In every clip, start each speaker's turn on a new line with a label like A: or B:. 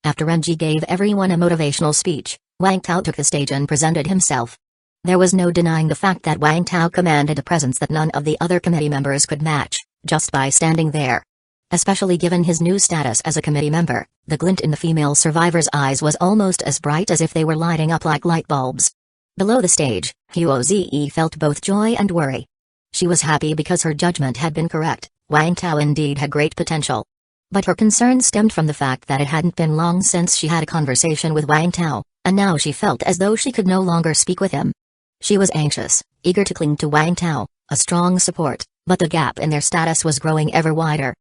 A: After Renji gave everyone a motivational speech, Wang Tao took the stage and presented himself. There was no denying the fact that Wang Tao commanded a presence that none of the other committee members could match, just by standing there. Especially given his new status as a committee member, the glint in the female survivor's eyes was almost as bright as if they were lighting up like light bulbs. Below the stage, Huoze felt both joy and worry. She was happy because her judgment had been correct. Wang Tao indeed had great potential. But her concern stemmed from the fact that it hadn't been long since she had a conversation with Wang Tao, and now she felt as though she could no longer speak with him. She was anxious, eager to cling to Wang Tao, a strong support, but the gap in their status was growing ever wider.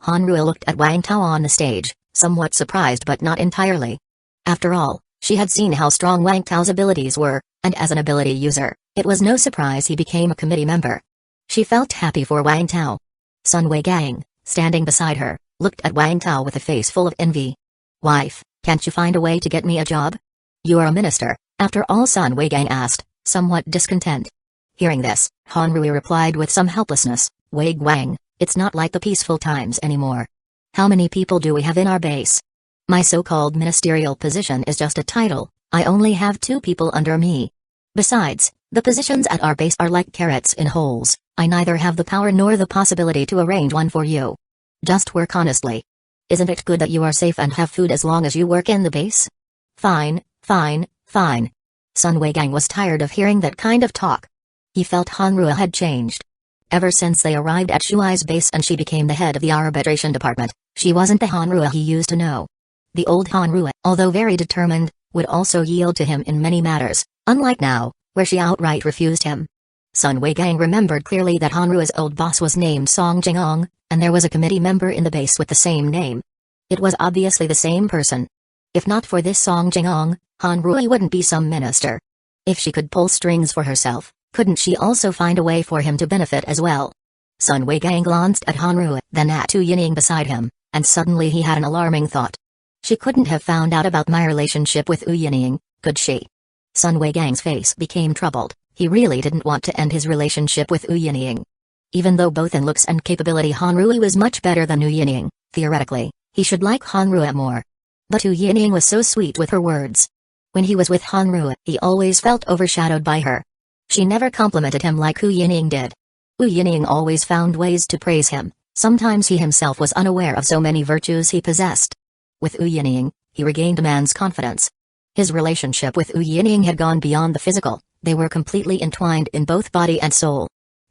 A: Hanrua looked at Wang Tao on the stage, somewhat surprised but not entirely. After all, she had seen how strong Wang Tao's abilities were, and as an ability user, it was no surprise he became a committee member. She felt happy for Wang Tao. Sun Weigang, standing beside her, looked at Wang Tao with a face full of envy. "Wife, can't you find a way to get me a job? You are a minister, after all," Sun Weigang asked, somewhat discontent. Hearing this, Hanrui replied with some helplessness, "Wei Guang, it's not like the peaceful times anymore. How many people do we have in our base? My so-called ministerial position is just a title. I only have 2 people under me. Besides, the positions at our base are like carrots in holes. I neither have the power nor the possibility to arrange one for you. Just work honestly. Isn't it good that you are safe and have food as long as you work in the base?" "Fine, fine, fine." Sun Weigang was tired of hearing that kind of talk. He felt Hanrua had changed. Ever since they arrived at Shuai's base and she became the head of the arbitration department, she wasn't the Hanrua he used to know. The old Hanrua, although very determined, would also yield to him in many matters, unlike now, where she outright refused him. Sun Weigang remembered clearly that Hanrua's old boss was named Song Jingong, and there was a committee member in the base with the same name. It was obviously the same person. If not for this Song Jingong, Hanrua wouldn't be some minister. If she could pull strings for herself, couldn't she also find a way for him to benefit as well? Sun Weigang glanced at Hanrua, then at Tu Yining beside him, and suddenly he had an alarming thought. She couldn't have found out about my relationship with U Yining, could she? Sun Weigang's face became troubled. He really didn't want to end his relationship with U Yining. Even though both in looks and capability Hanrui was much better than U Yining, theoretically, he should like Hanrua more. But U Yining was so sweet with her words. When he was with Hanrua, he always felt overshadowed by her. She never complimented him like U Yining did. U Yining always found ways to praise him. Sometimes he himself was unaware of so many virtues he possessed. With U Yining, he regained a man's confidence. His relationship with U Yining had gone beyond the physical. They were completely entwined in both body and soul.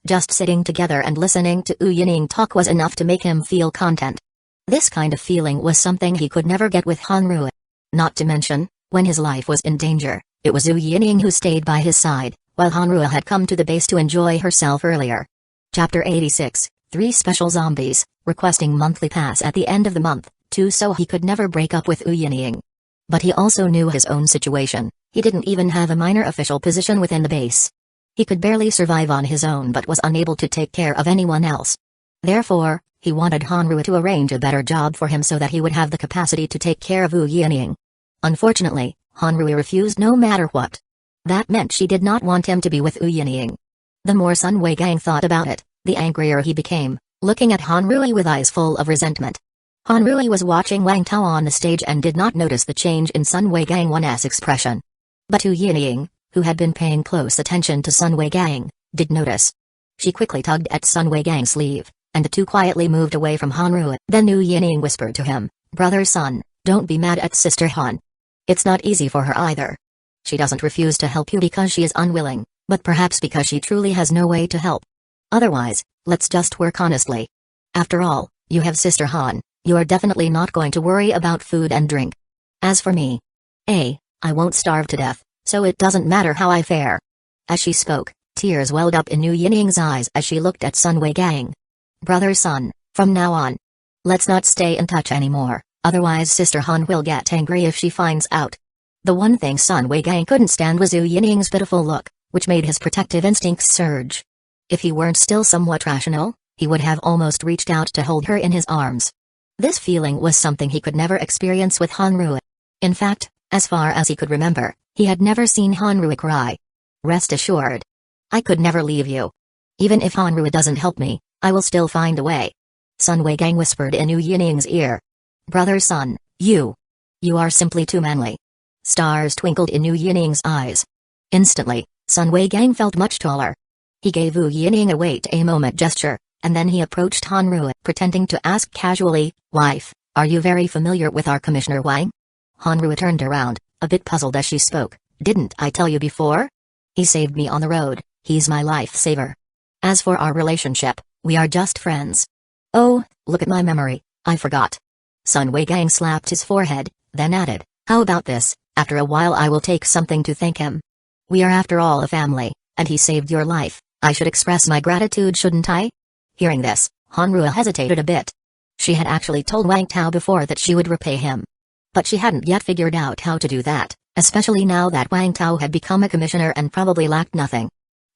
A: Just sitting together and listening to U Yining talk was enough to make him feel content. This kind of feeling was something he could never get with Hanrua. Not to mention, when his life was in danger, it was U Yining who stayed by his side, while Hanrua had come to the base to enjoy herself earlier. Chapter 86, 3 Special Zombies, requesting monthly pass at the end of the month, too, so he could never break up with U Yining. But he also knew his own situation. He didn't even have a minor official position within the base. He could barely survive on his own but was unable to take care of anyone else. Therefore, he wanted Hanrua to arrange a better job for him so that he would have the capacity to take care of U Yining. Unfortunately, Hanrua refused no matter what. That meant she did not want him to be with U Yining. The more Sun Weigang thought about it, the angrier he became, looking at Hanrua with eyes full of resentment. Hanrui was watching Wang Tao on the stage and did not notice the change in Sun Weigang's expression. But U Yining, who had been paying close attention to Sun Weigang, did notice. She quickly tugged at Sun Weigang's sleeve, and the two quietly moved away from Hanrui. Then U Yining whispered to him, "Brother Sun, don't be mad at Sister Han. It's not easy for her either. She doesn't refuse to help you because she is unwilling, but perhaps because she truly has no way to help. Otherwise, let's just work honestly. After all, you have Sister Han. You are definitely not going to worry about food and drink. As for me, I won't starve to death, so it doesn't matter how I fare." As she spoke, tears welled up in U Yining's eyes as she looked at Sun Weigang. "Brother Sun, from now on, let's not stay in touch anymore, otherwise Sister Han will get angry if she finds out." The one thing Sun Weigang couldn't stand was U Yining's pitiful look, which made his protective instincts surge. If he weren't still somewhat rational, he would have almost reached out to hold her in his arms. This feeling was something he could never experience with Hanrui. In fact, as far as he could remember, he had never seen Hanrui cry. "Rest assured, I could never leave you. Even if Hanrui doesn't help me, I will still find a way," Sun Weigang whispered in U Yining's ear. "Brother Sun, you You are simply too manly. Stars twinkled in Wu Yining's eyes. Instantly, Sun Weigang felt much taller. He gave Wu Yining a wait a moment gesture, and then he approached Hanru, pretending to ask casually, "Wife, are you very familiar with our Commissioner Wang?" Hanru turned around, a bit puzzled as she spoke. "Didn't I tell you before? He saved me on the road, he's my lifesaver. As for our relationship, we are just friends." "Oh, look at my memory, I forgot." Sun Weigang slapped his forehead, then added, "How about this, after a while I will take something to thank him. We are after all a family, and he saved your life. I should express my gratitude, shouldn't I?" Hearing this, Hanru hesitated a bit. She had actually told Wang Tao before that she would repay him. But she hadn't yet figured out how to do that, especially now that Wang Tao had become a commissioner and probably lacked nothing.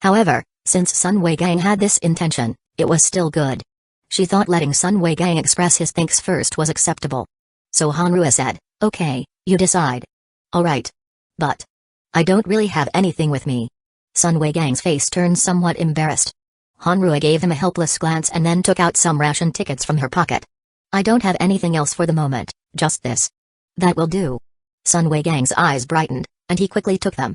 A: However, since Sun Weigang had this intention, it was still good. She thought letting Sun Weigang express his thanks first was acceptable. So Hanru said, "Okay, you decide." "Alright. But I don't really have anything with me." Sun Weigang's face turned somewhat embarrassed. Hanru gave him a helpless glance and then took out some ration tickets from her pocket. "I don't have anything else for the moment, just this." "That will do." Sun Weigang's eyes brightened, and he quickly took them.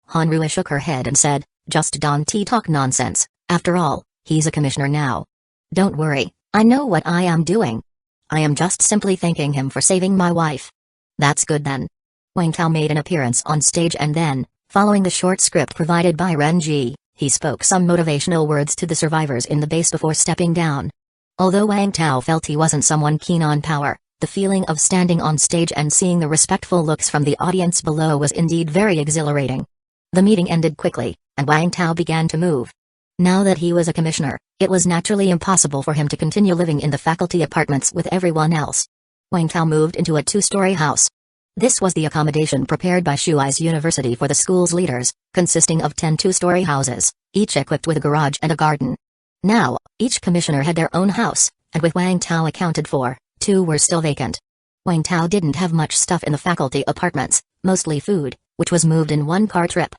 A: Hanru shook her head and said, "Just don't talk nonsense, after all, he's a commissioner now. Don't worry, I know what I am doing. I am just simply thanking him for saving my wife." "That's good then." Wang Tao made an appearance on stage and then, following the short script provided by Renji, he spoke some motivational words to the survivors in the base before stepping down. Although Wang Tao felt he wasn't someone keen on power, the feeling of standing on stage and seeing the respectful looks from the audience below was indeed very exhilarating. The meeting ended quickly, and Wang Tao began to move. Now that he was a commissioner, it was naturally impossible for him to continue living in the faculty apartments with everyone else. Wang Tao moved into a two-story house. This was the accommodation prepared by Shuai's University for the school's leaders, consisting of 10 two-story houses, each equipped with a garage and a garden. Now, each commissioner had their own house, and with Wang Tao accounted for, 2 were still vacant. Wang Tao didn't have much stuff in the faculty apartments, mostly food, which was moved in one car trip.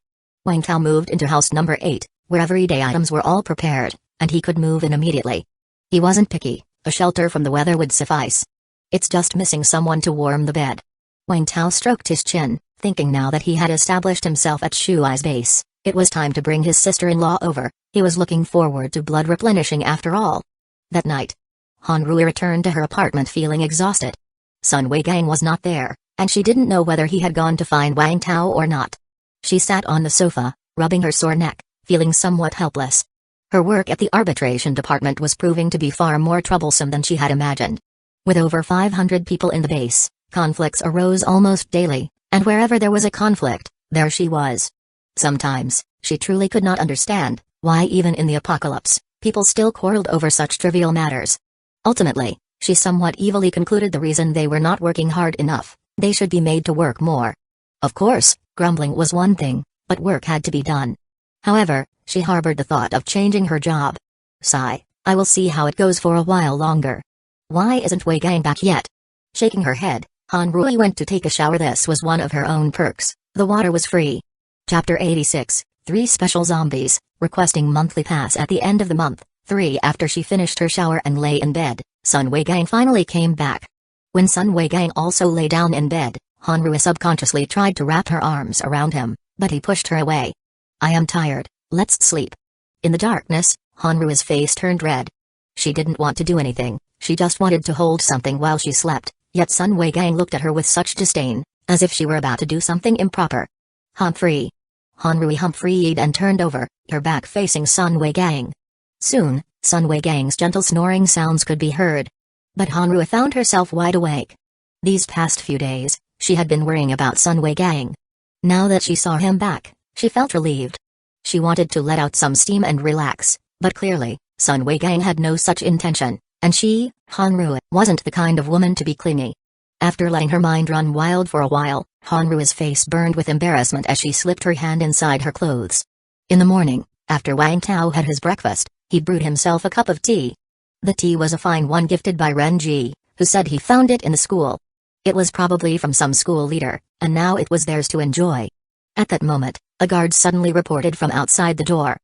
A: Wang Tao moved into house number 8, where everyday items were all prepared, and he could move in immediately. He wasn't picky, a shelter from the weather would suffice. It's just missing someone to warm the bed. Wang Tao stroked his chin, thinking now that he had established himself at Shuai's base, it was time to bring his sister-in-law over. He was looking forward to blood replenishing after all. That night, Hanru returned to her apartment feeling exhausted. Sun Weigang was not there, and she didn't know whether he had gone to find Wang Tao or not. She sat on the sofa, rubbing her sore neck, feeling somewhat helpless. Her work at the arbitration department was proving to be far more troublesome than she had imagined. With over 500 people in the base, conflicts arose almost daily, and wherever there was a conflict, there she was. Sometimes, she truly could not understand why even in the apocalypse, people still quarreled over such trivial matters. Ultimately, she somewhat evilly concluded the reason they were not working hard enough, they should be made to work more. Of course, grumbling was one thing, but work had to be done. However, she harbored the thought of changing her job. Sigh, I will see how it goes for a while longer. Why isn't Wei Gang back yet? Shaking her head, Hanru went to take a shower. This was one of her own perks, the water was free. Chapter 86, 3 Special Zombies, requesting monthly pass at the end of the month. 3 After she finished her shower and lay in bed, Sun Weigang finally came back. When Sun Weigang also lay down in bed, Hanru subconsciously tried to wrap her arms around him, but he pushed her away. I am tired, let's sleep. In the darkness, Hanru's face turned red. She didn't want to do anything, she just wanted to hold something while she slept, yet Sun Weigang looked at her with such disdain, as if she were about to do something improper. Humphrey. Hanru humphreed and turned over, her back facing Sun Weigang. Soon, Sun Weigang's gentle snoring sounds could be heard. But Hanru found herself wide awake. These past few days, she had been worrying about Sun Weigang. Now that she saw him back, she felt relieved. She wanted to let out some steam and relax, but clearly, Sun Weigang had no such intention, and she, Hanru, wasn't the kind of woman to be clingy. After letting her mind run wild for a while, Hanru's face burned with embarrassment as she slipped her hand inside her clothes. In the morning, after Wang Tao had his breakfast, he brewed himself a cup of tea. The tea was a fine one gifted by Renji, who said he found it in the school. It was probably from some school leader, and now it was theirs to enjoy. At that moment, a guard suddenly reported from outside the door.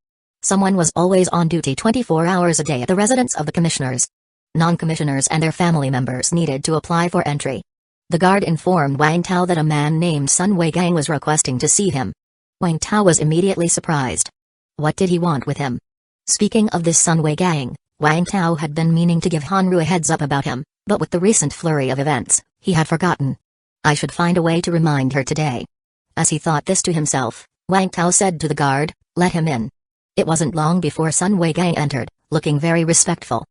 A: Someone was always on duty 24 hours a day at the residence of the commissioners. Non-commissioners and their family members needed to apply for entry. The guard informed Wang Tao that a man named Sun Wei-gang was requesting to see him. Wang Tao was immediately surprised. What did he want with him? Speaking of this Sun Wei-gang, Wang Tao had been meaning to give Hanru a heads up about him, but with the recent flurry of events, he had forgotten. I should find a way to remind her today. As he thought this to himself, Wang Tao said to the guard, "Let him in." It wasn't long before Sun Wei-gang entered, looking very respectful.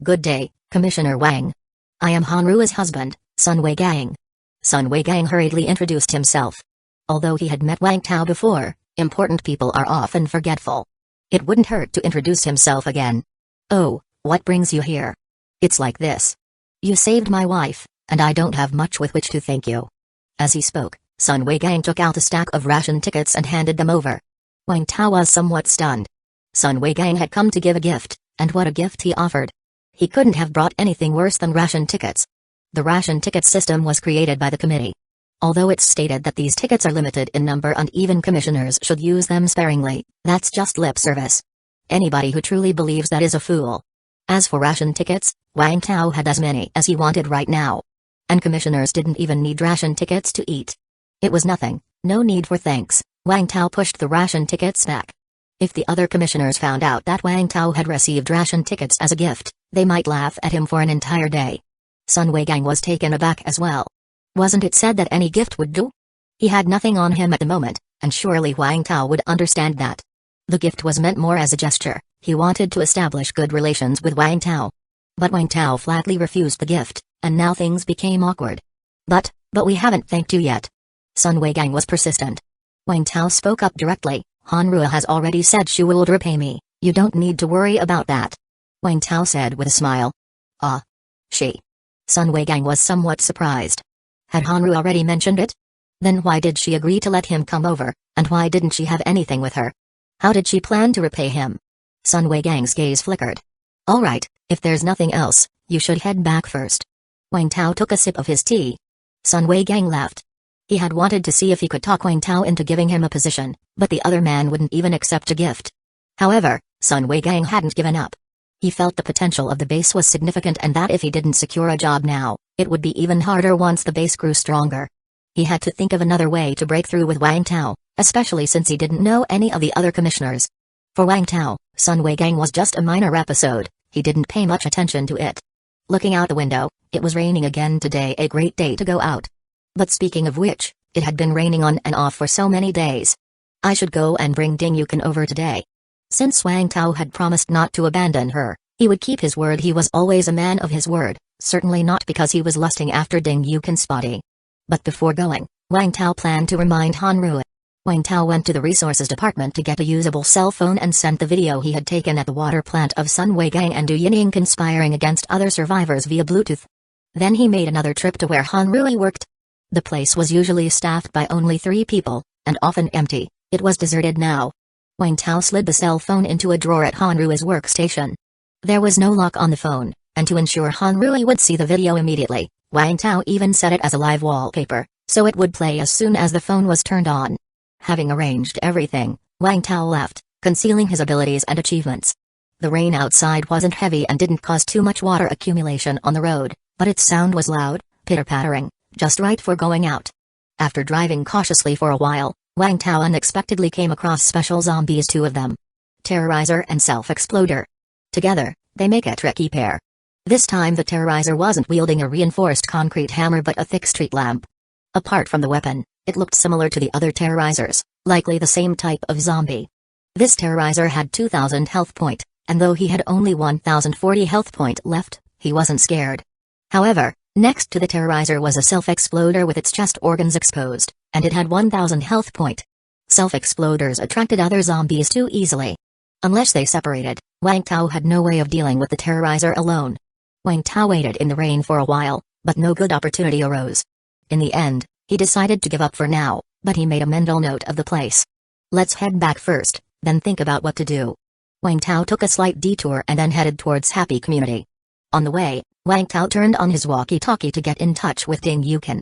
A: "Good day, Commissioner Wang. I am Hanru's husband, Sun Wei-gang." Sun Wei-gang hurriedly introduced himself. Although he had met Wang Tao before, important people are often forgetful. It wouldn't hurt to introduce himself again. "Oh, what brings you here?" "It's like this. You saved my wife, and I don't have much with which to thank you." As he spoke, Sun Wei-gang took out a stack of ration tickets and handed them over. Wang Tao was somewhat stunned. Sun Wei-gang had come to give a gift, and what a gift he offered. He couldn't have brought anything worse than ration tickets. The ration ticket system was created by the committee. Although it's stated that these tickets are limited in number and even commissioners should use them sparingly, that's just lip service. Anybody who truly believes that is a fool. As for ration tickets, Wang Tao had as many as he wanted right now. And commissioners didn't even need ration tickets to eat. It was nothing, no need for thanks. Wang Tao pushed the ration tickets back. If the other commissioners found out that Wang Tao had received ration tickets as a gift, they might laugh at him for an entire day. Sun Wei-gang was taken aback as well. Wasn't it said that any gift would do? He had nothing on him at the moment, and surely Wang Tao would understand that. The gift was meant more as a gesture. He wanted to establish good relations with Wang Tao. But Wang Tao flatly refused the gift, and now things became awkward. But we haven't thanked you yet." Sun Wei-gang was persistent. Wang Tao spoke up directly. "Hanru has already said she will repay me, you don't need to worry about that." Wang Tao said with a smile. "Ah. She?" Sun Wei-gang was somewhat surprised. Had Hanru already mentioned it? Then why did she agree to let him come over, and why didn't she have anything with her? How did she plan to repay him? Sun Wei-gang's gaze flickered. "All right, if there's nothing else, you should head back first." Wang Tao took a sip of his tea. Sun Wei-gang laughed. He had wanted to see if he could talk Wang Tao into giving him a position, but the other man wouldn't even accept a gift. However, Sun Wei-gang hadn't given up. He felt the potential of the base was significant and that if he didn't secure a job now, it would be even harder once the base grew stronger. He had to think of another way to break through with Wang Tao, especially since he didn't know any of the other commissioners. For Wang Tao, Sun Wei-gang was just a minor episode. He didn't pay much attention to it. Looking out the window, it was raining again today, a great day to go out. But speaking of which, it had been raining on and off for so many days. I should go and bring Ding Yukin over today. Since Wang Tao had promised not to abandon her, he would keep his word. He was always a man of his word, certainly not because he was lusting after Ding Yukin's body. But before going, Wang Tao planned to remind Hanru. Wang Tao went to the resources department to get a usable cell phone and sent the video he had taken at the water plant of Sun Wei-gang and Du Yinying conspiring against other survivors via Bluetooth. Then he made another trip to where Hanru worked. The place was usually staffed by only 3 people, and often empty. It was deserted now. Wang Tao slid the cell phone into a drawer at Hanru's workstation. There was no lock on the phone, and to ensure Hanru would see the video immediately, Wang Tao even set it as a live wallpaper, so it would play as soon as the phone was turned on. Having arranged everything, Wang Tao left, concealing his abilities and achievements. The rain outside wasn't heavy and didn't cause too much water accumulation on the road, but its sound was loud, pitter-pattering, just right for going out. After driving cautiously for a while, Wang Tao unexpectedly came across special zombies, 2 of them. Terrorizer and Self-Exploder. Together, they make a tricky pair. This time the Terrorizer wasn't wielding a reinforced concrete hammer but a thick street lamp. Apart from the weapon, it looked similar to the other Terrorizers, likely the same type of zombie. This Terrorizer had 2,000 health point, and though he had only 1,040 health point left, he wasn't scared. However, next to the Terrorizer was a Self-Exploder with its chest organs exposed, and it had 1,000 health point. Self-Exploders attracted other zombies too easily. Unless they separated, Wang Tao had no way of dealing with the Terrorizer alone. Wang Tao waited in the rain for a while, but no good opportunity arose. In the end, he decided to give up for now, but he made a mental note of the place. Let's head back first, then think about what to do. Wang Tao took a slight detour and then headed towards Happy Community. On the way, Wang Tao turned on his walkie-talkie to get in touch with Ding Yukin.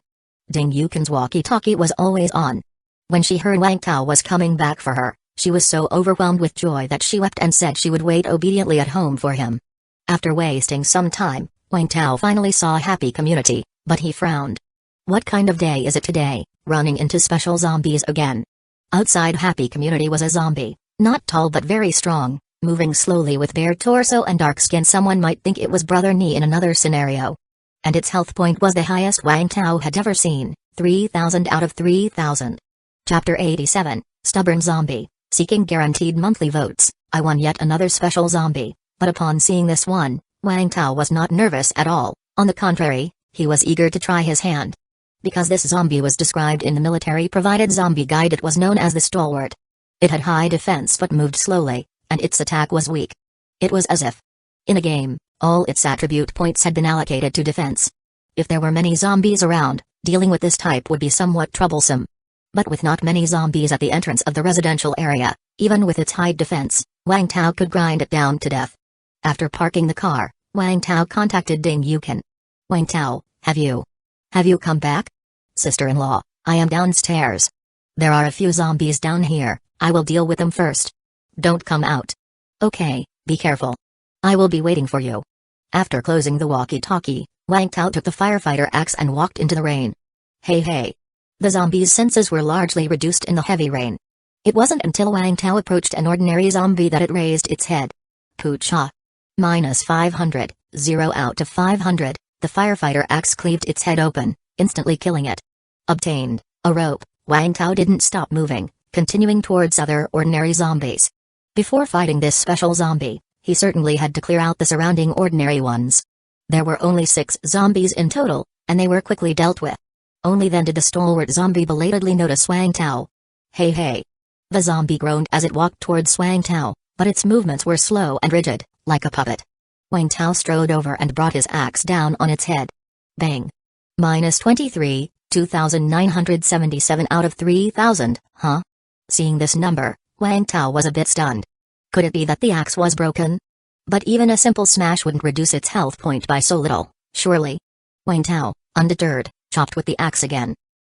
A: Ding Yukin's walkie-talkie was always on. When she heard Wang Tao was coming back for her, she was so overwhelmed with joy that she wept and said she would wait obediently at home for him. After wasting some time, Wang Tao finally saw Happy Community, but he frowned. What kind of day is it today, running into special zombies again? Outside Happy Community was a zombie, not tall but very strong, moving slowly with bare torso and dark skin. Someone might think it was Brother Ni in another scenario. And its health point was the highest Wang Tao had ever seen, 3,000 out of 3,000. Chapter 87, Stubborn Zombie. Seeking guaranteed monthly votes, I won yet another special zombie, but upon seeing this one, Wang Tao was not nervous at all. On the contrary, he was eager to try his hand. Because this zombie was described in the military-provided zombie guide, it was known as the Stalwart. It had high defense but moved slowly, and its attack was weak. It was as if, in a game, all its attribute points had been allocated to defense. If there were many zombies around, dealing with this type would be somewhat troublesome. But with not many zombies at the entrance of the residential area, even with its high defense, Wang Tao could grind it down to death. After parking the car, Wang Tao contacted Ding Yukin. Wang Tao, have you come back? Sister-in-law, I am downstairs. There are a few zombies down here, I will deal with them first. Don't come out. Okay, be careful. I will be waiting for you. After closing the walkie-talkie, Wang Tao took the firefighter axe and walked into the rain. Hey. The zombies' senses were largely reduced in the heavy rain. It wasn't until Wang Tao approached an ordinary zombie that it raised its head. Poocha. -500, 0 out of 500, the firefighter axe cleaved its head open, instantly killing it. Obtained, a rope. Wang Tao didn't stop moving, continuing towards other ordinary zombies. Before fighting this special zombie, he certainly had to clear out the surrounding ordinary ones. There were only 6 zombies in total, and they were quickly dealt with. Only then did the stalwart zombie belatedly notice Wang Tao. Hey. The zombie groaned as it walked towards Wang Tao, but its movements were slow and rigid, like a puppet. Wang Tao strode over and brought his axe down on its head. Bang. -23, 2,977 out of 3,000, huh? Seeing this number, Wang Tao was a bit stunned. Could it be that the axe was broken? But even a simple smash wouldn't reduce its health point by so little, surely. Wang Tao, undeterred, chopped with the axe again.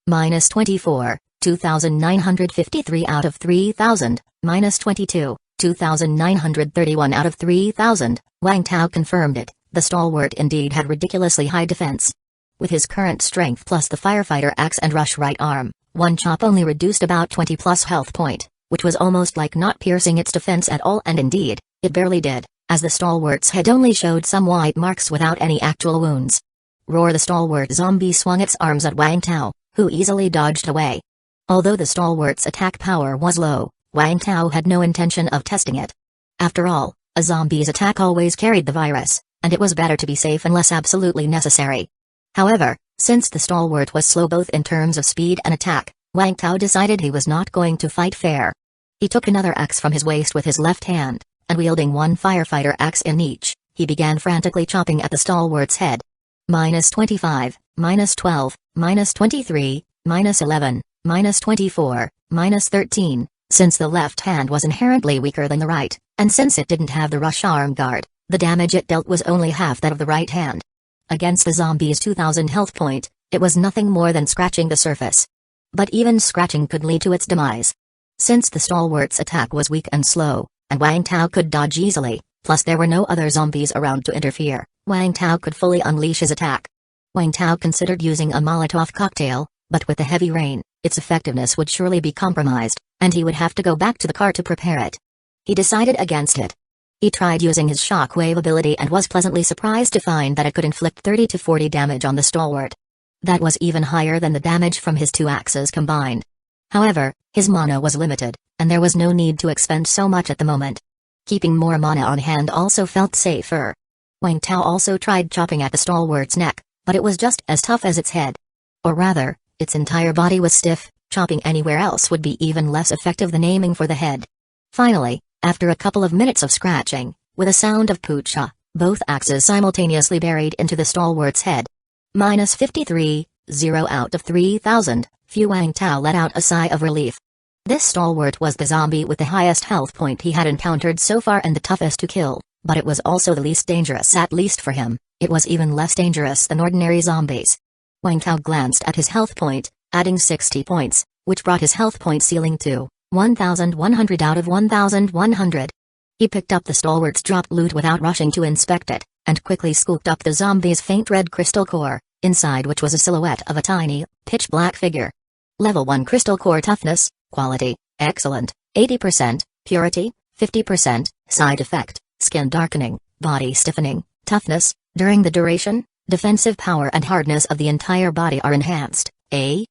A: -24, 2,953 out of 3,000, -22, 2,931 out of 3,000, Wang Tao confirmed it, the stalwart indeed had ridiculously high defense. With his current strength plus the firefighter axe and rush right arm, one chop only reduced about 20 plus health point, which was almost like not piercing its defense at all, and indeed, it barely did, as the stalwart's head only showed some white marks without any actual wounds. Roar! The stalwart zombie swung its arms at Wang Tao, who easily dodged away. Although the stalwart's attack power was low, Wang Tao had no intention of testing it. After all, a zombie's attack always carried the virus, and it was better to be safe unless absolutely necessary. However, since the stalwart was slow both in terms of speed and attack, Wang Tao decided he was not going to fight fair. He took another axe from his waist with his left hand, and wielding one firefighter axe in each, he began frantically chopping at the stalwart's head. -25, -12, -23, -11, -24, -13. Since the left hand was inherently weaker than the right, and since it didn't have the rush arm guard, the damage it dealt was only half that of the right hand. Against the zombie's 2,000 health point, it was nothing more than scratching the surface. But even scratching could lead to its demise. Since the stalwart's attack was weak and slow, and Wang Tao could dodge easily, plus there were no other zombies around to interfere, Wang Tao could fully unleash his attack. Wang Tao considered using a Molotov cocktail, but with the heavy rain, its effectiveness would surely be compromised, and he would have to go back to the car to prepare it. He decided against it. He tried using his shockwave ability and was pleasantly surprised to find that it could inflict 30 to 40 damage on the stalwart. That was even higher than the damage from his 2 axes combined. However, his mana was limited, and there was no need to expend so much at the moment. Keeping more mana on hand also felt safer. Wang Tao also tried chopping at the stalwart's neck, but it was just as tough as its head. Or rather, its entire body was stiff. Chopping anywhere else would be even less effective than aiming for the head. Finally, after a couple of minutes of scratching, with a sound of poocha, both axes simultaneously buried into the stalwart's head. -53, 0 out of 3,000, Wang Tao let out a sigh of relief. This stalwart was the zombie with the highest health point he had encountered so far and the toughest to kill, but it was also the least dangerous, at least for him. It was even less dangerous than ordinary zombies. Wang Tao glanced at his health point, adding 60 points, which brought his health point ceiling to 1,100 out of 1,100. He picked up the stalwart's dropped loot without rushing to inspect it, and quickly scooped up the zombie's faint red crystal core, inside which was a silhouette of a tiny, pitch-black figure. Level 1 Crystal Core Toughness, Quality, Excellent, 80%, Purity, 50%, Side Effect, Skin Darkening, Body Stiffening, Toughness, during the duration, defensive power and hardness of the entire body are enhanced. A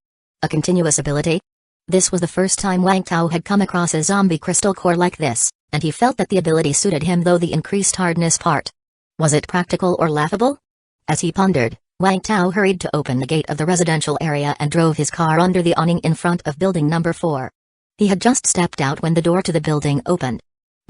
A: continuous ability? This was the first time Wang Tao had come across a zombie crystal core like this, and he felt that the ability suited him, though the increased hardness part. Was it practical or laughable? As he pondered, Wang Tao hurried to open the gate of the residential area and drove his car under the awning in front of building number 4. He had just stepped out when the door to the building opened.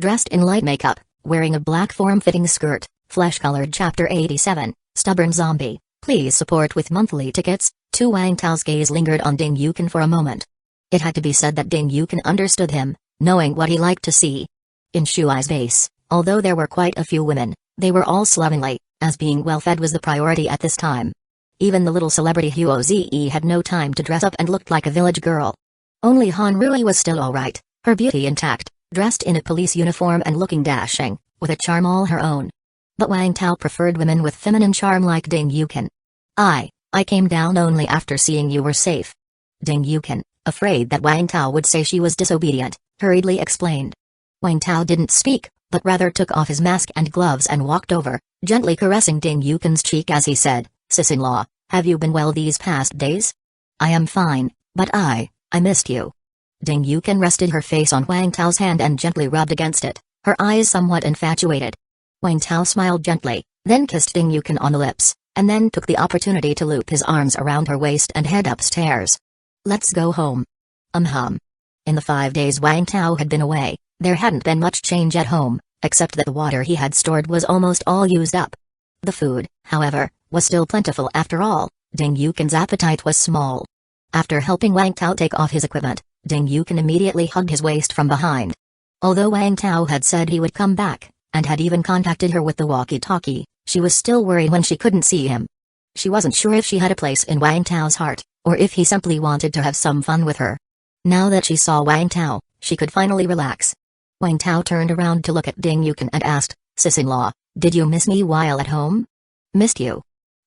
A: Dressed in light makeup, wearing a black form-fitting skirt, flesh-colored Chapter 87, Stubborn Zombie, please support with monthly tickets. Wang Tao's gaze lingered on Ding Yukin for a moment. It had to be said that Ding Yukin understood him, knowing what he liked to see. In Shuai's base, although there were quite a few women, they were all slovenly, as being well-fed was the priority at this time. Even the little celebrity Huo Zi had no time to dress up and looked like a village girl. Only Han Rui was still alright, her beauty intact, dressed in a police uniform and looking dashing, with a charm all her own. But Wang Tao preferred women with feminine charm like Ding Yukin. I came down only after seeing you were safe. Ding Yukin, afraid that Wang Tao would say she was disobedient, hurriedly explained. Wang Tao didn't speak, but rather took off his mask and gloves and walked over, gently caressing Ding Yukin's cheek as he said, "Sis-in-law, have you been well these past days?" "I am fine, but I missed you." Ding Yukin rested her face on Wang Tao's hand and gently rubbed against it, her eyes somewhat infatuated. Wang Tao smiled gently, then kissed Ding Yukin on the lips, and then took the opportunity to loop his arms around her waist and head upstairs. "Let's go home." In the 5 days Wang Tao had been away, there hadn't been much change at home, except that the water he had stored was almost all used up. The food, however, was still plentiful after all. Ding Yukin's appetite was small. After helping Wang Tao take off his equipment, Ding Yukin immediately hugged his waist from behind. Although Wang Tao had said he would come back, and had even contacted her with the walkie-talkie, she was still worried when she couldn't see him. She wasn't sure if she had a place in Wang Tao's heart, or if he simply wanted to have some fun with her. Now that she saw Wang Tao, she could finally relax. Wang Tao turned around to look at Ding Yukin and asked, "Sis-in-law, did you miss me while at home?" "Missed you?"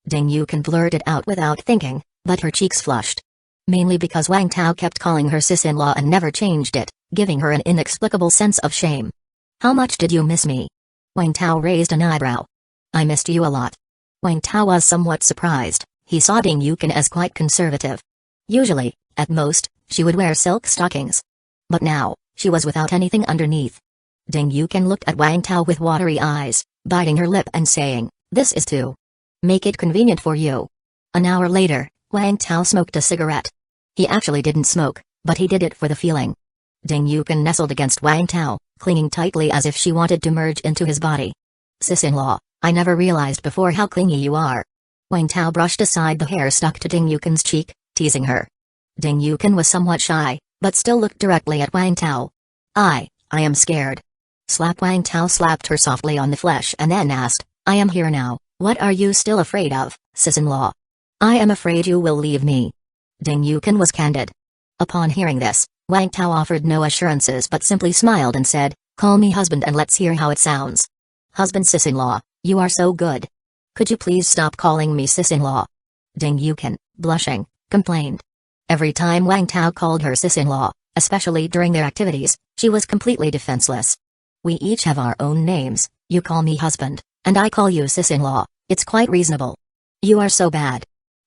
A: Ding Yukin blurted out without thinking, but her cheeks flushed. Mainly because Wang Tao kept calling her sis-in-law and never changed it, giving her an inexplicable sense of shame. "How much did you miss me?" Wang Tao raised an eyebrow. "I missed you a lot." Wang Tao was somewhat surprised. He saw Ding Yukin as quite conservative. Usually, at most, she would wear silk stockings. But now, she was without anything underneath. Ding Yukin looked at Wang Tao with watery eyes, biting her lip and saying, "This is to make it convenient for you." An hour later, Wang Tao smoked a cigarette. He actually didn't smoke, but he did it for the feeling. Ding Yukin nestled against Wang Tao, clinging tightly as if she wanted to merge into his body. "Sis-in-law, I never realized before how clingy you are." Wang Tao brushed aside the hair stuck to Ding Yukin's cheek, teasing her. Ding Yukin was somewhat shy, but still looked directly at Wang Tao. I am scared." Wang Tao slapped her softly on the flesh and then asked, "I am here now, what are you still afraid of, sis-in-law?" "I am afraid you will leave me." Ding Yukin was candid. Upon hearing this, Wang Tao offered no assurances but simply smiled and said, "Call me husband and let's hear how it sounds." "Husband, sis-in-law, you are so good. Could you please stop calling me sis-in-law?" Ding Yukin, blushing, complained. Every time Wang Tao called her sis-in-law, especially during their activities, she was completely defenseless. "We each have our own names, you call me husband, and I call you sis-in-law, it's quite reasonable." "You are so bad."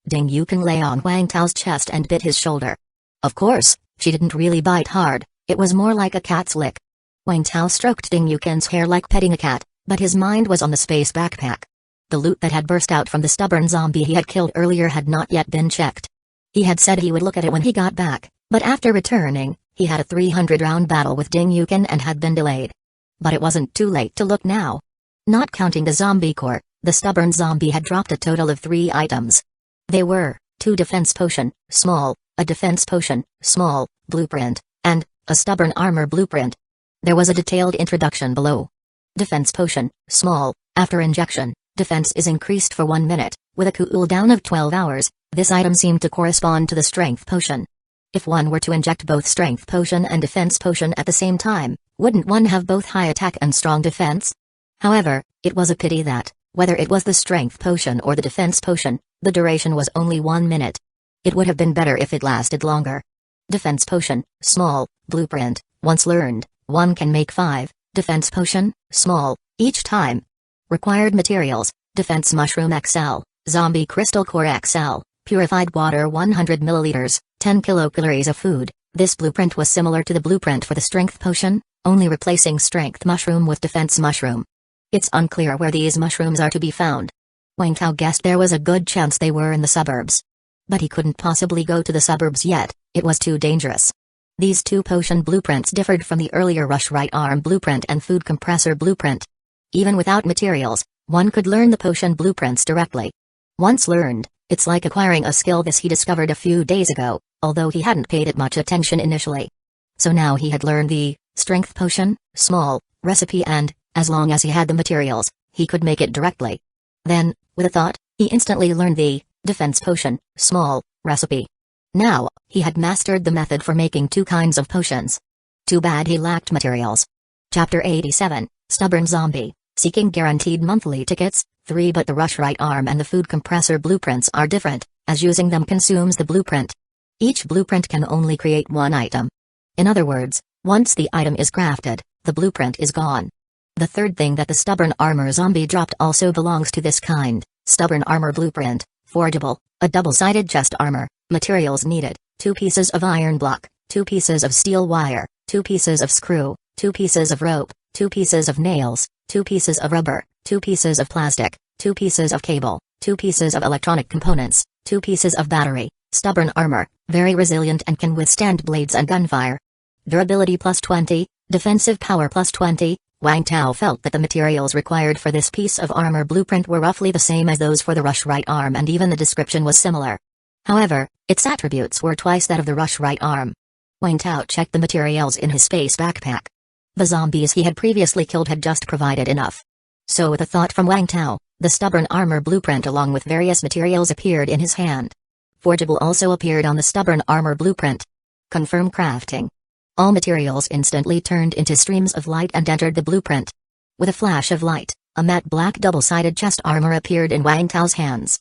A: Ding Yukin lay on Wang Tao's chest and bit his shoulder. Of course, she didn't really bite hard, it was more like a cat's lick. Wang Tao stroked Ding Yukin's hair like petting a cat, but his mind was on the space backpack. The loot that had burst out from the stubborn zombie he had killed earlier had not yet been checked. He had said he would look at it when he got back, but after returning, he had a 300-round battle with Ding Yukin and had been delayed. But it wasn't too late to look now. Not counting the zombie core, the stubborn zombie had dropped a total of 3 items. They were, 2 defense potion, small, a defense potion, small, blueprint, and a stubborn armor blueprint. There was a detailed introduction below. Defense potion, small, after injection, defense is increased for 1 minute, with a cooldown of 12 hours, this item seemed to correspond to the strength potion. If one were to inject both strength potion and defense potion at the same time, wouldn't one have both high attack and strong defense? However, it was a pity that, Whether it was the strength potion or the defense potion, the duration was only 1 minute. It would have been better if it lasted longer. Defense potion, small, blueprint, once learned, one can make 5, defense potion, small, each time. Required materials, defense mushroom XL, zombie crystal core XL, purified water 100 milliliters, 10 kilocalories of food. This blueprint was similar to the blueprint for the strength potion, only replacing strength mushroom with defense mushroom. It's unclear where these mushrooms are to be found. Wang Tao guessed there was a good chance they were in the suburbs. But he couldn't possibly go to the suburbs yet, it was too dangerous. These 2 potion blueprints differed from the earlier rush right arm blueprint and food compressor blueprint. Even without materials, one could learn the potion blueprints directly. Once learned, it's like acquiring a skill. This he discovered a few days ago, although he hadn't paid it much attention initially. So now he had learned the strength potion, small, recipe, and, as long as he had the materials, he could make it directly. Then, with a thought, he instantly learned the defense potion, small, recipe. Now, he had mastered the method for making 2 kinds of potions. Too bad he lacked materials. Chapter 87, Stubborn Zombie, Seeking Guaranteed Monthly Tickets, 3. But the rush right arm and the food compressor blueprints are different, as using them consumes the blueprint. Each blueprint can only create 1 item. In other words, once the item is crafted, the blueprint is gone. The third thing that the stubborn armor zombie dropped also belongs to this kind, stubborn armor blueprint, forgeable, a double-sided chest armor, materials needed, 2 pieces of iron block, 2 pieces of steel wire, 2 pieces of screw, 2 pieces of rope, 2 pieces of nails, 2 pieces of rubber, 2 pieces of plastic, 2 pieces of cable, 2 pieces of electronic components, 2 pieces of battery. Stubborn armor, very resilient and can withstand blades and gunfire. Durability plus 20, defensive power plus 20. Wang Tao felt that the materials required for this piece of armor blueprint were roughly the same as those for the rush right arm, and even the description was similar. However, its attributes were twice that of the rush right arm. Wang Tao checked the materials in his space backpack. The zombies he had previously killed had just provided enough. So with a thought from Wang Tao, the stubborn armor blueprint along with various materials appeared in his hand. Forgeable also appeared on the stubborn armor blueprint. Confirm crafting. All materials instantly turned into streams of light and entered the blueprint. With a flash of light, a matte black double-sided chest armor appeared in Wang Tao's hands.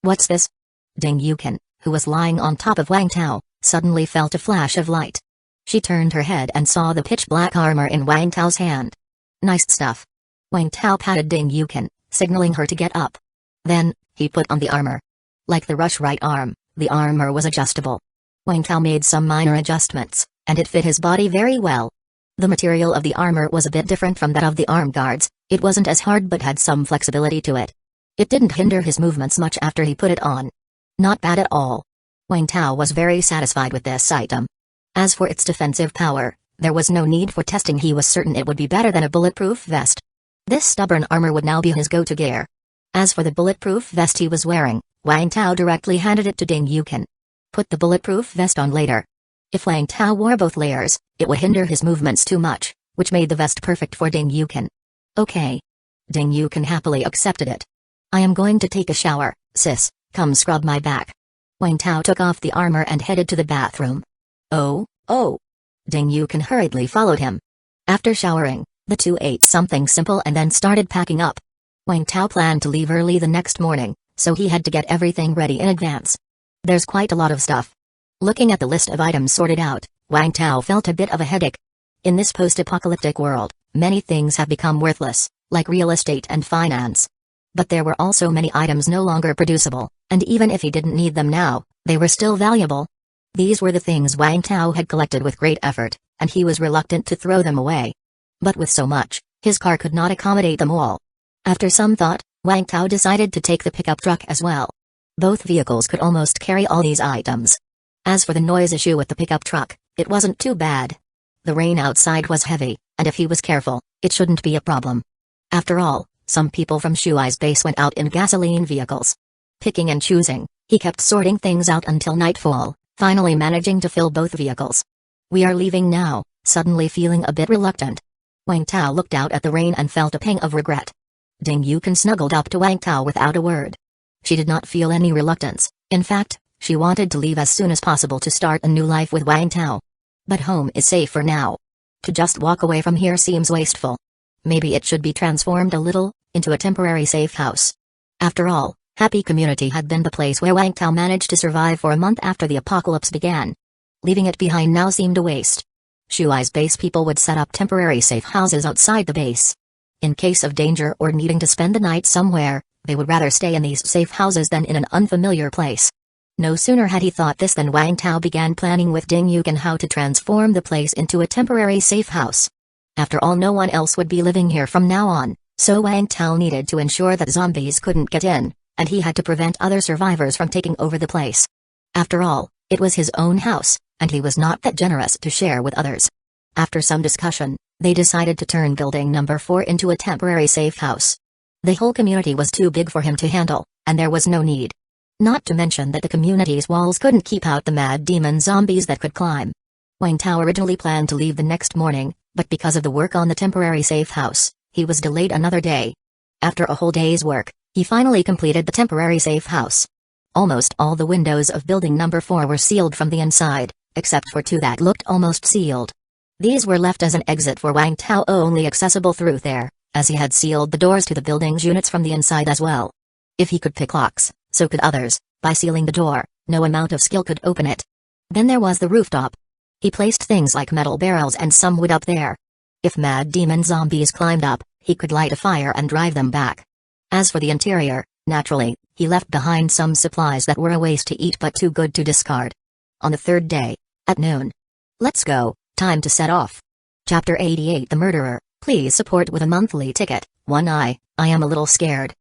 A: What's this? Ding Yukin, who was lying on top of Wang Tao, suddenly felt a flash of light. She turned her head and saw the pitch-black armor in Wang Tao's hand. Nice stuff. Wang Tao patted Ding Yukin, signaling her to get up. Then, he put on the armor. Like the rush right arm, the armor was adjustable. Wang Tao made some minor adjustments, and it fit his body very well. The material of the armor was a bit different from that of the arm guards. It wasn't as hard but had some flexibility to it. It didn't hinder his movements much after he put it on. Not bad at all. Wang Tao was very satisfied with this item. As for its defensive power, there was no need for testing. He was certain it would be better than a bulletproof vest. This stubborn armor would now be his go-to gear. As for the bulletproof vest he was wearing, Wang Tao directly handed it to Ding Yukin. Put the bulletproof vest on later. If Wang Tao wore both layers, it would hinder his movements too much, which made the vest perfect for Ding Yukin. Okay. Ding Yukin happily accepted it. I am going to take a shower, sis, come scrub my back. Wang Tao took off the armor and headed to the bathroom. Oh. Ding Yukin hurriedly followed him. After showering, the two ate something simple and then started packing up. Wang Tao planned to leave early the next morning, so he had to get everything ready in advance. There's quite a lot of stuff. Looking at the list of items sorted out, Wang Tao felt a bit of a headache. In this post-apocalyptic world, many things have become worthless, like real estate and finance. But there were also many items no longer producible, and even if he didn't need them now, they were still valuable. These were the things Wang Tao had collected with great effort, and he was reluctant to throw them away. But with so much, his car could not accommodate them all. After some thought, Wang Tao decided to take the pickup truck as well. Both vehicles could almost carry all these items. As for the noise issue with the pickup truck, it wasn't too bad. The rain outside was heavy, and if he was careful, it shouldn't be a problem. After all, some people from Shuai's base went out in gasoline vehicles. Picking and choosing, he kept sorting things out until nightfall, finally managing to fill both vehicles. We are leaving now, suddenly feeling a bit reluctant. Wang Tao looked out at the rain and felt a pang of regret. Ding Yukin snuggled up to Wang Tao without a word. She did not feel any reluctance, in fact, she wanted to leave as soon as possible to start a new life with Wang Tao. But home is safe for now. To just walk away from here seems wasteful. Maybe it should be transformed a little, into a temporary safe house. After all, Happy Community had been the place where Wang Tao managed to survive for a month after the apocalypse began. Leaving it behind now seemed a waste. Shuai's base people would set up temporary safe houses outside the base. In case of danger or needing to spend the night somewhere, they would rather stay in these safe houses than in an unfamiliar place. No sooner had he thought this than Wang Tao began planning with Ding Yuken how to transform the place into a temporary safe house. After all, no one else would be living here from now on, so Wang Tao needed to ensure that zombies couldn't get in, and he had to prevent other survivors from taking over the place. After all, it was his own house, and he was not that generous to share with others. After some discussion, they decided to turn building number 4 into a temporary safe house. The whole community was too big for him to handle, and there was no need. Not to mention that the community's walls couldn't keep out the mad demon zombies that could climb. Wang Tao originally planned to leave the next morning, but because of the work on the temporary safe house, he was delayed another day. After a whole day's work, he finally completed the temporary safe house. Almost all the windows of building number 4 were sealed from the inside, except for 2 that looked almost sealed. These were left as an exit for Wang Tao, only accessible through there, as he had sealed the doors to the building's units from the inside as well. If he could pick locks, so could others. By sealing the door, no amount of skill could open it. Then there was the rooftop. He placed things like metal barrels and some wood up there. If mad demon zombies climbed up, he could light a fire and drive them back. As for the interior, naturally, he left behind some supplies that were a waste to eat but too good to discard. On the 3rd day, at noon. Let's go, time to set off. Chapter 88 The Murderer, please support with a monthly ticket. I am a little scared.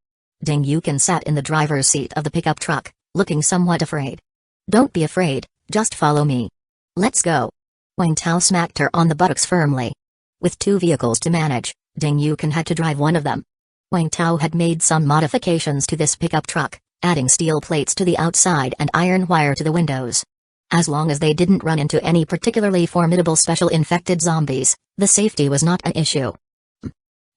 A: Ding Yuken sat in the driver's seat of the pickup truck, looking somewhat afraid. Don't be afraid, just follow me. Let's go. Wang Tao smacked her on the buttocks firmly. With 2 vehicles to manage, Ding Yuken had to drive one of them. Wang Tao had made some modifications to this pickup truck, adding steel plates to the outside and iron wire to the windows. As long as they didn't run into any particularly formidable special infected zombies, the safety was not an issue.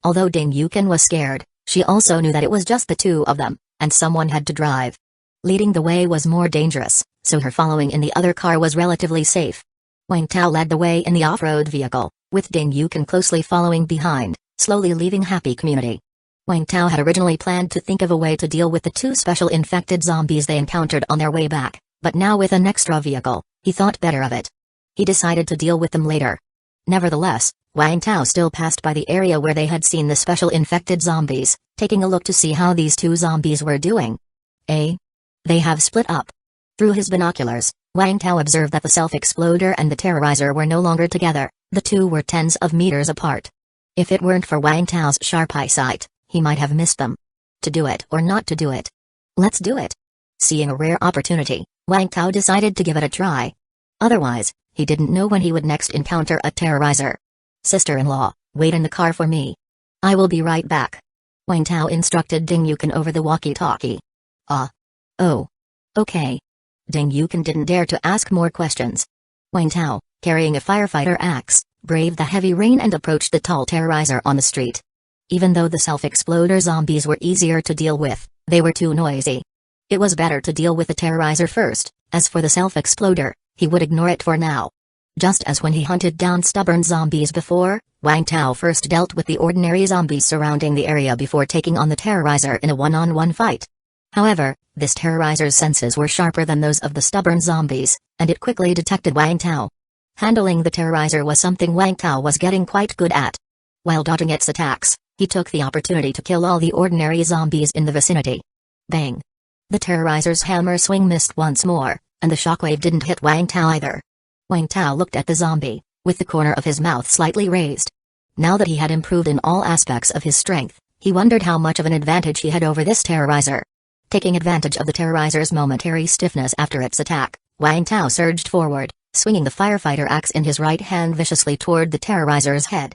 A: Although Ding Yuken was scared, she also knew that it was just the 2 of them, and someone had to drive. Leading the way was more dangerous, so her following in the other car was relatively safe. Wang Tao led the way in the off-road vehicle, with Ding Yuken closely following behind, slowly leaving Happy Community. Wang Tao had originally planned to think of a way to deal with the 2 special infected zombies they encountered on their way back, but now with an extra vehicle, he thought better of it. He decided to deal with them later. Nevertheless, Wang Tao still passed by the area where they had seen the special infected zombies, taking a look to see how these 2 zombies were doing. They have split up. Through his binoculars, Wang Tao observed that the self-exploder and the terrorizer were no longer together, the 2 were tens of meters apart. If it weren't for Wang Tao's sharp eyesight, he might have missed them. To do it or not to do it? Let's do it. Seeing a rare opportunity, Wang Tao decided to give it a try. Otherwise, he didn't know when he would next encounter a terrorizer. Sister-in-law, wait in the car for me. I will be right back. Wang Tao instructed Ding Yuken over the walkie-talkie. Oh. Okay. Ding Yuken didn't dare to ask more questions. Wang Tao, carrying a firefighter axe, braved the heavy rain and approached the tall terrorizer on the street. Even though the self-exploder zombies were easier to deal with, they were too noisy. It was better to deal with the terrorizer first. As for the self-exploder, he would ignore it for now. Just as when he hunted down stubborn zombies before, Wang Tao first dealt with the ordinary zombies surrounding the area before taking on the terrorizer in a one-on-one fight. However, this terrorizer's senses were sharper than those of the stubborn zombies, and it quickly detected Wang Tao. Handling the terrorizer was something Wang Tao was getting quite good at. While dodging its attacks, he took the opportunity to kill all the ordinary zombies in the vicinity. Bang! The terrorizer's hammer swing missed once more, and the shockwave didn't hit Wang Tao either. Wang Tao looked at the zombie, with the corner of his mouth slightly raised. Now that he had improved in all aspects of his strength, he wondered how much of an advantage he had over this terrorizer. Taking advantage of the terrorizer's momentary stiffness after its attack, Wang Tao surged forward, swinging the firefighter axe in his right hand viciously toward the terrorizer's head.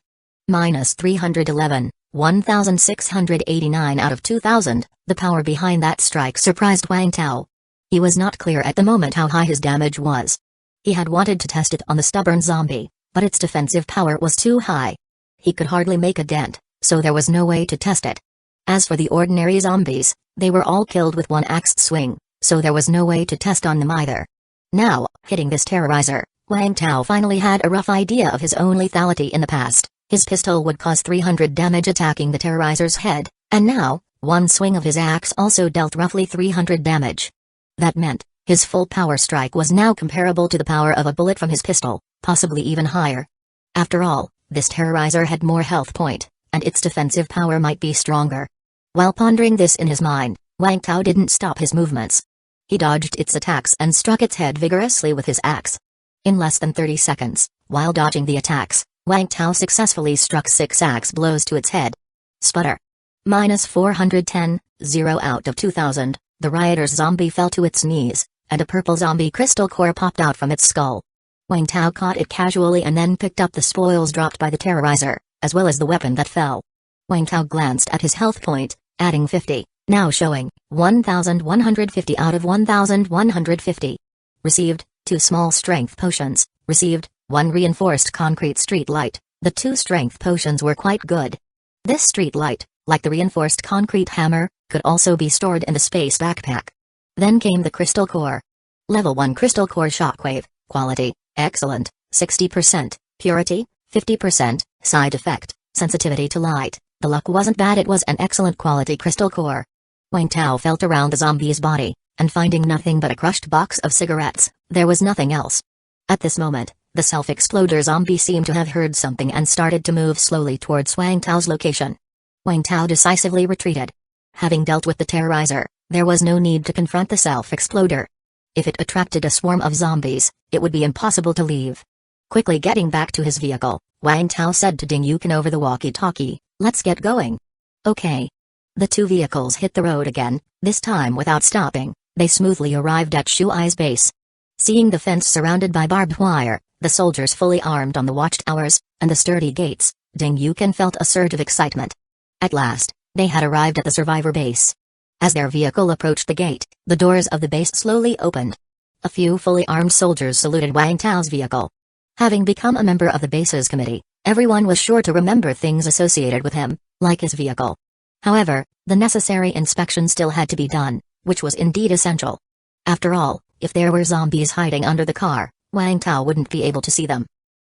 A: -311, 1689 out of 2000, the power behind that strike surprised Wang Tao. He was not clear at the moment how high his damage was. He had wanted to test it on the stubborn zombie, but its defensive power was too high. He could hardly make a dent, so there was no way to test it. As for the ordinary zombies, they were all killed with one axe swing, so there was no way to test on them either. Now, hitting this terrorizer, Wang Tao finally had a rough idea of his own lethality in the past. His pistol would cause 300 damage attacking the terrorizer's head, And now, one swing of his axe also dealt roughly 300 damage. That meant, his full power strike was now comparable to the power of a bullet from his pistol, possibly even higher. After all, this terrorizer had more health point, and its defensive power might be stronger. While pondering this in his mind, Wang Tao didn't stop his movements. He dodged its attacks and struck its head vigorously with his axe. In less than 30 seconds, while dodging the attacks, Wang Tao successfully struck 6 axe blows to its head. Sputter. -410, 0 out of 2000, the rioter's zombie fell to its knees, and a purple zombie crystal core popped out from its skull. Wang Tao caught it casually and then picked up the spoils dropped by the terrorizer, as well as the weapon that fell. Wang Tao glanced at his health point, adding 50, now showing 1,150 out of 1,150. Received 2 small strength potions. Received 1 reinforced concrete street light. The 2 strength potions were quite good. This street light, like the reinforced concrete hammer, could also be stored in the space backpack. Then came the crystal core. Level 1 crystal core shockwave, quality, excellent, 60%, purity, 50%, side effect, sensitivity to light. The luck wasn't bad, it was an excellent quality crystal core. Wang Tao felt around the zombie's body, and finding nothing but a crushed box of cigarettes, there was nothing else. At this moment, the self-exploder zombie seemed to have heard something and started to move slowly towards Wang Tao's location. Wang Tao decisively retreated. Having dealt with the terrorizer, there was no need to confront the self-exploder. If it attracted a swarm of zombies, it would be impossible to leave. Quickly getting back to his vehicle, Wang Tao said to Ding Yukin over the walkie-talkie, "Let's get going." Okay. The 2 vehicles hit the road again, this time without stopping. They smoothly arrived at Shuai's base. Seeing the fence surrounded by barbed wire, the soldiers fully armed on the watchtowers, and the sturdy gates, Ding Yukin felt a surge of excitement. At last, they had arrived at the survivor base. As their vehicle approached the gate, the doors of the base slowly opened. A few fully armed soldiers saluted Wang Tao's vehicle. Having become a member of the base's committee, everyone was sure to remember things associated with him, like his vehicle. However, the necessary inspection still had to be done, which was indeed essential. After all, if there were zombies hiding under the car, Wang Tao wouldn't be able to see them.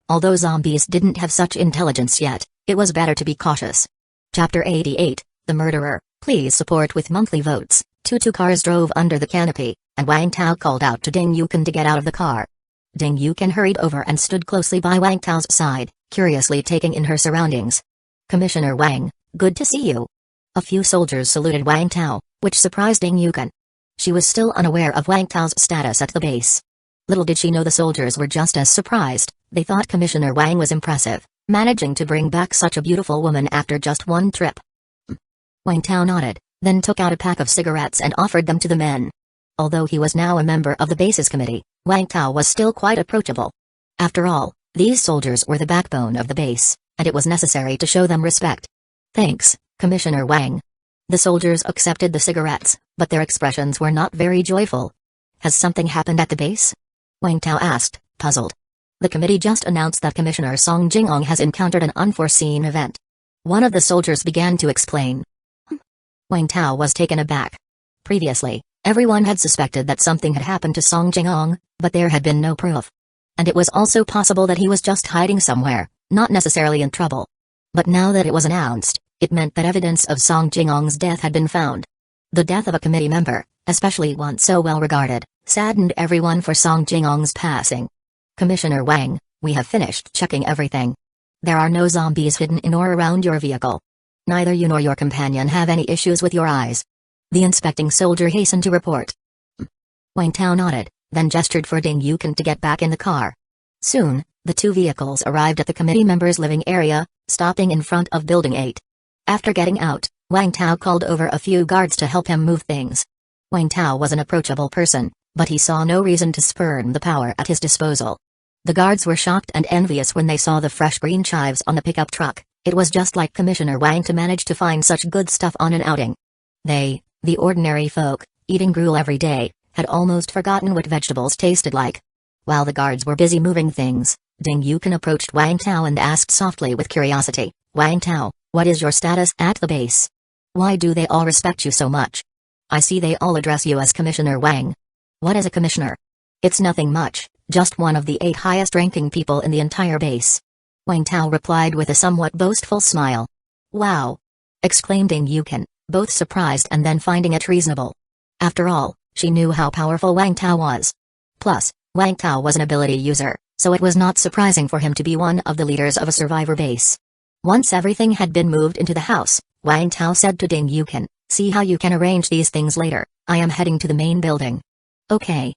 A: Although zombies didn't have such intelligence yet, it was better to be cautious. Chapter 88, The Murderer. Please support with monthly votes. 2 cars drove under the canopy, and Wang Tao called out to Ding Yukin to get out of the car. Ding Yukin hurried over and stood closely by Wang Tao's side, curiously taking in her surroundings. "Commissioner Wang, good to see you." A few soldiers saluted Wang Tao, which surprised Ding Yukin. She was still unaware of Wang Tao's status at the base. Little did she know the soldiers were just as surprised. They thought Commissioner Wang was impressive, managing to bring back such a beautiful woman after just one trip. Wang Tao nodded, then took out a pack of cigarettes and offered them to the men. Although he was now a member of the base's committee, Wang Tao was still quite approachable. After all, these soldiers were the backbone of the base, and it was necessary to show them respect. "Thanks, Commissioner Wang." The soldiers accepted the cigarettes, but their expressions were not very joyful. "Has something happened at the base?" Wang Tao asked, puzzled. "The committee just announced that Commissioner Song Jingong has encountered an unforeseen event." One of the soldiers began to explain. Wang Tao was taken aback. Previously, everyone had suspected that something had happened to Song Jingong, but there had been no proof. And it was also possible that he was just hiding somewhere, not necessarily in trouble. But now that it was announced, it meant that evidence of Song Jingong's death had been found. The death of a committee member, especially one so well regarded, saddened everyone for Song Jingong's passing. "Commissioner Wang, we have finished checking everything. There are no zombies hidden in or around your vehicle. Neither you nor your companion have any issues with your eyes," the inspecting soldier hastened to report. Wang Tao nodded, then gestured for Ding Yukin to get back in the car. Soon, the 2 vehicles arrived at the committee members' living area, stopping in front of Building 8. After getting out, Wang Tao called over a few guards to help him move things. Wang Tao was an approachable person, but he saw no reason to spurn the power at his disposal. The guards were shocked and envious when they saw the fresh green chives on the pickup truck. It was just like Commissioner Wang to manage to find such good stuff on an outing. They, the ordinary folk, eating gruel every day, had almost forgotten what vegetables tasted like. While the guards were busy moving things, Ding Yukin approached Wang Tao and asked softly with curiosity, "Wang Tao, what is your status at the base? Why do they all respect you so much? I see they all address you as Commissioner Wang." "What is a commissioner?" "It's nothing much, just one of the 8 highest-ranking people in the entire base." Wang Tao replied with a somewhat boastful smile. "Wow. exclaimed Ding Yukin, both surprised and then finding it reasonable. After all, she knew how powerful Wang Tao was. Plus, Wang Tao was an ability user, so it was not surprising for him to be one of the leaders of a survivor base. Once everything had been moved into the house, Wang Tao said to Ding Yukin, "See how you can arrange these things later, I am heading to the main building." Okay.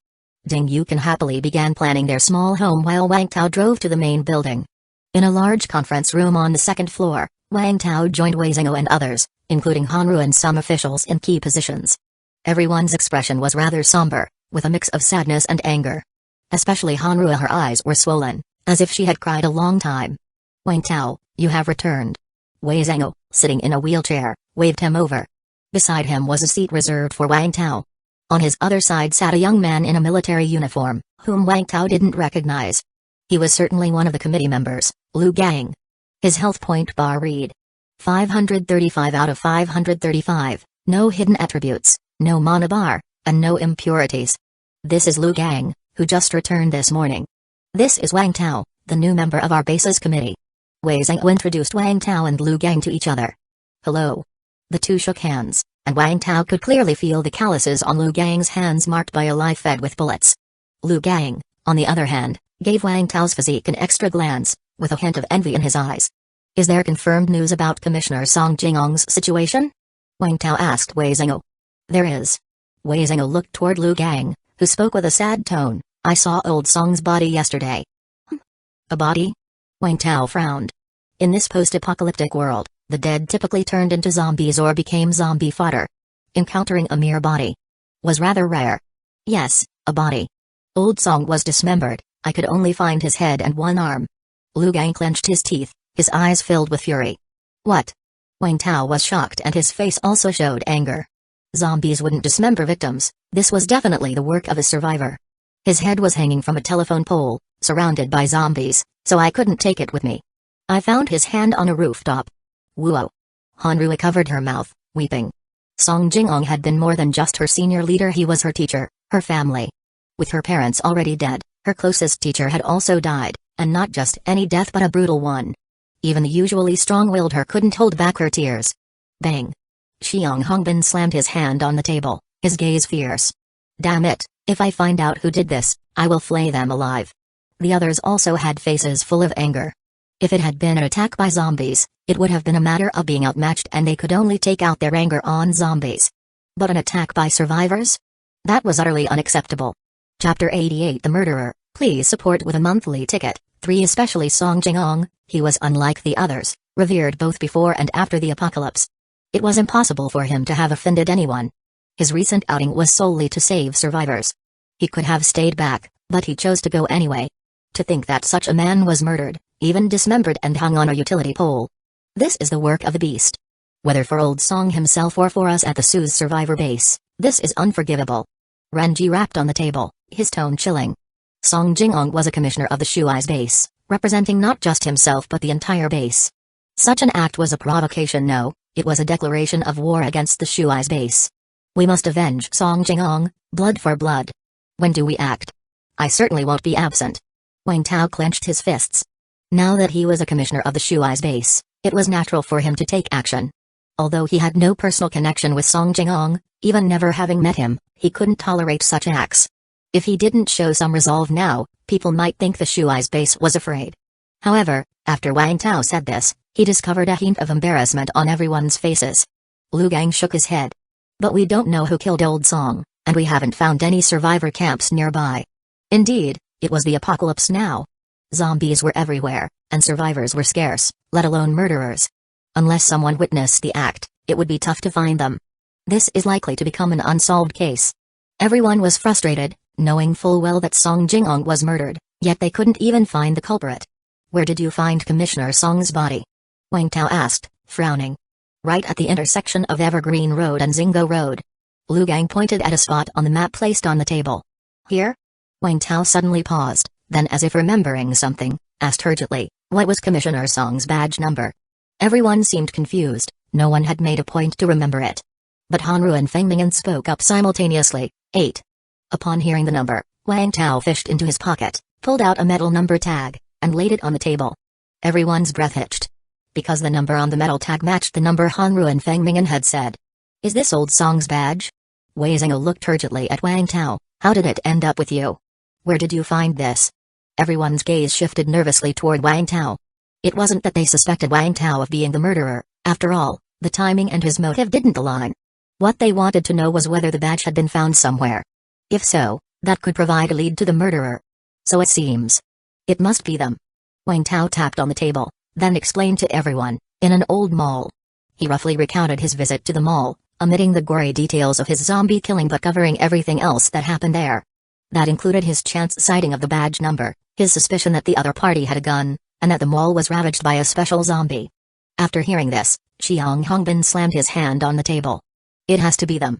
A: Ding Yukin happily began planning their small home while Wang Tao drove to the main building. In a large conference room on the second floor, Wang Tao joined Wei Zhengou and others, including Hanru and some officials in key positions. Everyone's expression was rather somber, with a mix of sadness and anger. Especially Hanru, her eyes were swollen, as if she had cried a long time. "Wang Tao, you have returned." Wei Zhengou, sitting in a wheelchair, waved him over. Beside him was a seat reserved for Wang Tao. On his other side sat a young man in a military uniform, whom Wang Tao didn't recognize. He was certainly one of the committee members, Lu Gang. His health point bar read 535 out of 535, no hidden attributes, no mana bar, and no impurities. "This is Lu Gang, who just returned this morning. This is Wang Tao, the new member of our base's committee." Wei Zhengou introduced Wang Tao and Lu Gang to each other. "Hello." The two shook hands, and Wang Tao could clearly feel the calluses on Lu Gang's hands marked by a life fed with bullets. Lu Gang, on the other hand, gave Wang Tao's physique an extra glance, with a hint of envy in his eyes. "Is there confirmed news about Commissioner Song Jingong's situation?" Wang Tao asked Wei Zhengou. "There is." Wei Zhengou looked toward Lu Gang, who spoke with a sad tone. "I saw old Song's body yesterday." "A body?" Wang Tao frowned. In this post-apocalyptic world, the dead typically turned into zombies or became zombie fodder. Encountering a mere body was rather rare. "Yes, a body. Old Song was dismembered, I could only find his head and one arm." Lu Gang clenched his teeth, his eyes filled with fury. "What?" Wang Tao was shocked and his face also showed anger. Zombies wouldn't dismember victims, this was definitely the work of a survivor. "His head was hanging from a telephone pole, surrounded by zombies, so I couldn't take it with me. I found his hand on a rooftop." "Whoa." Hanru covered her mouth, weeping. Song Jingong had been more than just her senior leader, he was her teacher, her family. With her parents already dead, her closest teacher had also died, and not just any death but a brutal one. Even the usually strong-willed her couldn't hold back her tears. Bang. Xiang Hongbin slammed his hand on the table, his gaze fierce. "Damn it, if I find out who did this, I will flay them alive." The others also had faces full of anger. If it had been an attack by zombies, it would have been a matter of being outmatched and they could only take out their anger on zombies. But an attack by survivors? That was utterly unacceptable. Chapter 88 The Murderer, please support with a monthly ticket. 3 Especially Song Jingong, he was unlike the others, revered both before and after the apocalypse. It was impossible for him to have offended anyone. His recent outing was solely to save survivors. He could have stayed back, but he chose to go anyway. To think that such a man was murdered, even dismembered and hung on a utility pole. This is the work of a beast. Whether for old Song himself or for us at the Sue's survivor base, this is unforgivable. Renji rapped on the table, his tone chilling. Song Jingong was a commissioner of the Shuai's base, representing not just himself but the entire base. Such an act was a provocation. No, it was a declaration of war against the Shuai's base. We must avenge Song Jingong, blood for blood. When do we act? I certainly won't be absent. Wang Tao clenched his fists. Now that he was a commissioner of the Shuai's base, it was natural for him to take action. Although he had no personal connection with Song Jingong, even never having met him, he couldn't tolerate such acts. If he didn't show some resolve now, people might think the Shuai's base was afraid. However, after Wang Tao said this, he discovered a hint of embarrassment on everyone's faces. Lu Gang shook his head. But we don't know who killed Old Song, and we haven't found any survivor camps nearby. Indeed, it was the apocalypse now. Zombies were everywhere, and survivors were scarce, let alone murderers. Unless someone witnessed the act, it would be tough to find them. This is likely to become an unsolved case. Everyone was frustrated, knowing full well that Song Jingong was murdered, yet they couldn't even find the culprit. Where did you find Commissioner Song's body? Wang Tao asked, frowning. Right at the intersection of Evergreen Road and Xingo Road. Lu Gang pointed at a spot on the map placed on the table. Here? Wang Tao suddenly paused, then as if remembering something, asked hurriedly, what was Commissioner Song's badge number? Everyone seemed confused, no one had made a point to remember it. But Hanru and Feng Mingyan spoke up simultaneously, 8. Upon hearing the number, Wang Tao fished into his pocket, pulled out a metal number tag, and laid it on the table. Everyone's breath hitched. because the number on the metal tag matched the number Hanru and Feng Mingyan had said. Is this old Song's badge? Wei Zhengou looked turgidly at Wang Tao. How did it end up with you? Where did you find this? Everyone's gaze shifted nervously toward Wang Tao. It wasn't that they suspected Wang Tao of being the murderer. After all, the timing and his motive didn't align. What they wanted to know was whether the badge had been found somewhere. If so, that could provide a lead to the murderer. So it seems. It must be them. Wang Tao tapped on the table, then explained to everyone, in an old mall. He roughly recounted his visit to the mall, omitting the gory details of his zombie killing but covering everything else that happened there. That included his chance sighting of the badge number, his suspicion that the other party had a gun, and that the mall was ravaged by a special zombie. After hearing this, Xiang Hongbin slammed his hand on the table. It has to be them.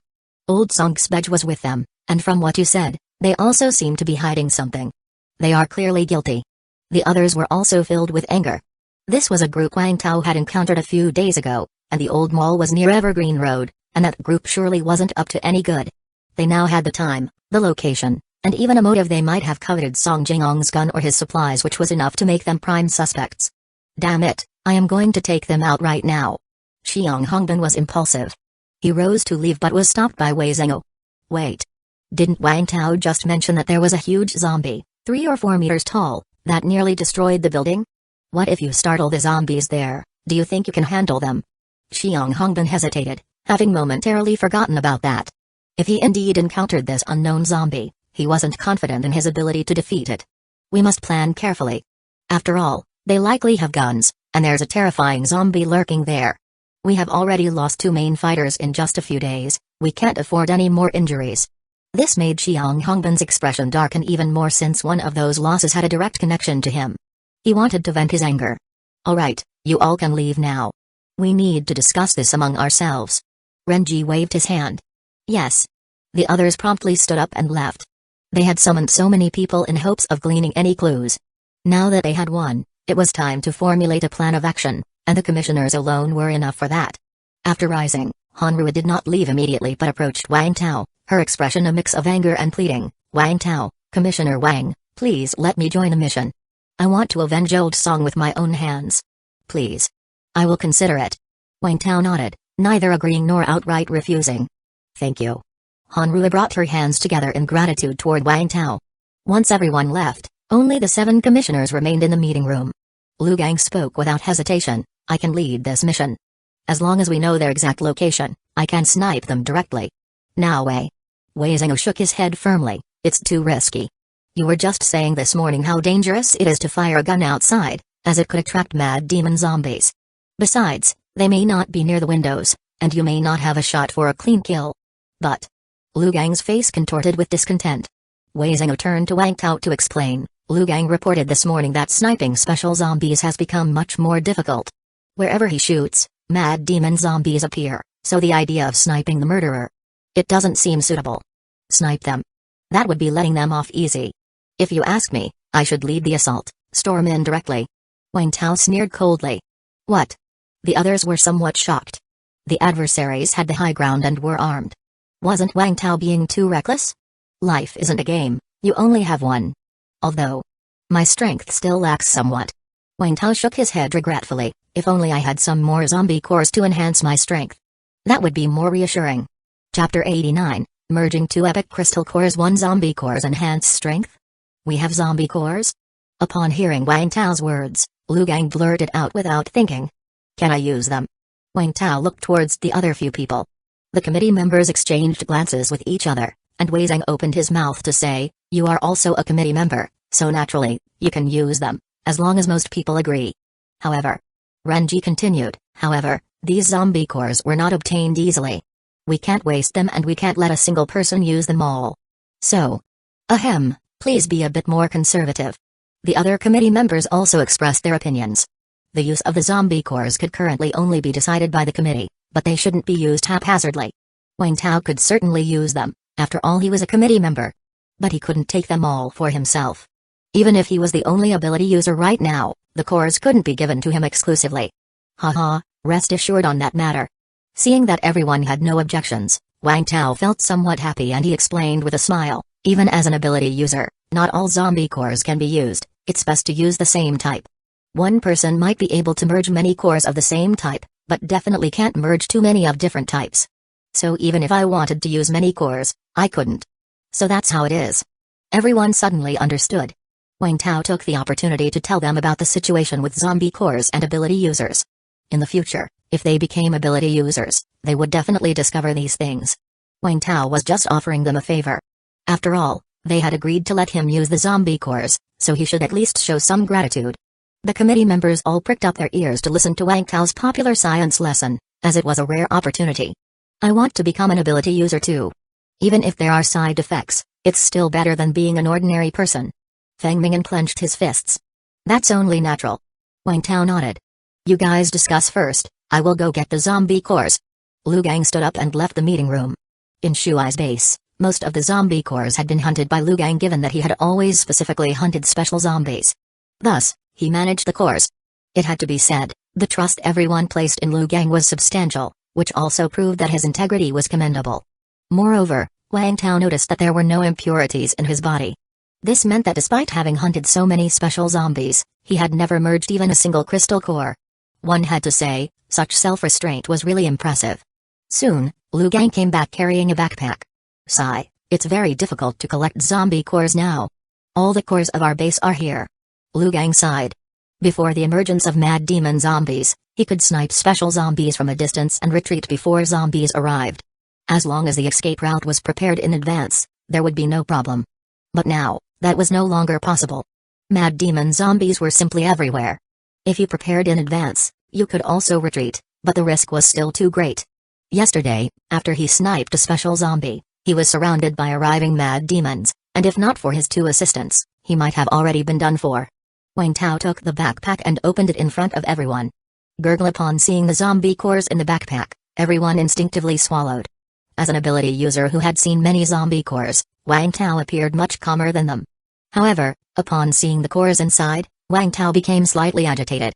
A: Old Song's badge was with them, and from what you said, they also seem to be hiding something. They are clearly guilty. The others were also filled with anger. This was a group Wang Tao had encountered a few days ago, and the old mall was near Evergreen Road, and that group surely wasn't up to any good. They now had the time, the location, and even a motive. They might have coveted Song Jingyong's gun or his supplies, which was enough to make them prime suspects. Damn it, I am going to take them out right now. Xiang Hongbin was impulsive. He rose to leave but was stopped by Wei Zhengou. Wait. Didn't Wang Tao just mention that there was a huge zombie, 3 or 4 meters tall, that nearly destroyed the building? What if you startle the zombies there? Do you think you can handle them? Xiang Hongbin hesitated, having momentarily forgotten about that. If he indeed encountered this unknown zombie, he wasn't confident in his ability to defeat it. We must plan carefully. After all, they likely have guns, and there's a terrifying zombie lurking there. We have already lost 2 main fighters in just a few days. We can't afford any more injuries. This made Xiang Hongbin's expression darken even more, since one of those losses had a direct connection to him. He wanted to vent his anger. All right, you all can leave now. We need to discuss this among ourselves. Renji waved his hand. Yes. The others promptly stood up and left. They had summoned so many people in hopes of gleaning any clues. Now that they had won, it was time to formulate a plan of action, and the commissioners alone were enough for that. After rising, Hanru did not leave immediately but approached Wang Tao, her expression a mix of anger and pleading. Wang Tao, Commissioner Wang, please let me join the mission. I want to avenge old Song with my own hands. Please. I will consider it. Wang Tao nodded, neither agreeing nor outright refusing. Thank you. Hanru brought her hands together in gratitude toward Wang Tao. Once everyone left, only the 7 commissioners remained in the meeting room. Lu Gang spoke without hesitation. I can lead this mission. As long as we know their exact location, I can snipe them directly. Now Wei Zhengou shook his head firmly. It's too risky. You were just saying this morning how dangerous it is to fire a gun outside, as it could attract mad demon zombies. Besides, they may not be near the windows, and you may not have a shot for a clean kill. But Lu Gang's face contorted with discontent. Wei Zhengou turned to Wang Tao to explain. Lu Gang reported this morning that sniping special zombies has become much more difficult. Wherever he shoots, mad demon zombies appear, so the idea of sniping the murderer, it doesn't seem suitable. Snipe them. That would be letting them off easy. If you ask me, I should lead the assault, storm in directly. Wang Tao sneered coldly. What? The others were somewhat shocked. The adversaries had the high ground and were armed. Wasn't Wang Tao being too reckless? Life isn't a game, you only have one. Although my strength still lacks somewhat. Wang Tao shook his head regretfully. If only I had some more zombie cores to enhance my strength. That would be more reassuring. Chapter 89, Merging 2 Epic Crystal Cores. 1 Zombie Cores Enhance Strength? We have zombie cores? Upon hearing Wang Tao's words, Lu Gang blurted out without thinking. Can I use them? Wang Tao looked towards the other few people. The committee members exchanged glances with each other, and Wei Zheng opened his mouth to say, you are also a committee member, so naturally, you can use them, as long as most people agree. However, Renji continued, however, these zombie cores were not obtained easily. We can't waste them and we can't let a single person use them all. So, please be a bit more conservative. The other committee members also expressed their opinions. The use of the zombie cores could currently only be decided by the committee, but they shouldn't be used haphazardly. Wang Tao could certainly use them, after all he was a committee member. But he couldn't take them all for himself. Even if he was the only ability user right now, the cores couldn't be given to him exclusively. Haha, rest assured on that matter. Seeing that everyone had no objections, Wang Tao felt somewhat happy and he explained with a smile, even as an ability user, not all zombie cores can be used, it's best to use the same type. One person might be able to merge many cores of the same type, but definitely can't merge too many of different types. So even if I wanted to use many cores, I couldn't. So that's how it is. Everyone suddenly understood. Wang Tao took the opportunity to tell them about the situation with zombie cores and ability users. In the future, if they became ability users, they would definitely discover these things. Wang Tao was just offering them a favor. After all, they had agreed to let him use the zombie cores, so he should at least show some gratitude. The committee members all pricked up their ears to listen to Wang Tao's popular science lesson, as it was a rare opportunity. I want to become an ability user too. Even if there are side effects, it's still better than being an ordinary person. Feng Mingyan clenched his fists. That's only natural. Wang Tao nodded. You guys discuss first, I will go get the zombie cores. Lu Gang stood up and left the meeting room. In Shuai's base, most of the zombie cores had been hunted by Lu Gang given that he had always specifically hunted special zombies. Thus, he managed the cores. It had to be said, the trust everyone placed in Lu Gang was substantial, which also proved that his integrity was commendable. Moreover, Wang Tao noticed that there were no impurities in his body. This meant that despite having hunted so many special zombies, he had never merged even a single crystal core. One had to say, such self-restraint was really impressive. Soon, Lu Gang came back carrying a backpack. Sigh, it's very difficult to collect zombie cores now. All the cores of our base are here. Lu Gang sighed. Before the emergence of mad demon zombies, he could snipe special zombies from a distance and retreat before zombies arrived. As long as the escape route was prepared in advance, there would be no problem. But now, that was no longer possible. Mad demon zombies were simply everywhere. If you prepared in advance, you could also retreat, but the risk was still too great. Yesterday, after he sniped a special zombie, he was surrounded by arriving mad demons, and if not for his two assistants, he might have already been done for. Wang Tao took the backpack and opened it in front of everyone. Gurgle upon seeing the zombie cores in the backpack, everyone instinctively swallowed. As an ability user who had seen many zombie cores, Wang Tao appeared much calmer than them. However, upon seeing the cores inside, Wang Tao became slightly agitated.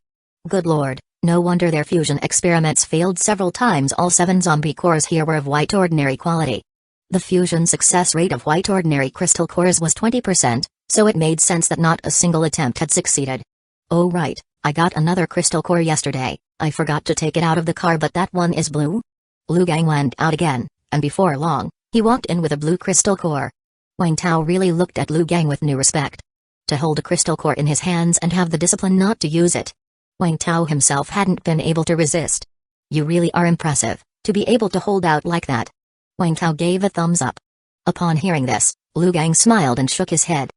A: Good lord, no wonder their fusion experiments failed several times. All 7 zombie cores here were of white ordinary quality. The fusion success rate of white ordinary crystal cores was 20%, so it made sense that not a single attempt had succeeded. Oh right, I got another crystal core yesterday, I forgot to take it out of the car, but that one is blue? Lu Gang went out again, and before long, he walked in with a blue crystal core. Wang Tao really looked at Lu Gang with new respect. To hold a crystal core in his hands and have the discipline not to use it. Wang Tao himself hadn't been able to resist. You really are impressive, to be able to hold out like that. Wang Tao gave a thumbs up. Upon hearing this, Lu Gang smiled and shook his head.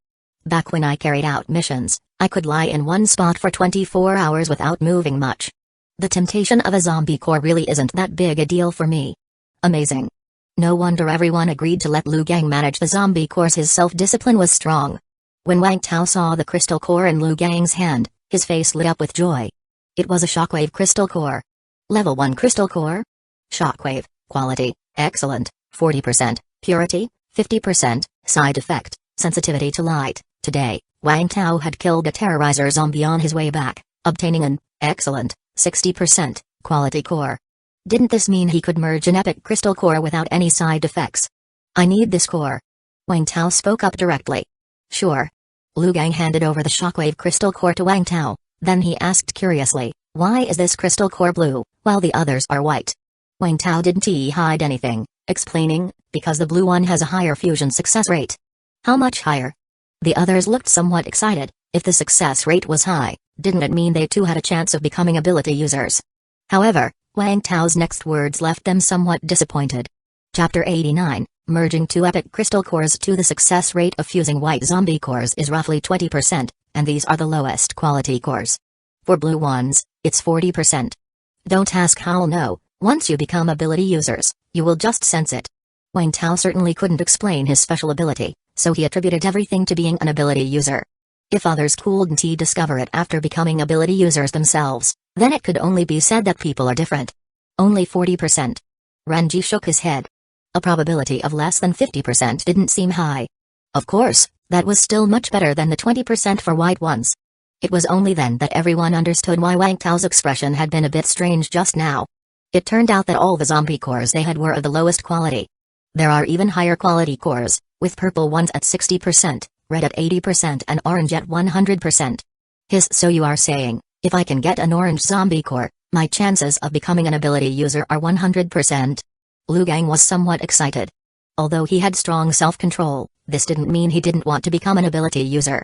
A: Back when I carried out missions, I could lie in one spot for 24 hours without moving much. The temptation of a zombie core really isn't that big a deal for me. Amazing. No wonder everyone agreed to let Lu Gang manage the zombie cores. His self-discipline was strong. When Wang Tao saw the crystal core in Lu Gang's hand, his face lit up with joy. It was a shockwave crystal core. Level 1 crystal core? Shockwave, quality, excellent, 40%, purity, 50%, side effect, sensitivity to light. Today, Wang Tao had killed a terrorizer zombie on his way back, obtaining an excellent 60% quality core. Didn't this mean he could merge an epic crystal core without any side effects? I need this core. Wang Tao spoke up directly. Sure. Lu Gang handed over the shockwave crystal core to Wang Tao, then he asked curiously, why is this crystal core blue, while the others are white? Wang Tao didn't hide anything, explaining, because the blue one has a higher fusion success rate. How much higher? The others looked somewhat excited. If the success rate was high, didn't it mean they too had a chance of becoming ability users? However, Wang Tao's next words left them somewhat disappointed. Chapter 89, merging 2 epic crystal cores. To the success rate of fusing white zombie cores is roughly 20%, and these are the lowest quality cores. For blue ones, it's 40%. Don't ask how'll know, once you become ability users, you will just sense it. Wang Tao certainly couldn't explain his special ability, so he attributed everything to being an ability user. If others couldn't discover it after becoming ability users themselves, then it could only be said that people are different. Only 40%. Renji shook his head. A probability of less than 50% didn't seem high. Of course, that was still much better than the 20% for white ones. It was only then that everyone understood why Wang Tao's expression had been a bit strange just now. It turned out that all the zombie cores they had were of the lowest quality. There are even higher quality cores, with purple ones at 60%, red at 80% and orange at 100%. So you are saying, If I can get an orange zombie core, my chances of becoming an ability user are 100%. Liu Gang was somewhat excited. Although he had strong self-control, this didn't mean he didn't want to become an ability user.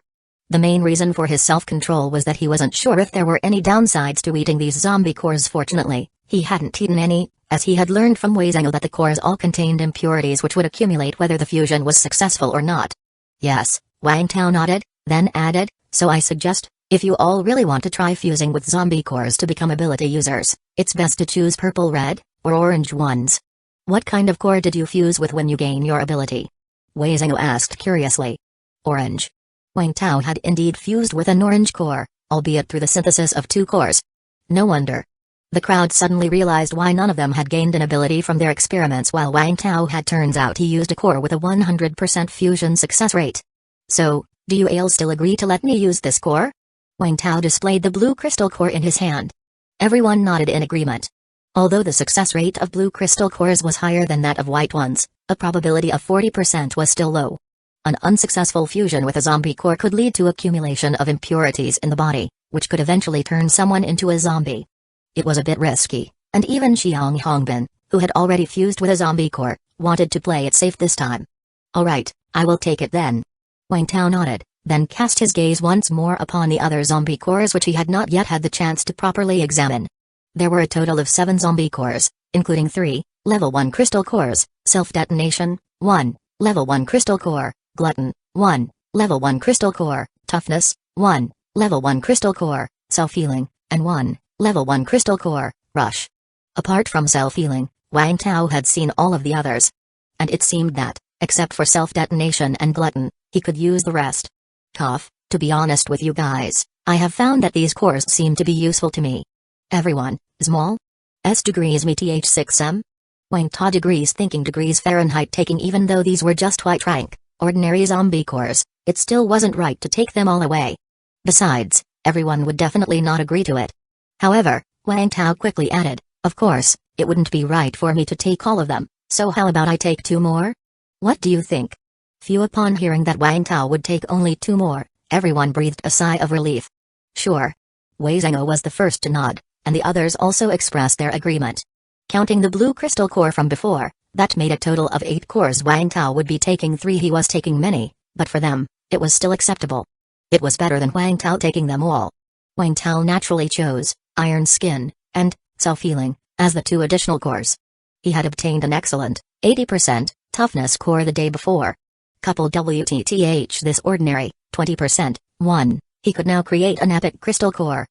A: The main reason for his self-control was that he wasn't sure if there were any downsides to eating these zombie cores. Fortunately, he hadn't eaten any, as he had learned from Wei Zhengou that the cores all contained impurities which would accumulate whether the fusion was successful or not. Yes, Wang Tao nodded, then added, so I suggest, if you all really want to try fusing with zombie cores to become ability users, it's best to choose purple red, or orange ones. What kind of core did you fuse with when you gain your ability? Wei Zhengou asked curiously. Orange. Wang Tao had indeed fused with an orange core, albeit through the synthesis of 2 cores. No wonder. The crowd suddenly realized why none of them had gained an ability from their experiments while Wang Tao had. Turns out he used a core with a 100% fusion success rate. So, do you all still agree to let me use this core? Wang Tao displayed the blue crystal core in his hand. Everyone nodded in agreement. Although the success rate of blue crystal cores was higher than that of white ones, a probability of 40% was still low. An unsuccessful fusion with a zombie core could lead to accumulation of impurities in the body, which could eventually turn someone into a zombie. It was a bit risky, and even Xiang Hongbin, who had already fused with a zombie core, wanted to play it safe this time. Alright, I will take it then. Wang Tao nodded, then cast his gaze once more upon the other zombie cores which he had not yet had the chance to properly examine. There were a total of 7 zombie cores, including 3, level 1 crystal cores, self-detonation, 1, level 1 crystal core, glutton, 1, level 1 crystal core, toughness, 1, level 1 crystal core, self-healing, and 1, level 1 crystal core, rush. Apart from self-healing, Wang Tao had seen all of the others. And it seemed that, except for self-detonation and glutton, he could use the rest. Cough, to be honest with you guys, I have found that these cores seem to be useful to me. Everyone, small? S degrees me th6m? Wang Tao degrees thinking degrees Fahrenheit taking even though these were just white rank, ordinary zombie cores, it still wasn't right to take them all away. Besides, everyone would definitely not agree to it. However, Wang Tao quickly added, of course, it wouldn't be right for me to take all of them, so how about I take 2 more? What do you think? Few upon hearing that Wang Tao would take only 2 more, everyone breathed a sigh of relief. Sure. Wei Zhengou was the first to nod, and the others also expressed their agreement. Counting the blue crystal core from before, that made a total of 8 cores. Wang Tao would be taking 3. He was taking many, but for them, it was still acceptable. It was better than Wang Tao taking them all. Wang Tao naturally chose Iron Skin and Self-Healing as the 2 additional cores. He had obtained an excellent 80% toughness core the day before. Couple WTTH this ordinary 20%, 1, he could now create an epic crystal core.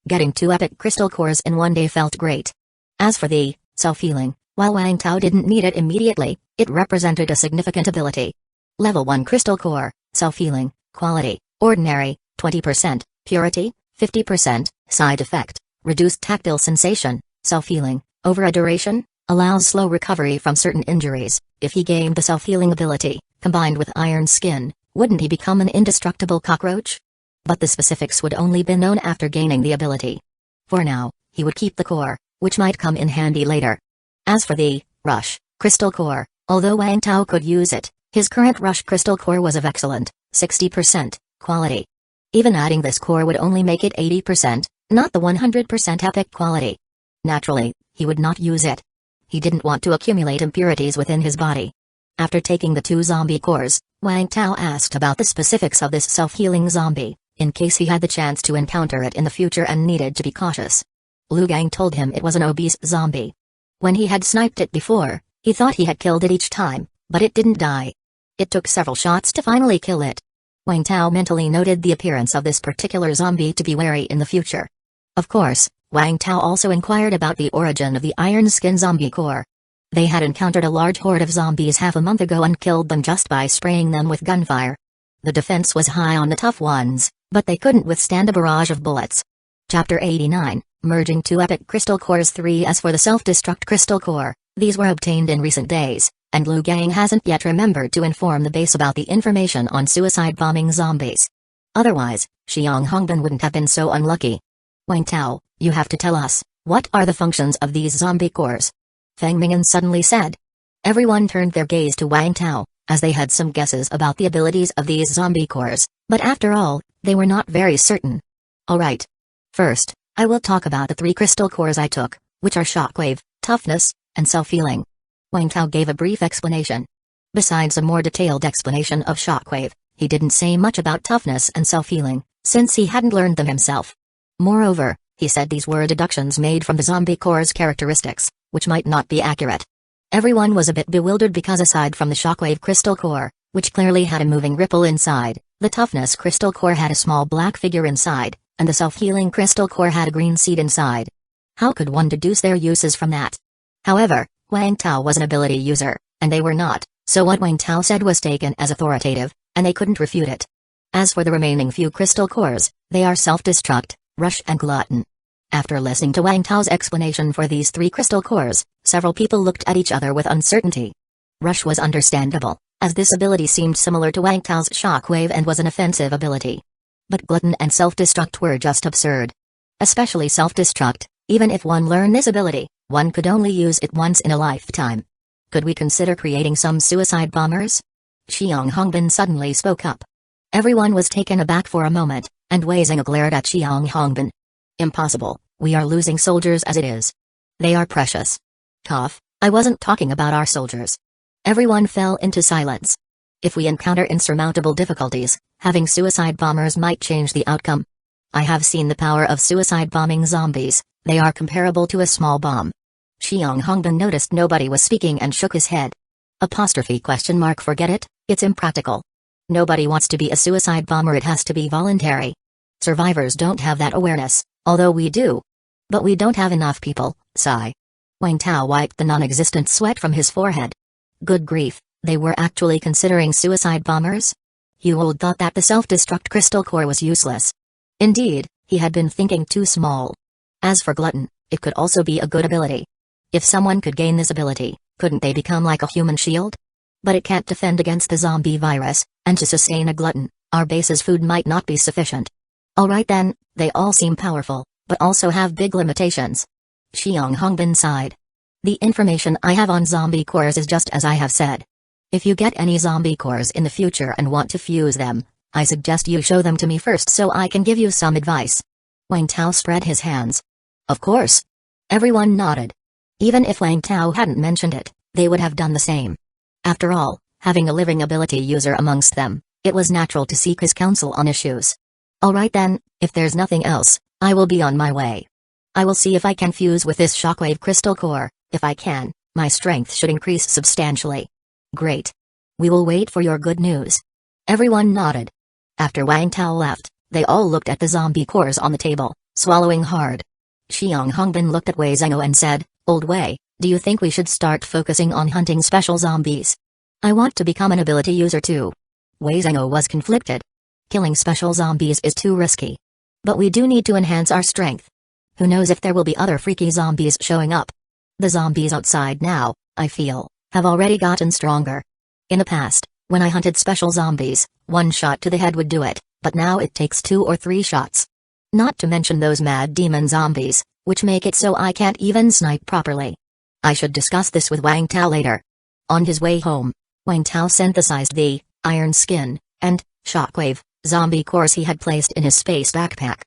A: Getting 2 epic crystal cores in one day felt great. As for the self-healing, while Wang Tao didn't need it immediately, it represented a significant ability. Level 1 crystal core, self-healing, quality, ordinary, 20%, purity, 50%, side effect, reduced tactile sensation, self-healing, over a duration, allows slow recovery from certain injuries. If he gained the self-healing ability, combined with Iron Skin, wouldn't he become an indestructible cockroach? But the specifics would only be known after gaining the ability. For now, he would keep the core, which might come in handy later. As for the Rush Crystal Core, although Wang Tao could use it, his current Rush Crystal Core was of excellent 60% quality. Even adding this core would only make it 80%, not the 100% epic quality. Naturally, he would not use it. He didn't want to accumulate impurities within his body. After taking the 2 zombie cores, Wang Tao asked about the specifics of this self-healing zombie, in case he had the chance to encounter it in the future and needed to be cautious. Liu Gang told him it was an obese zombie. When he had sniped it before, he thought he had killed it each time, but it didn't die. It took several shots to finally kill it. Wang Tao mentally noted the appearance of this particular zombie to be wary in the future. Of course, Wang Tao also inquired about the origin of the Iron Skin zombie core. They had encountered a large horde of zombies half a month ago and killed them just by spraying them with gunfire. The defense was high on the tough ones, but they couldn't withstand a barrage of bullets. Chapter 89, Merging 2 Epic Crystal Cores. 3. As for the self-destruct crystal core, these were obtained in recent days, and Liu Gang hasn't yet remembered to inform the base about the information on suicide bombing zombies. Otherwise, Xiang Hongbin wouldn't have been so unlucky. Wang Tao, you have to tell us, what are the functions of these zombie cores? Feng Ming'an suddenly said. Everyone turned their gaze to Wang Tao, as they had some guesses about the abilities of these zombie cores, but after all, they were not very certain. Alright. First, I will talk about the 3 crystal cores I took, which are Shockwave, Toughness, and Self-Healing. Wang Tao gave a brief explanation. Besides a more detailed explanation of Shockwave, he didn't say much about Toughness and Self-Healing, since he hadn't learned them himself. Moreover, he said these were deductions made from the zombie core's characteristics, which might not be accurate. Everyone was a bit bewildered because aside from the Shockwave crystal core, which clearly had a moving ripple inside, the Toughness crystal core had a small black figure inside, and the Self-Healing crystal core had a green seed inside. How could one deduce their uses from that? However, Wang Tao was an ability user, and they were not, so what Wang Tao said was taken as authoritative, and they couldn't refute it. As for the remaining few crystal cores, they are Self-Destruct, Rush and Glutton. After listening to Wang Tao's explanation for these 3 crystal cores, several people looked at each other with uncertainty. Rush was understandable, as this ability seemed similar to Wang Tao's Shockwave and was an offensive ability. But Glutton and Self-Destruct were just absurd. Especially Self-Destruct, even if one learned this ability, one could only use it once in a lifetime. Could we consider creating some suicide bombers? Xiang Hongbin suddenly spoke up. Everyone was taken aback for a moment, and Wei Zheng glared at Xiang Hongbin. Impossible, we are losing soldiers as it is. They are precious. Cough, I wasn't talking about our soldiers. Everyone fell into silence. If we encounter insurmountable difficulties, having suicide bombers might change the outcome. I have seen the power of suicide bombing zombies, they are comparable to a small bomb. Xiang Hongbin noticed nobody was speaking and shook his head. Forget it, it's impractical. Nobody wants to be a suicide bomber, it has to be voluntary. Survivors don't have that awareness, although we do. But we don't have enough people, sigh. Wang Tao wiped the non-existent sweat from his forehead. Good grief, they were actually considering suicide bombers? Huold thought that the self-destruct crystal core was useless. Indeed, he had been thinking too small. As for Glutton, it could also be a good ability. If someone could gain this ability, couldn't they become like a human shield? But it can't defend against the zombie virus, and to sustain a Glutton, our base's food might not be sufficient. Alright then, they all seem powerful, but also have big limitations. Xiang Hongbin sighed. The information I have on zombie cores is just as I have said. If you get any zombie cores in the future and want to fuse them, I suggest you show them to me first so I can give you some advice. Wang Tao spread his hands. Of course. Everyone nodded. Even if Wang Tao hadn't mentioned it, they would have done the same. After all, having a living ability user amongst them, it was natural to seek his counsel on issues. Alright then, if there's nothing else, I will be on my way. I will see if I can fuse with this Shockwave crystal core. If I can, my strength should increase substantially. Great. We will wait for your good news. Everyone nodded. After Wang Tao left, they all looked at the zombie cores on the table, swallowing hard. Xiang Hongbin looked at Wei Zheng and said, Old Wei, do you think we should start focusing on hunting special zombies? I want to become an ability user too. Wei Zheng was conflicted. Killing special zombies is too risky. But we do need to enhance our strength. Who knows if there will be other freaky zombies showing up. The zombies outside now, I feel, have already gotten stronger. In the past, when I hunted special zombies, 1 shot to the head would do it, but now it takes 2 or 3 shots. Not to mention those mad demon zombies, which make it so I can't even snipe properly. I should discuss this with Wang Tao later. On his way home, Wang Tao synthesized the Iron Skin and Shockwave zombie cores he had placed in his space backpack.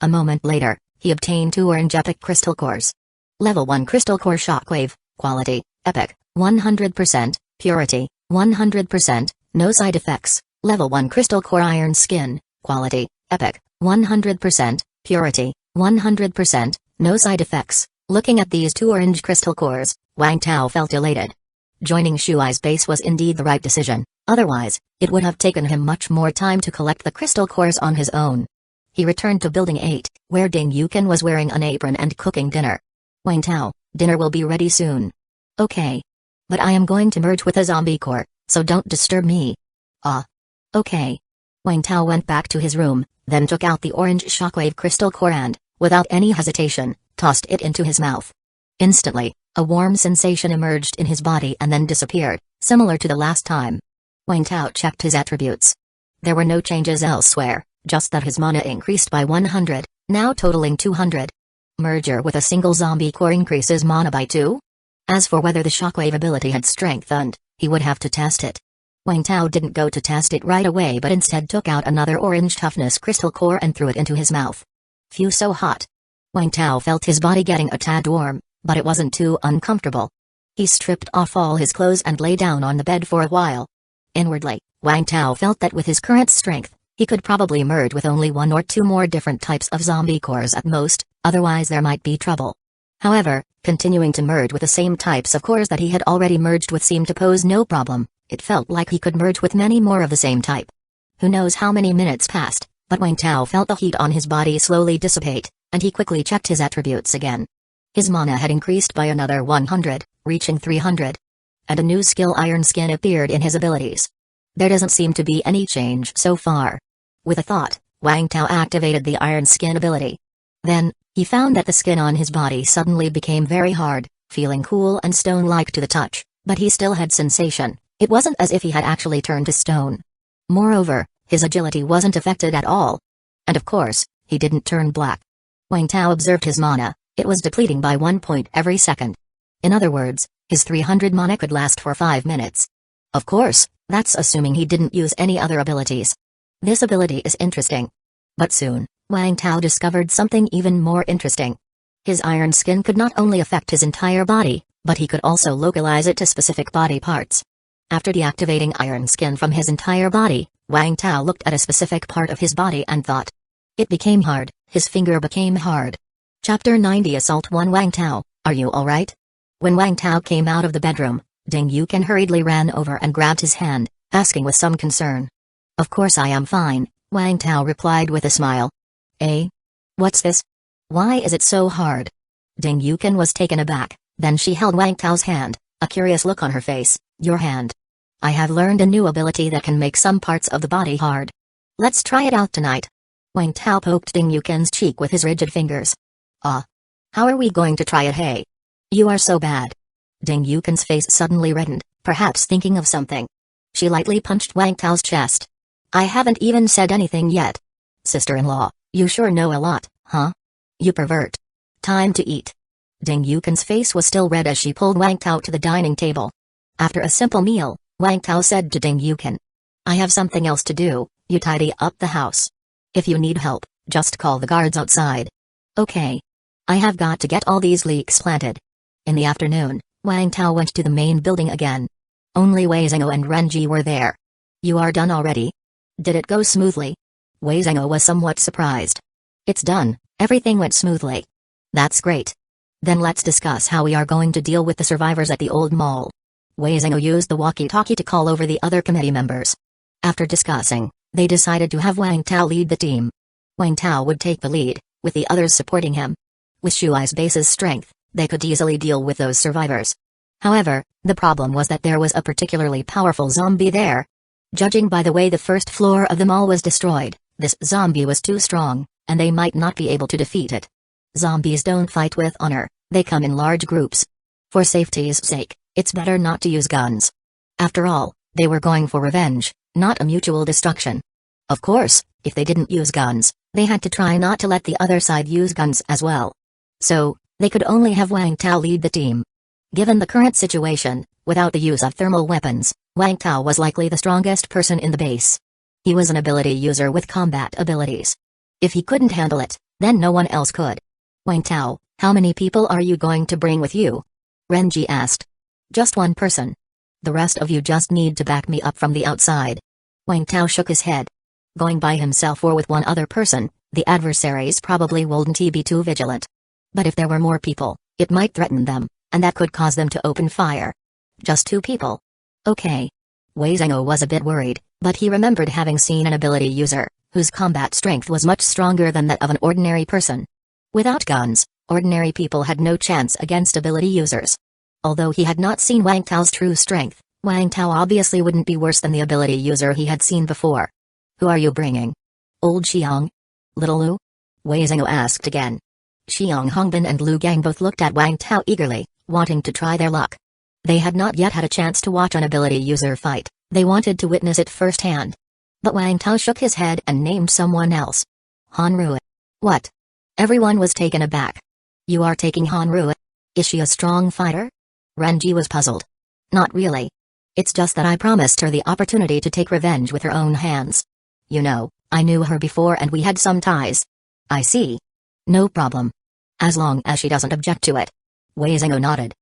A: A moment later, he obtained 2 orange epic crystal cores. Level 1 crystal core Shockwave, quality, epic, 100%, purity, 100%, no side effects. Level 1 crystal core Iron Skin, quality, epic, 100%, purity, 100%, no side effects. Looking at these 2 orange crystal cores, Wang Tao felt elated. Joining Shuai's base was indeed the right decision, otherwise, it would have taken him much more time to collect the crystal cores on his own. He returned to Building 8, where Ding Yuken was wearing an apron and cooking dinner. Wang Tao, dinner will be ready soon. Okay. But I am going to merge with a zombie core, so don't disturb me. Ah. Okay. Wang Tao went back to his room, then took out the orange Shockwave crystal core and, without any hesitation, tossed it into his mouth. Instantly, a warm sensation emerged in his body and then disappeared, similar to the last time. Wang Tao checked his attributes. There were no changes elsewhere, just that his mana increased by 100, now totaling 200. Merger with a single zombie core increases mana by 2? As for whether the Shockwave ability had strengthened, he would have to test it. Wang Tao didn't go to test it right away but instead took out another orange toughness crystal core and threw it into his mouth. Phew, so hot. Wang Tao felt his body getting a tad warm, but it wasn't too uncomfortable. He stripped off all his clothes and lay down on the bed for a while. Inwardly, Wang Tao felt that with his current strength, he could probably merge with only one or two more different types of zombie cores at most, otherwise there might be trouble. However, continuing to merge with the same types of cores that he had already merged with seemed to pose no problem. It felt like he could merge with many more of the same type. Who knows how many minutes passed, but Wang Tao felt the heat on his body slowly dissipate, and he quickly checked his attributes again. His mana had increased by another 100, reaching 300. And a new skill Iron Skin appeared in his abilities. There doesn't seem to be any change so far. With a thought, Wang Tao activated the Iron Skin ability. Then, he found that the skin on his body suddenly became very hard, feeling cool and stone-like to the touch, but he still had sensation. It wasn't as if he had actually turned to stone. Moreover, his agility wasn't affected at all. And of course, he didn't turn black. Wang Tao observed his mana. It was depleting by 1 point every second. In other words, his 300 mana could last for 5 minutes. Of course, that's assuming he didn't use any other abilities. This ability is interesting. But soon, Wang Tao discovered something even more interesting. His Iron Skin could not only affect his entire body, but he could also localize it to specific body parts. After deactivating Iron Skin from his entire body, Wang Tao looked at a specific part of his body and thought. It became hard, his finger became hard. Chapter 90 Assault 1 Wang Tao, are you alright? When Wang Tao came out of the bedroom, Ding Yuken hurriedly ran over and grabbed his hand, asking with some concern. Of course I am fine, Wang Tao replied with a smile. Eh? What's this? Why is it so hard? Ding Yuken was taken aback, then she held Wang Tao's hand, a curious look on her face. Your hand. I have learned a new ability that can make some parts of the body hard. Let's try it out tonight. Wang Tao poked Ding Yuken's cheek with his rigid fingers. Ah. How are we going to try it, hey? You are so bad. Ding Yuken's face suddenly reddened, perhaps thinking of something. She lightly punched Wang Tao's chest. I haven't even said anything yet. Sister-in-law, you sure know a lot, huh? You pervert. Time to eat. Ding Yuken's face was still red as she pulled Wang Tao to the dining table. After a simple meal, Wang Tao said to Ding Yuken. I have something else to do, you tidy up the house. If you need help, just call the guards outside. Okay. I have got to get all these leeks planted. In the afternoon, Wang Tao went to the main building again. Only Wei Zhenghou and Renji were there. You are done already? Did it go smoothly? Wei Zhenghou was somewhat surprised. It's done, everything went smoothly. That's great. Then let's discuss how we are going to deal with the survivors at the old mall. Wei Zhenghou used the walkie-talkie to call over the other committee members. After discussing, they decided to have Wang Tao lead the team. Wang Tao would take the lead, with the others supporting him. With Shuai's base's strength, they could easily deal with those survivors. However, the problem was that there was a particularly powerful zombie there. Judging by the way the first floor of the mall was destroyed, this zombie was too strong, and they might not be able to defeat it. Zombies don't fight with honor, they come in large groups. For safety's sake, it's better not to use guns. After all, they were going for revenge, not a mutual destruction. Of course, if they didn't use guns, they had to try not to let the other side use guns as well. So, they could only have Wang Tao lead the team. Given the current situation, without the use of thermal weapons, Wang Tao was likely the strongest person in the base. He was an ability user with combat abilities. If he couldn't handle it, then no one else could. Wang Tao, how many people are you going to bring with you? Renji asked. Just one person. The rest of you just need to back me up from the outside. Wang Tao shook his head. Going by himself or with one other person, the adversaries probably wouldn't be too vigilant. But if there were more people, it might threaten them, and that could cause them to open fire. Just 2 people. Okay. Wei Zhenghou was a bit worried, but he remembered having seen an ability user, whose combat strength was much stronger than that of an ordinary person. Without guns, ordinary people had no chance against ability users. Although he had not seen Wang Tao's true strength, Wang Tao obviously wouldn't be worse than the ability user he had seen before. Who are you bringing? Old Xiang? Little Lu? Wei Zhenghou asked again. Xiang Hongbin and Lu Gang both looked at Wang Tao eagerly, wanting to try their luck. They had not yet had a chance to watch an ability user fight, they wanted to witness it firsthand. But Wang Tao shook his head and named someone else. Han Rui. What? Everyone was taken aback. You are taking Han Rui? Is she a strong fighter? Renji was puzzled. Not really. It's just that I promised her the opportunity to take revenge with her own hands. You know, I knew her before and we had some ties. I see. No problem. As long as she doesn't object to it. Wei Zhengou nodded.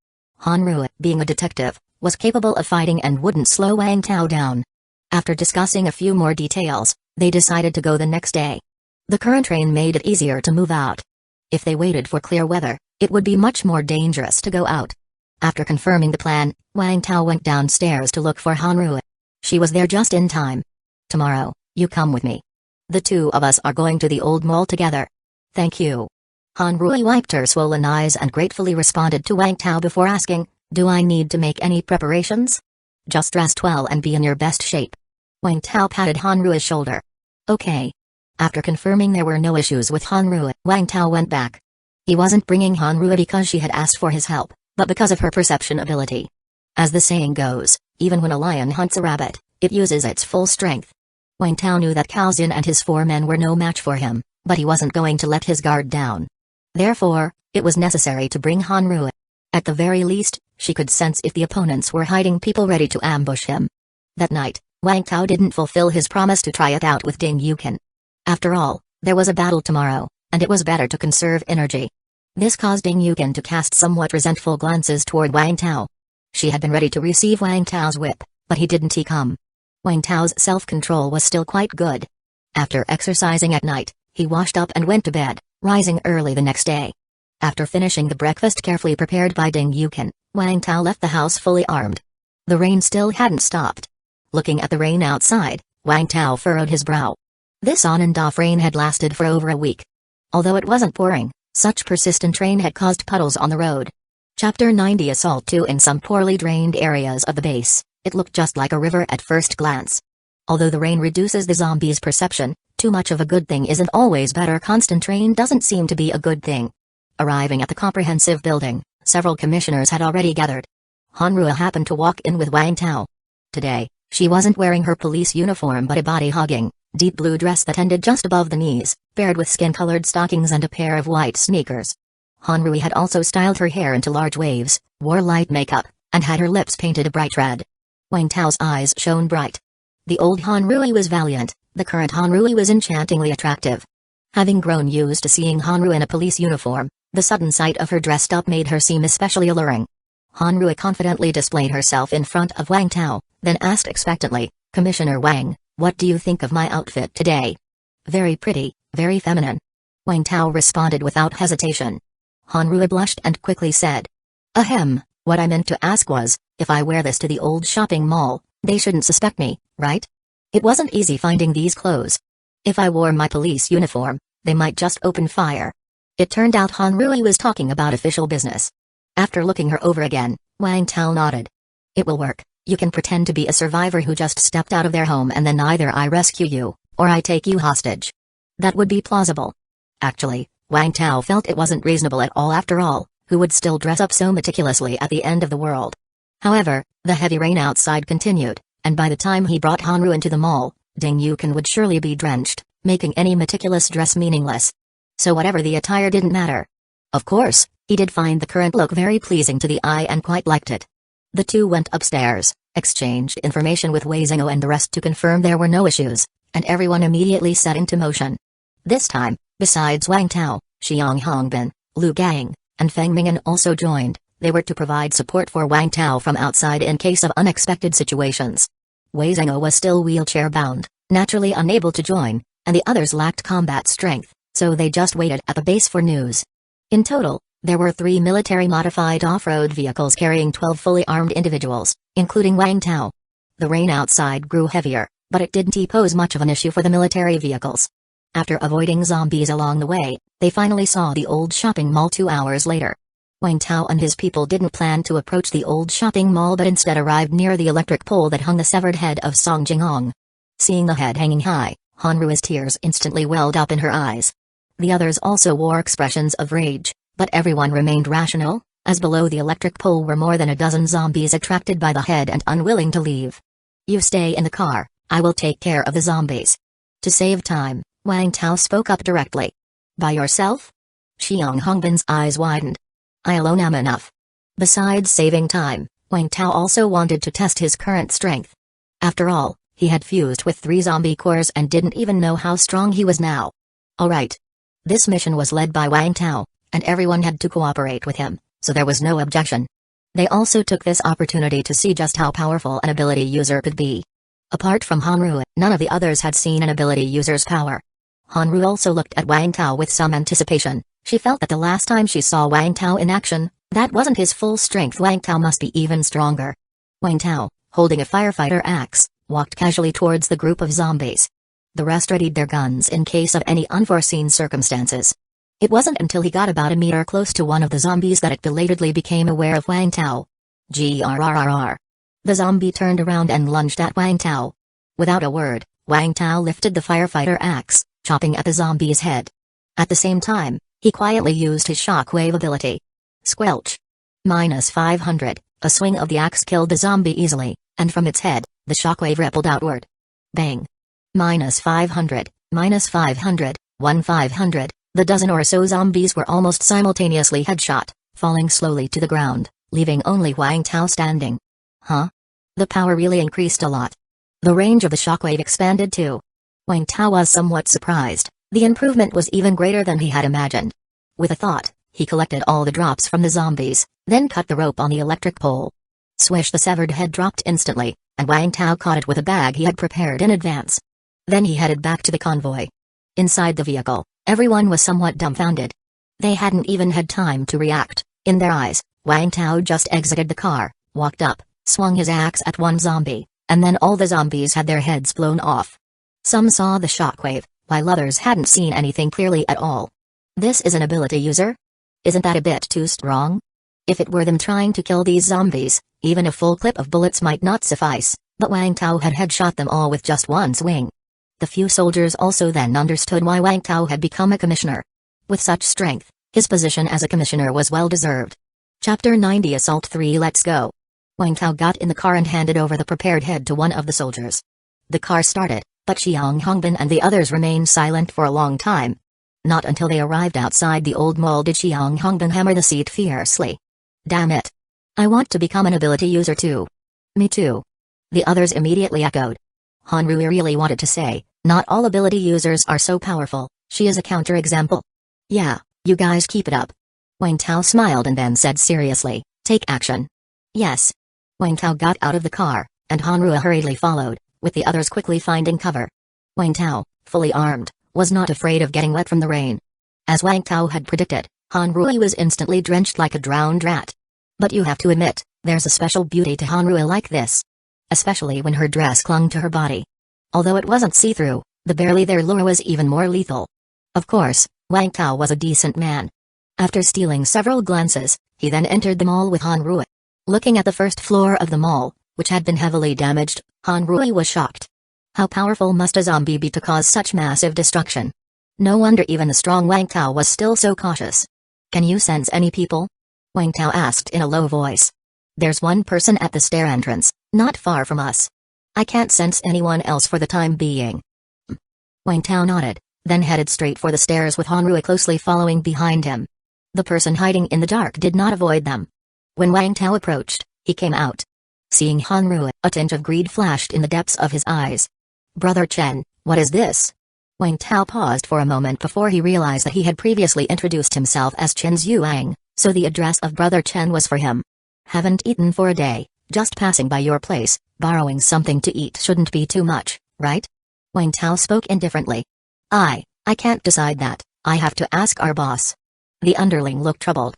A: Hanru, being a detective, was capable of fighting and wouldn't slow Wang Tao down. After discussing a few more details, they decided to go the next day. The current rain made it easier to move out. If they waited for clear weather, it would be much more dangerous to go out. After confirming the plan, Wang Tao went downstairs to look for Hanru. She was there just in time. Tomorrow, you come with me. The two of us are going to the old mall together. Thank you. Hanru wiped her swollen eyes and gratefully responded to Wang Tao before asking, do I need to make any preparations? Just dress well and be in your best shape. Wang Tao patted Hanru's shoulder. Okay. After confirming there were no issues with Hanru, Wang Tao went back. He wasn't bringing Hanru because she had asked for his help, but because of her perception ability. As the saying goes, even when a lion hunts a rabbit, it uses its full strength. Wang Tao knew that Cao Xin and his 4 men were no match for him, but he wasn't going to let his guard down. Therefore, it was necessary to bring Hanru. At the very least, she could sense if the opponents were hiding people ready to ambush him. That night, Wang Tao didn't fulfill his promise to try it out with Ding Yukin. After all, there was a battle tomorrow, and it was better to conserve energy. This caused Ding Yukin to cast somewhat resentful glances toward Wang Tao. She had been ready to receive Wang Tao's whip, but he didn't come. Wang Tao's self-control was still quite good. After exercising at night, he washed up and went to bed, rising early the next day. After finishing the breakfast carefully prepared by Ding Yukin, Wang Tao left the house fully armed. The rain still hadn't stopped. Looking at the rain outside, Wang Tao furrowed his brow. This on and off rain had lasted for over a week. Although it wasn't pouring, such persistent rain had caused puddles on the road. Chapter 90 Assault 2 In some poorly drained areas of the base, it looked just like a river at first glance. Although the rain reduces the zombies' perception, too much of a good thing isn't always better. Constant rain doesn't seem to be a good thing. Arriving at the comprehensive building, several commissioners had already gathered. Hanru happened to walk in with Wang Tao. Today, she wasn't wearing her police uniform but a body-hugging, deep blue dress that ended just above the knees, paired with skin-colored stockings and a pair of white sneakers. Hanru had also styled her hair into large waves, wore light makeup, and had her lips painted a bright red. Wang Tao's eyes shone bright. The old Hanru was valiant, the current Hanru was enchantingly attractive. Having grown used to seeing Hanru in a police uniform, the sudden sight of her dressed up made her seem especially alluring. Hanru confidently displayed herself in front of Wang Tao, then asked expectantly, Commissioner Wang, what do you think of my outfit today? Very pretty, very feminine. Wang Tao responded without hesitation. Hanru blushed and quickly said, Ahem, what I meant to ask was, if I wear this to the old shopping mall, they shouldn't suspect me, right? It wasn't easy finding these clothes. If I wore my police uniform, they might just open fire. It turned out Hanru was talking about official business. After looking her over again, Wang Tao nodded. It will work. You can pretend to be a survivor who just stepped out of their home and then either I rescue you, or I take you hostage. That would be plausible. Actually, Wang Tao felt it wasn't reasonable at all. After all, who would still dress up so meticulously at the end of the world? However, the heavy rain outside continued, and by the time he brought Hanru into the mall, Ding Yukin would surely be drenched, making any meticulous dress meaningless. So whatever the attire didn't matter. Of course, he did find the current look very pleasing to the eye and quite liked it. The two went upstairs, exchanged information with Wei Zhengou and the rest to confirm there were no issues, and everyone immediately set into motion. This time, besides Wang Tao, Xiang Hongbin, Lu Gang, and Feng Ming'an also joined. They were to provide support for Wang Tao from outside in case of unexpected situations. Wei Zhengou was still wheelchair-bound, naturally unable to join, and the others lacked combat strength, so they just waited at the base for news. In total, there were 3 military-modified off-road vehicles carrying 12 fully armed individuals, including Wang Tao. The rain outside grew heavier, but it didn't pose much of an issue for the military vehicles. After avoiding zombies along the way, they finally saw the old shopping mall 2 hours later. Wang Tao and his people didn't plan to approach the old shopping mall but instead arrived near the electric pole that hung the severed head of Song Jingong. Seeing the head hanging high, Hanru's tears instantly welled up in her eyes. The others also wore expressions of rage, but everyone remained rational, as below the electric pole were more than a dozen zombies attracted by the head and unwilling to leave. You stay in the car, I will take care of the zombies. To save time, Wang Tao spoke up directly. By yourself? Xiang Hongbin's eyes widened. I alone am enough. Besides saving time, Wang Tao also wanted to test his current strength. After all, he had fused with 3 zombie cores and didn't even know how strong he was now. Alright. This mission was led by Wang Tao, and everyone had to cooperate with him, so there was no objection. They also took this opportunity to see just how powerful an ability user could be. Apart from Hanru, none of the others had seen an ability user's power. Hanru also looked at Wang Tao with some anticipation. She felt that the last time she saw Wang Tao in action, that wasn't his full strength. Wang Tao must be even stronger. Wang Tao, holding a firefighter axe, walked casually towards the group of zombies. The rest readied their guns in case of any unforeseen circumstances. It wasn't until he got about a meter close to one of the zombies that it belatedly became aware of Wang Tao. Grrrr. The zombie turned around and lunged at Wang Tao. Without a word, Wang Tao lifted the firefighter axe, chopping at the zombie's head. At the same time, he quietly used his shockwave ability. Squelch. -500, a swing of the axe killed the zombie easily, and from its head, the shockwave rippled outward. Bang. -500, -500, 1,500, the dozen or so zombies were almost simultaneously headshot, falling slowly to the ground, leaving only Wang Tao standing. Huh? The power really increased a lot. The range of the shockwave expanded too. Wang Tao was somewhat surprised. The improvement was even greater than he had imagined. With a thought, he collected all the drops from the zombies, then cut the rope on the electric pole. Swish, the severed head dropped instantly, and Wang Tao caught it with a bag he had prepared in advance. Then he headed back to the convoy. Inside the vehicle, everyone was somewhat dumbfounded. They hadn't even had time to react. In their eyes, Wang Tao just exited the car, walked up, swung his axe at one zombie, and then all the zombies had their heads blown off. Some saw the shockwave, while others hadn't seen anything clearly at all. This is an ability user? Isn't that a bit too strong? If it were them trying to kill these zombies, even a full clip of bullets might not suffice, but Wang Tao had headshot them all with just one swing. The few soldiers also then understood why Wang Tao had become a commissioner. With such strength, his position as a commissioner was well deserved. Chapter 90 Assault 3 Let's go. Wang Tao got in the car and handed over the prepared head to one of the soldiers. The car started, but Xiang Hongbin and the others remained silent for a long time. Not until they arrived outside the old mall did Xiang Hongbin hammer the seat fiercely. Damn it. I want to become an ability user too. Me too. The others immediately echoed. Hanru really wanted to say, not all ability users are so powerful, she is a counterexample. Yeah, you guys keep it up. Wang Tao smiled and then said seriously, take action. Yes. Wang Tao got out of the car, and Hanru hurriedly followed, with the others quickly finding cover. Wang Tao, fully armed, was not afraid of getting wet from the rain. As Wang Tao had predicted, Hanru was instantly drenched like a drowned rat. But you have to admit, there's a special beauty to Hanru like this. Especially when her dress clung to her body. Although it wasn't see-through, the barely there lure was even more lethal. Of course, Wang Tao was a decent man. After stealing several glances, he then entered the mall with Hanru. Looking at the first floor of the mall, which had been heavily damaged, Hanru was shocked. How powerful must a zombie be to cause such massive destruction? No wonder even the strong Wang Tao was still so cautious. Can you sense any people? Wang Tao asked in a low voice. There's one person at the stair entrance, not far from us. I can't sense anyone else for the time being. Wang Tao nodded, then headed straight for the stairs with Hanru closely following behind him. The person hiding in the dark did not avoid them. When Wang Tao approached, he came out. Seeing Hanru, a tinge of greed flashed in the depths of his eyes. Brother Chen, what is this? Wang Tao paused for a moment before he realized that he had previously introduced himself as Chen Zhuang, so the address of Brother Chen was for him. Haven't eaten for a day, just passing by your place, borrowing something to eat shouldn't be too much, right? Wang Tao spoke indifferently. I can't decide that, I have to ask our boss. The underling looked troubled.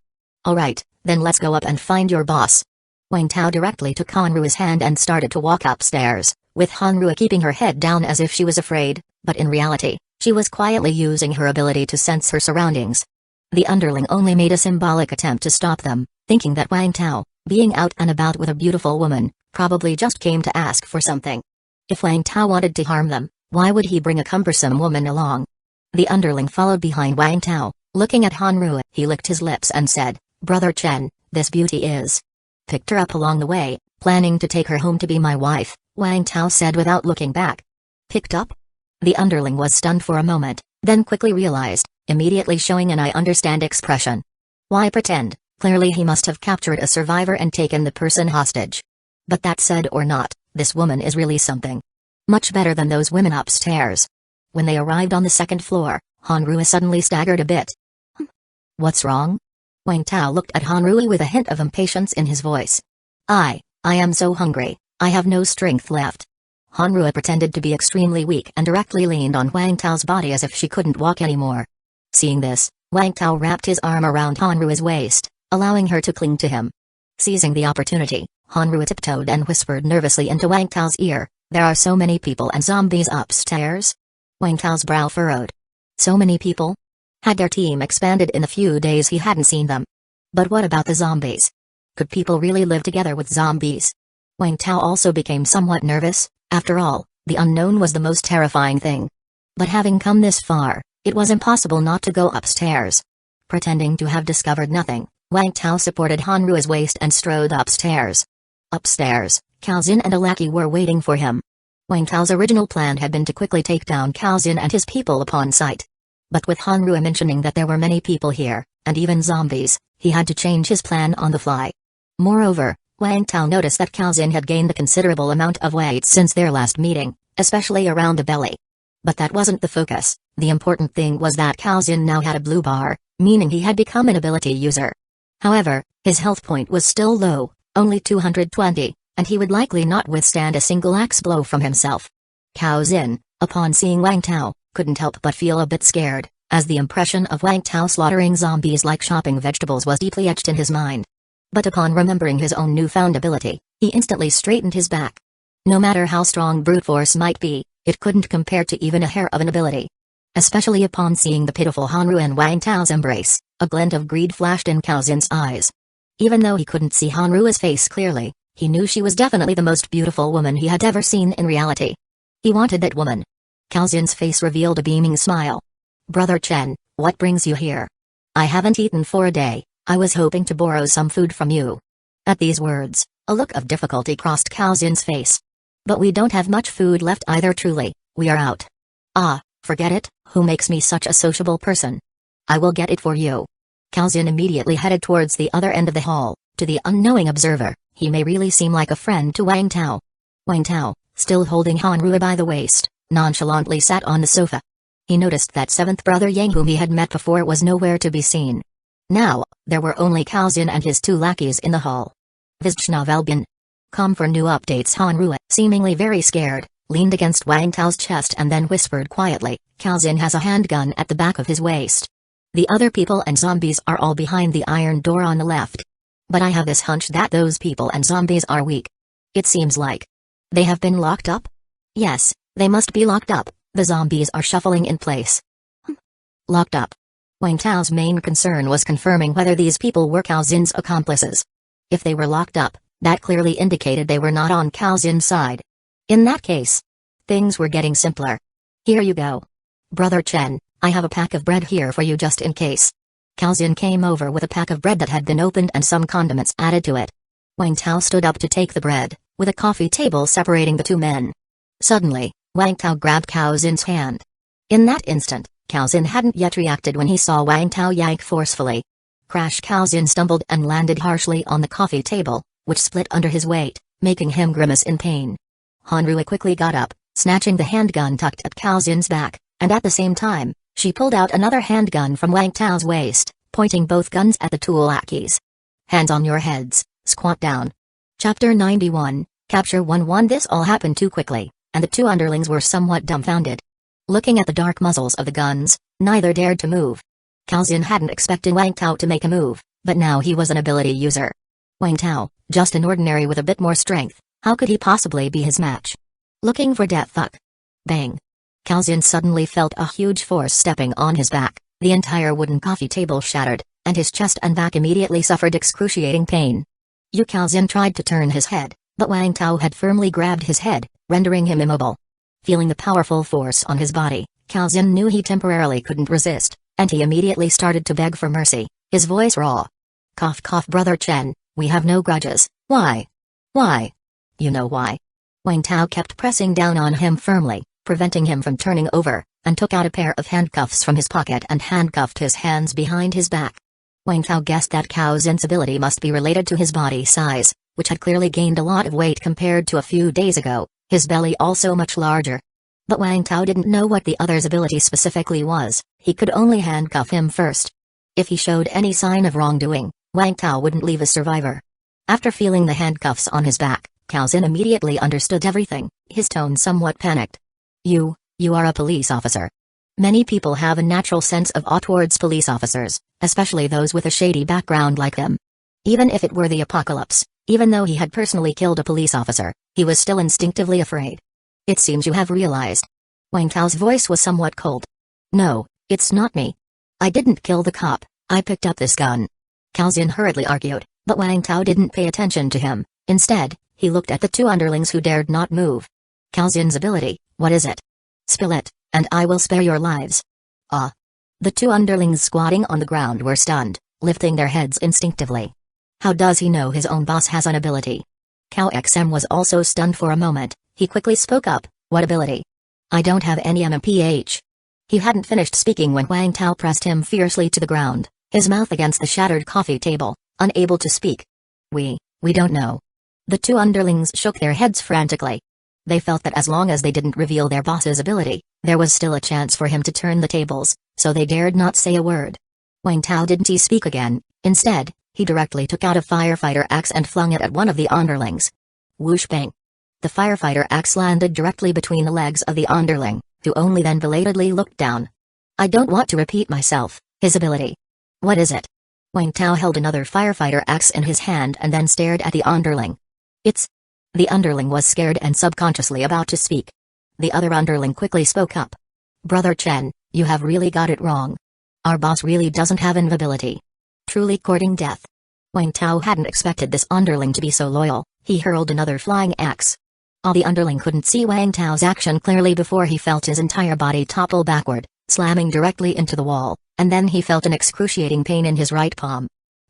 A: Alright, then let's go up and find your boss. Wang Tao directly took Hanru's hand and started to walk upstairs, with Hanru keeping her head down as if she was afraid, but in reality, she was quietly using her ability to sense her surroundings. The underling only made a symbolic attempt to stop them, thinking that Wang Tao, being out and about with a beautiful woman, probably just came to ask for something. If Wang Tao wanted to harm them, why would he bring a cumbersome woman along? The underling followed behind Wang Tao, looking at Hanru. He licked his lips and said, Brother Chen, this beauty is. Picked her up along the way, planning to take her home to be my wife, Wang Tao said without looking back. Picked up? The underling was stunned for a moment, then quickly realized, immediately showing an I understand expression. Why pretend? Clearly he must have captured a survivor and taken the person hostage. But that said or not, this woman is really something. Much better than those women upstairs. When they arrived on the second floor, Hanru suddenly staggered a bit. What's wrong? Wang Tao looked at Hanrui with a hint of impatience in his voice. I am so hungry, I have no strength left. Hanrui pretended to be extremely weak and directly leaned on Wang Tao's body as if she couldn't walk anymore. Seeing this, Wang Tao wrapped his arm around Hanrui's waist, allowing her to cling to him. Seizing the opportunity, Hanrui tiptoed and whispered nervously into Wang Tao's ear, "There are so many people and zombies upstairs?" Wang Tao's brow furrowed. So many people? Had their team expanded in the few days he hadn't seen them? But what about the zombies? Could people really live together with zombies? Wang Tao also became somewhat nervous. After all, the unknown was the most terrifying thing. But having come this far, it was impossible not to go upstairs. Pretending to have discovered nothing, Wang Tao supported Hanrui's waist and strode upstairs. Upstairs, Cao Zin and a lackey were waiting for him. Wang Tao's original plan had been to quickly take down Cao Zin and his people upon sight. But with Hanrui mentioning that there were many people here, and even zombies, he had to change his plan on the fly. Moreover, Wang Tao noticed that Cao Zin had gained a considerable amount of weight since their last meeting, especially around the belly. But that wasn't the focus. The important thing was that Cao Zin now had a blue bar, meaning he had become an ability user. However, his health point was still low, only 220, and he would likely not withstand a single axe blow from himself. Cao Zin, upon seeing Wang Tao, couldn't help but feel a bit scared, as the impression of Wang Tao slaughtering zombies like chopping vegetables was deeply etched in his mind. But upon remembering his own newfound ability, he instantly straightened his back. No matter how strong brute force might be, it couldn't compare to even a hair of an ability. Especially upon seeing the pitiful Hanrui and Wang Tao's embrace, a glint of greed flashed in Cao Zin's eyes. Even though he couldn't see Hanrui's face clearly, he knew she was definitely the most beautiful woman he had ever seen in reality. He wanted that woman. Cao Zin's face revealed a beaming smile. "Brother Chen, what brings you here?" "I haven't eaten for a day. I was hoping to borrow some food from you." At these words, a look of difficulty crossed Cao Zin's face. "But we don't have much food left either, truly, we are out." "Ah, forget it, who makes me such a sociable person? I will get it for you." Cao Zin immediately headed towards the other end of the hall. To the unknowing observer, he may really seem like a friend to Wang Tao. Wang Tao, still holding Hanrui by the waist, nonchalantly sat on the sofa. He noticed that seventh brother Yang whom he had met before was nowhere to be seen. Now, there were only Cao Zin and his two lackeys in the hall. "Vizchna Valbin. Come for new updates." Hanrui, seemingly very scared, leaned against Wang Tao's chest and then whispered quietly, "Cao Zin has a handgun at the back of his waist. The other people and zombies are all behind the iron door on the left. But I have this hunch that those people and zombies are weak. It seems like they have been locked up?" "Yes, they must be locked up. The zombies are shuffling in place." Locked up. Wang Tao's main concern was confirming whether these people were Cao Zin's accomplices. If they were locked up, that clearly indicated they were not on Cao Zin's side. In that case, things were getting simpler. "Here you go. Brother Chen, I have a pack of bread here for you just in case." Cao Zin came over with a pack of bread that had been opened and some condiments added to it. Wang Tao stood up to take the bread, with a coffee table separating the two men. Suddenly, Wang Tao grabbed Cao Zin's hand. In that instant, Cao Zin hadn't yet reacted when he saw Wang Tao yank forcefully. Crash! Cao Zin stumbled and landed harshly on the coffee table, which split under his weight, making him grimace in pain. Hanrui quickly got up, snatching the handgun tucked at Cao Zin's back, and at the same time, she pulled out another handgun from Wang Tao's waist, pointing both guns at the two lackeys. "Hands on your heads, squat down." Chapter 91, Capture 1-1. This all happened too quickly, and the two underlings were somewhat dumbfounded. Looking at the dark muzzles of the guns, neither dared to move. Cao Zin hadn't expected Wang Tao to make a move, but now he was an ability user. Wang Tao, just an ordinary with a bit more strength, how could he possibly be his match? Looking for death? Fuck. Bang. Cao Zin suddenly felt a huge force stepping on his back, the entire wooden coffee table shattered, and his chest and back immediately suffered excruciating pain. Cao Zin tried to turn his head, but Wang Tao had firmly grabbed his head, rendering him immobile. Feeling the powerful force on his body, Cao Zin knew he temporarily couldn't resist, and he immediately started to beg for mercy, his voice raw. "Cough cough, Brother Chen, we have no grudges." "Why? Why?" "You know why." Wang Tao kept pressing down on him firmly, preventing him from turning over, and took out a pair of handcuffs from his pocket and handcuffed his hands behind his back. Wang Tao guessed that Cao Zin's ability must be related to his body size, which had clearly gained a lot of weight compared to a few days ago, his belly also much larger. But Wang Tao didn't know what the other's ability specifically was, he could only handcuff him first. If he showed any sign of wrongdoing, Wang Tao wouldn't leave a survivor. After feeling the handcuffs on his back, Cao Zhen immediately understood everything, his tone somewhat panicked. You are a police officer. Many people have a natural sense of awe towards police officers, especially those with a shady background like him. Even if it were the apocalypse, even though he had personally killed a police officer, he was still instinctively afraid. It seems you have realized. Wang Tao's voice was somewhat cold. No, it's not me. I didn't kill the cop, I picked up this gun. Cao Zhen hurriedly argued, but Wang Tao didn't pay attention to him. Instead, he looked at the two underlings who dared not move. Cao Zhen's ability, what is it? Spill it, and I will spare your lives. Ah. The two underlings squatting on the ground were stunned, lifting their heads instinctively. How does he know his own boss has an ability? Cao XM was also stunned for a moment. He quickly spoke up, what ability? I don't have any MMPH. He hadn't finished speaking when Wang Tao pressed him fiercely to the ground, his mouth against the shattered coffee table, unable to speak. We don't know. The two underlings shook their heads frantically. They felt that as long as they didn't reveal their boss's ability, there was still a chance for him to turn the tables, so they dared not say a word. Wang Tao didn't speak again. Instead, he directly took out a firefighter axe and flung it at one of the underlings. Whoosh bang. The firefighter axe landed directly between the legs of the underling, who only then belatedly looked down. I don't want to repeat myself, his ability. What is it? Wang Tao held another firefighter axe in his hand and then stared at the underling. The underling was scared and subconsciously about to speak. The other underling quickly spoke up. Brother Chen, you have really got it wrong. Our boss really doesn't have invisibility. Truly courting death. Wang Tao hadn't expected this underling to be so loyal. He hurled another flying axe. The underling couldn't see Wang Tao's action clearly before he felt his entire body topple backward, slamming directly into the wall, and then he felt an excruciating pain in his right palm.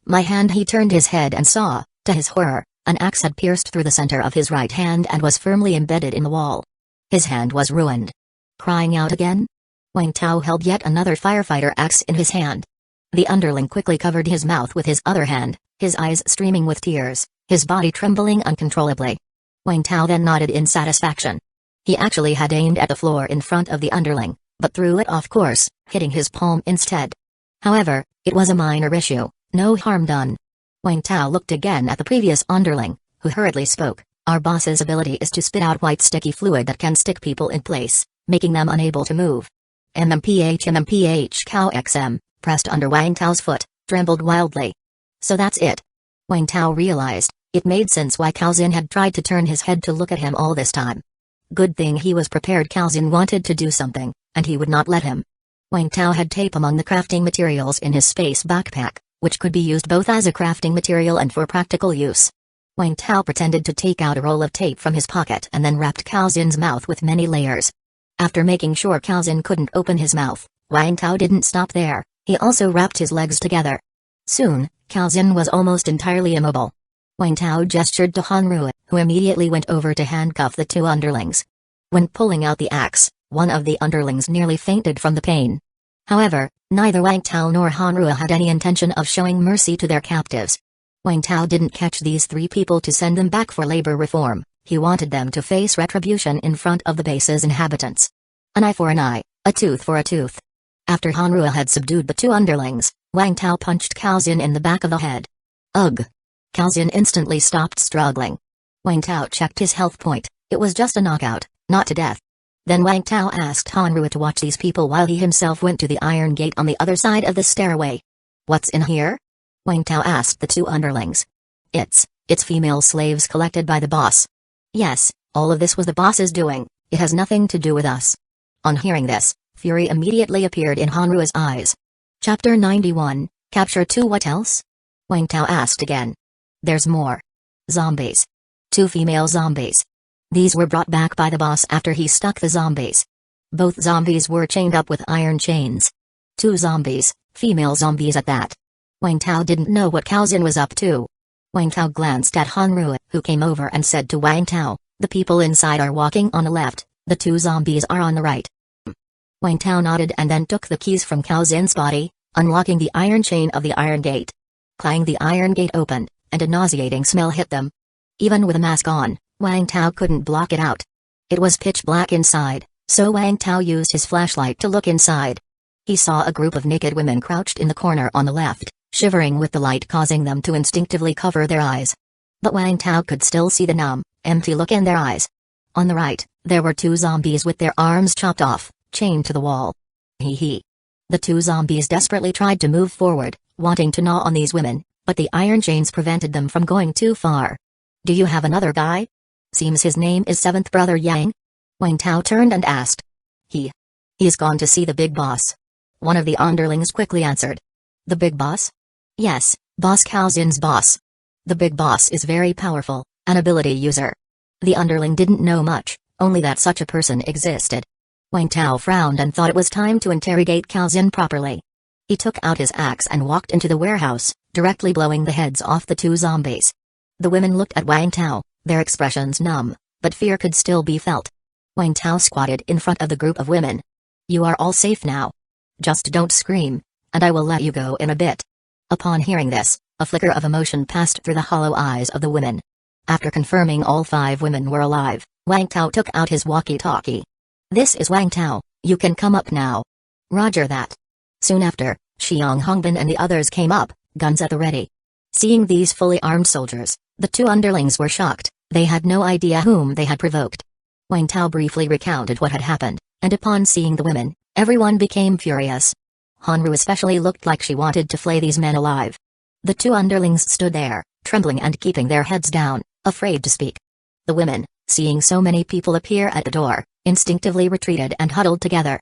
A: He turned his head and saw, to his horror, an axe had pierced through the center of his right hand and was firmly embedded in the wall. His hand was ruined. Crying out again? Wang Tao held yet another firefighter axe in his hand. The underling quickly covered his mouth with his other hand, his eyes streaming with tears, his body trembling uncontrollably. Wang Tao then nodded in satisfaction. He actually had aimed at the floor in front of the underling, but threw it off course, hitting his palm instead. However, it was a minor issue, no harm done. Wang Tao looked again at the previous underling, who hurriedly spoke. Our boss's ability is to spit out white sticky fluid that can stick people in place, making them unable to move. MMPH Cao XM, pressed under Wang Tao's foot, trembled wildly. So that's it. Wang Tao realized, it made sense why Cao Zhen had tried to turn his head to look at him all this time. Good thing he was prepared. Cao Zhen wanted to do something, and he would not let him. Wang Tao had tape among the crafting materials in his space backpack, which could be used both as a crafting material and for practical use. Wang Tao pretended to take out a roll of tape from his pocket and then wrapped Cao Zhen's mouth with many layers. After making sure Cao Zhen couldn't open his mouth, Wang Tao didn't stop there, he also wrapped his legs together. Soon, Cao Zhen was almost entirely immobile. Wang Tao gestured to Hanru, who immediately went over to handcuff the two underlings. When pulling out the axe, one of the underlings nearly fainted from the pain. However, neither Wang Tao nor Hanru had any intention of showing mercy to their captives. Wang Tao didn't catch these three people to send them back for labor reform, he wanted them to face retribution in front of the base's inhabitants. An eye for an eye, a tooth for a tooth. After Hanru had subdued the two underlings, Wang Tao punched Cao Zhen in the back of the head. Ugh! Cao Zhen instantly stopped struggling. Wang Tao checked his health point, it was just a knockout, not to death. Then Wang Tao asked Hanru to watch these people while he himself went to the iron gate on the other side of the stairway. What's in here? Wang Tao asked the two underlings. It's female slaves collected by the boss. Yes, all of this was the boss's doing, it has nothing to do with us. On hearing this, fury immediately appeared in Hanru's eyes. Chapter 91, Capture 2. What else? Wang Tao asked again. There's more. Zombies. 2 female zombies. These were brought back by the boss after he stuck the zombies. Both zombies were chained up with iron chains. 2 zombies, female zombies at that. Wang Tao didn't know what Cao Zhen was up to. Wang Tao glanced at Hanru, who came over and said to Wang Tao, the people inside are walking on the left, the 2 zombies are on the right. Wang Tao nodded and then took the keys from Cao Zhen's body, unlocking the iron chain of the iron gate. Clang, the iron gate opened, and a nauseating smell hit them. Even with a mask on, Wang Tao couldn't block it out. It was pitch black inside, so Wang Tao used his flashlight to look inside. He saw a group of naked women crouched in the corner on the left, shivering with the light causing them to instinctively cover their eyes. But Wang Tao could still see the numb, empty look in their eyes. On the right, there were two zombies with their arms chopped off, chained to the wall. Hee. The two zombies desperately tried to move forward, wanting to gnaw on these women, but the iron chains prevented them from going too far. Do you have another guy? Seems his name is Seventh Brother Yang. Wang Tao turned and asked. He's gone to see the big boss. One of the underlings quickly answered. The big boss? Yes, Boss Cao Zin's boss. The big boss is very powerful, an ability user. The underling didn't know much, only that such a person existed. Wang Tao frowned and thought it was time to interrogate Cao Zin properly. He took out his axe and walked into the warehouse, directly blowing the heads off the two zombies. The women looked at Wang Tao, their expressions numb, but fear could still be felt. Wang Tao squatted in front of the group of women. You are all safe now. Just don't scream, and I will let you go in a bit. Upon hearing this, a flicker of emotion passed through the hollow eyes of the women. After confirming all 5 women were alive, Wang Tao took out his walkie-talkie. This is Wang Tao, you can come up now. Roger that. Soon after, Xiang Hongbin and the others came up, guns at the ready. Seeing these fully armed soldiers, the 2 underlings were shocked, they had no idea whom they had provoked. Wang Tao briefly recounted what had happened, and upon seeing the women, everyone became furious. Hanru especially looked like she wanted to flay these men alive. The 2 underlings stood there, trembling and keeping their heads down, afraid to speak. The women, seeing so many people appear at the door, instinctively retreated and huddled together.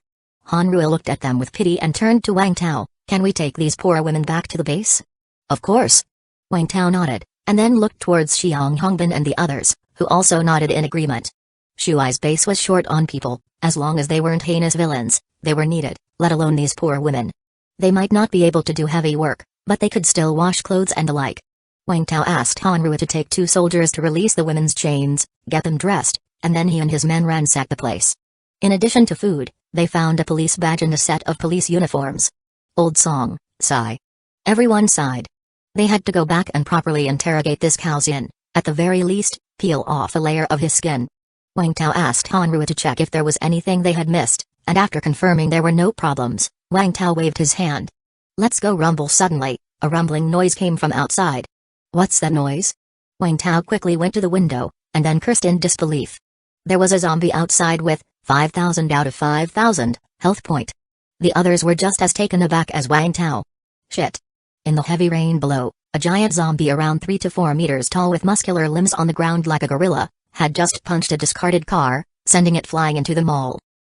A: Hanru looked at them with pity and turned to Wang Tao. Can we take these poor women back to the base? Of course. Wang Tao nodded, and then looked towards Xiang Hongbin and the others, who also nodded in agreement. Shuai's base was short on people, as long as they weren't heinous villains, they were needed, let alone these poor women. They might not be able to do heavy work, but they could still wash clothes and the like. Wang Tao asked Hanru to take 2 soldiers to release the women's chains, get them dressed, and then he and his men ransacked the place. In addition to food, they found a police badge and a set of police uniforms. Old song, sigh. Everyone sighed. They had to go back and properly interrogate this Cao Zin, at the very least, peel off a layer of his skin. Wang Tao asked Hanru to check if there was anything they had missed, and after confirming there were no problems, Wang Tao waved his hand. Let's go. Rumble. Suddenly, a rumbling noise came from outside. What's that noise? Wang Tao quickly went to the window, and then cursed in disbelief. There was a zombie outside with 5,000 out of 5,000 health point. The others were just as taken aback as Wang Tao. Shit. In the heavy rain below, a giant zombie around 3 to 4 meters tall with muscular limbs on the ground like a gorilla, had just punched a discarded car, sending it flying into the mall.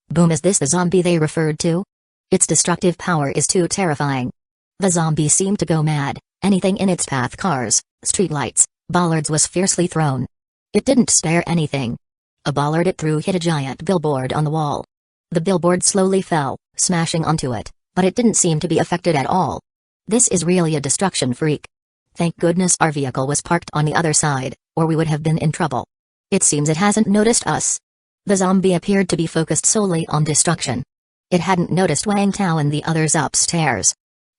A: Boom. Is this the zombie they referred to? Its destructive power is too terrifying. The zombie seemed to go mad, anything in its path, cars, streetlights, bollards, was fiercely thrown. It didn't spare anything. A bollard it threw hit a giant billboard on the wall. The billboard slowly fell, smashing onto it, but it didn't seem to be affected at all. This is really a destruction freak. Thank goodness our vehicle was parked on the other side, or we would have been in trouble. It seems it hasn't noticed us. The zombie appeared to be focused solely on destruction. It hadn't noticed Wang Tao and the others upstairs.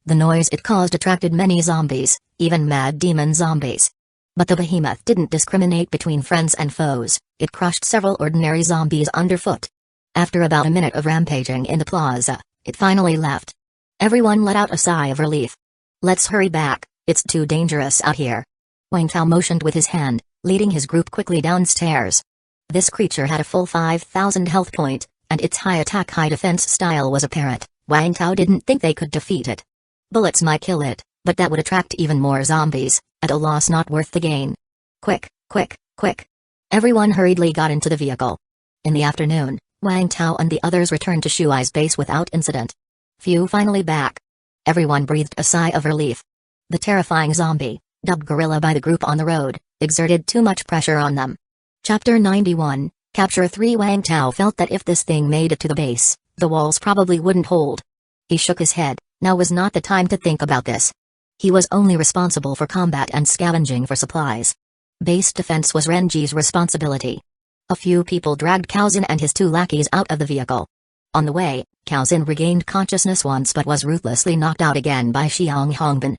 A: The noise it caused attracted many zombies, even mad demon zombies. But the behemoth didn't discriminate between friends and foes, it crushed several ordinary zombies underfoot. After about a minute of rampaging in the plaza, it finally left. Everyone let out a sigh of relief. Let's hurry back, it's too dangerous out here. Wang Tao motioned with his hand, leading his group quickly downstairs. This creature had a full 5,000 health point, and its high attack high defense style was apparent. Wang Tao didn't think they could defeat it. Bullets might kill it, but that would attract even more zombies, at a loss not worth the gain. Quick, quick, quick. Everyone hurriedly got into the vehicle. In the afternoon, Wang Tao and the others returned to Shuai's base without incident. Phew, finally back. Everyone breathed a sigh of relief. The terrifying zombie, dubbed gorilla by the group on the road, exerted too much pressure on them. Chapter 91, Capture 3. Wang Tao felt that if this thing made it to the base, the walls probably wouldn't hold. He shook his head. Now was not the time to think about this. He was only responsible for combat and scavenging for supplies. Base defense was Renji's responsibility. A few people dragged Cao Zin and his 2 lackeys out of the vehicle. On the way, Cao Zin regained consciousness once but was ruthlessly knocked out again by Xiang Hongbin.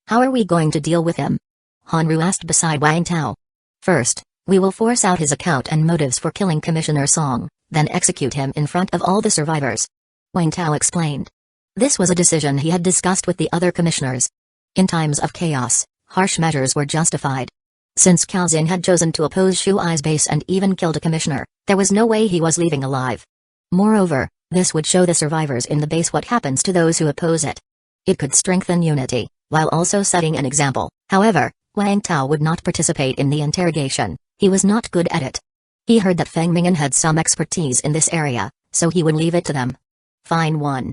A: How are we going to deal with him? Hanru asked beside Wang Tao. First, we will force out his account and motives for killing Commissioner Song, then execute him in front of all the survivors. Wang Tao explained. This was a decision he had discussed with the other commissioners. In times of chaos, harsh measures were justified. Since Calzin had chosen to oppose Shuai's base and even killed a commissioner, there was no way he was leaving alive. Moreover, this would show the survivors in the base what happens to those who oppose it. It could strengthen unity, while also setting an example. However, Wang Tao would not participate in the interrogation. He was not good at it. He heard that Feng Mingyan had some expertise in this area, so he would leave it to them. Fine one.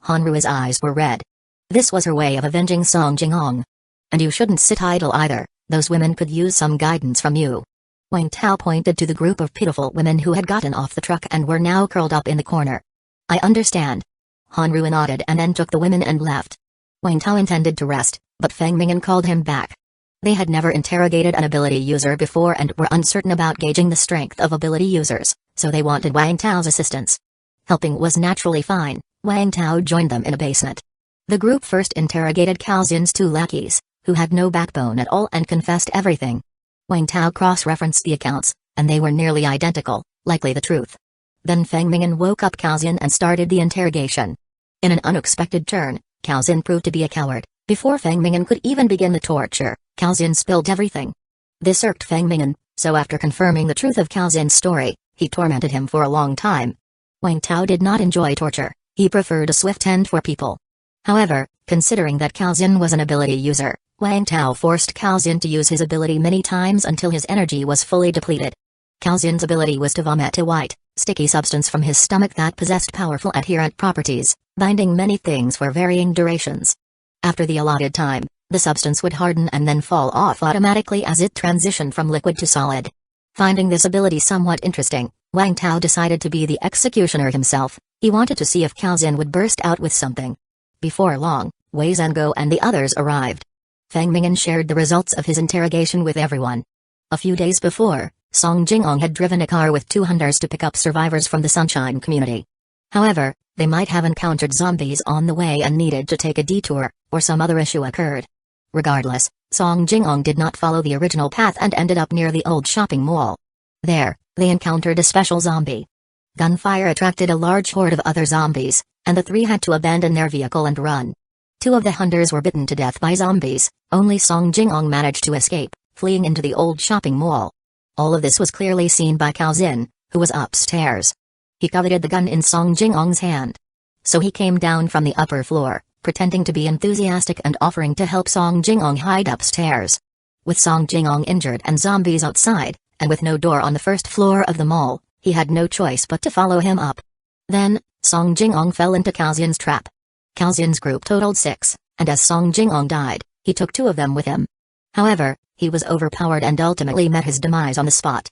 A: Hanru's eyes were red. This was her way of avenging Song Jingong. And you shouldn't sit idle either, those women could use some guidance from you. Wang Tao pointed to the group of pitiful women who had gotten off the truck and were now curled up in the corner. I understand. Hanru nodded and then took the women and left. Wang Tao intended to rest, but Feng Mingyan called him back. They had never interrogated an ability user before and were uncertain about gauging the strength of ability users, so they wanted Wang Tao's assistance. Helping was naturally fine. Wang Tao joined them in a basement. The group first interrogated Calzin's two lackeys, who had no backbone at all and confessed everything. Wang Tao cross-referenced the accounts, and they were nearly identical, likely the truth. Then Feng Mingyan woke up Calzin and started the interrogation. In an unexpected turn, Calzin proved to be a coward. Before Feng Mingyan could even begin the torture, Calzin spilled everything. This irked Feng Mingyan, so after confirming the truth of Calzin's story, he tormented him for a long time. Wang Tao did not enjoy torture, he preferred a swift end for people. However, considering that Calzin was an ability user, Wang Tao forced Calzin to use his ability many times until his energy was fully depleted. Calzin's ability was to vomit a white, sticky substance from his stomach that possessed powerful adherent properties, binding many things for varying durations. After the allotted time, the substance would harden and then fall off automatically as it transitioned from liquid to solid. Finding this ability somewhat interesting, Wang Tao decided to be the executioner himself. He wanted to see if Calzin would burst out with something. Before long, Wei Zhenguo and the others arrived. Feng Mingyan shared the results of his interrogation with everyone. A few days before, Song Jingong had driven a car with two hunters to pick up survivors from the Sunshine community. However, they might have encountered zombies on the way and needed to take a detour, or some other issue occurred. Regardless, Song Jingong did not follow the original path and ended up near the old shopping mall. There, they encountered a special zombie. Gunfire attracted a large horde of other zombies, and the three had to abandon their vehicle and run. Two of the hunters were bitten to death by zombies, only Song Jingong managed to escape, fleeing into the old shopping mall. All of this was clearly seen by Calzin, who was upstairs. He coveted the gun in Song Jingong's hand. So he came down from the upper floor, pretending to be enthusiastic and offering to help Song Jingong hide upstairs. With Song Jingong injured and zombies outside, and with no door on the first floor of the mall, he had no choice but to follow him up. Then, Song Jingong fell into Calzin's trap. Calzin's group totaled 6, and as Song Jingong died, he took 2 of them with him. However, he was overpowered and ultimately met his demise on the spot.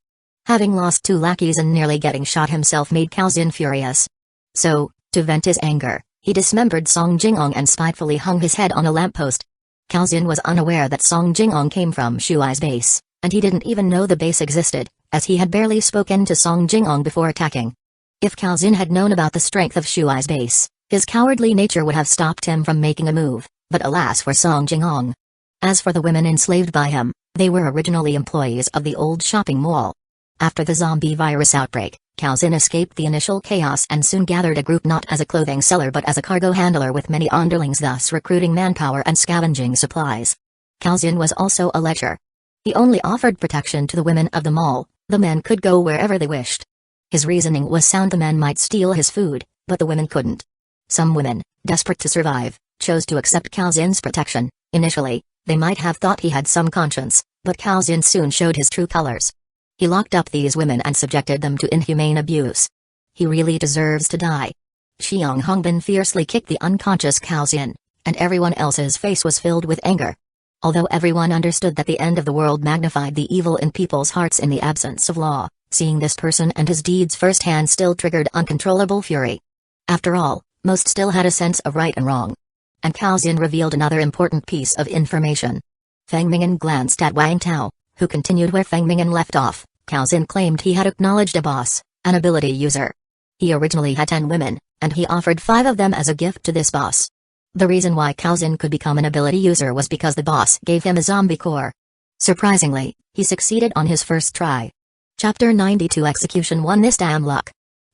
A: Having lost 2 lackeys and nearly getting shot himself made Calzin furious. So, to vent his anger, he dismembered Song Jingong and spitefully hung his head on a lamppost. Calzin was unaware that Song Jingong came from Shuai's base, and he didn't even know the base existed, as he had barely spoken to Song Jingong before attacking. If Calzin had known about the strength of Shuai's base, his cowardly nature would have stopped him from making a move, but alas for Song Jingong. As for the women enslaved by him, they were originally employees of the old shopping mall. After the zombie virus outbreak, Calzin escaped the initial chaos and soon gathered a group not as a clothing seller but as a cargo handler with many underlings, thus recruiting manpower and scavenging supplies. Calzin was also a lecher. He only offered protection to the women of the mall, the men could go wherever they wished. His reasoning was sound: the men might steal his food, but the women couldn't. Some women, desperate to survive, chose to accept Calzin's protection. Initially, they might have thought he had some conscience, but Calzin soon showed his true colors. He locked up these women and subjected them to inhumane abuse. He really deserves to die. Xiang Hongbin fiercely kicked the unconscious Calzin, and everyone else's face was filled with anger. Although everyone understood that the end of the world magnified the evil in people's hearts in the absence of law, seeing this person and his deeds firsthand still triggered uncontrollable fury. After all, most still had a sense of right and wrong. And Calzin revealed another important piece of information. Feng Mingyan glanced at Wang Tao, who continued where Feng Mingyan left off. Calzin claimed he had acknowledged a boss, an ability user. He originally had 10 women, and he offered 5 of them as a gift to this boss. The reason why Calzin could become an ability user was because the boss gave him a zombie core. Surprisingly, he succeeded on his first try. Chapter 92 Execution 1. This damn luck.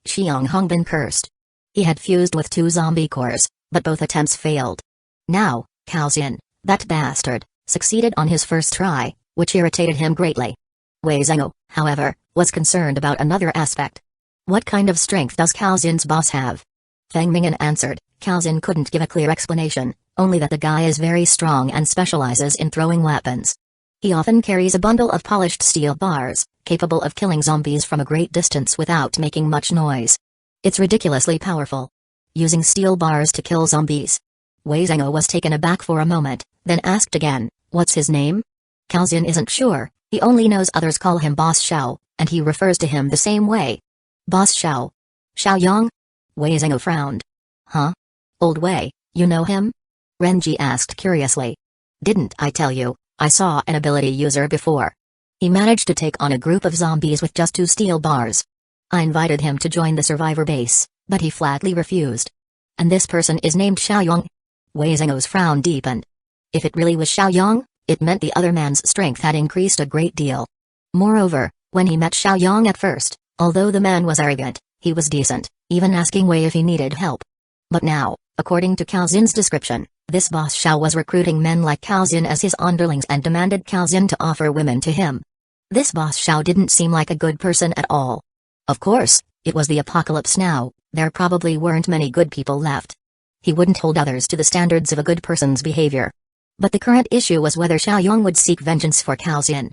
A: Xiang Hongbin cursed. He had fused with 2 zombie cores, but both attempts failed. Now, Calzian, that bastard, succeeded on his first try, which irritated him greatly. Wei Zhengou, however, was concerned about another aspect. What kind of strength does Calzian's boss have? Feng Mingyan answered, Calzian couldn't give a clear explanation, only that the guy is very strong and specializes in throwing weapons. He often carries a bundle of polished steel bars, capable of killing zombies from a great distance without making much noise. It's ridiculously powerful. Using steel bars to kill zombies. Wei Zhengou was taken aback for a moment, then asked again, what's his name? Calzian isn't sure, he only knows others call him Boss Xiao, and he refers to him the same way. Boss Xiao? Xiao Yang? Wei Zhengou frowned. Huh? Old Wei, you know him? Renji asked curiously. Didn't I tell you, I saw an ability user before. He managed to take on a group of zombies with just 2 steel bars. I invited him to join the survivor base, but he flatly refused. And this person is named Xiao Yang? Wei Zhengou's frown deepened. If it really was Xiao Yang, it meant the other man's strength had increased a great deal. Moreover, when he met Xiao Yang at first, although the man was arrogant, he was decent, even asking Wei if he needed help. But now, according to Calzian's description, this boss Xiao was recruiting men like Calzian as his underlings and demanded Calzian to offer women to him. This boss Xiao didn't seem like a good person at all. Of course, it was the apocalypse now, there probably weren't many good people left. He wouldn't hold others to the standards of a good person's behavior. But the current issue was whether Xiao Yang would seek vengeance for Calzian.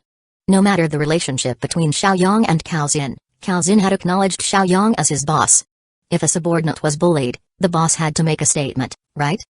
A: No matter the relationship between Xiao Yang and Calzian, Calzian had acknowledged Xiao Yang as his boss. If a subordinate was bullied, the boss had to make a statement, right?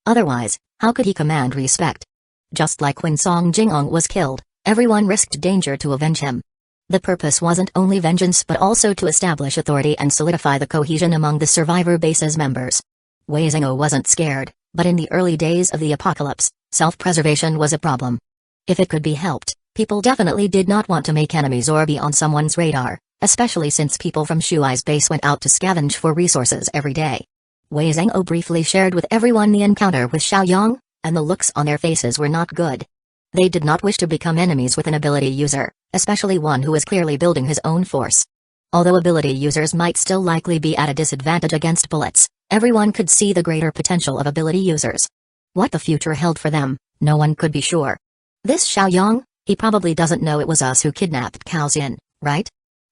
A: Otherwise, how could he command respect? Just like when Song Jingong was killed, everyone risked danger to avenge him. The purpose wasn't only vengeance but also to establish authority and solidify the cohesion among the survivor base's members. Wei Zhengou wasn't scared, but in the early days of the apocalypse, self-preservation was a problem. If it could be helped, people definitely did not want to make enemies or be on someone's radar, especially since people from Shuai's base went out to scavenge for resources every day. Wei Zhengou briefly shared with everyone the encounter with Xiao Yang, and the looks on their faces were not good. They did not wish to become enemies with an ability user, especially one who was clearly building his own force. Although ability users might still likely be at a disadvantage against bullets, everyone could see the greater potential of ability users. What the future held for them, no one could be sure. This Xiao Yang, he probably doesn't know it was us who kidnapped Calzian, right?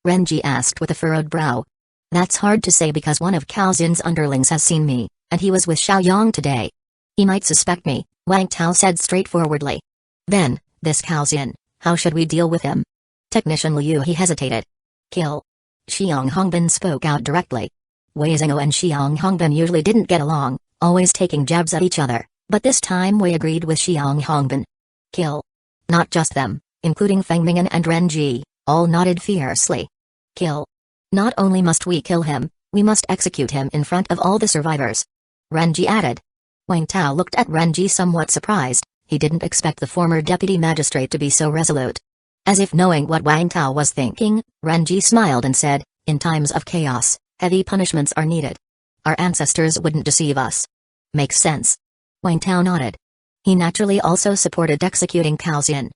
A: Renji asked with a furrowed brow. That's hard to say because one of Calzian's underlings has seen me, and he was with Xiao Yang today. He might suspect me, Wang Tao said straightforwardly. Then, this Calzian, how should we deal with him? Technician Liu he hesitated. Kill. Xiang Hongbin spoke out directly. Wei Zhengou and Xiang Hongbin usually didn't get along, always taking jabs at each other, but this time Wei agreed with Xiang Hongbin. Kill. Not just them, including Feng Mingyan and Renji, all nodded fiercely. Kill. Not only must we kill him, we must execute him in front of all the survivors. Renji added. Wang Tao looked at Renji somewhat surprised, he didn't expect the former deputy magistrate to be so resolute. As if knowing what Wang Tao was thinking, Renji smiled and said, in times of chaos, heavy punishments are needed. Our ancestors wouldn't deceive us. Makes sense. Wang Tao nodded. He naturally also supported executing Calzian.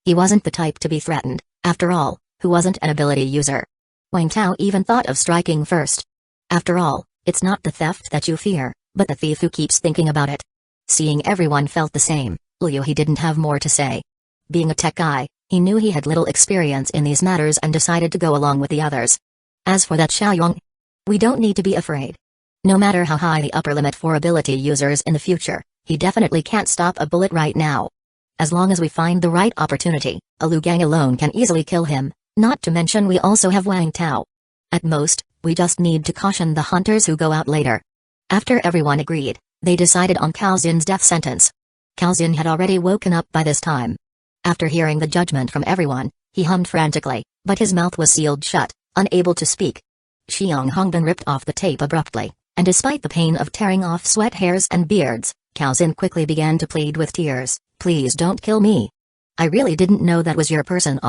A: He wasn't the type to be threatened, after all, who wasn't an ability user. Wang Tao even thought of striking first. After all, it's not the theft that you fear, but the thief who keeps thinking about it. Seeing everyone felt the same, Liu he didn't have more to say. Being a tech guy, he knew he had little experience in these matters and decided to go along with the others. As for that Xiao Yang, we don't need to be afraid. No matter how high the upper limit for ability users in the future, he definitely can't stop a bullet right now. As long as we find the right opportunity, a Liu Gang alone can easily kill him, not to mention we also have Wang Tao. At most, we just need to caution the hunters who go out later. After everyone agreed, they decided on Calzian's death sentence. Calzian had already woken up by this time. After hearing the judgment from everyone, he hummed frantically, but his mouth was sealed shut, unable to speak. Xiang Hongbin ripped off the tape abruptly, and despite the pain of tearing off sweat hairs and beards, Calzian quickly began to plead with tears, "Please don't kill me. I really didn't know that was your person."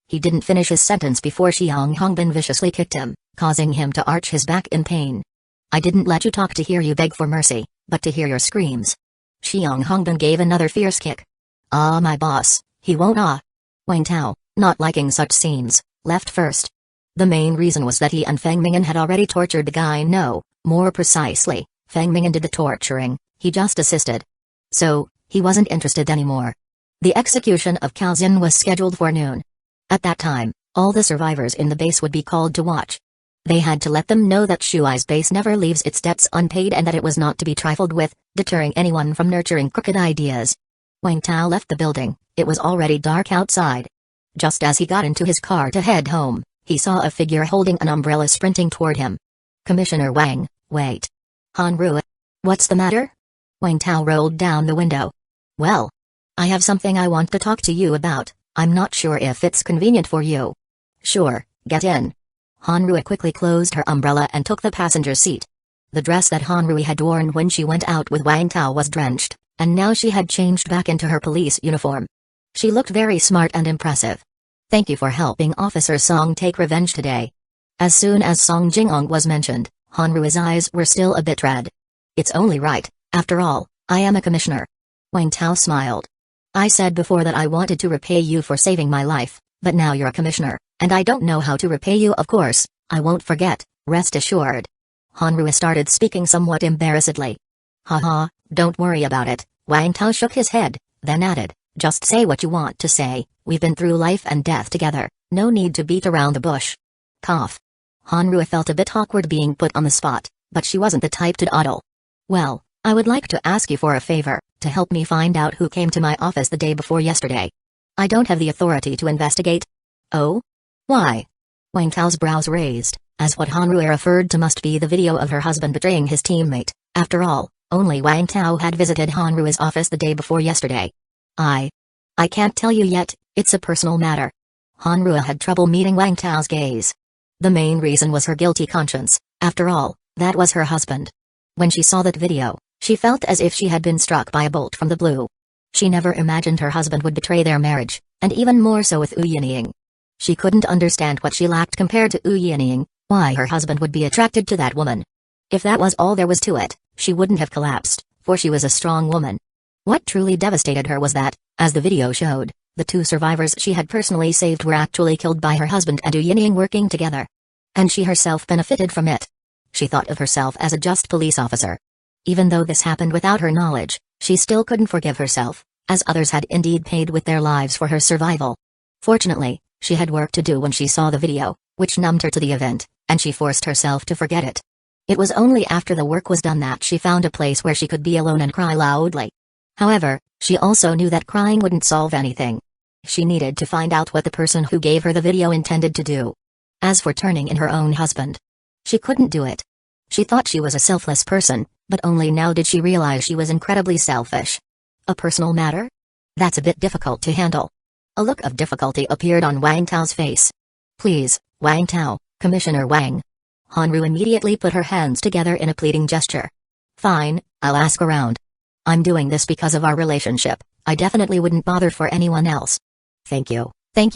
A: He didn't finish his sentence before Xiang Hongbin viciously kicked him, causing him to arch his back in pain. "I didn't let you talk to hear you beg for mercy, but to hear your screams." Xiang Hongbin gave another fierce kick. My boss, he won't." Wang Tao, not liking such scenes, left first. The main reason was that he and Feng Mingyan had already tortured the guy. No, more precisely, Feng Mingyan did the torturing, he just assisted. So, he wasn't interested anymore. The execution of Cao Xin was scheduled for noon. At that time, all the survivors in the base would be called to watch. They had to let them know that Shuai's base never leaves its debts unpaid and that it was not to be trifled with, deterring anyone from nurturing crooked ideas. Wang Tao left the building. It was already dark outside. Just as he got into his car to head home, he saw a figure holding an umbrella sprinting toward him. Commissioner Wang, wait. Han Rui. What's the matter? Wang Tao rolled down the window. Well, I have something I want to talk to you about. I'm not sure if it's convenient for you. Sure, get in. Han Rui quickly closed her umbrella and took the passenger seat. The dress that Han Rui had worn when she went out with Wang Tao was drenched, and now she had changed back into her police uniform. She looked very smart and impressive. Thank you for helping Officer Song take revenge today. As soon as Song Jingong was mentioned, Han Rui's eyes were still a bit red. It's only right, after all, I am a commissioner. Wang Tao smiled. I said before that I wanted to repay you for saving my life, but now you're a commissioner, and I don't know how to repay you. Of course, I won't forget, rest assured. Han Rui started speaking somewhat embarrassedly. Haha, don't worry about it. Wang Tao shook his head, then added, just say what you want to say, we've been through life and death together, no need to beat around the bush. Cough. Han Rui felt a bit awkward being put on the spot, but she wasn't the type to dawdle. Well, I would like to ask you for a favor, to help me find out who came to my office the day before yesterday. I don't have the authority to investigate. Oh? Why? Wang Tao's brows raised, as what Han Rui referred to must be the video of her husband betraying his teammate. After all, only Wang Tao had visited Han Rui's office the day before yesterday. I can't tell you yet, it's a personal matter. Han Rui had trouble meeting Wang Tao's gaze. The main reason was her guilty conscience. After all, that was her husband. When she saw that video, she felt as if she had been struck by a bolt from the blue. She never imagined her husband would betray their marriage, and even more so with Wu Yinying. She couldn't understand what she lacked compared to Wu Yinying, why her husband would be attracted to that woman. If that was all there was to it, she wouldn't have collapsed, for she was a strong woman. What truly devastated her was that, as the video showed, the two survivors she had personally saved were actually killed by her husband and Wu Yinying working together. And she herself benefited from it. She thought of herself as a just police officer. Even though this happened without her knowledge, she still couldn't forgive herself, as others had indeed paid with their lives for her survival. Fortunately, she had work to do when she saw the video, which numbed her to the event, and she forced herself to forget it. It was only after the work was done that she found a place where she could be alone and cry loudly. However, she also knew that crying wouldn't solve anything. She needed to find out what the person who gave her the video intended to do. As for turning in her own husband, she couldn't do it. She thought she was a selfless person, but only now did she realize she was incredibly selfish. A personal matter? That's a bit difficult to handle. A look of difficulty appeared on Wang Tao's face. Please, Wang Tao, Commissioner Wang. Han Rui immediately put her hands together in a pleading gesture. Fine, I'll ask around. I'm doing this because of our relationship, I definitely wouldn't bother for anyone else. Thank you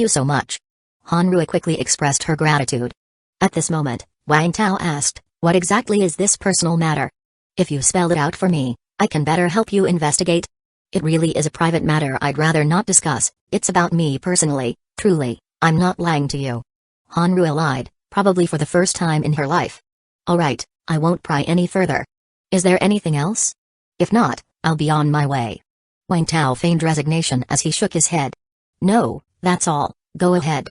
A: so much. Han Rui quickly expressed her gratitude. At this moment, Wang Tao asked, what exactly is this personal matter? If you spell it out for me, I can better help you investigate. It really is a private matter I'd rather not discuss, it's about me personally, truly, I'm not lying to you. Han Rui lied, probably for the first time in her life. Alright, I won't pry any further. Is there anything else? If not, I'll be on my way. Wang Tao feigned resignation as he shook his head. No, that's all, go ahead.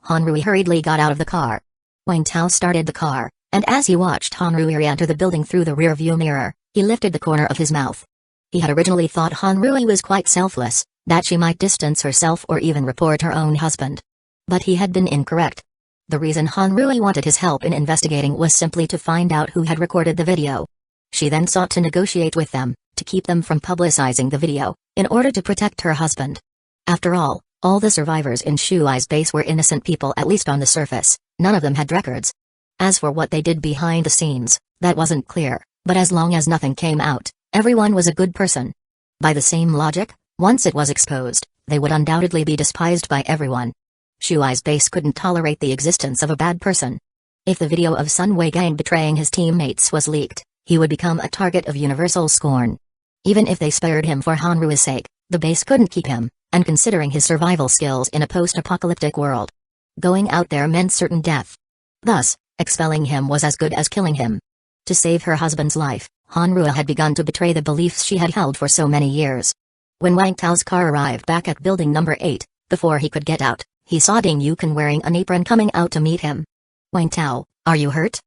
A: Han Rui hurriedly got out of the car. Wang Tao started the car, and as he watched Han Rui enter the building through the rear-view mirror, he lifted the corner of his mouth. He had originally thought Han Rui was quite selfless, that she might distance herself or even report her own husband. But he had been incorrect. The reason Han Rui wanted his help in investigating was simply to find out who had recorded the video. She then sought to negotiate with them, to keep them from publicizing the video, in order to protect her husband. After all the survivors in Shuai's base were innocent people, at least on the surface, none of them had records. As for what they did behind the scenes, that wasn't clear, but as long as nothing came out, everyone was a good person. By the same logic, once it was exposed, they would undoubtedly be despised by everyone. Shuai's base couldn't tolerate the existence of a bad person. If the video of Sun Wei Gang betraying his teammates was leaked, he would become a target of universal scorn. Even if they spared him for Han Rui's sake, the base couldn't keep him, and considering his survival skills in a post-apocalyptic world, going out there meant certain death. Thus, expelling him was as good as killing him. To save her husband's life, Hanrua had begun to betray the beliefs she had held for so many years. When Wang Tao's car arrived back at building number 8, before he could get out, he saw Ding Yukan wearing an apron coming out to meet him. "Wang Tao, are you hurt?"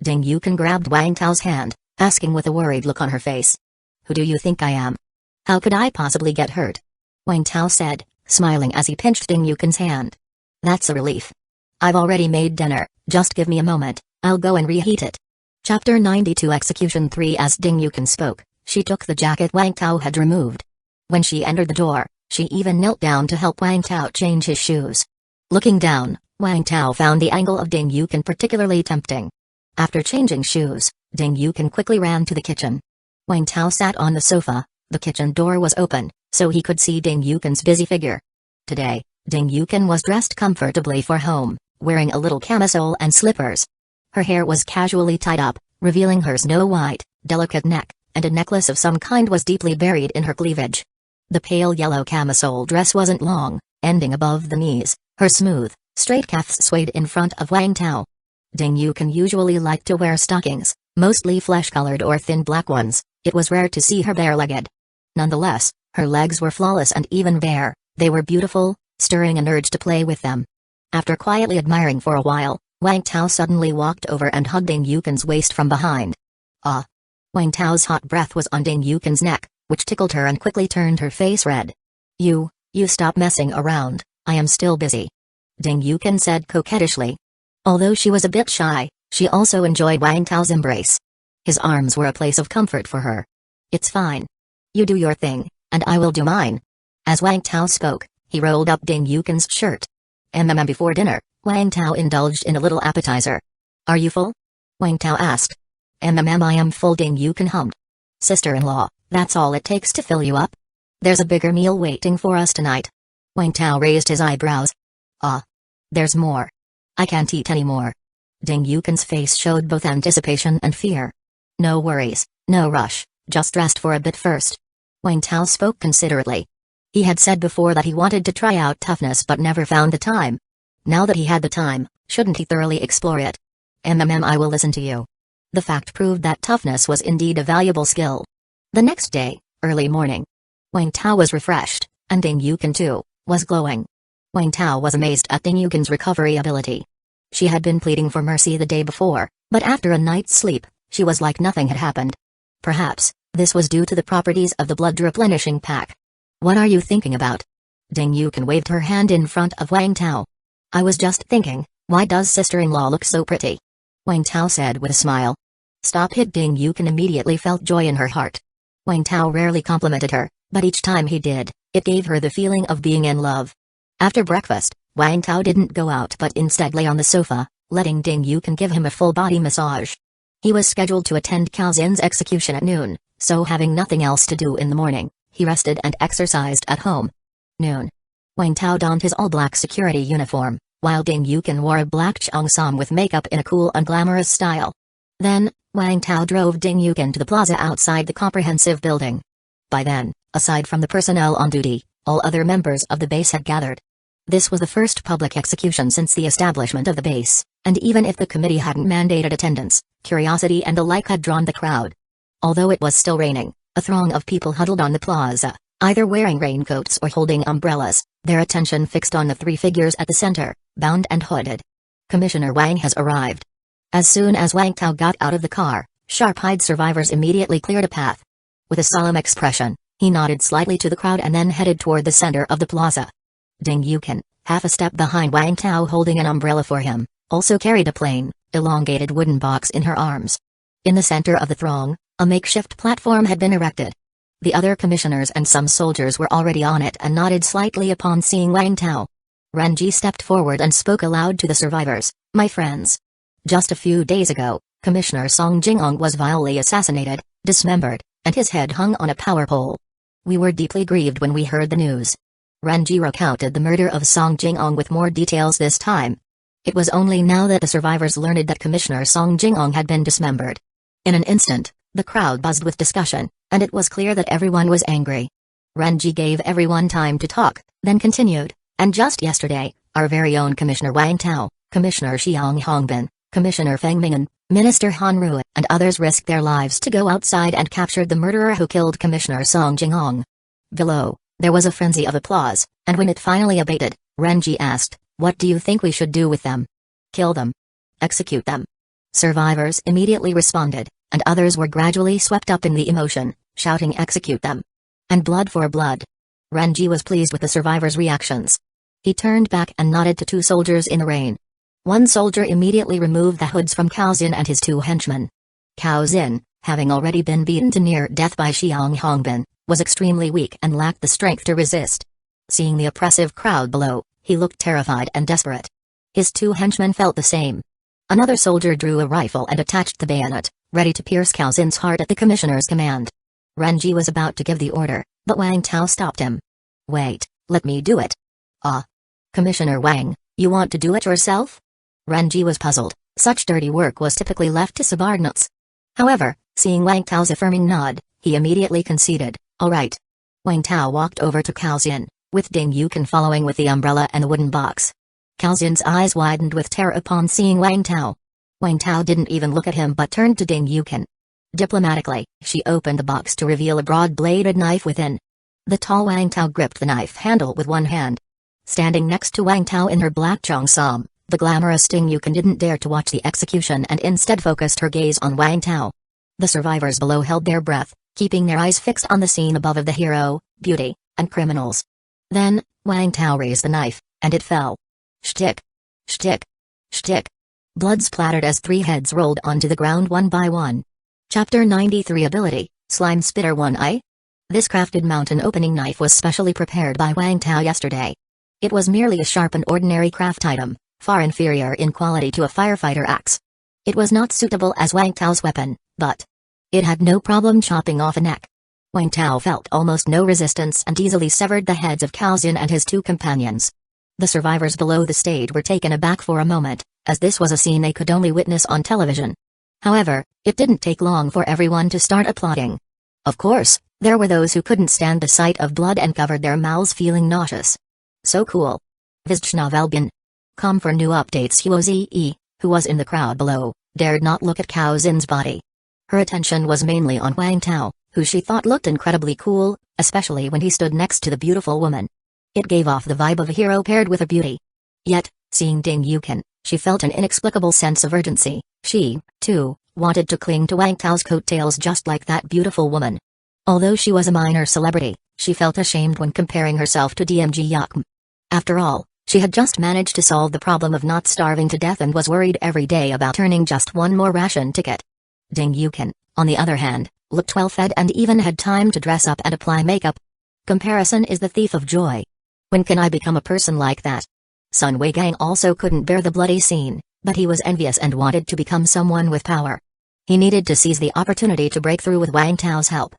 A: Ding Yukan grabbed Wang Tao's hand, asking with a worried look on her face. "Who do you think I am? How could I possibly get hurt?" Wang Tao said, smiling as he pinched Ding Yukan's hand. "That's a relief. I've already made dinner, just give me a moment, I'll go and reheat it." Chapter 92 Execution 3 As Ding Yukan spoke, she took the jacket Wang Tao had removed. When she entered the door, she even knelt down to help Wang Tao change his shoes. Looking down, Wang Tao found the angle of Ding Yukan particularly tempting. After changing shoes, Ding Yukan quickly ran to the kitchen. Wang Tao sat on the sofa, the kitchen door was open, so he could see Ding Yukan's busy figure. Today, Ding Yukan was dressed comfortably for home, wearing a little camisole and slippers. Her hair was casually tied up, revealing her snow-white, delicate neck, and a necklace of some kind was deeply buried in her cleavage. The pale yellow camisole dress wasn't long, ending above the knees. Her smooth, straight calves swayed in front of Wang Tao. Ding Yukan usually liked to wear stockings, mostly flesh-colored or thin black ones. It was rare to see her bare-legged. Nonetheless, her legs were flawless and even bare, they were beautiful, stirring an urge to play with them. After quietly admiring for a while, Wang Tao suddenly walked over and hugged Ding Yukan's waist from behind. "Ah!" Wang Tao's hot breath was on Ding Yukan's neck, which tickled her and quickly turned her face red. You stop messing around, I am still busy," Ding Yukan said coquettishly. Although she was a bit shy, she also enjoyed Wang Tao's embrace. His arms were a place of comfort for her. "It's fine. You do your thing, and I will do mine." As Wang Tao spoke, he rolled up Ding Yukan's shirt. Before dinner, Wang Tao indulged in a little appetizer. "Are you full?" Wang Tao asked. I am full," Ding Yukan hummed. "Sister-in-law, that's all it takes to fill you up? There's a bigger meal waiting for us tonight." Wang Tao raised his eyebrows. "Ah. There's more. I can't eat anymore." Ding Yukan's face showed both anticipation and fear. "No worries, no rush, just rest for a bit first." Wang Tao spoke considerately. He had said before that he wanted to try out toughness but never found the time. Now that he had the time, shouldn't he thoroughly explore it? I will listen to you." The fact proved that toughness was indeed a valuable skill. The next day, early morning, Wang Tao was refreshed, and Ding Yukan too, was glowing. Wang Tao was amazed at Ding Yukan's recovery ability. She had been pleading for mercy the day before, but after a night's sleep, she was like nothing had happened. Perhaps, this was due to the properties of the blood replenishing pack. "What are you thinking about?" Ding Yukan waved her hand in front of Wang Tao. "I was just thinking, why does sister-in-law look so pretty?" Wang Tao said with a smile. "Stop it!" Ding Yukan immediately felt joy in her heart. Wang Tao rarely complimented her, but each time he did, it gave her the feeling of being in love. After breakfast, Wang Tao didn't go out but instead lay on the sofa, letting Ding Yukan give him a full-body massage. He was scheduled to attend Cao Zin's execution at noon, so having nothing else to do in the morning, he rested and exercised at home. Noon. Wang Tao donned his all-black security uniform, while Ding Yukan wore a black cheongsam with makeup in a cool and glamorous style. Then, Wang Tao drove Ding Yukan to the plaza outside the comprehensive building. By then, aside from the personnel on duty, all other members of the base had gathered. This was the first public execution since the establishment of the base, and even if the committee hadn't mandated attendance, curiosity and the like had drawn the crowd. Although it was still raining, a throng of people huddled on the plaza, either wearing raincoats or holding umbrellas, their attention fixed on the three figures at the center, bound and hooded. "Commissioner Wang has arrived." As soon as Wang Tao got out of the car, sharp-eyed survivors immediately cleared a path. With a solemn expression, he nodded slightly to the crowd and then headed toward the center of the plaza. Ding Yukan, half a step behind Wang Tao holding an umbrella for him, also carried a plain, elongated wooden box in her arms. In the center of the throng, a makeshift platform had been erected. The other commissioners and some soldiers were already on it and nodded slightly upon seeing Wang Tao. Renji stepped forward and spoke aloud to the survivors, "My friends. Just a few days ago, Commissioner Song Jingong was vilely assassinated, dismembered, and his head hung on a power pole. We were deeply grieved when we heard the news." Renji recounted the murder of Song Jingong with more details this time. It was only now that the survivors learned that Commissioner Song Jingong had been dismembered. In an instant, the crowd buzzed with discussion, and it was clear that everyone was angry. Renji gave everyone time to talk, then continued, "And just yesterday, our very own Commissioner Wang Tao, Commissioner Xiang Hongbin, Commissioner Feng Mingan, Minister Hanru and others risked their lives to go outside and captured the murderer who killed Commissioner Song Jingong. Below, there was a frenzy of applause, and when it finally abated, Renji asked, "What do you think we should do with them?" "Kill them. Execute them." Survivors immediately responded, and others were gradually swept up in the emotion, shouting "Execute them." And blood for blood. Renji was pleased with the survivors' reactions. He turned back and nodded to two soldiers in the rain. One soldier immediately removed the hoods from Cao Xin and his two henchmen. Cao Xin, having already been beaten to near death by Xiang Hongbin, was extremely weak and lacked the strength to resist. Seeing the oppressive crowd below, he looked terrified and desperate. His two henchmen felt the same. Another soldier drew a rifle and attached the bayonet, ready to pierce Cao Xin's heart at the commissioner's command. Renji was about to give the order, but Wang Tao stopped him. "Wait, let me do it." "Ah. Commissioner Wang, you want to do it yourself?" Renji was puzzled. Such dirty work was typically left to subordinates. However, seeing Wang Tao's affirming nod, he immediately conceded, "All right." Wang Tao walked over to Cao Xin, with Ding Yukan following with the umbrella and the wooden box. Cao Xin's eyes widened with terror upon seeing Wang Tao. Wang Tao didn't even look at him but turned to Ding Yukan. Diplomatically, she opened the box to reveal a broad-bladed knife within. The tall Wang Tao gripped the knife handle with one hand. Standing next to Wang Tao in her black cheongsam, the glamorous Ding Yukan didn't dare to watch the execution and instead focused her gaze on Wang Tao. The survivors below held their breath, keeping their eyes fixed on the scene above of the hero, beauty, and criminals. Then, Wang Tao raised the knife, and it fell. Shtick! Shtick! Shtick! Blood splattered as three heads rolled onto the ground one by one. Chapter 93 Ability, Slime Spitter 1I. This crafted mountain opening knife was specially prepared by Wang Tao yesterday. It was merely a sharp and ordinary craft item, far inferior in quality to a firefighter axe. It was not suitable as Wang Tao's weapon, but it had no problem chopping off a neck. Wang Tao felt almost no resistance and easily severed the heads of Cao Xin and his two companions. The survivors below the stage were taken aback for a moment, as this was a scene they could only witness on television. However, it didn't take long for everyone to start applauding. Of course, there were those who couldn't stand the sight of blood and covered their mouths feeling nauseous. So cool. Vizchna Velbin. Come for new updates. Huozi, who was in the crowd below, dared not look at Cao Xin's body. Her attention was mainly on Wang Tao, who she thought looked incredibly cool, especially when he stood next to the beautiful woman. It gave off the vibe of a hero paired with a beauty. Yet, seeing Ding Yukan, she felt an inexplicable sense of urgency. She, too, wanted to cling to Wang Tao's coattails just like that beautiful woman. Although she was a minor celebrity, she felt ashamed when comparing herself to DMG Yakm. After all, she had just managed to solve the problem of not starving to death and was worried every day about earning just one more ration ticket. Ding Yukan, on the other hand, looked well fed and even had time to dress up and apply makeup. Comparison is the thief of joy. When can I become a person like that? Sun Weigang also couldn't bear the bloody scene, but he was envious and wanted to become someone with power. He needed to seize the opportunity to break through with Wang Tao's help.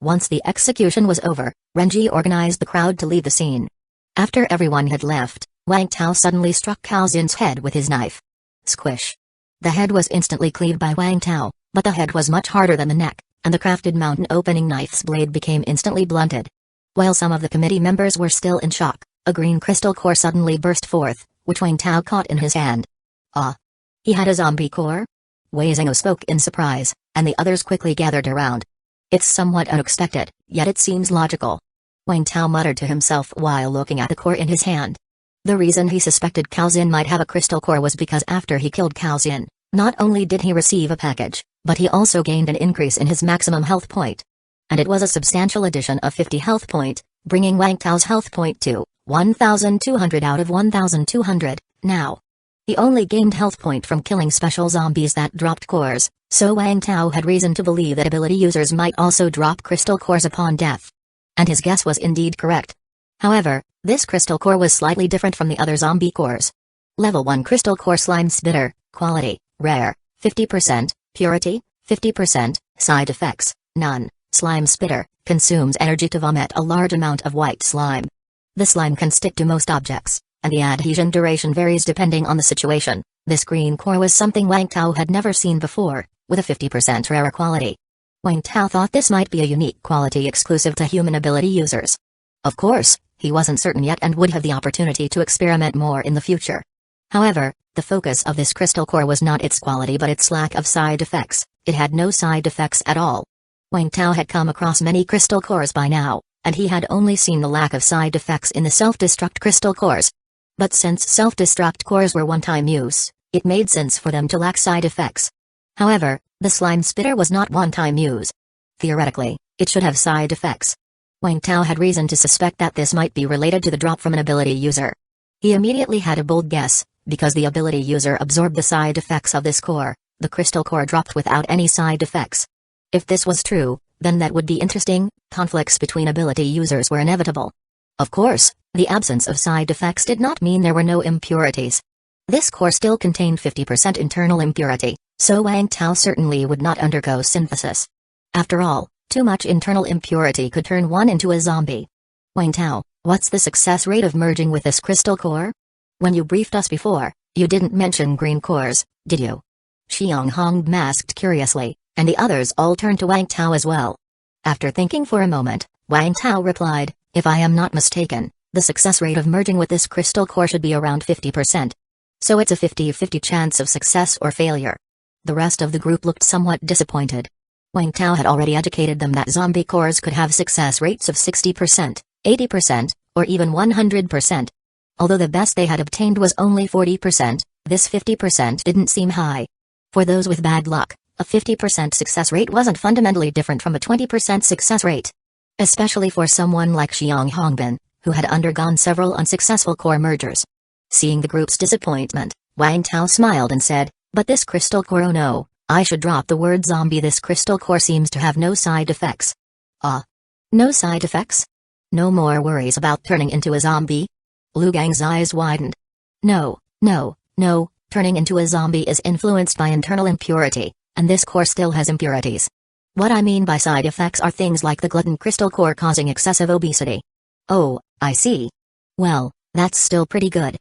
A: Once the execution was over, Renji organized the crowd to leave the scene. After everyone had left, Wang Tao suddenly struck Cao Xin's head with his knife. Squish. The head was instantly cleaved by Wang Tao, but the head was much harder than the neck, and the crafted mountain opening knife's blade became instantly blunted. While some of the committee members were still in shock, a green crystal core suddenly burst forth, which Wang Tao caught in his hand. Ah! He had a zombie core? Wei Zhengao spoke in surprise, and the others quickly gathered around. It's somewhat unexpected, yet it seems logical. Wang Tao muttered to himself while looking at the core in his hand. The reason he suspected Cao Xin might have a crystal core was because after he killed Cao Xin, not only did he receive a package, but he also gained an increase in his maximum health point. And it was a substantial addition of 50 health point, bringing Wang Tao's health point to 1,200 out of 1,200, now. He only gained health point from killing special zombies that dropped cores, so Wang Tao had reason to believe that ability users might also drop crystal cores upon death. And his guess was indeed correct. However, this crystal core was slightly different from the other zombie cores. Level 1 crystal core slime spitter, quality, rare, 50%, purity, 50%, side effects, none. Slime spitter, consumes energy to vomit a large amount of white slime. The slime can stick to most objects, and the adhesion duration varies depending on the situation. This green core was something Wang Tao had never seen before, with a 50% rare quality. Wang Tao thought this might be a unique quality exclusive to human ability users. Of course, he wasn't certain yet and would have the opportunity to experiment more in the future. However, the focus of this crystal core was not its quality but its lack of side effects. It had no side effects at all. Wang Tao had come across many crystal cores by now, and he had only seen the lack of side effects in the self-destruct crystal cores. But since self-destruct cores were one-time use, it made sense for them to lack side effects. However, the slime spitter was not one-time use. Theoretically, it should have side effects. Wang Tao had reason to suspect that this might be related to the drop from an ability user. He immediately had a bold guess, because the ability user absorbed the side effects of this core, the crystal core dropped without any side effects. If this was true, then that would be interesting. Conflicts between ability users were inevitable. Of course, the absence of side effects did not mean there were no impurities. This core still contained 50% internal impurity, so Wang Tao certainly would not undergo synthesis. After all, too much internal impurity could turn one into a zombie. Wang Tao, what's the success rate of merging with this crystal core? When you briefed us before, you didn't mention green cores, did you? Xiang Hong asked curiously, and the others all turned to Wang Tao as well. After thinking for a moment, Wang Tao replied, if I am not mistaken, the success rate of merging with this crystal core should be around 50%. So it's a 50-50 chance of success or failure. The rest of the group looked somewhat disappointed. Wang Tao had already educated them that zombie cores could have success rates of 60%, 80%, or even 100%. Although the best they had obtained was only 40%, this 50% didn't seem high. For those with bad luck, a 50% success rate wasn't fundamentally different from a 20% success rate. Especially for someone like Xiang Hongbin, who had undergone several unsuccessful core mergers. Seeing the group's disappointment, Wang Tao smiled and said, but this crystal core, oh no, I should drop the word zombie. This crystal core seems to have no side effects. Ah. No side effects? No more worries about turning into a zombie? Lu Gang's eyes widened. No, turning into a zombie is influenced by internal impurity, and this core still has impurities. What I mean by side effects are things like the gluten crystal core causing excessive obesity. Oh, I see. Well, that's still pretty good.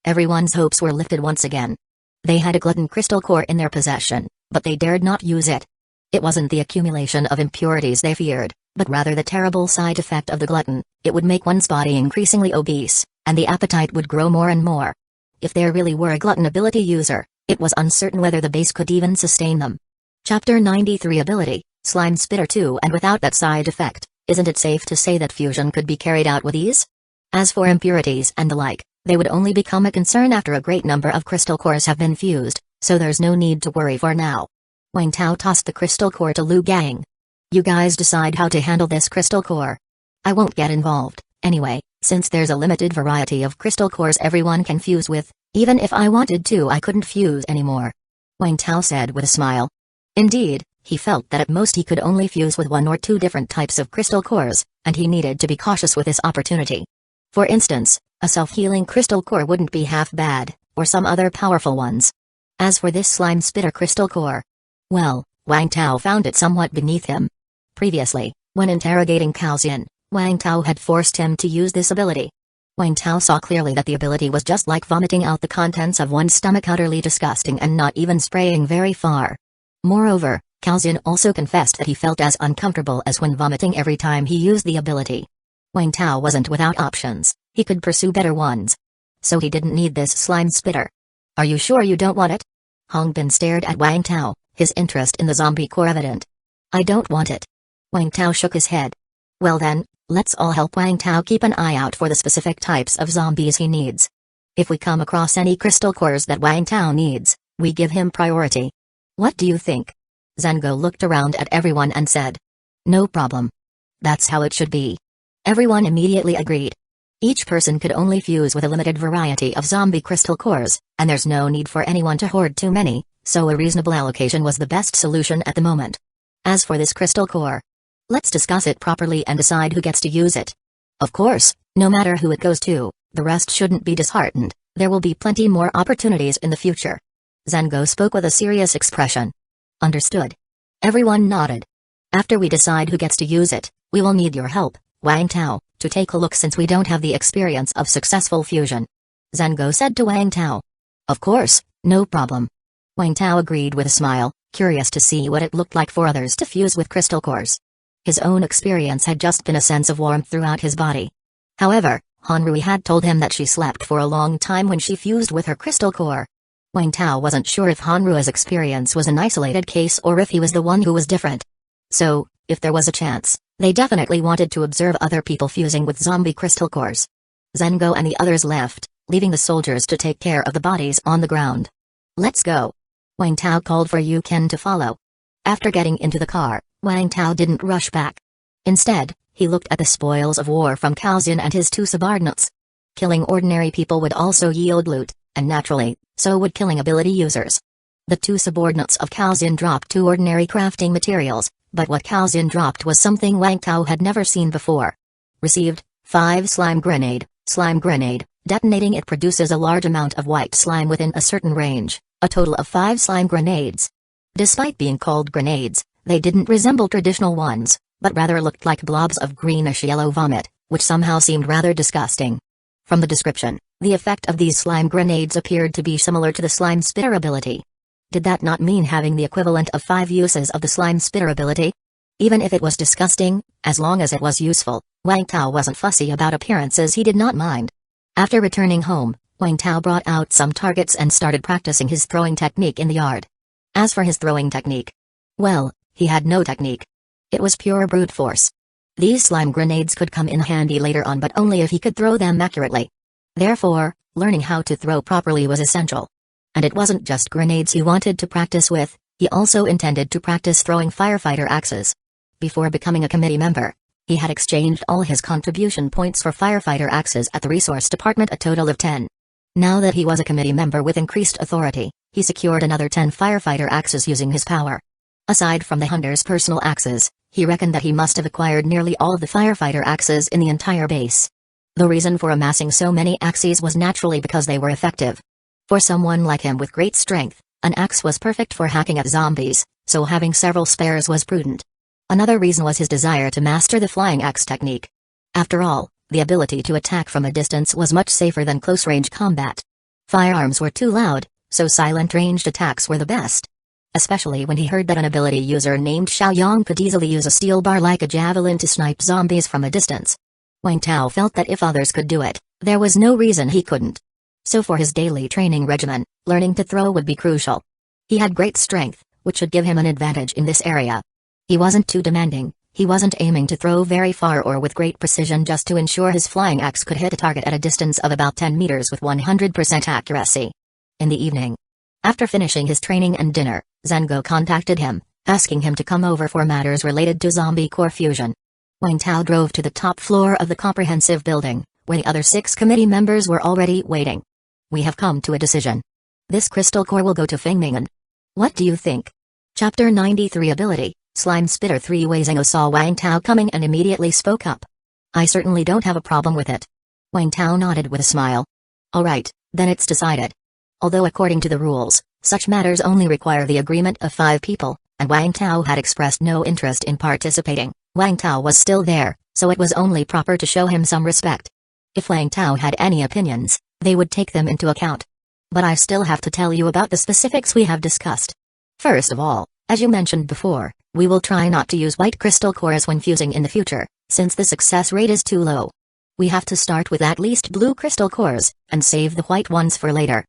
A: Everyone's hopes were lifted once again. They had a gluten crystal core in their possession, but they dared not use it. It wasn't the accumulation of impurities they feared, but rather the terrible side effect of the gluten. It would make one's body increasingly obese, and the appetite would grow more and more. If there really were a gluten ability user, it was uncertain whether the base could even sustain them. Chapter 93 Ability, Slime Spitter 2. And without that side effect, isn't it safe to say that fusion could be carried out with ease? As for impurities and the like, they would only become a concern after a great number of crystal cores have been fused, so there's no need to worry for now. Wang Tao tossed the crystal core to Lu Gang. You guys decide how to handle this crystal core. I won't get involved, anyway, since there's a limited variety of crystal cores everyone can fuse with. Even if I wanted to, I couldn't fuse anymore. Wang Tao said with a smile. Indeed, he felt that at most he could only fuse with one or two different types of crystal cores, and he needed to be cautious with this opportunity. For instance, a self-healing crystal core wouldn't be half bad, or some other powerful ones. As for this slime spitter crystal core, well, Wang Tao found it somewhat beneath him. Previously, when interrogating Cao Xian, Wang Tao had forced him to use this ability. Wang Tao saw clearly that the ability was just like vomiting out the contents of one's stomach, utterly disgusting and not even spraying very far. Moreover, Cao Xian also confessed that he felt as uncomfortable as when vomiting every time he used the ability. Wang Tao wasn't without options, he could pursue better ones. So he didn't need this slime spitter. Are you sure you don't want it? Hongbin stared at Wang Tao, his interest in the zombie core evident. I don't want it. Wang Tao shook his head. Well then, let's all help Wang Tao keep an eye out for the specific types of zombies he needs. If we come across any crystal cores that Wang Tao needs, we give him priority. What do you think? Zango looked around at everyone and said. No problem. That's how it should be. Everyone immediately agreed. Each person could only fuse with a limited variety of zombie crystal cores, and there's no need for anyone to hoard too many, so a reasonable allocation was the best solution at the moment. As for this crystal core, let's discuss it properly and decide who gets to use it. Of course, no matter who it goes to, the rest shouldn't be disheartened. There will be plenty more opportunities in the future. Zango spoke with a serious expression. Understood. Everyone nodded. After we decide who gets to use it, we will need your help, Wang Tao, to take a look since we don't have the experience of successful fusion. Zango said to Wang Tao. Of course, no problem. Wang Tao agreed with a smile, curious to see what it looked like for others to fuse with crystal cores. His own experience had just been a sense of warmth throughout his body. However, Hanrui had told him that she slept for a long time when she fused with her crystal core. Wang Tao wasn't sure if Hanrui's experience was an isolated case or if he was the one who was different. So, if there was a chance, they definitely wanted to observe other people fusing with zombie crystal cores. Zengo and the others left, leaving the soldiers to take care of the bodies on the ground. "Let's go." Wang Tao called for Yu Ken to follow. After getting into the car, Wang Tao didn't rush back. Instead, he looked at the spoils of war from Cao Xin and his two subordinates. Killing ordinary people would also yield loot, and naturally, so would killing ability users. The two subordinates of Cao Xin dropped 2 ordinary crafting materials, but what Cao Xin dropped was something Wang Tao had never seen before. Received, 5 slime grenade. Slime grenade, detonating it produces a large amount of white slime within a certain range, a total of 5 slime grenades. Despite being called grenades, they didn't resemble traditional ones, but rather looked like blobs of greenish-yellow vomit, which somehow seemed rather disgusting. From the description, the effect of these slime grenades appeared to be similar to the slime spitter ability. Did that not mean having the equivalent of 5 uses of the slime spitter ability? Even if it was disgusting, as long as it was useful, Wang Tao wasn't fussy about appearances. He did not mind. After returning home, Wang Tao brought out some targets and started practicing his throwing technique in the yard. As for his throwing technique, well, he had no technique. It was pure brute force. These slime grenades could come in handy later on, but only if he could throw them accurately. Therefore, learning how to throw properly was essential. And it wasn't just grenades he wanted to practice with, he also intended to practice throwing firefighter axes. Before becoming a committee member, he had exchanged all his contribution points for firefighter axes at the resource department, a total of 10. Now that he was a committee member with increased authority, he secured another 10 firefighter axes using his power. Aside from the hunter's personal axes, he reckoned that he must have acquired nearly all of the firefighter axes in the entire base. The reason for amassing so many axes was naturally because they were effective. For someone like him with great strength, an axe was perfect for hacking at zombies, so having several spares was prudent. Another reason was his desire to master the flying axe technique. After all, the ability to attack from a distance was much safer than close-range combat. Firearms were too loud, so silent ranged attacks were the best. Especially when he heard that an ability user named Xiaoyang could easily use a steel bar like a javelin to snipe zombies from a distance. Wang Tao felt that if others could do it, there was no reason he couldn't. So for his daily training regimen, learning to throw would be crucial. He had great strength, which should give him an advantage in this area. He wasn't too demanding, he wasn't aiming to throw very far or with great precision just to ensure his flying axe could hit a target at a distance of about 10 meters with 100% accuracy. In the evening, after finishing his training and dinner, Zengo contacted him, asking him to come over for matters related to zombie core fusion. Wang Tao drove to the top floor of the comprehensive building, where the other 6 committee members were already waiting. "We have come to a decision. This crystal core will go to Fengmingen. What do you think?" Chapter 93 Ability, Slime Spitter 3. Wei Zhengo saw Wang Tao coming and immediately spoke up. "I certainly don't have a problem with it." Wang Tao nodded with a smile. "Alright, then it's decided." Although according to the rules, such matters only require the agreement of 5 people, and Wang Tao had expressed no interest in participating, Wang Tao was still there, so it was only proper to show him some respect. If Wang Tao had any opinions, they would take them into account. But I still have to tell you about the specifics we have discussed. First of all, as you mentioned before, we will try not to use white crystal cores when fusing in the future, since the success rate is too low. We have to start with at least blue crystal cores, and save the white ones for later.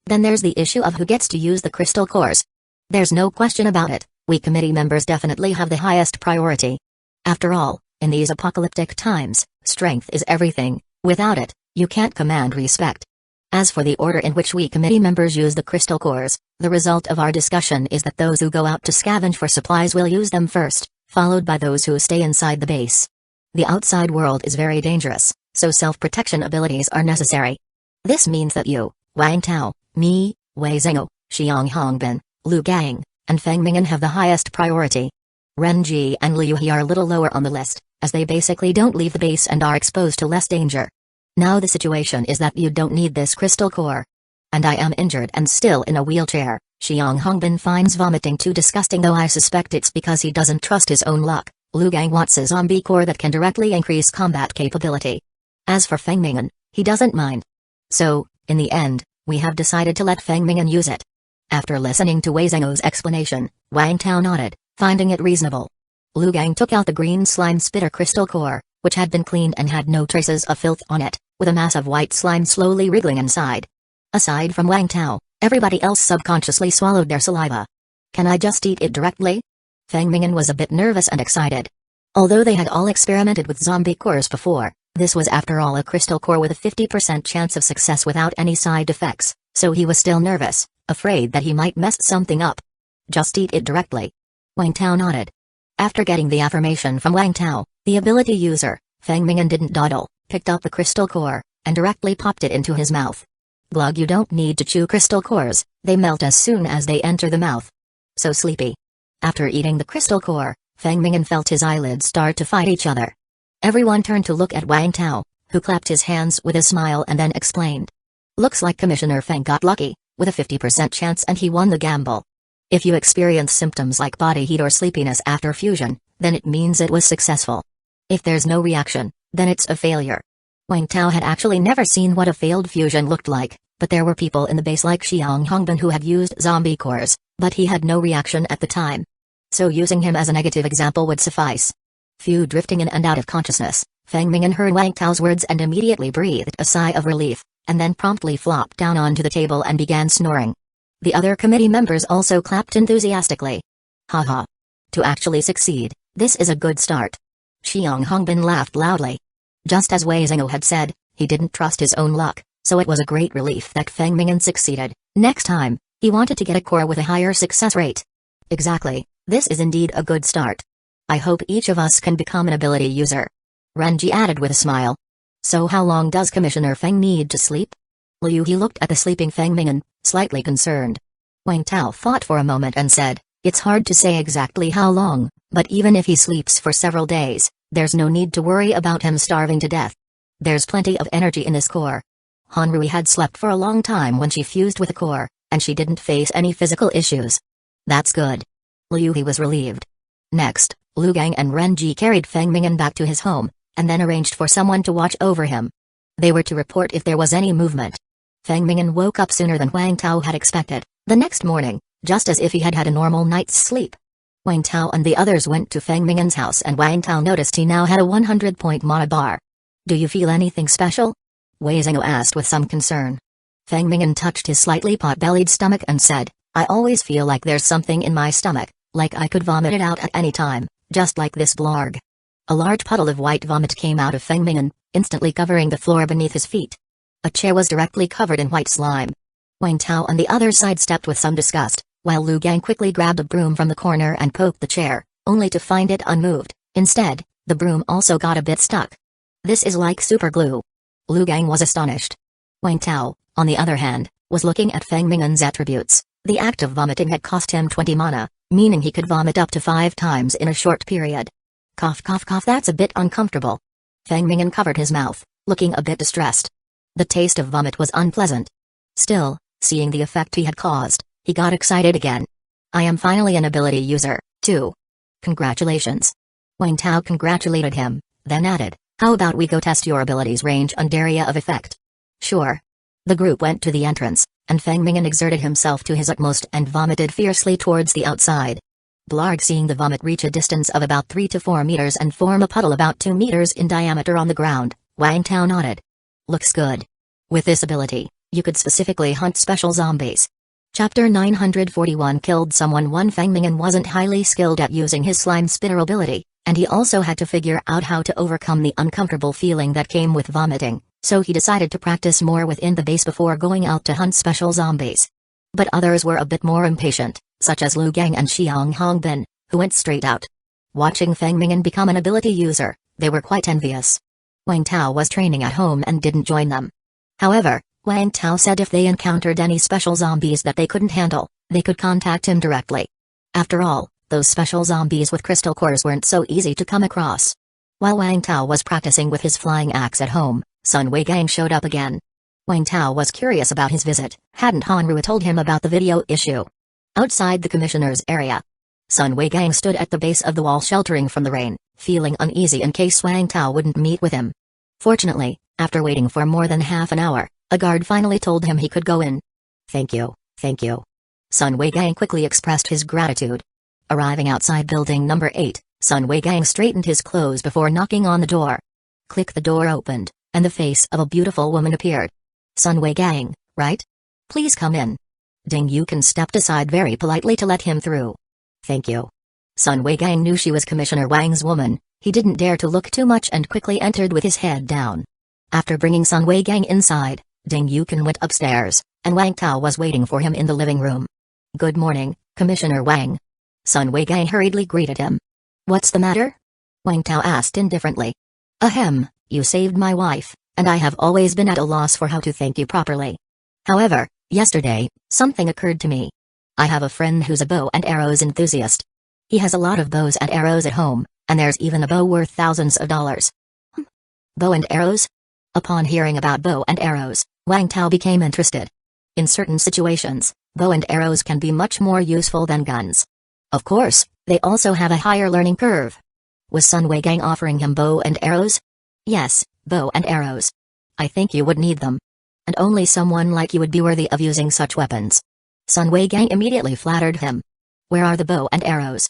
A: Then there's the issue of who gets to use the crystal cores. There's no question about it, we committee members definitely have the highest priority. After all, in these apocalyptic times, strength is everything. Without it, you can't command respect. As for the order in which we committee members use the crystal cores, the result of our discussion is that those who go out to scavenge for supplies will use them first, followed by those who stay inside the base. The outside world is very dangerous, so self-protection abilities are necessary. This means that you, Wang Tao, me, Wei Zhengo, Xiang Hongbin, Lu Gang, and Feng Mingyan have the highest priority. Ren Ji and Liu He are a little lower on the list, as they basically don't leave the base and are exposed to less danger. Now the situation is that you don't need this crystal core. And I am injured and still in a wheelchair. Xiang Hongbin finds vomiting too disgusting, though I suspect it's because he doesn't trust his own luck. Lu Gang wants a zombie core that can directly increase combat capability. As for Feng Mingyan, he doesn't mind. So, in the end, we have decided to let Feng Mingyan use it. After listening to Wei Zhengo's explanation, Wang Tao nodded, finding it reasonable. Lu Gang took out the green slime spitter crystal core, which had been cleaned and had no traces of filth on it, with a mass of white slime slowly wriggling inside. Aside from Wang Tao, everybody else subconsciously swallowed their saliva. Can I just eat it directly? Feng Mingyan was a bit nervous and excited. Although they had all experimented with zombie cores before, this was after all a crystal core with a 50% chance of success without any side effects, so he was still nervous, afraid that he might mess something up. Just eat it directly. Wang Tao nodded. After getting the affirmation from Wang Tao, the ability user, Feng Mingyan didn't dawdle, picked up the crystal core, and directly popped it into his mouth. Glug, you don't need to chew crystal cores, they melt as soon as they enter the mouth. So sleepy. After eating the crystal core, Feng Mingyan felt his eyelids start to fight each other. Everyone turned to look at Wang Tao, who clapped his hands with a smile and then explained. Looks like Commissioner Feng got lucky, with a 50% chance, and he won the gamble. If you experience symptoms like body heat or sleepiness after fusion, then it means it was successful. If there's no reaction, then it's a failure. Wang Tao had actually never seen what a failed fusion looked like, but there were people in the base like Xiang Hongbin who had used zombie cores, but he had no reaction at the time. So using him as a negative example would suffice. Few drifting in and out of consciousness, Feng Mingyan heard Wang Tao's words and immediately breathed a sigh of relief, and then promptly flopped down onto the table and began snoring. The other committee members also clapped enthusiastically. Haha. To actually succeed, this is a good start. Xiang Hongbin laughed loudly. Just as Wei Zhengou had said, he didn't trust his own luck, so it was a great relief that Feng Mingyan succeeded. Next time, he wanted to get a core with a higher success rate. Exactly, this is indeed a good start. I hope each of us can become an ability user. Renji added with a smile. So how long does Commissioner Feng need to sleep? Liu He looked at the sleeping Feng Mingyan, slightly concerned. Wang Tao thought for a moment and said, it's hard to say exactly how long, but even if he sleeps for several days, there's no need to worry about him starving to death. There's plenty of energy in this core. Han Rui had slept for a long time when she fused with the core, and she didn't face any physical issues. That's good. Liu He was relieved. Next, Lu Gang and Renji carried Feng Mingyan back to his home, and then arranged for someone to watch over him. They were to report if there was any movement. Feng Mingyan woke up sooner than Wang Tao had expected, the next morning, just as if he had had a normal night's sleep. Wang Tao and the others went to Feng Mingyan's house and Wang Tao noticed he now had a 100-point mana bar. Do you feel anything special? Wei Zhengou asked with some concern. Feng Mingyan touched his slightly pot-bellied stomach and said, I always feel like there's something in my stomach, like I could vomit it out at any time, just like this blarg. A large puddle of white vomit came out of Feng Mingyan, instantly covering the floor beneath his feet. A chair was directly covered in white slime. Wang Tao and the others sidestepped with some disgust, while Lu Gang quickly grabbed a broom from the corner and poked the chair, only to find it unmoved. Instead, the broom also got a bit stuck. This is like super glue. Lu Gang was astonished. Wang Tao, on the other hand, was looking at Feng Mingyan's attributes. The act of vomiting had cost him 20 mana, meaning he could vomit up to 5 times in a short period. Cough cough cough, that's a bit uncomfortable. Feng Mingyan covered his mouth, looking a bit distressed. The taste of vomit was unpleasant. Still, seeing the effect he had caused, he got excited again. I am finally an ability user, too. Congratulations. Wang Tao congratulated him, then added, how about we go test your abilities range and area of effect? Sure. The group went to the entrance, and Feng Mingyan exerted himself to his utmost and vomited fiercely towards the outside. Blarg, seeing the vomit reach a distance of about 3 to 4 meters and form a puddle about 2 meters in diameter on the ground, Wang Tao nodded. Looks good. With this ability, you could specifically hunt special zombies. Chapter 941 Killed someone. Feng Mingyan wasn't highly skilled at using his slime spitter ability, and he also had to figure out how to overcome the uncomfortable feeling that came with vomiting, so he decided to practice more within the base before going out to hunt special zombies. But others were a bit more impatient, such as Lu Gang and Xiang Hongbin, who went straight out. Watching Feng Mingyan become an ability user, they were quite envious. Wang Tao was training at home and didn't join them. However, Wang Tao said if they encountered any special zombies that they couldn't handle, they could contact him directly. After all, those special zombies with crystal cores weren't so easy to come across. While Wang Tao was practicing with his flying axe at home, Sun Wei Gang showed up again. Wang Tao was curious about his visit. Hadn't Han Rui told him about the video issue? Outside the commissioner's area, Sun Wei Gang stood at the base of the wall sheltering from the rain, feeling uneasy in case Wang Tao wouldn't meet with him. Fortunately, after waiting for more than half an hour, a guard finally told him he could go in. Thank you, thank you. Sun Wei Gang quickly expressed his gratitude. Arriving outside building number 8, Sun Wei Gang straightened his clothes before knocking on the door. Click. The door opened, and the face of a beautiful woman appeared. Sun Wei Gang, right? Please come in. Ding Yukin stepped aside very politely to let him through. Thank you. Sun Wei Gang knew she was Commissioner Wang's woman. He didn't dare to look too much and quickly entered with his head down. After bringing Sun Wei Gang inside, Ding Yukin went upstairs, and Wang Tao was waiting for him in the living room. Good morning, Commissioner Wang. Sun Wei Gang hurriedly greeted him. What's the matter? Wang Tao asked indifferently. Ahem, you saved my wife, and I have always been at a loss for how to thank you properly. However, yesterday, something occurred to me. I have a friend who's a bow and arrows enthusiast. He has a lot of bows and arrows at home, and there's even a bow worth thousands of dollars. Bow and arrows? Upon hearing about bow and arrows, Wang Tao became interested. In certain situations, bow and arrows can be much more useful than guns. Of course, they also have a higher learning curve. Was Sun Wei Gang offering him bow and arrows? Yes, bow and arrows. I think you would need them. And only someone like you would be worthy of using such weapons. Sun Wei Gang immediately flattered him. Where are the bow and arrows?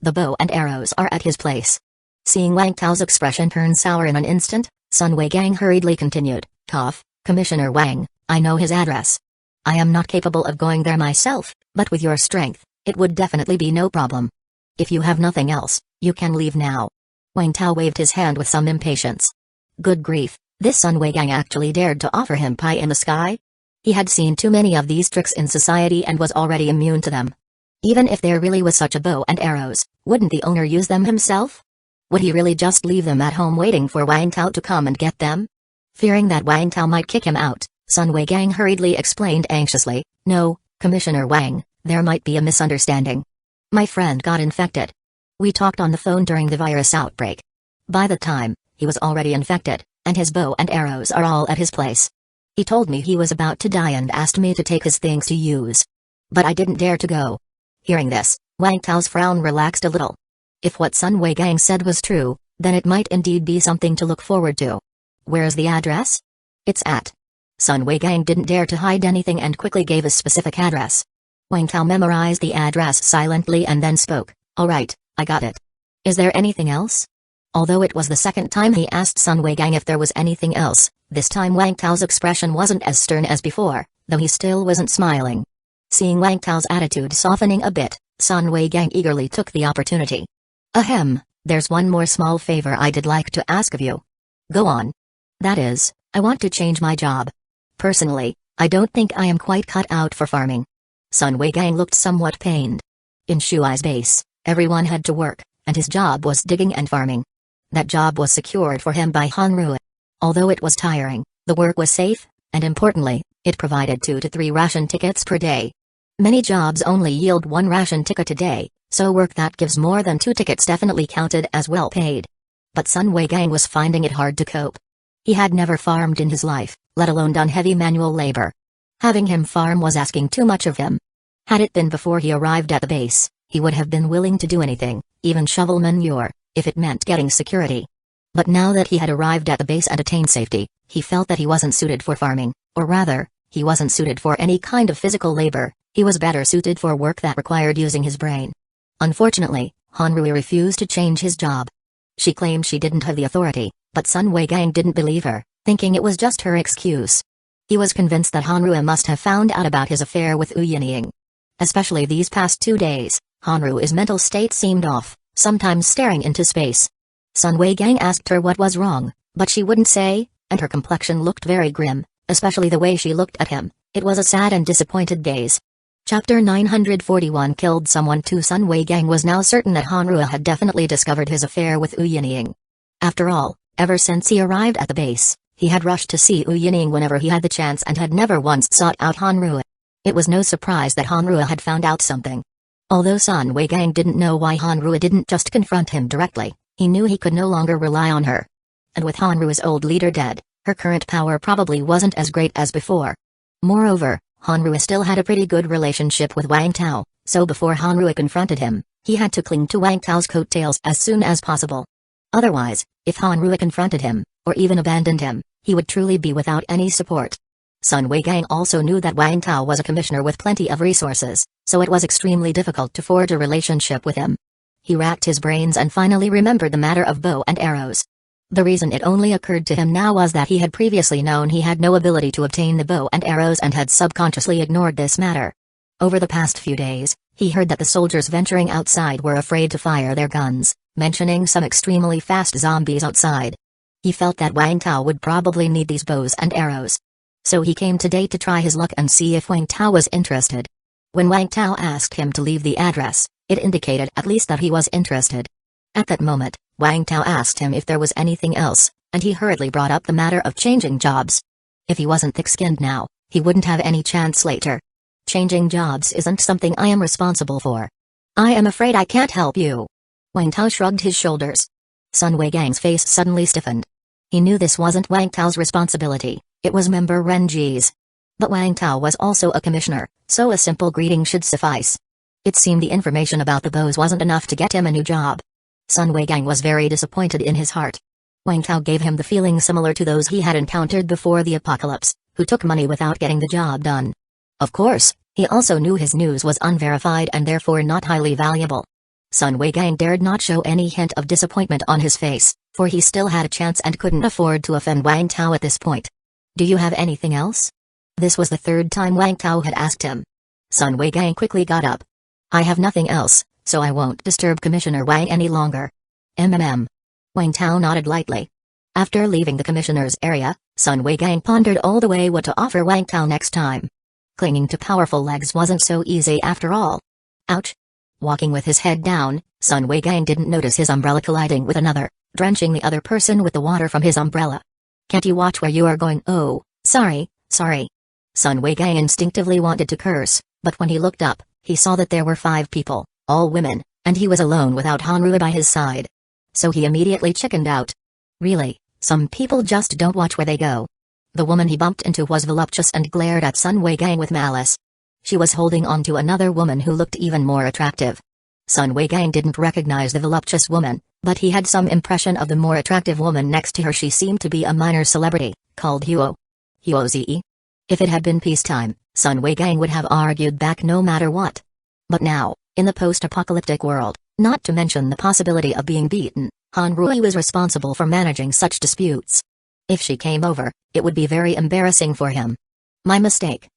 A: The bow and arrows are at his place. Seeing Wang Tao's expression turn sour in an instant, Sun Wei Gang hurriedly continued, Cough, Commissioner Wang, I know his address. I am not capable of going there myself, but with your strength, it would definitely be no problem. If you have nothing else, you can leave now. Wang Tao waved his hand with some impatience. Good grief, this Sun Wei Gang actually dared to offer him pie in the sky? He had seen too many of these tricks in society and was already immune to them. Even if there really was such a bow and arrows, wouldn't the owner use them himself? Would he really just leave them at home waiting for Wang Tao to come and get them? Fearing that Wang Tao might kick him out, Sun Wei Gang hurriedly explained anxiously, No, Commissioner Wang, there might be a misunderstanding. My friend got infected. We talked on the phone during the virus outbreak. By the time, he was already infected, and his bow and arrows are all at his place. He told me he was about to die and asked me to take his things to use. But I didn't dare to go. Hearing this, Wang Tao's frown relaxed a little. If what Sun Wei Gang said was true, then it might indeed be something to look forward to. Where's the address? It's at. Sun Wei Gang didn't dare to hide anything and quickly gave a specific address. Wang Tao memorized the address silently and then spoke, Alright, I got it. Is there anything else? Although it was the second time he asked Sun Wei Gang if there was anything else, this time Wang Tao's expression wasn't as stern as before, though he still wasn't smiling. Seeing Wang Tao's attitude softening a bit, Sun Wei Gang eagerly took the opportunity. Ahem, there's one more small favor I'd like to ask of you. Go on. That is, I want to change my job. Personally, I don't think I am quite cut out for farming. Sun Wei Gang looked somewhat pained. In Shuai's base, everyone had to work, and his job was digging and farming. That job was secured for him by Hanru. Although it was tiring, the work was safe, and importantly, it provided 2 to 3 ration tickets per day. Many jobs only yield 1 ration ticket a day, so work that gives more than 2 tickets definitely counted as well paid. But Sun Wei Gang was finding it hard to cope. He had never farmed in his life, let alone done heavy manual labor. Having him farm was asking too much of him. Had it been before he arrived at the base, he would have been willing to do anything, even shovel manure, if it meant getting security. But now that he had arrived at the base and attained safety, he felt that he wasn't suited for farming, or rather, he wasn't suited for any kind of physical labor. He was better suited for work that required using his brain. Unfortunately, Hanrui refused to change his job. She claimed she didn't have the authority, but Sun Wei Gang didn't believe her, thinking it was just her excuse. He was convinced that Hanrui must have found out about his affair with Wu Yinying. Especially these past 2 days, Hanru's mental state seemed off, sometimes staring into space. Sun Wei Gang asked her what was wrong, but she wouldn't say, and her complexion looked very grim, especially the way she looked at him. It was a sad and disappointed gaze. Chapter 941 Killed Someone too. Sun Wei Gang was now certain that Hanru had definitely discovered his affair with Wu Yinying. After all, ever since he arrived at the base, he had rushed to see Wu Yinying whenever he had the chance and had never once sought out Hanru. It was no surprise that Hanru had found out something. Although Sun Wei Gang didn't know why Hanru didn't just confront him directly, he knew he could no longer rely on her. And with Hanru's old leader dead, her current power probably wasn't as great as before. Moreover, Hanru still had a pretty good relationship with Wang Tao, so before Hanru confronted him, he had to cling to Wang Tao's coattails as soon as possible. Otherwise, if Hanru confronted him, or even abandoned him, he would truly be without any support. Sun Wei Gang also knew that Wang Tao was a commissioner with plenty of resources, so it was extremely difficult to forge a relationship with him. He racked his brains and finally remembered the matter of bow and arrows. The reason it only occurred to him now was that he had previously known he had no ability to obtain the bow and arrows and had subconsciously ignored this matter. Over the past few days, he heard that the soldiers venturing outside were afraid to fire their guns, mentioning some extremely fast zombies outside. He felt that Wang Tao would probably need these bows and arrows. So he came today to try his luck and see if Wang Tao was interested. When Wang Tao asked him to leave the address, it indicated at least that he was interested. At that moment, Wang Tao asked him if there was anything else, and he hurriedly brought up the matter of changing jobs. If he wasn't thick-skinned now, he wouldn't have any chance later. Changing jobs isn't something I am responsible for. I am afraid I can't help you. Wang Tao shrugged his shoulders. Sun Weigang's face suddenly stiffened. He knew this wasn't Wang Tao's responsibility, it was member Ren Ji's. But Wang Tao was also a commissioner, so a simple greeting should suffice. It seemed the information about the bows wasn't enough to get him a new job. Sun Weigang was very disappointed in his heart. Wang Tao gave him the feeling similar to those he had encountered before the apocalypse, who took money without getting the job done. Of course, he also knew his news was unverified and therefore not highly valuable. Sun Weigang dared not show any hint of disappointment on his face, for he still had a chance and couldn't afford to offend Wang Tao at this point. Do you have anything else? This was the third time Wang Tao had asked him. Sun Weigang quickly got up. I have nothing else, so I won't disturb Commissioner Wang any longer. Wang Tao nodded lightly. After leaving the commissioner's area, Sun Weigang pondered all the way what to offer Wang Tao next time. Clinging to powerful legs wasn't so easy after all. Ouch! Walking with his head down, Sun Weigang didn't notice his umbrella colliding with another, drenching the other person with the water from his umbrella. Can't you watch where you are going? Oh, sorry. Sun Weigang instinctively wanted to curse, but when he looked up, he saw that there were 5 people, all women, and he was alone without Hanrui by his side. So he immediately chickened out. Really, some people just don't watch where they go. The woman he bumped into was voluptuous and glared at Sun Weigang with malice. She was holding on to another woman who looked even more attractive. Sun Weigang didn't recognize the voluptuous woman, but he had some impression of the more attractive woman next to her. She seemed to be a minor celebrity, called Huo Ze. If it had been peacetime, Sun Weigang would have argued back no matter what. But now, in the post-apocalyptic world, not to mention the possibility of being beaten, Han Rui was responsible for managing such disputes. If she came over, it would be very embarrassing for him. My mistake.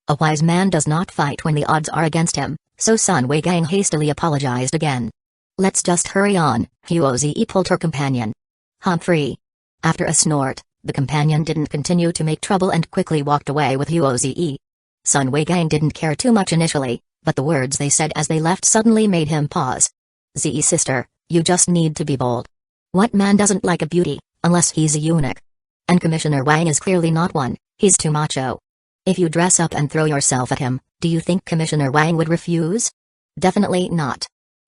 A: A wise man does not fight when the odds are against him, so Sun Weigang hastily apologized again. Let's just hurry on, Huo Ze pulled her companion. Humphrey. After a snort, the companion didn't continue to make trouble and quickly walked away with Huo Ze. Sun Weigang didn't care too much initially, but the words they said as they left suddenly made him pause. Ze sister, you just need to be bold. What man doesn't like a beauty, unless he's a eunuch? And Commissioner Wang is clearly not one, he's too macho. If you dress up and throw yourself at him, do you think Commissioner Wang would refuse? Definitely not.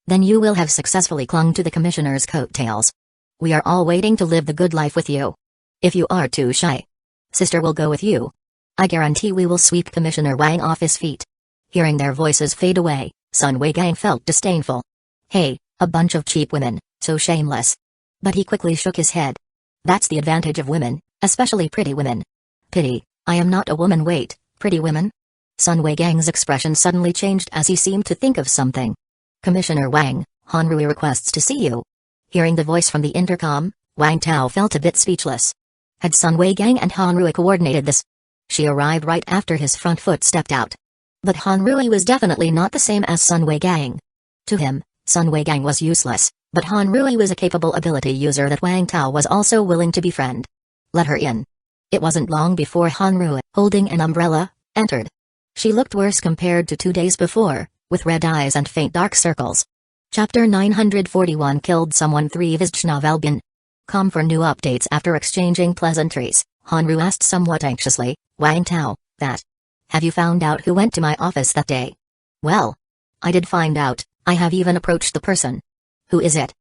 A: Then you will have successfully clung to the Commissioner's coattails. We are all waiting to live the good life with you. If you are too shy, sister will go with you. I guarantee we will sweep Commissioner Wang off his feet. Hearing their voices fade away, Sun Weigang felt disdainful. Hey, a bunch of cheap women, so shameless. But he quickly shook his head. That's the advantage of women, especially pretty women. Pity, I am not a woman. Wait, pretty women? Sun Weigang's expression suddenly changed as he seemed to think of something. Commissioner Wang, Hanrui requests to see you. Hearing the voice from the intercom, Wang Tao felt a bit speechless. Had Sun Weigang and Hanrui coordinated this? She arrived right after his front foot stepped out. But Hanrui was definitely not the same as Sun Weigang. To him, Sun Weigang was useless, but Hanrui was a capable ability user that Wang Tao was also willing to befriend. Let her in. It wasn't long before Hanrui, holding an umbrella, entered. She looked worse compared to 2 days before, with red eyes and faint dark circles. Chapter 941 Killed Someone 3 Vizchnavelbin. Come for new updates. After exchanging pleasantries, Hanru asked somewhat anxiously, Wang Tao, that. Have you found out who went to my office that day? Well, I did find out, I have even approached the person. Who is it?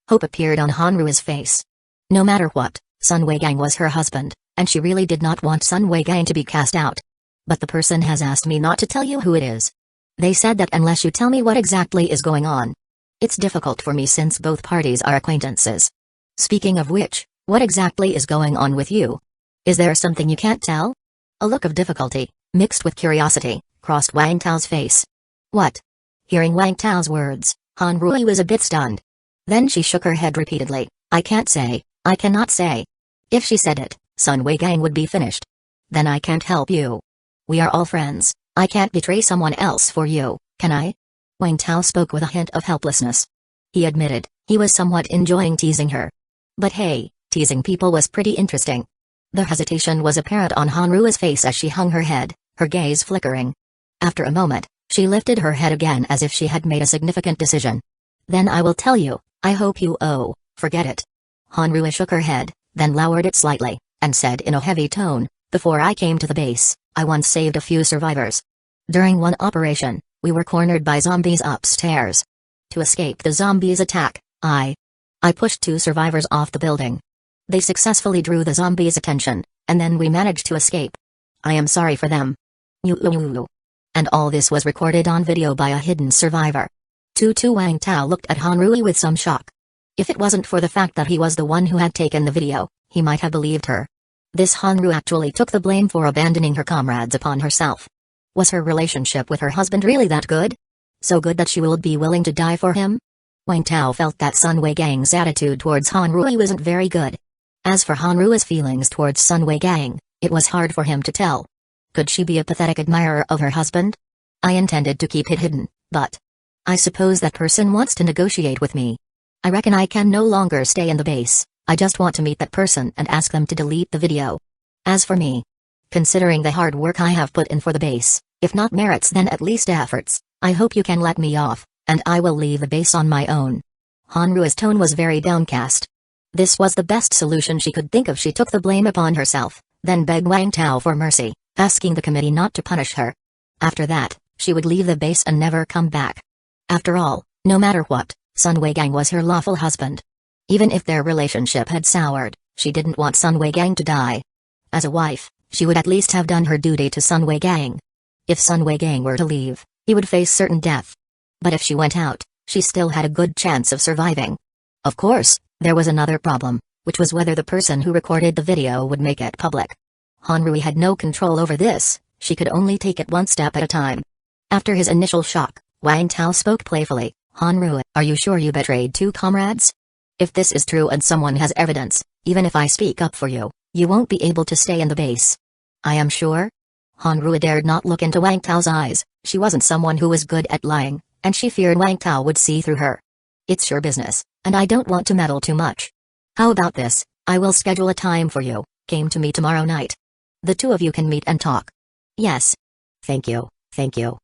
A: Hope appeared on Hanru's face. No matter what, Sun Weigang was her husband, and she really did not want Sun Weigang to be cast out. But the person has asked me not to tell you who it is. They said that unless you tell me what exactly is going on. It's difficult for me since both parties are acquaintances. Speaking of which, what exactly is going on with you? Is there something you can't tell? A look of difficulty, mixed with curiosity, crossed Wang Tao's face. What? Hearing Wang Tao's words, Han Rui was a bit stunned. Then she shook her head repeatedly. I can't say, I cannot say. If she said it, Sun Wei Gang would be finished. Then I can't help you. We are all friends, I can't betray someone else for you, can I? Wang Tao spoke with a hint of helplessness. He admitted, he was somewhat enjoying teasing her. But hey, teasing people was pretty interesting. The hesitation was apparent on Hanrua's face as she hung her head, her gaze flickering. After a moment, she lifted her head again as if she had made a significant decision. Then I will tell you, I hope you forget it. Hanrua shook her head, then lowered it slightly, and said in a heavy tone, before I came to the base, I once saved a few survivors. During one operation, we were cornered by zombies upstairs. To escape the zombies' attack, I pushed 2 survivors off the building. They successfully drew the zombies' attention, and then we managed to escape. I am sorry for them. And all this was recorded on video by a hidden survivor. Wang Tao looked at Hanrui with some shock. If it wasn't for the fact that he was the one who had taken the video, he might have believed her. This Hanru actually took the blame for abandoning her comrades upon herself. Was her relationship with her husband really that good? So good that she would be willing to die for him? Wang Tao felt that Sun Wei Gang's attitude towards Hanrui wasn't very good. As for Hanrua's feelings towards Sun Wei Gang, it was hard for him to tell. Could she be a pathetic admirer of her husband? I intended to keep it hidden, but I suppose that person wants to negotiate with me. I reckon I can no longer stay in the base. I just want to meet that person and ask them to delete the video. As for me, considering the hard work I have put in for the base, if not merits then at least efforts, I hope you can let me off, and I will leave the base on my own. Hanrua's tone was very downcast. This was the best solution she could think of. She took the blame upon herself, then begged Wang Tao for mercy, asking the committee not to punish her. After that, she would leave the base and never come back. After all, no matter what, Sun Wei Gang was her lawful husband. Even if their relationship had soured, she didn't want Sun Wei Gang to die. As a wife, she would at least have done her duty to Sun Wei Gang. If Sun Wei Gang were to leave, he would face certain death. But if she went out, she still had a good chance of surviving. Of course, there was another problem, which was whether the person who recorded the video would make it public. Hanrui had no control over this, she could only take it one step at a time. After his initial shock, Wang Tao spoke playfully, Hanrui, are you sure you betrayed 2 comrades? If this is true and someone has evidence, even if I speak up for you, you won't be able to stay in the base. I am sure? Hanrui dared not look into Wang Tao's eyes. She wasn't someone who was good at lying, and she feared Wang Tao would see through her. It's your business, and I don't want to meddle too much. How about this, I will schedule a time for you, came to me tomorrow night. The 2 of you can meet and talk. Yes. Thank you, thank you.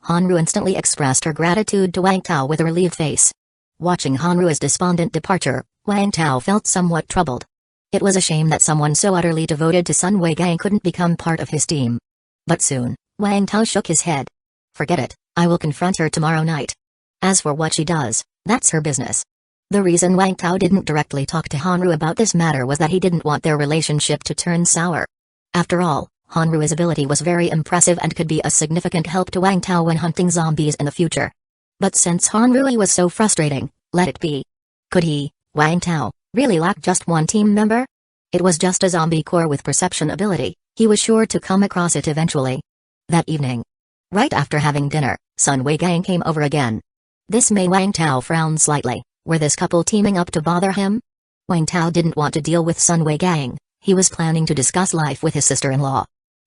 A: Hanru instantly expressed her gratitude to Wang Tao with a relieved face. Watching Hanru's despondent departure, Wang Tao felt somewhat troubled. It was a shame that someone so utterly devoted to Sun Wei Gang couldn't become part of his team. But soon, Wang Tao shook his head. Forget it, I will confront her tomorrow night. As for what she does, that's her business. The reason Wang Tao didn't directly talk to Hanru about this matter was that he didn't want their relationship to turn sour. After all, Hanru's ability was very impressive and could be a significant help to Wang Tao when hunting zombies in the future. But since Hanru was so frustrating, let it be. Could he, Wang Tao, really lack just one team member? It was just a zombie core with perception ability, he was sure to come across it eventually. That evening, right after having dinner, Sun Wei Gang came over again. This made Wang Tao frown slightly. Were this couple teaming up to bother him? Wang Tao didn't want to deal with Sun Wei Gang, he was planning to discuss life with his sister-in-law.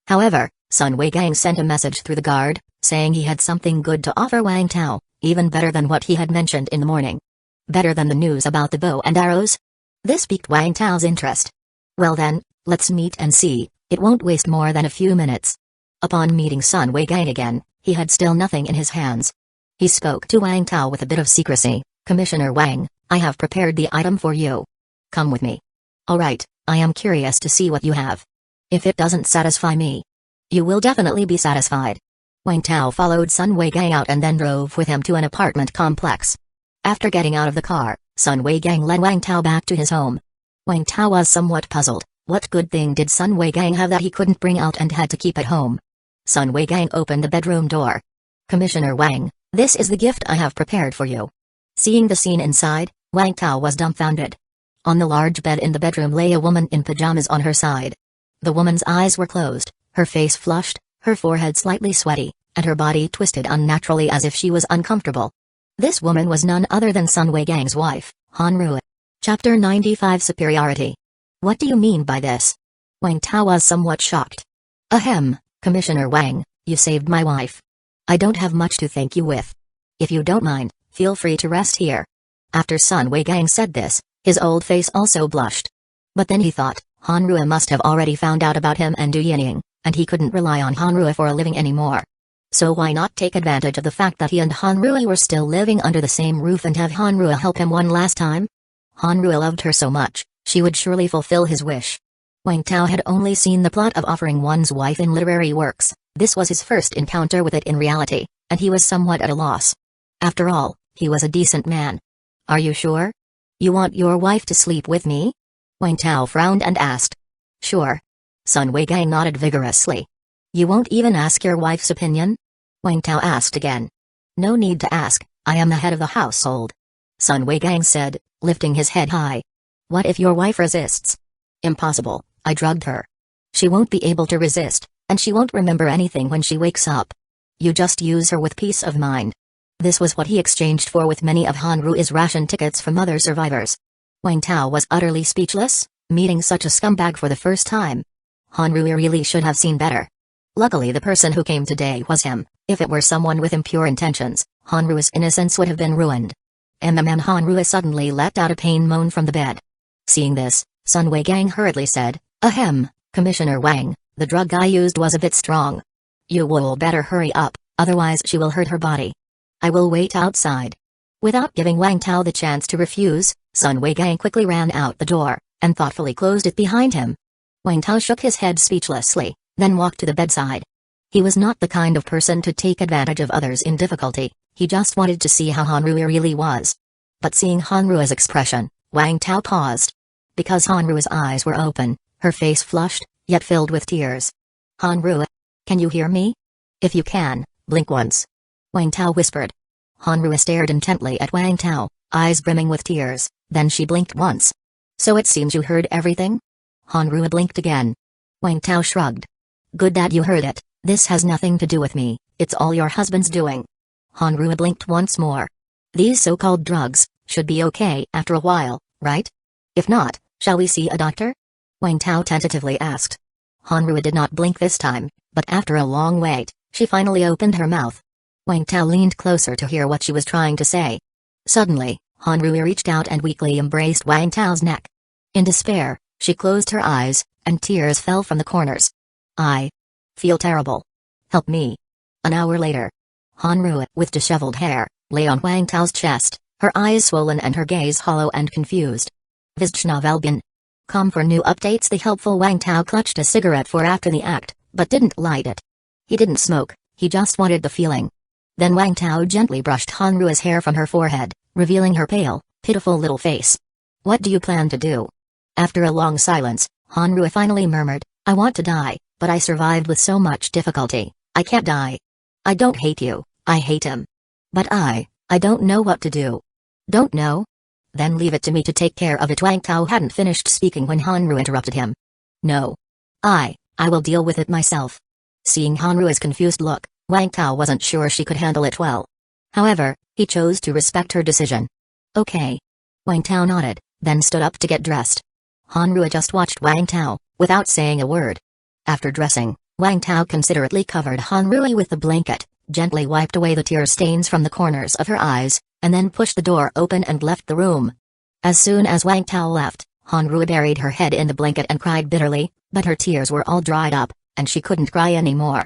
A: However, Sun Wei Gang sent a message through the guard, saying he had something good to offer Wang Tao, even better than what he had mentioned in the morning. Better than the news about the bow and arrows? This piqued Wang Tao's interest. Well then, let's meet and see, it won't waste more than a few minutes. Upon meeting Sun Wei Gang again, he had still nothing in his hands. He spoke to Wang Tao with a bit of secrecy, Commissioner Wang, I have prepared the item for you. Come with me. Alright, I am curious to see what you have. If it doesn't satisfy me, you will definitely be satisfied. Wang Tao followed Sun Wei Gang out and then drove with him to an apartment complex. After getting out of the car, Sun Wei Gang led Wang Tao back to his home. Wang Tao was somewhat puzzled. What good thing did Sun Wei Gang have that he couldn't bring out and had to keep at home? Sun Wei Gang opened the bedroom door. Commissioner Wang, this is the gift I have prepared for you. Seeing the scene inside, Wang Tao was dumbfounded. On the large bed in the bedroom lay a woman in pajamas on her side. The woman's eyes were closed, her face flushed, her forehead slightly sweaty, and her body twisted unnaturally as if she was uncomfortable. This woman was none other than Sun Wei Gang's wife, Hanru. Chapter 95 Superiority. What do you mean by this? Wang Tao was somewhat shocked. Ahem, Commissioner Wang, you saved my wife. I don't have much to thank you with. If you don't mind, feel free to rest here. After Sun Weigang said this, his old face also blushed. But then he thought, Hanrua must have already found out about him and Du Yining, and he couldn't rely on Hanrua for a living anymore. So why not take advantage of the fact that he and Hanrua were still living under the same roof and have Hanrua help him one last time? Hanrua loved her so much, she would surely fulfill his wish. Wang Tao had only seen the plot of offering one's wife in literary works. This was his first encounter with it in reality, and he was somewhat at a loss. After all, he was a decent man. Are you sure? You want your wife to sleep with me? Wang Tao frowned and asked. Sure. Sun Weigang nodded vigorously. You won't even ask your wife's opinion? Wang Tao asked again. No need to ask, I am the head of the household. Sun Weigang said, lifting his head high. What if your wife resists? Impossible, I drugged her. She won't be able to resist, and she won't remember anything when she wakes up. You just use her with peace of mind. This was what he exchanged for with many of Hanru's ration tickets from other survivors. Wang Tao was utterly speechless, meeting such a scumbag for the first time. Hanru really should have seen better. Luckily the person who came today was him. If it were someone with impure intentions, Hanru's innocence would have been ruined. Hanru suddenly let out a pain moan from the bed. Seeing this, Sun Weigang hurriedly said, Ahem, Commissioner Wang, the drug I used was a bit strong. You will better hurry up, otherwise she will hurt her body. I will wait outside. Without giving Wang Tao the chance to refuse, Sun Weigang quickly ran out the door, and thoughtfully closed it behind him. Wang Tao shook his head speechlessly, then walked to the bedside. He was not the kind of person to take advantage of others in difficulty, he just wanted to see how Hanru really was. But seeing Hanru's expression, Wang Tao paused. Because Hanru's eyes were open, her face flushed, yet filled with tears. Hanru, can you hear me? If you can, blink once. Wang Tao whispered. Hanru stared intently at Wang Tao, eyes brimming with tears, then she blinked once. So it seems you heard everything? Hanru blinked again. Wang Tao shrugged. Good that you heard it, this has nothing to do with me, it's all your husband's doing. Hanru blinked once more. These so-called drugs should be okay after a while, right? If not, shall we see a doctor? Wang Tao tentatively asked. Hanru did not blink this time, but after a long wait, she finally opened her mouth. Wang Tao leaned closer to hear what she was trying to say. Suddenly, Hanru reached out and weakly embraced Wang Tao's neck. In despair, she closed her eyes, and tears fell from the corners. I feel terrible. Help me. An hour later, Hanru, with disheveled hair, lay on Wang Tao's chest, her eyes swollen and her gaze hollow and confused. Vizchnavelbin. Come for new updates. The helpful Wang Tao clutched a cigarette for after the act, but didn't light it. He didn't smoke, he just wanted the feeling. Then Wang Tao gently brushed Hanru's hair from her forehead, revealing her pale, pitiful little face. What do you plan to do? After a long silence, Hanru finally murmured, I want to die, but I survived with so much difficulty, I can't die. I don't hate you, I hate him. But I don't know what to do. Don't know? Then leave it to me to take care of it. Wang Tao hadn't finished speaking when Hanru interrupted him. No. I will deal with it myself. Seeing Hanru's confused look, Wang Tao wasn't sure she could handle it well. However, he chose to respect her decision. Okay. Wang Tao nodded, then stood up to get dressed. Hanru just watched Wang Tao, without saying a word. After dressing, Wang Tao considerately covered Hanru with the blanket, gently wiped away the tear stains from the corners of her eyes, and then pushed the door open and left the room. As soon as Wang Tao left, Hanru buried her head in the blanket and cried bitterly, but her tears were all dried up, and she couldn't cry anymore.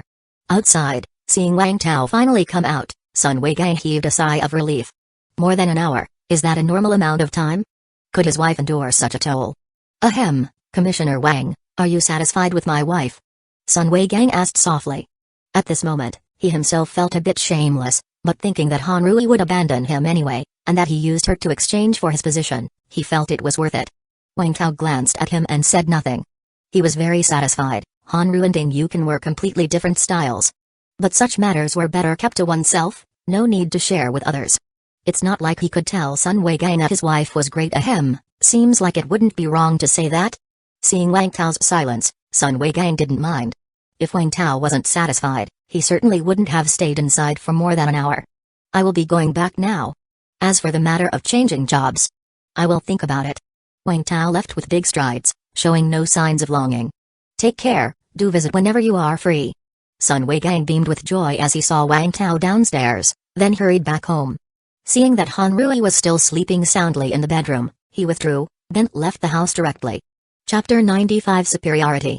A: Outside, seeing Wang Tao finally come out, Sun Weigang heaved a sigh of relief. More than an hour, is that a normal amount of time? Could his wife endure such a toll? Ahem, Commissioner Wang, are you satisfied with my wife? Sun Weigang asked softly. At this moment, he himself felt a bit shameless, but thinking that Hanru would abandon him anyway, and that he used her to exchange for his position, he felt it was worth it. Wang Tao glanced at him and said nothing. He was very satisfied. Hanru and Ding Yukin were completely different styles. But such matters were better kept to oneself, no need to share with others. It's not like he could tell Sun Weigang that his wife was great. Ahem, seems like it wouldn't be wrong to say that. Seeing Wang Tao's silence, Sun Weigang didn't mind. If Wang Tao wasn't satisfied, he certainly wouldn't have stayed inside for more than an hour. I will be going back now. As for the matter of changing jobs, I will think about it. Wang Tao left with big strides, showing no signs of longing. Take care, do visit whenever you are free. Sun Weigang beamed with joy as he saw Wang Tao downstairs, then hurried back home. Seeing that Han Rui was still sleeping soundly in the bedroom, he withdrew, then left the house directly. Chapter 95 Superiority.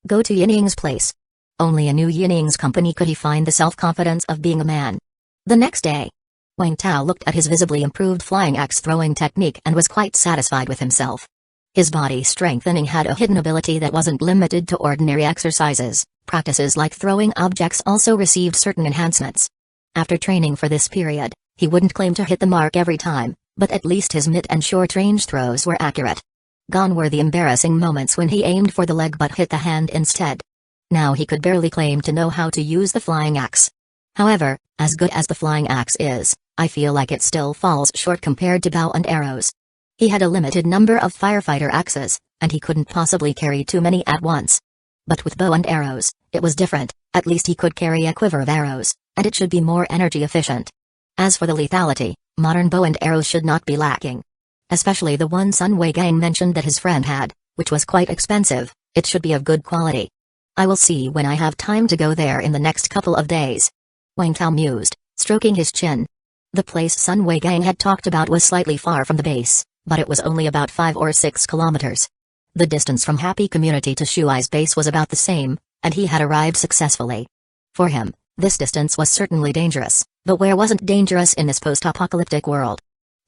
A: Go to Yinying's place. Only a new Yinying's company could he find the self-confidence of being a man. The next day, Wang Tao looked at his visibly improved flying axe throwing technique and was quite satisfied with himself. His body strengthening had a hidden ability that wasn't limited to ordinary exercises. Practices like throwing objects also received certain enhancements. After training for this period, he wouldn't claim to hit the mark every time, but at least his mid and short-range throws were accurate. Gone were the embarrassing moments when he aimed for the leg but hit the hand instead. Now he could barely claim to know how to use the flying axe. However, as good as the flying axe is, I feel like it still falls short compared to bow and arrows. He had a limited number of firefighter axes, and he couldn't possibly carry too many at once. But with bow and arrows, it was different. At least he could carry a quiver of arrows, and it should be more energy efficient. As for the lethality, modern bow and arrows should not be lacking. Especially the one Sun Weigang mentioned that his friend had, which was quite expensive. It should be of good quality. I will see when I have time to go there in the next couple of days. Wang Tao mused, stroking his chin. The place Sun Weigang had talked about was slightly far from the base, but it was only about 5 or 6 kilometers. The distance from Happy Community to Shuai's base was about the same, and he had arrived successfully. For him, this distance was certainly dangerous, but where wasn't dangerous in this post-apocalyptic world?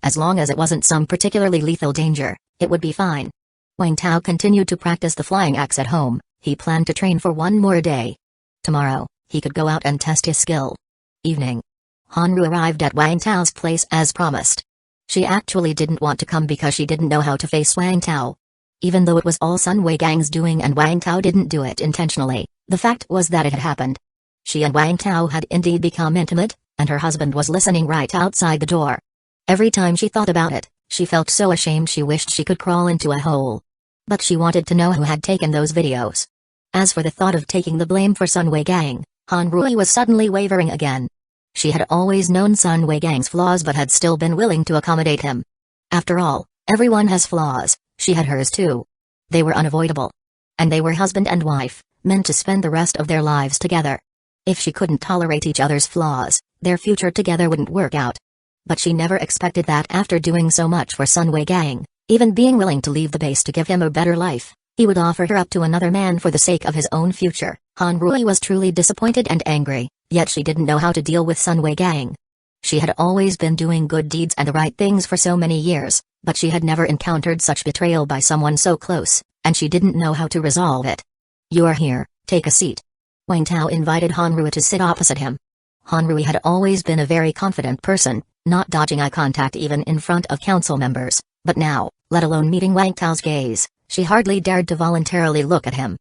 A: As long as it wasn't some particularly lethal danger, it would be fine. Wang Tao continued to practice the flying axe at home. He planned to train for one more day. Tomorrow, he could go out and test his skill. Evening. Han Ru arrived at Wang Tao's place as promised. She actually didn't want to come because she didn't know how to face Wang Tao. Even though it was all Sun Weigang's doing and Wang Tao didn't do it intentionally, the fact was that it had happened. She and Wang Tao had indeed become intimate, and her husband was listening right outside the door. Every time she thought about it, she felt so ashamed she wished she could crawl into a hole. But she wanted to know who had taken those videos. As for the thought of taking the blame for Sun Weigang, Han Rui was suddenly wavering again. She had always known Sun Weigang's flaws but had still been willing to accommodate him. After all, everyone has flaws, she had hers too. They were unavoidable. And they were husband and wife, meant to spend the rest of their lives together. If she couldn't tolerate each other's flaws, their future together wouldn't work out. But she never expected that after doing so much for Sun Weigang, even being willing to leave the base to give him a better life, he would offer her up to another man for the sake of his own future. Han Rui was truly disappointed and angry, yet she didn't know how to deal with Sun Weigang. She had always been doing good deeds and the right things for so many years, but she had never encountered such betrayal by someone so close, and she didn't know how to resolve it. You are here, take a seat. Wang Tao invited Han Rui to sit opposite him. Han Rui had always been a very confident person, not dodging eye contact even in front of council members, but now, let alone meeting Wang Tao's gaze, she hardly dared to voluntarily look at him.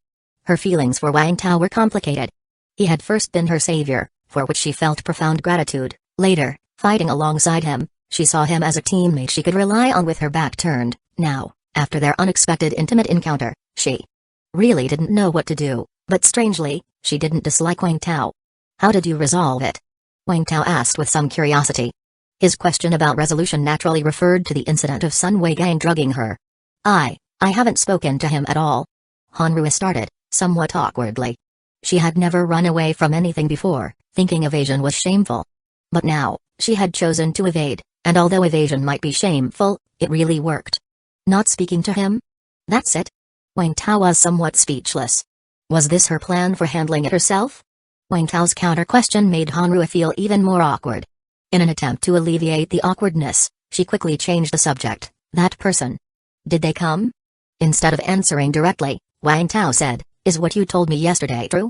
A: Her feelings for Wang Tao were complicated. He had first been her savior, for which she felt profound gratitude. Later, fighting alongside him, she saw him as a teammate she could rely on with her back turned. Now, after their unexpected intimate encounter, she really didn't know what to do, but strangely, she didn't dislike Wang Tao. How did you resolve it? Wang Tao asked with some curiosity. His question about resolution naturally referred to the incident of Sun Weigang drugging her. I haven't spoken to him at all. Han Rui started, somewhat awkwardly. She had never run away from anything before, thinking evasion was shameful. But now, she had chosen to evade, and although evasion might be shameful, it really worked. Not speaking to him? That's it? Wang Tao was somewhat speechless. Was this her plan for handling it herself? Wang Tao's counter-question made Han Rui feel even more awkward. In an attempt to alleviate the awkwardness, she quickly changed the subject. That person. Did they come? Instead of answering directly, Wang Tao said, Is what you told me yesterday true?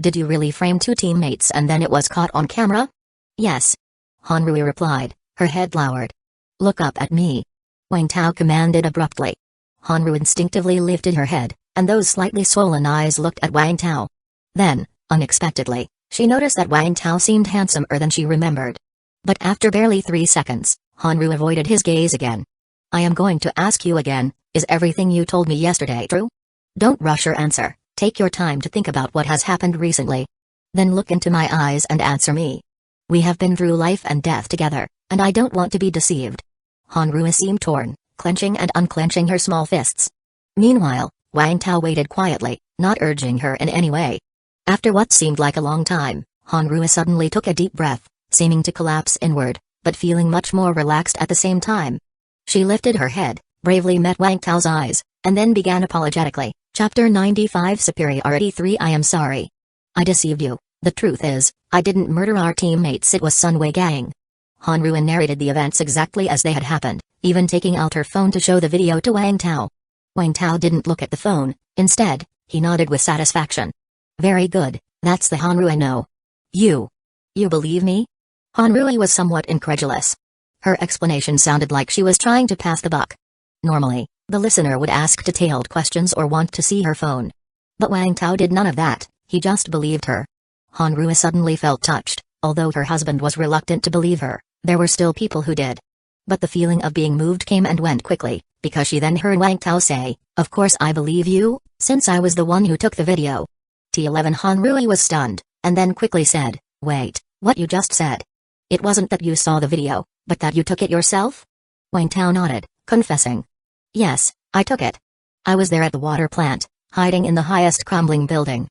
A: Did you really frame 2 teammates and then it was caught on camera? Yes. Han Rui replied, her head lowered. Look up at me. Wang Tao commanded abruptly. Han Rui instinctively lifted her head, and those slightly swollen eyes looked at Wang Tao. Then, unexpectedly, she noticed that Wang Tao seemed handsomer than she remembered. But after barely 3 seconds, Han Rui avoided his gaze again. I am going to ask you again, is everything you told me yesterday true? Don't rush your answer, take your time to think about what has happened recently. Then look into my eyes and answer me. We have been through life and death together, and I don't want to be deceived. Han Rui seemed torn, clenching and unclenching her small fists. Meanwhile, Wang Tao waited quietly, not urging her in any way. After what seemed like a long time, Hanrua suddenly took a deep breath, seeming to collapse inward, but feeling much more relaxed at the same time. She lifted her head, bravely met Wang Tao's eyes, and then began apologetically. Chapter 95 Superiority 3 I am sorry. I deceived you. The truth is, I didn't murder our teammates, it was Sunway Gang. Hanrua narrated the events exactly as they had happened, even taking out her phone to show the video to Wang Tao. Wang Tao didn't look at the phone, instead, he nodded with satisfaction. Very good, that's the Hanrua I know. You believe me? Hanrua was somewhat incredulous. Her explanation sounded like she was trying to pass the buck. Normally, the listener would ask detailed questions or want to see her phone. But Wang Tao did none of that, he just believed her. Hanrua suddenly felt touched. Although her husband was reluctant to believe her, there were still people who did. But the feeling of being moved came and went quickly, because she then heard Wang Tao say, "Of course I believe you, since I was the one who took the video." T11 Hanrua was stunned, and then quickly said, "Wait, what you just said? It wasn't that you saw the video, but that you took it yourself?" Wang Tao nodded, confessing. "Yes, I took it. I was there at the water plant, hiding in the highest crumbling building."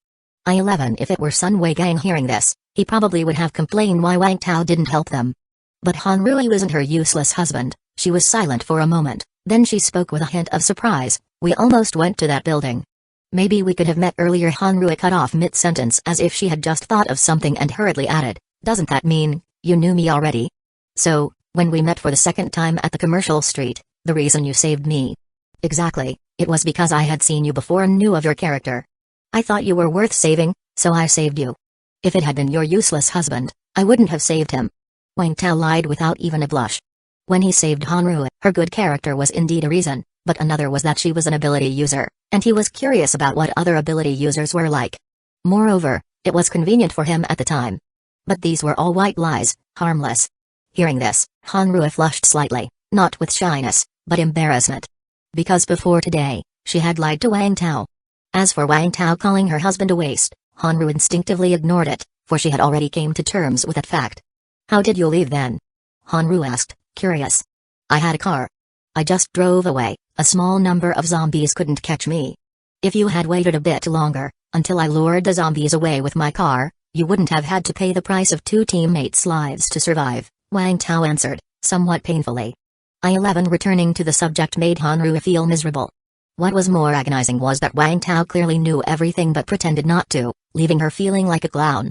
A: I-11 If it were Sunway Gang hearing this, he probably would have complained why Wang Tao didn't help them. But Hanrua wasn't her useless husband. She was silent for a moment, then she spoke with a hint of surprise. "We almost went to that building. Maybe we could have met earlier." Hanrua cut off mid-sentence as if she had just thought of something and hurriedly added, "Doesn't that mean, you knew me already? So, when we met for the second time at the commercial street, the reason you saved me?" "Exactly, it was because I had seen you before and knew of your character. I thought you were worth saving, so I saved you. If it had been your useless husband, I wouldn't have saved him." Wang Tao lied without even a blush. When he saved Hanrua, her good character was indeed a reason, but another was that she was an ability user, and he was curious about what other ability users were like. Moreover, it was convenient for him at the time. But these were all white lies, harmless. Hearing this, Hanrua flushed slightly, not with shyness, but embarrassment. Because before today, she had lied to Wang Tao. As for Wang Tao calling her husband a waste, Hanrua instinctively ignored it, for she had already came to terms with that fact. "How did you leave then?" Hanrua asked, curious. "I had a car. I just drove away, a small number of zombies couldn't catch me. If you had waited a bit longer, until I lured the zombies away with my car, you wouldn't have had to pay the price of 2 teammates' lives to survive," Wang Tao answered, somewhat painfully. I-11 returning to the subject made Hanrua feel miserable. What was more agonizing was that Wang Tao clearly knew everything but pretended not to, leaving her feeling like a clown.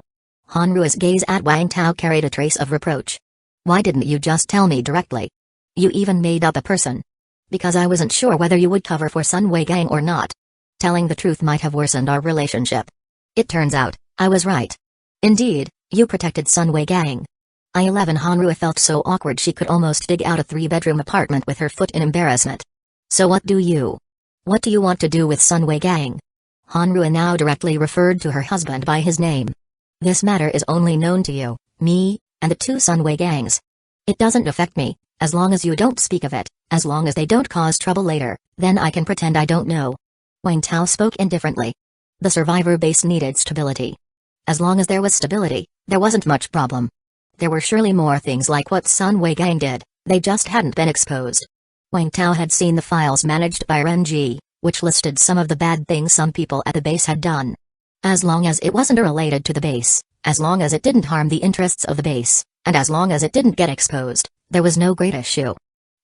A: Hanrua's gaze at Wang Tao carried a trace of reproach. "Why didn't you just tell me directly? You even made up a person." "Because I wasn't sure whether you would cover for Sunway Gang or not. Telling the truth might have worsened our relationship. It turns out, I was right. Indeed, you protected Sunway Gang." I-11 Hanrua felt so awkward she could almost dig out a 3-bedroom apartment with her foot in embarrassment. "So what do you want to do with Sunway Gang?" Hanrua now directly referred to her husband by his name. "This matter is only known to you, me, and the 2 Sunway Gangs. It doesn't affect me, as long as you don't speak of it, as long as they don't cause trouble later, then I can pretend I don't know." Wang Tao spoke indifferently. The survivor base needed stability. As long as there was stability, there wasn't much problem. There were surely more things like what Sunway Gang did, they just hadn't been exposed. Wang Tao had seen the files managed by Renji, which listed some of the bad things some people at the base had done. As long as it wasn't related to the base, as long as it didn't harm the interests of the base, and as long as it didn't get exposed, there was no great issue.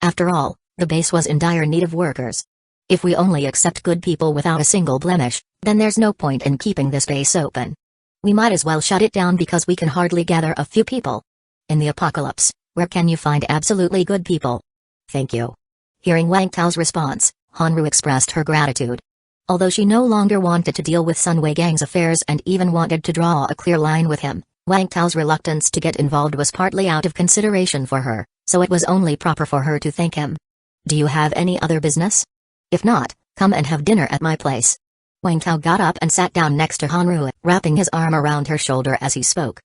A: After all, the base was in dire need of workers. If we only accept good people without a single blemish, then there's no point in keeping this base open. We might as well shut it down because we can hardly gather a few people. In the apocalypse, where can you find absolutely good people? Thank you." Hearing Wang Tao's response, Hanru expressed her gratitude. Although she no longer wanted to deal with Sunway Gang's affairs and even wanted to draw a clear line with him, Wang Tao's reluctance to get involved was partly out of consideration for her, so it was only proper for her to thank him. "Do you have any other business? If not, come and have dinner at my place." Wang Tao got up and sat down next to Hanru, wrapping his arm around her shoulder as he spoke.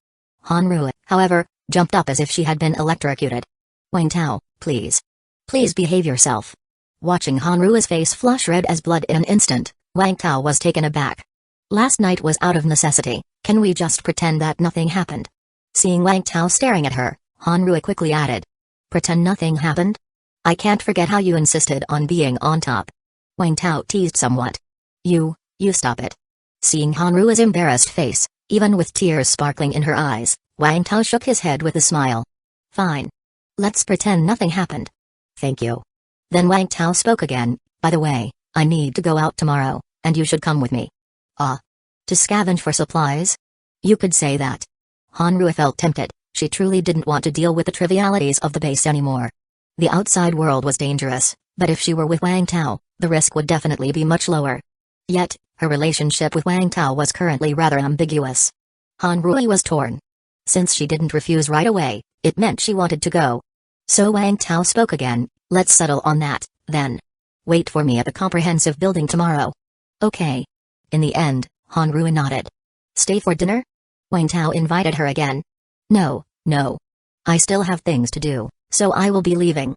A: Hanru, however, jumped up as if she had been electrocuted. "Wang Tao, please. Please behave yourself." Watching Hanru's face flush red as blood in an instant, Wang Tao was taken aback. "Last night was out of necessity, can we just pretend that nothing happened?" Seeing Wang Tao staring at her, Hanru quickly added. "Pretend nothing happened? I can't forget how you insisted on being on top. Wang Tao teased somewhat. You stop it. Seeing Hanru's embarrassed face, even with tears sparkling in her eyes, Wang Tao shook his head with a smile. Fine. Let's pretend nothing happened. Thank you. Then Wang Tao spoke again. By the way, I need to go out tomorrow, and you should come with me. Ah. To scavenge for supplies? You could say that. Hanru felt tempted. She truly didn't want to deal with the trivialities of the base anymore. The outside world was dangerous, but if she were with Wang Tao, the risk would definitely be much lower. Yet, her relationship with Wang Tao was currently rather ambiguous. Hanru was torn. Since she didn't refuse right away, it meant she wanted to go. So Wang Tao spoke again. Let's settle on that, then. Wait for me at the comprehensive building tomorrow. Okay. In the end, Hanru nodded. Stay for dinner? Wang Tao invited her again. No. I still have things to do, so I will be leaving.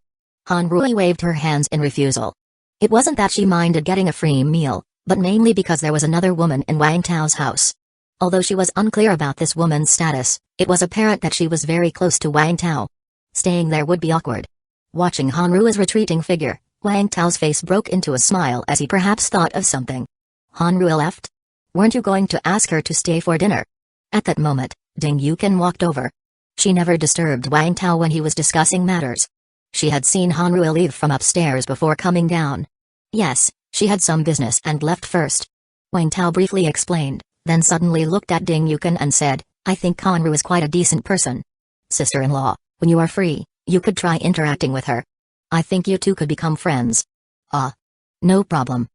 A: Hanru waved her hands in refusal. It wasn't that she minded getting a free meal, but mainly because there was another woman in Wang Tao's house. Although she was unclear about this woman's status, it was apparent that she was very close to Wang Tao. Staying there would be awkward. Watching Hanru's retreating figure, Wang Tao's face broke into a smile as he perhaps thought of something. Hanru left? Weren't you going to ask her to stay for dinner? At that moment, Ding Yuken walked over. She never disturbed Wang Tao when he was discussing matters. She had seen Hanru leave from upstairs before coming down. Yes, she had some business and left first. Wang Tao briefly explained, then suddenly looked at Ding Yuken and said, I think Hanru is quite a decent person. Sister-in-law, when you are free, you could try interacting with her. I think you two could become friends. Ah. No problem.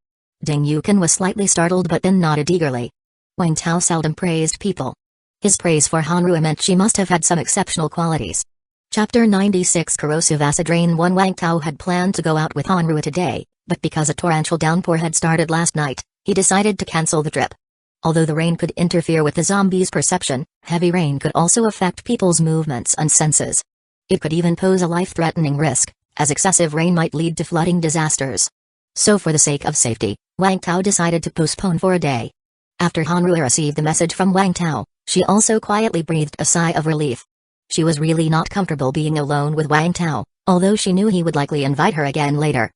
A: Ding Yuken was slightly startled but then nodded eagerly. Wang Tao seldom praised people. His praise for Hanru meant she must have had some exceptional qualities. Chapter 96 Corrosive Acid Rain 1 Wang Tao had planned to go out with Hanru today, but because a torrential downpour had started last night, he decided to cancel the trip. Although the rain could interfere with the zombies' perception, heavy rain could also affect people's movements and senses. It could even pose a life-threatening risk, as excessive rain might lead to flooding disasters. So for the sake of safety, Wang Tao decided to postpone for a day. After Hanru received the message from Wang Tao, she also quietly breathed a sigh of relief. She was really not comfortable being alone with Wang Tao, although she knew he would likely invite her again later.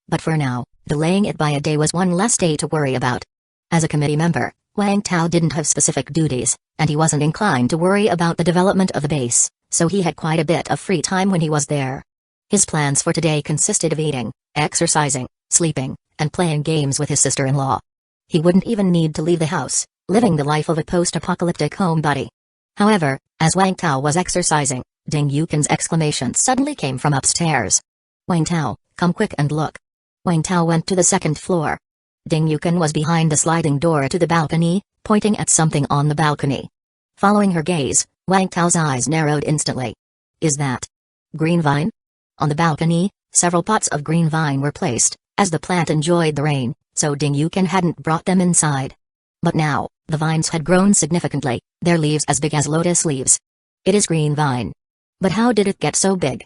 A: But for now, delaying it by a day was one less day to worry about. As a committee member, Wang Tao didn't have specific duties, and he wasn't inclined to worry about the development of the base, so he had quite a bit of free time when he was there. His plans for today consisted of eating, exercising, sleeping, and playing games with his sister-in-law. He wouldn't even need to leave the house, living the life of a post-apocalyptic homebody. However, as Wang Tao was exercising, Ding Yuken's exclamation suddenly came from upstairs. Wang Tao, come quick and look. Wang Tao went to the second floor. Ding Yuken was behind the sliding door to the balcony, pointing at something on the balcony. Following her gaze, Wang Tao's eyes narrowed instantly. Is that green vine? On the balcony, several pots of green vine were placed, as the plant enjoyed the rain, so Ding Yuken hadn't brought them inside. But now, the vines had grown significantly, their leaves as big as lotus leaves. It is green vine. But how did it get so big?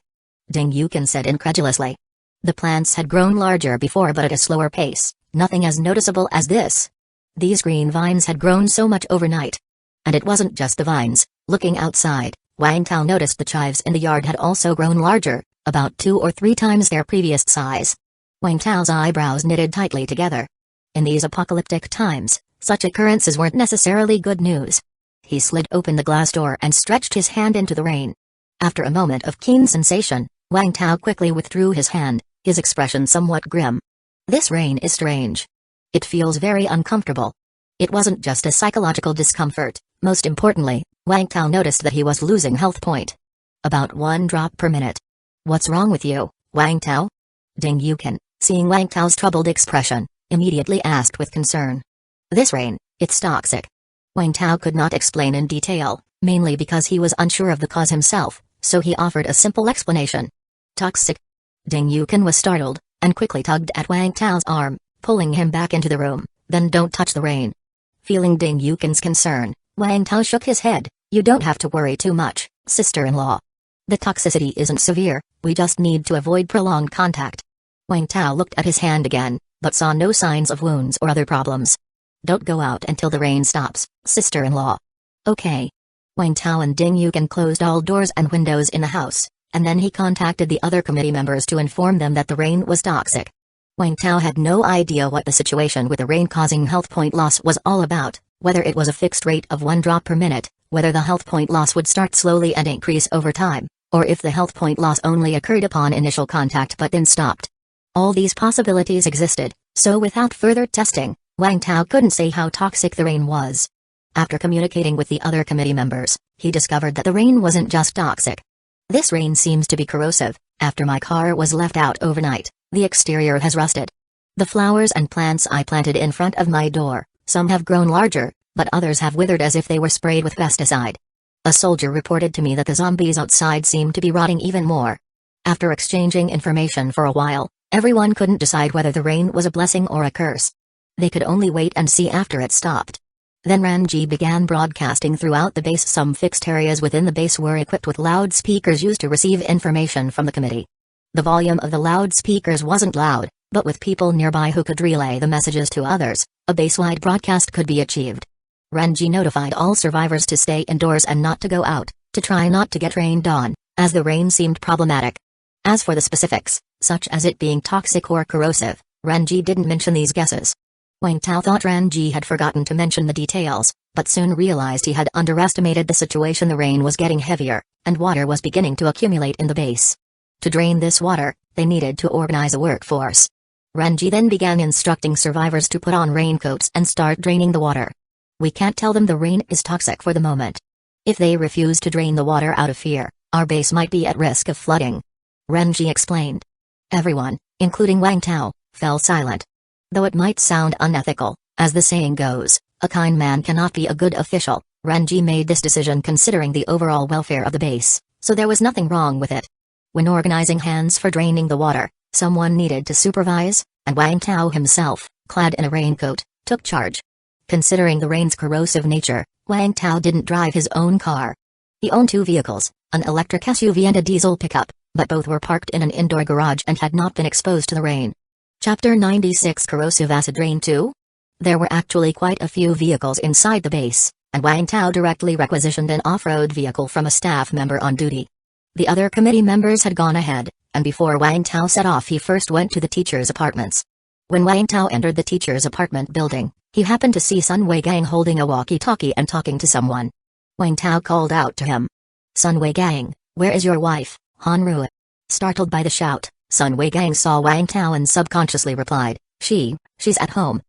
A: Ding Yuken said incredulously. The plants had grown larger before but at a slower pace, nothing as noticeable as this. These green vines had grown so much overnight. And it wasn't just the vines. Looking outside, Wang Tao noticed the chives in the yard had also grown larger, about 2 or 3 times their previous size. Wang Tao's eyebrows knitted tightly together. In these apocalyptic times, such occurrences weren't necessarily good news. He slid open the glass door and stretched his hand into the rain. After a moment of keen sensation, Wang Tao quickly withdrew his hand, his expression somewhat grim. This rain is strange. It feels very uncomfortable. It wasn't just a psychological discomfort, most importantly, Wang Tao noticed that he was losing health point. About 1 drop per minute. What's wrong with you, Wang Tao? Ding Yuken, seeing Wang Tao's troubled expression, immediately asked with concern. This rain, it's toxic. Wang Tao could not explain in detail, mainly because he was unsure of the cause himself, so he offered a simple explanation. Toxic? Ding Yuken was startled, and quickly tugged at Wang Tao's arm, pulling him back into the room. Then don't touch the rain. Feeling Ding Yuken's concern, Wang Tao shook his head. You don't have to worry too much, sister-in-law. The toxicity isn't severe, we just need to avoid prolonged contact. Wang Tao looked at his hand again, but saw no signs of wounds or other problems. Don't go out until the rain stops, sister-in-law. Okay. Wang Tao and Ding Yuken closed all doors and windows in the house, and then he contacted the other committee members to inform them that the rain was toxic. Wang Tao had no idea what the situation with the rain causing health point loss was all about, whether it was a fixed rate of 1 drop per minute, whether the health point loss would start slowly and increase over time, or if the health point loss only occurred upon initial contact but then stopped. All these possibilities existed, so without further testing, Wang Tao couldn't say how toxic the rain was. After communicating with the other committee members, he discovered that the rain wasn't just toxic. This rain seems to be corrosive. After my car was left out overnight, the exterior has rusted. The flowers and plants I planted in front of my door, some have grown larger, but others have withered as if they were sprayed with pesticide. A soldier reported to me that the zombies outside seemed to be rotting even more. After exchanging information for a while, everyone couldn't decide whether the rain was a blessing or a curse. They could only wait and see after it stopped. Then Ranji began broadcasting throughout the base. Some fixed areas within the base were equipped with loudspeakers used to receive information from the committee. The volume of the loudspeakers wasn't loud, but with people nearby who could relay the messages to others, a base-wide broadcast could be achieved. Ranji notified all survivors to stay indoors and not to go out, to try not to get rained on, as the rain seemed problematic. As for the specifics, such as it being toxic or corrosive, Ranji didn't mention these guesses. Wang Tao thought Ranji had forgotten to mention the details, but soon realized he had underestimated the situation. The rain was getting heavier, and water was beginning to accumulate in the base. To drain this water, they needed to organize a workforce. Ranji then began instructing survivors to put on raincoats and start draining the water. We can't tell them the rain is toxic for the moment. If they refuse to drain the water out of fear, our base might be at risk of flooding. Ranji explained. Everyone, including Wang Tao, fell silent. Though it might sound unethical, as the saying goes, a kind man cannot be a good official, Ranji made this decision considering the overall welfare of the base, so there was nothing wrong with it. When organizing hands for draining the water, someone needed to supervise, and Wang Tao himself, clad in a raincoat, took charge. Considering the rain's corrosive nature, Wang Tao didn't drive his own car. He owned 2 vehicles, an electric SUV and a diesel pickup, but both were parked in an indoor garage and had not been exposed to the rain. Chapter 96 Corrosive Acid Rain 2? There were actually quite a few vehicles inside the base, and Wang Tao directly requisitioned an off-road vehicle from a staff member on duty. The other committee members had gone ahead, and before Wang Tao set off he first went to the teachers' apartments. When Wang Tao entered the teachers' apartment building, he happened to see Sun Wei-gang holding a walkie-talkie and talking to someone. Wang Tao called out to him. Sun Wei-gang, where is your wife, Hanru? Startled by the shout, Sun Wei-gang saw Wang Tao and subconsciously replied, she's at home.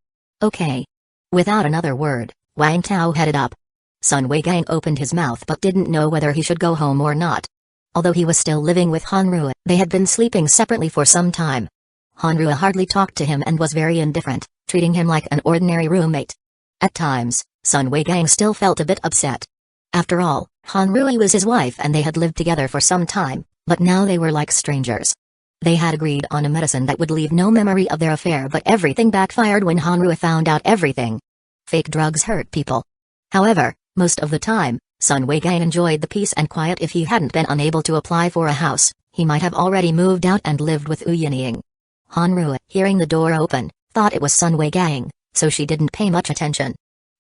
A: Okay. Without another word, Wang Tao headed up. Sun Wei-gang opened his mouth but didn't know whether he should go home or not. Although he was still living with Hanru, they had been sleeping separately for some time. Hanru hardly talked to him and was very indifferent, treating him like an ordinary roommate. At times, Sun Wei-gang still felt a bit upset. After all, Hanru was his wife and they had lived together for some time, but now they were like strangers. They had agreed on a medicine that would leave no memory of their affair, but everything backfired when Hanru found out everything. Fake drugs hurt people. However, most of the time, Sun Wei-gang enjoyed the peace and quiet. If he hadn't been unable to apply for a house, he might have already moved out and lived with Uyinying. Hanru, hearing the door open, thought it was Sun Wei-gang, so she didn't pay much attention.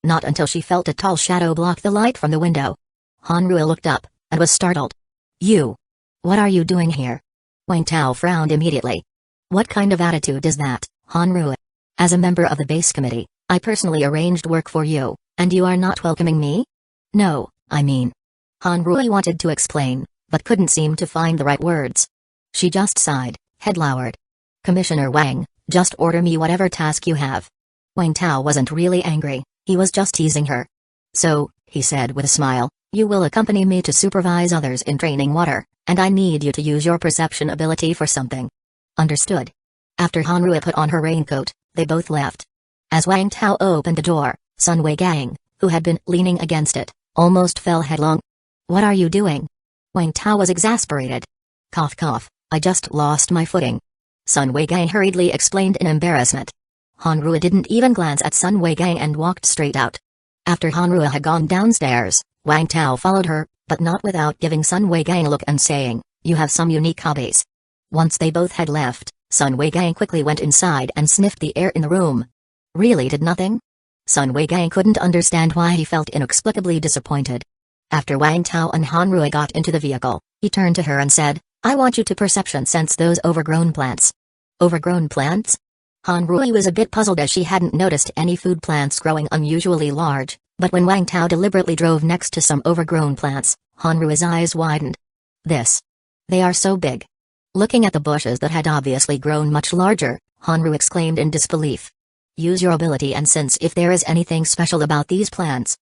A: Not until she felt a tall shadow block the light from the window. Hanru looked up, and was startled. You! What are you doing here? Wang Tao frowned immediately. What kind of attitude is that, Hanru? As a member of the base committee, I personally arranged work for you, and you are not welcoming me? No, I mean. Hanru wanted to explain, but couldn't seem to find the right words. She just sighed, head lowered. Commissioner Wang, just order me whatever task you have. Wang Tao wasn't really angry, he was just teasing her. So, he said with a smile, you will accompany me to supervise others in draining water, and I need you to use your perception ability for something. Understood. After Hanru put on her raincoat, they both left. As Wang Tao opened the door, Sun Wei-gang, who had been leaning against it, almost fell headlong. What are you doing? Wang Tao was exasperated. Cough cough, I just lost my footing. Sun Wei-gang hurriedly explained in embarrassment. Hanru didn't even glance at Sun Wei-gang and walked straight out. After Hanru had gone downstairs, Wang Tao followed her, but not without giving Sun Wei-gang a look and saying, you have some unique hobbies. Once they both had left, Sun Wei-gang quickly went inside and sniffed the air in the room. Really did nothing? Sun Wei-gang couldn't understand why he felt inexplicably disappointed. After Wang Tao and Hanru got into the vehicle, he turned to her and said, I want you to perception sense those overgrown plants. Overgrown plants? Hanrui was a bit puzzled as she hadn't noticed any food plants growing unusually large, but when Wang Tao deliberately drove next to some overgrown plants, Hanrui's eyes widened. They are so big. Looking at the bushes that had obviously grown much larger, Hanru exclaimed in disbelief. Use your ability and sense if there is anything special about these plants.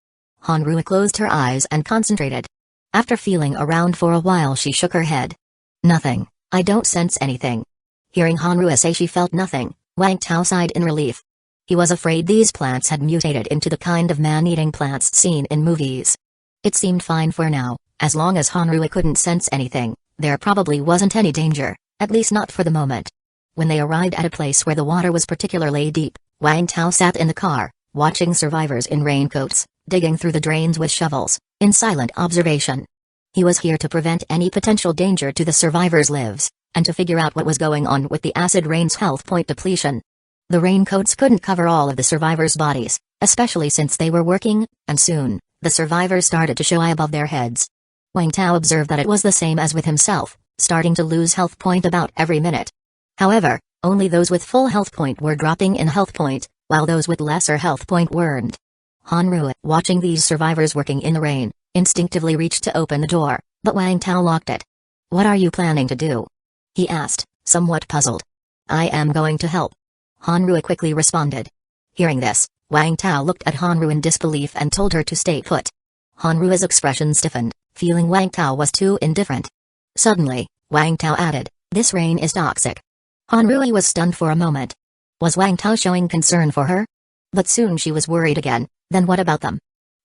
A: Hanru closed her eyes and concentrated. After feeling around for a while she shook her head. Nothing, I don't sense anything. Hearing Hanru say she felt nothing, Wang Tao sighed in relief. He was afraid these plants had mutated into the kind of man-eating plants seen in movies. It seemed fine for now, as long as Hanru couldn't sense anything, there probably wasn't any danger, at least not for the moment. When they arrived at a place where the water was particularly deep, Wang Tao sat in the car, watching survivors in raincoats, digging through the drains with shovels, in silent observation. He was here to prevent any potential danger to the survivors' lives, and to figure out what was going on with the acid rain's health point depletion. The raincoats couldn't cover all of the survivors' bodies, especially since they were working, and soon, the survivors started to show eye above their heads. Wang Tao observed that it was the same as with himself, starting to lose health point about every minute. However, only those with full health point were dropping in health point, while those with lesser health point weren't. Hanru, watching these survivors working in the rain, instinctively reached to open the door, but Wang Tao locked it. What are you planning to do? He asked, somewhat puzzled. I am going to help. Hanru quickly responded. Hearing this, Wang Tao looked at Hanru in disbelief and told her to stay put. Hanru's expression stiffened, feeling Wang Tao was too indifferent. Suddenly, Wang Tao added, this rain is toxic. Hanru was stunned for a moment. Was Wang Tao showing concern for her? But soon she was worried again. Then what about them?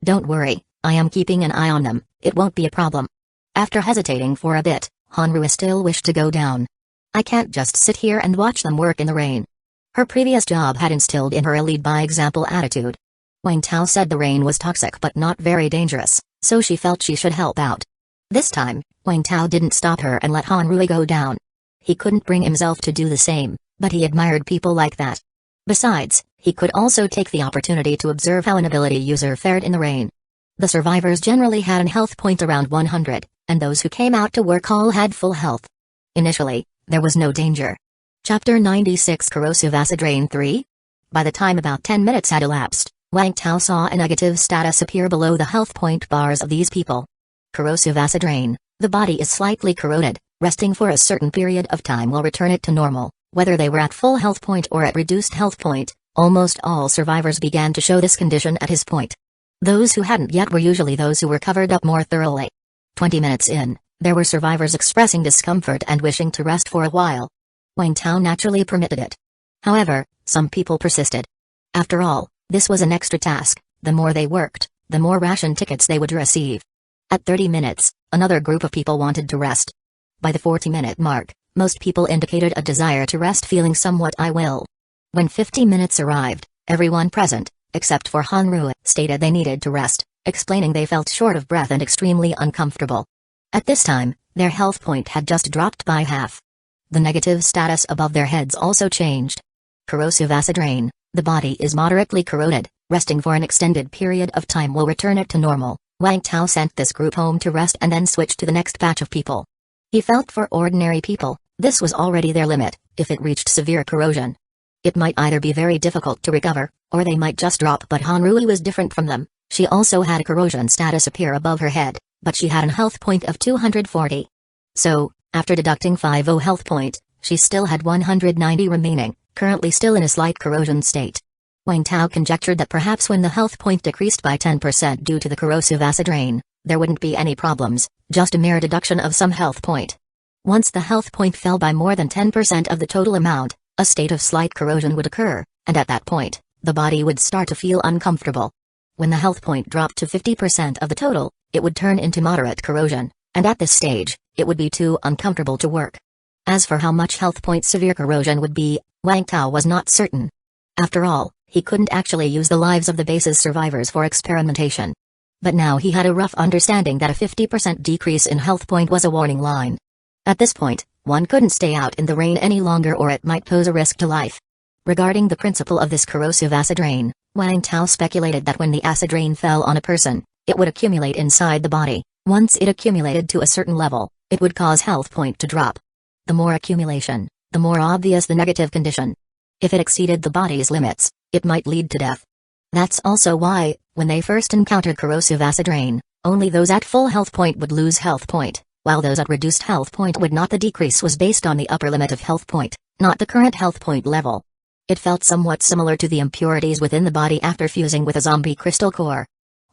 A: Don't worry, I am keeping an eye on them, it won't be a problem. After hesitating for a bit, Hanru still wished to go down. I can't just sit here and watch them work in the rain. Her previous job had instilled in her a lead-by-example attitude. Wang Tao said the rain was toxic but not very dangerous, so she felt she should help out. This time, Wang Tao didn't stop her and let Hanru go down. He couldn't bring himself to do the same, but he admired people like that. Besides, he could also take the opportunity to observe how an ability user fared in the rain. The survivors generally had an health point around 100, and those who came out to work all had full health. Initially, there was no danger. Chapter 96 Corrosive Acid Rain 3? By the time about 10 minutes had elapsed, Wang Tao saw a negative status appear below the health point bars of these people. Corrosive acid rain, the body is slightly corroded, resting for a certain period of time will return it to normal, whether they were at full health point or at reduced health point. Almost all survivors began to show this condition at his point. Those who hadn't yet were usually those who were covered up more thoroughly. 20 minutes in, there were survivors expressing discomfort and wishing to rest for a while. Wang Tao naturally permitted it. However, some people persisted. After all, this was an extra task, the more they worked, the more ration tickets they would receive. At 30 minutes, another group of people wanted to rest. By the 40-minute mark, most people indicated a desire to rest, feeling somewhat I will. When 50 minutes arrived, everyone present, except for Hanru, stated they needed to rest, explaining they felt short of breath and extremely uncomfortable. At this time, their health point had just dropped by half. The negative status above their heads also changed. Corrosive acid rain, the body is moderately corroded, resting for an extended period of time will return it to normal. Wang Tao sent this group home to rest and then switched to the next batch of people. He felt for ordinary people, this was already their limit, if it reached severe corrosion. It might either be very difficult to recover, or they might just drop, but Hanrui was different from them. She also had a corrosion status appear above her head, but she had a health point of 240. So, after deducting 50 health point, she still had 190 remaining, currently still in a slight corrosion state. Wang Tao conjectured that perhaps when the health point decreased by 10% due to the corrosive acid rain, there wouldn't be any problems, just a mere deduction of some health point. Once the health point fell by more than 10% of the total amount, a state of slight corrosion would occur, and at that point, the body would start to feel uncomfortable. When the health point dropped to 50% of the total, it would turn into moderate corrosion, and at this stage, it would be too uncomfortable to work. As for how much health point severe corrosion would be, Wang Tao was not certain. After all, he couldn't actually use the lives of the base's survivors for experimentation. But now he had a rough understanding that a 50% decrease in health point was a warning line. At this point, one couldn't stay out in the rain any longer or it might pose a risk to life. Regarding the principle of this corrosive acid rain, Wang Tao speculated that when the acid rain fell on a person, it would accumulate inside the body. Once it accumulated to a certain level, It would cause health point to drop. The more accumulation, the more obvious the negative condition. If it exceeded the body's limits, it might lead to death. That's also why, when they first encountered corrosive acid rain, only those at full health point would lose health point, while those at reduced health point would not. The decrease was based on the upper limit of health point, not the current health point level. It felt somewhat similar to the impurities within the body after fusing with a zombie crystal core.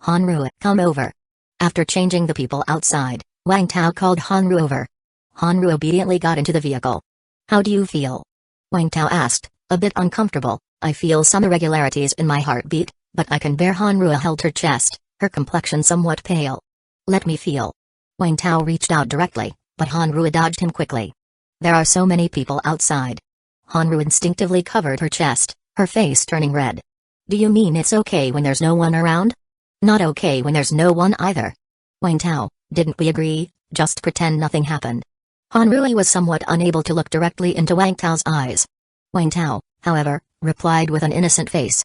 A: Hanru, come over. After changing the people outside, Wang Tao called Hanru over. Hanru obediently got into the vehicle. How do you feel? Wang Tao asked, a bit uncomfortable. I feel some irregularities in my heartbeat, but I can bear. Hanru held her chest, her complexion somewhat pale. Let me feel. Wang Tao reached out directly, but Hanru dodged him quickly. There are so many people outside. Hanru instinctively covered her chest, her face turning red. Do you mean it's okay when there's no one around? Not okay when there's no one either. Wang Tao, didn't we agree? Just pretend nothing happened. Hanru was somewhat unable to look directly into Wang Tao's eyes. Wang Tao, however, replied with an innocent face.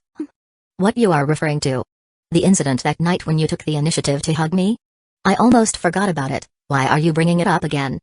A: What you are referring to? The incident that night when you took the initiative to hug me? I almost forgot about it. Why are you bringing it up again?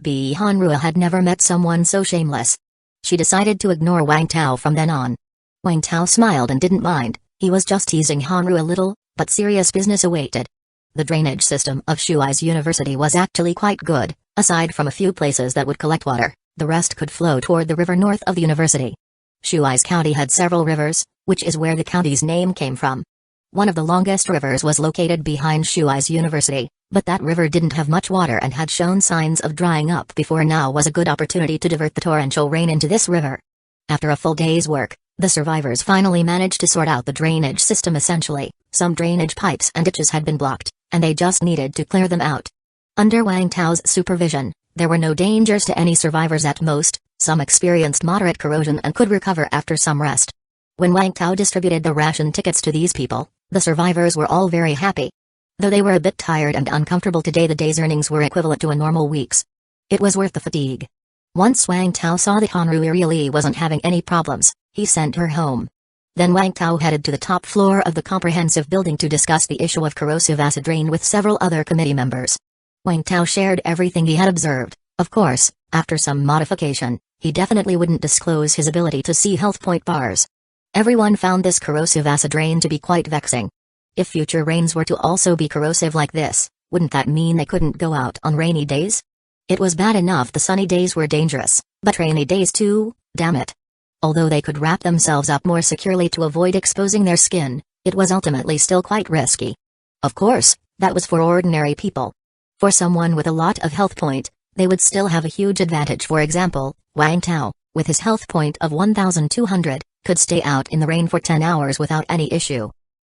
A: Hanru had never met someone so shameless. She decided to ignore Wang Tao from then on. Wang Tao smiled and didn't mind. He was just teasing Hanru a little, but serious business awaited. The drainage system of Shuai's university was actually quite good. Aside from a few places that would collect water, the rest could flow toward the river north of the university. Shuai's county had several rivers, which is where the county's name came from. One of the longest rivers was located behind Shuai's university, but that river didn't have much water and had shown signs of drying up before. Now was a good opportunity to divert the torrential rain into this river. After a full day's work, the survivors finally managed to sort out the drainage system. Essentially, some drainage pipes and ditches had been blocked, and they just needed to clear them out. Under Wang Tao's supervision, there were no dangers to any survivors at most. Some experienced moderate corrosion and could recover after some rest. When Wang Tao distributed the ration tickets to these people, the survivors were all very happy. Though they were a bit tired and uncomfortable today, the day's earnings were equivalent to a normal week's. It was worth the fatigue. Once Wang Tao saw that Hanru really wasn't having any problems, he sent her home. Then Wang Tao headed to the top floor of the comprehensive building to discuss the issue of corrosive acid rain with several other committee members. Wang Tao shared everything he had observed. Of course, after some modification, he definitely wouldn't disclose his ability to see health point bars. Everyone found this corrosive acid rain to be quite vexing. If future rains were to also be corrosive like this, wouldn't that mean they couldn't go out on rainy days? It was bad enough the sunny days were dangerous, but rainy days too, damn it. Although they could wrap themselves up more securely to avoid exposing their skin, it was ultimately still quite risky. Of course, that was for ordinary people. For someone with a lot of health point, they would still have a huge advantage. For example, Wang Tao, with his health point of 1,200, could stay out in the rain for 10 hours without any issue.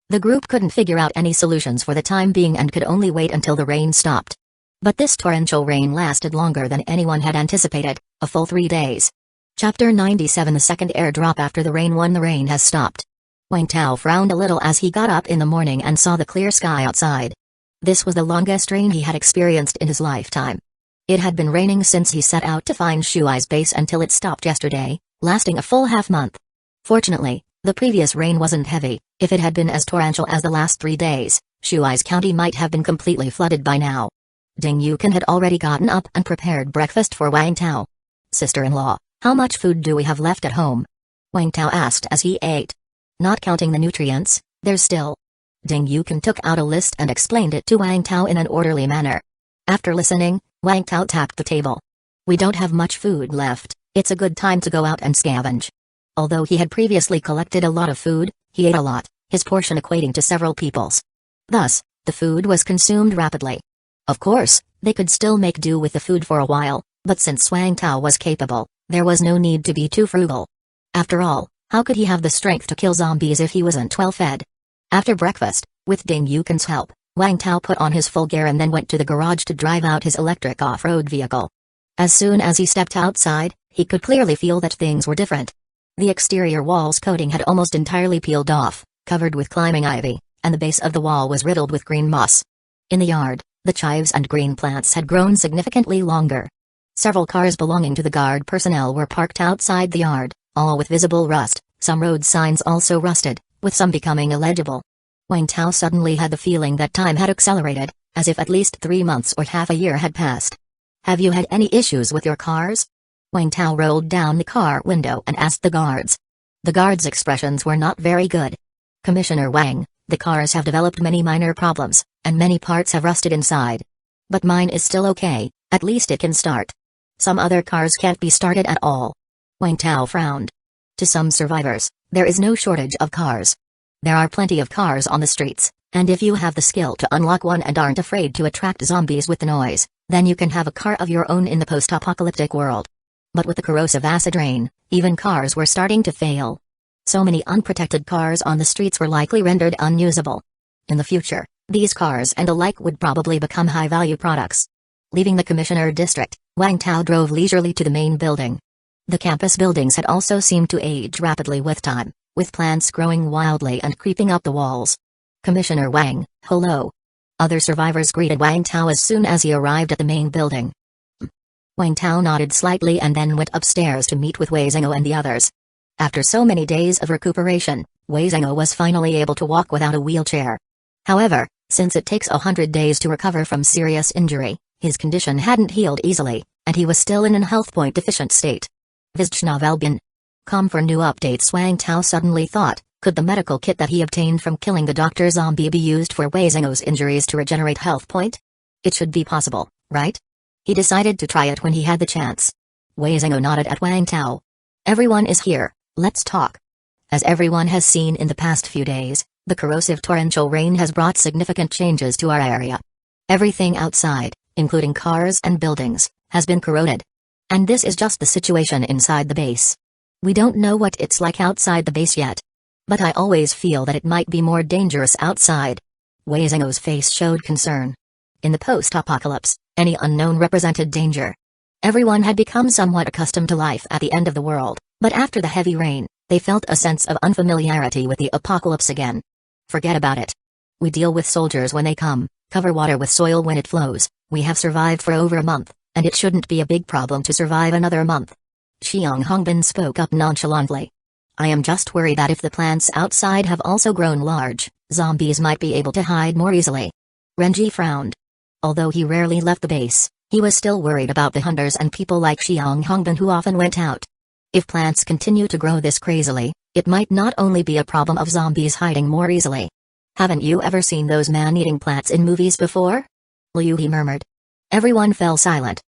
A: The group couldn't figure out any solutions for the time being and could only wait until the rain stopped. But this torrential rain lasted longer than anyone had anticipated, a full 3 days. Chapter 97. The second airdrop after the rain. 1. The rain has stopped. Wang Tao frowned a little as he got up in the morning and saw the clear sky outside. This was the longest rain he had experienced in his lifetime. It had been raining since he set out to find Shuai's base until it stopped yesterday, lasting a full half-month. Fortunately, the previous rain wasn't heavy. If it had been as torrential as the last 3 days, Shuai's county might have been completely flooded by now. Ding Yukin had already gotten up and prepared breakfast for Wang Tao. Sister-in-law, how much food do we have left at home? Wang Tao asked as he ate. Not counting the nutrients, there's still. Ding Yukin took out a list and explained it to Wang Tao in an orderly manner. After listening, Wang Tao tapped the table. We don't have much food left, it's a good time to go out and scavenge. Although he had previously collected a lot of food, he ate a lot, his portion equating to several people's. Thus, the food was consumed rapidly. Of course, they could still make do with the food for a while, but since Wang Tao was capable, there was no need to be too frugal. After all, how could he have the strength to kill zombies if he wasn't well fed? After breakfast, with Ding Yukin's help, Wang Tao put on his full gear and then went to the garage to drive out his electric off-road vehicle. As soon as he stepped outside, he could clearly feel that things were different. The exterior wall's coating had almost entirely peeled off, covered with climbing ivy, and the base of the wall was riddled with green moss. In the yard, the chives and green plants had grown significantly longer. Several cars belonging to the guard personnel were parked outside the yard, all with visible rust. Some road signs also rusted, with some becoming illegible. Wang Tao suddenly had the feeling that time had accelerated, as if at least 3 months or half a year had passed. Have you had any issues with your cars? Wang Tao rolled down the car window and asked the guards. The guards' expressions were not very good. Commissioner Wang, the cars have developed many minor problems, and many parts have rusted inside. But mine is still okay, at least it can start. Some other cars can't be started at all. Wang Tao frowned. To some survivors, there is no shortage of cars. There are plenty of cars on the streets, and if you have the skill to unlock one and aren't afraid to attract zombies with the noise, then you can have a car of your own in the post-apocalyptic world. But with the corrosive acid rain, even cars were starting to fail. So many unprotected cars on the streets were likely rendered unusable. In the future, these cars and the like would probably become high-value products. Leaving the Commissioner District, Wang Tao drove leisurely to the main building. The campus buildings had also seemed to age rapidly with time, with plants growing wildly and creeping up the walls. Commissioner Wang, hello. Other survivors greeted Wang Tao as soon as he arrived at the main building. Wang Tao nodded slightly and then went upstairs to meet with Wei Zhengou and the others. After so many days of recuperation, Wei Zhengou was finally able to walk without a wheelchair. However, since it takes 100 days to recover from serious injury, his condition hadn't healed easily, and he was still in an health point deficient state. Vizchnavalbin. Come for new updates. Wang Tao suddenly thought, could the medical kit that he obtained from killing the Dr. Zombie be used for Wei Zhengou's injuries to regenerate health point? It should be possible, right? He decided to try it when he had the chance. Wei Zhengou nodded at Wang Tao. Everyone is here, let's talk. As everyone has seen in the past few days, the corrosive torrential rain has brought significant changes to our area. Everything outside, including cars and buildings, has been corroded. And this is just the situation inside the base. We don't know what it's like outside the base yet. But I always feel that it might be more dangerous outside. Wei Zhengou's face showed concern. In the post-apocalypse, any unknown represented danger. Everyone had become somewhat accustomed to life at the end of the world, but after the heavy rain, they felt a sense of unfamiliarity with the apocalypse again. Forget about it. We deal with soldiers when they come, cover water with soil when it flows. We have survived for over a month, and it shouldn't be a big problem to survive another month. Xiang Hongbin spoke up nonchalantly. I am just worried that if the plants outside have also grown large, zombies might be able to hide more easily. Renji frowned. Although he rarely left the base, he was still worried about the hunters and people like Xiang Hongbin who often went out. If plants continue to grow this crazily, it might not only be a problem of zombies hiding more easily. Haven't you ever seen those man-eating plants in movies before? Liu, he murmured. Everyone fell silent.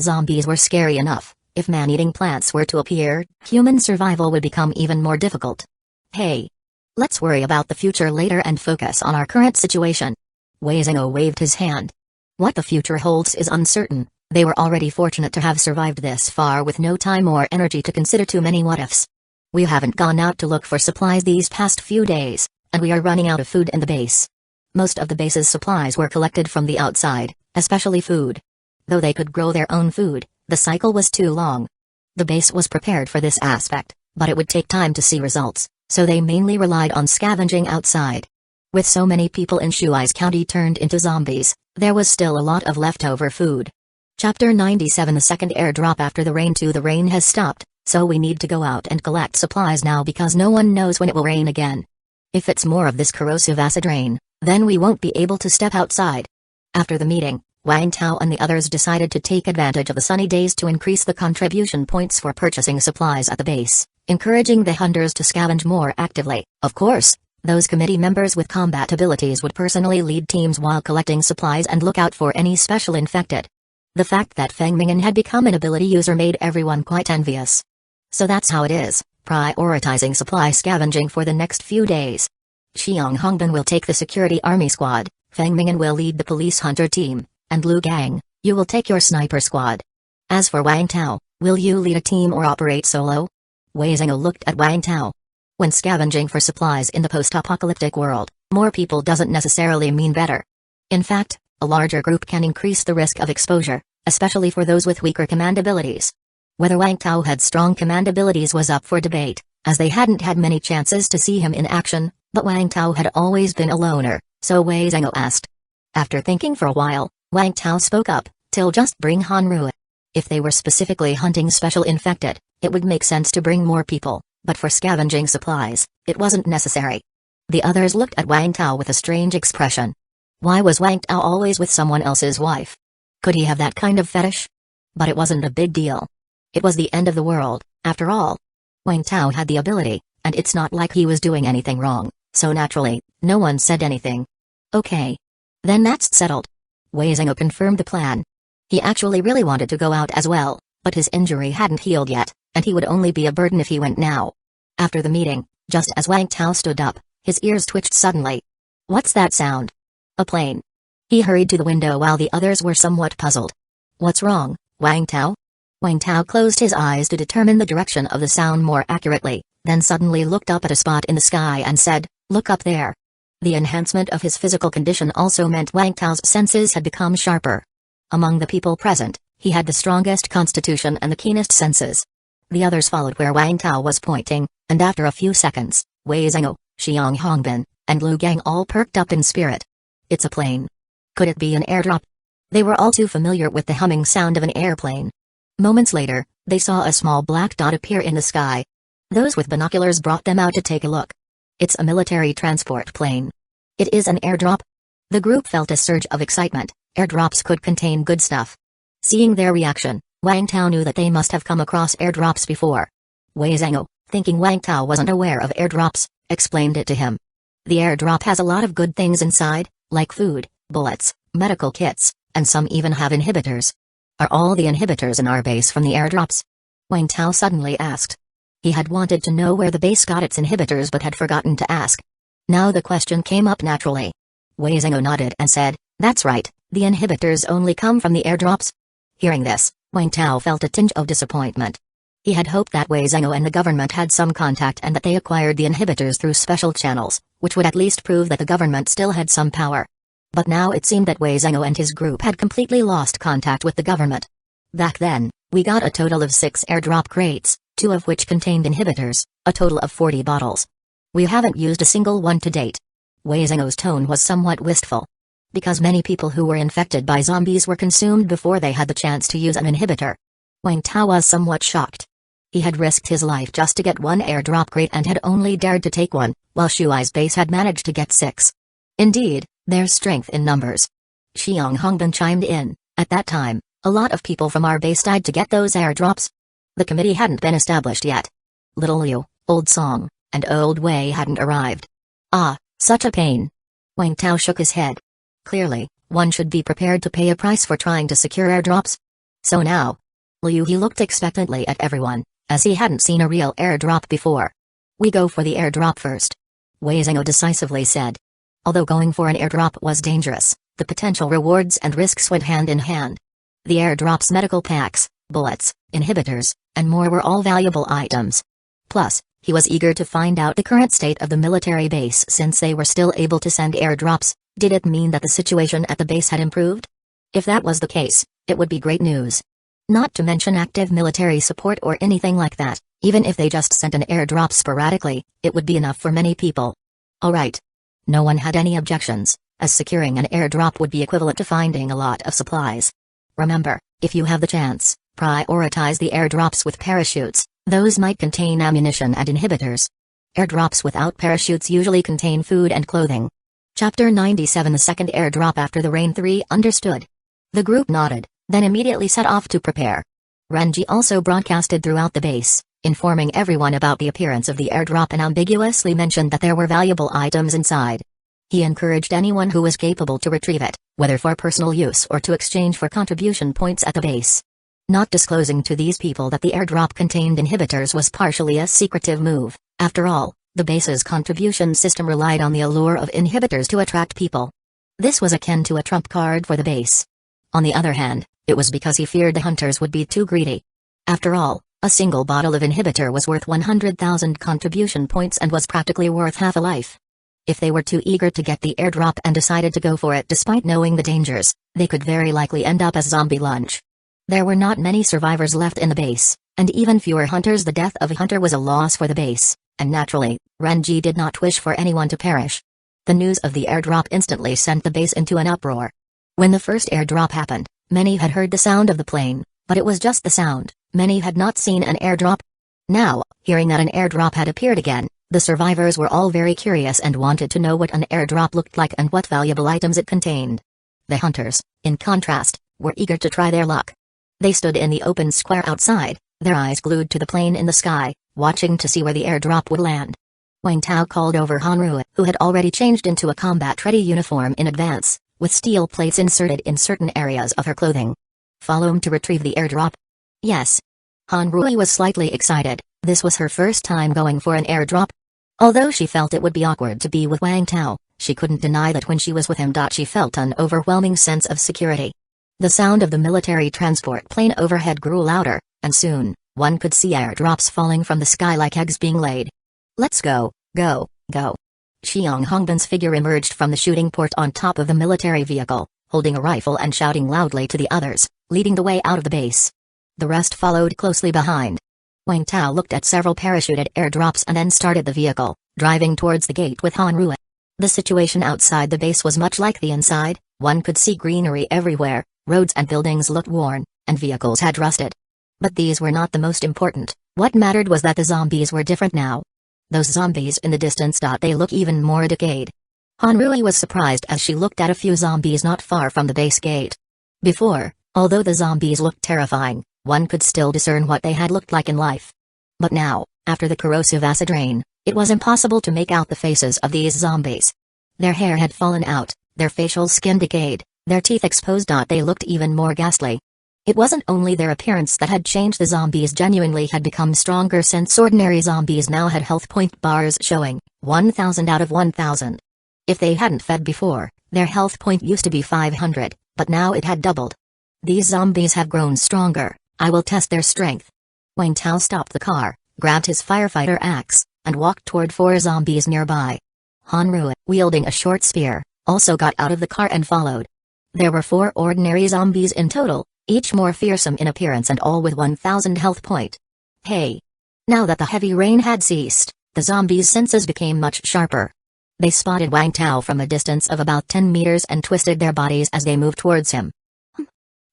A: Zombies were scary enough. If man-eating plants were to appear, human survival would become even more difficult. Hey! Let's worry about the future later and focus on our current situation. Wei Zhengou waved his hand. What the future holds is uncertain. They were already fortunate to have survived this far with no time or energy to consider too many what-ifs. We haven't gone out to look for supplies these past few days, and we are running out of food in the base. Most of the base's supplies were collected from the outside, especially food. Though they could grow their own food, the cycle was too long. The base was prepared for this aspect, but it would take time to see results, so they mainly relied on scavenging outside. With so many people in Shuai's county turned into zombies, there was still a lot of leftover food. Chapter 97. The second airdrop after the rain. The rain has stopped, so we need to go out and collect supplies now because no one knows when it will rain again. If it's more of this corrosive acid rain, then we won't be able to step outside. After the meeting, Wang Tao and the others decided to take advantage of the sunny days to increase the contribution points for purchasing supplies at the base, encouraging the hunters to scavenge more actively. Of course, those committee members with combat abilities would personally lead teams while collecting supplies and look out for any special infected. The fact that Feng Mingyan had become an ability user made everyone quite envious. So that's how it is, prioritizing supply scavenging for the next few days. Xiang Hongbin will take the security army squad, Feng Mingyan will lead the police hunter team, and Lu Gang, you will take your sniper squad. As for Wang Tao, will you lead a team or operate solo? Wei Zhengou looked at Wang Tao. When scavenging for supplies in the post-apocalyptic world, more people doesn't necessarily mean better. In fact, a larger group can increase the risk of exposure, especially for those with weaker command abilities. Whether Wang Tao had strong command abilities was up for debate, as they hadn't had many chances to see him in action, but Wang Tao had always been a loner, so Wei Zhengou asked. After thinking for a while, Wang Tao spoke up, "Till just bring Hanru." If they were specifically hunting special infected, it would make sense to bring more people, but for scavenging supplies, it wasn't necessary. The others looked at Wang Tao with a strange expression. Why was Wang Tao always with someone else's wife? Could he have that kind of fetish? But it wasn't a big deal. It was the end of the world, after all. Wang Tao had the ability, and it's not like he was doing anything wrong, so naturally, no one said anything. Okay. Then that's settled. Wei Zhengou confirmed the plan. He actually really wanted to go out as well, but his injury hadn't healed yet, and he would only be a burden if he went now. After the meeting, just as Wang Tao stood up, his ears twitched suddenly. What's that sound? A plane. He hurried to the window while the others were somewhat puzzled. What's wrong, Wang Tao? Wang Tao closed his eyes to determine the direction of the sound more accurately, then suddenly looked up at a spot in the sky and said, "Look up there." The enhancement of his physical condition also meant Wang Tao's senses had become sharper. Among the people present, he had the strongest constitution and the keenest senses. The others followed where Wang Tao was pointing, and after a few seconds, Wei Zhengou, Xiang Hongbin, and Lu Gang all perked up in spirit. It's a plane. Could it be an airdrop? They were all too familiar with the humming sound of an airplane. Moments later, they saw a small black dot appear in the sky. Those with binoculars brought them out to take a look. It's a military transport plane. It is an airdrop? The group felt a surge of excitement. Airdrops could contain good stuff. Seeing their reaction, Wang Tao knew that they must have come across airdrops before. Wei Zhengou, thinking Wang Tao wasn't aware of airdrops, explained it to him. The airdrop has a lot of good things inside, like food, bullets, medical kits, and some even have inhibitors. Are all the inhibitors in our base from the airdrops? Wang Tao suddenly asked. He had wanted to know where the base got its inhibitors but had forgotten to ask. Now the question came up naturally. Wei Zhengou nodded and said, "That's right, the inhibitors only come from the airdrops." Hearing this, Wang Tao felt a tinge of disappointment. He had hoped that Wei Zhengou and the government had some contact and that they acquired the inhibitors through special channels, which would at least prove that the government still had some power. But now it seemed that Wei Zhengou and his group had completely lost contact with the government. Back then, we got a total of 6 airdrop crates, 2 of which contained inhibitors, a total of 40 bottles. We haven't used a single one to date. Wei Zhengou's tone was somewhat wistful. Because many people who were infected by zombies were consumed before they had the chance to use an inhibitor. Wang Tao was somewhat shocked. He had risked his life just to get 1 airdrop crate and had only dared to take 1, while Shuai's base had managed to get 6. Indeed, there's strength in numbers. Xiang Hongbin chimed in, "At that time, a lot of people from our base died to get those airdrops." The committee hadn't been established yet. Little Liu, Old Song, and Old Wei hadn't arrived. Ah, such a pain. Wang Tao shook his head. Clearly, one should be prepared to pay a price for trying to secure airdrops. So now, Liu he looked expectantly at everyone, as he hadn't seen a real airdrop before. "We go for the airdrop first," Wei Zhengou decisively said. Although going for an airdrop was dangerous, the potential rewards and risks went hand in hand. The airdrop's medical packs, bullets, inhibitors, and more were all valuable items. Plus, he was eager to find out the current state of the military base since they were still able to send airdrops. Did it mean that the situation at the base had improved? If that was the case, it would be great news. Not to mention active military support or anything like that, even if they just sent an airdrop sporadically, it would be enough for many people. Alright. No one had any objections, as securing an airdrop would be equivalent to finding a lot of supplies. Remember, if you have the chance, prioritize the airdrops with parachutes, those might contain ammunition and inhibitors. Airdrops without parachutes usually contain food and clothing. Chapter 97 The second airdrop after the rain. 3 Understood. The group nodded, then immediately set off to prepare. Renji also broadcasted throughout the base, informing everyone about the appearance of the airdrop and ambiguously mentioned that there were valuable items inside. He encouraged anyone who was capable to retrieve it, whether for personal use or to exchange for contribution points at the base. Not disclosing to these people that the airdrop contained inhibitors was partially a secretive move. After all, the base's contribution system relied on the allure of inhibitors to attract people. This was akin to a trump card for the base. On the other hand, it was because he feared the hunters would be too greedy. After all, a single bottle of inhibitor was worth 100,000 contribution points and was practically worth half a life. If they were too eager to get the airdrop and decided to go for it despite knowing the dangers, they could very likely end up as zombie lunch. There were not many survivors left in the base, and even fewer hunters. The death of a hunter was a loss for the base, and naturally, Renji did not wish for anyone to perish. The news of the airdrop instantly sent the base into an uproar. When the first airdrop happened, many had heard the sound of the plane, but it was just the sound. Many had not seen an airdrop. Now, hearing that an airdrop had appeared again, the survivors were all very curious and wanted to know what an airdrop looked like and what valuable items it contained. The hunters, in contrast, were eager to try their luck. They stood in the open square outside, their eyes glued to the plane in the sky, watching to see where the airdrop would land. Wang Tao called over Hanru, who had already changed into a combat-ready uniform in advance, with steel plates inserted in certain areas of her clothing. Follow him to retrieve the airdrop. Yes. Hanru was slightly excited. This was her first time going for an airdrop. Although she felt it would be awkward to be with Wang Tao, she couldn't deny that when she was with him, she felt an overwhelming sense of security. The sound of the military transport plane overhead grew louder, and soon, one could see airdrops falling from the sky like eggs being laid. Let's go, go, go. Xiang Hongban's figure emerged from the shooting port on top of the military vehicle, holding a rifle and shouting loudly to the others, leading the way out of the base. The rest followed closely behind. Wang Tao looked at several parachuted airdrops and then started the vehicle, driving towards the gate with Hanru. The situation outside the base was much like the inside. One could see greenery everywhere, roads and buildings looked worn, and vehicles had rusted. But these were not the most important. What mattered was that the zombies were different now. Those zombies in the distance, they look even more decayed. Hanru was surprised as she looked at a few zombies not far from the base gate. Before, although the zombies looked terrifying, one could still discern what they had looked like in life. But now, after the corrosive acid rain, it was impossible to make out the faces of these zombies. Their hair had fallen out, their facial skin decayed, their teeth exposed. They looked even more ghastly. It wasn't only their appearance that had changed, the zombies genuinely had become stronger, since ordinary zombies now had health point bars showing 1000 out of 1000. If they hadn't fed before, their health point used to be 500, but now it had doubled. These zombies have grown stronger. I will test their strength. Wang Tao stopped the car, grabbed his firefighter axe, and walked toward 4 zombies nearby. Hanru, wielding a short spear, also got out of the car and followed. There were 4 ordinary zombies in total, each more fearsome in appearance and all with 1000 health point. Hey! Now that the heavy rain had ceased, the zombies' senses became much sharper. They spotted Wang Tao from a distance of about 10 meters and twisted their bodies as they moved towards him.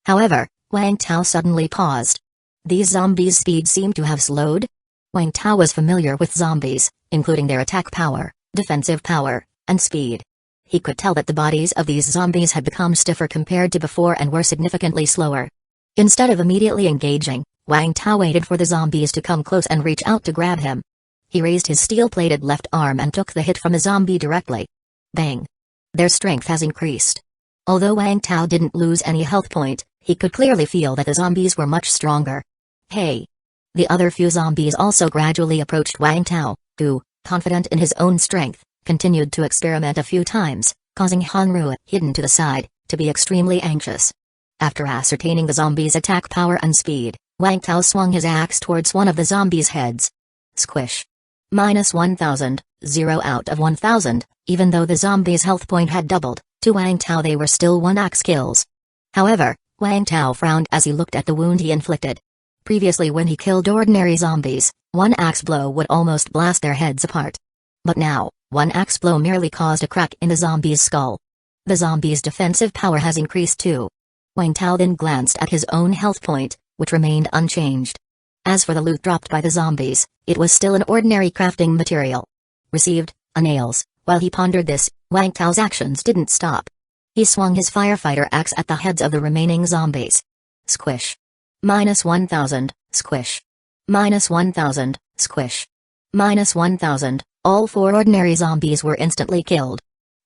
A: However, Wang Tao suddenly paused. These zombies' speed seemed to have slowed. Wang Tao was familiar with zombies, including their attack power, defensive power, and speed. He could tell that the bodies of these zombies had become stiffer compared to before and were significantly slower. Instead of immediately engaging, Wang Tao waited for the zombies to come close and reach out to grab him. He raised his steel-plated left arm and took the hit from a zombie directly. Bang! Their strength has increased. Although Wang Tao didn't lose any health point, he could clearly feel that the zombies were much stronger. Hey! The other few zombies also gradually approached Wang Tao, who, confident in his own strength, continued to experiment a few times, causing Hanru, hidden to the side, to be extremely anxious. After ascertaining the zombies' attack power and speed, Wang Tao swung his axe towards one of the zombies' heads. Squish. -1000, 0 out of 1000, even though the zombies' health point had doubled, to Wang Tao they were still 1 axe kills. However, Wang Tao frowned as he looked at the wound he inflicted. Previously, when he killed ordinary zombies, 1 axe blow would almost blast their heads apart. But now, 1 axe blow merely caused a crack in the zombie's skull. The zombie's defensive power has increased too. Wang Tao then glanced at his own health point, which remained unchanged. As for the loot dropped by the zombies, it was still an ordinary crafting material. Received, nails. While he pondered this, Wang Tao's actions didn't stop. He swung his firefighter axe at the heads of the remaining zombies. Squish. -1000, squish. -1000, squish. -1000, all 4 ordinary zombies were instantly killed.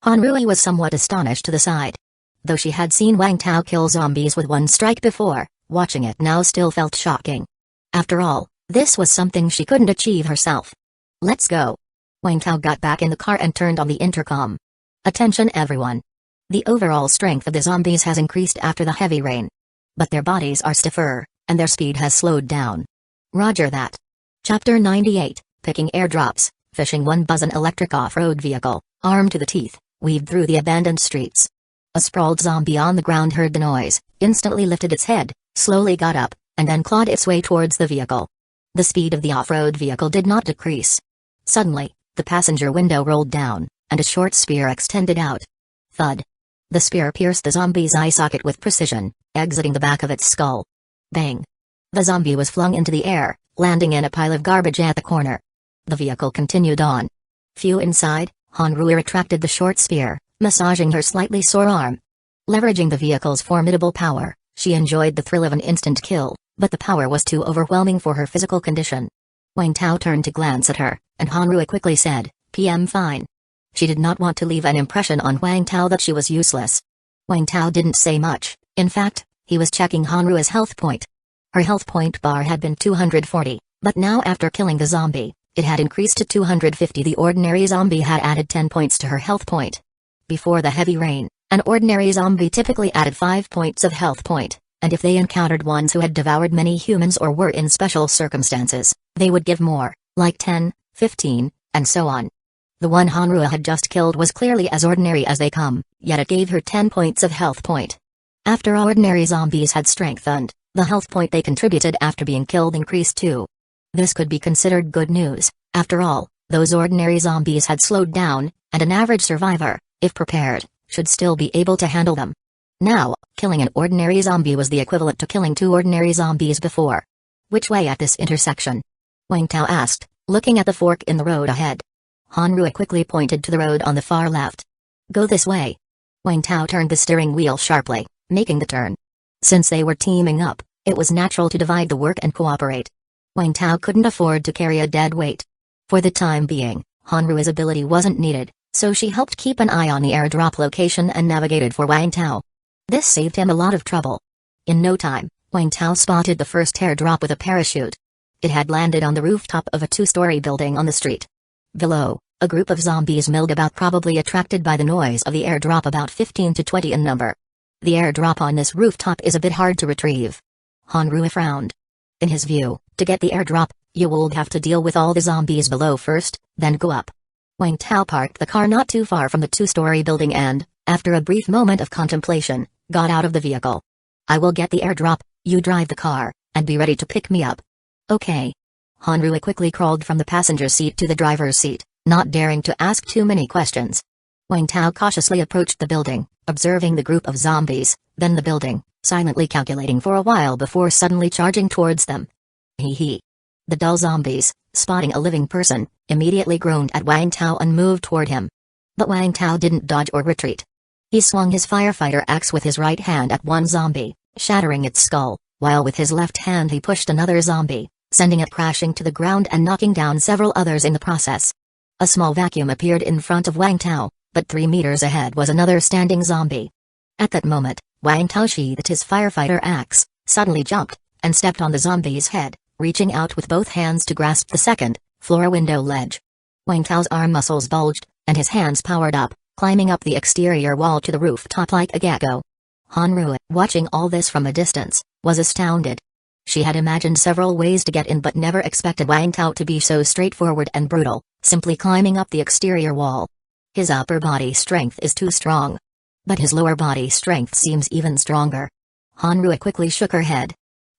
A: Hanru was somewhat astonished to the sight. Though she had seen Wang Tao kill zombies with 1 strike before, watching it now still felt shocking. After all, this was something she couldn't achieve herself. Let's go. Wang Tao got back in the car and turned on the intercom. Attention everyone. The overall strength of the zombies has increased after the heavy rain. But their bodies are stiffer, and their speed has slowed down. Roger that. Chapter 98, Picking Airdrops. Fishing. 1 Buzz, an electric off-road vehicle, armed to the teeth, weaved through the abandoned streets. A sprawled zombie on the ground heard the noise, instantly lifted its head, slowly got up, and then clawed its way towards the vehicle. The speed of the off-road vehicle did not decrease. Suddenly, the passenger window rolled down, and a short spear extended out. Thud. The spear pierced the zombie's eye socket with precision, exiting the back of its skull. Bang. The zombie was flung into the air, landing in a pile of garbage at the corner. The vehicle continued on. Few inside, Hanru retracted the short spear, massaging her slightly sore arm. Leveraging the vehicle's formidable power, She enjoyed the thrill of an instant kill, but the power was too overwhelming for her physical condition. Wang Tao turned to glance at her, and Hanrui quickly said, "PM fine." She did not want to leave an impression on Wang Tao that she was useless. Wang Tao didn't say much. In fact, he was checking Hanrui's health point. Her health point bar had been 240, but now after killing the zombie, it had increased to 250. The ordinary zombie had added 10 points to her health point. Before the heavy rain, an ordinary zombie typically added 5 points of health point, and if they encountered ones who had devoured many humans or were in special circumstances, they would give more, like 10, 15, and so on. The one Hanrui had just killed was clearly as ordinary as they come, yet it gave her 10 points of health point. After ordinary zombies had strengthened, the health point they contributed after being killed increased too. This could be considered good news. After all, those ordinary zombies had slowed down, and an average survivor, if prepared, should still be able to handle them. Now, killing an ordinary zombie was the equivalent to killing 2 ordinary zombies before. Which way at this intersection? Wang Tao asked, looking at the fork in the road ahead. Hanrui quickly pointed to the road on the far left. Go this way. Wang Tao turned the steering wheel sharply, making the turn. Since they were teaming up, it was natural to divide the work and cooperate. Wang Tao couldn't afford to carry a dead weight. For the time being, Hanrui's ability wasn't needed, so she helped keep an eye on the airdrop location and navigated for Wang Tao. This saved him a lot of trouble. In no time, Wang Tao spotted the first airdrop with a parachute. It had landed on the rooftop of a 2-story building on the street. Below, a group of zombies milled about, probably attracted by the noise of the airdrop, about 15 to 20 in number. The airdrop on this rooftop is a bit hard to retrieve. Hanrui frowned. In his view, to get the airdrop, you would have to deal with all the zombies below first, then go up. Wang Tao parked the car not too far from the 2-story building and, after a brief moment of contemplation, got out of the vehicle. I will get the airdrop, you drive the car, and be ready to pick me up. Okay. Hanrui quickly crawled from the passenger seat to the driver's seat, not daring to ask too many questions. Wang Tao cautiously approached the building, observing the group of zombies, then the building, silently calculating for a while before suddenly charging towards them. Hee hee. The dull zombies, spotting a living person, immediately groaned at Wang Tao and moved toward him. But Wang Tao didn't dodge or retreat. He swung his firefighter axe with his right hand at one zombie, shattering its skull, while with his left hand he pushed another zombie, sending it crashing to the ground and knocking down several others in the process. A small vacuum appeared in front of Wang Tao, but 3 meters ahead was another standing zombie. At that moment, Wang Tao sheathed his firefighter axe, suddenly jumped, and stepped on the zombie's head, reaching out with both hands to grasp the second floor window ledge. Wang Tao's arm muscles bulged, and his hands powered up, climbing up the exterior wall to the rooftop like a gecko. Hanrui, watching all this from a distance, was astounded. She had imagined several ways to get in but never expected Wang Tao to be so straightforward and brutal, simply climbing up the exterior wall. His upper body strength is too strong. But his lower body strength seems even stronger. Hanrui quickly shook her head.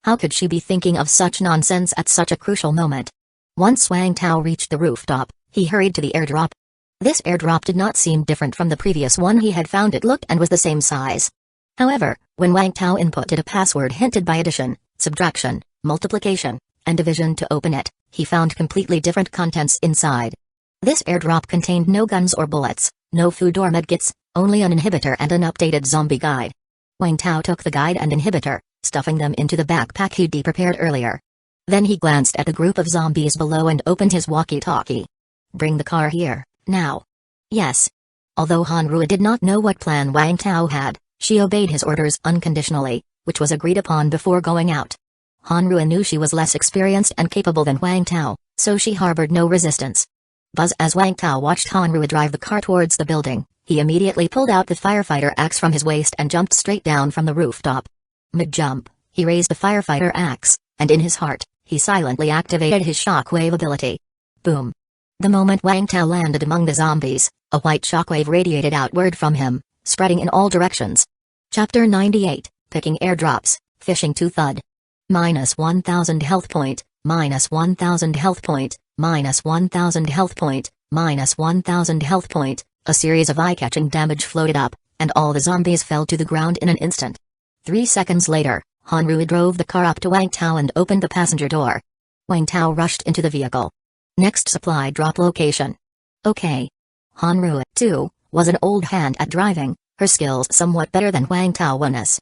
A: How could she be thinking of such nonsense at such a crucial moment? Once Wang Tao reached the rooftop, he hurried to the airdrop. This airdrop did not seem different from the previous one he had found. It looked and was the same size. However, when Wang Tao inputted a password hinted by addition, subtraction, multiplication, and division to open it, he found completely different contents inside. This airdrop contained no guns or bullets, no food or medkits, only an inhibitor and an updated zombie guide. Wang Tao took the guide and inhibitor, stuffing them into the backpack he'd prepared earlier. Then he glanced at the group of zombies below and opened his walkie-talkie. Bring the car here, now. Yes. Although Hanrui did not know what plan Wang Tao had, she obeyed his orders unconditionally, which was agreed upon before going out. Hanrui knew she was less experienced and capable than Wang Tao, so she harbored no resistance. Buzz as Wang Tao watched Hanrui drive the car towards the building, he immediately pulled out the firefighter axe from his waist and jumped straight down from the rooftop. Mid-jump, he raised the firefighter axe, and in his heart, he silently activated his shockwave ability. Boom. The moment Wang Tao landed among the zombies, a white shockwave radiated outward from him, spreading in all directions. Chapter 98, Picking Airdrops, Fishing to Thud. -1000 health point, -1000 health point, -1000 health point, -1000 health point. A series of eye-catching damage floated up, and all the zombies fell to the ground in an instant. 3 seconds later, Hanrui drove the car up to Wang Tao and opened the passenger door. Wang Tao rushed into the vehicle. Next supply drop location. Okay. Hanrui, too, was an old hand at driving, her skills somewhat better than Wang Tao's.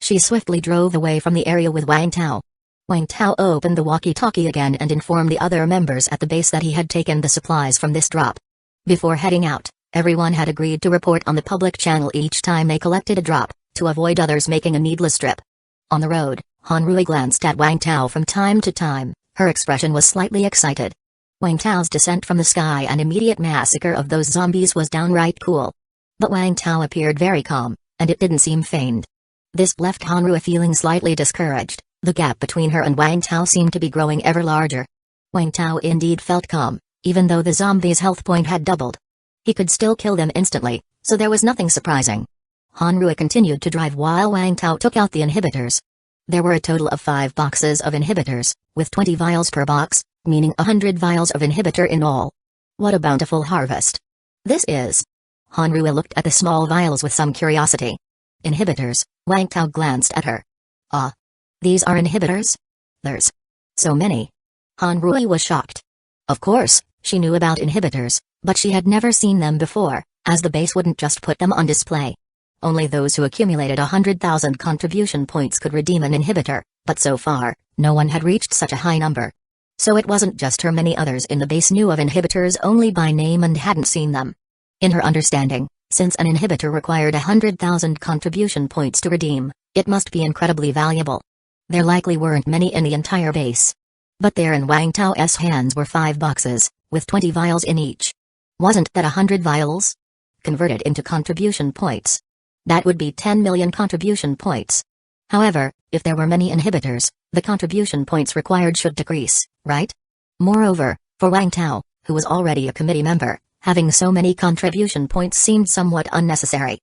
A: She swiftly drove away from the area with Wang Tao. Wang Tao opened the walkie-talkie again and informed the other members at the base that he had taken the supplies from this drop. Before heading out, everyone had agreed to report on the public channel each time they collected a drop, to avoid others making a needless trip. On the road, Hanrui glanced at Wang Tao from time to time. Her expression was slightly excited. Wang Tao's descent from the sky and immediate massacre of those zombies was downright cool. But Wang Tao appeared very calm, and it didn't seem feigned. This left Hanrui feeling slightly discouraged. The gap between her and Wang Tao seemed to be growing ever larger. Wang Tao indeed felt calm, even though the zombies' health point had doubled. He could still kill them instantly, so there was nothing surprising. Hanrui continued to drive while Wang Tao took out the inhibitors. There were a total of 5 boxes of inhibitors, with 20 vials per box, meaning 100 vials of inhibitor in all. What a bountiful harvest this is! Hanrui looked at the small vials with some curiosity. Inhibitors, Wang Tao glanced at her. Ah. These are inhibitors? There's so many. Hanrui was shocked. Of course, she knew about inhibitors, but she had never seen them before, as the base wouldn't just put them on display. Only those who accumulated 100,000 contribution points could redeem an inhibitor, but so far, no one had reached such a high number. So it wasn't just her, many others in the base knew of inhibitors only by name and hadn't seen them. In her understanding, since an inhibitor required 100,000 contribution points to redeem, it must be incredibly valuable. There likely weren't many in the entire base. But there in Wang Tao's hands were 5 boxes, with 20 vials in each. Wasn't that 100 vials? Converted into contribution points. That would be 10 million contribution points. However, if there were many inhibitors, the contribution points required should decrease, right? Moreover, for Wang Tao, who was already a committee member, having so many contribution points seemed somewhat unnecessary.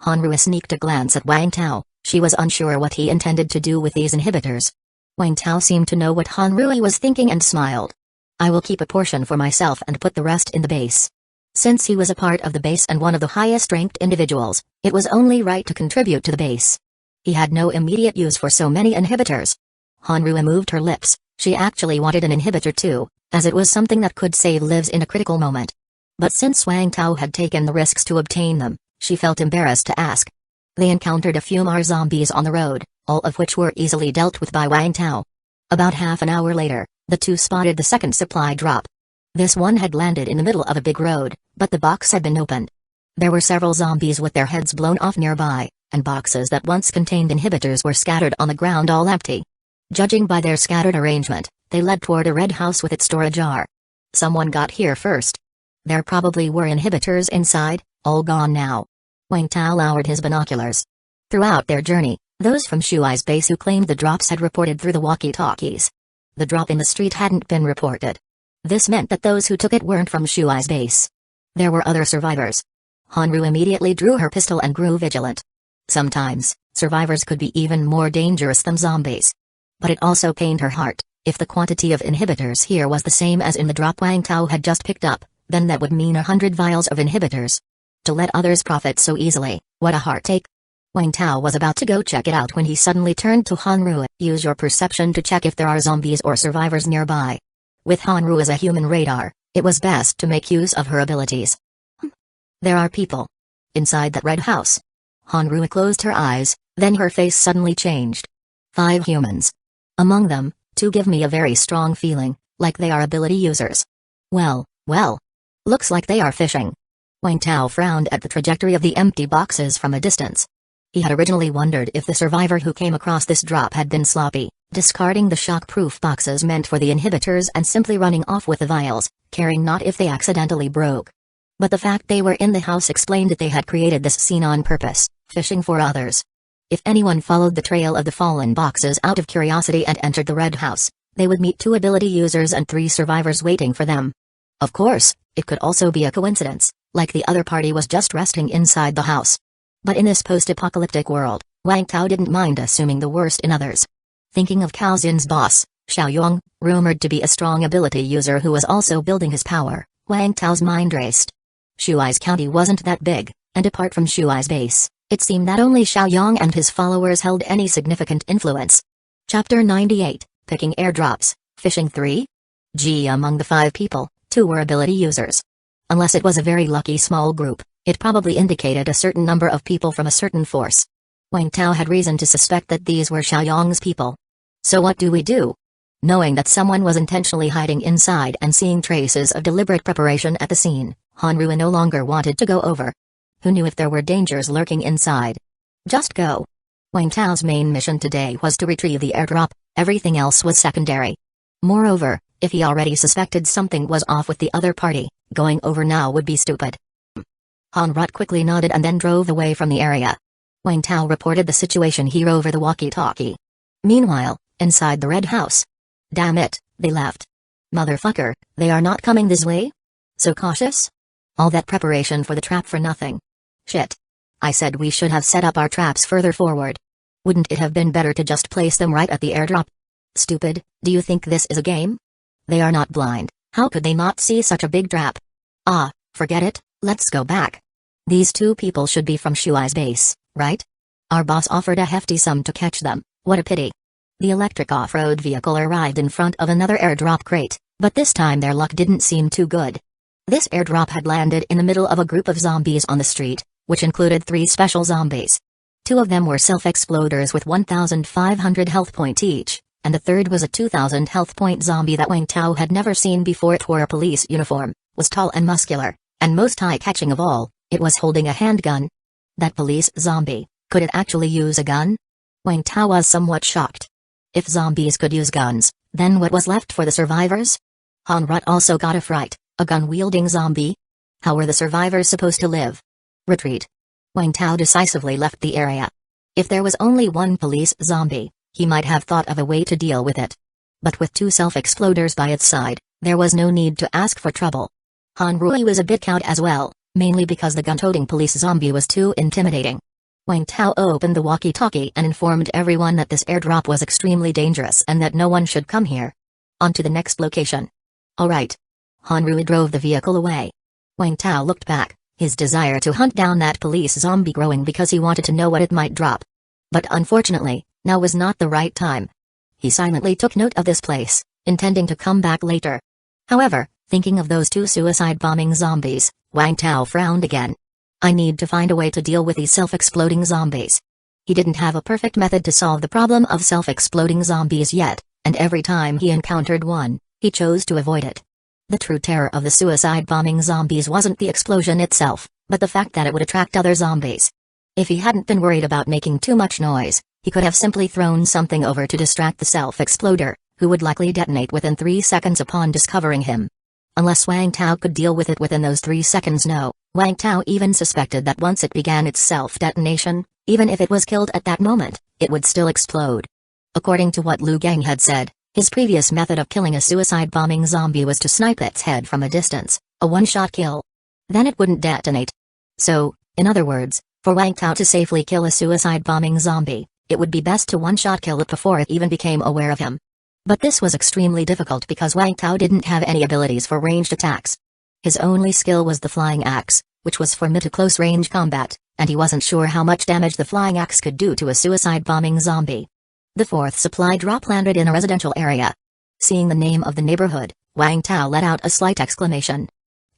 A: Hanrui sneaked a glance at Wang Tao. She was unsure what he intended to do with these inhibitors. Wang Tao seemed to know what Hanrui was thinking and smiled. I will keep a portion for myself and put the rest in the base. Since he was a part of the base and one of the highest-ranked individuals, it was only right to contribute to the base. He had no immediate use for so many inhibitors. Hanrui moved her lips. She actually wanted an inhibitor too, as it was something that could save lives in a critical moment. But since Wang Tao had taken the risks to obtain them, she felt embarrassed to ask. They encountered a few more zombies on the road, all of which were easily dealt with by Wang Tao. About half an hour later, the two spotted the second supply drop. This one had landed in the middle of a big road, but the box had been opened. There were several zombies with their heads blown off nearby, and boxes that once contained inhibitors were scattered on the ground all empty. Judging by their scattered arrangement, they led toward a red house with its door ajar. Someone got here first. There probably were inhibitors inside, all gone now. Wang Tao lowered his binoculars. Throughout their journey, those from Shuai's base who claimed the drops had reported through the walkie-talkies. The drop in the street hadn't been reported. This meant that those who took it weren't from Shuai's base. There were other survivors. Hanru immediately drew her pistol and grew vigilant. Sometimes, survivors could be even more dangerous than zombies. But it also pained her heart. If the quantity of inhibitors here was the same as in the drop Wang Tao had just picked up, then that would mean 100 vials of inhibitors. To let others profit so easily, what a heartache. Wang Tao was about to go check it out when he suddenly turned to Hanru. Use your perception to check if there are zombies or survivors nearby. With Hanru as a human radar, it was best to make use of her abilities. There are people inside that red house. Hanru closed her eyes, then her face suddenly changed. 5 humans. Among them, 2 give me a very strong feeling, like they are ability users. Well. Looks like they are fishing. Wang Tao frowned at the trajectory of the empty boxes from a distance. He had originally wondered if the survivor who came across this drop had been sloppy, discarding the shock-proof boxes meant for the inhibitors and simply running off with the vials, caring not if they accidentally broke. But the fact they were in the house explained that they had created this scene on purpose, fishing for others. If anyone followed the trail of the fallen boxes out of curiosity and entered the red house, they would meet 2 ability users and 3 survivors waiting for them. Of course, it could also be a coincidence, like the other party was just resting inside the house. But in this post-apocalyptic world, Wang Tao didn't mind assuming the worst in others. Thinking of Cao Zin's boss, Xiaoyong, rumored to be a strong ability user who was also building his power, Wang Tao's mind raced. Shuai's county wasn't that big, and apart from Shuai's base, it seemed that only Xiaoyong and his followers held any significant influence. Chapter 98, Picking Airdrops, Fishing 3? Among the 5 people, 2 were ability users. Unless it was a very lucky small group, it probably indicated a certain number of people from a certain force. Wang Tao had reason to suspect that these were Xiaoyang's people. So what do we do? Knowing that someone was intentionally hiding inside and seeing traces of deliberate preparation at the scene, Hanru no longer wanted to go over. Who knew if there were dangers lurking inside? Just go. Wang Tao's main mission today was to retrieve the airdrop, everything else was secondary. Moreover, if he already suspected something was off with the other party, going over now would be stupid. Hanru quickly nodded and then drove away from the area. Wang Tao reported the situation here over the walkie-talkie. Meanwhile, inside the red house. Damn it, they left. Motherfucker, they are not coming this way? So cautious? All that preparation for the trap for nothing. Shit. I said we should have set up our traps further forward. Wouldn't it have been better to just place them right at the airdrop? Stupid, do you think this is a game? They are not blind, how could they not see such a big trap? Ah, forget it, let's go back. These two people should be from Shuai's base, right? Our boss offered a hefty sum to catch them, what a pity. The electric off-road vehicle arrived in front of another airdrop crate, but this time their luck didn't seem too good. This airdrop had landed in the middle of a group of zombies on the street, which included 3 special zombies. 2 of them were self-exploders with 1,500 health points each, and the third was a 2,000 health point zombie that Wang Tao had never seen before. It wore a police uniform, was tall and muscular, and most eye-catching of all, it was holding a handgun. That police zombie, could it actually use a gun? Wang Tao was somewhat shocked. If zombies could use guns, then what was left for the survivors? Hanru also got a fright, a gun-wielding zombie? How were the survivors supposed to live? Retreat. Wang Tao decisively left the area. If there was only one police zombie, he might have thought of a way to deal with it. But with 2 self-exploders by its side, there was no need to ask for trouble. Hanru was a bit cowed as well, mainly because the gun-toting police zombie was too intimidating. Wang Tao opened the walkie-talkie and informed everyone that this airdrop was extremely dangerous and that no one should come here. On to the next location. Alright. Hanru drove the vehicle away. Wang Tao looked back, his desire to hunt down that police zombie growing because he wanted to know what it might drop. But unfortunately, now was not the right time. He silently took note of this place, intending to come back later. However, thinking of those 2 suicide-bombing zombies, Wang Tao frowned again. I need to find a way to deal with these self-exploding zombies. He didn't have a perfect method to solve the problem of self-exploding zombies yet, and every time he encountered one, he chose to avoid it. The true terror of the suicide-bombing zombies wasn't the explosion itself, but the fact that it would attract other zombies. If he hadn't been worried about making too much noise, he could have simply thrown something over to distract the self-exploder, who would likely detonate within 3 seconds upon discovering him. Unless Wang Tao could deal with it within those 3 seconds. No, Wang Tao even suspected that once it began its self-detonation, even if it was killed at that moment, it would still explode. According to what Lu Gang had said, his previous method of killing a suicide-bombing zombie was to snipe its head from a distance, a one-shot kill. Then it wouldn't detonate. So, in other words, for Wang Tao to safely kill a suicide-bombing zombie, it would be best to one-shot kill it before it even became aware of him. But this was extremely difficult because Wang Tao didn't have any abilities for ranged attacks. His only skill was the flying axe, which was for mid to close range combat, and he wasn't sure how much damage the flying axe could do to a suicide-bombing zombie. The 4th supply drop landed in a residential area. Seeing the name of the neighborhood, Wang Tao let out a slight exclamation.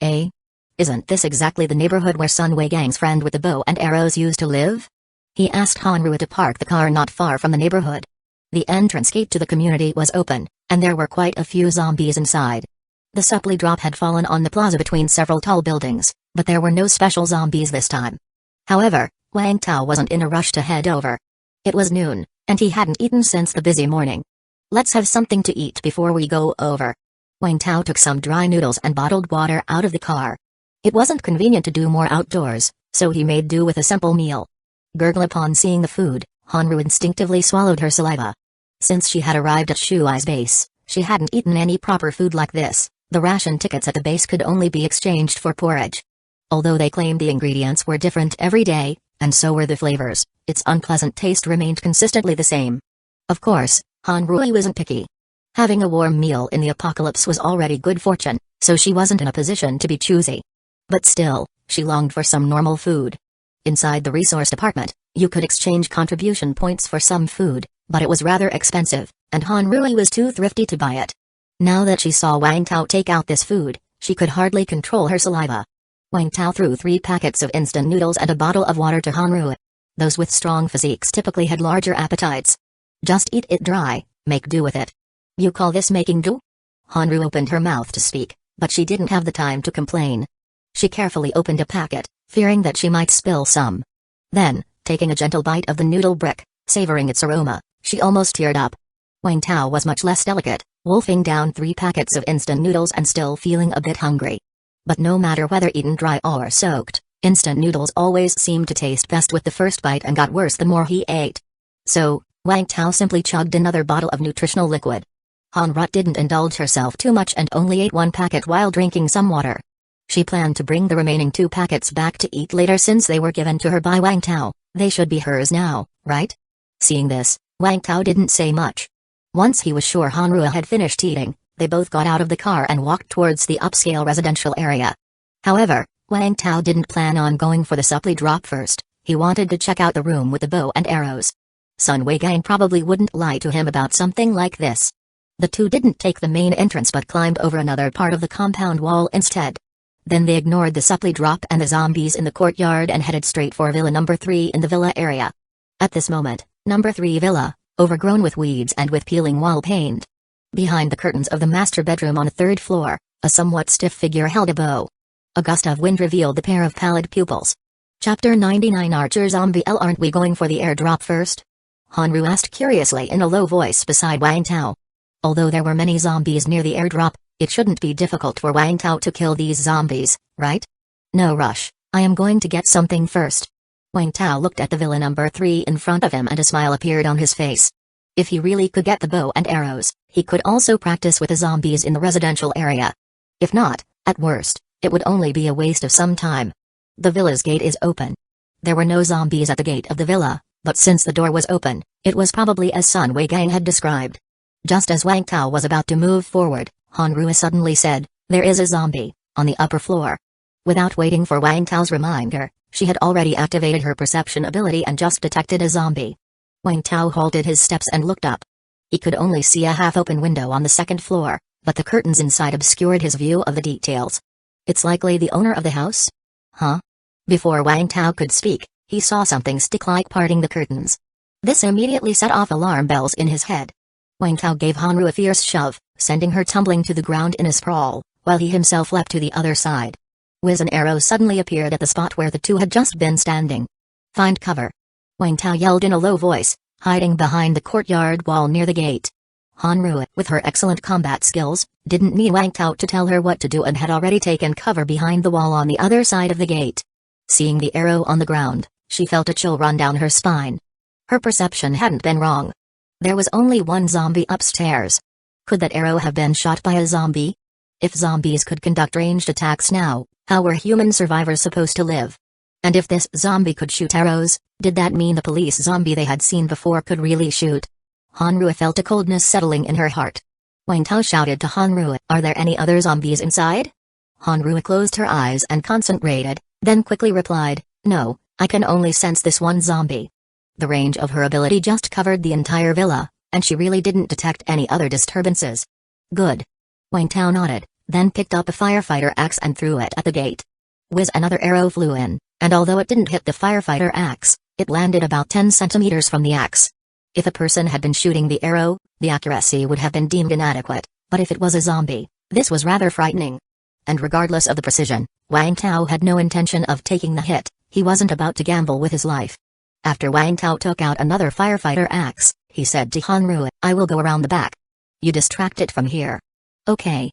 A: Eh? Isn't this exactly the neighborhood where Sun Wei Gang's friend with the bow and arrows used to live? He asked Hanru to park the car not far from the neighborhood. The entrance gate to the community was open, and there were quite a few zombies inside. The supply drop had fallen on the plaza between several tall buildings, but there were no special zombies this time. However, Wang Tao wasn't in a rush to head over. It was noon, and he hadn't eaten since the busy morning. Let's have something to eat before we go over. Wang Tao took some dry noodles and bottled water out of the car. It wasn't convenient to do more outdoors, so he made do with a simple meal. Gurgle upon seeing the food, Hanru instinctively swallowed her saliva. Since she had arrived at Shuai's base, she hadn't eaten any proper food like this. The ration tickets at the base could only be exchanged for porridge. Although they claimed the ingredients were different every day, and so were the flavors, its unpleasant taste remained consistently the same. Of course, Hanru wasn't picky. Having a warm meal in the apocalypse was already good fortune, so she wasn't in a position to be choosy. But still, she longed for some normal food. Inside the resource department, you could exchange contribution points for some food, but it was rather expensive, and Hanru was too thrifty to buy it. Now that she saw Wang Tao take out this food, she could hardly control her saliva. Wang Tao threw 3 packets of instant noodles and a bottle of water to Hanru. Those with strong physiques typically had larger appetites. Just eat it dry, make do with it. You call this making do? Hanru opened her mouth to speak, but she didn't have the time to complain. She carefully opened a packet, fearing that she might spill some. Then, taking a gentle bite of the noodle brick, savoring its aroma, she almost teared up. Wang Tao was much less delicate, wolfing down 3 packets of instant noodles and still feeling a bit hungry. But no matter whether eaten dry or soaked, instant noodles always seemed to taste best with the first bite and got worse the more he ate. So, Wang Tao simply chugged another bottle of nutritional liquid. Hanru didn't indulge herself too much and only ate 1 packet while drinking some water. She planned to bring the remaining 2 packets back to eat later since they were given to her by Wang Tao. They should be hers now, right? Seeing this, Wang Tao didn't say much. Once he was sure Hanru had finished eating, they both got out of the car and walked towards the upscale residential area. However, Wang Tao didn't plan on going for the supply drop first. He wanted to check out the room with the bow and arrows. Sun Weigang probably wouldn't lie to him about something like this. The two didn't take the main entrance but climbed over another part of the compound wall instead. Then they ignored the supply drop and the zombies in the courtyard and headed straight for Villa Number 3 in the villa area. At this moment, Number 3 Villa, overgrown with weeds and with peeling wall paint. Behind the curtains of the master bedroom on the 3rd floor, a somewhat stiff figure held a bow. A gust of wind revealed the pair of pallid pupils. Chapter 99 Archer Zombie L. Aren't we going for the airdrop first? Hanru asked curiously in a low voice beside Wang Tao. Although there were many zombies near the airdrop, it shouldn't be difficult for Wang Tao to kill these zombies, right? No rush, I am going to get something first. Wang Tao looked at the Villa Number 3 in front of him and a smile appeared on his face. If he really could get the bow and arrows, he could also practice with the zombies in the residential area. If not, at worst, it would only be a waste of some time. The villa's gate is open. There were no zombies at the gate of the villa, but since the door was open, it was probably as Sun Weigang had described. Just as Wang Tao was about to move forward, Hanru suddenly said, "There is a zombie, on the upper floor." Without waiting for Wang Tao's reminder, she had already activated her perception ability and just detected a zombie. Wang Tao halted his steps and looked up. He could only see a half-open window on the 2nd floor, but the curtains inside obscured his view of the details. It's likely the owner of the house? Huh? Before Wang Tao could speak, he saw something stick-like parting the curtains. This immediately set off alarm bells in his head. Wang Tao gave Hanru a fierce shove, sending her tumbling to the ground in a sprawl, while he himself leapt to the other side. Whiz, an arrow suddenly appeared at the spot where the two had just been standing. "Find cover!" Wang Tao yelled in a low voice, hiding behind the courtyard wall near the gate. Hanru, with her excellent combat skills, didn't need Wang Tao to tell her what to do and had already taken cover behind the wall on the other side of the gate. Seeing the arrow on the ground, she felt a chill run down her spine. Her perception hadn't been wrong. There was only one zombie upstairs. Could that arrow have been shot by a zombie? If zombies could conduct ranged attacks now, how were human survivors supposed to live? And if this zombie could shoot arrows, did that mean the police zombie they had seen before could really shoot? Hanru felt a coldness settling in her heart. Wang Tao shouted to Hanru, "Are there any other zombies inside?" Hanru closed her eyes and concentrated, then quickly replied, "No, I can only sense this one zombie." The range of her ability just covered the entire villa, and she really didn't detect any other disturbances. Good. Wang Tao nodded, then picked up a firefighter axe and threw it at the gate. Whiz, another arrow flew in, and although it didn't hit the firefighter axe, it landed about 10 centimeters from the axe. If a person had been shooting the arrow, the accuracy would have been deemed inadequate, but if it was a zombie, this was rather frightening. And regardless of the precision, Wang Tao had no intention of taking the hit. He wasn't about to gamble with his life. After Wang Tao took out another firefighter axe, he said to Hanru, "I will go around the back. You distract it from here." "Okay."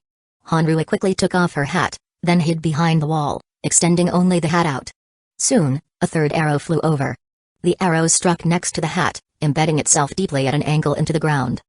A: Hanru quickly took off her hat, then hid behind the wall, extending only the hat out. Soon, a third arrow flew over. The arrow struck next to the hat, embedding itself deeply at an angle into the ground.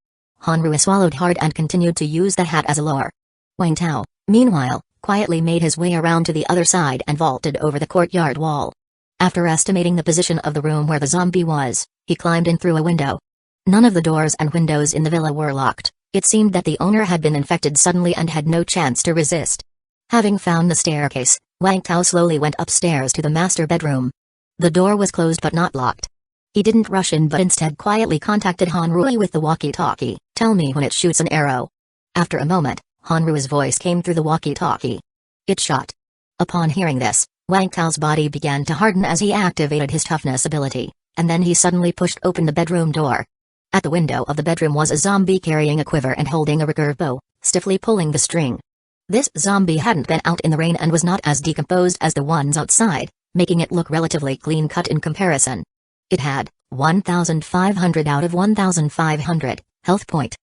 A: Hanru swallowed hard and continued to use the hat as a lure. Wang Tao, meanwhile, quietly made his way around to the other side and vaulted over the courtyard wall. After estimating the position of the room where the zombie was, he climbed in through a window. None of the doors and windows in the villa were locked. It seemed that the owner had been infected suddenly and had no chance to resist. Having found the staircase, Wang Tao slowly went upstairs to the master bedroom. The door was closed but not locked. He didn't rush in but instead quietly contacted Hanru with the walkie-talkie, "Tell me when it shoots an arrow." After a moment, Hanru's voice came through the walkie-talkie. "It shot." Upon hearing this, Wang Tao's body began to harden as he activated his toughness ability. and then he suddenly pushed open the bedroom door. At the window of the bedroom was a zombie carrying a quiver and holding a recurve bow, stiffly pulling the string. This zombie hadn't been out in the rain and was not as decomposed as the ones outside, making it look relatively clean-cut in comparison. It had 1,500 out of 1,500 health point.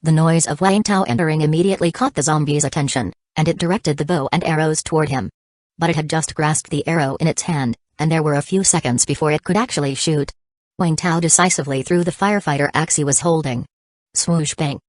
A: The noise of Wang Tao entering immediately caught the zombie's attention, and it directed the bow and arrows toward him. But it had just grasped the arrow in its hand, and there were a few seconds before it could actually shoot. Wang Tao decisively threw the firefighter axe he was holding. Swoosh bang.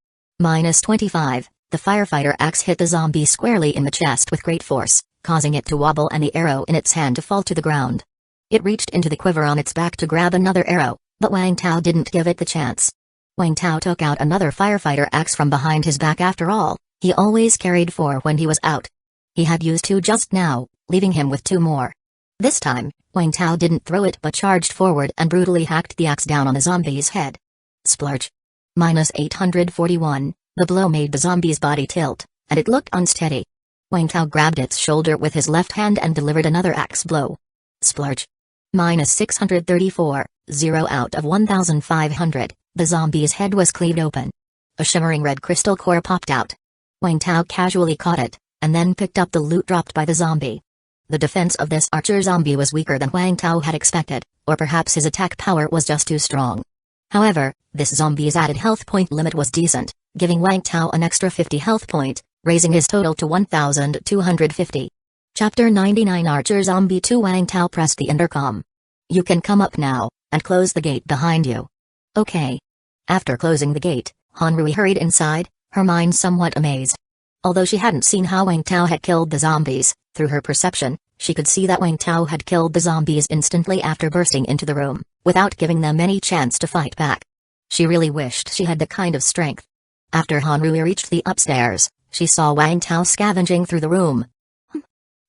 A: -25, the firefighter axe hit the zombie squarely in the chest with great force, causing it to wobble and the arrow in its hand to fall to the ground. It reached into the quiver on its back to grab another arrow, but Wang Tao didn't give it the chance. Wang Tao took out another firefighter axe from behind his back. After all, he always carried 4 when he was out. He had used 2 just now, leaving him with 2 more. This time, Wang Tao didn't throw it but charged forward and brutally hacked the axe down on the zombie's head. Splurge. -841, the blow made the zombie's body tilt, and it looked unsteady. Wang Tao grabbed its shoulder with his left hand and delivered another axe blow. Splurge. -634, 0 out of 1,500, the zombie's head was cleaved open. A shimmering red crystal core popped out. Wang Tao casually caught it, and then picked up the loot dropped by the zombie. The defense of this archer zombie was weaker than Wang Tao had expected, or perhaps his attack power was just too strong. However, this zombie's added health point limit was decent, giving Wang Tao an extra 50 health point, raising his total to 1,250. Chapter 99 Archer Zombie 2 Wang Tao pressed the intercom. "You can come up now, and close the gate behind you." "Okay." After closing the gate, Hanrui hurried inside, her mind somewhat amazed. Although she hadn't seen how Wang Tao had killed the zombies, through her perception, she could see that Wang Tao had killed the zombies instantly after bursting into the room, without giving them any chance to fight back. She really wished she had that kind of strength. After Hanrui reached the upstairs, she saw Wang Tao scavenging through the room.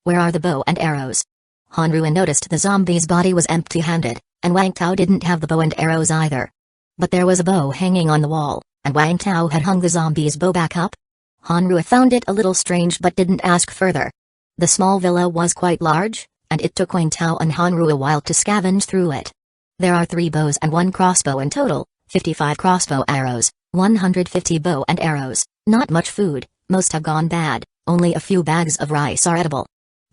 A: Where are the bow and arrows? Hanrui noticed the zombie's body was empty-handed, and Wang Tao didn't have the bow and arrows either. But there was a bow hanging on the wall, and Wang Tao had hung the zombie's bow back up. Hanrui found it a little strange but didn't ask further. The small villa was quite large, and it took Wang Tao and Hanrui a while to scavenge through it. There are 3 bows and 1 crossbow in total, 55 crossbow arrows, 150 bow and arrows, not much food, most have gone bad, only a few bags of rice are edible.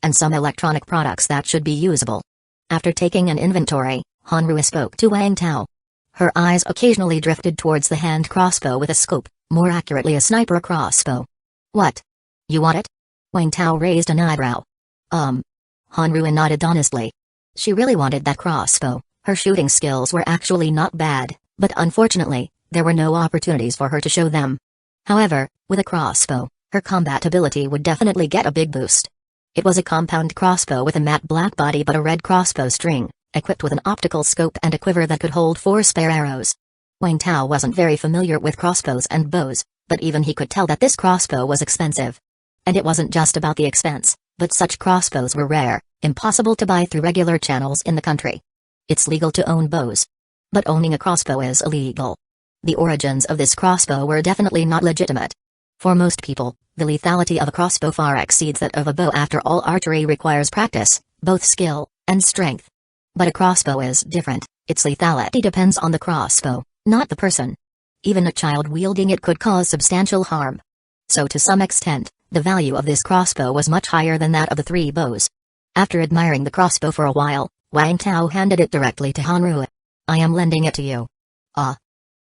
A: And some electronic products that should be usable. After taking an inventory, Hanrui spoke to Wang Tao. Her eyes occasionally drifted towards the hand crossbow with a scope, more accurately a sniper crossbow. "What? You want it?" Wang Tao raised an eyebrow. Hanrui nodded honestly. She really wanted that crossbow. Her shooting skills were actually not bad, but unfortunately, there were no opportunities for her to show them. However, with a crossbow, her combat ability would definitely get a big boost. It was a compound crossbow with a matte black body but a red crossbow string, equipped with an optical scope and a quiver that could hold 4 spare arrows. Wang Tao wasn't very familiar with crossbows and bows, but even he could tell that this crossbow was expensive. And it wasn't just about the expense, but such crossbows were rare, impossible to buy through regular channels in the country. It's legal to own bows. But owning a crossbow is illegal. The origins of this crossbow were definitely not legitimate. For most people, the lethality of a crossbow far exceeds that of a bow. After all, archery requires practice, both skill and strength. But a crossbow is different. Its lethality depends on the crossbow, not the person. Even a child wielding it could cause substantial harm. So to some extent, the value of this crossbow was much higher than that of the 3 bows. After admiring the crossbow for a while, Wang Tao handed it directly to Hanrui. "I am lending it to you." "Ah."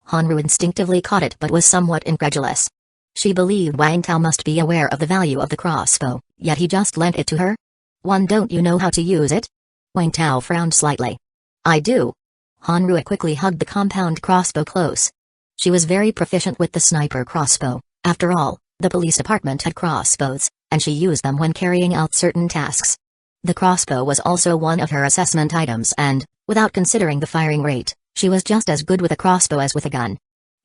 A: Hanrui instinctively caught it but was somewhat incredulous. She believed Wang Tao must be aware of the value of the crossbow, yet he just lent it to her. Don't you know how to use it?" Wang Tao frowned slightly. "I do." Hanrui quickly hugged the compound crossbow close. She was very proficient with the sniper crossbow. After all, the police department had crossbows, and she used them when carrying out certain tasks. The crossbow was also one of her assessment items and, without considering the firing rate, she was just as good with a crossbow as with a gun.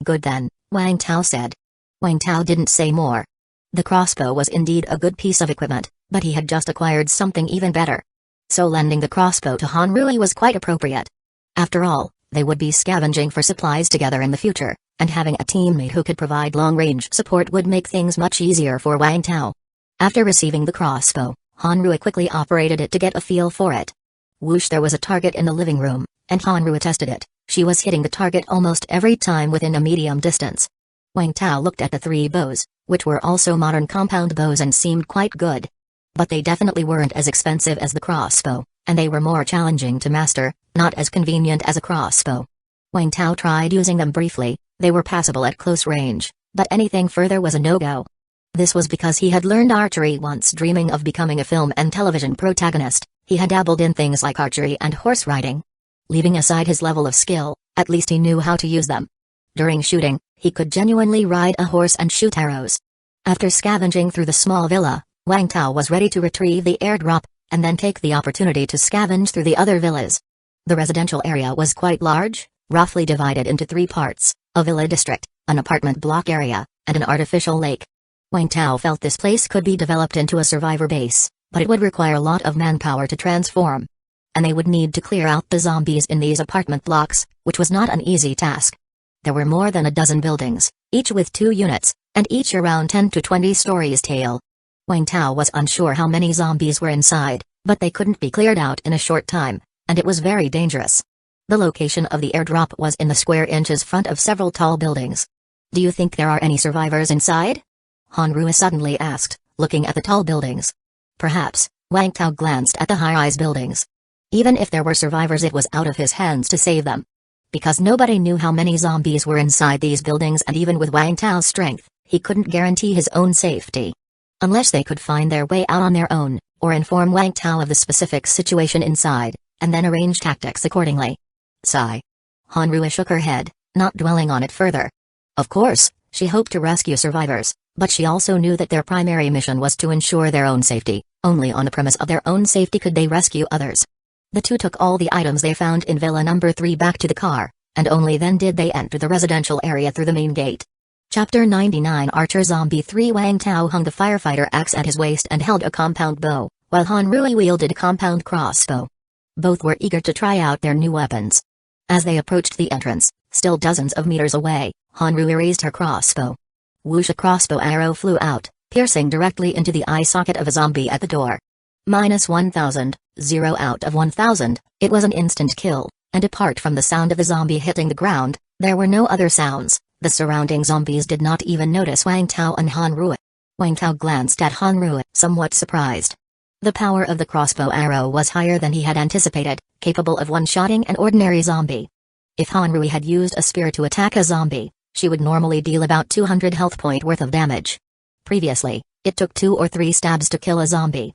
A: "Good then," Wang Tao said. Wang Tao didn't say more. The crossbow was indeed a good piece of equipment, but he had just acquired something even better. So lending the crossbow to Hanrui was quite appropriate. After all, they would be scavenging for supplies together in the future, and having a teammate who could provide long-range support would make things much easier for Wang Tao. After receiving the crossbow, Hanrui quickly operated it to get a feel for it. Whoosh! There was a target in the living room, and Hanru tested it. She was hitting the target almost every time within a medium distance. Wang Tao looked at the 3 bows, which were also modern compound bows and seemed quite good. But they definitely weren't as expensive as the crossbow, and they were more challenging to master, not as convenient as a crossbow. Wang Tao tried using them briefly. They were passable at close range, but anything further was a no-go. This was because he had learned archery once. Dreaming of becoming a film and television protagonist, he had dabbled in things like archery and horse riding. Leaving aside his level of skill, at least he knew how to use them. During shooting, he could genuinely ride a horse and shoot arrows. After scavenging through the small villa, Wang Tao was ready to retrieve the airdrop, and then take the opportunity to scavenge through the other villas. The residential area was quite large, roughly divided into 3 parts, a villa district, an apartment block area, and an artificial lake. Wang Tao felt this place could be developed into a survivor base, but it would require a lot of manpower to transform. And they would need to clear out the zombies in these apartment blocks, which was not an easy task. There were more than a dozen buildings, each with 2 units, and each around 10 to 20 stories tall. Wang Tao was unsure how many zombies were inside, but they couldn't be cleared out in a short time, and it was very dangerous. The location of the airdrop was in the square inches front of several tall buildings. "Do you think there are any survivors inside?" Hanru suddenly asked, looking at the tall buildings. "Perhaps." Wang Tao glanced at the high-rise buildings. Even if there were survivors, it was out of his hands to save them. Because nobody knew how many zombies were inside these buildings, and even with Wang Tao's strength, he couldn't guarantee his own safety. Unless they could find their way out on their own, or inform Wang Tao of the specific situation inside, and then arrange tactics accordingly. Sigh. Hanru shook her head, not dwelling on it further. Of course, she hoped to rescue survivors, but she also knew that their primary mission was to ensure their own safety. Only on the premise of their own safety could they rescue others. The 2 took all the items they found in Villa Number 3 back to the car, and only then did they enter the residential area through the main gate. Chapter 99 Archer Zombie 3 Wang Tao hung the firefighter axe at his waist and held a compound bow, while Hanru wielded a compound crossbow. Both were eager to try out their new weapons. As they approached the entrance, still dozens of meters away, Hanru raised her crossbow. Whoosh! A crossbow arrow flew out, piercing directly into the eye socket of a zombie at the door. -1000, 0 out of 1000, it was an instant kill, and apart from the sound of the zombie hitting the ground, there were no other sounds. The surrounding zombies did not even notice Wang Tao and Hanru. Wang Tao glanced at Hanru, somewhat surprised. The power of the crossbow arrow was higher than he had anticipated, capable of one-shotting an ordinary zombie. If Hanru had used a spear to attack a zombie, she would normally deal about 200 health point worth of damage. Previously, it took 2 or 3 stabs to kill a zombie.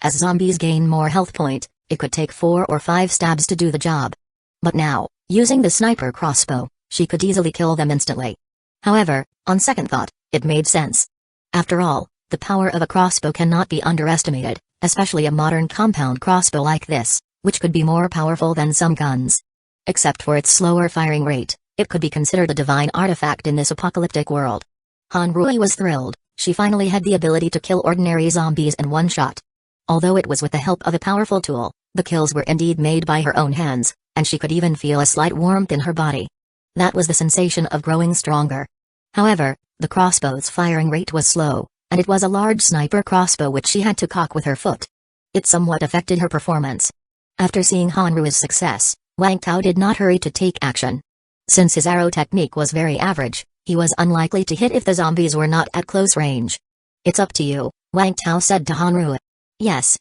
A: As zombies gain more health point, it could take 4 or 5 stabs to do the job. But now, using the sniper crossbow, she could easily kill them instantly. However, on second thought, it made sense. After all, the power of a crossbow cannot be underestimated, especially a modern compound crossbow like this, which could be more powerful than some guns. Except for its slower firing rate, it could be considered a divine artifact in this apocalyptic world. Hanru was thrilled. She finally had the ability to kill ordinary zombies in one shot. Although it was with the help of a powerful tool, the kills were indeed made by her own hands, and she could even feel a slight warmth in her body. That was the sensation of growing stronger. However, the crossbow's firing rate was slow, and it was a large sniper crossbow which she had to cock with her foot. It somewhat affected her performance. After seeing Hanru's success, Wang Tao did not hurry to take action. Since his arrow technique was very average, he was unlikely to hit if the zombies were not at close range. "It's up to you," Wang Tao said to Hanru. "Yes."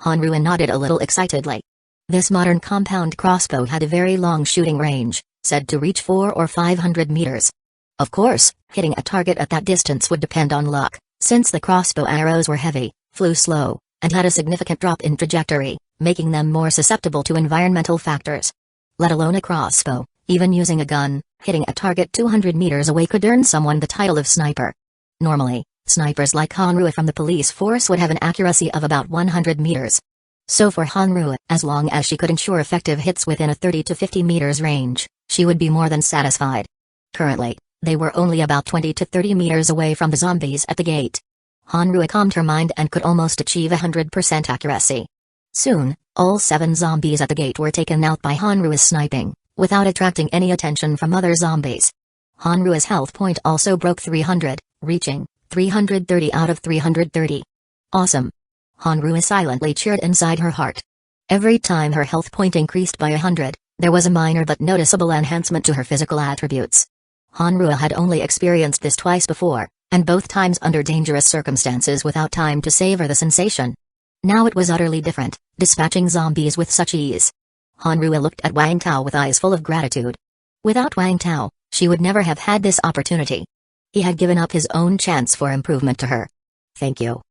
A: Hanru nodded a little excitedly. This modern compound crossbow had a very long shooting range, said to reach 400 or 500 meters. Of course, hitting a target at that distance would depend on luck, since the crossbow arrows were heavy, flew slow, and had a significant drop in trajectory, making them more susceptible to environmental factors. Let alone a crossbow, even using a gun, hitting a target 200 meters away could earn someone the title of sniper. Normally, snipers like Hanru from the police force would have an accuracy of about 100 meters. So for Hanru, as long as she could ensure effective hits within a 30 to 50 meters range, she would be more than satisfied. Currently, they were only about 20 to 30 meters away from the zombies at the gate. Hanru calmed her mind and could almost achieve 100% accuracy. Soon, all 7 zombies at the gate were taken out by Hanru's sniping, without attracting any attention from other zombies. Hanru's health point also broke 300, reaching 330 out of 330. Awesome! Hanru silently cheered inside her heart. Every time her health point increased by 100, There was a minor but noticeable enhancement to her physical attributes. Hanrua had only experienced this twice before, and both times under dangerous circumstances without time to savor the sensation. Now it was utterly different, dispatching zombies with such ease. Hanrua looked at Wang Tao with eyes full of gratitude. Without Wang Tao, she would never have had this opportunity. He had given up his own chance for improvement to her. Thank you.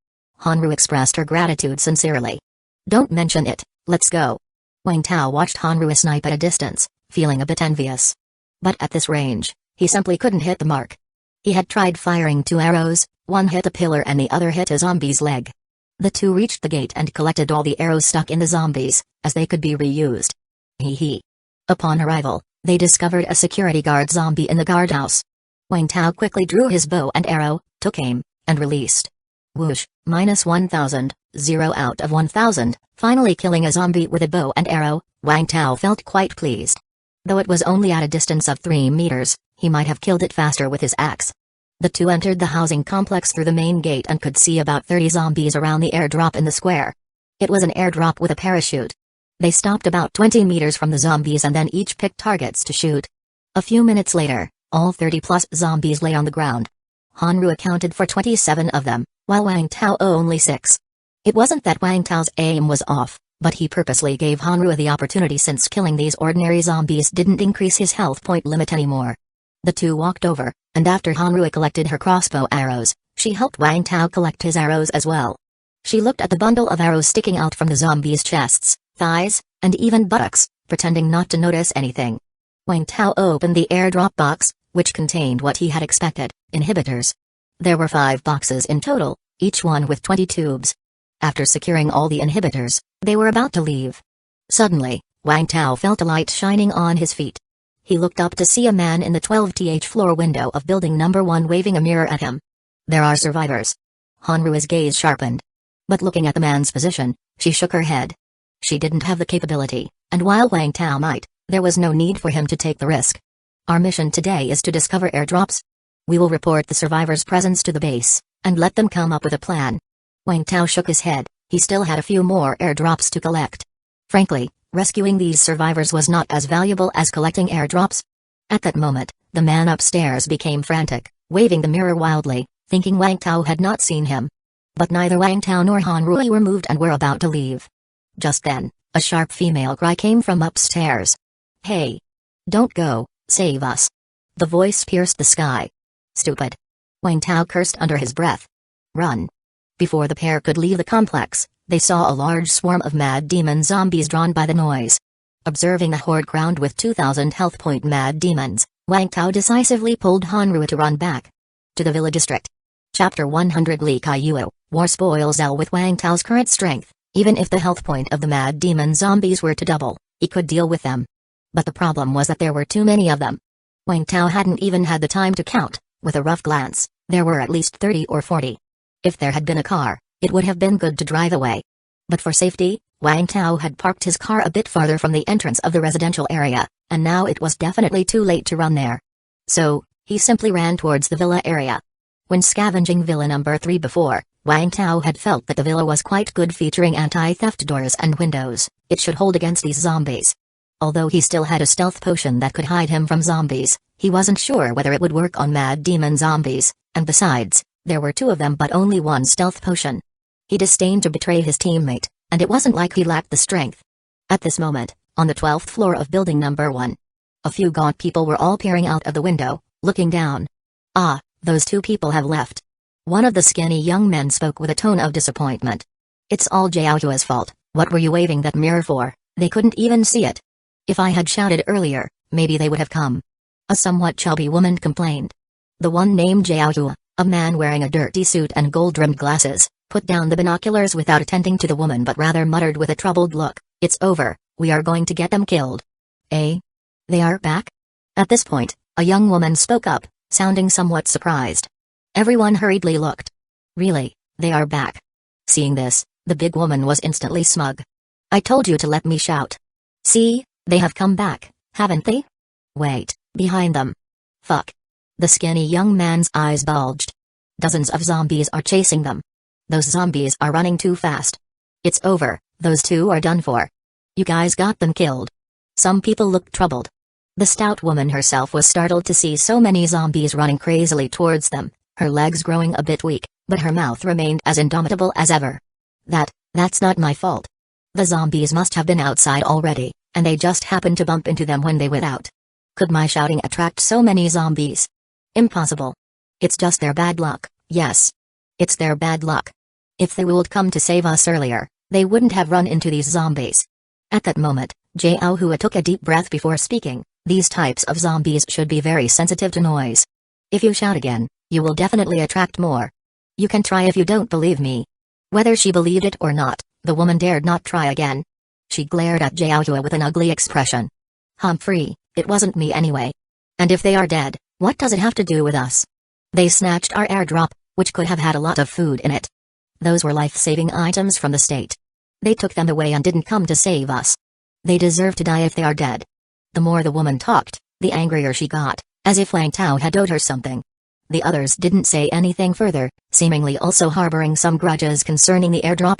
A: Hanrua expressed her gratitude sincerely. Don't mention it, let's go. Wang Tao watched Hanrua snipe at a distance, feeling a bit envious. But at this range, he simply couldn't hit the mark. He had tried firing 2 arrows, one hit a pillar and the other hit a zombie's leg. The 2 reached the gate and collected all the arrows stuck in the zombies, as they could be reused. Hee. Upon arrival, they discovered a security guard zombie in the guardhouse. Wang Tao quickly drew his bow and arrow, took aim, and released. Whoosh, -1000, 0 out of 1000, finally killing a zombie with a bow and arrow. Wang Tao felt quite pleased. Though it was only at a distance of 3 meters, he might have killed it faster with his axe. The 2 entered the housing complex through the main gate and could see about 30 zombies around the airdrop in the square. It was an airdrop with a parachute. They stopped about 20 meters from the zombies and then each picked targets to shoot. A few minutes later, all 30+ zombies lay on the ground. Hanrua accounted for 27 of them, while Wang Tao only 6. It wasn't that Wang Tao's aim was off, but he purposely gave Hanrua the opportunity since killing these ordinary zombies didn't increase his health point limit anymore. The 2 walked over, and after Hanrua collected her crossbow arrows, she helped Wang Tao collect his arrows as well. She looked at the bundle of arrows sticking out from the zombies' chests, thighs, and even buttocks, pretending not to notice anything. Wang Tao opened the airdrop box, which contained what he had expected, inhibitors. There were 5 boxes in total, each one with 20 tubes. After securing all the inhibitors, they were about to leave. Suddenly, Wang Tao felt a light shining on his feet. He looked up to see a man in the 12th floor window of building number 1 waving a mirror at him. There are survivors. Hanrua's gaze sharpened. But looking at the man's position, she shook her head. She didn't have the capability, and while Wang Tao might, there was no need for him to take the risk. Our mission today is to discover airdrops. We will report the survivors' presence to the base, and let them come up with a plan. Wang Tao shook his head. He still had a few more airdrops to collect. Frankly, rescuing these survivors was not as valuable as collecting airdrops. At that moment, the man upstairs became frantic, waving the mirror wildly, thinking Wang Tao had not seen him. But neither Wang Tao nor Hanrua were moved and were about to leave. Just then, a sharp female cry came from upstairs. Hey! Don't go, save us. The voice pierced the sky. Stupid. Wang Tao cursed under his breath. Run. Before the pair could leave the complex, they saw a large swarm of mad demon zombies drawn by the noise. Observing the horde crowned with 2,000 health point mad demons, Wang Tao decisively pulled Hanrua to run back. To the villa district. Chapter 100 Li Kaiyuo, War spoils L. With Wang Tao's current strength, even if the health point of the mad demon zombies were to double, he could deal with them. But the problem was that there were too many of them. Wang Tao hadn't even had the time to count. With a rough glance, there were at least 30 or 40. If there had been a car, it would have been good to drive away. But for safety, Wang Tao had parked his car a bit farther from the entrance of the residential area, and now it was definitely too late to run there. So, he simply ran towards the villa area. When scavenging villa number 3 before, Wang Tao had felt that the villa was quite good, featuring anti-theft doors and windows. It should hold against these zombies. Although he still had a stealth potion that could hide him from zombies, he wasn't sure whether it would work on mad demon zombies, and besides, there were 2 of them but only 1 stealth potion. He disdained to betray his teammate, and it wasn't like he lacked the strength. At this moment, on the 12th floor of building number 1, a few gaunt people were all peering out of the window, looking down. Ah, those 2 people have left. One of the skinny young men spoke with a tone of disappointment. It's all Jiaohua's fault. What were you waving that mirror for? They couldn't even see it. If I had shouted earlier, maybe they would have come. A somewhat chubby woman complained. The one named Jiaohua, a man wearing a dirty suit and gold-rimmed glasses, put down the binoculars without attending to the woman but rather muttered with a troubled look, "It's over, we are going to get them killed." Eh? They are back? At this point, a young woman spoke up, sounding somewhat surprised. Everyone hurriedly looked. Really, they are back. Seeing this, the big woman was instantly smug. I told you to let me shout. See, they have come back, haven't they? Wait, behind them. Fuck. The skinny young man's eyes bulged. Dozens of zombies are chasing them. Those zombies are running too fast. It's over, those 2 are done for. You guys got them killed. Some people looked troubled. The stout woman herself was startled to see so many zombies running crazily towards them, her legs growing a bit weak, but her mouth remained as indomitable as ever. That's not my fault. The zombies must have been outside already, and they just happened to bump into them when they went out. Could my shouting attract so many zombies? Impossible. It's just their bad luck, yes. It's their bad luck. If they would come to save us earlier, they wouldn't have run into these zombies. At that moment, Jiaohua took a deep breath before speaking. These types of zombies should be very sensitive to noise. If you shout again, you will definitely attract more. You can try if you don't believe me. Whether she believed it or not, the woman dared not try again. She glared at Jiaohua with an ugly expression. Humphrey, it wasn't me anyway. And if they are dead, what does it have to do with us? They snatched our airdrop, which could have had a lot of food in it. Those were life-saving items from the state. They took them away and didn't come to save us. They deserve to die if they are dead. The more the woman talked, the angrier she got, as if Wang Tao had owed her something. The others didn't say anything further, seemingly also harboring some grudges concerning the airdrop.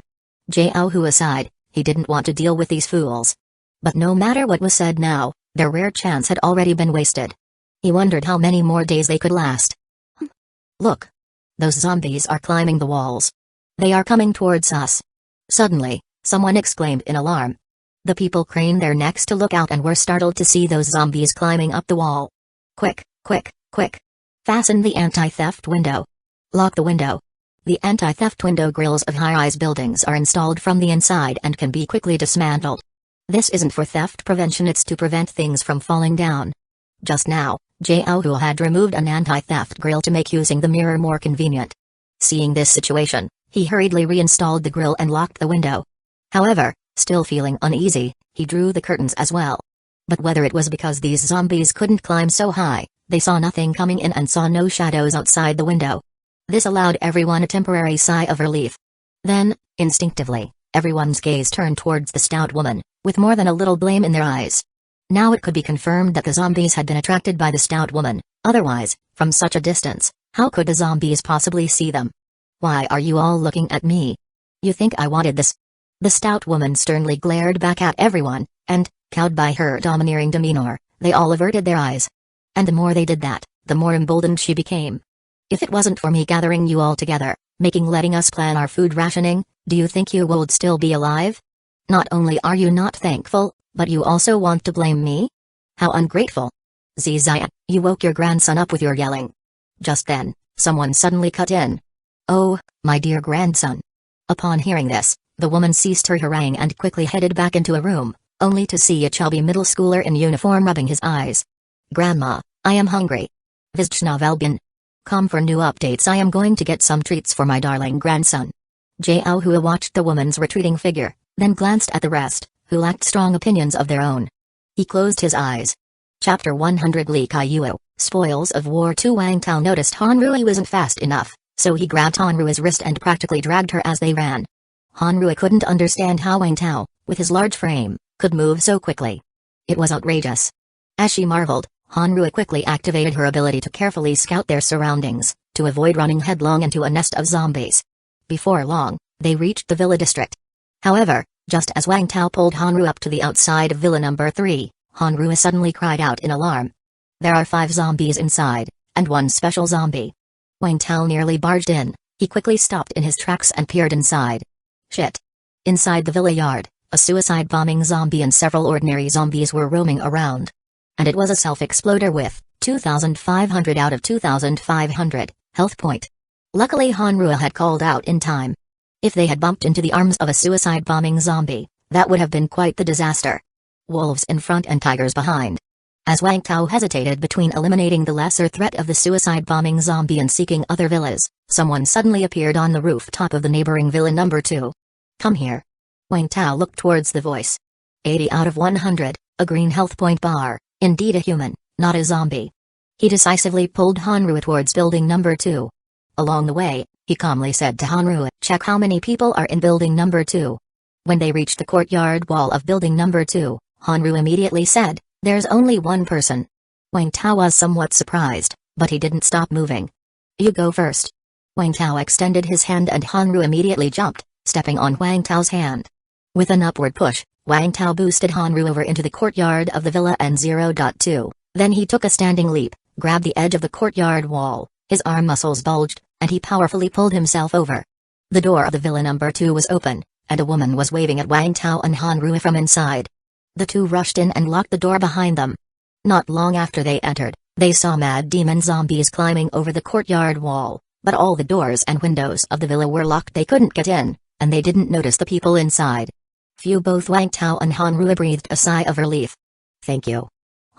A: Jiaohua sighed, he didn't want to deal with these fools. But no matter what was said now, their rare chance had already been wasted. He wondered how many more days they could last. Look! Those zombies are climbing the walls. They are coming towards us. Suddenly, someone exclaimed in alarm. The people craned their necks to look out and were startled to see those zombies climbing up the wall. Quick, quick, quick! Fasten the anti-theft window. Lock the window. The anti-theft window grills of high-rise buildings are installed from the inside and can be quickly dismantled. This isn't for theft prevention, it's to prevent things from falling down. Just now, Jiaohua had removed an anti-theft grill to make using the mirror more convenient. Seeing this situation, he hurriedly reinstalled the grill and locked the window. However, still feeling uneasy, he drew the curtains as well. But whether it was because these zombies couldn't climb so high, they saw nothing coming in and saw no shadows outside the window. This allowed everyone a temporary sigh of relief. Then, instinctively, everyone's gaze turned towards the stout woman, with more than a little blame in their eyes. Now it could be confirmed that the zombies had been attracted by the stout woman, otherwise, from such a distance, how could the zombies possibly see them? Why are you all looking at me? You think I wanted this? The stout woman sternly glared back at everyone, and, cowed by her domineering demeanor, they all averted their eyes. And the more they did that, the more emboldened she became. If it wasn't for me gathering you all together, letting us plan our food rationing, do you think you would still be alive? Not only are you not thankful, but you also want to blame me? How ungrateful. Zizian, you woke your grandson up with your yelling. Just then, someone suddenly cut in. Oh, my dear grandson. Upon hearing this, the woman ceased her harangue and quickly headed back into a room, only to see a chubby middle schooler in uniform rubbing his eyes. Grandma, I am hungry. Vizchnavelbin. Come for new updates, I am going to get some treats for my darling grandson. Jiaohua watched the woman's retreating figure, then glanced at the rest, who lacked strong opinions of their own. He closed his eyes. Chapter 100 Li Kaiyuo, Spoils of War 2. Wang Tao noticed Hanrui wasn't fast enough, so he grabbed Hanrui's wrist and practically dragged her as they ran. Hanrui couldn't understand how Wang Tao, with his large frame, could move so quickly. It was outrageous. As she marveled, Hanrui quickly activated her ability to carefully scout their surroundings, to avoid running headlong into a nest of zombies. Before long, they reached the villa district. However, just as Wang Tao pulled Hanru up to the outside of villa number 3, Hanru suddenly cried out in alarm. There are 5 zombies inside, and 1 special zombie. Wang Tao nearly barged in, he quickly stopped in his tracks and peered inside. Shit. Inside the villa yard, a suicide bombing zombie and several ordinary zombies were roaming around. And it was a self-exploder with 2,500 out of 2,500 health point. Luckily Hanru had called out in time. If they had bumped into the arms of a suicide bombing zombie, that would have been quite the disaster. Wolves in front and tigers behind. As Wang Tao hesitated between eliminating the lesser threat of the suicide bombing zombie and seeking other villas, someone suddenly appeared on the rooftop of the neighboring villa number 2. Come here. Wang Tao looked towards the voice. 80 out of 100, a green health point bar, indeed a human, not a zombie. He decisively pulled Hanru towards building number 2. Along the way, he calmly said to Hanru, check how many people are in building number 2. When they reached the courtyard wall of building number 2, Hanru immediately said, there's only 1 person. Wang Tao was somewhat surprised, but he didn't stop moving. You go first. Wang Tao extended his hand and Hanru immediately jumped, stepping on Wang Tao's hand. With an upward push, Wang Tao boosted Hanru over into the courtyard of the villa N02. Then he took a standing leap, grabbed the edge of the courtyard wall, his arm muscles bulged, and he powerfully pulled himself over. The door of the villa number 2 was open, and a woman was waving at Wang Tao and Hanru from inside. The two rushed in and locked the door behind them. Not long after they entered, they saw mad demon zombies climbing over the courtyard wall, but all the doors and windows of the villa were locked. They couldn't get in, and they didn't notice the people inside. Phew, both Wang Tao and Hanru breathed a sigh of relief. Thank you.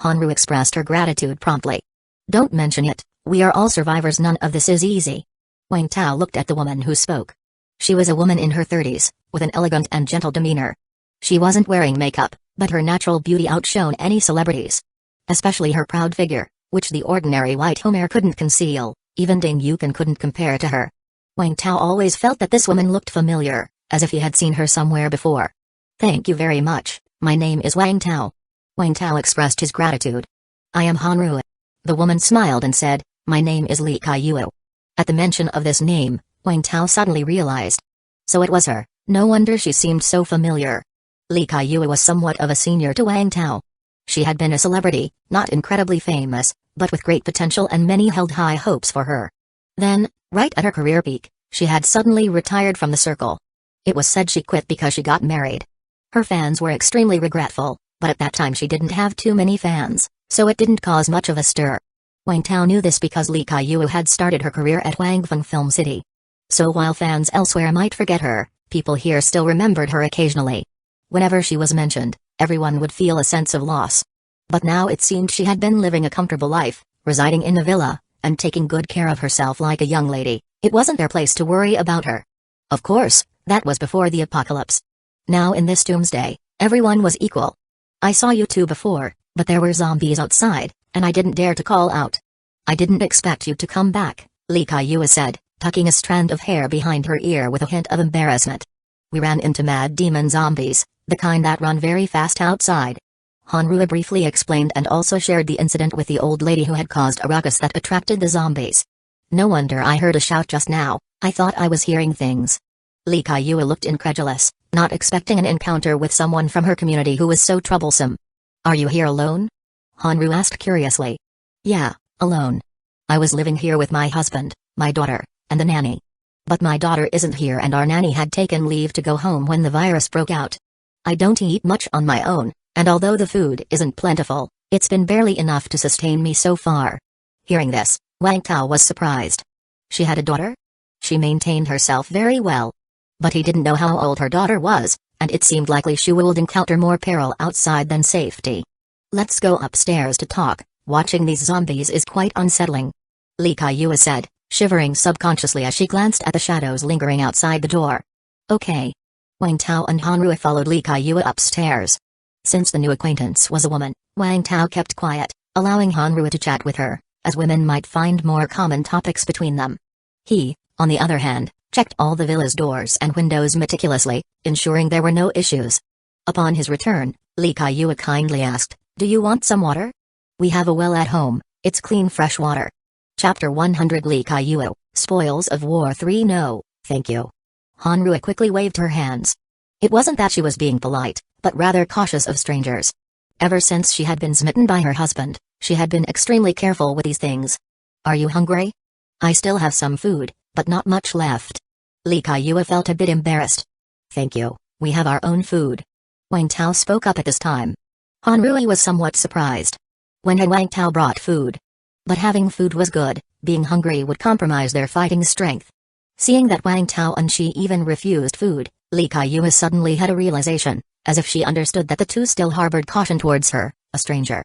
A: Hanru expressed her gratitude promptly. Don't mention it, we are all survivors, none of this is easy. Wang Tao looked at the woman who spoke. She was a woman in her 30s, with an elegant and gentle demeanor. She wasn't wearing makeup, but her natural beauty outshone any celebrities. Especially her proud figure, which the ordinary white Homer couldn't conceal, even Ding Yukan couldn't compare to her. Wang Tao always felt that this woman looked familiar, as if he had seen her somewhere before. Thank you very much, my name is Wang Tao. Wang Tao expressed his gratitude. I am Hanru. The woman smiled and said, my name is Li Kaiyuo. At the mention of this name, Wang Tao suddenly realized. So it was her, no wonder she seemed so familiar. Li Kaiyuo was somewhat of a senior to Wang Tao. She had been a celebrity, not incredibly famous, but with great potential, and many held high hopes for her. Then, right at her career peak, she had suddenly retired from the circle. It was said she quit because she got married. Her fans were extremely regretful, but at that time she didn't have too many fans, so it didn't cause much of a stir. Wang Tao knew this because Li Kaiyuo had started her career at Wangfeng Film City. So while fans elsewhere might forget her, people here still remembered her occasionally. Whenever she was mentioned, everyone would feel a sense of loss. But now it seemed she had been living a comfortable life, residing in a villa, and taking good care of herself like a young lady. It wasn't their place to worry about her. Of course, that was before the apocalypse. Now in this doomsday, everyone was equal. I saw you two before, but there were zombies outside, and I didn't dare to call out. I didn't expect you to come back, Li Kaiyuo said, tucking a strand of hair behind her ear with a hint of embarrassment. We ran into mad demon zombies, the kind that run very fast outside. Hanru briefly explained and also shared the incident with the old lady who had caused a ruckus that attracted the zombies. No wonder I heard a shout just now, I thought I was hearing things. Li Kaiyuo looked incredulous, not expecting an encounter with someone from her community who was so troublesome. Are you here alone? Hanru asked curiously. Yeah, alone. I was living here with my husband, my daughter, and the nanny. But my daughter isn't here and our nanny had taken leave to go home when the virus broke out. I don't eat much on my own, and although the food isn't plentiful, it's been barely enough to sustain me so far. Hearing this, Wang Tao was surprised. She had a daughter? She maintained herself very well. But he didn't know how old her daughter was, and it seemed likely she would encounter more peril outside than safety. Let's go upstairs to talk, watching these zombies is quite unsettling. Li Kaiyuo said, shivering subconsciously as she glanced at the shadows lingering outside the door. Okay. Wang Tao and Hanru followed Li Kaiyuo upstairs. Since the new acquaintance was a woman, Wang Tao kept quiet, allowing Hanru to chat with her, as women might find more common topics between them. He, on the other hand, checked all the villa's doors and windows meticulously, ensuring there were no issues. Upon his return, Li Kaiyuo kindly asked, do you want some water? We have a well at home, it's clean fresh water. Chapter 100 Li Kaiyuo, Spoils of War 3 No, thank you. Hanru quickly waved her hands. It wasn't that she was being polite, but rather cautious of strangers. Ever since she had been smitten by her husband, she had been extremely careful with these things. Are you hungry? I still have some food, but not much left. Li Kaiyuo felt a bit embarrassed. Thank you, we have our own food. Wang Tao spoke up at this time. Hanru was somewhat surprised. When had Wang Tao brought food? But having food was good, being hungry would compromise their fighting strength. Seeing that Wang Tao and she even refused food, Li Kaiyuo suddenly had a realization, as if she understood that the two still harbored caution towards her, a stranger.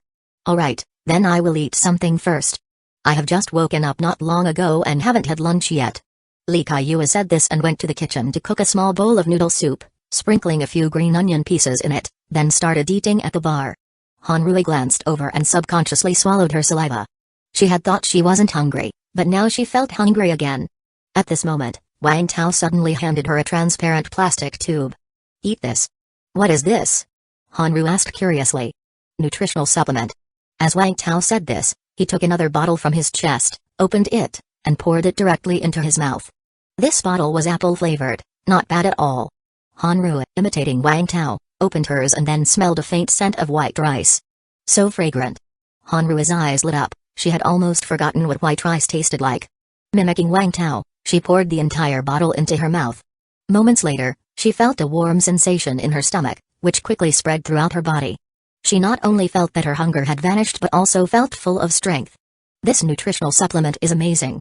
A: Alright, then I will eat something first. I have just woken up not long ago and haven't had lunch yet. Li Kaiyuo said this and went to the kitchen to cook a small bowl of noodle soup, sprinkling a few green onion pieces in it, then started eating at the bar. Hanru glanced over and subconsciously swallowed her saliva. She had thought she wasn't hungry, but now she felt hungry again. At this moment, Wang Tao suddenly handed her a transparent plastic tube. Eat this. What is this? Hanru asked curiously. Nutritional supplement. As Wang Tao said this, he took another bottle from his chest, opened it, and poured it directly into his mouth. This bottle was apple flavored, not bad at all. Hanru, imitating Wang Tao, opened hers and then smelled a faint scent of white rice. So fragrant. Hanru's eyes lit up, she had almost forgotten what white rice tasted like. Mimicking Wang Tao, she poured the entire bottle into her mouth. Moments later, she felt a warm sensation in her stomach, which quickly spread throughout her body. She not only felt that her hunger had vanished but also felt full of strength. This nutritional supplement is amazing.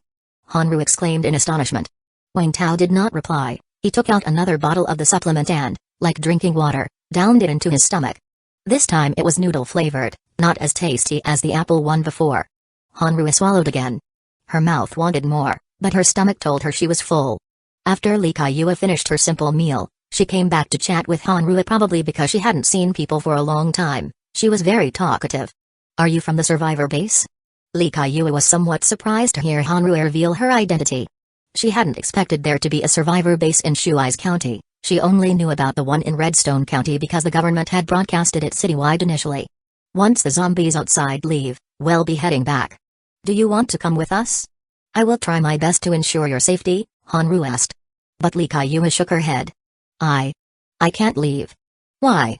A: Hanru exclaimed in astonishment. Wang Tao did not reply. He took out another bottle of the supplement and, like drinking water, downed it into his stomach. This time it was noodle-flavored, not as tasty as the apple one before. Hanru swallowed again. Her mouth wanted more, but her stomach told her she was full. After Li Kaiyue finished her simple meal, she came back to chat with Hanru, probably because she hadn't seen people for a long time. She was very talkative. "Are you from the survivor base?" Li Kaiyue was somewhat surprised to hear Hanru reveal her identity. She hadn't expected there to be a survivor base in Shuai's county. She only knew about the one in Redstone County because the government had broadcasted it citywide initially. Once the zombies outside leave, we'll be heading back. "Do you want to come with us?" "I will try my best to ensure your safety," Hanru asked. But Li Kaiyue shook her head. I can't leave." "Why?"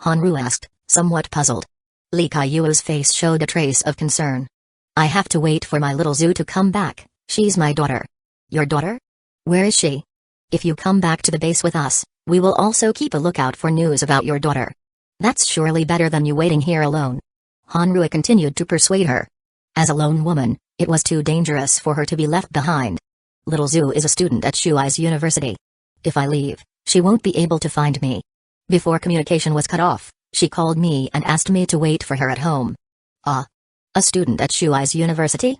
A: Hanru asked, somewhat puzzled. Li Kaiyue's face showed a trace of concern. "I have to wait for my little Zhu to come back. She's my daughter." "Your daughter? Where is she?" "If you come back to the base with us, we will also keep a lookout for news about your daughter." "That's surely better than you waiting here alone." Hanru continued to persuade her. As a lone woman, it was too dangerous for her to be left behind. Little Zhu is a student at Shuai's university. If I leave, she won't be able to find me. Before communication was cut off, she called me and asked me to wait for her at home. "Ah? A student at Shuai's university?"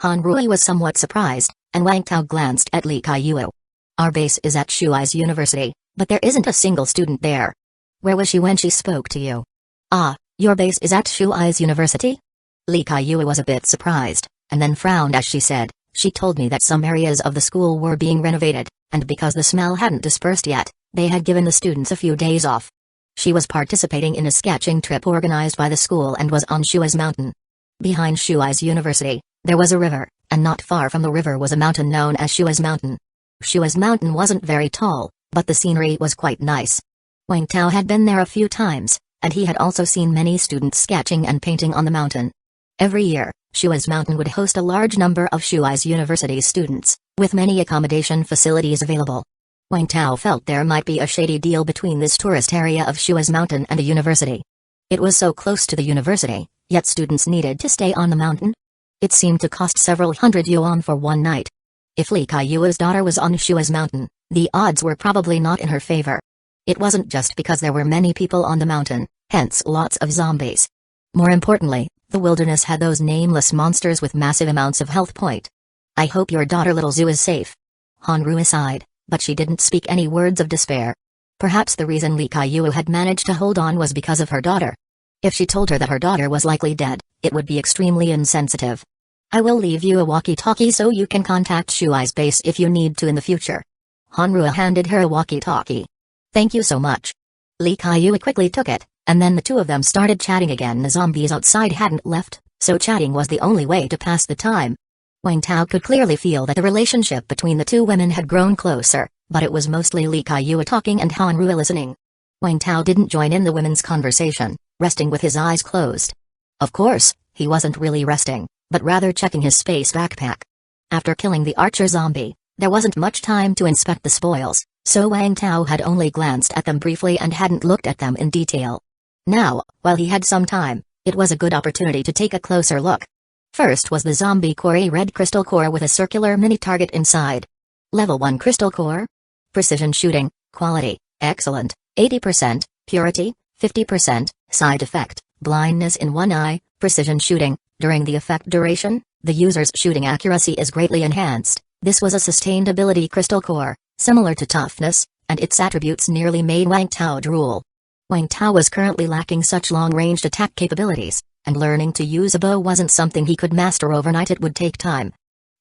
A: Hanru was somewhat surprised, and Wang Tao glanced at Li Kaiyue. "Our base is at Shuai's university, but there isn't a single student there. Where was she when she spoke to you?" "Ah, your base is at Shuai's university?" Li Kaiyue was a bit surprised, and then frowned as she said, "She told me that some areas of the school were being renovated, and because the smell hadn't dispersed yet, they had given the students a few days off. She was participating in a sketching trip organized by the school and was on Shuai's mountain. Behind Shuai's university, there was a river, and not far from the river was a mountain known as Shuai's mountain. Shuai's mountain wasn't very tall, but the scenery was quite nice. Wang Tao had been there a few times, and he had also seen many students sketching and painting on the mountain. Every year, Shuai's mountain would host a large number of Shuai's university students, with many accommodation facilities available. Wang Tao felt there might be a shady deal between this tourist area of Shuai's mountain and the university. It was so close to the university, yet students needed to stay on the mountain. It seemed to cost several hundred yuan for one night. If Li Kaiyue's daughter was on Shuai's mountain, the odds were probably not in her favor. It wasn't just because there were many people on the mountain, hence lots of zombies. More importantly, the wilderness had those nameless monsters with massive amounts of health point. "I hope your daughter Little Zhu is safe." Hanru sighed, but she didn't speak any words of despair. Perhaps the reason Li Kaiyue had managed to hold on was because of her daughter. If she told her that her daughter was likely dead, it would be extremely insensitive. "I will leave you a walkie-talkie so you can contact Shuai's base if you need to in the future." Hanru handed her a walkie-talkie. "Thank you so much." Li Kaiyue quickly took it, and then the two of them started chatting again. The zombies outside hadn't left, so chatting was the only way to pass the time. Wang Tao could clearly feel that the relationship between the two women had grown closer, but it was mostly Li Kaiyue talking and Hanru listening. Wang Tao didn't join in the women's conversation, resting with his eyes closed. Of course, he wasn't really resting, but rather checking his space backpack. After killing the archer zombie, there wasn't much time to inspect the spoils, so Wang Tao had only glanced at them briefly and hadn't looked at them in detail. Now, while he had some time, it was a good opportunity to take a closer look. First was the zombie core, red crystal core with a circular mini-target inside. Level 1 crystal core. Precision shooting, quality, excellent, 80%, purity, 50%, side effect, blindness in one eye, precision shooting. During the effect duration, the user's shooting accuracy is greatly enhanced. This was a sustained ability crystal core, similar to toughness, and its attributes nearly made Wang Tao drool. Wang Tao was currently lacking such long-ranged attack capabilities, and learning to use a bow wasn't something he could master overnight. It would take time.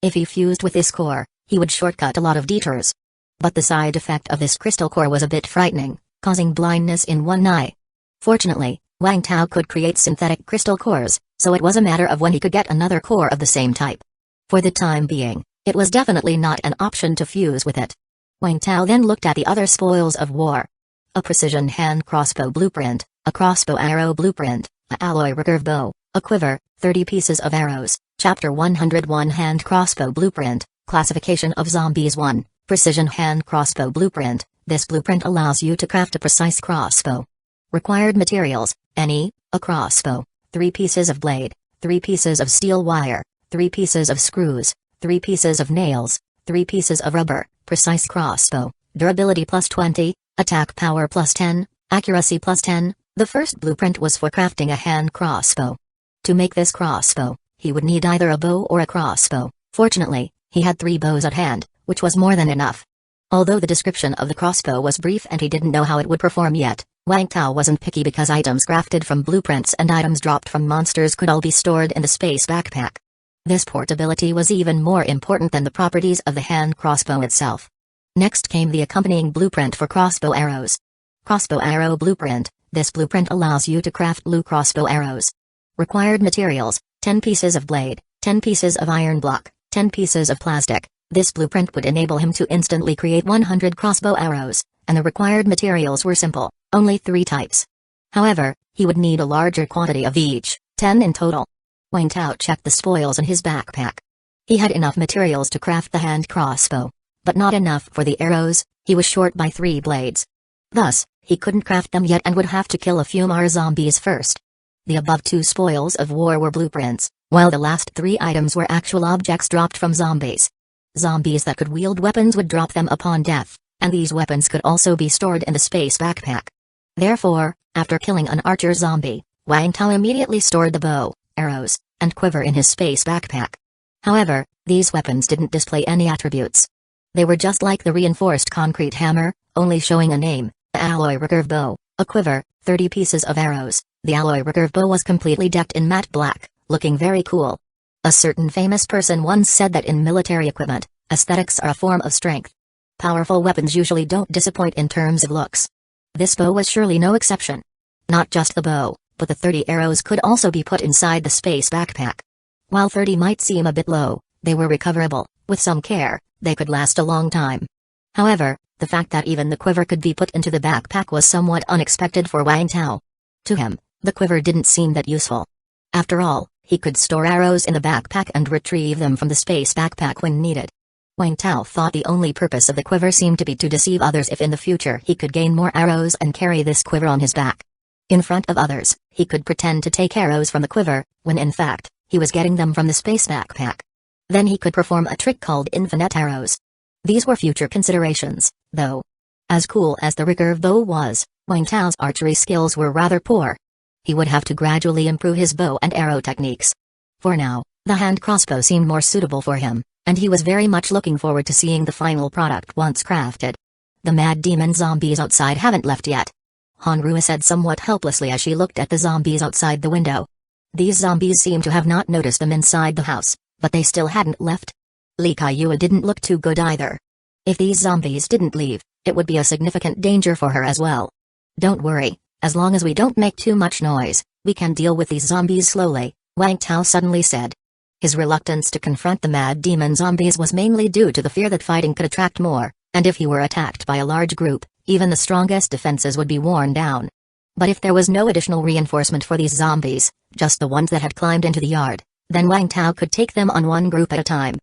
A: If he fused with this core, he would shortcut a lot of detours. But the side effect of this crystal core was a bit frightening, causing blindness in one eye. Fortunately, Wang Tao could create synthetic crystal cores, so it was a matter of when he could get another core of the same type. For the time being, it was definitely not an option to fuse with it. Wang Tao then looked at the other spoils of war. A precision hand crossbow blueprint, a crossbow arrow blueprint, a alloy recurve bow, a quiver, 30 pieces of arrows. Chapter 101 Hand crossbow blueprint, classification of zombies 1, precision hand crossbow blueprint. This blueprint allows you to craft a precise crossbow. Required materials, any, a crossbow, 3 pieces of blade, 3 pieces of steel wire, 3 pieces of screws, 3 pieces of nails, 3 pieces of rubber, precise crossbow, durability plus 20, attack power plus 10, accuracy plus 10. The first blueprint was for crafting a hand crossbow. To make this crossbow, he would need either a bow or a crossbow. Fortunately, he had 3 bows at hand, which was more than enough. Although the description of the crossbow was brief and he didn't know how it would perform yet, Wang Tao wasn't picky because items crafted from blueprints and items dropped from monsters could all be stored in the space backpack. This portability was even more important than the properties of the hand crossbow itself. Next came the accompanying blueprint for crossbow arrows. Crossbow arrow blueprint. This blueprint allows you to craft blue crossbow arrows. Required materials, 10 pieces of blade, 10 pieces of iron block, 10 pieces of plastic. This blueprint would enable him to instantly create 100 crossbow arrows, and the required materials were simple, only 3 types. However, he would need a larger quantity of each, 10 in total. Wang Tao checked the spoils in his backpack. He had enough materials to craft the hand crossbow, but not enough for the arrows. He was short by 3 blades. Thus, he couldn't craft them yet and would have to kill a few more zombies first. The above 2 spoils of war were blueprints, while the last 3 items were actual objects dropped from zombies. Zombies that could wield weapons would drop them upon death, and these weapons could also be stored in the space backpack. Therefore, after killing an archer zombie, Wang Tao immediately stored the bow, arrows, and quiver in his space backpack. However, these weapons didn't display any attributes. They were just like the reinforced concrete hammer, only showing a name, a alloy recurve bow, a quiver, 30 pieces of arrows. The alloy recurve bow was completely decked in matte black, looking very cool. A certain famous person once said that in military equipment, aesthetics are a form of strength. Powerful weapons usually don't disappoint in terms of looks. This bow was surely no exception. Not just the bow, but the 30 arrows could also be put inside the space backpack. While 30 might seem a bit low, they were recoverable. With some care, they could last a long time. However, the fact that even the quiver could be put into the backpack was somewhat unexpected for Wang Tao. To him, the quiver didn't seem that useful. After all, he could store arrows in the backpack and retrieve them from the space backpack when needed. Wang Tao thought the only purpose of the quiver seemed to be to deceive others if in the future he could gain more arrows and carry this quiver on his back. In front of others, he could pretend to take arrows from the quiver, when in fact, he was getting them from the space backpack. Then he could perform a trick called infinite arrows. These were future considerations, though. As cool as the recurve bow was, Wang Tao's archery skills were rather poor. He would have to gradually improve his bow and arrow techniques. For now, the hand crossbow seemed more suitable for him, and he was very much looking forward to seeing the final product once crafted. The mad demon zombies outside haven't left yet. Hanrua said somewhat helplessly as she looked at the zombies outside the window. These zombies seemed to have not noticed them inside the house, but they still hadn't left. Li Kaiyua didn't look too good either. If these zombies didn't leave, it would be a significant danger for her as well. Don't worry, as long as we don't make too much noise, we can deal with these zombies slowly, Wang Tao suddenly said. His reluctance to confront the mad demon zombies was mainly due to the fear that fighting could attract more, and if he were attacked by a large group, even the strongest defenses would be worn down. But if there was no additional reinforcement for these zombies, just the ones that had climbed into the yard, then Wang Tao could take them on one group at a time.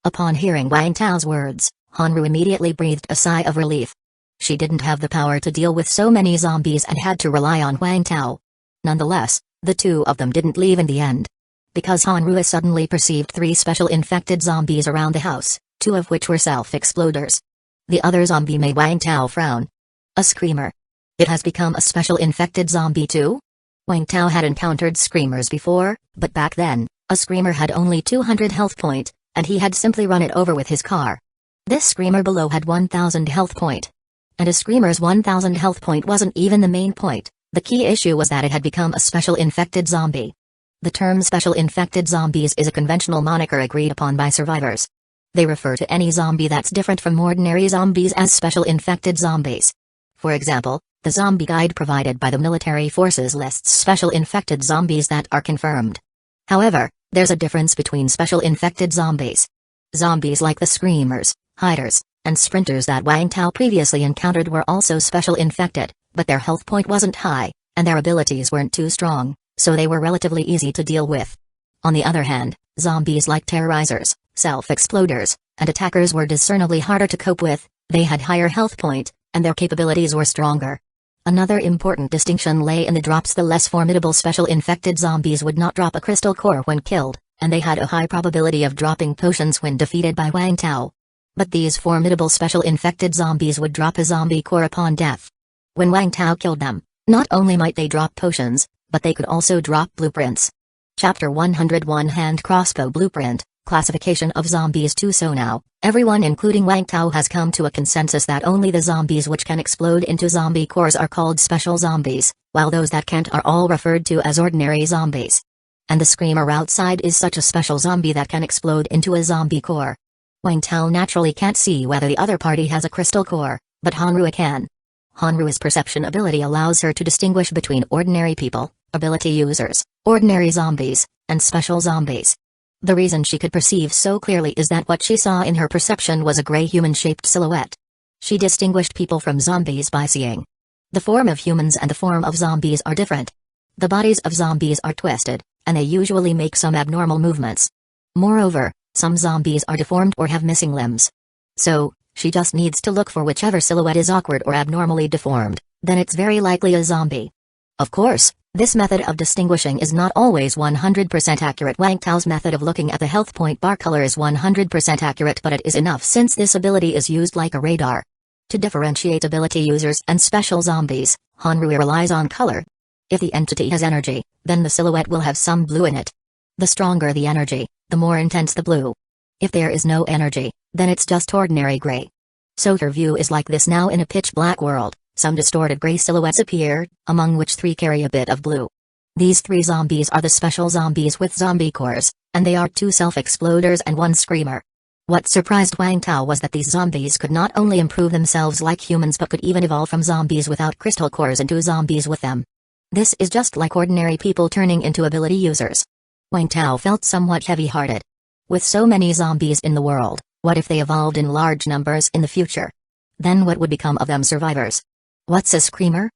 A: Upon hearing Wang Tao's words, Hanru immediately breathed a sigh of relief. She didn't have the power to deal with so many zombies and had to rely on Wang Tao. Nonetheless, the 2 of them didn't leave in the end. Because Hanrua suddenly perceived 3 special infected zombies around the house, 2 of which were self-exploders. The other zombie made Wang Tao frown. A screamer. It has become a special infected zombie too? Wang Tao had encountered screamers before, but back then, a screamer had only 200 health point, and he had simply run it over with his car. This screamer below had 1000 health point. And a screamer's 1000 health point wasn't even the main point. The key issue was that it had become a special infected zombie. The term special infected zombies is a conventional moniker agreed upon by survivors. They refer to any zombie that's different from ordinary zombies as special infected zombies. For example, the zombie guide provided by the military forces lists special infected zombies that are confirmed. However, there's a difference between special infected zombies. Zombies like the screamers, hiders, and sprinters that Wang Tao previously encountered were also special infected, but their health point wasn't high, and their abilities weren't too strong, so they were relatively easy to deal with. On the other hand, zombies like terrorizers, self-exploders, and attackers were discernibly harder to cope with. They had higher health point, and their capabilities were stronger. Another important distinction lay in the drops. The less formidable special infected zombies would not drop a crystal core when killed, and they had a high probability of dropping potions when defeated by Wang Tao. But these formidable special infected zombies would drop a zombie core upon death. When Wang Tao killed them, not only might they drop potions, but they could also drop blueprints. Chapter 101 Hand Crossbow Blueprint, Classification of Zombies 2. So now, everyone including Wang Tao has come to a consensus that only the zombies which can explode into zombie cores are called special zombies, while those that can't are all referred to as ordinary zombies. And the screamer outside is such a special zombie that can explode into a zombie core. Wang Tao naturally can't see whether the other party has a crystal core, but Hanrua can. Hanrua's perception ability allows her to distinguish between ordinary people, ability users, ordinary zombies, and special zombies. The reason she could perceive so clearly is that what she saw in her perception was a gray human-shaped silhouette. She distinguished people from zombies by seeing. The form of humans and the form of zombies are different. The bodies of zombies are twisted, and they usually make some abnormal movements. Moreover, some zombies are deformed or have missing limbs. So, she just needs to look for whichever silhouette is awkward or abnormally deformed, then it's very likely a zombie. Of course, this method of distinguishing is not always 100% accurate. Wang Tao's method of looking at the health point bar color is 100% accurate, but it is enough since this ability is used like a radar. To differentiate ability users and special zombies, Hanrua relies on color. If the entity has energy, then the silhouette will have some blue in it. The stronger the energy, the more intense the blue. If there is no energy, then it's just ordinary gray. So her view is like this. Now in a pitch-black world, some distorted gray silhouettes appear, among which 3 carry a bit of blue. These 3 zombies are the special zombies with zombie cores, and they are 2 self-exploders and 1 screamer. What surprised Wang Tao was that these zombies could not only improve themselves like humans but could even evolve from zombies without crystal cores into zombies with them. This is just like ordinary people turning into ability users. Wang Tao felt somewhat heavy-hearted. With so many zombies in the world, what if they evolved in large numbers in the future? Then what would become of them survivors? What's a screamer?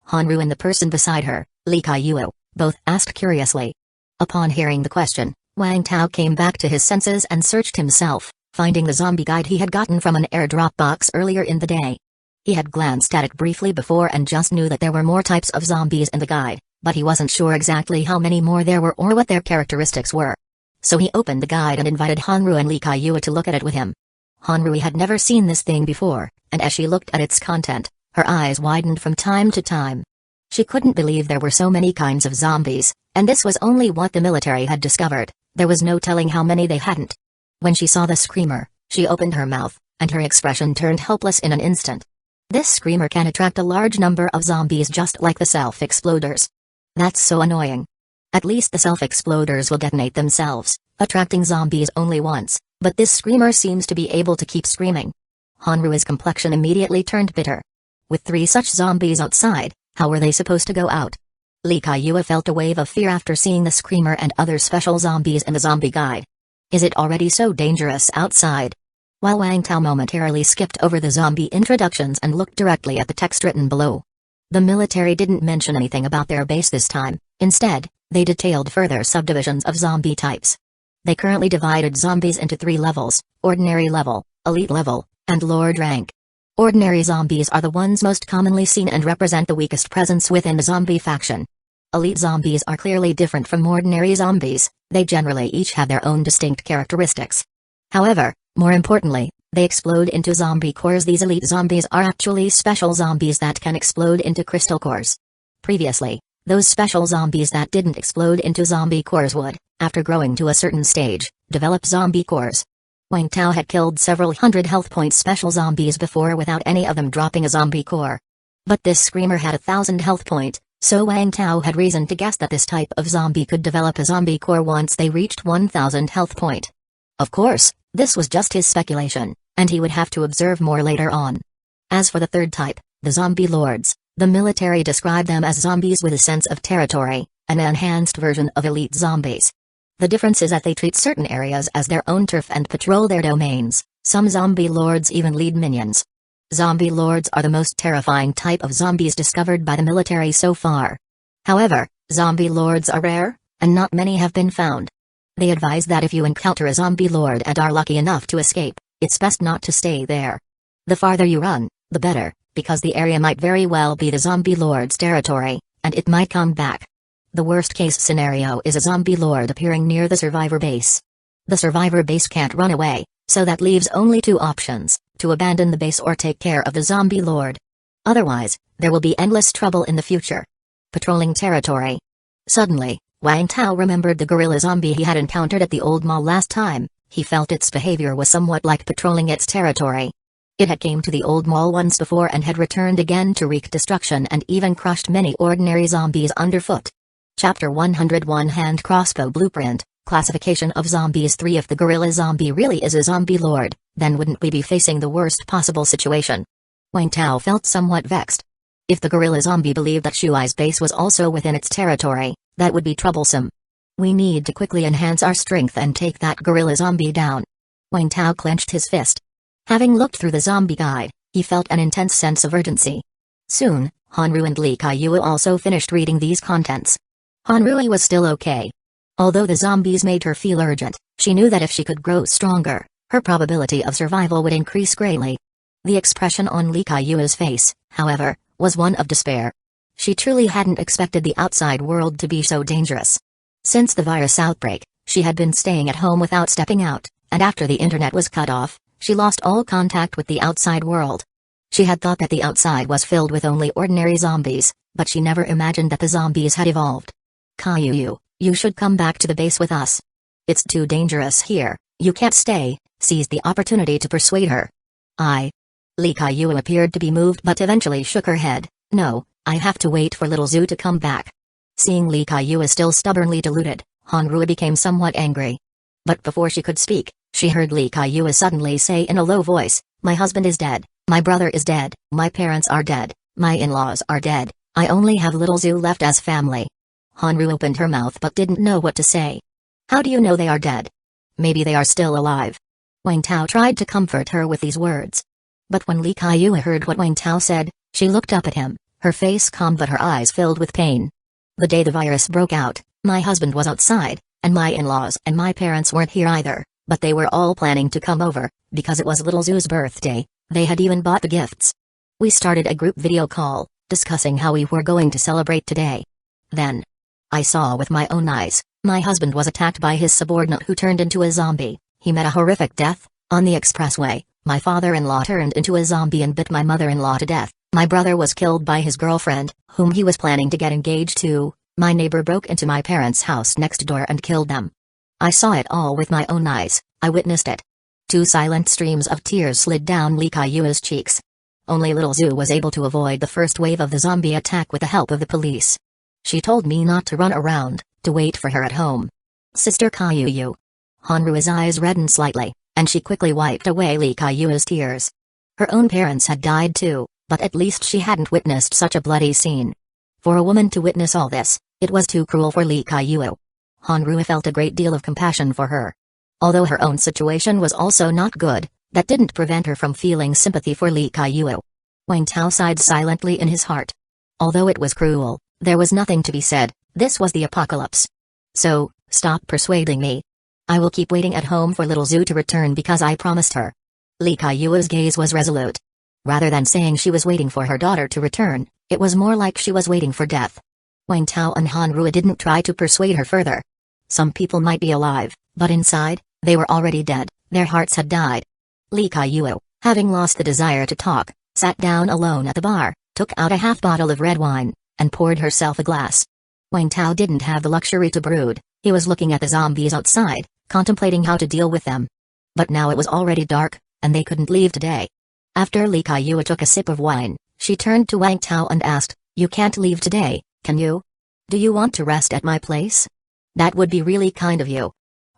A: Hanru and the person beside her, Li Kaiyuo, both asked curiously. Upon hearing the question, Wang Tao came back to his senses and searched himself, finding the zombie guide he had gotten from an airdrop box earlier in the day. He had glanced at it briefly before and just knew that there were more types of zombies in the guide, but he wasn't sure exactly how many more there were or what their characteristics were. So he opened the guide and invited Hanru and Li Kaiyuo to look at it with him. Hanru had never seen this thing before, and as she looked at its content, her eyes widened from time to time. She couldn't believe there were so many kinds of zombies, and this was only what the military had discovered. There was no telling how many they hadn't. When she saw the screamer, she opened her mouth, and her expression turned hopeless in an instant. This screamer can attract a large number of zombies just like the self-exploders. That's so annoying. At least the self-exploders will detonate themselves, attracting zombies only once, but this screamer seems to be able to keep screaming. Hanru's complexion immediately turned bitter. With 3 such zombies outside, how were they supposed to go out? Li Kaiyuo felt a wave of fear after seeing the screamer and other special zombies in the zombie guide. Is it already so dangerous outside? While Wang Tao momentarily skipped over the zombie introductions and looked directly at the text written below. The military didn't mention anything about their base this time. Instead, they detailed further subdivisions of zombie types. They currently divided zombies into 3 levels: ordinary level, elite level, and lord rank. Ordinary zombies are the ones most commonly seen and represent the weakest presence within a zombie faction. Elite zombies are clearly different from ordinary zombies. They generally each have their own distinct characteristics. However, more importantly, they explode into zombie cores. These elite zombies are actually special zombies that can explode into crystal cores. Previously, those special zombies that didn't explode into zombie cores would, after growing to a certain stage, develop zombie cores. Wang Tao had killed several hundred health point special zombies before without any of them dropping a zombie core. But this screamer had 1,000 health point, so Wang Tao had reason to guess that this type of zombie could develop a zombie core once they reached 1,000 health point. Of course, this was just his speculation, and he would have to observe more later on. As for the 3rd type, the zombie lords, the military described them as zombies with a sense of territory, an enhanced version of elite zombies. The difference is that they treat certain areas as their own turf and patrol their domains, Some zombie lords even lead minions. Zombie lords are the most terrifying type of zombies discovered by the military so far. However, zombie lords are rare, and not many have been found. They advise that if you encounter a zombie lord and are lucky enough to escape, it's best not to stay there. The farther you run, the better, because the area might very well be the zombie lord's territory, and it might come back. The worst case scenario is a zombie lord appearing near the survivor base. The survivor base can't run away, so that leaves only two options: to abandon the base or take care of the zombie lord. Otherwise, there will be endless trouble in the future. Patrolling territory. Suddenly, Wang Tao remembered the gorilla zombie he had encountered at the old mall last time. He felt its behavior was somewhat like patrolling its territory. It had came to the old mall once before and had returned again to wreak destruction and even crushed many ordinary zombies underfoot. Chapter 101 Hand Crossbow Blueprint, Classification of Zombies 3. If the gorilla zombie really is a zombie lord, then wouldn't we be facing the worst possible situation? Wang Tao felt somewhat vexed. If the gorilla zombie believed that Shuai's base was also within its territory, that would be troublesome. We need to quickly enhance our strength and take that gorilla zombie down. Wang Tao clenched his fist. Having looked through the zombie guide, he felt an intense sense of urgency. Soon, Hanru and Li Kaiyue also finished reading these contents. Hanrui was still okay. Although the zombies made her feel urgent, she knew that if she could grow stronger, her probability of survival would increase greatly. The expression on Li Kaiyue's face, however, was one of despair. She truly hadn't expected the outside world to be so dangerous. Since the virus outbreak, she had been staying at home without stepping out, and after the internet was cut off, she lost all contact with the outside world. She had thought that the outside was filled with only ordinary zombies, but she never imagined that the zombies had evolved. Kaiyue, you should come back to the base with us. It's too dangerous here, you can't stay, seized the opportunity to persuade her. Li Kaiyue appeared to be moved but eventually shook her head. No, I have to wait for little Zhu to come back. Seeing Li Kaiyue still stubbornly deluded, Hanru became somewhat angry. But before she could speak, she heard Li Kaiyue suddenly say in a low voice, "My husband is dead, my brother is dead, my parents are dead, my in-laws are dead, I only have little Zhu left as family." Hanru opened her mouth but didn't know what to say. "How do you know they are dead? Maybe they are still alive." Wang Tao tried to comfort her with these words. But when Li Kaiyue heard what Wang Tao said, she looked up at him, her face calm but her eyes filled with pain. "The day the virus broke out, my husband was outside, and my in-laws and my parents weren't here either, but they were all planning to come over, because it was little Zhu's birthday. They had even bought the gifts. We started a group video call, discussing how we were going to celebrate today. Then, I saw with my own eyes, my husband was attacked by his subordinate who turned into a zombie. He met a horrific death. On the expressway, my father-in-law turned into a zombie and bit my mother-in-law to death. My brother was killed by his girlfriend, whom he was planning to get engaged to. My neighbor broke into my parents' house next door and killed them. I saw it all with my own eyes, I witnessed it." 2 silent streams of tears slid down Li Kaiyue's cheeks. Only little Zhu was able to avoid the first wave of the zombie attack with the help of the police. "She told me not to run around, to wait for her at home." "Sister Kaiyue." Hanru's eyes reddened slightly, and she quickly wiped away Li Kaiyue's tears. Her own parents had died too, but at least she hadn't witnessed such a bloody scene. For a woman to witness all this, it was too cruel for Li Kaiyue. Hanru felt a great deal of compassion for her. Although her own situation was also not good, that didn't prevent her from feeling sympathy for Li Kaiyue. Wang Tao sighed silently in his heart. Although it was cruel, there was nothing to be said. This was the apocalypse. So, stop persuading me. I will keep waiting at home for little Zhu to return because I promised her. Li Kaiyue's gaze was resolute. Rather than saying she was waiting for her daughter to return, it was more like she was waiting for death. Wang Tao and Hanru didn't try to persuade her further. Some people might be alive, but inside, they were already dead, their hearts had died. Li Kaiyue, having lost the desire to talk, sat down alone at the bar, took out a half bottle of red wine, and poured herself a glass. Wang Tao didn't have the luxury to brood. He was looking at the zombies outside, contemplating how to deal with them. But now it was already dark, and they couldn't leave today. After Li Kaiyue took a sip of wine, she turned to Wang Tao and asked, "You can't leave today, can you? Do you want to rest at my place? That would be really kind of you."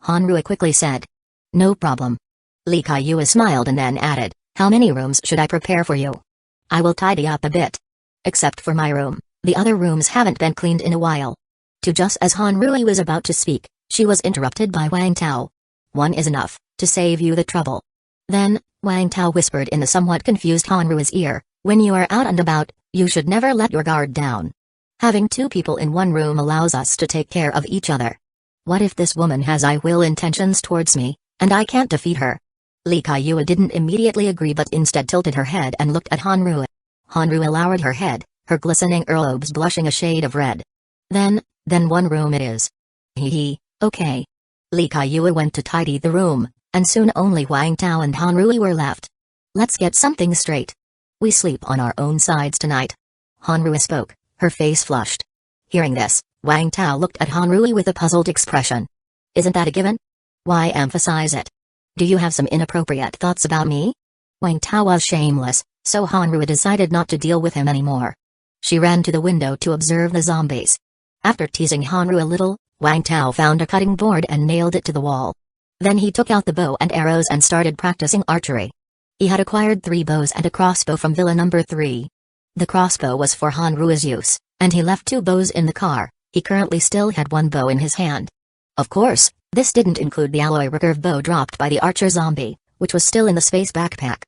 A: Hanru quickly said. "No problem." Li Kaiyue smiled and then added, "How many rooms should I prepare for you? I will tidy up a bit. Except for my room, the other rooms haven't been cleaned in a while." Just as Hanru was about to speak, she was interrupted by Wang Tao. "One is enough, to save you the trouble." Then, Wang Tao whispered in the somewhat confused Hanru's ear, "When you are out and about, you should never let your guard down. Having two people in one room allows us to take care of each other. What if this woman has ill intentions towards me, and I can't defeat her?" Li Kaiyue didn't immediately agree but instead tilted her head and looked at Hanru. Hanru lowered her head, her glistening earlobes blushing a shade of red. Then one room it is. Hee, okay. Li Kaiyue went to tidy the room, and soon only Wang Tao and Hanru were left. "Let's get something straight. We sleep on our own sides tonight." Hanru spoke, her face flushed. Hearing this, Wang Tao looked at Hanru with a puzzled expression. "Isn't that a given? Why emphasize it? Do you have some inappropriate thoughts about me?" Wang Tao was shameless, so Hanru decided not to deal with him anymore. She ran to the window to observe the zombies. After teasing Hanru a little, Wang Tao found a cutting board and nailed it to the wall. Then he took out the bow and arrows and started practicing archery. He had acquired 3 bows and a crossbow from Villa number 3. The crossbow was for Hanru's use, and he left 2 bows in the car. He currently still had 1 bow in his hand. Of course, this didn't include the alloy recurve bow dropped by the archer zombie, which was still in the space backpack.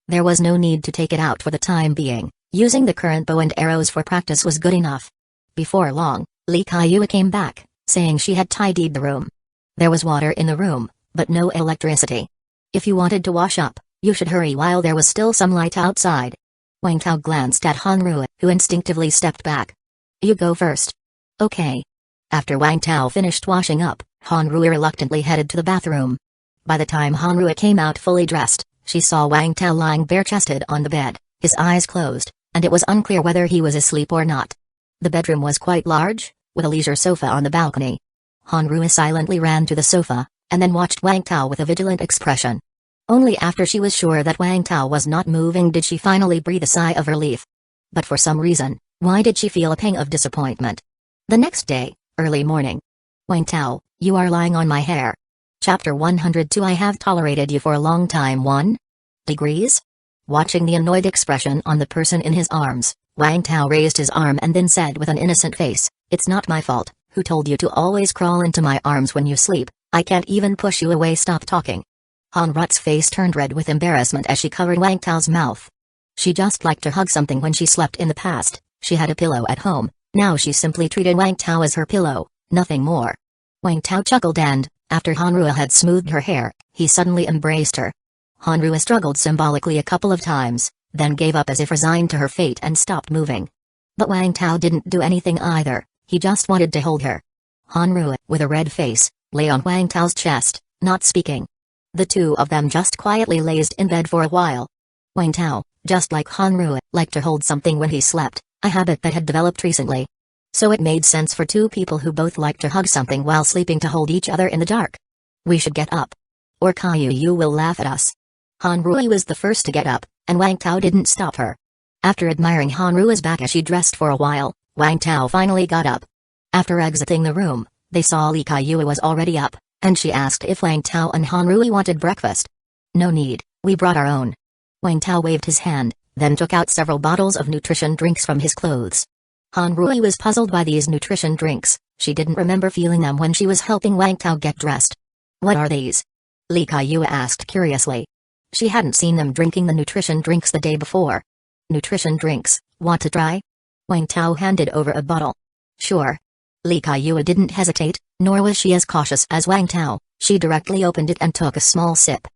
A: There was no need to take it out for the time being. Using the current bow and arrows for practice was good enough. Before long, Li Kaiyue came back, saying she had tidied the room. There was water in the room, but no electricity. If you wanted to wash up, you should hurry while there was still some light outside. Wang Tao glanced at Hanru, who instinctively stepped back. "You go first." "Okay." After Wang Tao finished washing up, Hanru reluctantly headed to the bathroom. By the time Hanru came out fully dressed, she saw Wang Tao lying bare-chested on the bed, his eyes closed, and it was unclear whether he was asleep or not. The bedroom was quite large, with a leisure sofa on the balcony. Hanru silently ran to the sofa, and then watched Wang Tao with a vigilant expression. Only after she was sure that Wang Tao was not moving did she finally breathe a sigh of relief. But for some reason, why did she feel a pang of disappointment? The next day, early morning. "Wang Tao, you are lying on my hair." Chapter 102. I have tolerated you for a long time. 1 degrees? Watching the annoyed expression on the person in his arms, Wang Tao raised his arm and then said with an innocent face, "It's not my fault. Who told you to always crawl into my arms when you sleep? I can't even push you away. Stop talking." Hanru's face turned red with embarrassment as she covered Wang Tao's mouth. She just liked to hug something when she slept in the past. She had a pillow at home, now she simply treated Wang Tao as her pillow, nothing more. Wang Tao chuckled and, after Hanru had smoothed her hair, he suddenly embraced her. Hanru struggled symbolically a couple of times, then gave up as if resigned to her fate and stopped moving. But Wang Tao didn't do anything either, he just wanted to hold her. Hanru, with a red face, lay on Wang Tao's chest, not speaking. The two of them just quietly lazed in bed for a while. Wang Tao, just like Hanru, liked to hold something when he slept, a habit that had developed recently. So it made sense for two people who both liked to hug something while sleeping to hold each other in the dark. "We should get up. Or Kaiyue will laugh at us." Hanru was the first to get up, and Wang Tao didn't stop her. After admiring Hanru's back as she dressed for a while, Wang Tao finally got up. After exiting the room, they saw Li Kaiyue was already up, and she asked if Wang Tao and Hanru wanted breakfast. "No need, we brought our own." Wang Tao waved his hand, then took out several bottles of nutrition drinks from his clothes. Hanru was puzzled by these nutrition drinks, she didn't remember feeling them when she was helping Wang Tao get dressed. "What are these?" Li Kaiyue asked curiously. She hadn't seen them drinking the nutrition drinks the day before. "Nutrition drinks, want to try?" Wang Tao handed over a bottle. "Sure." Li Kaiyue didn't hesitate, nor was she as cautious as Wang Tao. She directly opened it and took a small sip.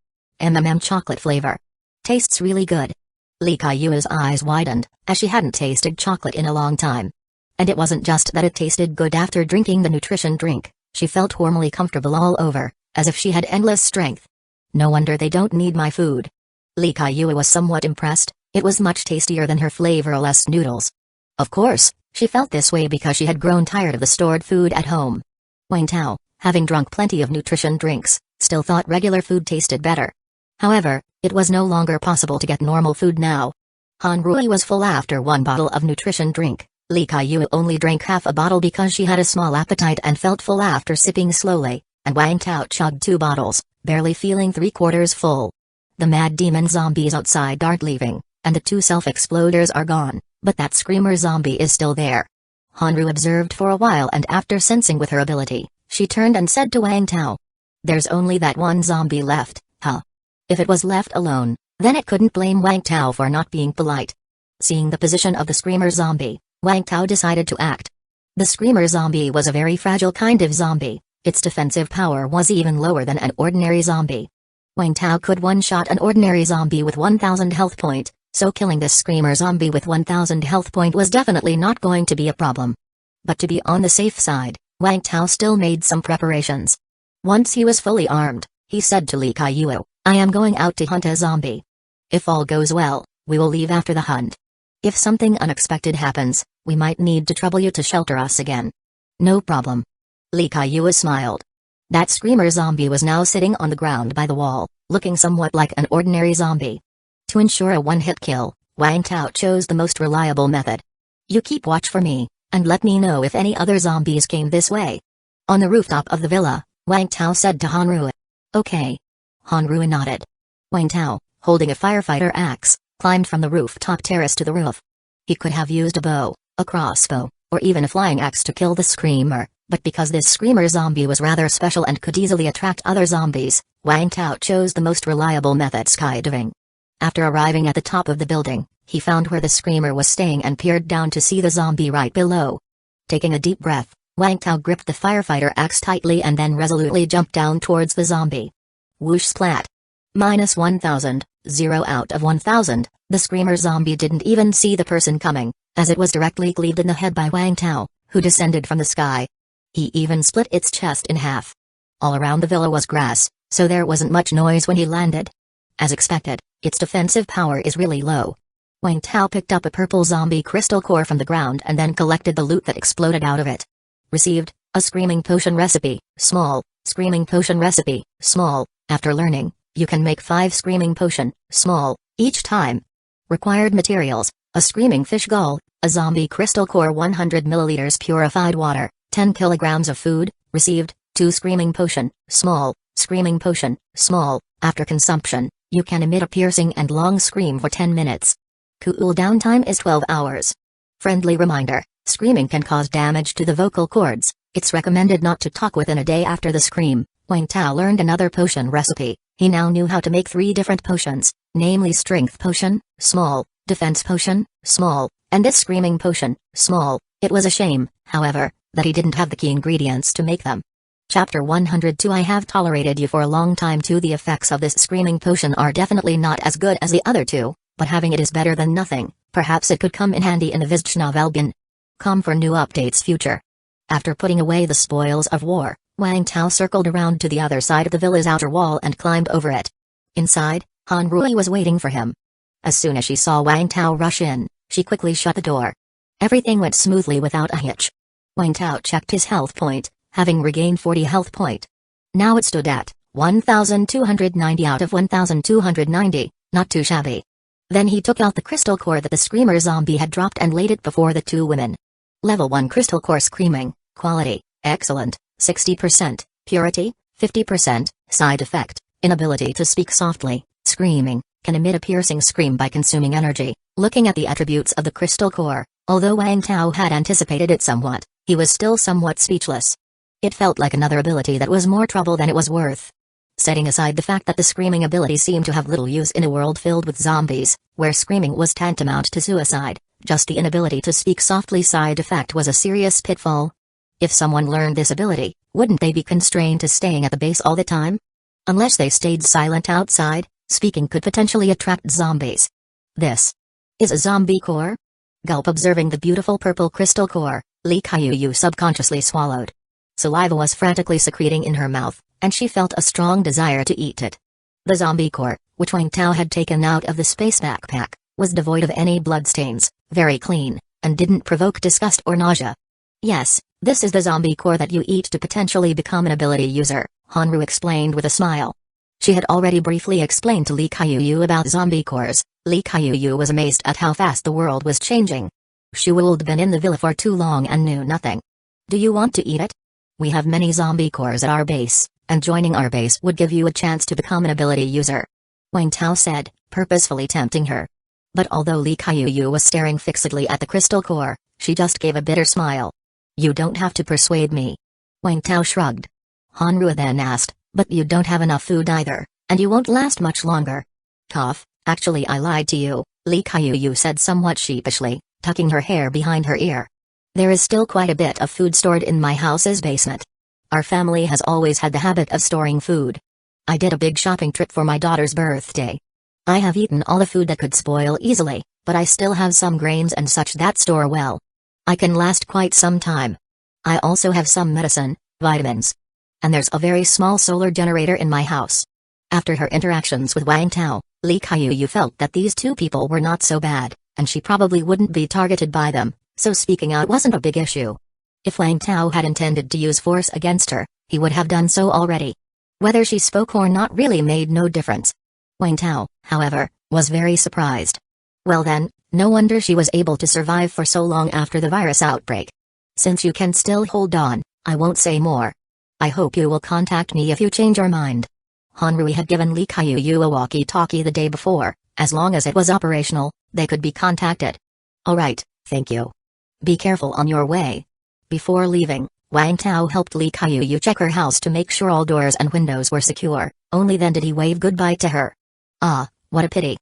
A: Chocolate flavor. Tastes really good. Li Kaiyue's eyes widened, as she hadn't tasted chocolate in a long time. And it wasn't just that it tasted good after drinking the nutrition drink, she felt warmly comfortable all over, as if she had endless strength. "No wonder they don't need my food." Li Kaiyue was somewhat impressed, it was much tastier than her flavorless noodles. Of course, she felt this way because she had grown tired of the stored food at home. Wang Tao, having drunk plenty of nutrition drinks, still thought regular food tasted better. However, it was no longer possible to get normal food now. Hanru was full after one bottle of nutrition drink. Li Kaiyue only drank half a bottle because she had a small appetite and felt full after sipping slowly, and Wang Tao chugged 2 bottles, barely feeling 3/4 full. The mad demon zombies outside aren't leaving, and the 2 self-exploders are gone, but that screamer zombie is still there. Hanru observed for a while and after sensing with her ability, she turned and said to Wang Tao, "There's only that one zombie left, huh?" If it was left alone, then it couldn't blame Wang Tao for not being polite. Seeing the position of the screamer zombie, Wang Tao decided to act. The screamer zombie was a very fragile kind of zombie. Its defensive power was even lower than an ordinary zombie. Wang Tao could one-shot an ordinary zombie with 1000 health point, so killing this screamer zombie with 1000 health point was definitely not going to be a problem. But to be on the safe side, Wang Tao still made some preparations. Once he was fully armed, he said to Li Kaiyuo, "I am going out to hunt a zombie. If all goes well, we will leave after the hunt. If something unexpected happens, we might need to trouble you to shelter us again." "No problem." Li Kaiyuo smiled. That screamer zombie was now sitting on the ground by the wall, looking somewhat like an ordinary zombie. To ensure a one-hit kill, Wang Tao chose the most reliable method. "You keep watch for me, and let me know if any other zombies came this way." On the rooftop of the villa, Wang Tao said to Hanru. "Okay." Hanru nodded. Wang Tao, holding a firefighter axe, climbed from the rooftop terrace to the roof. He could have used a bow, a crossbow, or even a flying axe to kill the screamer, but because this screamer zombie was rather special and could easily attract other zombies, Wang Tao chose the most reliable method: skydiving. After arriving at the top of the building, he found where the screamer was staying and peered down to see the zombie right below. Taking a deep breath, Wang Tao gripped the firefighter axe tightly and then resolutely jumped down towards the zombie. Whoosh splat. -1000, 0 out of 1000, the screamer zombie didn't even see the person coming, as it was directly cleaved in the head by Wang Tao, who descended from the sky. He even split its chest in half. All around the villa was grass, so there wasn't much noise when he landed. As expected, its defensive power is really low. Wang Tao picked up a purple zombie crystal core from the ground and then collected the loot that exploded out of it. Received, a screaming potion recipe, small, screaming potion recipe, small. After learning, you can make 5 screaming potion, small, each time. Required materials, a screaming fish gall, a zombie crystal core, 100 milliliters purified water, 10 kilograms of food. Received, 2 screaming potion, small, screaming potion, small. After consumption, you can emit a piercing and long scream for 10 minutes. Cooldown time is 12 hours. Friendly reminder, screaming can cause damage to the vocal cords. It's recommended not to talk within a day after the scream. Wang Tao learned another potion recipe. He now knew how to make 3 different potions, namely strength potion, small, defense potion, small, and this screaming potion, small. It was a shame, however, that he didn't have the key ingredients to make them. Chapter 102. I have tolerated you for a long time too. The effects of this screaming potion are definitely not as good as the other two, but having it is better than nothing. Perhaps it could come in handy in the Vizchna Come for new updates future. After putting away the spoils of war, Wang Tao circled around to the other side of the villa's outer wall and climbed over it. Inside, Han Rui was waiting for him. As soon as she saw Wang Tao rush in, she quickly shut the door. Everything went smoothly without a hitch. Wang Tao checked his health point, having regained 40 health point. Now it stood at 1290 out of 1290, not too shabby. Then he took out the crystal core that the screamer zombie had dropped and laid it before the two women. Level 1 crystal core screaming, quality, excellent, 60%, purity, 50%, side effect, inability to speak softly, screaming, can emit a piercing scream by consuming energy. Looking at the attributes of the crystal core, although Wang Tao had anticipated it somewhat, he was still somewhat speechless. It felt like another ability that was more trouble than it was worth. Setting aside the fact that the screaming ability seemed to have little use in a world filled with zombies, where screaming was tantamount to suicide, just the inability to speak softly side effect was a serious pitfall. If someone learned this ability, wouldn't they be constrained to staying at the base all the time? Unless they stayed silent outside, speaking could potentially attract zombies. This is a zombie core? Gulp. Observing the beautiful purple crystal core, Li Kaiyuyu subconsciously swallowed. Saliva was frantically secreting in her mouth, and she felt a strong desire to eat it. The zombie core, which Wang Tao had taken out of the space backpack, was devoid of any bloodstains, very clean, and didn't provoke disgust or nausea. Yes, this is the zombie core that you eat to potentially become an ability user, Hanru explained with a smile. She had already briefly explained to Li Kaiyuyu about zombie cores. Li Kaiyuyu was amazed at how fast the world was changing. Shu'd been in the villa for too long and knew nothing. Do you want to eat it? We have many zombie cores at our base, and joining our base would give you a chance to become an ability user, Wang Tao said, purposefully tempting her. But although Li Kaiyuyu was staring fixedly at the crystal core, she just gave a bitter smile. You don't have to persuade me. Wang Tao shrugged. Hanru then asked, but you don't have enough food either, And you won't last much longer. Cough, actually I lied to you, Lee Kaiyu said somewhat sheepishly, tucking her hair behind her ear. There is still quite a bit of food stored in my house's basement. Our family has always had the habit of storing food. I did a big shopping trip for my daughter's birthday. I have eaten all the food that could spoil easily, but I still have some grains and such that store well. I can last quite some time. I also have some medicine, vitamins. And there's a very small solar generator in my house. After her interactions with Wang Tao, Lee Kaiyu felt that these two people were not so bad, and she probably wouldn't be targeted by them, so speaking out wasn't a big issue. If Wang Tao had intended to use force against her, he would have done so already. Whether she spoke or not really made no difference. Wang Tao, however, was very surprised. Well then, no wonder she was able to survive for so long after the virus outbreak. Since you can still hold on, I won't say more. I hope you will contact me if you change your mind. Hanrui had given Lee Kaiyu a walkie-talkie the day before. As long as it was operational, they could be contacted. Alright, thank you. Be careful on your way. Before leaving, Wang Tao helped Lee Kaiyu check her house to make sure all doors and windows were secure. Only then did he wave goodbye to her. Ah, what a pity.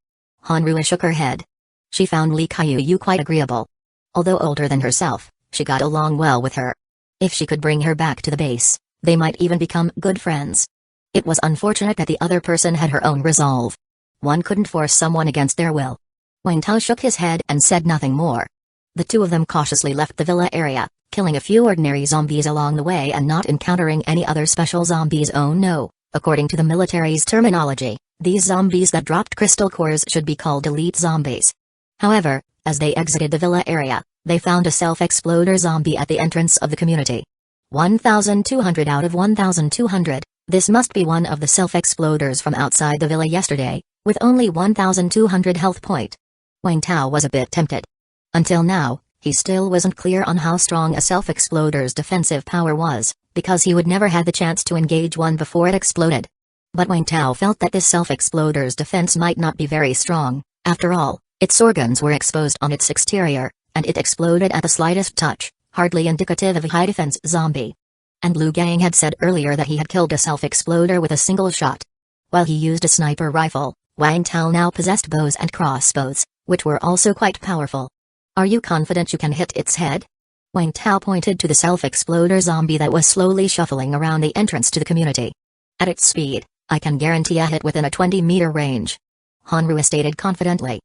A: Hanrui shook her head. She found Lee Kaiyu quite agreeable. Although older than herself, she got along well with her. If she could bring her back to the base, they might even become good friends. It was unfortunate that the other person had her own resolve. One couldn't force someone against their will. Wang Tao shook his head and said nothing more. The two of them cautiously left the villa area, killing a few ordinary zombies along the way and not encountering any other special zombies. Oh no, according to the military's terminology, these zombies that dropped crystal cores should be called elite zombies. However, as they exited the villa area, they found a self-exploder zombie at the entrance of the community. 1,200 out of 1,200, this must be one of the self-exploders from outside the villa yesterday, with only 1,200 health point. Wang Tao was a bit tempted. Until now, he still wasn't clear on how strong a self-exploder's defensive power was, because he would never had the chance to engage one before it exploded. But Wang Tao felt that this self-exploder's defense might not be very strong. After all, its organs were exposed on its exterior, and it exploded at the slightest touch, hardly indicative of a high-defense zombie. And Liu Gang had said earlier that he had killed a self-exploder with a single shot. While he used a sniper rifle, Wang Tao now possessed bows and crossbows, which were also quite powerful. Are you confident you can hit its head? Wang Tao pointed to the self-exploder zombie that was slowly shuffling around the entrance to the community. At its speed, I can guarantee a hit within a 20-meter range. Hanrui stated confidently.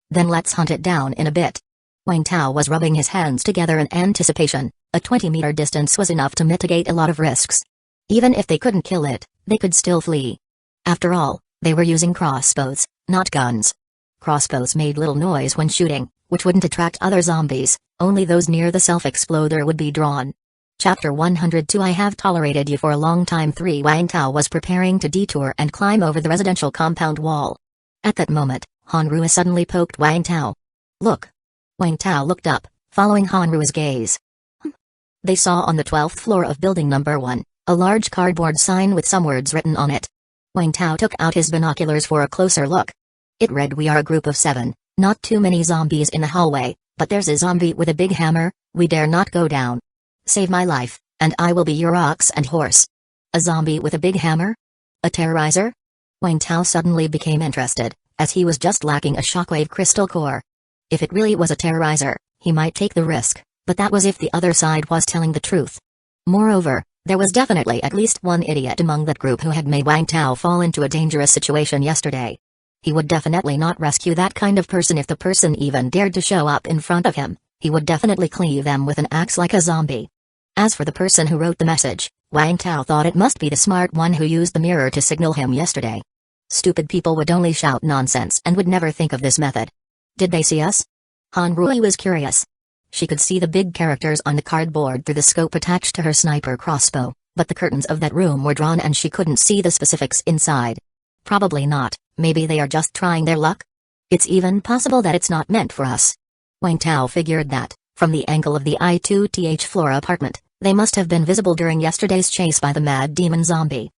A: Then let's hunt it down in a bit. Wang Tao was rubbing his hands together in anticipation. A 20-meter distance was enough to mitigate a lot of risks. Even if they couldn't kill it, they could still flee. After all, they were using crossbows, not guns. Crossbows made little noise when shooting, which wouldn't attract other zombies, only those near the self-exploder would be drawn. Chapter 102 I have tolerated you for a long time. 3 Wang Tao was preparing to detour and climb over the residential compound wall. At that moment, Hanrui suddenly poked Wang Tao. Look. Wang Tao looked up, following Hanrui's gaze. They saw on the 12th floor of building number 1, a large cardboard sign with some words written on it. Wang Tao took out his binoculars for a closer look. It read, "We are a group of 7, not too many zombies in the hallway, but there's a zombie with a big hammer, we dare not go down. Save my life, and I will be your ox and horse." A zombie with a big hammer? A terrorizer? Wang Tao suddenly became interested, as he was just lacking a shockwave crystal core. If it really was a terrorizer, he might take the risk, but that was if the other side was telling the truth. Moreover, there was definitely at least one idiot among that group who had made Wang Tao fall into a dangerous situation yesterday. He would definitely not rescue that kind of person. If the person even dared to show up in front of him, he would definitely cleave them with an axe like a zombie. As for the person who wrote the message, Wang Tao thought it must be the smart one who used the mirror to signal him yesterday. Stupid people would only shout nonsense and would never think of this method. Did they see us? Hanrui was curious. She could see the big characters on the cardboard through the scope attached to her sniper crossbow, but the curtains of that room were drawn and she couldn't see the specifics inside. Probably not. Maybe they are just trying their luck? It's even possible that it's not meant for us. Wang Tao figured that, from the angle of the I2th floor apartment, they must have been visible during yesterday's chase by the mad demon zombie.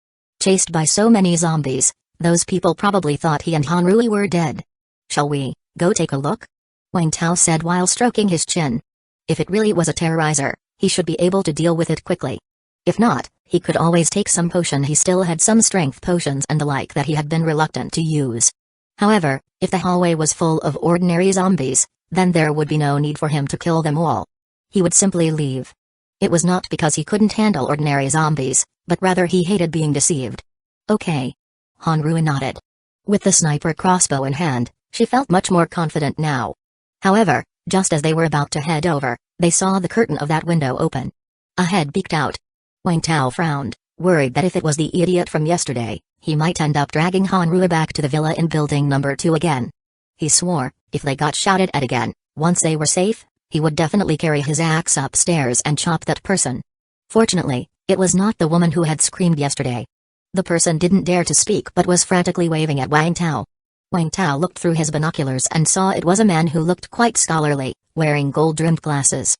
A: Chased by so many zombies, those people probably thought he and Hanrui were dead. Shall we go take a look? Wang Tao said while stroking his chin. If it really was a terrorizer, he should be able to deal with it quickly. If not, He could always take some potion. He still had some strength potions and the like that he had been reluctant to use. However, if the hallway was full of ordinary zombies, then there would be no need for him to kill them all. He would simply leave. It was not because he couldn't handle ordinary zombies, but rather he hated being deceived. Okay. Hanru nodded. With the sniper crossbow in hand, she felt much more confident now. However, just as they were about to head over, they saw the curtain of that window open. A head peeked out. Wang Tao frowned, worried that if it was the idiot from yesterday, he might end up dragging Hanru back to the villa in building number 2 again. He swore, if they got shouted at again, once they were safe, he would definitely carry his axe upstairs and chop that person. Fortunately, it was not the woman who had screamed yesterday. The person didn't dare to speak but was frantically waving at Wang Tao. Wang Tao looked through his binoculars and saw it was a man who looked quite scholarly, wearing gold-rimmed glasses.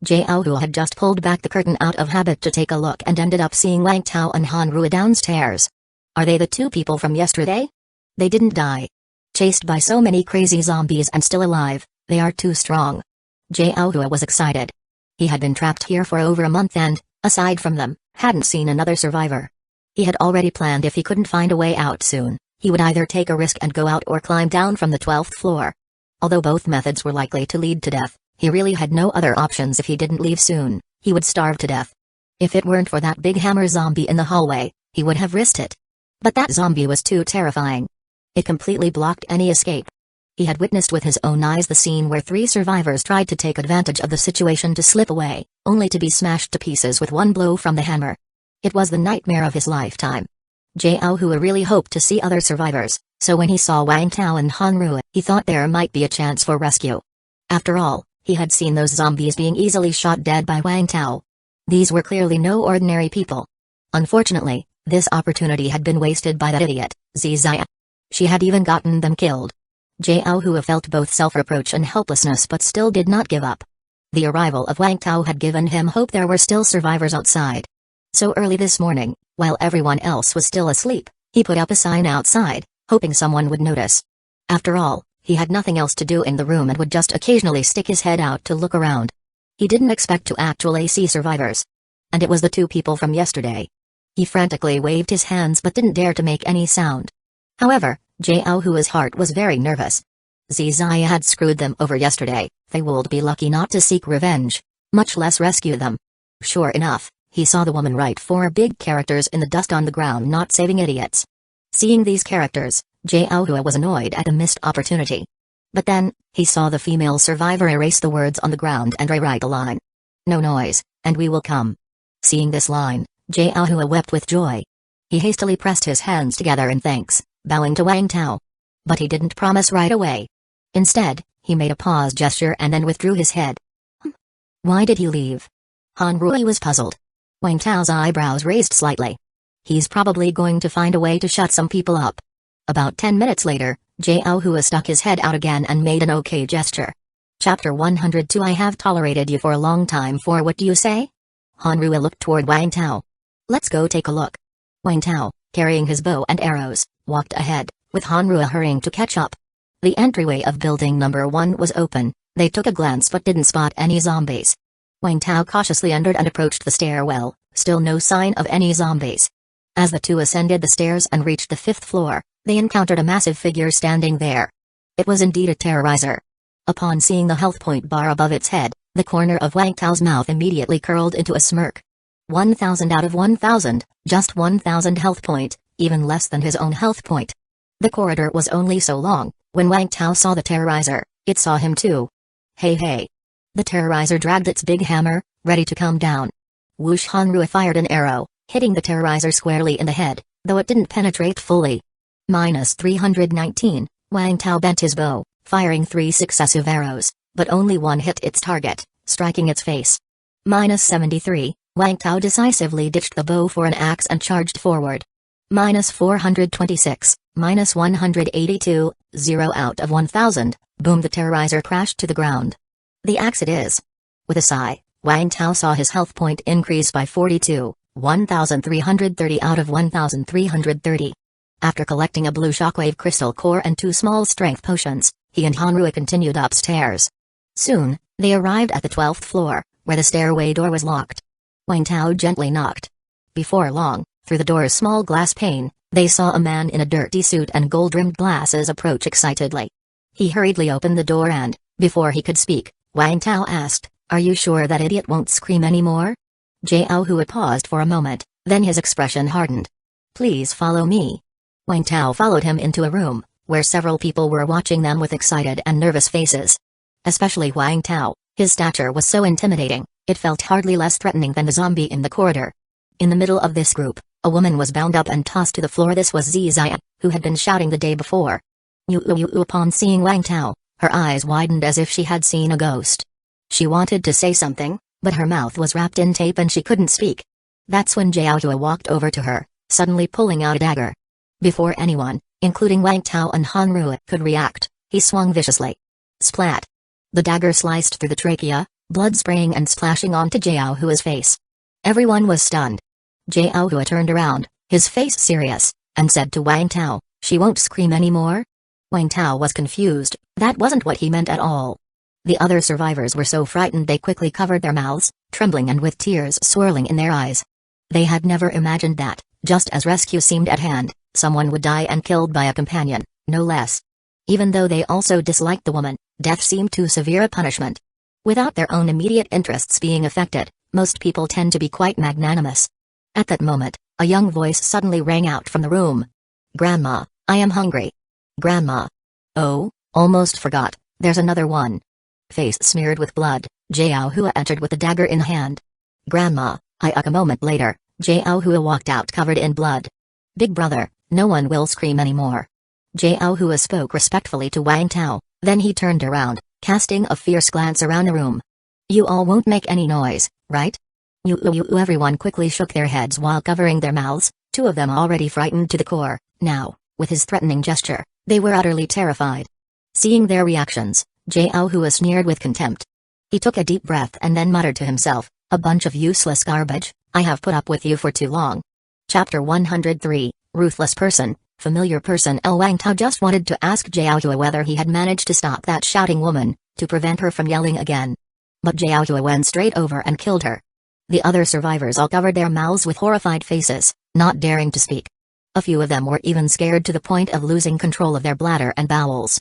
A: Jiao Hu had just pulled back the curtain out of habit to take a look and ended up seeing Wang Tao and Hanru downstairs. Are they the two people from yesterday? They didn't die. Chased by so many crazy zombies and still alive, they are too strong. Jiao Hu was excited. He had been trapped here for over a month and, aside from them, hadn't seen another survivor. He had already planned if he couldn't find a way out soon, he would either take a risk and go out or climb down from the 12th floor. Although both methods were likely to lead to death, he really had no other options. If he didn't leave soon, he would starve to death. If it weren't for that big hammer zombie in the hallway, he would have risked it. But that zombie was too terrifying. It completely blocked any escape. He had witnessed with his own eyes the scene where 3 survivors tried to take advantage of the situation to slip away, only to be smashed to pieces with one blow from the hammer. It was the nightmare of his lifetime. Jiao Hu really hoped to see other survivors, so when he saw Wang Tao and Hanru, he thought there might be a chance for rescue. After all, he had seen those zombies being easily shot dead by Wang Tao. These were clearly no ordinary people. Unfortunately, this opportunity had been wasted by that idiot, Zizia. She had even gotten them killed. Jiao Hu felt both self-reproach and helplessness but still did not give up. The arrival of Wang Tao had given him hope there were still survivors outside. So early this morning, while everyone else was still asleep, he put up a sign outside, hoping someone would notice. After all, he had nothing else to do in the room and would just occasionally stick his head out to look around. He didn't expect to actually see survivors. And it was the 2 people from yesterday. He frantically waved his hands but didn't dare to make any sound. However, Jiao Hu's heart was very nervous. Zizia had screwed them over yesterday. They would be lucky not to seek revenge, much less rescue them. Sure enough, he saw the woman write 4 big characters in the dust on the ground, not saving idiots. Seeing these characters, Jiao Hu was annoyed at the missed opportunity. But then, he saw the female survivor erase the words on the ground and rewrite a line. No noise, and we will come. Seeing this line, Jiao Hu wept with joy. He hastily pressed his hands together in thanks, bowing to Wang Tao. But he didn't promise right away. Instead, he made a pause gesture and then withdrew his head. Why did he leave? Hanru was puzzled. Wang Tao's eyebrows raised slightly. He's probably going to find a way to shut some people up. About 10 minutes later, Jiao Hu stuck his head out again and made an okay gesture. Chapter 102. I have tolerated you for a long time. For what do you say? Hanru looked toward Wang Tao. Let's go take a look. Wang Tao, carrying his bow and arrows, walked ahead, with Hanru hurrying to catch up. The entryway of building number 1 was open. They took a glance but didn't spot any zombies. Wang Tao cautiously entered and approached the stairwell, still no sign of any zombies. As the 2 ascended the stairs and reached the 5th floor, they encountered a massive figure standing there. It was indeed a terrorizer. Upon seeing the health point bar above its head, the corner of Wang Tao's mouth immediately curled into a smirk. 1,000 out of 1,000, just 1,000 health point, even less than his own health point. The corridor was only so long. When Wang Tao saw the terrorizer, it saw him too. Hey hey. The terrorizer dragged its big hammer, ready to come down. Whoosh! Hanru fired an arrow, hitting the terrorizer squarely in the head, though it didn't penetrate fully. -319, Wang Tao bent his bow, firing 3 successive arrows, but only one hit its target, striking its face. -73, Wang Tao decisively ditched the bow for an axe and charged forward. -426, -182, 0 out of 1,000, boom! The terrorizer crashed to the ground. The axe it is. With a sigh, Wang Tao saw his health point increase by 42, 1,330 out of 1,330. After collecting a blue shockwave crystal core and 2 small strength potions, he and Hanru continued upstairs. Soon, they arrived at the 12th floor, where the stairway door was locked. Wang Tao gently knocked. Before long, through the door's small glass pane, they saw a man in a dirty suit and gold-rimmed glasses approach excitedly. He hurriedly opened the door and, before he could speak, Wang Tao asked, "Are you sure that idiot won't scream anymore?" Jiao Hua paused for a moment, then his expression hardened. "Please follow me." Wang Tao followed him into a room, where several people were watching them with excited and nervous faces. Especially Wang Tao, his stature was so intimidating, it felt hardly less threatening than the zombie in the corridor. In the middle of this group, a woman was bound up and tossed to the floor. This was Ziya, who had been shouting the day before. Upon seeing Wang Tao, her eyes widened as if she had seen a ghost. She wanted to say something, but her mouth was wrapped in tape and she couldn't speak. That's when Jiao Hua walked over to her, suddenly pulling out a dagger. Before anyone, including Wang Tao and Han Rui, could react, he swung viciously. Splat! The dagger sliced through the trachea, blood spraying and splashing onto Jiao Hua's face. Everyone was stunned. Jiao Hua turned around, his face serious, and said to Wang Tao, "She won't scream anymore?" Wang Tao was confused, that wasn't what he meant at all. The other survivors were so frightened they quickly covered their mouths, trembling and with tears swirling in their eyes. They had never imagined that, just as rescue seemed at hand, someone would die and killed by a companion, no less. Even though they also disliked the woman, death seemed too severe a punishment. Without their own immediate interests being affected, most people tend to be quite magnanimous. At that moment, a young voice suddenly rang out from the room. "Grandma, I am hungry." "Grandma. Oh, almost forgot, there's another one." Face smeared with blood, Jiao Hua entered with the dagger in hand. "Grandma, a moment later, Jiao Hua walked out covered in blood. "Big brother, no one will scream anymore." Jiao Hua spoke respectfully to Wang Tao, then he turned around, casting a fierce glance around the room. "You all won't make any noise, right?" Everyone quickly shook their heads while covering their mouths, two of them already frightened to the core. Now, with his threatening gesture, they were utterly terrified. Seeing their reactions, Jiao Hua sneered with contempt. He took a deep breath and then muttered to himself, "A bunch of useless garbage, I have put up with you for too long." Chapter 103, Ruthless Person, Familiar Person. Wang Tao just wanted to ask Jiao Hua whether he had managed to stop that shouting woman, to prevent her from yelling again. But Jiao Hua went straight over and killed her. The other survivors all covered their mouths with horrified faces, not daring to speak. A few of them were even scared to the point of losing control of their bladder and bowels.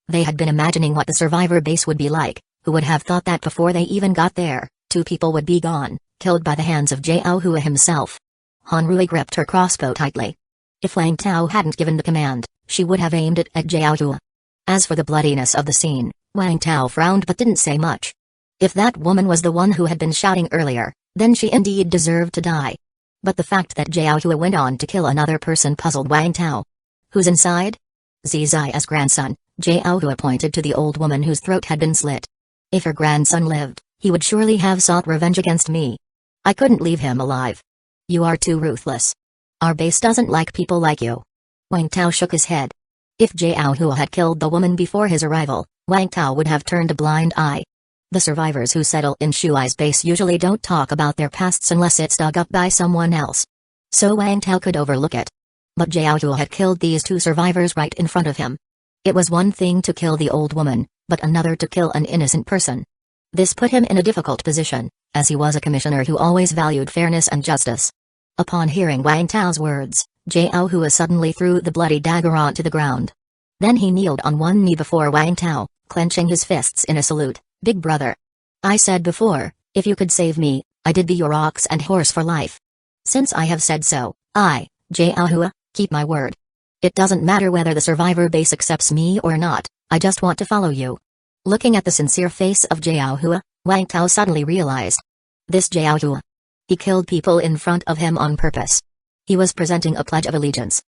A: They had been imagining what the survivor base would be like. Who would have thought that before they even got there, 2 people would be gone, killed by the hands of Jiao Hua himself. Han Rui gripped her crossbow tightly. If Wang Tao hadn't given the command, she would have aimed it at Jiao Hua. As for the bloodiness of the scene, Wang Tao frowned but didn't say much. If that woman was the one who had been shouting earlier, then she indeed deserved to die. But the fact that Jiao Hua went on to kill another person puzzled Wang Tao. "Who's inside?" Ziya's grandson, Jiao Hua pointed to the old woman whose throat had been slit. "If her grandson lived, he would surely have sought revenge against me. I couldn't leave him alive. You are too ruthless. Our base doesn't like people like you." Wang Tao shook his head. If Jiao Hua had killed the woman before his arrival, Wang Tao would have turned a blind eye. The survivors who settle in Shuai's base usually don't talk about their pasts unless it's dug up by someone else. So Wang Tao could overlook it. But Jiao Hua had killed these 2 survivors right in front of him. It was one thing to kill the old woman, but another to kill an innocent person. This put him in a difficult position, as he was a commissioner who always valued fairness and justice. Upon hearing Wang Tao's words, Jiao Hua suddenly threw the bloody dagger onto the ground. Then he kneeled on one knee before Wang Tao, clenching his fists in a salute. "Big brother. I said before, if you could save me, I'd be your ox and horse for life. Since I have said so, I, Jiao Hua, keep my word. It doesn't matter whether the survivor base accepts me or not, I just want to follow you." Looking at the sincere face of Jiao Hua, Wang Tao suddenly realized. This Jiao Hua. He killed people in front of him on purpose. He was presenting a pledge of allegiance.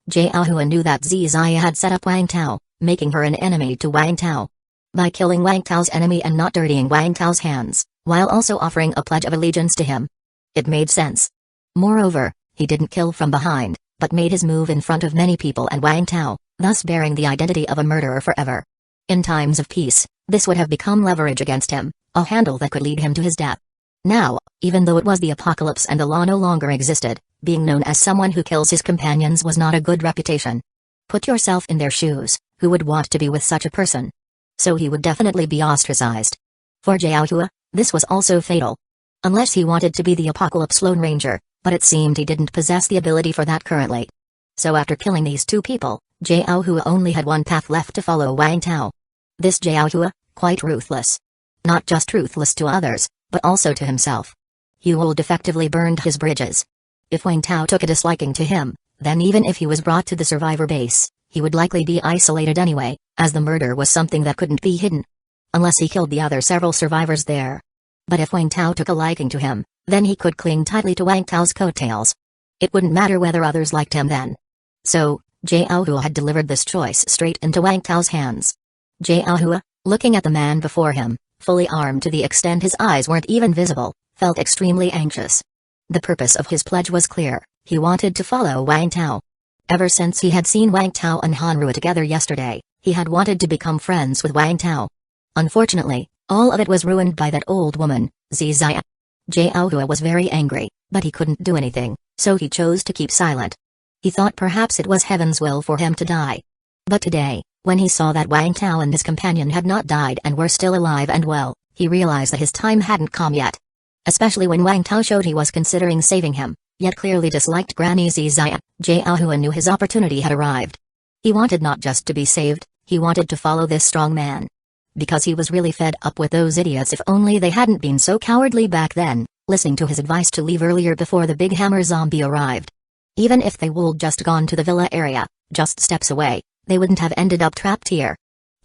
A: Jiao Hua knew that Ziya had set up Wang Tao, making her an enemy to Wang Tao. By killing Wang Tao's enemy and not dirtying Wang Tao's hands, while also offering a pledge of allegiance to him. It made sense. Moreover, he didn't kill from behind, but made his move in front of many people and Wang Tao, thus bearing the identity of a murderer forever. In times of peace, this would have become leverage against him, a handle that could lead him to his death. Now, even though it was the apocalypse and the law no longer existed, being known as someone who kills his companions was not a good reputation. Put yourself in their shoes, who would want to be with such a person? So he would definitely be ostracized. For Jiao Hua, this was also fatal. Unless he wanted to be the Apocalypse Lone Ranger, But it seemed he didn't possess the ability for that currently. So after killing these two people, Jiao Hua only had one path left to follow Wang Tao. This Jiao Hua, quite ruthless. Not just ruthless to others, but also to himself. He would effectively burned his bridges. If Wang Tao took a disliking to him, then even if he was brought to the survivor base, he would likely be isolated anyway, as the murder was something that couldn't be hidden. Unless he killed the other several survivors there. But if Wang Tao took a liking to him, then he could cling tightly to Wang Tao's coattails. It wouldn't matter whether others liked him then. So, Jiao Hua had delivered this choice straight into Wang Tao's hands. Jiao Hua, looking at the man before him, fully armed to the extent his eyes weren't even visible, felt extremely anxious. The purpose of his pledge was clear: he wanted to follow Wang Tao. Ever since he had seen Wang Tao and Hanrua together yesterday, he had wanted to become friends with Wang Tao. Unfortunately, all of it was ruined by that old woman, Zizia. Jiao Hua was very angry, but he couldn't do anything, so he chose to keep silent. He thought perhaps it was heaven's will for him to die. But today, when he saw that Wang Tao and his companion had not died and were still alive and well, he realized that his time hadn't come yet. Especially when Wang Tao showed he was considering saving him, yet clearly disliked Granny Zizia, Jiao Hua knew his opportunity had arrived. He wanted not just to be saved, he wanted to follow this strong man. Because he was really fed up with those idiots. If only they hadn't been so cowardly back then, listening to his advice to leave earlier before the big hammer zombie arrived. Even if they would just gone to the villa area, just steps away, they wouldn't have ended up trapped here.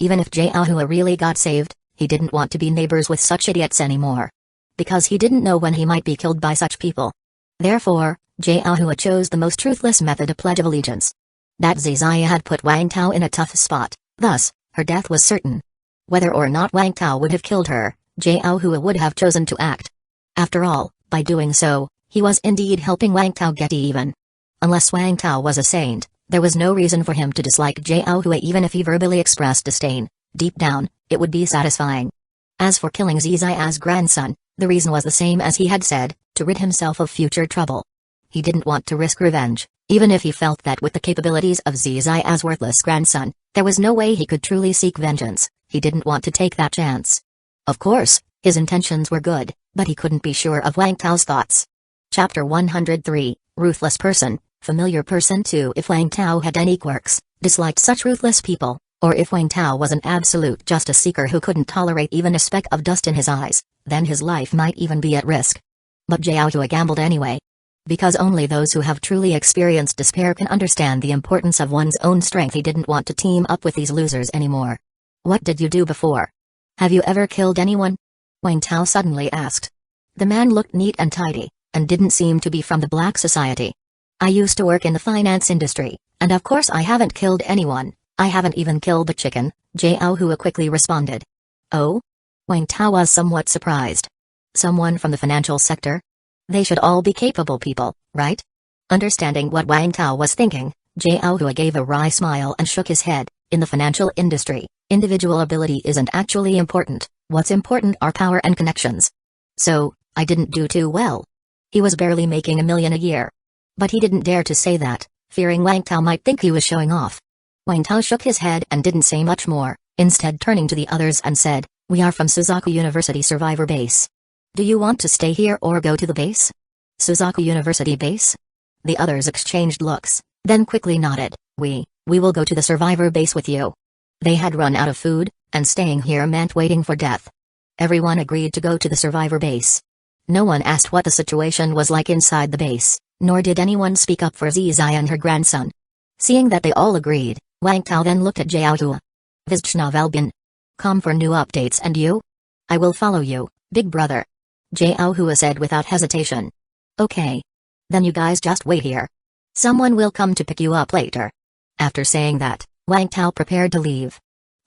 A: Even if Jiao Hua really got saved, he didn't want to be neighbors with such idiots anymore. Because he didn't know when he might be killed by such people. Therefore, Jiao Hua chose the most truthless method, a pledge of allegiance. That Zizia had put Wang Tao in a tough spot, thus, her death was certain. Whether or not Wang Tao would have killed her, Jiao Hua would have chosen to act. After all, by doing so, he was indeed helping Wang Tao get even. Unless Wang Tao was a saint, there was no reason for him to dislike Jiao Hua even if he verbally expressed disdain. Deep down, it would be satisfying. As for killing Zizia's grandson, the reason was the same as he had said, to rid himself of future trouble. He didn't want to risk revenge, even if he felt that with the capabilities of Zizia's worthless grandson, there was no way he could truly seek vengeance. He didn't want to take that chance. Of course, his intentions were good, but he couldn't be sure of Wang Tao's thoughts. Chapter 103, Ruthless Person, Familiar Person 2. If Wang Tao had any quirks, disliked such ruthless people, or if Wang Tao was an absolute justice seeker who couldn't tolerate even a speck of dust in his eyes, then his life might even be at risk. But Jiao Hua gambled anyway. Because only those who have truly experienced despair can understand the importance of one's own strength. He didn't want to team up with these losers anymore. What did you do before? Have you ever killed anyone? Wang Tao suddenly asked. The man looked neat and tidy, and didn't seem to be from the black society. I used to work in the finance industry, and of course I haven't killed anyone. I haven't even killed the chicken, Jiao Hua quickly responded. Oh? Wang Tao was somewhat surprised. Someone from the financial sector? They should all be capable people, right? Understanding what Wang Tao was thinking, Jiao Hua gave a wry smile and shook his head. In the financial industry, individual ability isn't actually important. What's important are power and connections. So, I didn't do too well. He was barely making $1 million a year. But he didn't dare to say that, fearing Wang Tao might think he was showing off. Wang Tao shook his head and didn't say much more, instead turning to the others and said, "We are from Suzaku University Survivor Base. Do you want to stay here or go to the base?" Suzaku University Base? The others exchanged looks, then quickly nodded. We will go to the survivor base with you. They had run out of food, and staying here meant waiting for death. Everyone agreed to go to the survivor base. No one asked what the situation was like inside the base, nor did anyone speak up for Zizia and her grandson. Seeing that they all agreed, Wang Tao then looked at Jiao Hua. Vizchna Velbin. Come for new updates, and you? I will follow you, big brother. Jiao Hua said without hesitation. Okay. Then you guys just wait here. Someone will come to pick you up later. After saying that, Wang Tao prepared to leave.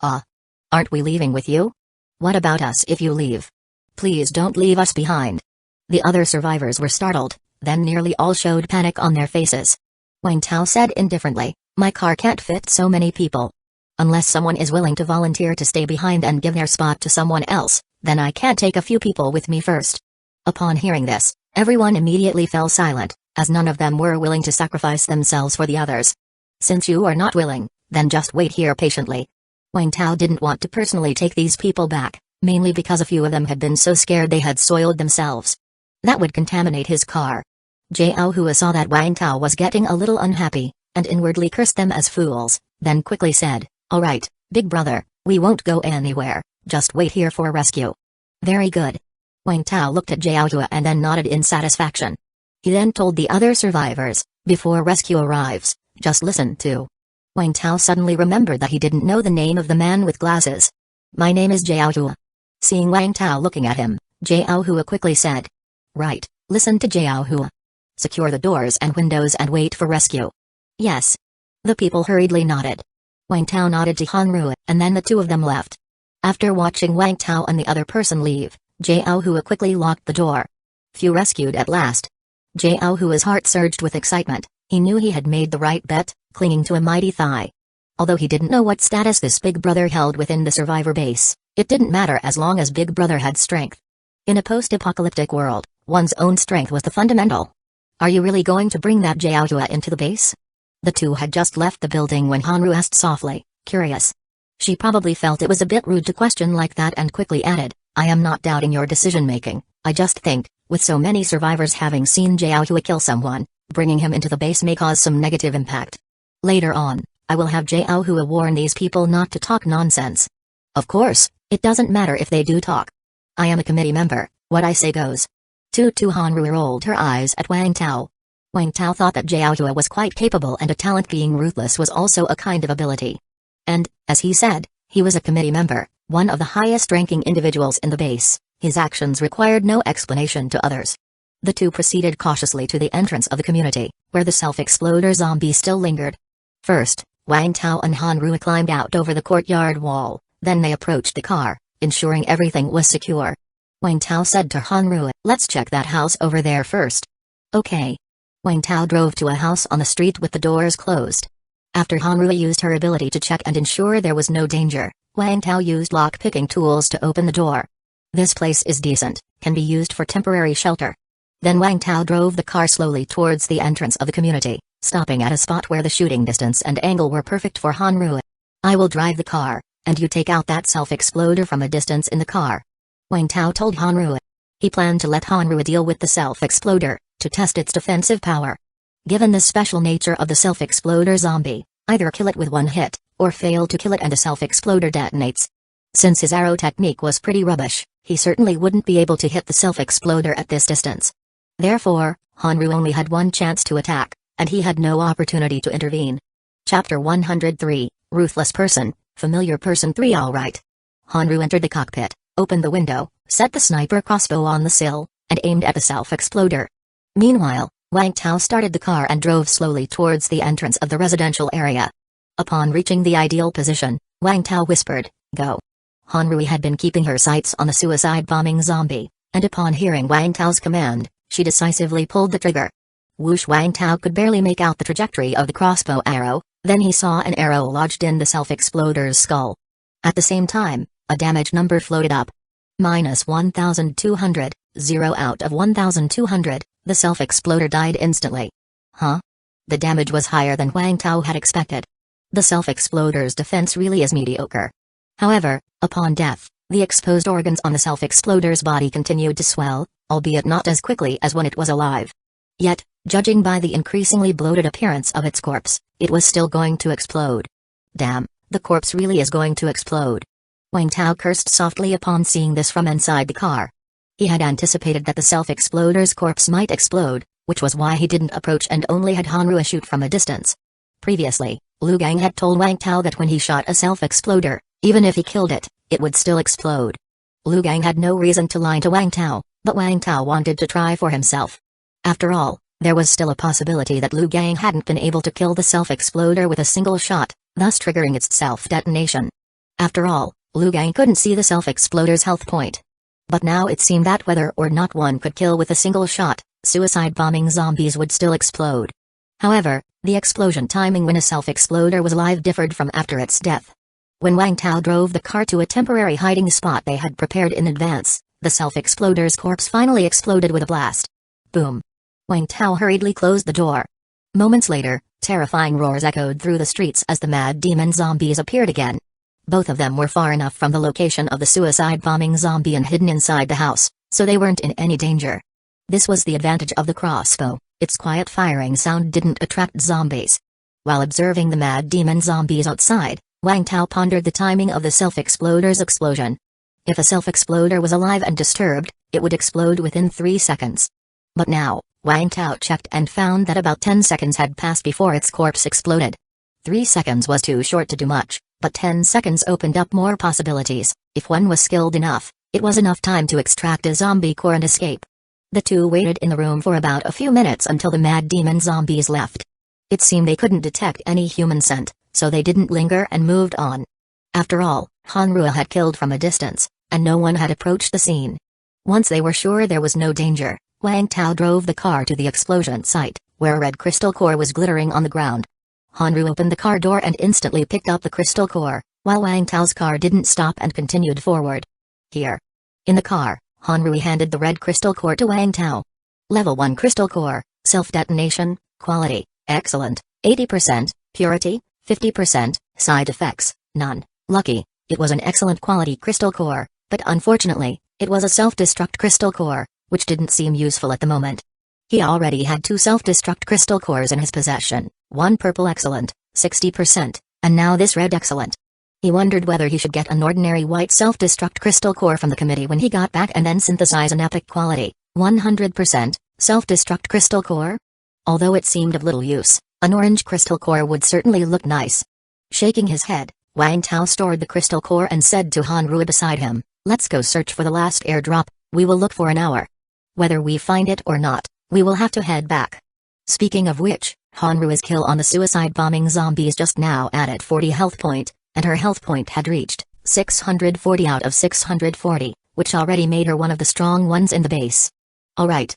A: Aren't we leaving with you? What about us if you leave? Please don't leave us behind. The other survivors were startled, then nearly all showed panic on their faces. Wang Tao said indifferently, my car can't fit so many people. Unless someone is willing to volunteer to stay behind and give their spot to someone else, then I can't take a few people with me first. Upon hearing this, everyone immediately fell silent, as none of them were willing to sacrifice themselves for the others. Since you are not willing, then just wait here patiently. Wang Tao didn't want to personally take these people back, mainly because a few of them had been so scared they had soiled themselves. That would contaminate his car. Jiao Hua saw that Wang Tao was getting a little unhappy, and inwardly cursed them as fools, then quickly said, "Alright, big brother, we won't go anywhere, just wait here for rescue." "Very good." Wang Tao looked at Jiao Hua and then nodded in satisfaction. He then told the other survivors, "Before rescue arrives, just listen to." Wang Tao suddenly remembered that he didn't know the name of the man with glasses. "My name is Jiao Hua." Seeing Wang Tao looking at him, Jiao Hua quickly said, "Right, listen to Jiao Hua. Secure the doors and windows and wait for rescue." "Yes." The people hurriedly nodded. Wang Tao nodded to Hanru, and then the two of them left. After watching Wang Tao and the other person leave, Jiao Hua quickly locked the door. Few rescued at last. Jiao Hua's heart surged with excitement. He knew he had made the right bet, clinging to a mighty thigh. Although he didn't know what status this big brother held within the survivor base, it didn't matter as long as big brother had strength. In a post-apocalyptic world, one's own strength was the fundamental. "Are you really going to bring that Jiao Hua into the base?" The two had just left the building when Hanru asked softly, curious. She probably felt it was a bit rude to question like that and quickly added, "I am not doubting your decision-making, I just think, with so many survivors having seen Jiao Hua kill someone, bringing him into the base may cause some negative impact. Later on, I will have Jiao Hua warn these people not to talk nonsense." "Of course, it doesn't matter if they do talk. I am a committee member, what I say goes." Hanru rolled her eyes at Wang Tao. Wang Tao thought that Jiao Hua was quite capable, and a talent being ruthless was also a kind of ability. And, as he said, he was a committee member, one of the highest-ranking individuals in the base. His actions required no explanation to others. The two proceeded cautiously to the entrance of the community, where the self-exploder zombie still lingered. First, Wang Tao and Hanru climbed out over the courtyard wall, then they approached the car, ensuring everything was secure. Wang Tao said to Hanru, "Let's check that house over there first." "Okay." Wang Tao drove to a house on the street with the doors closed. After Hanru used her ability to check and ensure there was no danger, Wang Tao used lock-picking tools to open the door. "This place is decent, can be used for temporary shelter." Then Wang Tao drove the car slowly towards the entrance of the community, stopping at a spot where the shooting distance and angle were perfect for Hanru. "I will drive the car, and you take out that self-exploder from a distance in the car," Wang Tao told Hanru. He planned to let Hanru deal with the self-exploder, to test its defensive power. Given the special nature of the self-exploder zombie, either kill it with one hit, or fail to kill it and the self-exploder detonates. Since his arrow technique was pretty rubbish, he certainly wouldn't be able to hit the self-exploder at this distance. Therefore, Hanru only had one chance to attack, and he had no opportunity to intervene. Chapter 103, Ruthless Person, Familiar Person 3. Alright. Hanru entered the cockpit, opened the window, set the sniper crossbow on the sill, and aimed at the self-exploder. Meanwhile, Wang Tao started the car and drove slowly towards the entrance of the residential area. Upon reaching the ideal position, Wang Tao whispered, "Go." Hanru had been keeping her sights on the suicide bombing zombie, and upon hearing Wang Tao's command, she decisively pulled the trigger. Whoosh! Wang Tao could barely make out the trajectory of the crossbow arrow, then he saw an arrow lodged in the self-exploder's skull. At the same time, a damage number floated up. -1200, 0 out of 1200, the self-exploder died instantly. Huh? The damage was higher than Wang Tao had expected. The self-exploder's defense really is mediocre. However, upon death, the exposed organs on the self-exploder's body continued to swell, albeit not as quickly as when it was alive. Yet, judging by the increasingly bloated appearance of its corpse, it was still going to explode. Damn, the corpse really is going to explode. Wang Tao cursed softly upon seeing this from inside the car. He had anticipated that the self-exploder's corpse might explode, which was why he didn't approach and only had Hanru shoot from a distance. Previously, Lu Gang had told Wang Tao that when he shot a self-exploder, even if he killed it, it would still explode. Lu Gang had no reason to lie to Wang Tao, but Wang Tao wanted to try for himself. After all, there was still a possibility that Lu Gang hadn't been able to kill the self-exploder with a single shot, thus triggering its self-detonation. After all, Lu Gang couldn't see the self-exploder's health point. But now it seemed that whether or not one could kill with a single shot, suicide bombing zombies would still explode. However, the explosion timing when a self-exploder was alive differed from after its death. When Wang Tao drove the car to a temporary hiding spot they had prepared in advance, the self-exploder's corpse finally exploded with a blast. Boom. Wang Tao hurriedly closed the door. Moments later, terrifying roars echoed through the streets as the mad demon zombies appeared again. Both of them were far enough from the location of the suicide bombing zombie and hidden inside the house, so they weren't in any danger. This was the advantage of the crossbow. Its quiet firing sound didn't attract zombies. While observing the mad demon zombies outside, Wang Tao pondered the timing of the self-exploder's explosion. If a self-exploder was alive and disturbed, it would explode within 3 seconds. But now, Wang Tao checked and found that about 10 seconds had passed before its corpse exploded. 3 seconds was too short to do much, but 10 seconds opened up more possibilities. If one was skilled enough, it was enough time to extract a zombie core and escape. The two waited in the room for about a few minutes until the mad demon zombies left. It seemed they couldn't detect any human scent, so they didn't linger and moved on. After all, Hanrua had killed from a distance, and no one had approached the scene. Once they were sure there was no danger, Wang Tao drove the car to the explosion site, where a red crystal core was glittering on the ground. Hanru opened the car door and instantly picked up the crystal core, while Wang Tao's car didn't stop and continued forward. Here. In the car, Hanru handed the red crystal core to Wang Tao. Level 1 crystal core, self-detonation, quality, excellent, 80%, purity, 50%, side effects, none, lucky. It was an excellent quality crystal core, but unfortunately, it was a self-destruct crystal core, which didn't seem useful at the moment. He already had 2 self-destruct crystal cores in his possession, one purple excellent, 60%, and now this red excellent. He wondered whether he should get an ordinary white self-destruct crystal core from the committee when he got back and then synthesize an epic quality, 100%, self-destruct crystal core? Although it seemed of little use, an orange crystal core would certainly look nice. Shaking his head, Wang Tao stored the crystal core and said to Hanrua beside him, "Let's go search for the last airdrop. We will look for an hour. Whether we find it or not, we will have to head back." Speaking of which, Hanrua's kill on the suicide bombing zombies just now added 40 health point, and her health point had reached 640 out of 640, which already made her one of the strong ones in the base. Alright.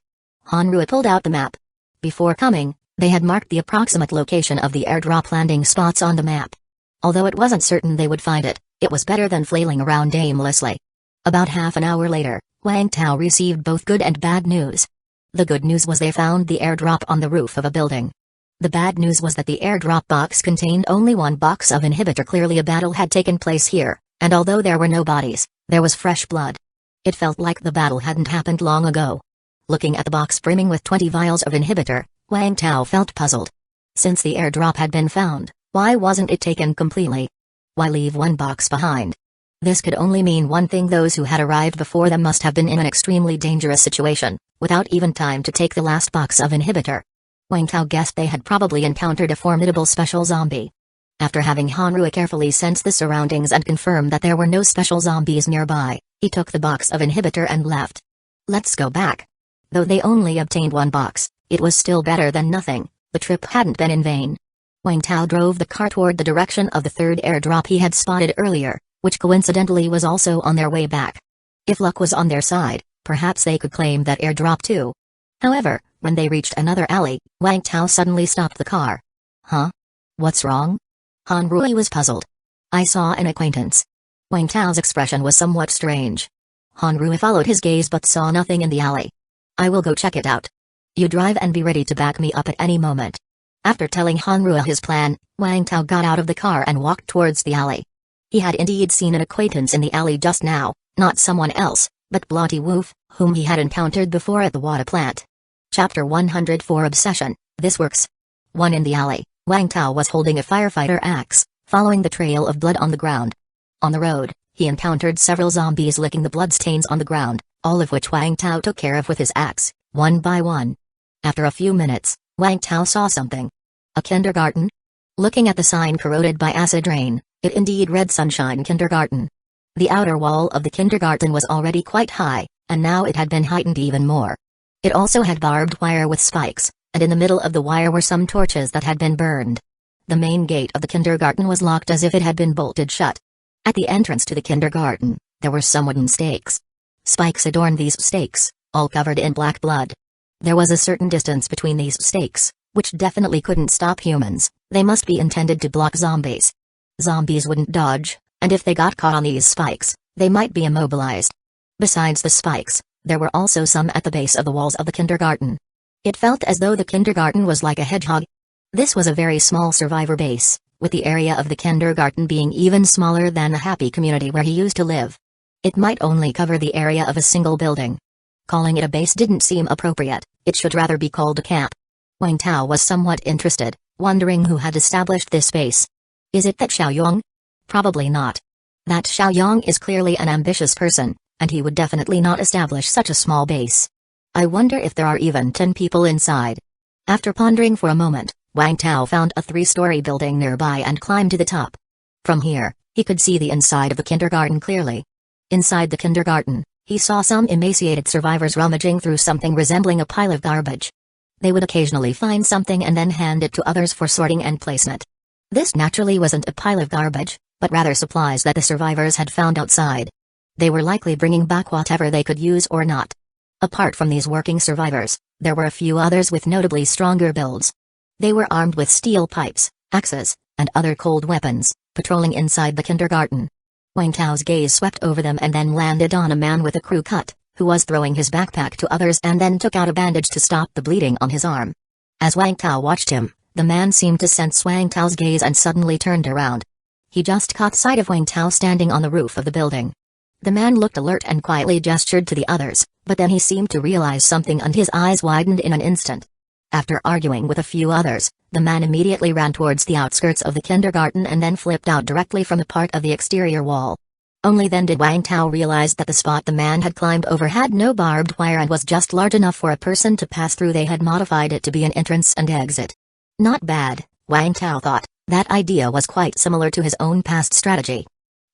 A: Hanrua pulled out the map. Before coming, they had marked the approximate location of the airdrop landing spots on the map. Although it wasn't certain they would find it, it was better than flailing around aimlessly. About half an hour later, Wang Tao received both good and bad news. The good news was they found the airdrop on the roof of a building. The bad news was that the airdrop box contained only one box of inhibitor. Clearly a battle had taken place here, and although there were no bodies, there was fresh blood. It felt like the battle hadn't happened long ago. Looking at the box brimming with 20 vials of inhibitor, Wang Tao felt puzzled. Since the airdrop had been found, why wasn't it taken completely? Why leave one box behind? This could only mean one thing: those who had arrived before them must have been in an extremely dangerous situation, without even time to take the last box of inhibitor. Wang Tao guessed they had probably encountered a formidable special zombie. After having Hanrua carefully sense the surroundings and confirm that there were no special zombies nearby, he took the box of inhibitor and left. Let's go back. Though they only obtained one box, it was still better than nothing. The trip hadn't been in vain. Wang Tao drove the car toward the direction of the third airdrop he had spotted earlier, which coincidentally was also on their way back. If luck was on their side, perhaps they could claim that airdrop too. However, when they reached another alley, Wang Tao suddenly stopped the car. Huh? What's wrong? Hanrui was puzzled. I saw an acquaintance. Wang Tao's expression was somewhat strange. Hanrui followed his gaze but saw nothing in the alley. I will go check it out. You drive and be ready to back me up at any moment. After telling Hanrua his plan, Wang Tao got out of the car and walked towards the alley. He had indeed seen an acquaintance in the alley just now, not someone else, but Blotty Woof, whom he had encountered before at the water plant. Chapter 104 Obsession, this works. 1 In the alley, Wang Tao was holding a firefighter axe, following the trail of blood on the ground. On the road, he encountered several zombies licking the bloodstains on the ground, all of which Wang Tao took care of with his axe, one by one. After a few minutes, Wang Tao saw something. A kindergarten? Looking at the sign corroded by acid rain, it indeed read Sunshine Kindergarten. The outer wall of the kindergarten was already quite high, and now it had been heightened even more. It also had barbed wire with spikes, and in the middle of the wire were some torches that had been burned. The main gate of the kindergarten was locked as if it had been bolted shut. At the entrance to the kindergarten, there were some wooden stakes. Spikes adorned these stakes, all covered in black blood. There was a certain distance between these stakes, which definitely couldn't stop humans. They must be intended to block zombies. Zombies wouldn't dodge, and if they got caught on these spikes, they might be immobilized. Besides the spikes, there were also some at the base of the walls of the kindergarten. It felt as though the kindergarten was like a hedgehog. This was a very small survivor base, with the area of the kindergarten being even smaller than the happy community where he used to live. It might only cover the area of a single building. Calling it a base didn't seem appropriate, it should rather be called a camp. Wang Tao was somewhat interested, wondering who had established this base. Is it that Xiaoyong? Probably not. That Xiaoyong is clearly an ambitious person, and he would definitely not establish such a small base. I wonder if there are even 10 people inside. After pondering for a moment, Wang Tao found a 3-story building nearby and climbed to the top. From here, he could see the inside of the kindergarten clearly. Inside the kindergarten, he saw some emaciated survivors rummaging through something resembling a pile of garbage. They would occasionally find something and then hand it to others for sorting and placement. This naturally wasn't a pile of garbage, but rather supplies that the survivors had found outside. They were likely bringing back whatever they could use or not. Apart from these working survivors, there were a few others with notably stronger builds. They were armed with steel pipes, axes, and other cold weapons, patrolling inside the kindergarten. Wang Tao's gaze swept over them and then landed on a man with a crew cut, who was throwing his backpack to others and then took out a bandage to stop the bleeding on his arm. As Wang Tao watched him, the man seemed to sense Wang Tao's gaze and suddenly turned around. He just caught sight of Wang Tao standing on the roof of the building. The man looked alert and quietly gestured to the others, but then he seemed to realize something and his eyes widened in an instant. After arguing with a few others, the man immediately ran towards the outskirts of the kindergarten and then flipped out directly from a part of the exterior wall. Only then did Wang Tao realize that the spot the man had climbed over had no barbed wire and was just large enough for a person to pass through. They had modified it to be an entrance and exit. Not bad, Wang Tao thought. That idea was quite similar to his own past strategy.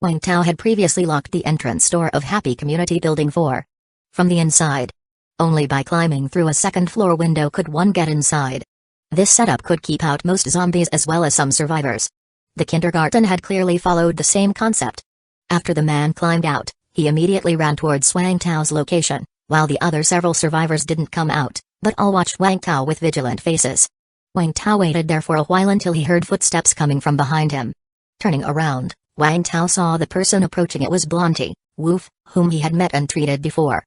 A: Wang Tao had previously locked the entrance door of Happy Community Building 4. From the inside. Only by climbing through a second-floor window could one get inside. This setup could keep out most zombies as well as some survivors. The kindergarten had clearly followed the same concept. After the man climbed out, he immediately ran towards Wang Tao's location, while the other several survivors didn't come out, but all watched Wang Tao with vigilant faces. Wang Tao waited there for a while until he heard footsteps coming from behind him. Turning around, Wang Tao saw the person approaching. It was Blondie, Woof, whom he had met and treated before.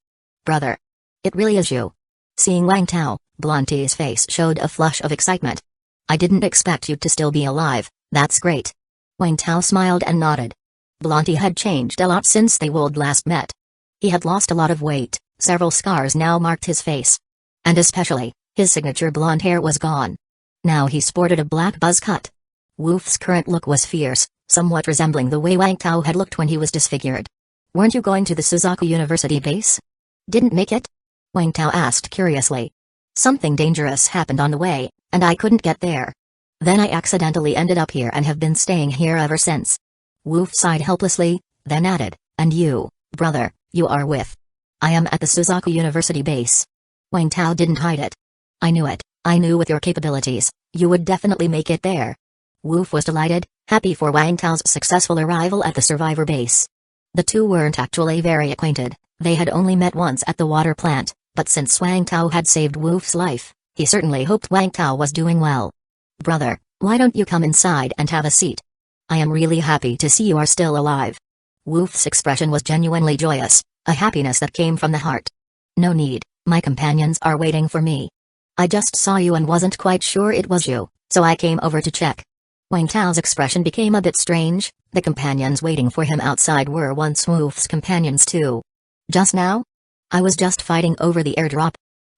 A: Brother. It really is you. Seeing Wang Tao, Blondie's face showed a flush of excitement. I didn't expect you to still be alive, that's great. Wang Tao smiled and nodded. Blondie had changed a lot since they would last met. He had lost a lot of weight, several scars now marked his face. And especially, his signature blonde hair was gone. Now he sported a black buzz cut. Woof's current look was fierce, somewhat resembling the way Wang Tao had looked when he was disfigured. Weren't you going to the Kusagakure University base? Didn't make it? Wang Tao asked curiously. Something dangerous happened on the way, and I couldn't get there. Then I accidentally ended up here and have been staying here ever since. Woof sighed helplessly, then added, and you, brother, you are with. I am at the Kusagakure University base. Wang Tao didn't hide it. I knew it, I knew with your capabilities, you would definitely make it there. Woof was delighted, happy for Wang Tao's successful arrival at the survivor base. The two weren't actually very acquainted, they had only met once at the water plant, but since Wang Tao had saved Woof's life, he certainly hoped Wang Tao was doing well. Brother, why don't you come inside and have a seat? I am really happy to see you are still alive. Woof's expression was genuinely joyous, a happiness that came from the heart. No need, my companions are waiting for me. I just saw you and wasn't quite sure it was you, so I came over to check. Wang Tao's expression became a bit strange. The companions waiting for him outside were once Woof's companions too. Just now? I was just fighting over the airdrop.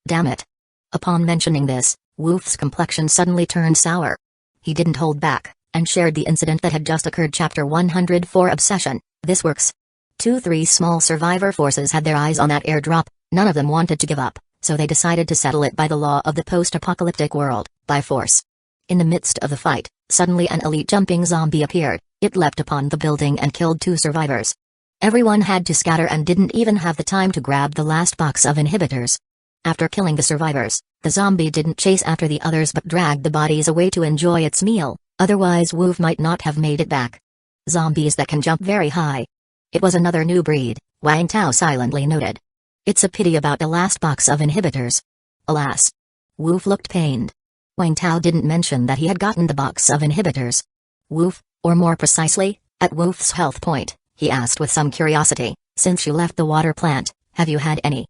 A: Damn it. Upon mentioning this, Woof's complexion suddenly turned sour. He didn't hold back, and shared the incident that had just occurred. Chapter 104 Obsession, this works. 2-3 small survivor forces had their eyes on that airdrop, none of them wanted to give up, so they decided to settle it by the law of the post-apocalyptic world, by force. In the midst of the fight, suddenly an elite jumping zombie appeared. It leapt upon the building and killed 2 survivors. Everyone had to scatter and didn't even have the time to grab the last box of inhibitors. After killing the survivors, the zombie didn't chase after the others but dragged the bodies away to enjoy its meal, otherwise Woof might not have made it back. Zombies that can jump very high. It was another new breed, Wang Tao silently noted. It's a pity about the last box of inhibitors. Alas. Woof looked pained. Wang Tao didn't mention that he had gotten the box of inhibitors. Woof, or more precisely, at Woof's health point, he asked with some curiosity, since you left the water plant, have you had any,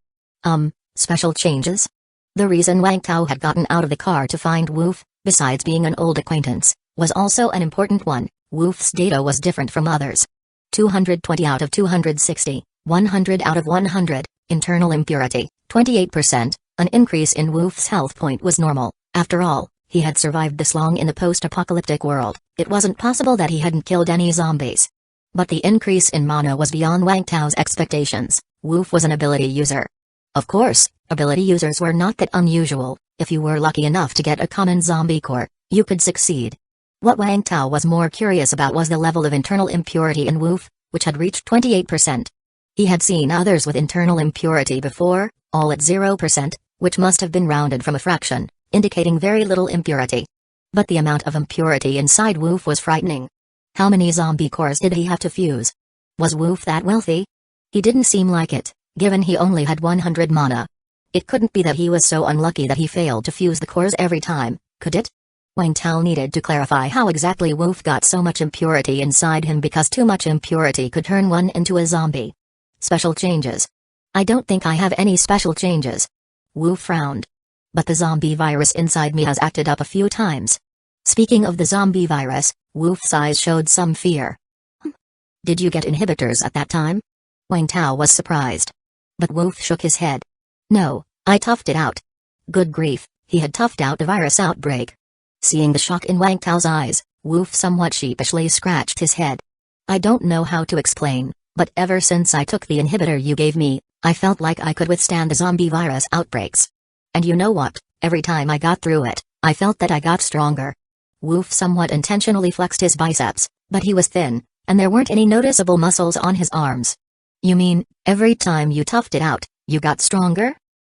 A: special changes? The reason Wang Tao had gotten out of the car to find Woof, besides being an old acquaintance, was also an important one. Woof's data was different from others. 220 out of 260, 100 out of 100, internal impurity, 28%, an increase in Woof's health point was normal, After all, he had survived this long in the post-apocalyptic world. It wasn't possible that he hadn't killed any zombies. But the increase in mana was beyond Wang Tao's expectations. Woof was an ability user. Of course, ability users were not that unusual. If you were lucky enough to get a common zombie core, you could succeed. What Wang Tao was more curious about was the level of internal impurity in Woof, which had reached 28%. He had seen others with internal impurity before, all at 0%, which must have been rounded from a fraction, indicating very little impurity. But the amount of impurity inside Woof was frightening. How many zombie cores did he have to fuse? Was Woof that wealthy? He didn't seem like it, given he only had 100 mana. It couldn't be that he was so unlucky that he failed to fuse the cores every time, could it? Wang Tao needed to clarify how exactly Woof got so much impurity inside him, because too much impurity could turn one into a zombie. Special changes. I don't think I have any special changes. Woof frowned. But the zombie virus inside me has acted up a few times. Speaking of the zombie virus, Woof's eyes showed some fear. Did you get inhibitors at that time? Wang Tao was surprised. But Woof shook his head. No, I toughed it out. Good grief, he had toughed out a virus outbreak. Seeing the shock in Wang Tao's eyes, Woof somewhat sheepishly scratched his head. I don't know how to explain, but ever since I took the inhibitor you gave me, I felt like I could withstand the zombie virus outbreaks. And you know what, every time I got through it, I felt that I got stronger. Woof somewhat intentionally flexed his biceps, but he was thin, and there weren't any noticeable muscles on his arms. You mean, every time you toughed it out, you got stronger?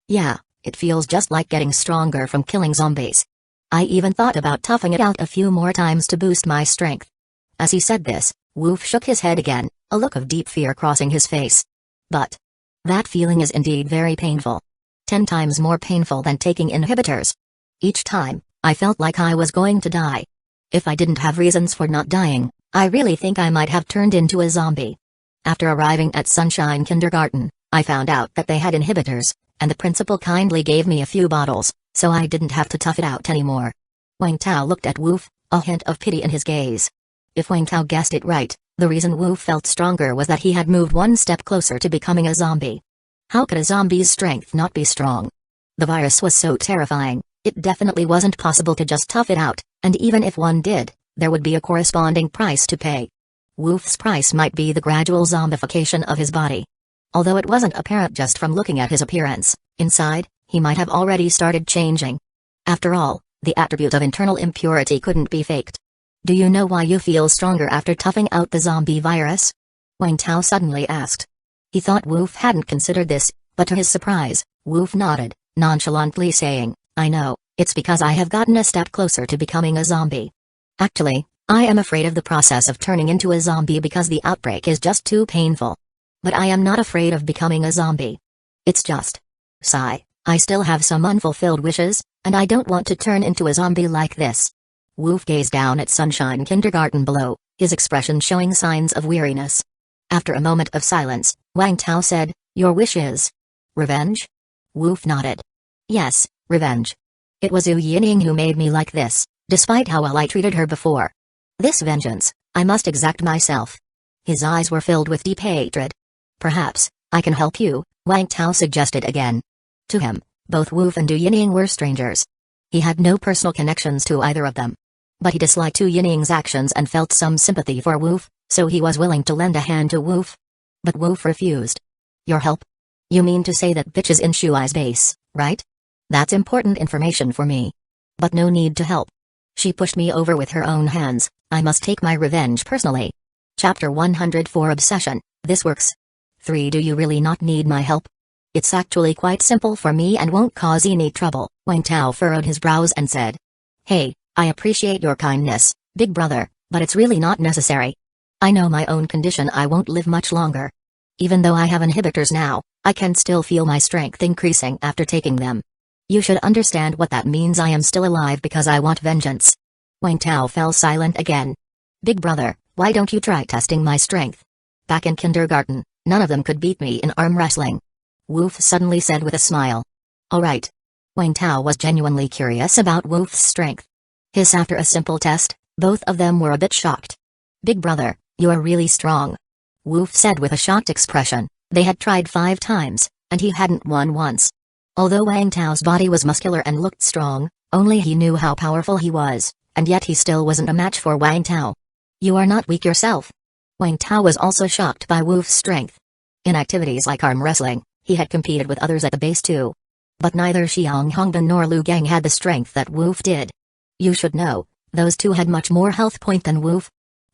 A: Yeah, it feels just like getting stronger from killing zombies. I even thought about toughing it out a few more times to boost my strength. As he said this, Woof shook his head again, a look of deep fear crossing his face. But that feeling is indeed very painful. 10 times more painful than taking inhibitors. Each time, I felt like I was going to die. If I didn't have reasons for not dying, I really think I might have turned into a zombie. After arriving at Sunshine Kindergarten, I found out that they had inhibitors, and the principal kindly gave me a few bottles, so I didn't have to tough it out anymore. Wang Tao looked at Woof, a hint of pity in his gaze. If Wang Tao guessed it right, the reason Woof felt stronger was that he had moved one step closer to becoming a zombie. How could a zombie's strength not be strong? The virus was so terrifying, it definitely wasn't possible to just tough it out, and even if one did, there would be a corresponding price to pay. Woof's price might be the gradual zombification of his body. Although it wasn't apparent just from looking at his appearance, inside, he might have already started changing. After all, the attribute of internal impurity couldn't be faked. Do you know why you feel stronger after toughing out the zombie virus? Wang Tao suddenly asked. He thought Woof hadn't considered this, but to his surprise, Woof nodded, nonchalantly saying, I know, it's because I have gotten a step closer to becoming a zombie. Actually, I am afraid of the process of turning into a zombie because the outbreak is just too painful. But I am not afraid of becoming a zombie. It's just, sigh, I still have some unfulfilled wishes, and I don't want to turn into a zombie like this. Woof gazed down at Sunshine Kindergarten below, his expression showing signs of weariness. After a moment of silence, Wang Tao said, Your wish is revenge? Woof nodded. Yes, revenge. It was Yu Yining who made me like this, despite how well I treated her before. This vengeance, I must exact myself. His eyes were filled with deep hatred. Perhaps, I can help you, Wang Tao suggested again. To him, both Woof and Yu Yining were strangers. He had no personal connections to either of them. But he disliked Yu Yining's actions and felt some sympathy for Woof, so he was willing to lend a hand to Woof. But Woof refused. Your help? You mean to say that bitch is in Shuai's base, right? That's important information for me. But no need to help. She pushed me over with her own hands, I must take my revenge personally. Chapter 104 Obsession, this works. 3 Do you really not need my help? It's actually quite simple for me and won't cause any trouble. Wang Tao furrowed his brows and said. Hey, I appreciate your kindness, big brother, but it's really not necessary. I know my own condition, I won't live much longer. Even though I have inhibitors now, I can still feel my strength increasing after taking them. You should understand what that means. I am still alive because I want vengeance. Wang Tao fell silent again. Big brother, why don't you try testing my strength? Back in kindergarten, none of them could beat me in arm wrestling. Woof suddenly said with a smile. Alright. Wang Tao was genuinely curious about Woof's strength. After a simple test, both of them were a bit shocked. Big brother, you are really strong. Woof said with a shocked expression. They had tried 5 times, and he hadn't won once. Although Wang Tao's body was muscular and looked strong, Only he knew how powerful he was, and yet he still wasn't a match for Wang Tao. You are not weak yourself. Wang Tao was also shocked by Wu's strength. In activities like arm wrestling, he had competed with others at the base too. But neither Xiang Hongbin nor Lu Gang had the strength that Wu did. You should know, those two had much more health point than Wu.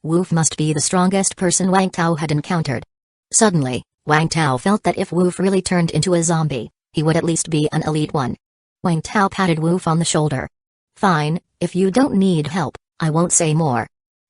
A: Wu must be the strongest person Wang Tao had encountered. Suddenly, Wang Tao felt that if Wu really turned into a zombie, he would at least be an elite one. Wang Tao patted Wu on the shoulder. Fine, if you don't need help, I won't say more.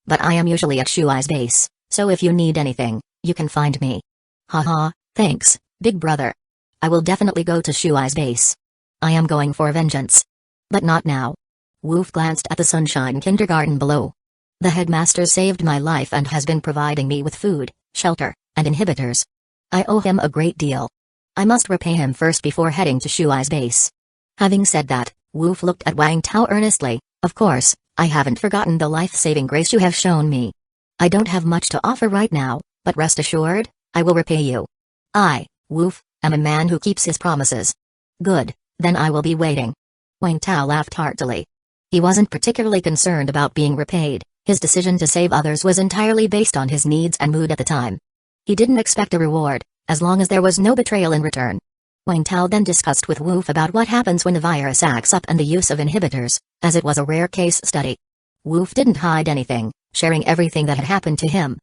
A: But I am usually at Shuai's base, so if you need anything, you can find me. Haha, thanks, big brother. I will definitely go to Shuai's base. I am going for vengeance. But not now. Wu glanced at the Sunshine Kindergarten below. The headmaster saved my life and has been providing me with food, shelter, and inhibitors. I owe him a great deal. I must repay him first before heading to Shuai's base. Having said that, Wu looked at Wang Tao earnestly. Of course, I haven't forgotten the life-saving grace you have shown me. I don't have much to offer right now, but rest assured, I will repay you. I, Wu, am a man who keeps his promises. Good, then I will be waiting. Wang Tao laughed heartily. He wasn't particularly concerned about being repaid. His decision to save others was entirely based on his needs and mood at the time. He didn't expect a reward, as long as there was no betrayal in return. Wang Tao then discussed with Wu about what happens when the virus acts up and the use of inhibitors, as it was a rare case study. Wu didn't hide anything, sharing everything that had happened to him.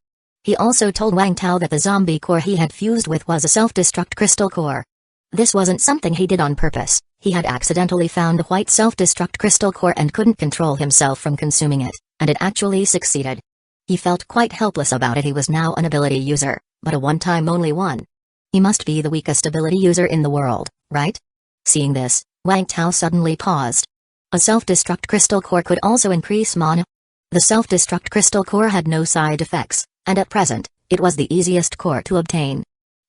A: He also told Wang Tao that the zombie core he had fused with was a self-destruct crystal core. This wasn't something he did on purpose. He had accidentally found a white self-destruct crystal core and couldn't control himself from consuming it, and it actually succeeded. He felt quite helpless about it. He was now an ability user, but a one-time only one. He must be the weakest ability user in the world, right? Seeing this, Wang Tao suddenly paused. A self-destruct crystal core could also increase mana. The self-destruct crystal core had no side effects, and at present, it was the easiest core to obtain.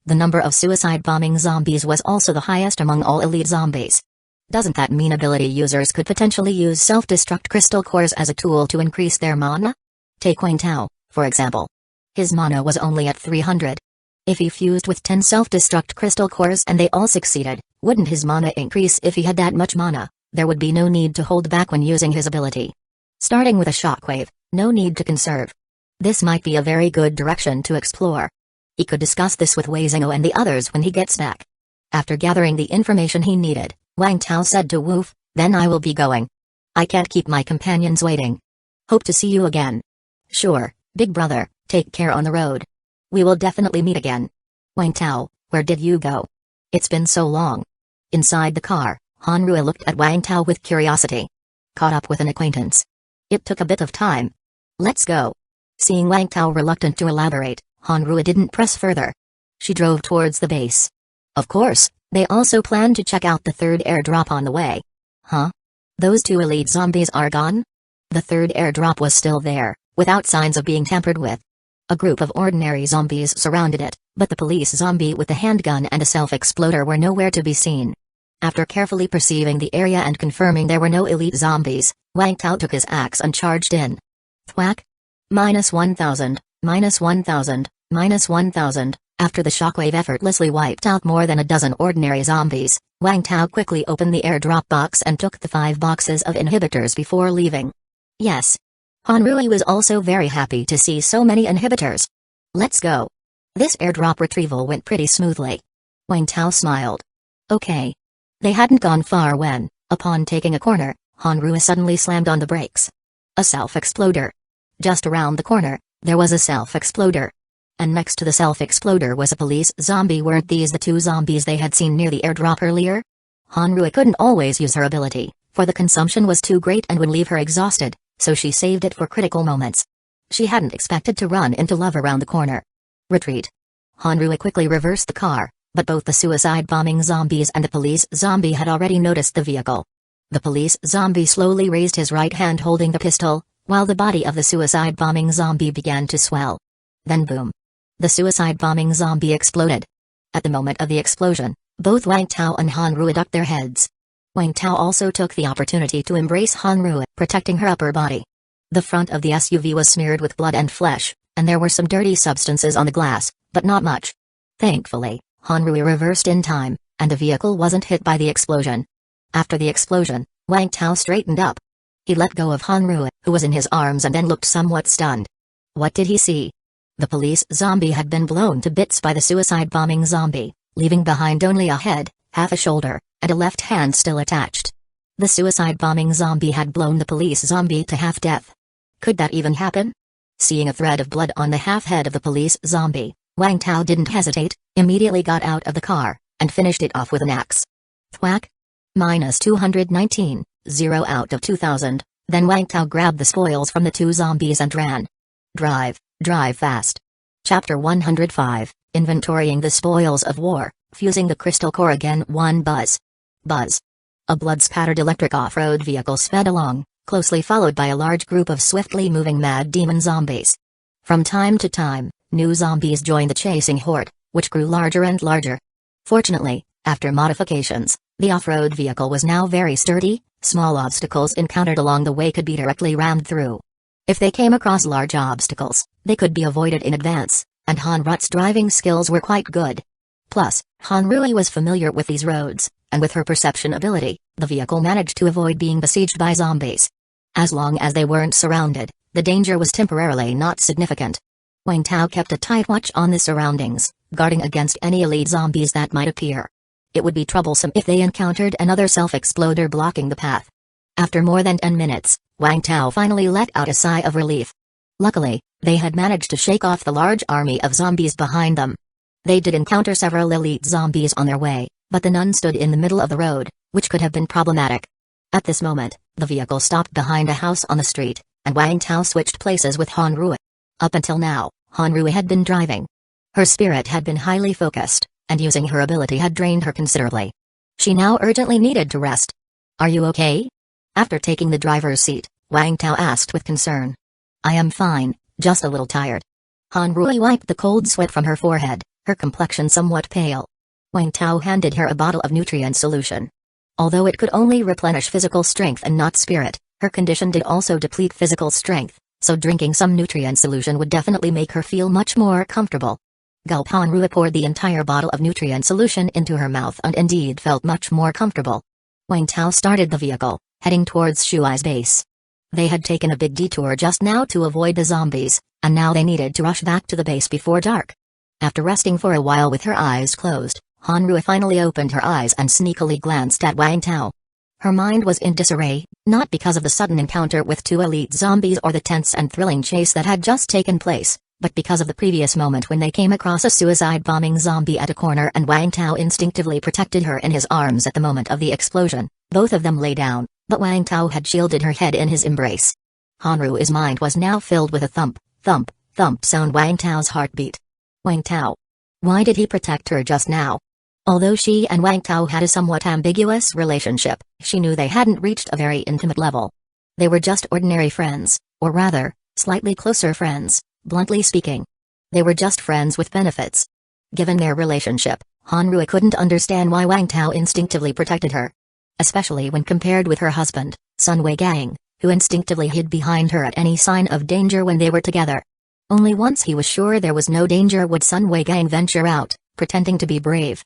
A: The number of suicide bombing zombies was also the highest among all elite zombies. Doesn't that mean ability users could potentially use self-destruct crystal cores as a tool to increase their mana? Take Wang Tao, for example. His mana was only at 300. If he fused with 10 self-destruct crystal cores and they all succeeded, wouldn't his mana increase? If he had that much mana, there would be no need to hold back when using his ability. Starting with a shockwave, no need to conserve. This might be a very good direction to explore. He could discuss this with Wei Zhengou and the others when he gets back. After gathering the information he needed, Wang Tao said to Wu, "Then I will be going. I can't keep my companions waiting. Hope to see you again." "Sure, big brother, take care on the road. We will definitely meet again." "Wang Tao, where did you go? It's been so long." Inside the car, Han Rui looked at Wang Tao with curiosity. "Caught up with an acquaintance. It took a bit of time. Let's go." Seeing Wang Tao reluctant to elaborate, Han Rui didn't press further. She drove towards the base. Of course, they also planned to check out the third airdrop on the way. Huh? Those two elite zombies are gone? The third airdrop was still there, without signs of being tampered with. A group of ordinary zombies surrounded it, but the police zombie with the handgun and a self-exploder were nowhere to be seen. After carefully perceiving the area and confirming there were no elite zombies, Wang Tao took his axe and charged in. Thwack! -1,000, -1,000, -1,000. After the shockwave effortlessly wiped out more than a dozen ordinary zombies, Wang Tao quickly opened the airdrop box and took the 5 boxes of inhibitors before leaving. Yes. Han Rui was also very happy to see so many inhibitors. Let's go. This airdrop retrieval went pretty smoothly. Wang Tao smiled. Okay. They hadn't gone far when, upon taking a corner, Han Rui suddenly slammed on the brakes. A self-exploder. Just around the corner, there was a self-exploder. And next to the self-exploder was a police zombie. Weren't these the 2 zombies they had seen near the airdrop earlier? Han Rui couldn't always use her ability, for the consumption was too great and would leave her exhausted, so she saved it for critical moments. She hadn't expected to run into love around the corner. Retreat. Han Rui quickly reversed the car, but both the suicide bombing zombies and the police zombie had already noticed the vehicle. The police zombie slowly raised his right hand holding the pistol, while the body of the suicide bombing zombie began to swell. Then boom. The suicide bombing zombie exploded. At the moment of the explosion, both Wang Tao and Han Rui ducked their heads. Wang Tao also took the opportunity to embrace Han Rui, protecting her upper body. The front of the SUV was smeared with blood and flesh, and there were some dirty substances on the glass, but not much. Thankfully, Han Rui reversed in time, and the vehicle wasn't hit by the explosion. After the explosion, Wang Tao straightened up. He let go of Hanru, who was in his arms, and then looked somewhat stunned. What did he see? The police zombie had been blown to bits by the suicide bombing zombie, leaving behind only a head, half a shoulder, and a left hand still attached. The suicide bombing zombie had blown the police zombie to half-death. Could that even happen? Seeing a thread of blood on the half-head of the police zombie, Wang Tao didn't hesitate, immediately got out of the car, and finished it off with an axe. Thwack! -219, 0 out of 2000, then Wang Tao grabbed the spoils from the two zombies and ran. Drive fast. Chapter 105, Inventorying the Spoils of War, Fusing the Crystal Core again. One buzz. Buzz. A blood-spattered electric off-road vehicle sped along, closely followed by a large group of swiftly moving mad demon zombies. From time to time, new zombies joined the chasing horde, which grew larger and larger. Fortunately, after modifications, the off-road vehicle was now very sturdy. Small obstacles encountered along the way could be directly rammed through. If they came across large obstacles, they could be avoided in advance, and Hanru's driving skills were quite good. Plus, Hanru was familiar with these roads, and with her perception ability, the vehicle managed to avoid being besieged by zombies. As long as they weren't surrounded, the danger was temporarily not significant. Wang Tao kept a tight watch on the surroundings, guarding against any elite zombies that might appear. It would be troublesome if they encountered another self-exploder blocking the path. After more than 10 minutes, Wang Tao finally let out a sigh of relief. Luckily, they had managed to shake off the large army of zombies behind them. They did encounter several elite zombies on their way, but the none stood in the middle of the road, which could have been problematic. At this moment, the vehicle stopped behind a house on the street, and Wang Tao switched places with Hanru. Up until now, Hanru had been driving. Her spirit had been highly focused, and using her ability had drained her considerably. She now urgently needed to rest. "Are you okay?" After taking the driver's seat, Wang Tao asked with concern. "I am fine, just a little tired." Hanru wiped the cold sweat from her forehead, her complexion somewhat pale. Wang Tao handed her a bottle of nutrient solution. Although it could only replenish physical strength and not spirit, her condition did also deplete physical strength, so drinking some nutrient solution would definitely make her feel much more comfortable. Gulp. Hanru poured the entire bottle of nutrient solution into her mouth and indeed felt much more comfortable. Wang Tao started the vehicle, heading towards Shuai's base. They had taken a big detour just now to avoid the zombies, and now they needed to rush back to the base before dark. After resting for a while with her eyes closed, Hanru finally opened her eyes and sneakily glanced at Wang Tao. Her mind was in disarray, not because of the sudden encounter with two elite zombies or the tense and thrilling chase that had just taken place, but because of the previous moment when they came across a suicide bombing zombie at a corner and Wang Tao instinctively protected her in his arms at the moment of the explosion. Both of them lay down, but Wang Tao had shielded her head in his embrace. Hanru's mind was now filled with a thump, thump, thump sound. Wang Tao's heartbeat. Wang Tao. Why did he protect her just now? Although she and Wang Tao had a somewhat ambiguous relationship, she knew they hadn't reached a very intimate level. They were just ordinary friends, or rather, slightly closer friends, bluntly speaking. They were just friends with benefits. Given their relationship, Hanru couldn't understand why Wang Tao instinctively protected her. Especially when compared with her husband, Sun Weigang, who instinctively hid behind her at any sign of danger when they were together. Only once he was sure there was no danger would Sun Weigang venture out, pretending to be brave.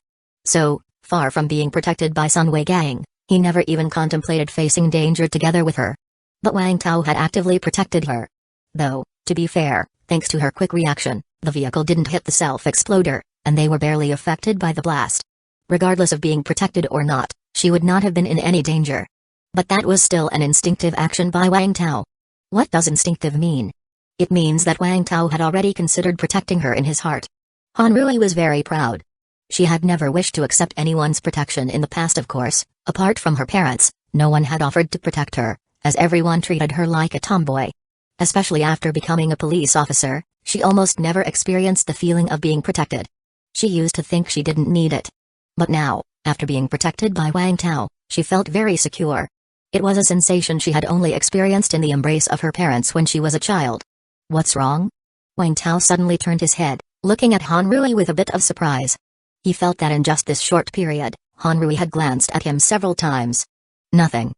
A: So, far from being protected by Sun Weigang, he never even contemplated facing danger together with her. But Wang Tao had actively protected her. Though, to be fair, thanks to her quick reaction, the vehicle didn't hit the self-exploder, and they were barely affected by the blast. Regardless of being protected or not, she would not have been in any danger. But that was still an instinctive action by Wang Tao. What does instinctive mean? It means that Wang Tao had already considered protecting her in his heart. Hanru was very proud. She had never wished to accept anyone's protection in the past, of course. Apart from her parents, no one had offered to protect her, as everyone treated her like a tomboy. Especially after becoming a police officer, she almost never experienced the feeling of being protected. She used to think she didn't need it. But now, after being protected by Wang Tao, she felt very secure. It was a sensation she had only experienced in the embrace of her parents when she was a child. What's wrong? Wang Tao suddenly turned his head, looking at Hanru with a bit of surprise. He felt that in just this short period, Hanru had glanced at him several times. Nothing.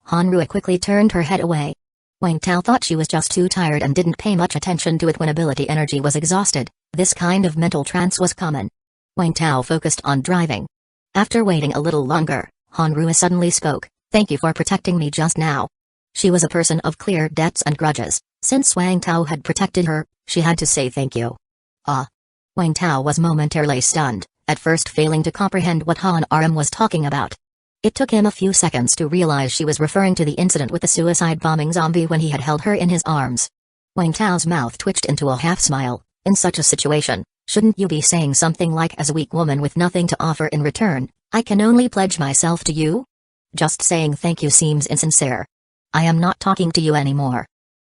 A: Hanru quickly turned her head away. Wang Tao thought she was just too tired and didn't pay much attention to it when ability energy was exhausted. This kind of mental trance was common. Wang Tao focused on driving. After waiting a little longer, Hanru suddenly spoke, Thank you for protecting me just now. She was a person of clear debts and grudges. Since Wang Tao had protected her, she had to say thank you. Wang Tao was momentarily stunned, at first failing to comprehend what Han Aram was talking about. It took him a few seconds to realize she was referring to the incident with the suicide bombing zombie when he had held her in his arms. Wang Tao's mouth twitched into a half-smile. In such a situation, shouldn't you be saying something like, as a weak woman with nothing to offer in return, I can only pledge myself to you? Just saying thank you seems insincere. I am not talking to you anymore.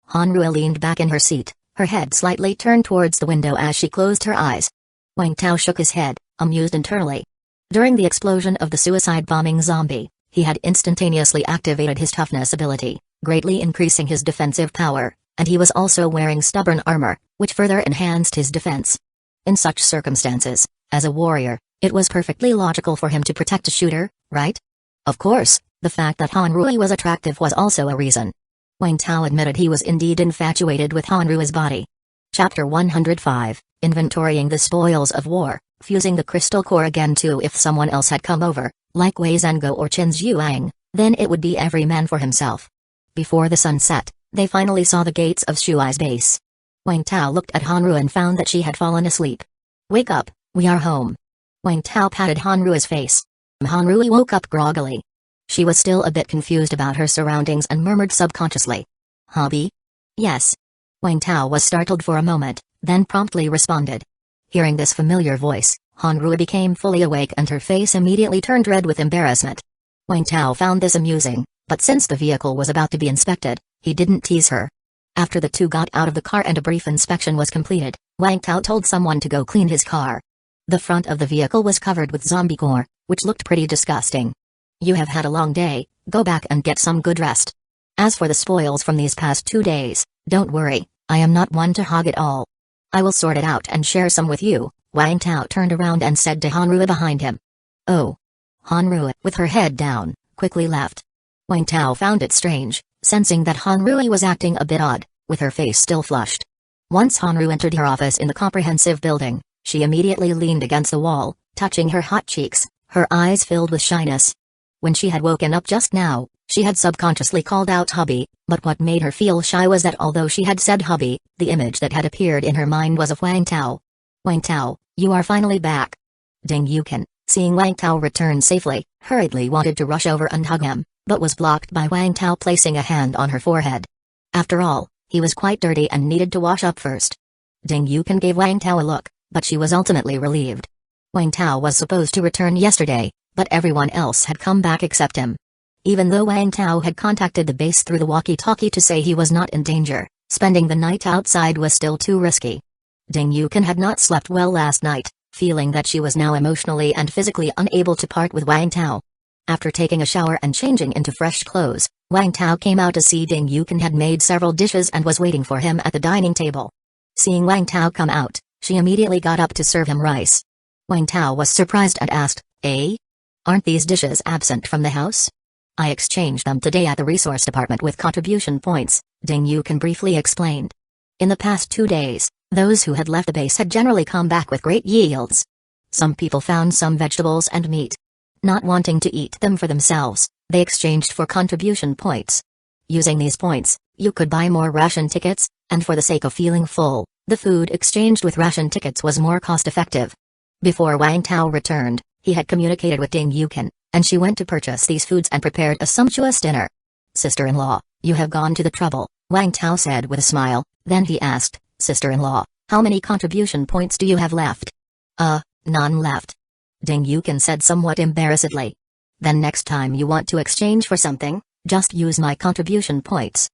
A: Hanrua leaned back in her seat, her head slightly turned towards the window as she closed her eyes. Wang Tao shook his head, amused internally. During the explosion of the suicide bombing zombie, he had instantaneously activated his toughness ability, greatly increasing his defensive power, and he was also wearing stubborn armor, which further enhanced his defense. In such circumstances, as a warrior, it was perfectly logical for him to protect a shooter, right? Of course, the fact that Hanrui was attractive was also a reason. Wang Tao admitted he was indeed infatuated with Hanrui's body. Chapter 105, Inventorying the Spoils of War, fusing the crystal core again too. If someone else had come over, like Wei Zhengo or Qin Zhuang, then it would be every man for himself. Before the sun set, they finally saw the gates of Shuai's base. Wang Tao looked at Hanru and found that she had fallen asleep. Wake up, we are home. Wang Tao patted Hanru's face. Hanru woke up groggily. She was still a bit confused about her surroundings and murmured subconsciously. Hobby? Yes. Wang Tao was startled for a moment, then promptly responded. Hearing this familiar voice, Hanru became fully awake and her face immediately turned red with embarrassment. Wang Tao found this amusing, but since the vehicle was about to be inspected, he didn't tease her. After the two got out of the car and a brief inspection was completed, Wang Tao told someone to go clean his car. The front of the vehicle was covered with zombie gore, which looked pretty disgusting. You have had a long day, go back and get some good rest. As for the spoils from these past 2 days, don't worry, I am not one to hog it all. I will sort it out and share some with you. Wang Tao turned around and said to Hanrua behind him. Oh. Hanrua, with her head down, quickly left. Wang Tao found it strange, sensing that Hanrui was acting a bit odd, with her face still flushed. Once Hanru entered her office in the comprehensive building, she immediately leaned against the wall, touching her hot cheeks, her eyes filled with shyness. When she had woken up just now, she had subconsciously called out hubby, but what made her feel shy was that although she had said hubby, the image that had appeared in her mind was of Wang Tao. Wang Tao, you are finally back. Ding Yukin, seeing Wang Tao return safely, hurriedly wanted to rush over and hug him, but was blocked by Wang Tao placing a hand on her forehead. After all, he was quite dirty and needed to wash up first. Ding Yukin gave Wang Tao a look, but she was ultimately relieved. Wang Tao was supposed to return yesterday, but everyone else had come back except him. Even though Wang Tao had contacted the base through the walkie-talkie to say he was not in danger, spending the night outside was still too risky. Ding Yukin had not slept well last night, feeling that she was now emotionally and physically unable to part with Wang Tao. After taking a shower and changing into fresh clothes, Wang Tao came out to see Ding Yukin had made several dishes and was waiting for him at the dining table. Seeing Wang Tao come out, she immediately got up to serve him rice. Wang Tao was surprised and asked, "Eh? Aren't these dishes absent from the house?" "I exchanged them today at the resource department with contribution points," Ding Yukin briefly explained. In the past 2 days, those who had left the base had generally come back with great yields. Some people found some vegetables and meat. Not wanting to eat them for themselves, they exchanged for contribution points. Using these points, you could buy more ration tickets, and for the sake of feeling full, the food exchanged with ration tickets was more cost-effective. Before Wang Tao returned, he had communicated with Ding Yukin, and she went to purchase these foods and prepared a sumptuous dinner. "Sister-in-law, you have gone to the trouble," Wang Tao said with a smile, then he asked, "Sister-in-law, how many contribution points do you have left?" None left." Ding Yukin said somewhat embarrassedly. "Then next time you want to exchange for something, just use my contribution points."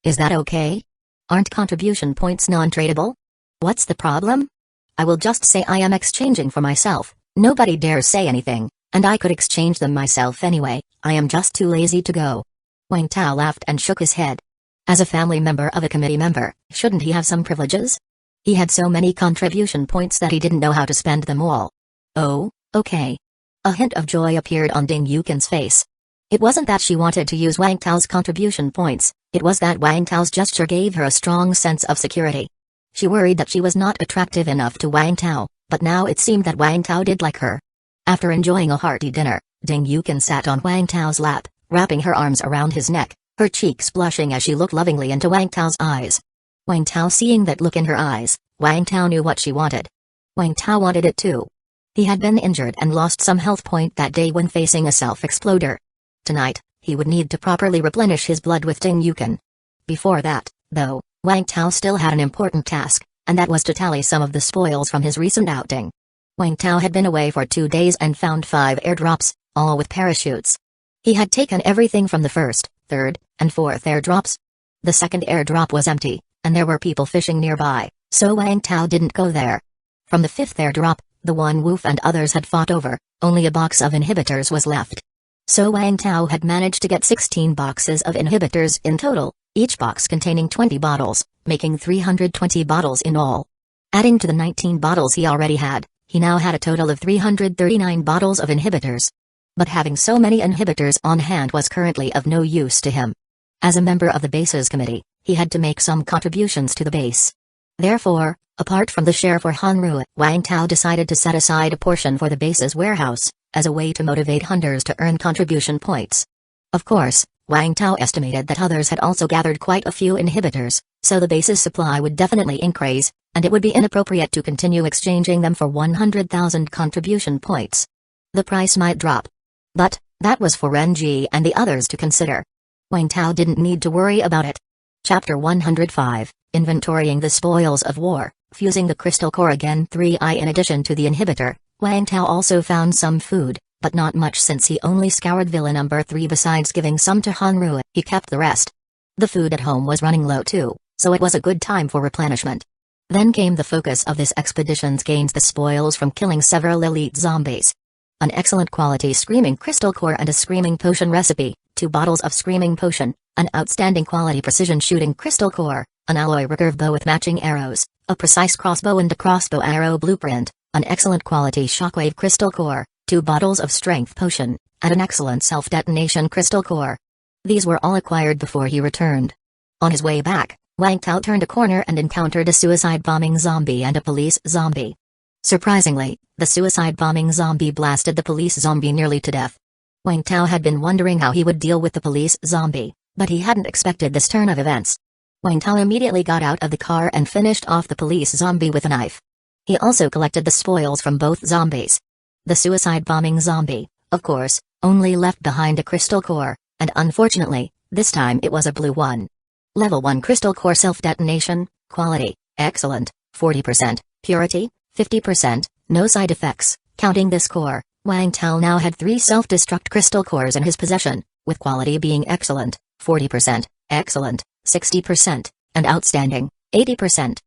A: Is that okay? Aren't contribution points non-tradable? What's the problem? I will just say I am exchanging for myself, nobody dares say anything, and I could exchange them myself anyway, I am just too lazy to go." Wang Tao laughed and shook his head. As a family member of a committee member, shouldn't he have some privileges? He had so many contribution points that he didn't know how to spend them all. "Oh, okay." A hint of joy appeared on Ding Yukin's face. It wasn't that she wanted to use Wang Tao's contribution points, it was that Wang Tao's gesture gave her a strong sense of security. She worried that she was not attractive enough to Wang Tao, but now it seemed that Wang Tao did like her. After enjoying a hearty dinner, Ding Yukin sat on Wang Tao's lap, wrapping her arms around his neck, her cheeks blushing as she looked lovingly into Wang Tao's eyes. Wang Tao seeing that look in her eyes, Wang Tao knew what she wanted. Wang Tao wanted it too. He had been injured and lost some health point that day when facing a self-exploder. Tonight, he would need to properly replenish his blood with Ding Yukin. Before that, though, Wang Tao still had an important task, and that was to tally some of the spoils from his recent outing. Wang Tao had been away for 2 days and found 5 airdrops, all with parachutes. He had taken everything from the first, third, and fourth airdrops. The second airdrop was empty, and there were people fishing nearby, so Wang Tao didn't go there. From the 5th airdrop, the one Woof and others had fought over, only a box of inhibitors was left. So Wang Tao had managed to get 16 boxes of inhibitors in total, each box containing 20 bottles, making 320 bottles in all. Adding to the 19 bottles he already had, he now had a total of 339 bottles of inhibitors. But having so many inhibitors on hand was currently of no use to him. As a member of the base's committee, he had to make some contributions to the base. Therefore, apart from the share for Hanru, Wang Tao decided to set aside a portion for the base's warehouse, as a way to motivate hunters to earn contribution points. Of course, Wang Tao estimated that others had also gathered quite a few inhibitors, so the base's supply would definitely increase, and it would be inappropriate to continue exchanging them for 100,000 contribution points. The price might drop. But, that was for Renji and the others to consider. Wang Tao didn't need to worry about it. Chapter 105, Inventorying the Spoils of War, Fusing the Crystal Core Again 3I. In addition to the inhibitor, Wang Tao also found some food, but not much since he only scoured Villa number 3. Besides giving some to Hanru, he kept the rest. The food at home was running low too, so it was a good time for replenishment. Then came the focus of this expedition's gains: the spoils from killing several elite zombies. An excellent quality Screaming Crystal Core and a Screaming Potion recipe, 2 bottles of Screaming Potion, an outstanding quality Precision Shooting Crystal Core, an alloy recurve bow with matching arrows, a precise crossbow and a crossbow arrow blueprint, an excellent quality Shockwave Crystal Core, 2 bottles of Strength Potion, and an excellent Self-Detonation Crystal Core. These were all acquired before he returned. On his way back, Wang Tao turned a corner and encountered a suicide bombing zombie and a police zombie. Surprisingly, the suicide bombing zombie blasted the police zombie nearly to death. Wang Tao had been wondering how he would deal with the police zombie, but he hadn't expected this turn of events. Wang Tao immediately got out of the car and finished off the police zombie with a knife. He also collected the spoils from both zombies. The suicide bombing zombie, of course, only left behind a crystal core, and unfortunately, this time it was a blue one. Level 1 Crystal Core Self-Detonation, Quality, Excellent, 40%, Purity, 50%, no side effects. Counting this core, Wang Tao now had 3 self-destruct crystal cores in his possession, with quality being Excellent, 40%, Excellent, 60%, and Outstanding, 80%.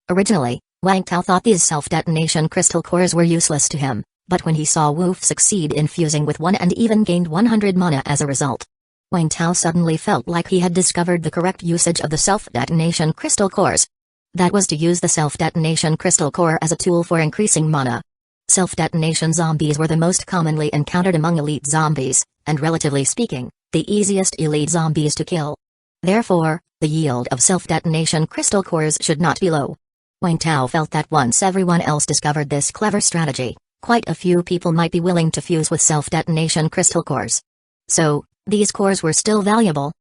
A: Originally, Wang Tao thought these self-detonation crystal cores were useless to him, but when he saw Woof succeed in fusing with one and even gained 100 mana as a result, Wang Tao suddenly felt like he had discovered the correct usage of the self-detonation crystal cores. That was to use the self-detonation crystal core as a tool for increasing mana. Self-detonation zombies were the most commonly encountered among elite zombies, and relatively speaking, the easiest elite zombies to kill. Therefore, the yield of self-detonation crystal cores should not be low. Wang Tao felt that once everyone else discovered this clever strategy, quite a few people might be willing to fuse with self-detonation crystal cores. So, these cores were still valuable.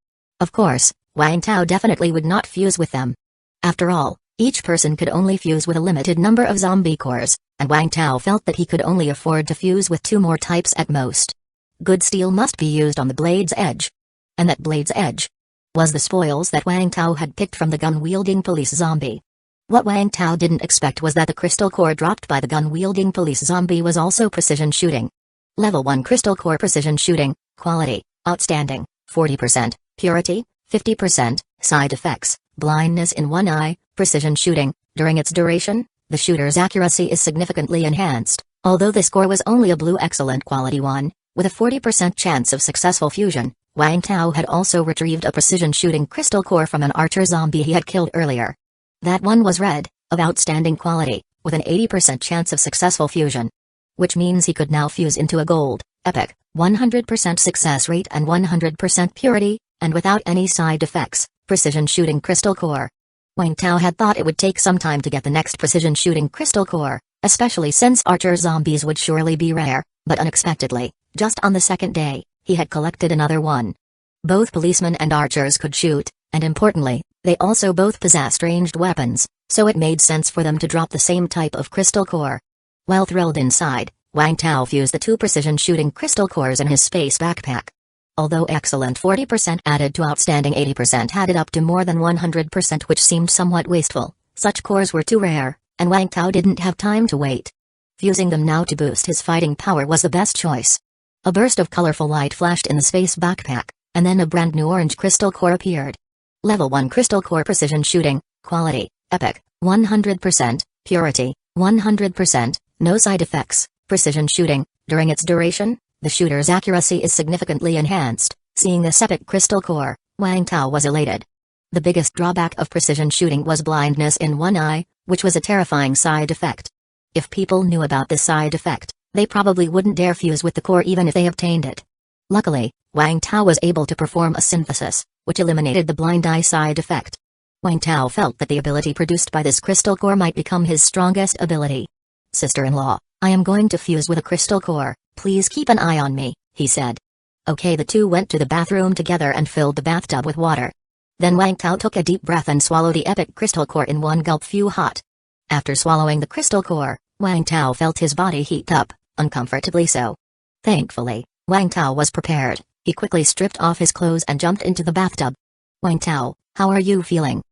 A: Of course, Wang Tao definitely would not fuse with them. After all, each person could only fuse with a limited number of zombie cores, and Wang Tao felt that he could only afford to fuse with 2 more types at most. Good steel must be used on the blade's edge. And that blade's edge was the spoils that Wang Tao had picked from the gun-wielding police zombie. What Wang Tao didn't expect was that the crystal core dropped by the gun-wielding police zombie was also precision shooting. Level 1 Crystal Core Precision Shooting, Quality, Outstanding, 40%, Purity, 50%, Side Effects, Blindness in one eye, Precision Shooting. During its duration, the shooter's accuracy is significantly enhanced, although this core was only a blue excellent quality one, with a 40% chance of successful fusion. Wang Tao had also retrieved a precision shooting crystal core from an archer zombie he had killed earlier. That one was red, of outstanding quality, with an 80% chance of successful fusion. Which means he could now fuse into a gold, epic, 100% success rate and 100% purity, and without any side effects, precision shooting crystal core. Wang Tao had thought it would take some time to get the next precision shooting crystal core, especially since archer zombies would surely be rare, but unexpectedly, Just on the second day, he had collected another one. Both policemen and archers could shoot, and importantly, they also both possessed ranged weapons, so it made sense for them to drop the same type of crystal core. Well thrilled inside, Wang Tao fused the 2 precision shooting crystal cores in his space backpack. Although excellent 40% added to outstanding 80% added up to more than 100%, which seemed somewhat wasteful. Such cores were too rare, and Wang Tao didn't have time to wait. Fusing them now to boost his fighting power was the best choice. A burst of colorful light flashed in the space backpack, and then a brand new orange crystal core appeared. Level 1 crystal core precision shooting, quality, epic, 100%, purity, 100%, no side effects, precision shooting. During its duration, the shooter's accuracy is significantly enhanced. Seeing this epic crystal core, Wang Tao was elated. The biggest drawback of precision shooting was blindness in one eye, which was a terrifying side effect. If people knew about this side effect, they probably wouldn't dare fuse with the core even if they obtained it. Luckily, Wang Tao was able to perform a synthesis, which eliminated the blind eye side effect. Wang Tao felt that the ability produced by this crystal core might become his strongest ability. "Sister-in-law, I am going to fuse with a crystal core, please keep an eye on me," he said. Okay, the two went to the bathroom together and filled the bathtub with water. Then Wang Tao took a deep breath and swallowed the epic crystal core in one gulp. Few hot. After swallowing the crystal core, Wang Tao felt his body heat up, uncomfortably so. Thankfully, Wang Tao was prepared. He quickly stripped off his clothes and jumped into the bathtub. "Wang Tao, how are you feeling?"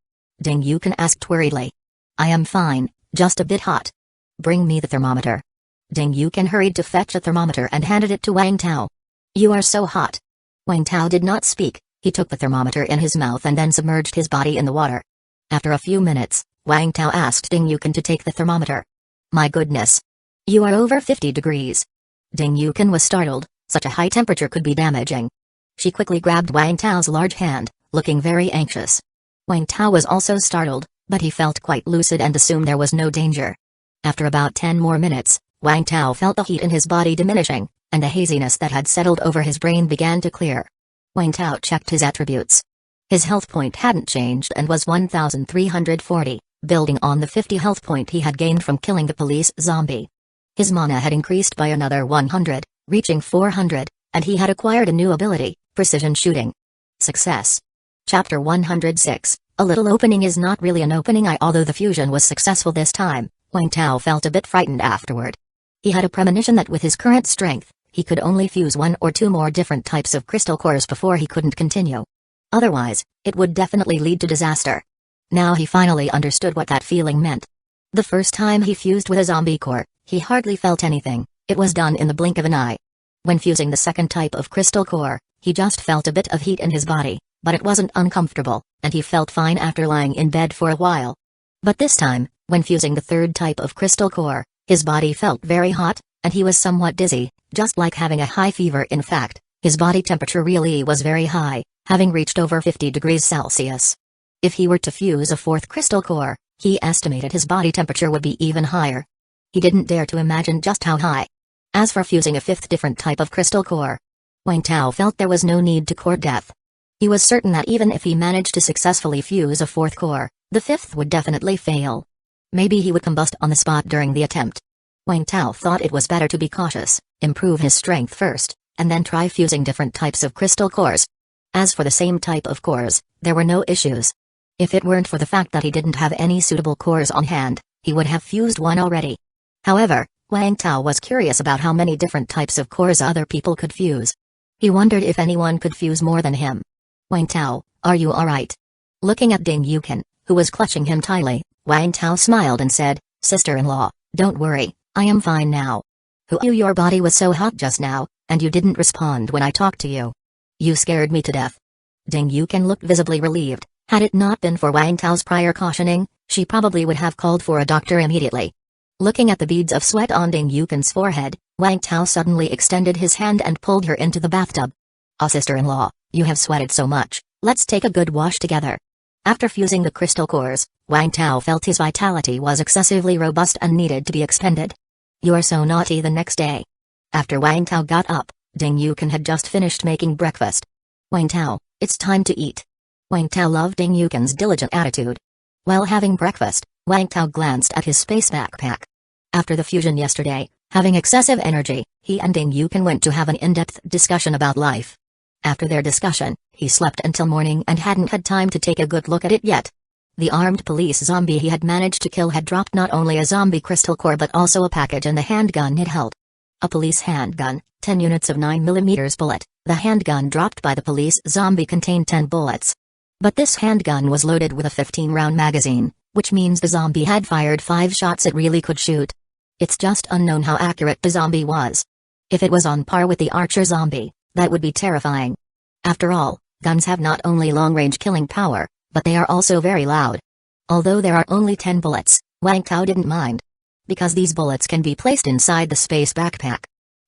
A: Ding Yukan asked worriedly. "I am fine, just a bit hot." "Bring me the thermometer." Ding Yukan hurried to fetch a thermometer and handed it to Wang Tao. "You are so hot." Wang Tao did not speak. He took the thermometer in his mouth and then submerged his body in the water. After a few minutes, Wang Tao asked Ding Yukan to take the thermometer. "My goodness. You are over 50 degrees. Ding Yukan was startled. Such a high temperature could be damaging. She quickly grabbed Wang Tao's large hand, looking very anxious. Wang Tao was also startled, but he felt quite lucid and assumed there was no danger. After about 10 more minutes, Wang Tao felt the heat in his body diminishing, and the haziness that had settled over his brain began to clear. Wang Tao checked his attributes. His health point hadn't changed and was 1,340, building on the 50 health point he had gained from killing the police zombie. His mana had increased by another 100, reaching 400, and he had acquired a new ability, precision shooting. Success. Chapter 106, A little opening is not really an opening eye. Although the fusion was successful this time, Wang Tao felt a bit frightened afterward. He had a premonition that with his current strength, he could only fuse 1 or 2 more different types of crystal cores before he couldn't continue. Otherwise, it would definitely lead to disaster. Now he finally understood what that feeling meant. The first time he fused with a zombie core, he hardly felt anything. It was done in the blink of an eye. When fusing the second type of crystal core, he just felt a bit of heat in his body, but it wasn't uncomfortable, and he felt fine after lying in bed for a while. But this time, when fusing the third type of crystal core, his body felt very hot, and he was somewhat dizzy, just like having a high fever. In fact, his body temperature really was very high, having reached over 50 degrees Celsius. If he were to fuse a fourth crystal core, he estimated his body temperature would be even higher. He didn't dare to imagine just how high. As for fusing a fifth different type of crystal core, Wang Tao felt there was no need to court death. He was certain that even if he managed to successfully fuse a fourth core, the fifth would definitely fail. Maybe he would combust on the spot during the attempt. Wang Tao thought it was better to be cautious, improve his strength first, and then try fusing different types of crystal cores. As for the same type of cores, there were no issues. If it weren't for the fact that he didn't have any suitable cores on hand, he would have fused one already. However, Wang Tao was curious about how many different types of cores other people could fuse. He wondered if anyone could fuse more than him. "Wang Tao, are you alright?" Looking at Ding Yukan, who was clutching him tightly, Wang Tao smiled and said, "Sister-in-law, don't worry, I am fine now." Your body was so hot just now, and you didn't respond when I talked to you. You scared me to death." Ding Yukan looked visibly relieved. Had it not been for Wang Tao's prior cautioning, she probably would have called for a doctor immediately. Looking at the beads of sweat on Ding Yukan's forehead, Wang Tao suddenly extended his hand and pulled her into the bathtub. "Ah, sister-in-law, you have sweated so much, let's take a good wash together." After fusing the crystal cores, Wang Tao felt his vitality was excessively robust and needed to be expended. "You are so naughty." The next day, after Wang Tao got up, Ding Yukan had just finished making breakfast. "Wang Tao, it's time to eat." Wang Tao loved Ding Yukan's diligent attitude. While having breakfast, Wang Tao glanced at his space backpack. After the fusion yesterday, Having excessive energy, he and Ding Yukin went to have an in-depth discussion about life. After their discussion, he slept until morning and hadn't had time to take a good look at it yet. The armed police zombie he had managed to kill had dropped not only a zombie crystal core but also a package and the handgun it held. A police handgun, 10 units of 9mm bullet. The handgun dropped by the police zombie contained 10 bullets. But this handgun was loaded with a 15-round magazine, which means the zombie had fired 5 shots it really could shoot. It's just unknown how accurate the zombie was. If it was on par with the archer zombie, that would be terrifying. After all, guns have not only long-range killing power, but they are also very loud. Although there are only 10 bullets, Wang Tao didn't mind. Because these bullets can be placed inside the space backpack.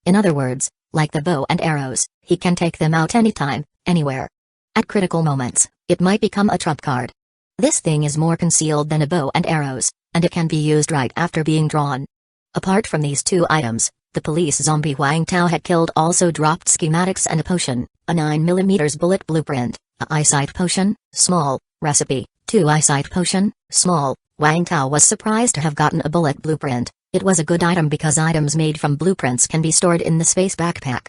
A: In other words, like the bow and arrows, he can take them out anytime, anywhere. At critical moments, it might become a trump card. This thing is more concealed than a bow and arrows, and it can be used right after being drawn. Apart from these 2 items, the police zombie Wang Tao had killed also dropped schematics and a potion, a 9mm bullet blueprint, a eyesight potion, small, recipe, 2 eyesight potion, small. Wang Tao was surprised to have gotten a bullet blueprint. It was a good item because items made from blueprints can be stored in the space backpack.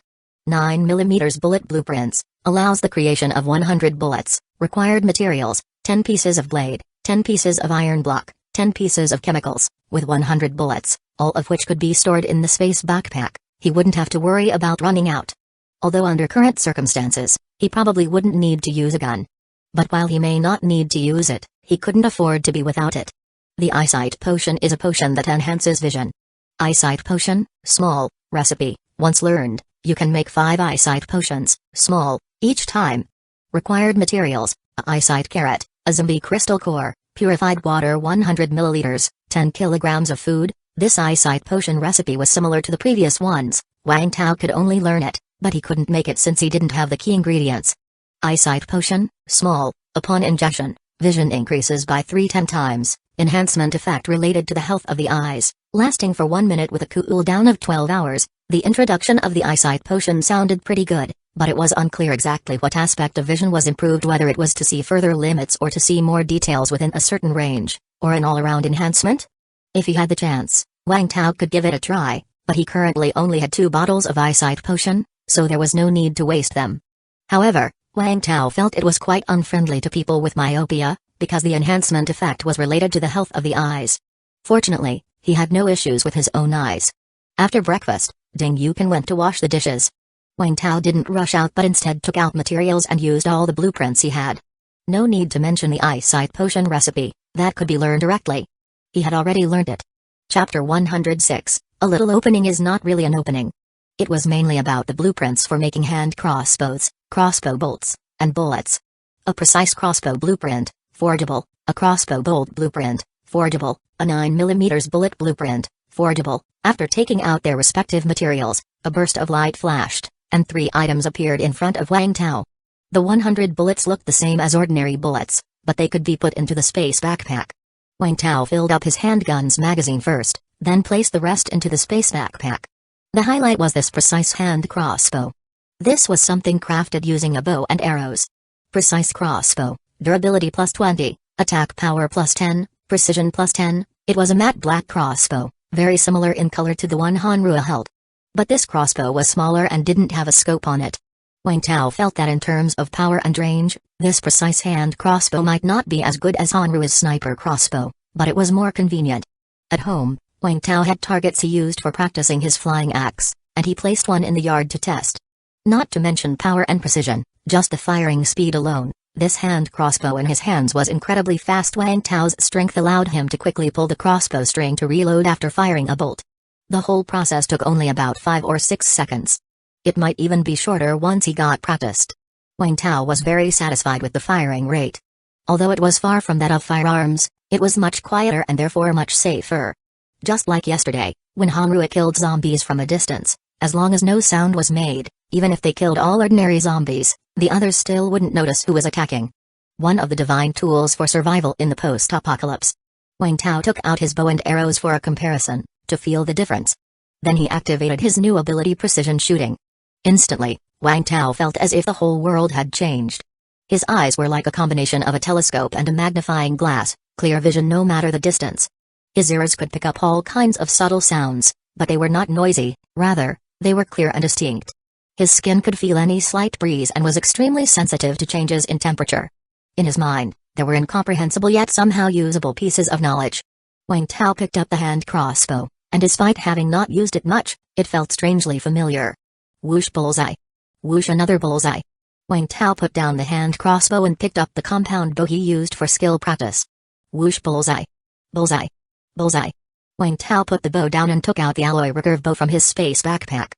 A: 9mm bullet blueprints allows the creation of 100 bullets. Required materials, 10 pieces of blade, 10 pieces of iron block, 10 pieces of chemicals, with 100 bullets, all of which could be stored in the space backpack. He wouldn't have to worry about running out. Although under current circumstances, he probably wouldn't need to use a gun. But while he may not need to use it, he couldn't afford to be without it. The eyesight potion is a potion that enhances vision. Eyesight potion, small, recipe. Once learned, you can make 5 eyesight potions, small, each time. Required materials, a eyesight carrot, a zombie crystal core, purified water 100 milliliters, 10 kilograms of food. This eyesight potion recipe was similar to the previous ones. Wang Tao could only learn it, but he couldn't make it since he didn't have the key ingredients. Eyesight potion, small, upon ingestion, vision increases by 310 times, enhancement effect related to the health of the eyes, lasting for 1 minute with a cooldown of 12 hours. The introduction of the eyesight potion sounded pretty good, but it was unclear exactly what aspect of vision was improved, whether it was to see further limits or to see more details within a certain range, or an all-around enhancement. If he had the chance, Wang Tao could give it a try, but he currently only had 2 bottles of eyesight potion, so there was no need to waste them. However, Wang Tao felt it was quite unfriendly to people with myopia, because the enhancement effect was related to the health of the eyes. Fortunately, he had no issues with his own eyes. After breakfast, Ding Yukin went to wash the dishes. Wang Tao didn't rush out but instead took out materials and used all the blueprints he had. No need to mention the eyesight potion recipe, that could be learned directly. He had already learned it. Chapter 106, A Little Opening is not really an opening. It was mainly about the blueprints for making hand crossbows, crossbow bolts, and bullets. A precise crossbow blueprint, forgeable, a crossbow bolt blueprint, forgeable, a 9mm bullet blueprint, forgeable. After taking out their respective materials, a burst of light flashed, and 3 items appeared in front of Wang Tao. The 100 bullets looked the same as ordinary bullets, but they could be put into the space backpack. Wang Tao filled up his handgun's magazine first, then placed the rest into the space backpack. The highlight was this precise hand crossbow. This was something crafted using a bow and arrows. Precise crossbow, durability plus 20, attack power plus 10, precision plus 10. It was a matte black crossbow, very similar in color to the one Hanrua held. But this crossbow was smaller and didn't have a scope on it. Wang Tao felt that in terms of power and range, this precise hand crossbow might not be as good as Hanrua's sniper crossbow, but it was more convenient. At home, Wang Tao had targets he used for practicing his flying axe, and he placed one in the yard to test. Not to mention power and precision, just the firing speed alone, this hand crossbow in his hands was incredibly fast. Wang Tao's strength allowed him to quickly pull the crossbow string to reload after firing a bolt. The whole process took only about 5 or 6 seconds. It might even be shorter once he got practiced. Wang Tao was very satisfied with the firing rate. Although it was far from that of firearms, it was much quieter and therefore much safer. Just like yesterday, when Hanrua killed zombies from a distance, as long as no sound was made, even if they killed all ordinary zombies, the others still wouldn't notice who was attacking. One of the divine tools for survival in the post-apocalypse. Wang Tao took out his bow and arrows for a comparison, to feel the difference. Then he activated his new ability, precision shooting. Instantly, Wang Tao felt as if the whole world had changed. His eyes were like a combination of a telescope and a magnifying glass, clear vision no matter the distance. His ears could pick up all kinds of subtle sounds, But they were not noisy, rather, they were clear and distinct. His skin could feel any slight breeze and was extremely sensitive to changes in temperature. In his mind, there were incomprehensible yet somehow usable pieces of knowledge. Wang Tao picked up the hand crossbow, and despite having not used it much, it felt strangely familiar. Whoosh bullseye. Whoosh another bullseye. Wang Tao put down the hand crossbow and picked up the compound bow he used for skill practice. Whoosh bullseye. Bullseye. Bullseye. Wang Tao put the bow down and took out the alloy recurve bow from his space backpack.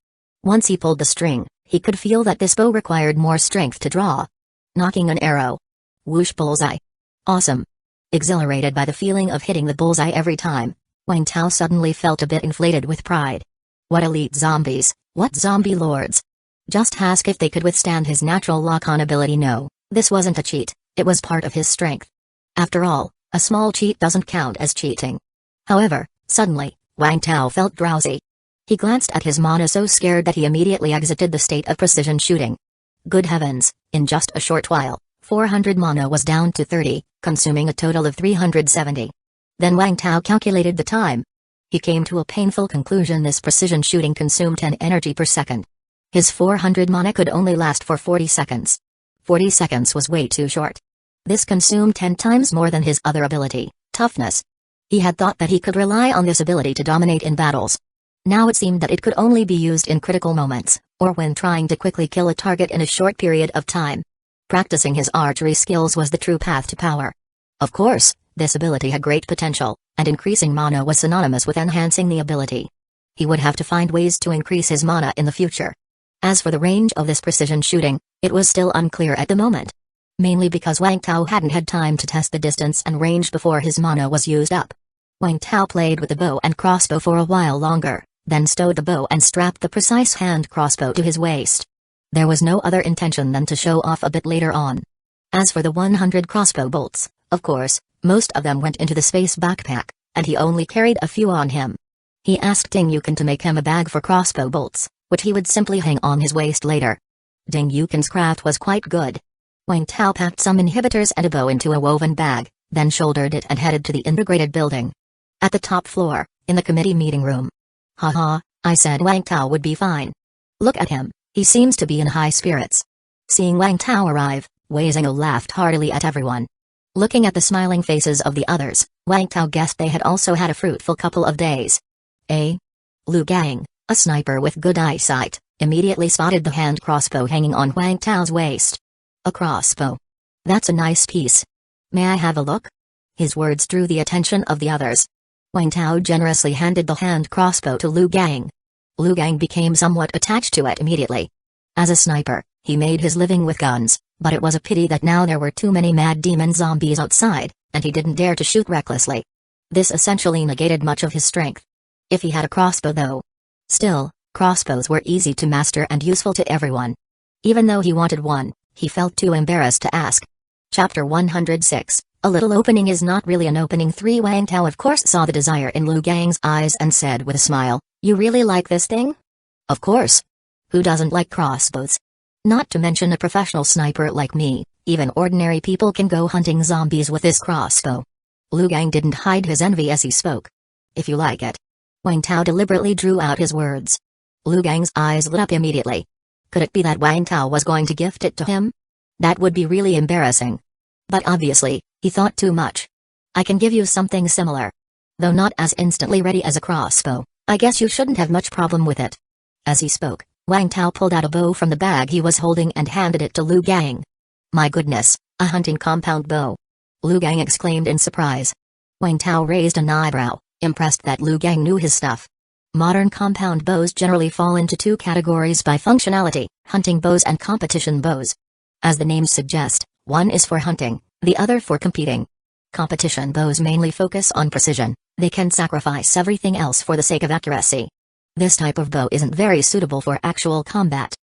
A: Once he pulled the string, he could feel that this bow required more strength to draw. Knocking an arrow. Whoosh bullseye. Awesome. Exhilarated by the feeling of hitting the bullseye every time, Wang Tao suddenly felt a bit inflated with pride. What elite zombies, what zombie lords. Just ask if they could withstand his natural lock-on ability. No, this wasn't a cheat, it was part of his strength. After all, a small cheat doesn't count as cheating. However, suddenly, Wang Tao felt drowsy. He glanced at his mana so scared that he immediately exited the state of precision shooting. Good heavens, in just a short while, 400 mana was down to 30, consuming a total of 370. Then Wang Tao calculated the time. He came to a painful conclusion: this precision shooting consumed 10 energy per second. His 400 mana could only last for 40 seconds. 40 seconds was way too short. This consumed 10 times more than his other ability, toughness. He had thought that he could rely on this ability to dominate in battles. Now it seemed that it could only be used in critical moments, or when trying to quickly kill a target in a short period of time. Practicing his archery skills was the true path to power. Of course, this ability had great potential, and increasing mana was synonymous with enhancing the ability. He would have to find ways to increase his mana in the future. As for the range of this precision shooting, it was still unclear at the moment. Mainly because Wang Tao hadn't had time to test the distance and range before his mana was used up. Wang Tao played with the bow and crossbow for a while longer, then stowed the bow and strapped the precise hand crossbow to his waist. There was no other intention than to show off a bit later on. As for the 100 crossbow bolts, of course, most of them went into the space backpack, and he only carried a few on him. He asked Ding Yukin to make him a bag for crossbow bolts, which he would simply hang on his waist later. Ding Yukin's craft was quite good. Wang Tao packed some inhibitors and a bow into a woven bag, then shouldered it and headed to the integrated building. At the top floor, in the committee meeting room. Haha, I said Wang Tao would be fine. Look at him, he seems to be in high spirits. Seeing Wang Tao arrive, Wei Zhengou laughed heartily at everyone. Looking at the smiling faces of the others, Wang Tao guessed they had also had a fruitful couple of days. Lu Gang, a sniper with good eyesight, immediately spotted the hand crossbow hanging on Wang Tao's waist. A crossbow. That's a nice piece. May I have a look? His words drew the attention of the others. Wang Tao generously handed the hand crossbow to Lu Gang. Lu Gang became somewhat attached to it immediately. As a sniper, he made his living with guns, but it was a pity that now there were too many mad demon zombies outside, and he didn't dare to shoot recklessly. This essentially negated much of his strength. If he had a crossbow though. Still, crossbows were easy to master and useful to everyone. Even though he wanted one, he felt too embarrassed to ask. Chapter 106, A Little Opening Is Not Really an Opening. 3 Wang Tao of course saw the desire in Lu Gang's eyes and said with a smile, "You really like this thing?" "Of course. Who doesn't like crossbows? Not to mention a professional sniper like me, even ordinary people can go hunting zombies with this crossbow." Lu Gang didn't hide his envy as he spoke. "If you like it." Wang Tao deliberately drew out his words. Lu Gang's eyes lit up immediately. Could it be that Wang Tao was going to gift it to him? That would be really embarrassing. But obviously, he thought too much. "I can give you something similar. Though not as instantly ready as a crossbow, I guess you shouldn't have much problem with it." As he spoke, Wang Tao pulled out a bow from the bag he was holding and handed it to Lu Gang. "My goodness, a hunting compound bow!" Lu Gang exclaimed in surprise. Wang Tao raised an eyebrow, impressed that Lu Gang knew his stuff. Modern compound bows generally fall into two categories by functionality: hunting bows and competition bows. As the names suggest, one is for hunting, the other for competing. Competition bows mainly focus on precision, they can sacrifice everything else for the sake of accuracy. This type of bow isn't very suitable for actual combat.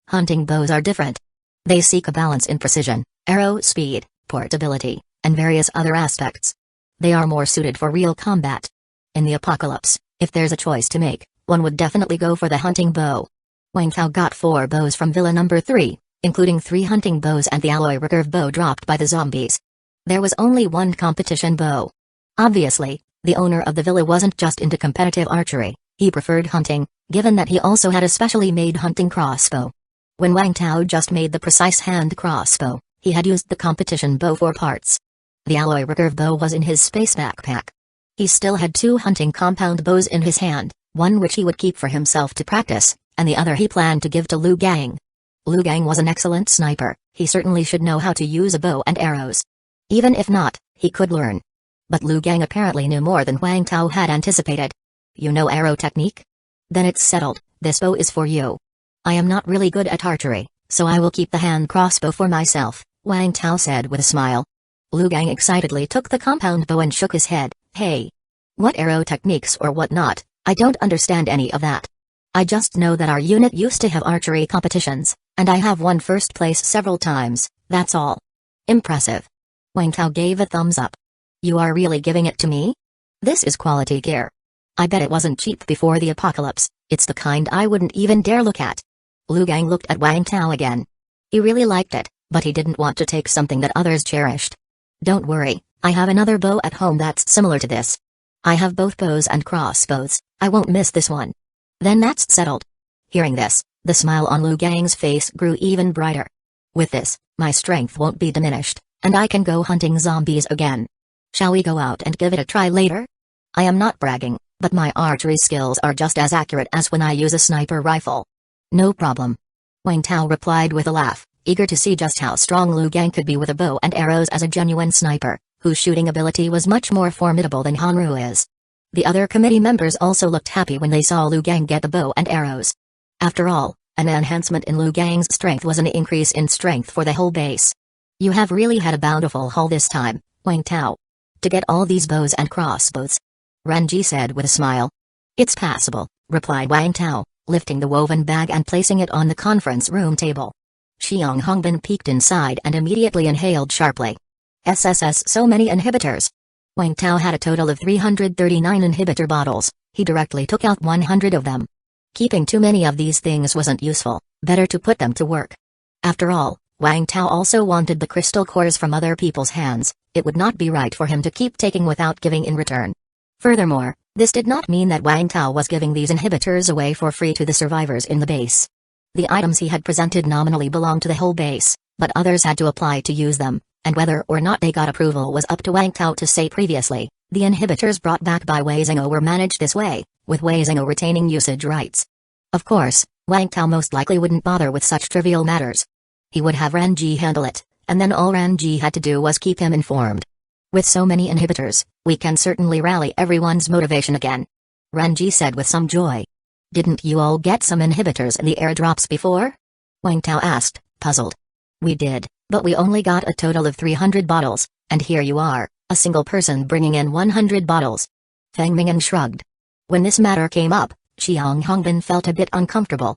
A: Hunting bows are different. They seek a balance in precision, arrow speed, portability, and various other aspects. They are more suited for real combat. In the apocalypse, if there's a choice to make, one would definitely go for the hunting bow. Wang Tao got 4 bows from Villa number 3, including 3 hunting bows and the alloy recurve bow dropped by the zombies. There was only one competition bow. Obviously, the owner of the villa wasn't just into competitive archery, He preferred hunting, given that he also had a specially made hunting crossbow. When Wang Tao just made the precise hand crossbow, he had used the competition bow for parts. The alloy recurve bow was in his space backpack. He still had 2 hunting compound bows in his hand, one which he would keep for himself to practice, and the other he planned to give to Lu Gang. Lu Gang was an excellent sniper, he certainly should know how to use a bow and arrows. Even if not, he could learn. But Lu Gang apparently knew more than Wang Tao had anticipated. You know arrow technique? Then it's settled, this bow is for you. I am not really good at archery, so I will keep the hand crossbow for myself, Wang Tao said with a smile. Lu Gang excitedly took the compound bow and shook his head. Hey! What arrow techniques or what not? I don't understand any of that. I just know that our unit used to have archery competitions, and I have won first place several times, that's all. Impressive. Wang Tao gave a thumbs up. You are really giving it to me? This is quality gear. I bet it wasn't cheap before the apocalypse, it's the kind I wouldn't even dare look at. Lu Gang looked at Wang Tao again. He really liked it, but he didn't want to take something that others cherished. Don't worry, I have another bow at home that's similar to this. I have both bows and crossbows, I won't miss this one. Then that's settled. Hearing this, the smile on Lu Gang's face grew even brighter. With this, my strength won't be diminished, and I can go hunting zombies again. Shall we go out and give it a try later? I am not bragging, but my archery skills are just as accurate as when I use a sniper rifle. No problem. Wang Tao replied with a laugh, eager to see just how strong Lu Gang could be with a bow and arrows as a genuine sniper, whose shooting ability was much more formidable than Hanru is. The other committee members also looked happy when they saw Lu Gang get the bow and arrows. After all, an enhancement in Lu Gang's strength was an increase in strength for the whole base. You have really had a bountiful haul this time, Wang Tao. To get all these bows and crossbows. Renji said with a smile. It's passable, replied Wang Tao, lifting the woven bag and placing it on the conference room table. Xiang Hongbin peeked inside and immediately inhaled sharply. SSS, so many inhibitors. Wang Tao had a total of 339 inhibitor bottles, he directly took out 100 of them. Keeping too many of these things wasn't useful, better to put them to work. After all, Wang Tao also wanted the crystal cores from other people's hands, it would not be right for him to keep taking without giving in return. Furthermore, this did not mean that Wang Tao was giving these inhibitors away for free to the survivors in the base. The items he had presented nominally belonged to the whole base, but others had to apply to use them, and whether or not they got approval was up to Wang Tao to say previously. The inhibitors brought back by Wei Zhengou were managed this way, with Wei Zhengou retaining usage rights. Of course, Wang Tao most likely wouldn't bother with such trivial matters. He would have Renji handle it, and then all Renji had to do was keep him informed. With so many inhibitors, we can certainly rally everyone's motivation again. Renji said with some joy. Didn't you all get some inhibitors in the airdrops before? Wang Tao asked, puzzled. We did, but we only got a total of 300 bottles, and here you are, a single person bringing in 100 bottles. Feng Mingyan shrugged. When this matter came up, Xiang Hongbin felt a bit uncomfortable.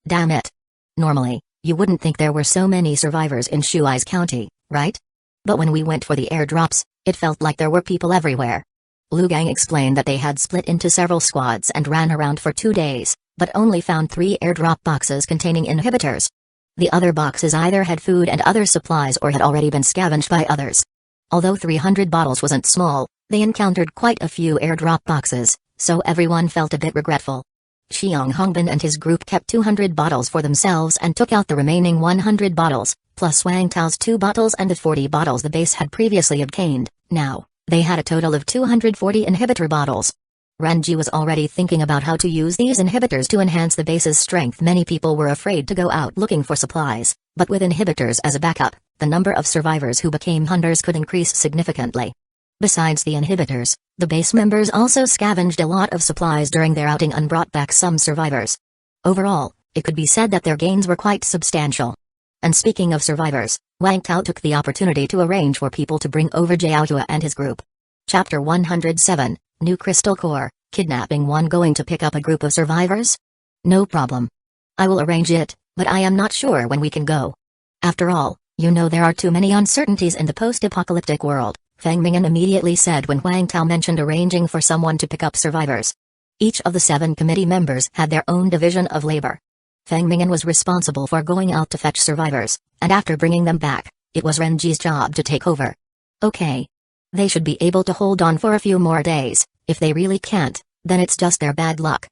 A: Damn it. Normally, you wouldn't think there were so many survivors in Shuai's county, right? But when we went for the airdrops, it felt like there were people everywhere. Lu Gang explained that they had split into several squads and ran around for 2 days, but only found 3 airdrop boxes containing inhibitors. The other boxes either had food and other supplies or had already been scavenged by others. Although 300 bottles wasn't small, they encountered quite a few airdrop boxes, so everyone felt a bit regretful. Xiang Hongbin and his group kept 200 bottles for themselves and took out the remaining 100 bottles, plus Wang Tao's 2 bottles and the 40 bottles the base had previously obtained. Now, they had a total of 240 inhibitor bottles. Renji was already thinking about how to use these inhibitors to enhance the base's strength. Many people were afraid to go out looking for supplies, but with inhibitors as a backup, the number of survivors who became hunters could increase significantly. Besides the inhibitors, the base members also scavenged a lot of supplies during their outing and brought back some survivors. Overall, it could be said that their gains were quite substantial. And speaking of survivors, Wang Tao took the opportunity to arrange for people to bring over Jiaohua and his group. Chapter 107, New Crystal Core, Kidnapping 1. Going to pick up a group of survivors? No problem. I will arrange it, but I am not sure when we can go. After all, you know there are too many uncertainties in the post-apocalyptic world, Feng Mingyan immediately said when Wang Tao mentioned arranging for someone to pick up survivors. Each of the 7 committee members had their own division of labor. Feng Mingyan was responsible for going out to fetch survivors, and after bringing them back, it was Renji's job to take over. Okay. They should be able to hold on for a few more days. If they really can't, then it's just their bad luck.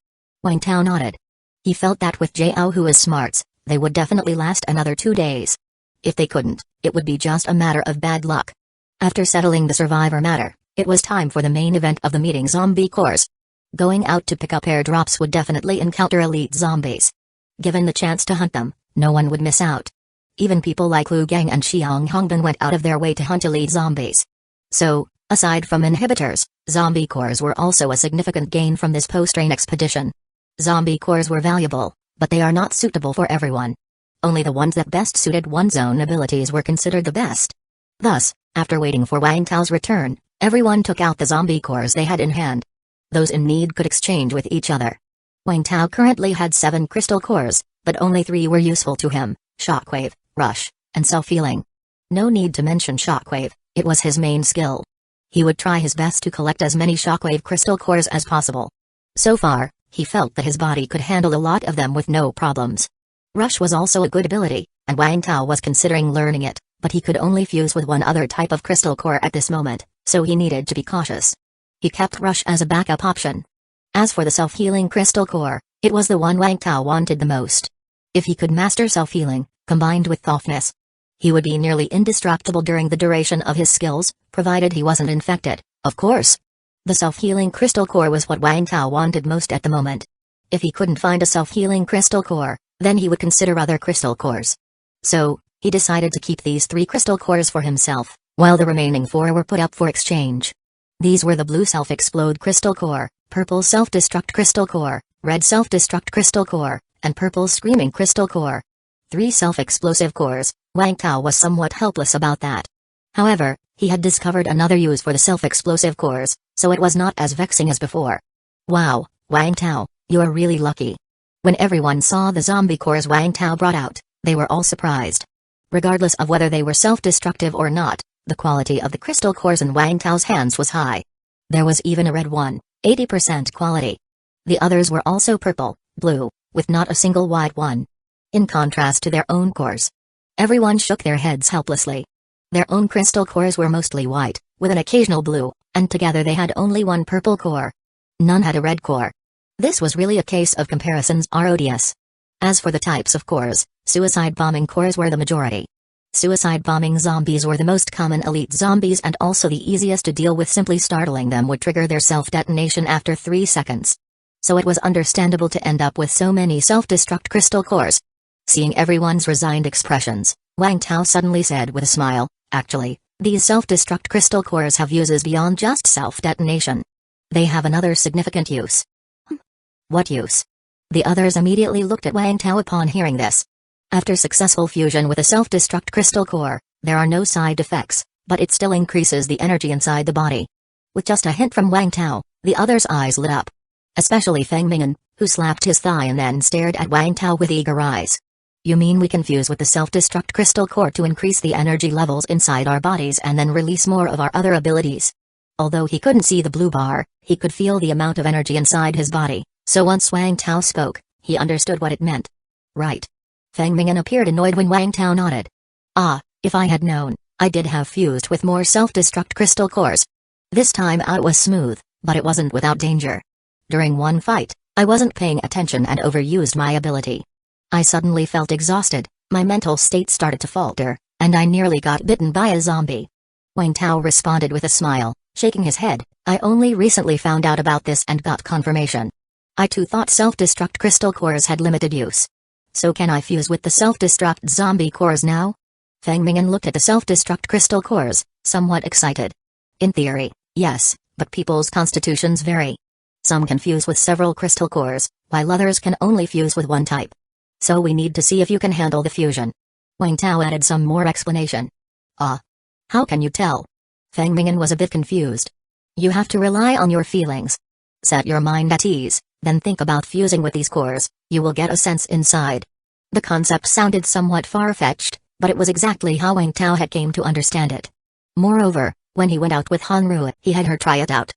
A: Wang Tao nodded. He felt that with Jiao Hua's smarts, they would definitely last another 2 days. If they couldn't, it would be just a matter of bad luck. After settling the survivor matter, it was time for the main event of the meeting: zombie cores. Going out to pick up airdrops would definitely encounter elite zombies. Given the chance to hunt them, no one would miss out. Even people like Lu Gang and Xiang Hongbin went out of their way to hunt elite zombies. So, aside from inhibitors, zombie cores were also a significant gain from this post-rain expedition. Zombie cores were valuable, but they are not suitable for everyone. Only the ones that best suited one's own abilities were considered the best. Thus, after waiting for Wang Tao's return, everyone took out the zombie cores they had in hand. Those in need could exchange with each other. Wang Tao currently had 7 crystal cores, but only 3 were useful to him: Shockwave, Rush, and Self-Healing. No need to mention Shockwave, it was his main skill. He would try his best to collect as many Shockwave crystal cores as possible. So far, he felt that his body could handle a lot of them with no problems. Rush was also a good ability, and Wang Tao was considering learning it, but he could only fuse with one other type of crystal core at this moment, so he needed to be cautious. He kept Rush as a backup option. As for the self-healing crystal core, it was the one Wang Tao wanted the most. If he could master self-healing, combined with toughness, he would be nearly indestructible during the duration of his skills, provided he wasn't infected, of course. The self-healing crystal core was what Wang Tao wanted most at the moment. If he couldn't find a self-healing crystal core, then he would consider other crystal cores. So, he decided to keep these 3 crystal cores for himself, while the remaining 4 were put up for exchange. These were the blue self-explode crystal core, purple self-destruct crystal core, red self-destruct crystal core, and purple screaming crystal core. 3 self-explosive cores. Wang Tao was somewhat helpless about that. However, he had discovered another use for the self-explosive cores, so it was not as vexing as before. Wow, Wang Tao, you're really lucky. When everyone saw the zombie cores Wang Tao brought out, they were all surprised. Regardless of whether they were self-destructive or not, the quality of the crystal cores in Wang Tao's hands was high. There was even a red one, 80% quality. The others were also purple, blue, with not a single white one. In contrast to their own cores. Everyone shook their heads helplessly. Their own crystal cores were mostly white, with an occasional blue, and together they had only one purple core. None had a red core. This was really a case of comparisons are odious. As for the types of cores, suicide bombing cores were the majority. Suicide bombing zombies were the most common elite zombies and also the easiest to deal with. Simply startling them would trigger their self-detonation after 3 seconds. So it was understandable to end up with so many self-destruct crystal cores. Seeing everyone's resigned expressions, Wang Tao suddenly said with a smile, actually, these self-destruct crystal cores have uses beyond just self-detonation. They have another significant use. What use? The others immediately looked at Wang Tao upon hearing this. After successful fusion with a self-destruct crystal core, there are no side effects, but it still increases the energy inside the body. With just a hint from Wang Tao, the others' eyes lit up. Especially Feng Ming'an, who slapped his thigh and then stared at Wang Tao with eager eyes. You mean we can fuse with the self-destruct crystal core to increase the energy levels inside our bodies and then release more of our other abilities? Although he couldn't see the blue bar, he could feel the amount of energy inside his body, so once Wang Tao spoke, he understood what it meant. Right. Feng Ming'an appeared annoyed when Wang Tao nodded. Ah, if I had known, I did have fused with more self-destruct crystal cores. This time out was smooth, but it wasn't without danger. During one fight, I wasn't paying attention and overused my ability. I suddenly felt exhausted, my mental state started to falter, and I nearly got bitten by a zombie. Wang Tao responded with a smile, shaking his head. I only recently found out about this and got confirmation. I too thought self-destruct crystal cores had limited use. So can I fuse with the self-destruct zombie cores now? Feng Ming'an looked at the self-destruct crystal cores, somewhat excited. In theory, yes, but people's constitutions vary. Some can fuse with several crystal cores, while others can only fuse with one type. So we need to see if you can handle the fusion. Wang Tao added some more explanation. Ah. How can you tell? Feng Ming'an was a bit confused. You have to rely on your feelings. Set your mind at ease, then think about fusing with these cores, you will get a sense inside. The concept sounded somewhat far-fetched, but it was exactly how Wang Tao had came to understand it. Moreover, when he went out with Hanrua, he had her try it out.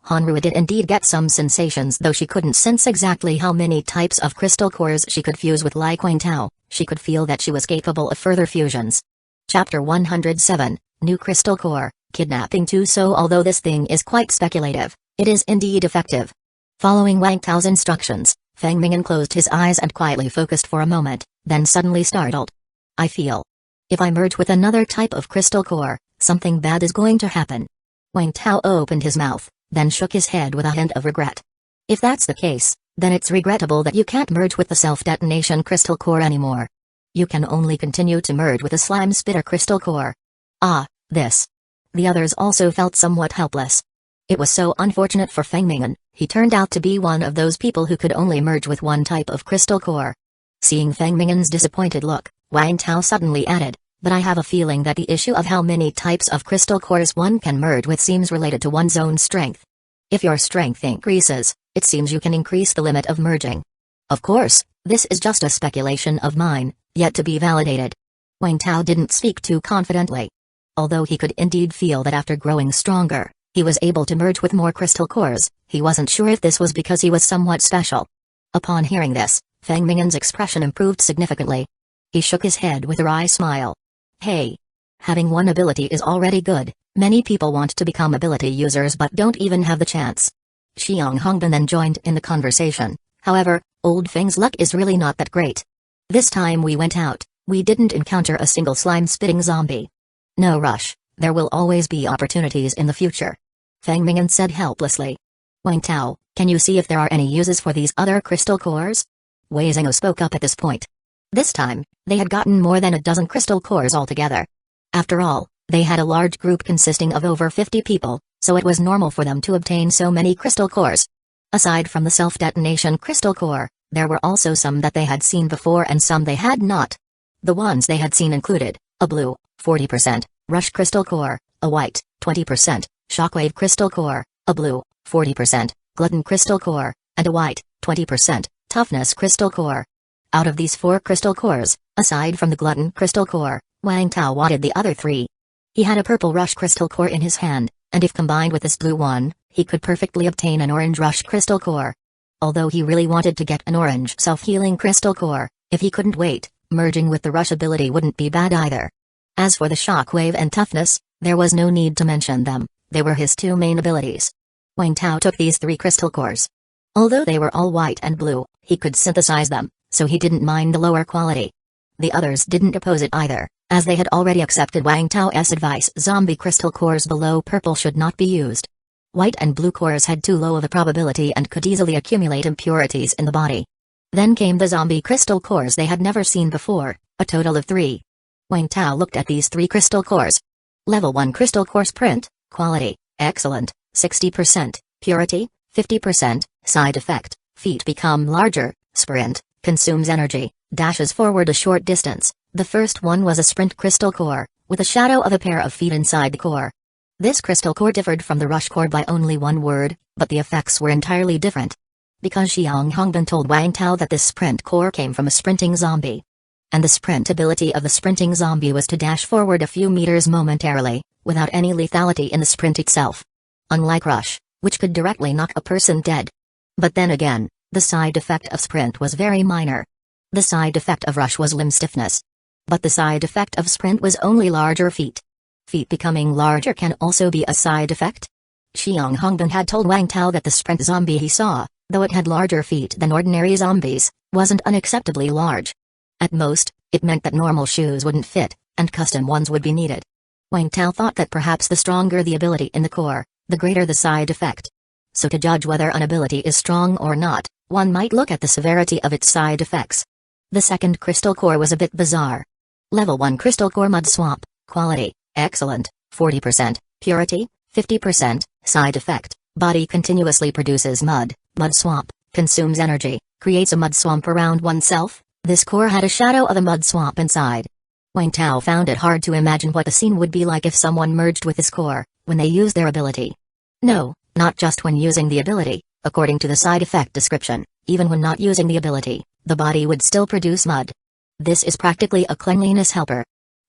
A: Hanrua did indeed get some sensations, though she couldn't sense exactly how many types of crystal cores she could fuse with. Like Wang Tao, she could feel that she was capable of further fusions. Chapter 107, New Crystal Core, Kidnapping 2. So although this thing is quite speculative, it is indeed effective. Following Wang Tao's instructions, Feng Mingyan closed his eyes and quietly focused for a moment, then suddenly startled. I feel. If I merge with another type of crystal core, something bad is going to happen. Wang Tao opened his mouth, then shook his head with a hint of regret. If that's the case, then it's regrettable that you can't merge with the self-detonation crystal core anymore. You can only continue to merge with the slime spitter crystal core. Ah, this. The others also felt somewhat helpless. It was so unfortunate for Feng Mingyan, he turned out to be one of those people who could only merge with one type of crystal core. Seeing Feng Mingyan's disappointed look, Wang Tao suddenly added, but I have a feeling that the issue of how many types of crystal cores one can merge with seems related to one's own strength. If your strength increases, it seems you can increase the limit of merging. Of course, this is just a speculation of mine, yet to be validated. Wang Tao didn't speak too confidently. Although he could indeed feel that after growing stronger, he was able to merge with more crystal cores, he wasn't sure if this was because he was somewhat special. Upon hearing this, Feng Mingyan's expression improved significantly. He shook his head with a wry smile. Hey! Having one ability is already good, many people want to become ability users but don't even have the chance. Xiang Hongban then joined in the conversation. However, old Feng's luck is really not that great. This time we went out, we didn't encounter a single slime-spitting zombie. No rush, there will always be opportunities in the future. Feng Mingyan said helplessly. Wang Tao, can you see if there are any uses for these other crystal cores? Wei Zhengou spoke up at this point. This time, they had gotten more than a dozen crystal cores altogether. After all, they had a large group consisting of over 50 people, so it was normal for them to obtain so many crystal cores. Aside from the self-detonation crystal core, there were also some that they had seen before and some they had not. The ones they had seen included, a blue, 40%, rush crystal core, a white, 20%, shockwave crystal core, a blue, 40%, glutton crystal core, and a white, 20%, toughness crystal core. Out of these 4 crystal cores, aside from the glutton crystal core, Wang Tao wanted the other 3. He had a purple rush crystal core in his hand, and if combined with this blue one, he could perfectly obtain an orange rush crystal core. Although he really wanted to get an orange self-healing crystal core, if he couldn't wait, merging with the rush ability wouldn't be bad either. As for the shockwave and toughness, there was no need to mention them, they were his 2 main abilities. Wang Tao took these 3 crystal cores. Although they were all white and blue, he could synthesize them, so he didn't mind the lower quality. The others didn't oppose it either, as they had already accepted Wang Tao's advice zombie crystal cores below purple should not be used. White and blue cores had too low of a probability and could easily accumulate impurities in the body. Then came the zombie crystal cores they had never seen before, a total of 3. Wang Tao looked at these 3 crystal cores. Level 1 crystal core sprint, quality, excellent, 60%, purity, 50%, side effect, feet become larger, sprint, consumes energy, dashes forward a short distance. The first one was a sprint crystal core, with a shadow of a pair of feet inside the core. This crystal core differed from the rush core by only 1 word, but the effects were entirely different. Because Xiang Hongban told Wang Tao that this sprint core came from a sprinting zombie. And the sprint ability of the sprinting zombie was to dash forward a few meters momentarily, without any lethality in the sprint itself. Unlike rush, which could directly knock a person dead. But then again, the side effect of sprint was very minor. The side effect of rush was limb stiffness. But the side effect of sprint was only larger feet. Feet becoming larger can also be a side effect? Xiang Hongban had told Wang Tao that the sprint zombie he saw, though it had larger feet than ordinary zombies, wasn't unacceptably large. At most, it meant that normal shoes wouldn't fit, and custom ones would be needed. Wang Tao thought that perhaps the stronger the ability in the core, the greater the side effect. So to judge whether an ability is strong or not, one might look at the severity of its side effects. The second crystal core was a bit bizarre. Level 1 crystal core mud swamp, quality, excellent, 40%, purity, 50%, side effect, body continuously produces mud swamp, consumes energy, creates a mud swamp around oneself. This core had a shadow of a mud swamp inside. Wang Tao found it hard to imagine what the scene would be like if someone merged with this core, when they used their ability. No, not just when using the ability, according to the side effect description, even when not using the ability, the body would still produce mud. This is practically a cleanliness helper.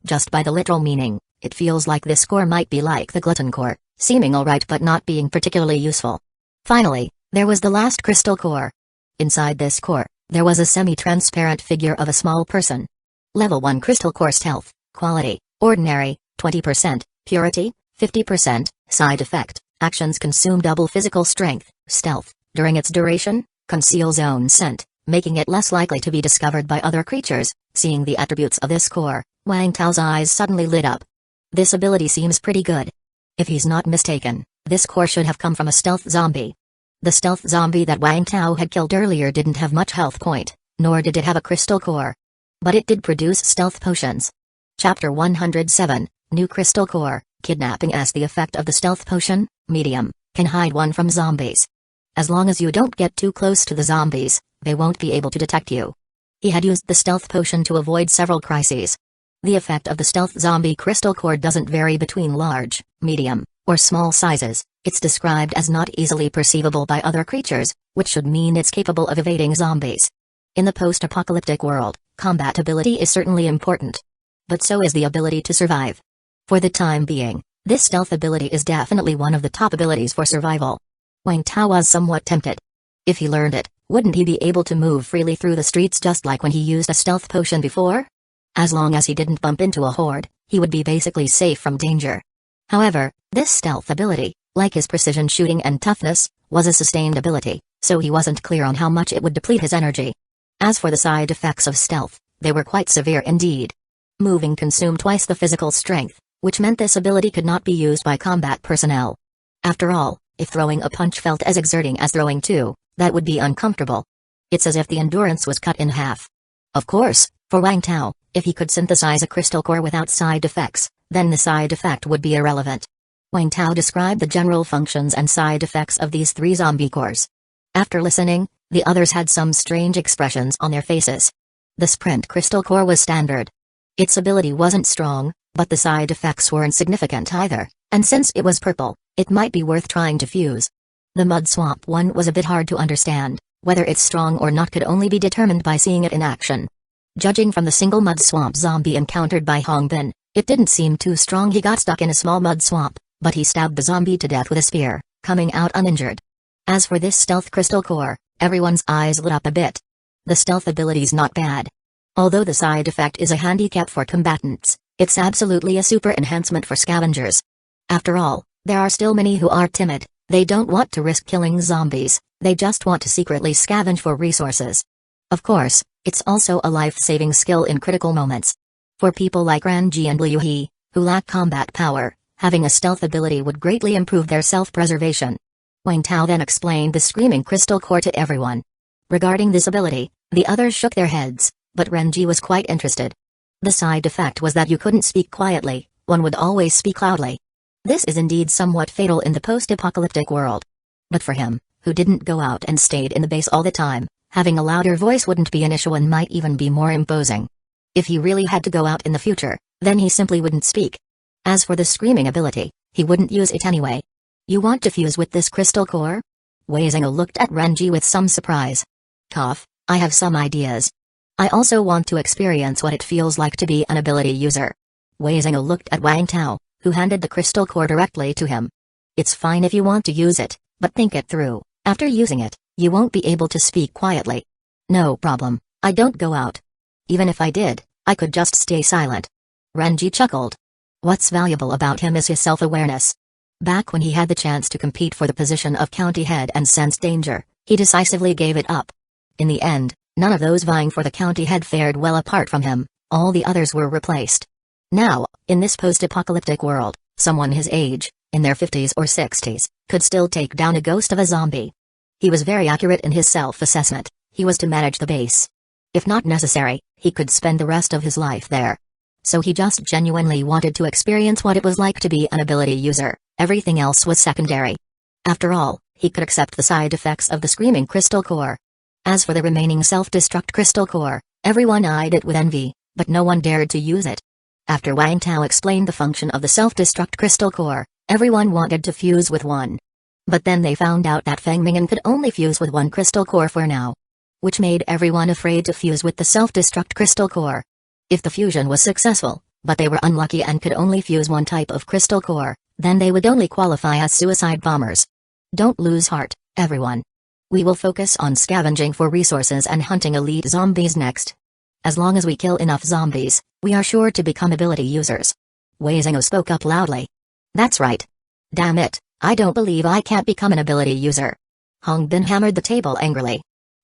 A: Just by the literal meaning, it feels like this core might be like the glutton core, seeming alright but not being particularly useful. Finally, there was the last crystal core. Inside this core, there was a semi-transparent figure of a small person. Level 1 crystal core stealth, quality, ordinary, 20%, purity, 50%, side effect, actions consume double physical strength, stealth, during its duration, conceals own scent, making it less likely to be discovered by other creatures. Seeing the attributes of this core, Wang Tao's eyes suddenly lit up. This ability seems pretty good. If he's not mistaken, this core should have come from a stealth zombie. The stealth zombie that Wang Tao had killed earlier didn't have much health point, nor did it have a crystal core. But it did produce stealth potions. Chapter 107, New Crystal Core, Kidnapping. As the effect of the stealth potion, medium, can hide one from zombies. As long as you don't get too close to the zombies, they won't be able to detect you. He had used the stealth potion to avoid several crises. The effect of the stealth zombie crystal core doesn't vary between large, medium, or small sizes. It's described as not easily perceivable by other creatures, which should mean it's capable of evading zombies. In the post-apocalyptic world, combat ability is certainly important. But so is the ability to survive. For the time being, this stealth ability is definitely one of the top abilities for survival. Wang Tao was somewhat tempted. If he learned it, wouldn't he be able to move freely through the streets just like when he used a stealth potion before? As long as he didn't bump into a horde, he would be basically safe from danger. However, this stealth ability, like his precision shooting and toughness, was a sustained ability, so he wasn't clear on how much it would deplete his energy. As for the side effects of stealth, they were quite severe indeed. Moving consumed twice the physical strength, which meant this ability could not be used by combat personnel. After all, if throwing a punch felt as exerting as throwing two, that would be uncomfortable. It's as if the endurance was cut in half. Of course, for Wang Tao, if he could synthesize a crystal core without side effects, then the side effect would be irrelevant. Wang Tao described the general functions and side effects of these three zombie cores. After listening, the others had some strange expressions on their faces. The sprint crystal core was standard. Its ability wasn't strong, but the side effects weren't significant either, and since it was purple, it might be worth trying to fuse. The mud swamp one was a bit hard to understand. Whether it's strong or not could only be determined by seeing it in action. Judging from the single mud swamp zombie encountered by Hong Bin, it didn't seem too strong. He got stuck in a small mud swamp, but he stabbed the zombie to death with a spear, coming out uninjured. As for this stealth crystal core, everyone's eyes lit up a bit. The stealth ability's not bad. Although the side effect is a handicap for combatants, it's absolutely a super enhancement for scavengers. After all, there are still many who are timid. They don't want to risk killing zombies, they just want to secretly scavenge for resources. Of course, it's also a life-saving skill in critical moments. For people like Ranji and Liu He, who lack combat power, having a stealth ability would greatly improve their self-preservation. Wang Tao then explained the screaming crystal core to everyone. Regarding this ability, the others shook their heads, but Ranji was quite interested. The side effect was that you couldn't speak quietly, one would always speak loudly. This is indeed somewhat fatal in the post-apocalyptic world. But for him, who didn't go out and stayed in the base all the time, having a louder voice wouldn't be an issue and might even be more imposing. If he really had to go out in the future, then he simply wouldn't speak. As for the screaming ability, he wouldn't use it anyway. You want to fuse with this crystal core? Wei Zhenghe looked at Renji with some surprise. Cough, I have some ideas. I also want to experience what it feels like to be an ability user. Wei Zhenghe looked at Wang Tao, who handed the crystal core directly to him. It's fine if you want to use it, but think it through. After using it, you won't be able to speak quietly. No problem, I don't go out. Even if I did, I could just stay silent. Renji chuckled. What's valuable about him is his self-awareness. Back when he had the chance to compete for the position of county head and sensed danger, he decisively gave it up. In the end, none of those vying for the county head fared well apart from him, all the others were replaced. Now, in this post-apocalyptic world, someone his age, in their 50s or 60s, could still take down a ghost of a zombie. He was very accurate in his self-assessment. He was to manage the base. If not necessary, he could spend the rest of his life there. So he just genuinely wanted to experience what it was like to be an ability user. Everything else was secondary. After all, he could accept the side effects of the screaming crystal core. As for the remaining self-destruct crystal core, everyone eyed it with envy, but no one dared to use it. After Wang Tao explained the function of the self-destruct crystal core, everyone wanted to fuse with one. But then they found out that Feng Ming'an could only fuse with one crystal core for now. Which made everyone afraid to fuse with the self-destruct crystal core. If the fusion was successful, but they were unlucky and could only fuse one type of crystal core, then they would only qualify as suicide bombers. Don't lose heart, everyone. We will focus on scavenging for resources and hunting elite zombies next. As long as we kill enough zombies, we are sure to become ability users. Wei Zhenghe spoke up loudly. That's right. Damn it, I don't believe I can't become an ability user. Hong Bin hammered the table angrily.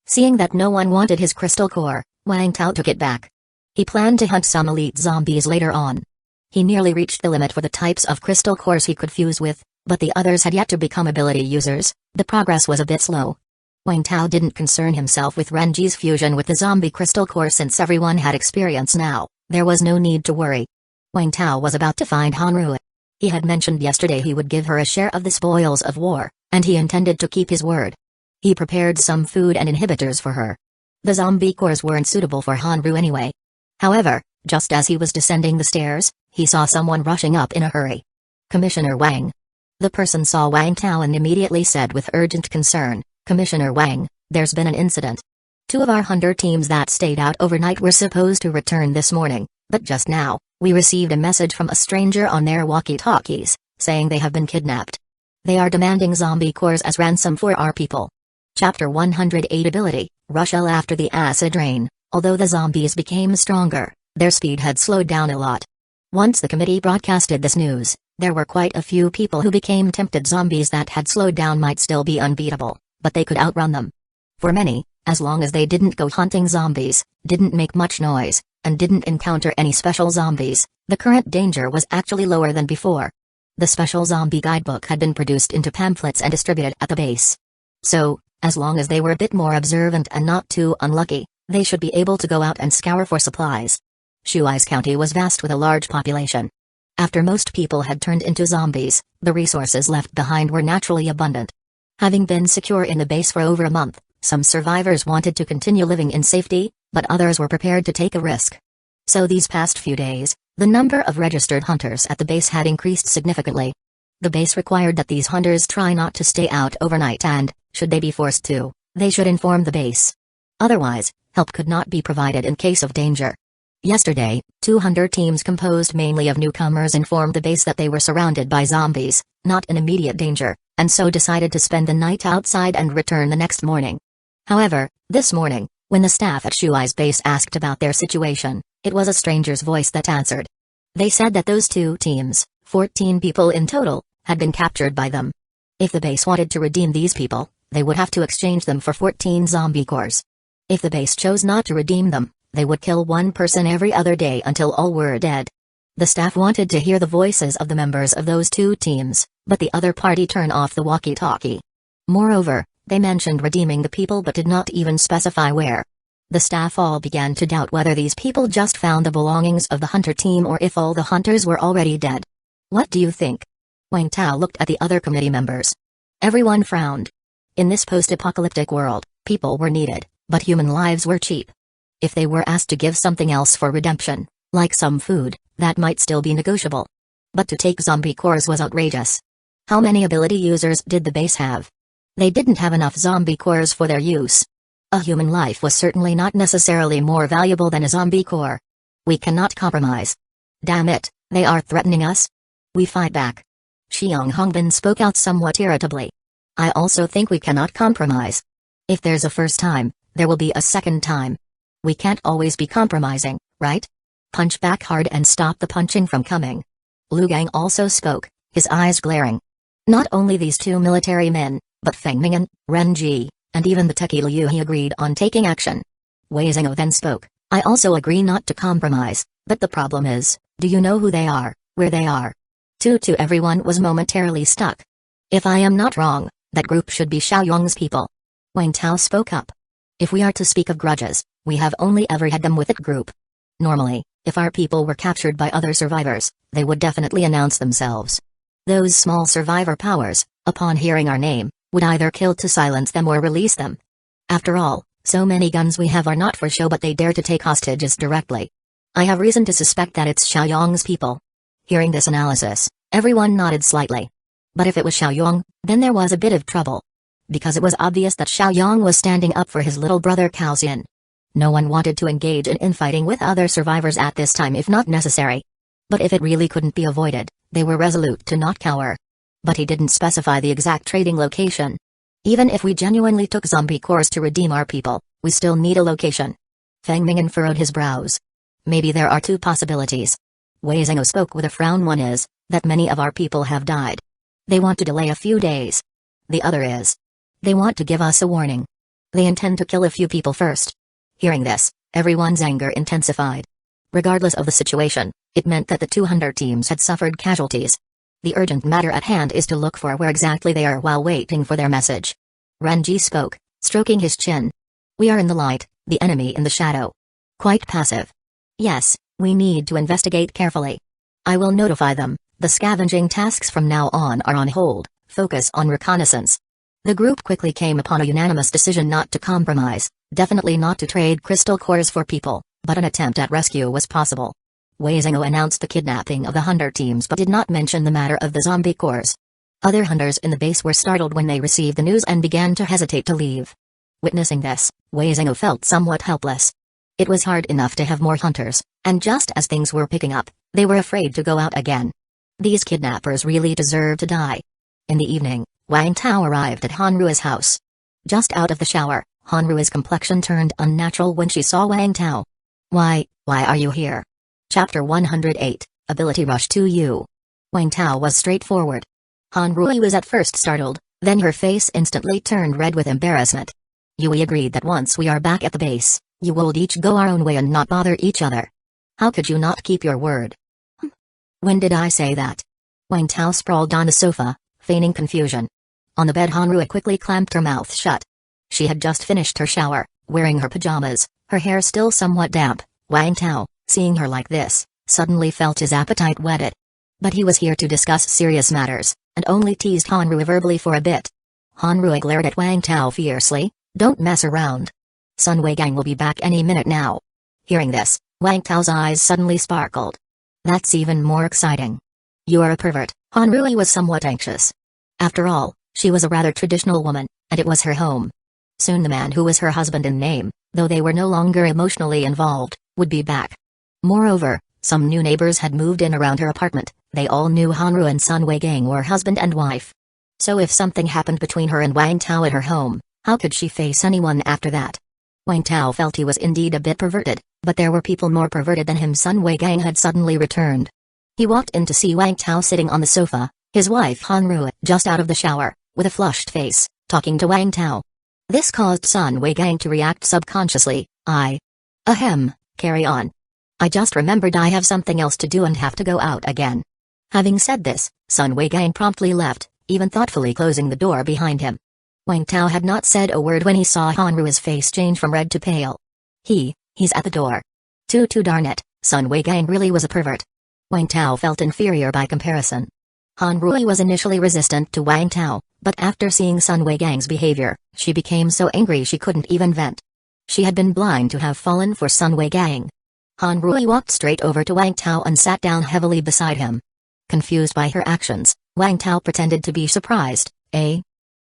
A: Seeing that no one wanted his crystal core, Wang Tao took it back. He planned to hunt some elite zombies later on. He nearly reached the limit for the types of crystal cores he could fuse with, but the others had yet to become ability users. The progress was a bit slow. Wang Tao didn't concern himself with Renji's fusion with the zombie crystal core since everyone had experience now. There was no need to worry. Wang Tao was about to find Hanru. He had mentioned yesterday he would give her a share of the spoils of war, and he intended to keep his word. He prepared some food and inhibitors for her. The zombie cores weren't suitable for Hanru anyway. However, just as he was descending the stairs, he saw someone rushing up in a hurry. Commissioner Wang. The person saw Wang Tao and immediately said with urgent concern, "Commissioner Wang, there's been an incident. 2 of our hunter teams that stayed out overnight were supposed to return this morning, but just now, we received a message from a stranger on their walkie-talkies, saying they have been kidnapped. They are demanding zombie cores as ransom for our people." Chapter 108 Ability, Rushell. After the acid rain, although the zombies became stronger, their speed had slowed down a lot. Once the committee broadcasted this news, there were quite a few people who became tempted. Zombies that had slowed down might still be unbeatable, but they could outrun them. For many, as long as they didn't go hunting zombies, didn't make much noise, and didn't encounter any special zombies, the current danger was actually lower than before. The special zombie guidebook had been produced into pamphlets and distributed at the base. So, as long as they were a bit more observant and not too unlucky, they should be able to go out and scour for supplies. Shuai's county was vast with a large population. After most people had turned into zombies, the resources left behind were naturally abundant. Having been secure in the base for over a month, some survivors wanted to continue living in safety, but others were prepared to take a risk. So these past few days, the number of registered hunters at the base had increased significantly. The base required that these hunters try not to stay out overnight and, should they be forced to, they should inform the base. Otherwise, help could not be provided in case of danger. Yesterday, 2 hunter teams composed mainly of newcomers informed the base that they were surrounded by zombies, not in immediate danger, and so decided to spend the night outside and return the next morning. However, this morning, when the staff at Shuai's base asked about their situation, it was a stranger's voice that answered. They said that those 2 teams, 14 people in total, had been captured by them. If the base wanted to redeem these people, they would have to exchange them for 14 zombie cores. If the base chose not to redeem them, they would kill 1 person every other day until all were dead. The staff wanted to hear the voices of the members of those 2 teams, but the other party turned off the walkie-talkie. Moreover, they mentioned redeeming the people but did not even specify where. The staff all began to doubt whether these people just found the belongings of the hunter team or if all the hunters were already dead. What do you think? Wang Tao looked at the other committee members. Everyone frowned. In this post-apocalyptic world, people were needed, but human lives were cheap. If they were asked to give something else for redemption, like some food, that might still be negotiable. But to take zombie cores was outrageous. How many ability users did the base have? They didn't have enough zombie cores for their use. A human life was certainly not necessarily more valuable than a zombie core. We cannot compromise. Damn it, they are threatening us. We fight back. Xiang Hongbin spoke out somewhat irritably. I also think we cannot compromise. If there's a first time, there will be a second time. We can't always be compromising, right? Punch back hard and stop the punching from coming. Lu Gang also spoke, his eyes glaring. Not only these 2 military men, but Feng Ming'an, Ren Ji, and even the techie Liu he agreed on taking action. Wei Zhengou then spoke, I also agree not to compromise, but the problem is, do you know who they are, where they are? To everyone was momentarily stuck. If I am not wrong, that group should be Xiaoyong's people. Wang Tao spoke up. If we are to speak of grudges, we have only ever had them with that group. Normally, if our people were captured by other survivors, they would definitely announce themselves. Those small survivor powers, upon hearing our name, would either kill to silence them or release them. After all, so many guns we have are not for show but they dare to take hostages directly. I have reason to suspect that it's Xiaoyong's people. Hearing this analysis, everyone nodded slightly. But if it was Xiaoyong, then there was a bit of trouble. Because it was obvious that Xiaoyong was standing up for his little brother Cao Xian. No one wanted to engage in infighting with other survivors at this time if not necessary. But if it really couldn't be avoided, they were resolute to not cower. But he didn't specify the exact trading location. Even if we genuinely took zombie cores to redeem our people, we still need a location. Feng Ming'an furrowed his brows. Maybe there are 2 possibilities. Wei Zhengou spoke with a frown. One is, that many of our people have died. They want to delay a few days. The other is, they want to give us a warning. They intend to kill a few people first. Hearing this, everyone's anger intensified. Regardless of the situation, it meant that the 200 teams had suffered casualties. The urgent matter at hand is to look for where exactly they are while waiting for their message. Renji spoke, stroking his chin. We are in the light, the enemy in the shadow. Quite passive. Yes, we need to investigate carefully. I will notify them. The scavenging tasks from now on are on hold. Focus on reconnaissance. The group quickly came upon a unanimous decision not to compromise, definitely not to trade crystal cores for people, but an attempt at rescue was possible. Wei Zhengou announced the kidnapping of the hunter teams but did not mention the matter of the zombie cores. Other hunters in the base were startled when they received the news and began to hesitate to leave. Witnessing this, Wei Zhengou felt somewhat helpless. It was hard enough to have more hunters, and just as things were picking up, they were afraid to go out again. These kidnappers really deserve to die. In the evening, Wang Tao arrived at Hanruo's house. Just out of the shower, Hanruo's complexion turned unnatural when she saw Wang Tao. Why are you here? Chapter 108, Ability Rush to You. Wang Tao was straightforward. Hanruo was at first startled, then her face instantly turned red with embarrassment. We agreed that once we are back at the base, you will each go our own way and not bother each other. How could you not keep your word? When did I say that? Wang Tao sprawled on the sofa, feigning confusion. On the bed, Hanruo quickly clamped her mouth shut. She had just finished her shower, wearing her pajamas, her hair still somewhat damp. Wang Tao, seeing her like this, suddenly felt his appetite whetted. But he was here to discuss serious matters, and only teased Hanruo verbally for a bit. Hanruo glared at Wang Tao fiercely. Don't mess around. Sun Weigang will be back any minute now. Hearing this, Wang Tao's eyes suddenly sparkled. That's even more exciting. You're a pervert. Hanruo was somewhat anxious. After all, she was a rather traditional woman, and it was her home. Soon the man who was her husband in name, though they were no longer emotionally involved, would be back. Moreover, some new neighbors had moved in around her apartment. They all knew Hanruo and Sun Weigang were husband and wife. So if something happened between her and Wang Tao at her home, how could she face anyone after that? Wang Tao felt he was indeed a bit perverted, but there were people more perverted than him. Sun Weigang had suddenly returned. He walked in to see Wang Tao sitting on the sofa, his wife Hanruo just out of the shower, with a flushed face, talking to Wang Tao. This caused Sun Weigang to react subconsciously. Ahem, carry on. I just remembered I have something else to do and have to go out again. Having said this, Sun Weigang promptly left, even thoughtfully closing the door behind him. Wang Tao had not said a word when he saw Hanruo's face change from red to pale. He's at the door. Too darn it, Sun Weigang really was a pervert. Wang Tao felt inferior by comparison. Hanruo was initially resistant to Wang Tao, but after seeing Sun Weigang's behavior, she became so angry she couldn't even vent. She had been blind to have fallen for Sun Weigang. Hanruo walked straight over to Wang Tao and sat down heavily beside him. Confused by her actions, Wang Tao pretended to be surprised.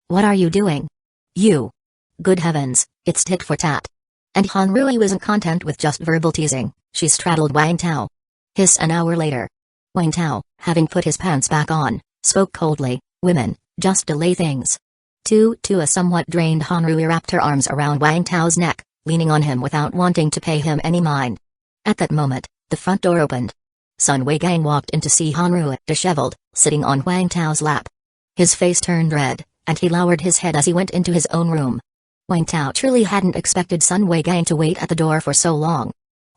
A: What are you doing? You. Good heavens, it's tit for tat. And Hanruo wasn't content with just verbal teasing, she straddled Wang Tao. An hour later. Wang Tao, having put his pants back on, spoke coldly, women, just delay things. To a somewhat drained Hanruo wrapped her arms around Wang Tao's neck, leaning on him without wanting to pay him any mind. At that moment, the front door opened. Sun Weigang walked in to see Hanruo, disheveled, sitting on Wang Tao's lap. His face turned red, and he lowered his head as he went into his own room. Wang Tao truly hadn't expected Sun Weigang to wait at the door for so long.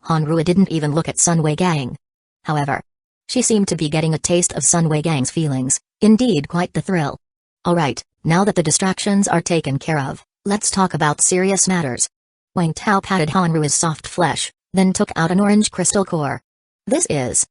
A: Hanruo didn't even look at Sun Weigang. However, she seemed to be getting a taste of Sun Weigang's feelings, indeed quite the thrill. Alright, now that the distractions are taken care of, let's talk about serious matters. Wang Tao patted Hanruo's soft flesh, then took out an orange crystal core. This is...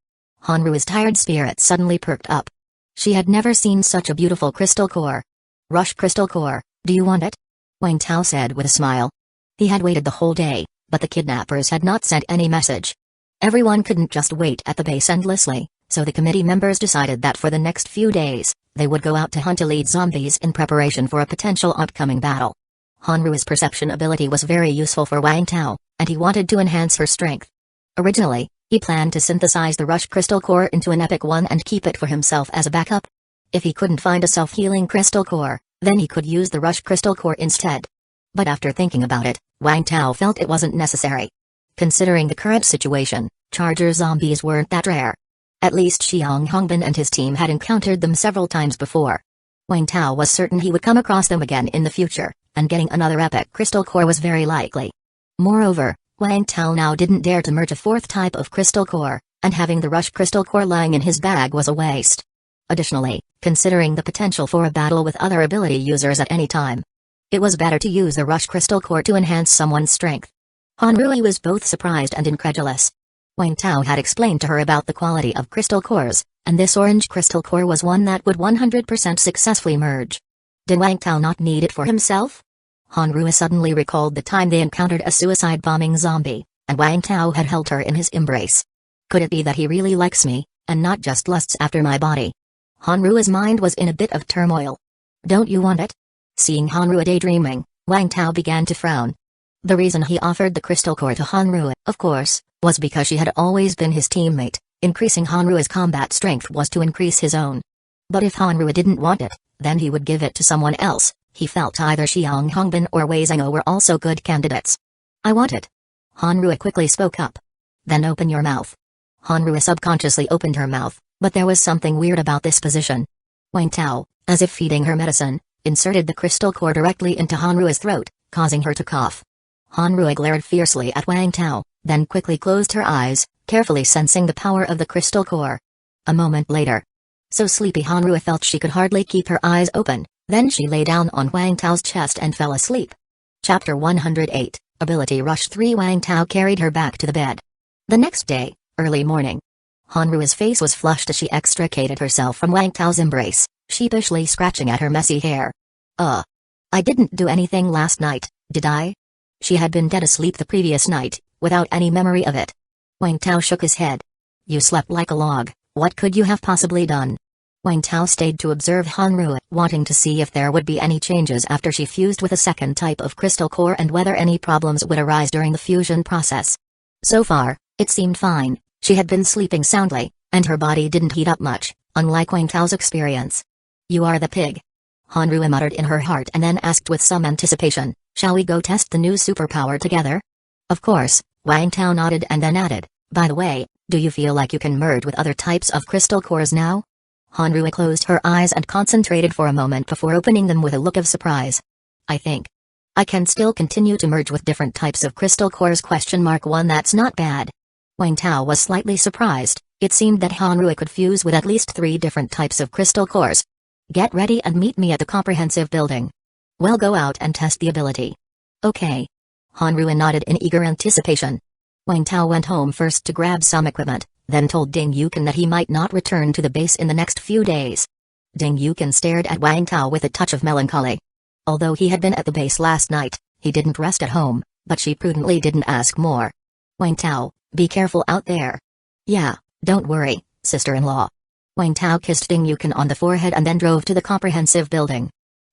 A: Hanruo's tired spirit suddenly perked up. She had never seen such a beautiful crystal core. Rush crystal core, do you want it? Wang Tao said with a smile. He had waited the whole day, but the kidnappers had not sent any message. Everyone couldn't just wait at the base endlessly, so the committee members decided that for the next few days, they would go out to hunt elite zombies in preparation for a potential upcoming battle. Hanruo's perception ability was very useful for Wang Tao, and he wanted to enhance her strength. Originally, he planned to synthesize the Rush Crystal Core into an epic one and keep it for himself as a backup. If he couldn't find a self-healing crystal core, then he could use the Rush Crystal Core instead. But after thinking about it, Wang Tao felt it wasn't necessary. Considering the current situation, charger zombies weren't that rare. At least Xiang Hongbin and his team had encountered them several times before. Wang Tao was certain he would come across them again in the future, and getting another epic crystal core was very likely. Moreover, Wang Tao now didn't dare to merge a fourth type of crystal core, and having the rush crystal core lying in his bag was a waste. Additionally, considering the potential for a battle with other ability users at any time, it was better to use the rush crystal core to enhance someone's strength. Hanrui was both surprised and incredulous. Wang Tao had explained to her about the quality of crystal cores, and this orange crystal core was one that would 100% successfully merge. Did Wang Tao not need it for himself? Hanrui suddenly recalled the time they encountered a suicide-bombing zombie, and Wang Tao had held her in his embrace. Could it be that he really likes me, and not just lusts after my body? Hanrui's mind was in a bit of turmoil. Don't you want it? Seeing Hanrui daydreaming, Wang Tao began to frown. The reason he offered the crystal core to Hanrui, of course, was because she had always been his teammate. Increasing Hanrui's combat strength was to increase his own. But if Hanrui didn't want it, then he would give it to someone else. He felt either Xiang Hongbin or Wei Zhengou were also good candidates. I want it. Hanrui quickly spoke up. Then open your mouth. Hanrui subconsciously opened her mouth, but there was something weird about this position. Wang Tao, as if feeding her medicine, inserted the crystal core directly into Hanrui's throat, causing her to cough. Hanrui glared fiercely at Wang Tao, then quickly closed her eyes, carefully sensing the power of the crystal core. A moment later. So sleepy Hanrui felt she could hardly keep her eyes open. Then she lay down on Wang Tao's chest and fell asleep. Chapter 108, Ability Rush 3. Wang Tao carried her back to the bed. The next day, early morning. Hanrui's face was flushed as she extricated herself from Wang Tao's embrace, sheepishly scratching at her messy hair. I didn't do anything last night, did I? She had been dead asleep the previous night, without any memory of it. Wang Tao shook his head. You slept like a log, what could you have possibly done? Wang Tao stayed to observe Hanrui, wanting to see if there would be any changes after she fused with a second type of crystal core and whether any problems would arise during the fusion process. So far, it seemed fine. She had been sleeping soundly, and her body didn't heat up much, unlike Wang Tao's experience. You are the pig. Hanrui muttered in her heart and then asked with some anticipation, shall we go test the new superpower together? Of course, Wang Tao nodded and then added, by the way, do you feel like you can merge with other types of crystal cores now? Hanrui closed her eyes and concentrated for a moment before opening them with a look of surprise. I think I can still continue to merge with different types of crystal cores? One That's not bad. Wang Tao was slightly surprised. It seemed that Hanrui could fuse with at least 3 different types of crystal cores. Get ready and meet me at the comprehensive building. We'll go out and test the ability. Okay. Hanrui nodded in eager anticipation. Wang Tao went home first to grab some equipment, then told Ding Yukin that he might not return to the base in the next few days. Ding Yukin stared at Wang Tao with a touch of melancholy. Although he had been at the base last night, he didn't rest at home, but she prudently didn't ask more. Wang Tao, be careful out there. Yeah, don't worry, sister-in-law. Wang Tao kissed Ding Yukin on the forehead and then drove to the comprehensive building.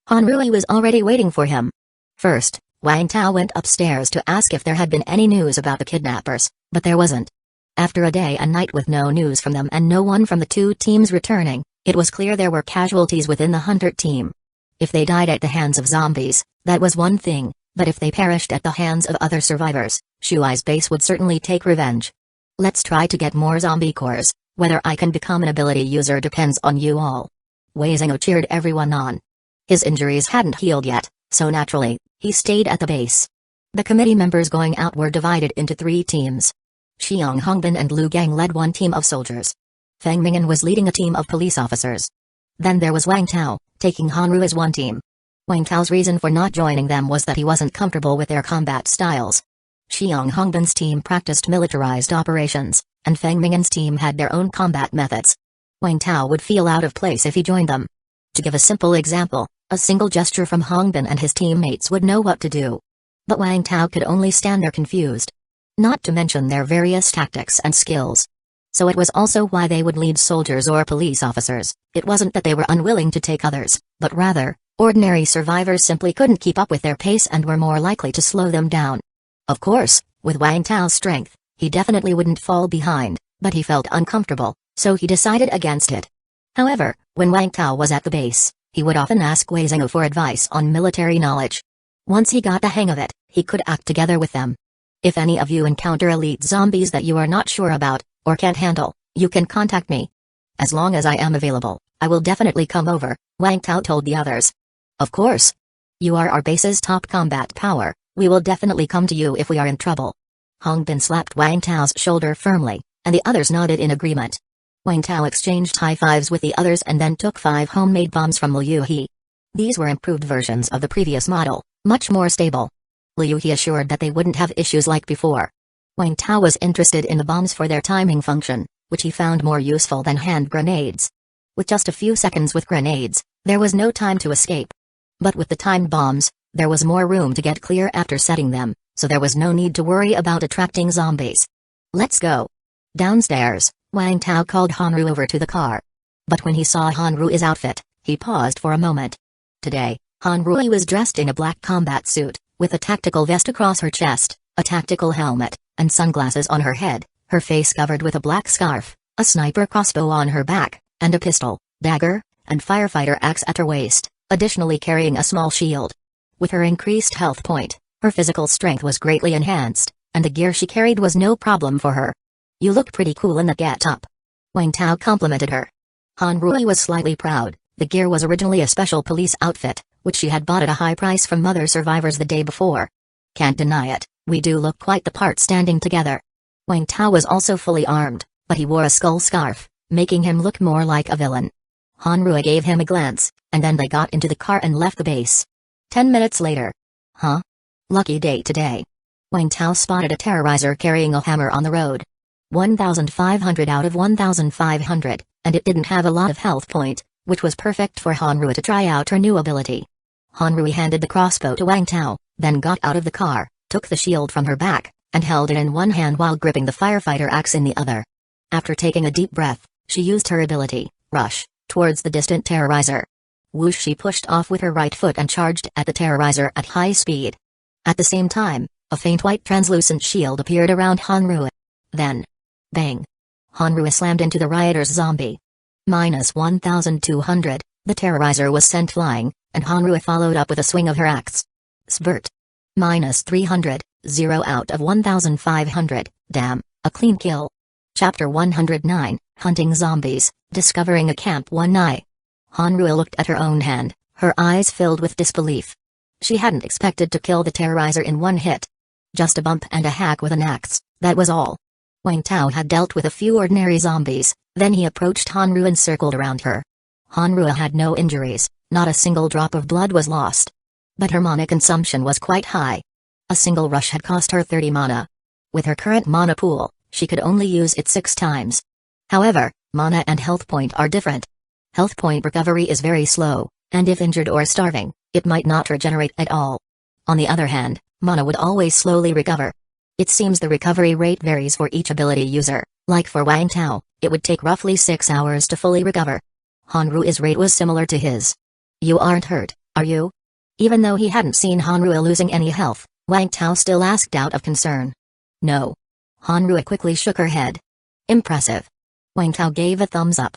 A: Hanrui was already waiting for him. First, Wang Tao went upstairs to ask if there had been any news about the kidnappers, but there wasn't. After a day and night with no news from them and no one from the 2 teams returning, it was clear there were casualties within the Hunter team. If they died at the hands of zombies, that was one thing, but if they perished at the hands of other survivors, Shuai's base would certainly take revenge. Let's try to get more zombie cores. Whether I can become an ability user depends on you all. Wei Zhengou cheered everyone on. His injuries hadn't healed yet, so naturally, he stayed at the base. The committee members going out were divided into 3 teams. Xiang Hongbin and Lu Gang led one team of soldiers. Feng Ming'an was leading a team of police officers. Then there was Wang Tao, taking Hanrui's one team. Wang Tao's reason for not joining them was that he wasn't comfortable with their combat styles. Xiang Hongbin's team practiced militarized operations, and Feng Ming'an's team had their own combat methods. Wang Tao would feel out of place if he joined them. To give a simple example, a single gesture from Hongbin and his teammates would know what to do. But Wang Tao could only stand there confused. Not to mention their various tactics and skills. So it was also why they would lead soldiers or police officers. It wasn't that they were unwilling to take others, but rather, ordinary survivors simply couldn't keep up with their pace and were more likely to slow them down. Of course, with Wang Tao's strength, he definitely wouldn't fall behind, but he felt uncomfortable, so he decided against it. However, when Wang Tao was at the base, he would often ask Wei Zhengou for advice on military knowledge. Once he got the hang of it, he could act together with them. If any of you encounter elite zombies that you are not sure about, or can't handle, you can contact me. As long as I am available, I will definitely come over, Wang Tao told the others. Of course. You are our base's top combat power, we will definitely come to you if we are in trouble. Hong Bin slapped Wang Tao's shoulder firmly, and the others nodded in agreement. Wang Tao exchanged high fives with the others and then took 5 homemade bombs from Liu He. These were improved versions of the previous model, much more stable. Liu He assured that they wouldn't have issues like before. Wang Tao was interested in the bombs for their timing function, which he found more useful than hand grenades. With just a few seconds with grenades, there was no time to escape. But with the timed bombs, there was more room to get clear after setting them, so there was no need to worry about attracting zombies. Let's go. Downstairs, Wang Tao called Hanru over to the car. But when he saw Hanru's outfit, he paused for a moment. Today, Hanru was dressed in a black combat suit, with a tactical vest across her chest, a tactical helmet, and sunglasses on her head, her face covered with a black scarf, a sniper crossbow on her back, and a pistol, dagger, and firefighter axe at her waist, additionally carrying a small shield. With her increased health point, her physical strength was greatly enhanced, and the gear she carried was no problem for her. You look pretty cool in that get-up. Wang Tao complimented her. Hanru was slightly proud. The gear was originally a special police outfit, which she had bought at a high price from other survivors the day before. Can't deny it, we do look quite the part standing together. Wang Tao was also fully armed, but he wore a skull scarf, making him look more like a villain. Hanru gave him a glance, and then they got into the car and left the base. 10 minutes later. Huh? Lucky day today. Wang Tao spotted a terrorizer carrying a hammer on the road. 1,500 out of 1,500, and it didn't have a lot of health point, which was perfect for Hanru to try out her new ability. Hanru handed the crossbow to Wang Tao, then got out of the car, took the shield from her back, and held it in one hand while gripping the firefighter axe in the other. After taking a deep breath, she used her ability, Rush, towards the distant terrorizer. Whoosh, she pushed off with her right foot and charged at the terrorizer at high speed. At the same time, a faint white translucent shield appeared around Hanru. Then, bang! Hanru slammed into the rioter's zombie. -1,200, the terrorizer was sent flying, and Hanru followed up with a swing of her axe. Spurt. -300, 0 out of 1,500, damn, a clean kill. Chapter 109, Hunting Zombies, Discovering a Camp One Night. Hanru looked at her own hand, her eyes filled with disbelief. She hadn't expected to kill the terrorizer in one hit. Just a bump and a hack with an axe, that was all. Wang Tao had dealt with a few ordinary zombies, then he approached Hanru and circled around her. Hanru had no injuries, not a single drop of blood was lost. But her mana consumption was quite high. A single rush had cost her 30 mana. With her current mana pool, she could only use it 6 times. However, mana and health point are different. Health point recovery is very slow, and if injured or starving, it might not regenerate at all. On the other hand, mana would always slowly recover. It seems the recovery rate varies for each ability user, like for Wang Tao, it would take roughly 6 hours to fully recover. Hanru's rate was similar to his. You aren't hurt, are you? Even though he hadn't seen Hanru losing any health, Wang Tao still asked out of concern. No. Hanru quickly shook her head. Impressive. Wang Tao gave a thumbs up.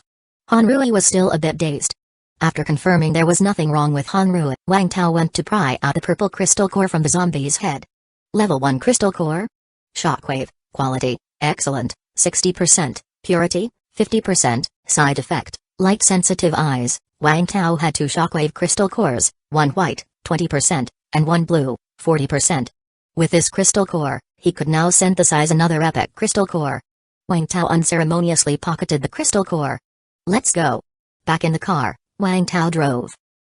A: Hanru was still a bit dazed. After confirming there was nothing wrong with Hanru, Wang Tao went to pry out the purple crystal core from the zombie's head. Level 1 crystal core? Shockwave, quality, excellent, 60%, purity, 50%, side effect, light-sensitive eyes. Wang Tao had 2 shockwave crystal cores, 1 white, 20%, and 1 blue, 40%. With this crystal core, he could now synthesize another epic crystal core. Wang Tao unceremoniously pocketed the crystal core. Let's go. Back in the car, Wang Tao drove.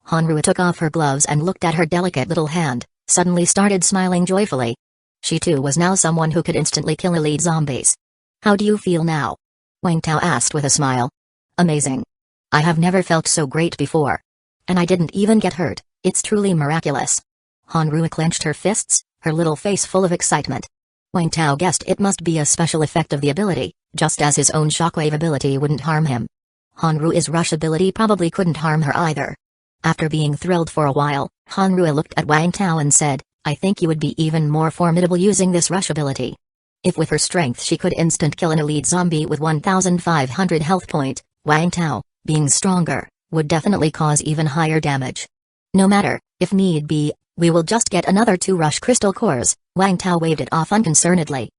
A: Hanru took off her gloves and looked at her delicate little hand, suddenly started smiling joyfully. She too was now someone who could instantly kill elite zombies. How do you feel now? Wang Tao asked with a smile. Amazing. I have never felt so great before. And I didn't even get hurt, it's truly miraculous. Hanru clenched her fists, her little face full of excitement. Wang Tao guessed it must be a special effect of the ability, just as his own shockwave ability wouldn't harm him. Hanru's rush ability probably couldn't harm her either. After being thrilled for a while, Hanru looked at Wang Tao and said, I think you would be even more formidable using this rush ability. If with her strength she could instant kill an elite zombie with 1,500 health point, Wang Tao, being stronger, would definitely cause even higher damage. No matter, if need be, we will just get another 2 rush crystal cores. Wang Tao waved it off unconcernedly.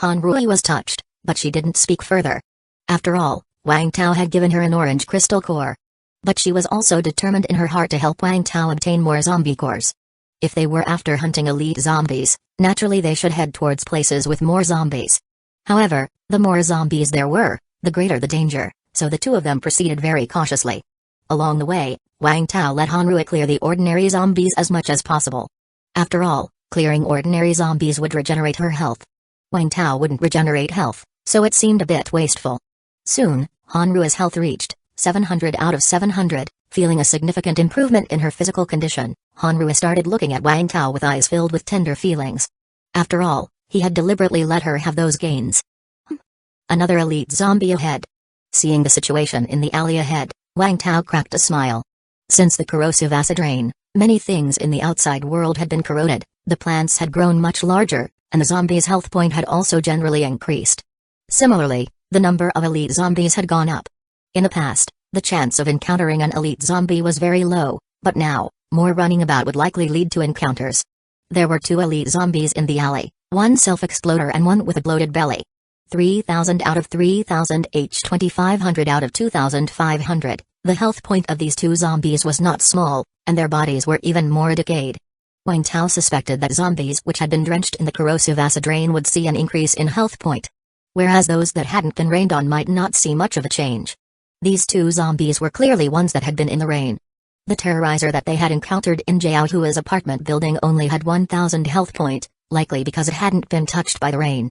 A: Hanru was touched, but she didn't speak further. After all, Wang Tao had given her an orange crystal core. But she was also determined in her heart to help Wang Tao obtain more zombie cores. If they were after hunting elite zombies, naturally they should head towards places with more zombies. However, the more zombies there were, the greater the danger, so the two of them proceeded very cautiously. Along the way, Wang Tao let Hanrua clear the ordinary zombies as much as possible. After all, clearing ordinary zombies would regenerate her health. Wang Tao wouldn't regenerate health, so it seemed a bit wasteful. Soon, Hanrua's health reached 700 out of 700, feeling a significant improvement in her physical condition. Hanrua started looking at Wang Tao with eyes filled with tender feelings. After all, he had deliberately let her have those gains. Another elite zombie ahead. Seeing the situation in the alley ahead, Wang Tao cracked a smile. Since the corrosive acid rain, many things in the outside world had been corroded, the plants had grown much larger, and the zombies' health point had also generally increased. Similarly, the number of elite zombies had gone up. In the past, the chance of encountering an elite zombie was very low, but now, more running about would likely lead to encounters. There were 2 elite zombies in the alley, one self-exploder and one with a bloated belly. 3,000 out of 3,000 H 2,500 out of 2,500, the health point of these 2 zombies was not small, and their bodies were even more decayed. Wang Tao suspected that zombies which had been drenched in the corrosive acid rain would see an increase in health point, whereas those that hadn't been rained on might not see much of a change. These 2 zombies were clearly ones that had been in the rain. The terrorizer that they had encountered in Jiaohua's apartment building only had 1,000 health point, likely because it hadn't been touched by the rain.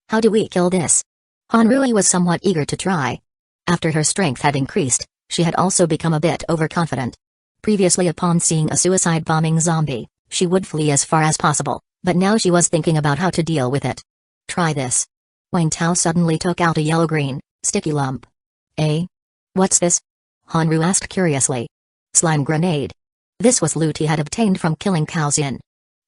A: How do we kill this? Hanrui was somewhat eager to try. After her strength had increased, she had also become a bit overconfident. Previously, upon seeing a suicide bombing zombie, she would flee as far as possible, but now she was thinking about how to deal with it. Try this. Wang Tao suddenly took out a yellow-green, sticky lump. Eh? What's this? Hanru asked curiously. Slime grenade. This was loot he had obtained from killing Cao Xin.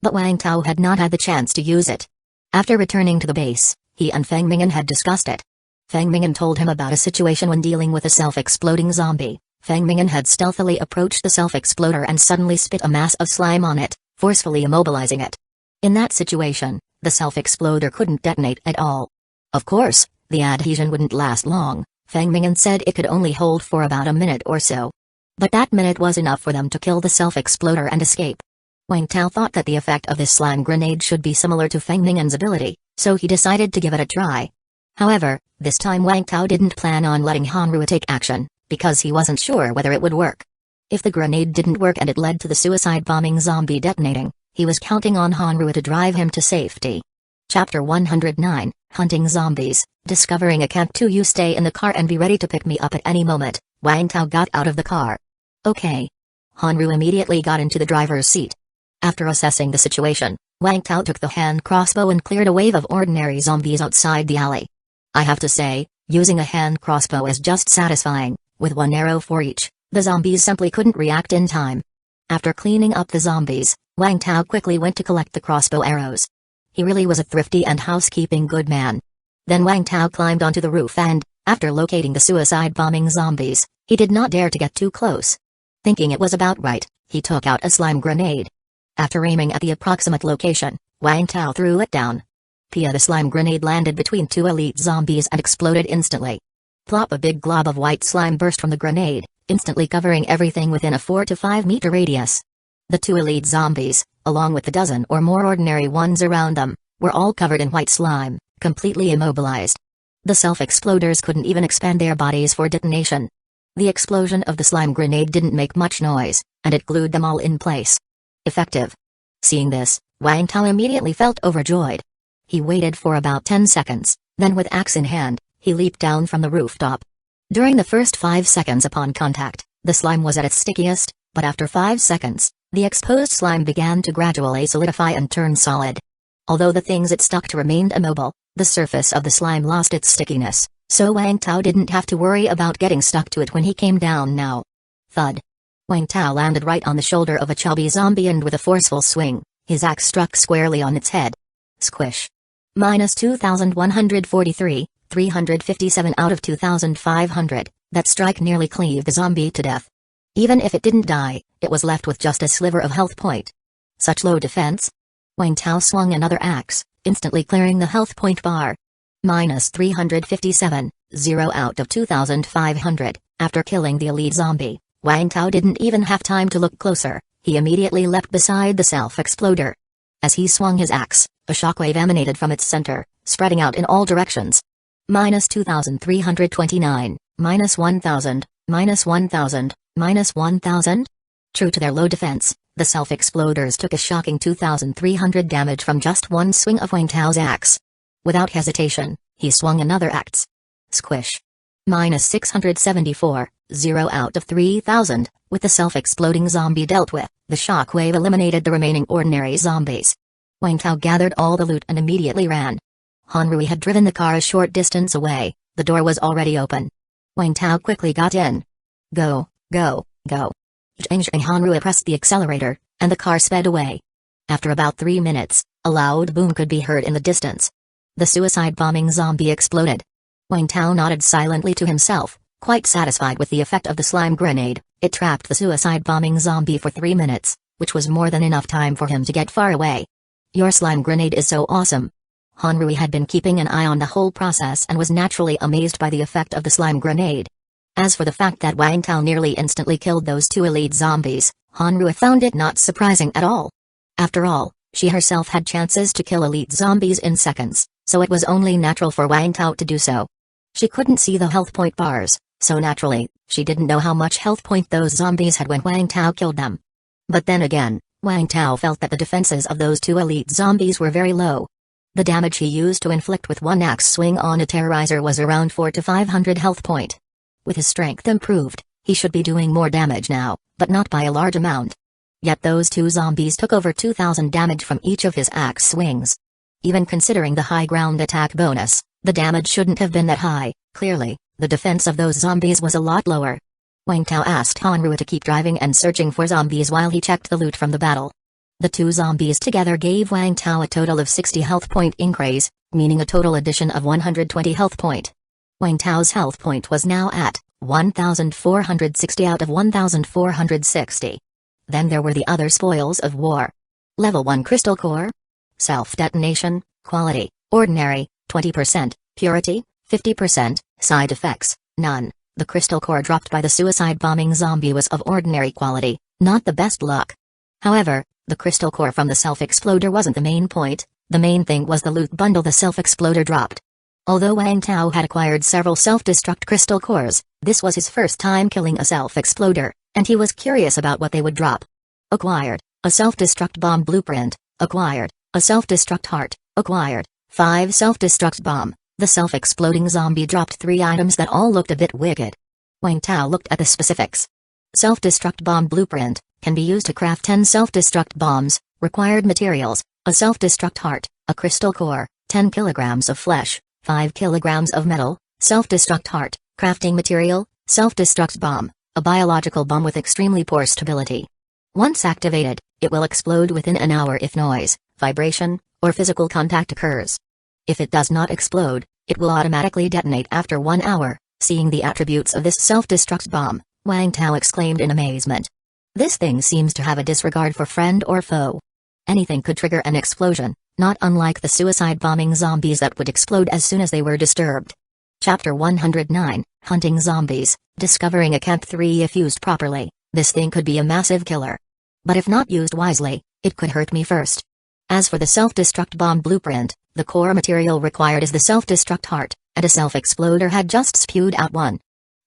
A: But Wang Tao had not had the chance to use it. After returning to the base, he and Feng Mingyan had discussed it. Feng Mingyan told him about a situation when dealing with a self-exploding zombie. Feng Mingyan had stealthily approached the self-exploder and suddenly spit a mass of slime on it, forcefully immobilizing it. In that situation, the self-exploder couldn't detonate at all. Of course, the adhesion wouldn't last long. Feng Mingyan said it could only hold for about a minute or so. But that minute was enough for them to kill the self-exploder and escape. Wang Tao thought that the effect of this slime grenade should be similar to Feng Mingyan's ability, so he decided to give it a try. However, this time Wang Tao didn't plan on letting Hanrua take action, because he wasn't sure whether it would work. If the grenade didn't work and it led to the suicide bombing zombie detonating, he was counting on Hanrua to drive him to safety. Chapter 109, Hunting Zombies. Discovering a camp. You stay in the car and be ready to pick me up at any moment. Wang Tao got out of the car. Okay. Hanru immediately got into the driver's seat. After assessing the situation, Wang Tao took the hand crossbow and cleared a wave of ordinary zombies outside the alley. I have to say, using a hand crossbow is just satisfying. With 1 arrow for each, the zombies simply couldn't react in time. After cleaning up the zombies, Wang Tao quickly went to collect the crossbow arrows. He really was a thrifty and housekeeping good man. Then Wang Tao climbed onto the roof and, after locating the suicide bombing zombies, he did not dare to get too close. Thinking it was about right, he took out a slime grenade. After aiming at the approximate location, Wang Tao threw it down. The slime grenade landed between 2 elite zombies and exploded instantly. Plop! A big glob of white slime burst from the grenade, instantly covering everything within a 4 to 5 meter radius. The 2 elite zombies, along with the dozen or more ordinary ones around them, were all covered in white slime, completely immobilized. The self-exploders couldn't even expand their bodies for detonation. The explosion of the slime grenade didn't make much noise, and it glued them all in place. Effective. Seeing this, Wang Tao immediately felt overjoyed. He waited for about 10 seconds, then with axe in hand, he leaped down from the rooftop. During the first 5 seconds upon contact, the slime was at its stickiest, but after 5 seconds, the exposed slime began to gradually solidify and turn solid. Although the things it stuck to remained immobile, the surface of the slime lost its stickiness, so Wang Tao didn't have to worry about getting stuck to it when he came down now. Thud. Wang Tao landed right on the shoulder of a chubby zombie and with a forceful swing, his axe struck squarely on its head. Squish. -2143, 357 out of 2,500, that strike nearly cleaved the zombie to death. Even if it didn't die, it was left with just a sliver of health point. Such low defense? Wang Tao swung another axe, instantly clearing the health point bar. -357, 0 out of 2,500, after killing the elite zombie. Wang Tao didn't even have time to look closer, he immediately leapt beside the self-exploder. As he swung his axe, a shockwave emanated from its center, spreading out in all directions. -2329, -1000, -1000, -1000? True to their low defense, the self-exploders took a shocking 2,300 damage from just one swing of Wang Tao's axe. Without hesitation, he swung another axe. Squish. -674, 0 out of 3,000, with the self-exploding zombie dealt with, the shockwave eliminated the remaining ordinary zombies. Wang Tao gathered all the loot and immediately ran. Hanrui had driven the car a short distance away, the door was already open. Wang Tao quickly got in. Go, go, go. Hanrui pressed the accelerator, and the car sped away. After about 3 minutes, a loud boom could be heard in the distance. The suicide-bombing zombie exploded. Wang Tao nodded silently to himself, quite satisfied with the effect of the slime grenade. It trapped the suicide-bombing zombie for 3 minutes, which was more than enough time for him to get far away. Your slime grenade is so awesome. Hanrui had been keeping an eye on the whole process and was naturally amazed by the effect of the slime grenade. As for the fact that Wang Tao nearly instantly killed those 2 elite zombies, Hanrui found it not surprising at all. After all, she herself had chances to kill elite zombies in seconds, so it was only natural for Wang Tao to do so. She couldn't see the health point bars, so naturally, she didn't know how much health point those zombies had when Wang Tao killed them. But then again, Wang Tao felt that the defenses of those 2 elite zombies were very low. The damage he used to inflict with one axe swing on a terrorizer was around 400 to 500 health point. With his strength improved, he should be doing more damage now, but not by a large amount. Yet those 2 zombies took over 2,000 damage from each of his axe swings. Even considering the high ground attack bonus, the damage shouldn't have been that high. Clearly, the defense of those zombies was a lot lower. Wang Tao asked Hanrui to keep driving and searching for zombies while he checked the loot from the battle. The 2 zombies together gave Wang Tao a total of 60 health point increase, meaning a total addition of 120 health point. Wang Tao's health point was now at 1,460 out of 1,460. Then there were the other spoils of war. Level 1 Crystal Core. Self-detonation, quality, ordinary, 20%, purity, 50%, side effects, none. The crystal core dropped by the suicide-bombing zombie was of ordinary quality, not the best luck. However, the crystal core from the self-exploder wasn't the main point, the main thing was the loot bundle the self-exploder dropped. Although Wang Tao had acquired several self-destruct crystal cores, this was his first time killing a self-exploder, and he was curious about what they would drop. Acquired, a self-destruct bomb blueprint, acquired, a self-destruct heart, acquired, 5 self-destruct bomb. The self-exploding zombie dropped 3 items that all looked a bit wicked. Wang Tao looked at the specifics. Self-destruct bomb blueprint, can be used to craft 10 self-destruct bombs, required materials, a self-destruct heart, a crystal core, 10 kilograms of flesh, 5 kilograms of metal, self-destruct heart, crafting material, self-destruct bomb, a biological bomb with extremely poor stability. Once activated, it will explode within an hour if noise, vibration, or physical contact occurs. If it does not explode, it will automatically detonate after 1 hour. Seeing the attributes of this self-destruct bomb, Wang Tao exclaimed in amazement. This thing seems to have a disregard for friend or foe. Anything could trigger an explosion, not unlike the suicide-bombing zombies that would explode as soon as they were disturbed. Chapter 109, Hunting Zombies, Discovering a Camp 3. If used properly, this thing could be a massive killer. But if not used wisely, it could hurt me first. As for the self-destruct bomb blueprint, the core material required is the self-destruct heart, and a self-exploder had just spewed out one.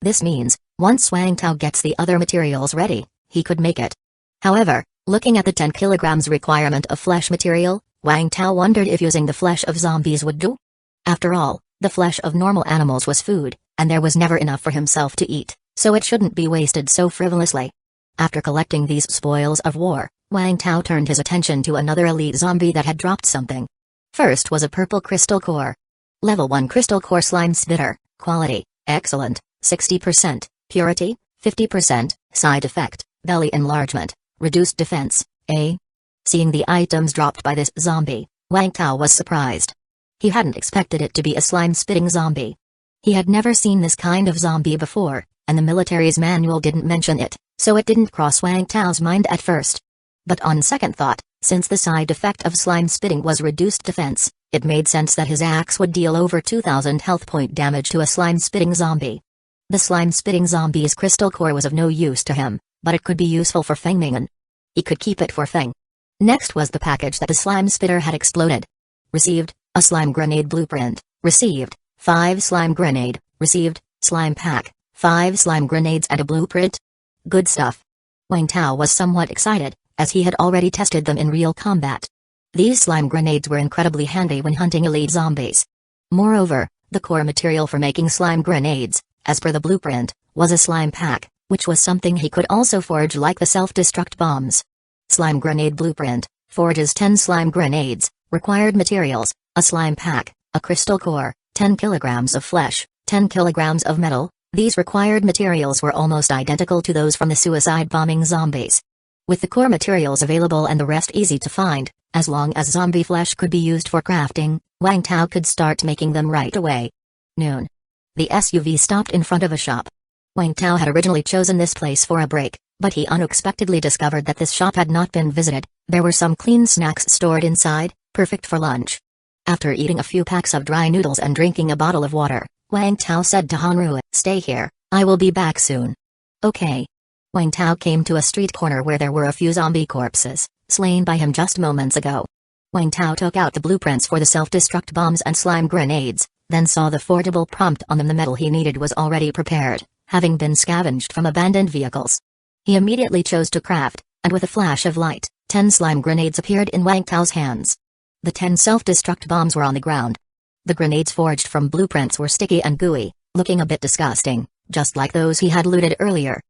A: This means, once Wang Tao gets the other materials ready, he could make it. However, looking at the 10 kilograms requirement of flesh material, Wang Tao wondered if using the flesh of zombies would do. After all, the flesh of normal animals was food, and there was never enough for himself to eat, so it shouldn't be wasted so frivolously. After collecting these spoils of war, Wang Tao turned his attention to another elite zombie that had dropped something. First was a purple crystal core. Level 1 Crystal Core Slime Spitter, quality, excellent, 60%, purity, 50%, side effect, belly enlargement, reduced defense, A. Seeing the items dropped by this zombie, Wang Tao was surprised. He hadn't expected it to be a slime-spitting zombie. He had never seen this kind of zombie before, and the military's manual didn't mention it, so it didn't cross Wang Tao's mind at first. But on second thought, since the side effect of slime spitting was reduced defense, it made sense that his axe would deal over 2,000 health point damage to a slime spitting zombie. The slime-spitting zombie's crystal core was of no use to him, but it could be useful for Feng Ming'an. He could keep it for Feng. Next was the package that the slime spitter had exploded. Received, a slime grenade blueprint. Received, 5 slime grenade. Received, slime pack, 5 slime grenades and a blueprint. Good stuff. Wang Tao was somewhat excited, as he had already tested them in real combat. These slime grenades were incredibly handy when hunting elite zombies. Moreover, the core material for making slime grenades, as per the blueprint, was a slime pack, which was something he could also forge like the self-destruct bombs. Slime grenade blueprint, forges 10 slime grenades, required materials, a slime pack, a crystal core, 10 kilograms of flesh, 10 kilograms of metal. These required materials were almost identical to those from the suicide bombing zombies. With the core materials available and the rest easy to find, as long as zombie flesh could be used for crafting, Wang Tao could start making them right away. Noon. The SUV stopped in front of a shop. Wang Tao had originally chosen this place for a break, but he unexpectedly discovered that this shop had not been visited. There were some clean snacks stored inside, perfect for lunch. After eating a few packs of dry noodles and drinking a bottle of water, Wang Tao said to Hanru, "Stay here, I will be back soon." Okay. Wang Tao came to a street corner where there were a few zombie corpses, slain by him just moments ago. Wang Tao took out the blueprints for the self-destruct bombs and slime grenades, then saw the forgeable prompt on them. The metal he needed was already prepared, having been scavenged from abandoned vehicles. He immediately chose to craft, and with a flash of light, 10 slime grenades appeared in Wang Tao's hands. The 10 self-destruct bombs were on the ground. The grenades forged from blueprints were sticky and gooey, looking a bit disgusting, just like those he had looted earlier.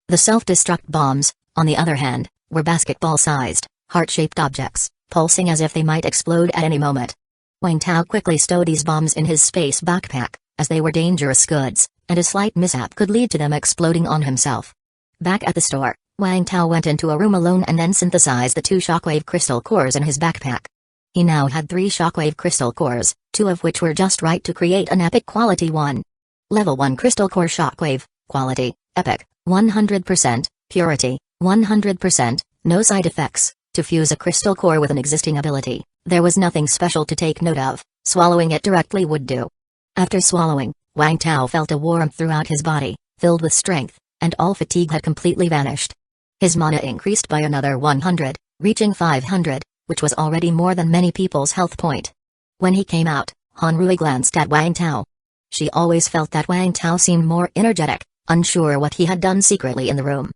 A: The self-destruct bombs, on the other hand, were basketball-sized, heart-shaped objects, pulsing as if they might explode at any moment. Wang Tao quickly stowed these bombs in his space backpack, as they were dangerous goods, and a slight mishap could lead to them exploding on himself. Back at the store, Wang Tao went into a room alone and then synthesized the 2 shockwave crystal cores in his backpack. He now had 3 shockwave crystal cores, 2 of which were just right to create an epic quality one. Level 1 crystal core shockwave, quality, epic, 100%, purity, 100%, no side effects. To fuse a crystal core with an existing ability, there was nothing special to take note of, swallowing it directly would do. After swallowing, Wang Tao felt a warmth throughout his body, filled with strength, and all fatigue had completely vanished. His mana increased by another 100, reaching 500, which was already more than many people's health point. When he came out, Hanrui glanced at Wang Tao. She always felt that Wang Tao seemed more energetic, unsure what he had done secretly in the room.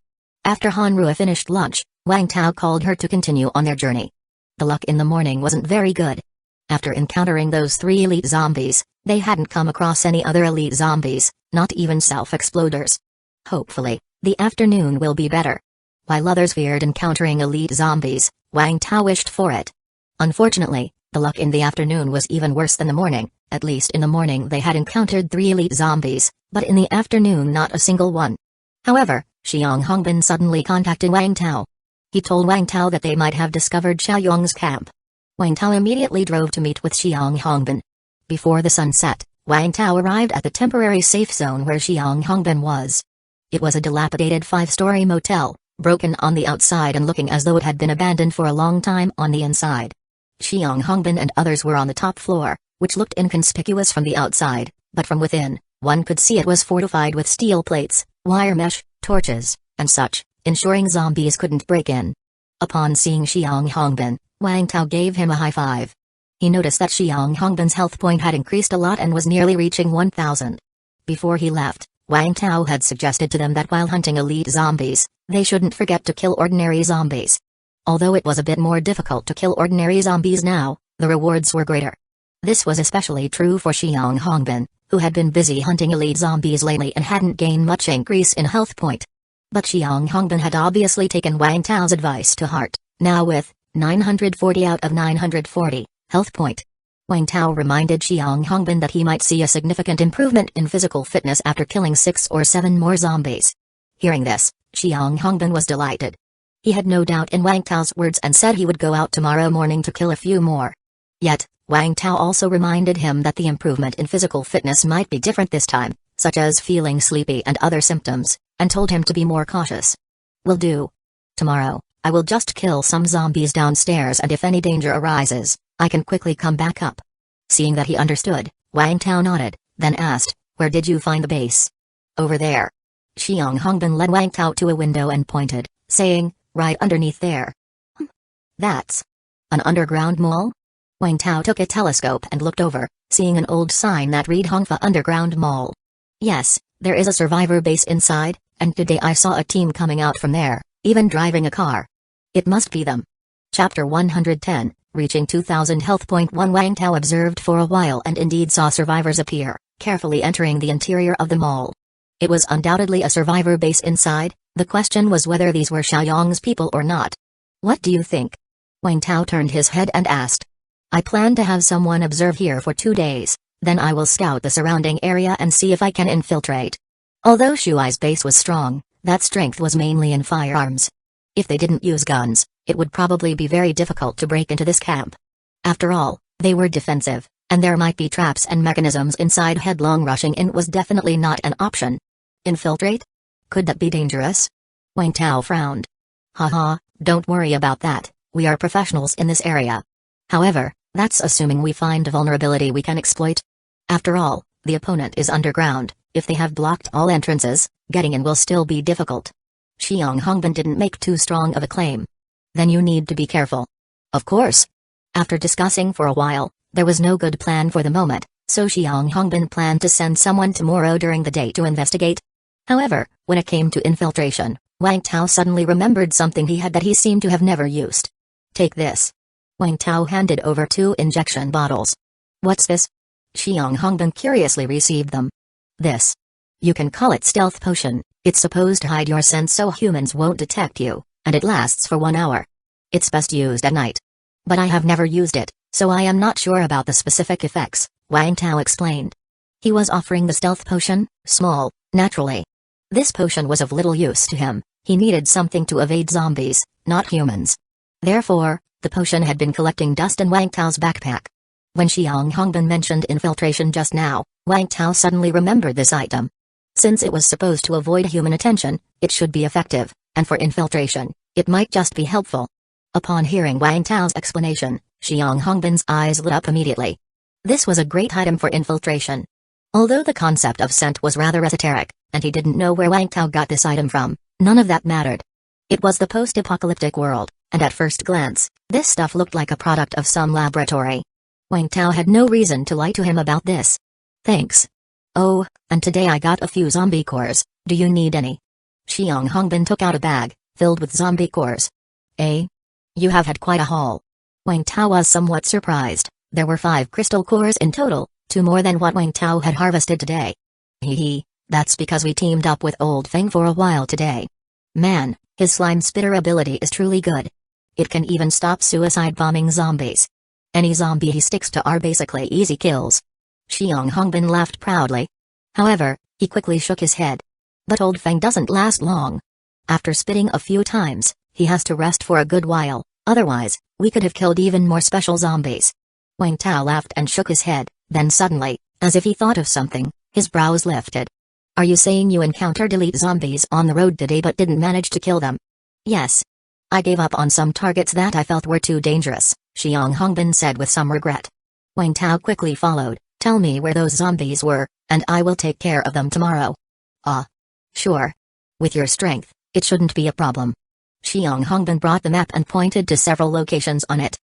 A: After Hanrui finished lunch, Wang Tao called her to continue on their journey. The luck in the morning wasn't very good. After encountering those 3 elite zombies, they hadn't come across any other elite zombies, not even self-exploders. Hopefully, the afternoon will be better. While others feared encountering elite zombies, Wang Tao wished for it. Unfortunately, the luck in the afternoon was even worse than the morning. At least in the morning they had encountered 3 elite zombies, but in the afternoon not a single one. However, Xiang Hongbin suddenly contacted Wang Tao. He told Wang Tao that they might have discovered Xiaoyong's camp. Wang Tao immediately drove to meet with Xiang Hongbin. Before the sun set, Wang Tao arrived at the temporary safe zone where Xiang Hongbin was. It was a dilapidated 5-story motel, broken on the outside and looking as though it had been abandoned for a long time on the inside. Xiang Hongbin and others were on the top floor, which looked inconspicuous from the outside, but from within, one could see it was fortified with steel plates, wire mesh, torches, and such, ensuring zombies couldn't break in. Upon seeing Xiang Hongbin, Wang Tao gave him a high five. He noticed that Xiang Hongbin's health point had increased a lot and was nearly reaching 1,000. Before he left, Wang Tao had suggested to them that while hunting elite zombies, they shouldn't forget to kill ordinary zombies. Although it was a bit more difficult to kill ordinary zombies now, the rewards were greater. This was especially true for Xiang Hongbin, who had been busy hunting elite zombies lately and hadn't gained much increase in health point. But Xiang Hongbin had obviously taken Wang Tao's advice to heart, now with 940 out of 940 health point. Wang Tao reminded Xiang Hongbin that he might see a significant improvement in physical fitness after killing 6 or 7 more zombies. Hearing this, Xiang Hongbin was delighted. He had no doubt in Wang Tao's words and said he would go out tomorrow morning to kill a few more. Yet, Wang Tao also reminded him that the improvement in physical fitness might be different this time, such as feeling sleepy and other symptoms, and told him to be more cautious. "Will do. Tomorrow, I will just kill some zombies downstairs and if any danger arises, I can quickly come back up." Seeing that he understood, Wang Tao nodded, then asked, "Where did you find the base?" Over there. Xiang Hongbin led Wang Tao to a window and pointed, saying, right underneath there. That's an underground mall? Wang Tao took a telescope and looked over, seeing an old sign that read Hongfa Underground Mall. Yes, there is a survivor base inside, and today I saw a team coming out from there, even driving a car. It must be them. Chapter 110, reaching 2000 health. Point 1 Wang Tao observed for a while and indeed saw survivors appear, carefully entering the interior of the mall. It was undoubtedly a survivor base inside, the question was whether these were Xiaoyang's people or not. What do you think? Wang Tao turned his head and asked. I plan to have someone observe here for 2 days, then I will scout the surrounding area and see if I can infiltrate. Although Shuai's base was strong, that strength was mainly in firearms. If they didn't use guns, it would probably be very difficult to break into this camp. After all, they were defensive, and there might be traps and mechanisms inside. Headlong rushing in was definitely not an option. Infiltrate? Could that be dangerous? Wang Tao frowned. Haha, don't worry about that, we are professionals in this area. However, that's assuming we find a vulnerability we can exploit. After all, the opponent is underground, if they have blocked all entrances, getting in will still be difficult. Xiang Hongbin didn't make too strong of a claim. Then you need to be careful. Of course. After discussing for a while, there was no good plan for the moment, so Xiang Hongbin planned to send someone tomorrow during the day to investigate. However, when it came to infiltration, Wang Tao suddenly remembered something he had that he seemed to have never used. Take this. Wang Tao handed over 2 injection bottles. What's this? Xiang Hongbin curiously received them. This. You can call it stealth potion, it's supposed to hide your scent so humans won't detect you, and it lasts for 1 hour. It's best used at night. But I have never used it, so I am not sure about the specific effects, Wang Tao explained. He was offering the stealth potion, small, naturally. This potion was of little use to him, he needed something to evade zombies, not humans. Therefore, the potion had been collecting dust in Wang Tao's backpack. When Xiang Hongbin mentioned infiltration just now, Wang Tao suddenly remembered this item. Since it was supposed to avoid human attention, it should be effective, and for infiltration, it might just be helpful. Upon hearing Wang Tao's explanation, Xiang Hongbin's eyes lit up immediately. This was a great item for infiltration. Although the concept of scent was rather esoteric, and he didn't know where Wang Tao got this item from, none of that mattered. It was the post-apocalyptic world, and at first glance, this stuff looked like a product of some laboratory. Wang Tao had no reason to lie to him about this. Thanks. Oh, and today I got a few zombie cores, do you need any? Xiang Hongbin took out a bag, filled with zombie cores. Eh? You have had quite a haul. Wang Tao was somewhat surprised, there were 5 crystal cores in total, 2 more than what Wang Tao had harvested today. Hee, that's because we teamed up with Old Feng for a while today. Man, his slime spitter ability is truly good. It can even stop suicide bombing zombies. Any zombie he sticks to are basically easy kills. Xiang Hongbin laughed proudly. However, he quickly shook his head. But Old Feng doesn't last long. After spitting a few times, he has to rest for a good while, otherwise, we could have killed even more special zombies. Wang Tao laughed and shook his head, then suddenly, as if he thought of something, his brows lifted. Are you saying you encountered elite zombies on the road today but didn't manage to kill them? Yes. I gave up on some targets that I felt were too dangerous, Xiang Hongbin said with some regret. Wang Tao quickly followed, tell me where those zombies were, and I will take care of them tomorrow. Ah. Sure. With your strength, it shouldn't be a problem. Xiang Hongbin brought the map and pointed to several locations on it.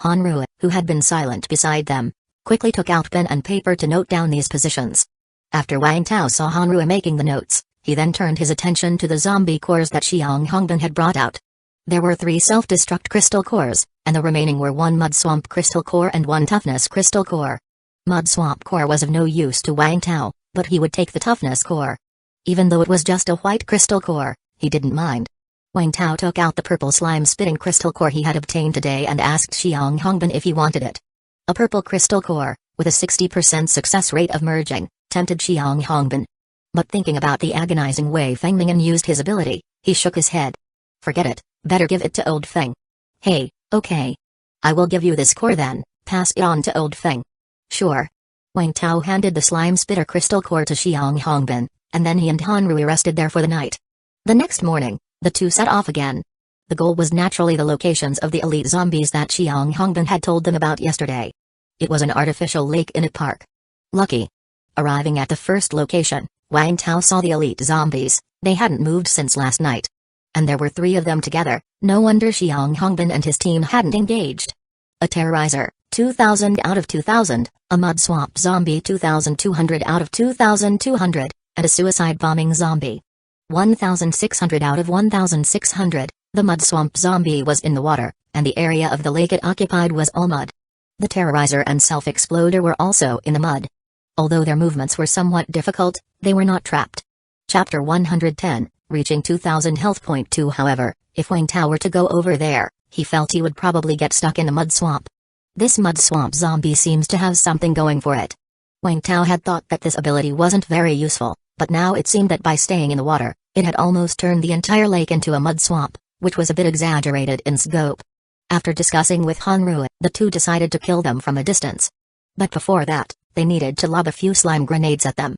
A: Hanru, who had been silent beside them, quickly took out pen and paper to note down these positions. After Wang Tao saw Hanru making the notes, he then turned his attention to the zombie cores that Xiang Hongbin had brought out. There were 3 self-destruct crystal cores, and the remaining were 1 mud swamp crystal core and 1 toughness crystal core. Mud swamp core was of no use to Wang Tao, but he would take the toughness core. Even though it was just a white crystal core, he didn't mind. Wang Tao took out the purple slime-spitting crystal core he had obtained today and asked Xiang Hongbin if he wanted it. A purple crystal core, with a 60% success rate of merging, tempted Xiang Hongbin. But thinking about the agonizing way Feng Mingyan used his ability, he shook his head. Forget it, better give it to Old Feng. Hey, okay. I will give you this core then, pass it on to Old Feng. Sure. Wang Tao handed the slime-spitter crystal core to Xiang Hongbin, and then he and Hanru rested there for the night. The next morning, the two set off again. The goal was naturally the locations of the elite zombies that Xiang Hongbin had told them about yesterday. It was an artificial lake in a park. Lucky. Arriving at the first location, Wang Tao saw the elite zombies. They hadn't moved since last night. And there were 3 of them together. No wonder Xiang Hongbin and his team hadn't engaged. A terrorizer, 2000 out of 2000, a mud swamp zombie 2200 out of 2200, and a suicide bombing zombie. 1600 out of 1600, the mud swamp zombie was in the water, and the area of the lake it occupied was all mud. The terrorizer and self-exploder were also in the mud. Although their movements were somewhat difficult, they were not trapped. Chapter 110, reaching 2000 health. Point 2. However, if Wang Tao were to go over there, he felt he would probably get stuck in the mud swamp. This mud swamp zombie seems to have something going for it. Wang Tao had thought that this ability wasn't very useful, but now it seemed that by staying in the water, it had almost turned the entire lake into a mud swamp, which was a bit exaggerated in scope. After discussing with Hanru, the two decided to kill them from a distance. But before that, they needed to lob a few slime grenades at them.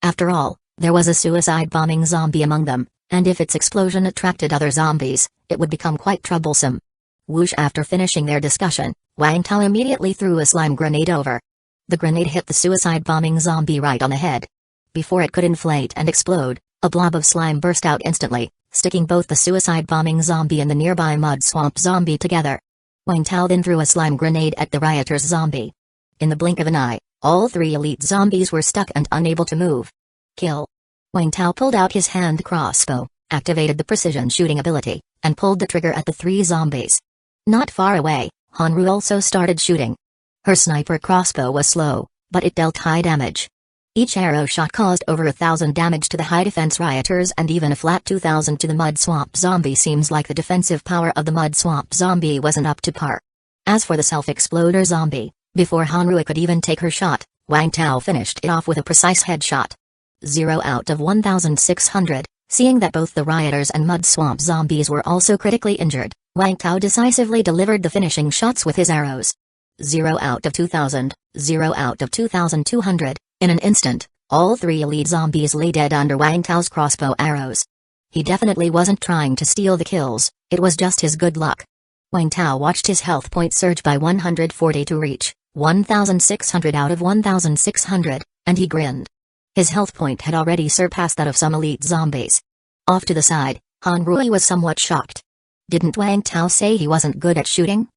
A: After all, there was a suicide bombing zombie among them, and if its explosion attracted other zombies, it would become quite troublesome. Whoosh! After finishing their discussion, Wang Tao immediately threw a slime grenade over. The grenade hit the suicide bombing zombie right on the head. Before it could inflate and explode, a blob of slime burst out instantly, sticking both the suicide bombing zombie and the nearby mud swamp zombie together. Wang Tao then threw a slime grenade at the rioters zombie. In the blink of an eye, all 3 elite zombies were stuck and unable to move. Kill. Wang Tao pulled out his hand crossbow, activated the precision shooting ability, and pulled the trigger at the 3 zombies. Not far away, Hanru also started shooting. Her sniper crossbow was slow, but it dealt high damage. Each arrow shot caused over 1,000 damage to the high defense rioters and even a flat 2,000 to the mud swamp zombie. Seems like the defensive power of the mud swamp zombie wasn't up to par. As for the self-exploder zombie, before Hanru could even take her shot, Wang Tao finished it off with a precise headshot. 0 out of 1,600, seeing that both the rioters and mud swamp zombies were also critically injured, Wang Tao decisively delivered the finishing shots with his arrows. 0 out of 2,000, 0 out of 2,200, in an instant, all 3 elite zombies lay dead under Wang Tao's crossbow arrows. He definitely wasn't trying to steal the kills, it was just his good luck. Wang Tao watched his health point surge by 140 to reach 1,600 out of 1,600, and he grinned. His health point had already surpassed that of some elite zombies. Off to the side, Hanru was somewhat shocked. Didn't Wang Tao say he wasn't good at shooting?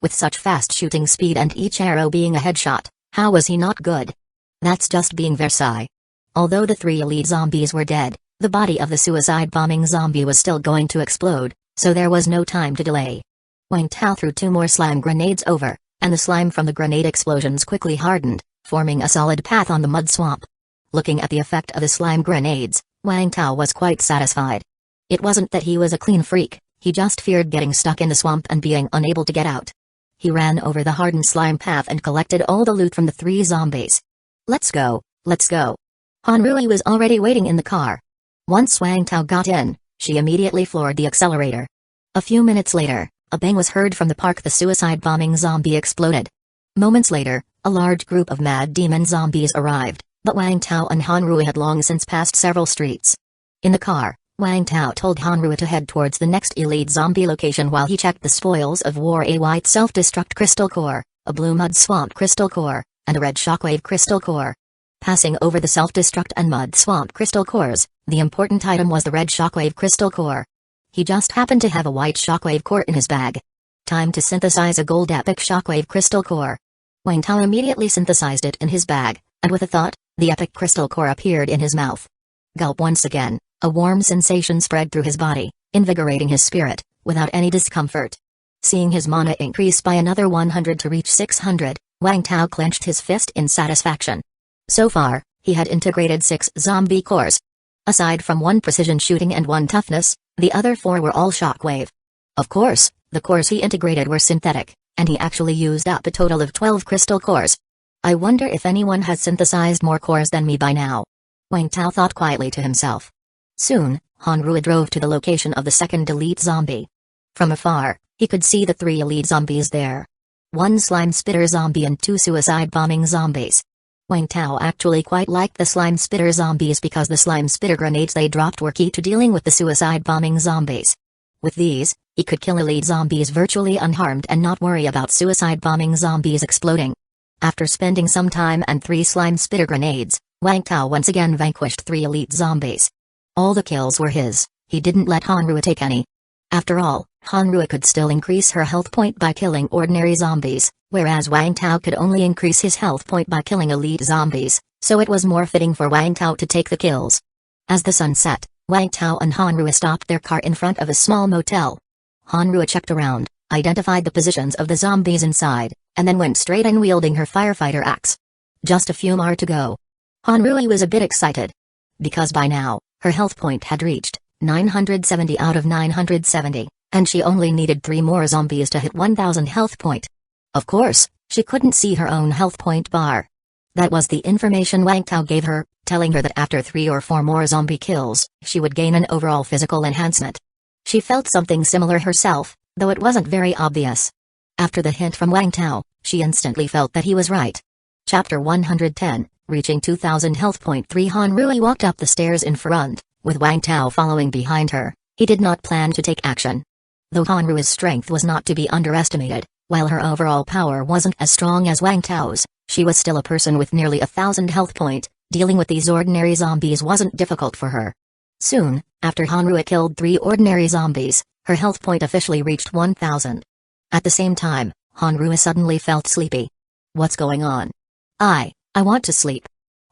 A: With such fast shooting speed and each arrow being a headshot, how was he not good? That's just being Versailles. Although the 3 elite zombies were dead, the body of the suicide bombing zombie was still going to explode, so there was no time to delay. Wang Tao threw 2 more slime grenades over, and the slime from the grenade explosions quickly hardened, forming a solid path on the mud swamp. Looking at the effect of the slime grenades, Wang Tao was quite satisfied. It wasn't that he was a clean freak, he just feared getting stuck in the swamp and being unable to get out. He ran over the hardened slime path and collected all the loot from the 3 zombies. Let's go, let's go. Hanru was already waiting in the car. Once Wang Tao got in, she immediately floored the accelerator. A few minutes later, a bang was heard from the park. The suicide bombing zombie exploded. Moments later, a large group of mad demon zombies arrived, but Wang Tao and Hanru had long since passed several streets. In the car, Wang Tao told Hanru to head towards the next elite zombie location while he checked the spoils of war: a white self-destruct crystal core, a blue mud swamp crystal core, and a red shockwave crystal core. Passing over the self-destruct and mud swamp crystal cores, the important item was the red shockwave crystal core. He just happened to have a white shockwave core in his bag. Time to synthesize a gold epic shockwave crystal core. Wang Tao immediately synthesized it in his bag, and with a thought, the epic crystal core appeared in his mouth. Gulp! Once again, a warm sensation spread through his body, invigorating his spirit, without any discomfort. Seeing his mana increase by another 100 to reach 600, Wang Tao clenched his fist in satisfaction. So far, he had integrated 6 zombie cores. Aside from 1 precision shooting and 1 toughness, the other 4 were all shockwave. Of course, the cores he integrated were synthetic, and he actually used up a total of 12 crystal cores. I wonder if anyone has synthesized more cores than me by now. Wang Tao thought quietly to himself. Soon, Hanru drove to the location of the second elite zombie. From afar, he could see the 3 elite zombies there. 1 slime spitter zombie and 2 suicide bombing zombies. Wang Tao actually quite liked the slime spitter zombies because the slime spitter grenades they dropped were key to dealing with the suicide bombing zombies. With these, he could kill elite zombies virtually unharmed and not worry about suicide bombing zombies exploding. After spending some time and 3 slime spitter grenades, Wang Tao once again vanquished 3 elite zombies. All the kills were his, he didn't let Hanrua take any. After all, Hanrua could still increase her health point by killing ordinary zombies, whereas Wang Tao could only increase his health point by killing elite zombies, so it was more fitting for Wang Tao to take the kills. As the sun set, Wang Tao and Hanrua stopped their car in front of a small motel. Hanrua checked around, identified the positions of the zombies inside, and then went straight in wielding her firefighter axe. Just a few more to go. Hanrua was a bit excited. Because by now, her health point had reached 970 out of 970, and she only needed 3 more zombies to hit 1000 health point. Of course, she couldn't see her own health point bar. That was the information Wang Tao gave her, telling her that after 3 or 4 more zombie kills, she would gain an overall physical enhancement. She felt something similar herself, though it wasn't very obvious. After the hint from Wang Tao, she instantly felt that he was right. Chapter 110, reaching 2000 health point 3. Hanrua walked up the stairs in front, with Wang Tao following behind her. He did not plan to take action. Though Hanrua's strength was not to be underestimated, while her overall power wasn't as strong as Wang Tao's, she was still a person with nearly 1000 health point. Dealing with these ordinary zombies wasn't difficult for her. Soon, after Hanrua killed 3 ordinary zombies, her health point officially reached 1000. At the same time, Hanrua suddenly felt sleepy. What's going on? I want to sleep.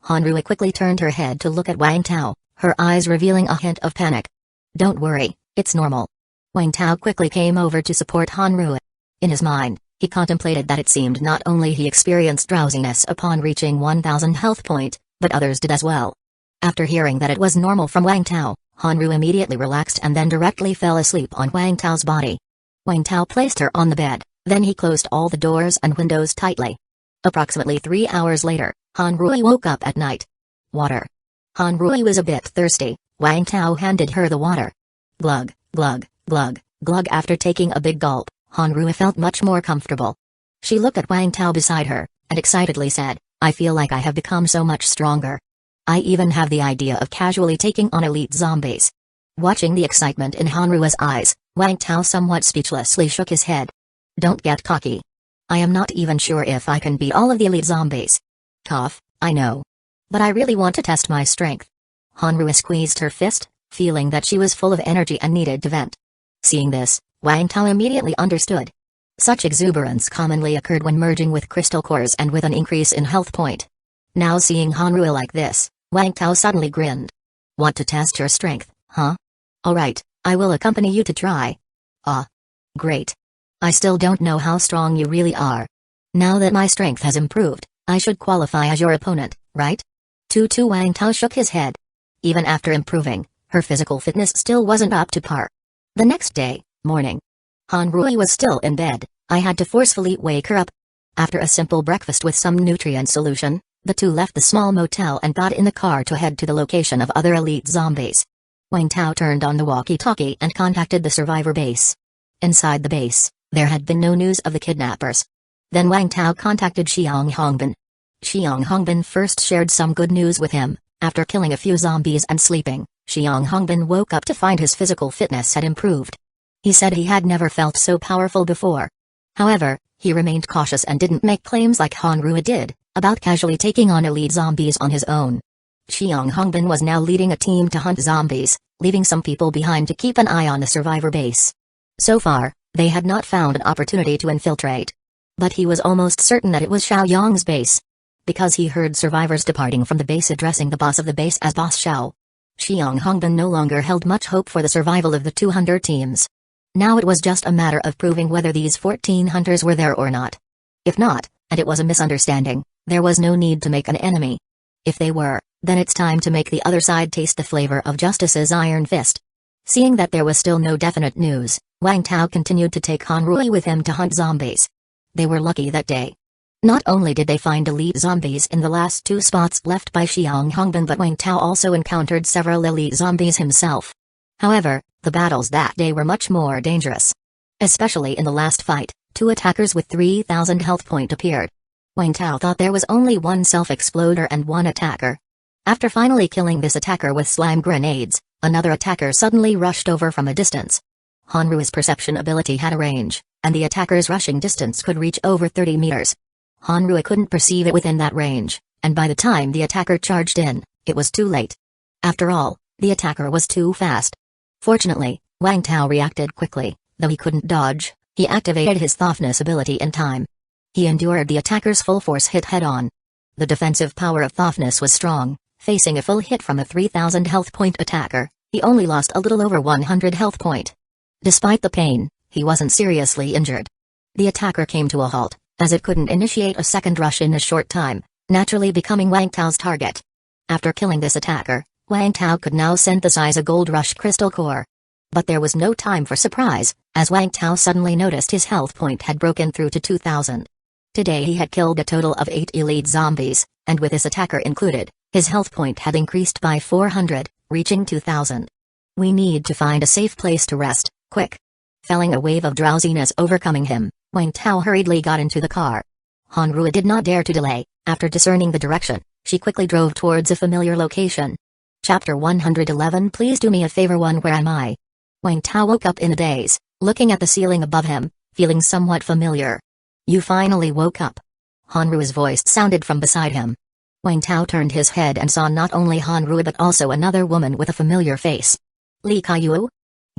A: Hanrua quickly turned her head to look at Wang Tao, her eyes revealing a hint of panic. Don't worry, it's normal. Wang Tao quickly came over to support Hanrua. In his mind, he contemplated that it seemed not only he experienced drowsiness upon reaching 1000 health point, but others did as well. After hearing that it was normal from Wang Tao, Hanrua immediately relaxed and then directly fell asleep on Wang Tao's body. Wang Tao placed her on the bed, then he closed all the doors and windows tightly. Approximately 3 hours later, Hanrua woke up at night. Water. Hanrua was a bit thirsty. Wang Tao handed her the water. Glug, glug, glug, glug. After taking a big gulp, Hanrua felt much more comfortable. She looked at Wang Tao beside her, and excitedly said, I feel like I have become so much stronger. I even have the idea of casually taking on elite zombies. Watching the excitement in Hanrua's eyes, Wang Tao somewhat speechlessly shook his head. Don't get cocky. I am not even sure if I can beat all of the elite zombies. Cough, I know. But I really want to test my strength. Hanrua squeezed her fist, feeling that she was full of energy and needed to vent. Seeing this, Wang Tao immediately understood. Such exuberance commonly occurred when merging with crystal cores and with an increase in health point. Now seeing Hanrua like this, Wang Tao suddenly grinned. Want to test your strength, huh? Alright, I will accompany you to try. Ah. Great. I still don't know how strong you really are. Now that my strength has improved, I should qualify as your opponent, right? Wang Tao shook his head. Even after improving, her physical fitness still wasn't up to par. The next day, morning. Hanrua was still in bed. I had to forcefully wake her up. After a simple breakfast with some nutrient solution, the two left the small motel and got in the car to head to the location of other elite zombies. Wang Tao turned on the walkie-talkie and contacted the survivor base. Inside the base, there had been no news of the kidnappers. Then Wang Tao contacted Xiang Hongbin. Xiang Hongbin first shared some good news with him. After killing a few zombies and sleeping, Xiang Hongbin woke up to find his physical fitness had improved. He said he had never felt so powerful before. However, he remained cautious and didn't make claims like Hanrua did, about casually taking on elite zombies on his own. Xiang Hongbin was now leading a team to hunt zombies, leaving some people behind to keep an eye on the survivor base. So far, they had not found an opportunity to infiltrate. But he was almost certain that it was Xiao Yang's base. Because he heard survivors departing from the base addressing the boss of the base as Boss Xiao. Xiang Hongbin no longer held much hope for the survival of the 200 teams. Now it was just a matter of proving whether these 14 hunters were there or not. If not, and it was a misunderstanding, there was no need to make an enemy. If they were, then it's time to make the other side taste the flavor of justice's iron fist. Seeing that there was still no definite news, Wang Tao continued to take Hanrua with him to hunt zombies. They were lucky that day. Not only did they find elite zombies in the last 2 spots left by Xiang Hongbin, but Wang Tao also encountered several elite zombies himself. However, the battles that day were much more dangerous. Especially in the last fight, 2 attackers with 3000 health point appeared. Wang Tao thought there was only one self-exploder and one attacker. After finally killing this attacker with slime grenades, another attacker suddenly rushed over from a distance. Hanrua's perception ability had a range, and the attacker's rushing distance could reach over 30 meters. Hanrua couldn't perceive it within that range, and by the time the attacker charged in, it was too late. After all, the attacker was too fast. Fortunately, Wang Tao reacted quickly. Though he couldn't dodge, he activated his toughness ability in time. He endured the attacker's full force hit head-on. The defensive power of toughness was strong. Facing a full hit from a 3,000 health point attacker, he only lost a little over 100 health point. Despite the pain, he wasn't seriously injured. The attacker came to a halt, as it couldn't initiate a second rush in a short time, naturally becoming Wang Tao's target. After killing this attacker, Wang Tao could now synthesize a gold rush crystal core. But there was no time for surprise, as Wang Tao suddenly noticed his health point had broken through to 2,000. Today he had killed a total of 8 elite zombies, and with this attacker included, his health point had increased by 400, reaching 2,000. We need to find a safe place to rest, quick. Feeling a wave of drowsiness overcoming him, Wang Tao hurriedly got into the car. Hanrua did not dare to delay. After discerning the direction, she quickly drove towards a familiar location. Chapter 111. Please do me a favor. Where am I? Wang Tao woke up in a daze, looking at the ceiling above him, feeling somewhat familiar. You finally woke up. Hanrua's voice sounded from beside him. Wang Tao turned his head and saw not only Hanrua but also another woman with a familiar face. Li Kaiyue?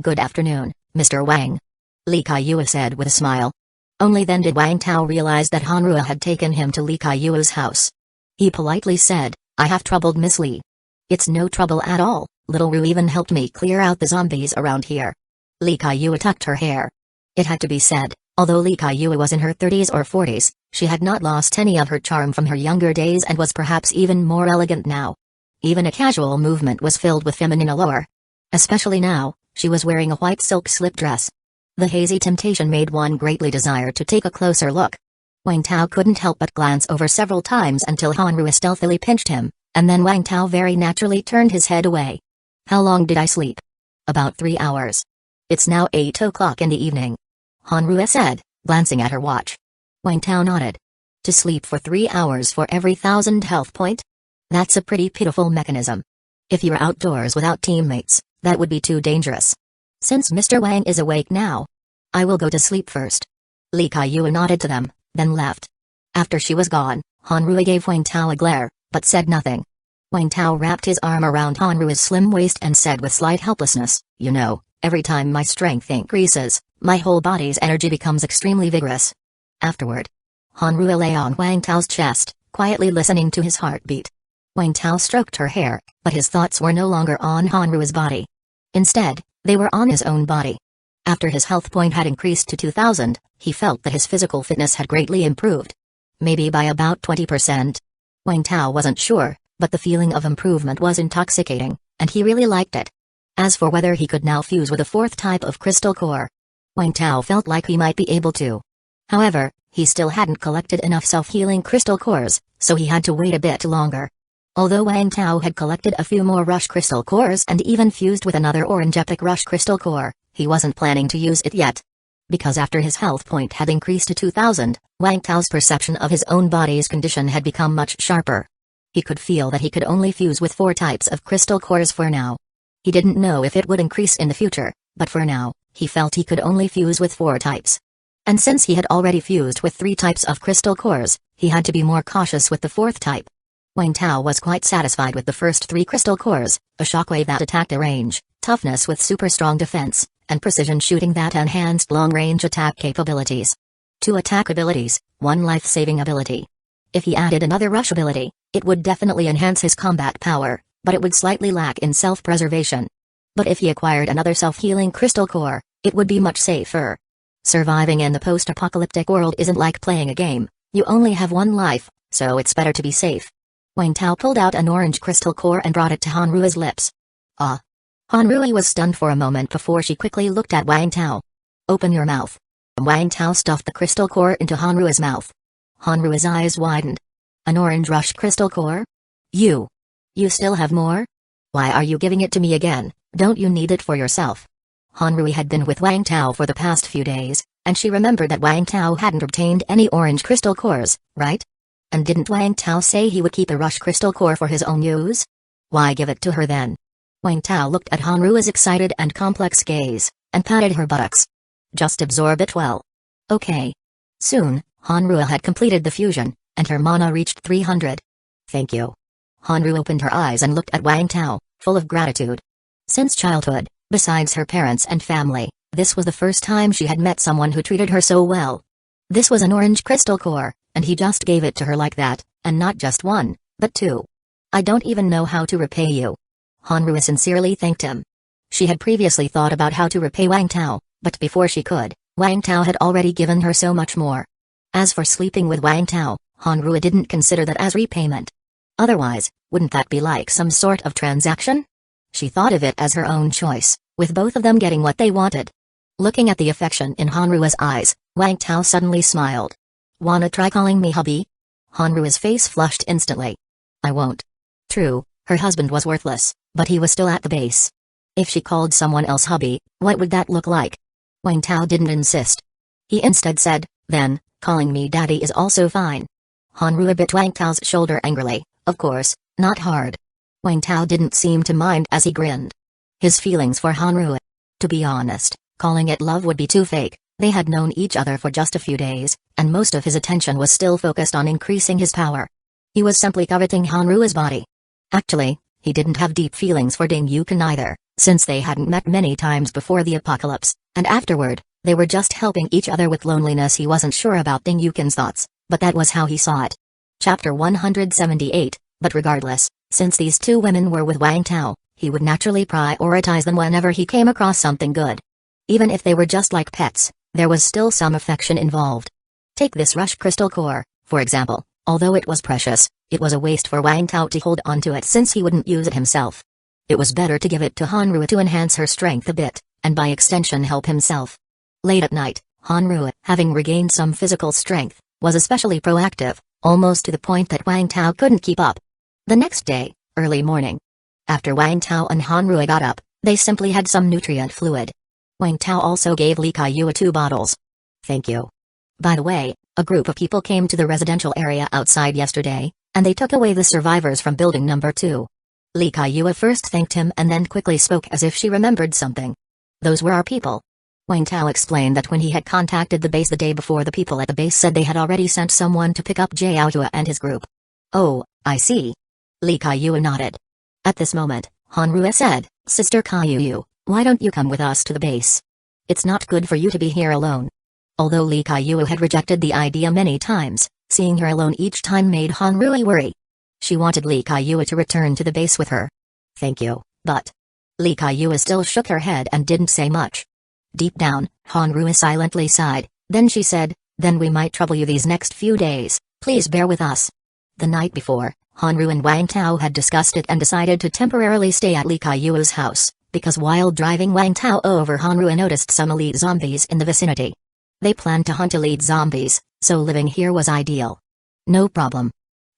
A: Good afternoon, Mr. Wang. Li Kaiyue said with a smile. Only then did Wang Tao realize that Hanrua had taken him to Li Kaiyue's house. He politely said, I have troubled Miss Li. It's no trouble at all, little Ru even helped me clear out the zombies around here. Li Kaiyue tucked her hair. It had to be said, although Li Kaiyue was in her 30s or 40s, she had not lost any of her charm from her younger days and was perhaps even more elegant now. Even a casual movement was filled with feminine allure. Especially now, she was wearing a white silk slip dress. The hazy temptation made one greatly desire to take a closer look. Wang Tao couldn't help but glance over several times until Hanrua stealthily pinched him, and then Wang Tao very naturally turned his head away. How long did I sleep? About 3 hours. It's now 8 o'clock in the evening. Hanrua said, glancing at her watch. Wang Tao nodded. To sleep for 3 hours for every 1,000 health point? That's a pretty pitiful mechanism. If you're outdoors without teammates, that would be too dangerous. Since Mr. Wang is awake now, I will go to sleep first. Li Kaiyue nodded to them, then left. After she was gone, Hanrua gave Wang Tao a glare, but said nothing. Wang Tao wrapped his arm around Hanrua's slim waist and said with slight helplessness, you know, every time my strength increases, my whole body's energy becomes extremely vigorous. Afterward, Hanrua lay on Wang Tao's chest, quietly listening to his heartbeat. Wang Tao stroked her hair, but his thoughts were no longer on Hanrua's body. Instead, they were on his own body. After his health point had increased to 2,000, he felt that his physical fitness had greatly improved. Maybe by about 20%. Wang Tao wasn't sure, but the feeling of improvement was intoxicating, and he really liked it. As for whether he could now fuse with a fourth type of crystal core, Wang Tao felt like he might be able to. However, he still hadn't collected enough self-healing crystal cores, so he had to wait a bit longer. Although Wang Tao had collected a few more rush crystal cores and even fused with another orange epic rush crystal core, he wasn't planning to use it yet. Because after his health point had increased to 2,000, Wang Tao's perception of his own body's condition had become much sharper. He could feel that he could only fuse with 4 types of crystal cores for now. He didn't know if it would increase in the future, but for now, he felt he could only fuse with 4 types. And since he had already fused with 3 types of crystal cores, he had to be more cautious with the 4th type. Wang Tao was quite satisfied with the first 3 crystal cores, a shockwave that attacked a range, toughness with super strong defense, and precision shooting that enhanced long-range attack capabilities. 2 attack abilities, 1 life-saving ability. If he added another rush ability, it would definitely enhance his combat power, but it would slightly lack in self-preservation. But if he acquired another self-healing crystal core, it would be much safer. Surviving in the post-apocalyptic world isn't like playing a game. You only have 1 life, so it's better to be safe. Wang Tao pulled out an orange crystal core and brought it to Hanrua's lips. Ah! Hanrua was stunned for a moment before she quickly looked at Wang Tao. Open your mouth. Wang Tao stuffed the crystal core into Hanrua's mouth. Hanrua's eyes widened. An orange rush crystal core? You still have more? Why are you giving it to me again? Don't you need it for yourself? Hanrua had been with Wang Tao for the past few days, and she remembered that Wang Tao hadn't obtained any orange crystal cores, right? And didn't Wang Tao say he would keep a rush crystal core for his own use? Why give it to her then? Wang Tao looked at Hanrua's excited and complex gaze, and patted her buttocks. Just absorb it well. Okay. Soon, Hanrua had completed the fusion, and her mana reached 300. Thank you. Hanru opened her eyes and looked at Wang Tao, full of gratitude. Since childhood, besides her parents and family, this was the first time she had met someone who treated her so well. This was an orange crystal core, and he just gave it to her like that, and not just one, but two. I don't even know how to repay you. Hanru sincerely thanked him. She had previously thought about how to repay Wang Tao, but before she could, Wang Tao had already given her so much more. As for sleeping with Wang Tao, Hanru didn't consider that as repayment. Otherwise, wouldn't that be like some sort of transaction? She thought of it as her own choice, with both of them getting what they wanted. Looking at the affection in Hanru's eyes, Wang Tao suddenly smiled. Wanna try calling me hubby? Hanru's face flushed instantly. I won't. True, her husband was worthless, but he was still at the base. If she called someone else hubby, what would that look like? Wang Tao didn't insist. He instead said, then, calling me daddy is also fine. Hanru bit Wang Tao's shoulder angrily, of course, not hard. Wang Tao didn't seem to mind as he grinned. His feelings for Hanru. To be honest, calling it love would be too fake. They had known each other for just a few days, and most of his attention was still focused on increasing his power. He was simply coveting Hanru's body. Actually, he didn't have deep feelings for Ding Yukan either, since they hadn't met many times before the apocalypse, and afterward, they were just helping each other with loneliness. He wasn't sure about Ding Yukan's thoughts, but that was how he saw it. Chapter 178, but regardless, since these two women were with Wang Tao, he would naturally prioritize them whenever he came across something good. Even if they were just like pets, there was still some affection involved. Take this rush crystal core, for example. Although it was precious, it was a waste for Wang Tao to hold onto it since he wouldn't use it himself. It was better to give it to Hanru to enhance her strength a bit, and by extension help himself. Late at night, Hanru, having regained some physical strength, was especially proactive, almost to the point that Wang Tao couldn't keep up. The next day, early morning. After Wang Tao and Hanru got up, they simply had some nutrient fluid. Wang Tao also gave Li Kaiyue 2 bottles. Thank you. By the way, a group of people came to the residential area outside yesterday, and they took away the survivors from building number 2. Li Kaiyue first thanked him and then quickly spoke as if she remembered something. Those were our people. Wang Tao explained that when he had contacted the base the day before, the people at the base said they had already sent someone to pick up Jiaohua and his group. Oh, I see. Li Kaiyue nodded. At this moment, Hanru said, Sister Kaiyue, why don't you come with us to the base? It's not good for you to be here alone. Although Li Kaiyue had rejected the idea many times, seeing her alone each time made Hanru worry. She wanted Li Kaiyue to return to the base with her. Thank you, but... Li Kaiyue still shook her head and didn't say much. Deep down, Hanru silently sighed, then she said, then we might trouble you these next few days, please bear with us. The night before, Hanru and Wang Tao had discussed it and decided to temporarily stay at Li Kaiyue's house, because while driving Wang Tao over, Hanru noticed some elite zombies in the vicinity. They planned to hunt elite zombies, so living here was ideal. No problem.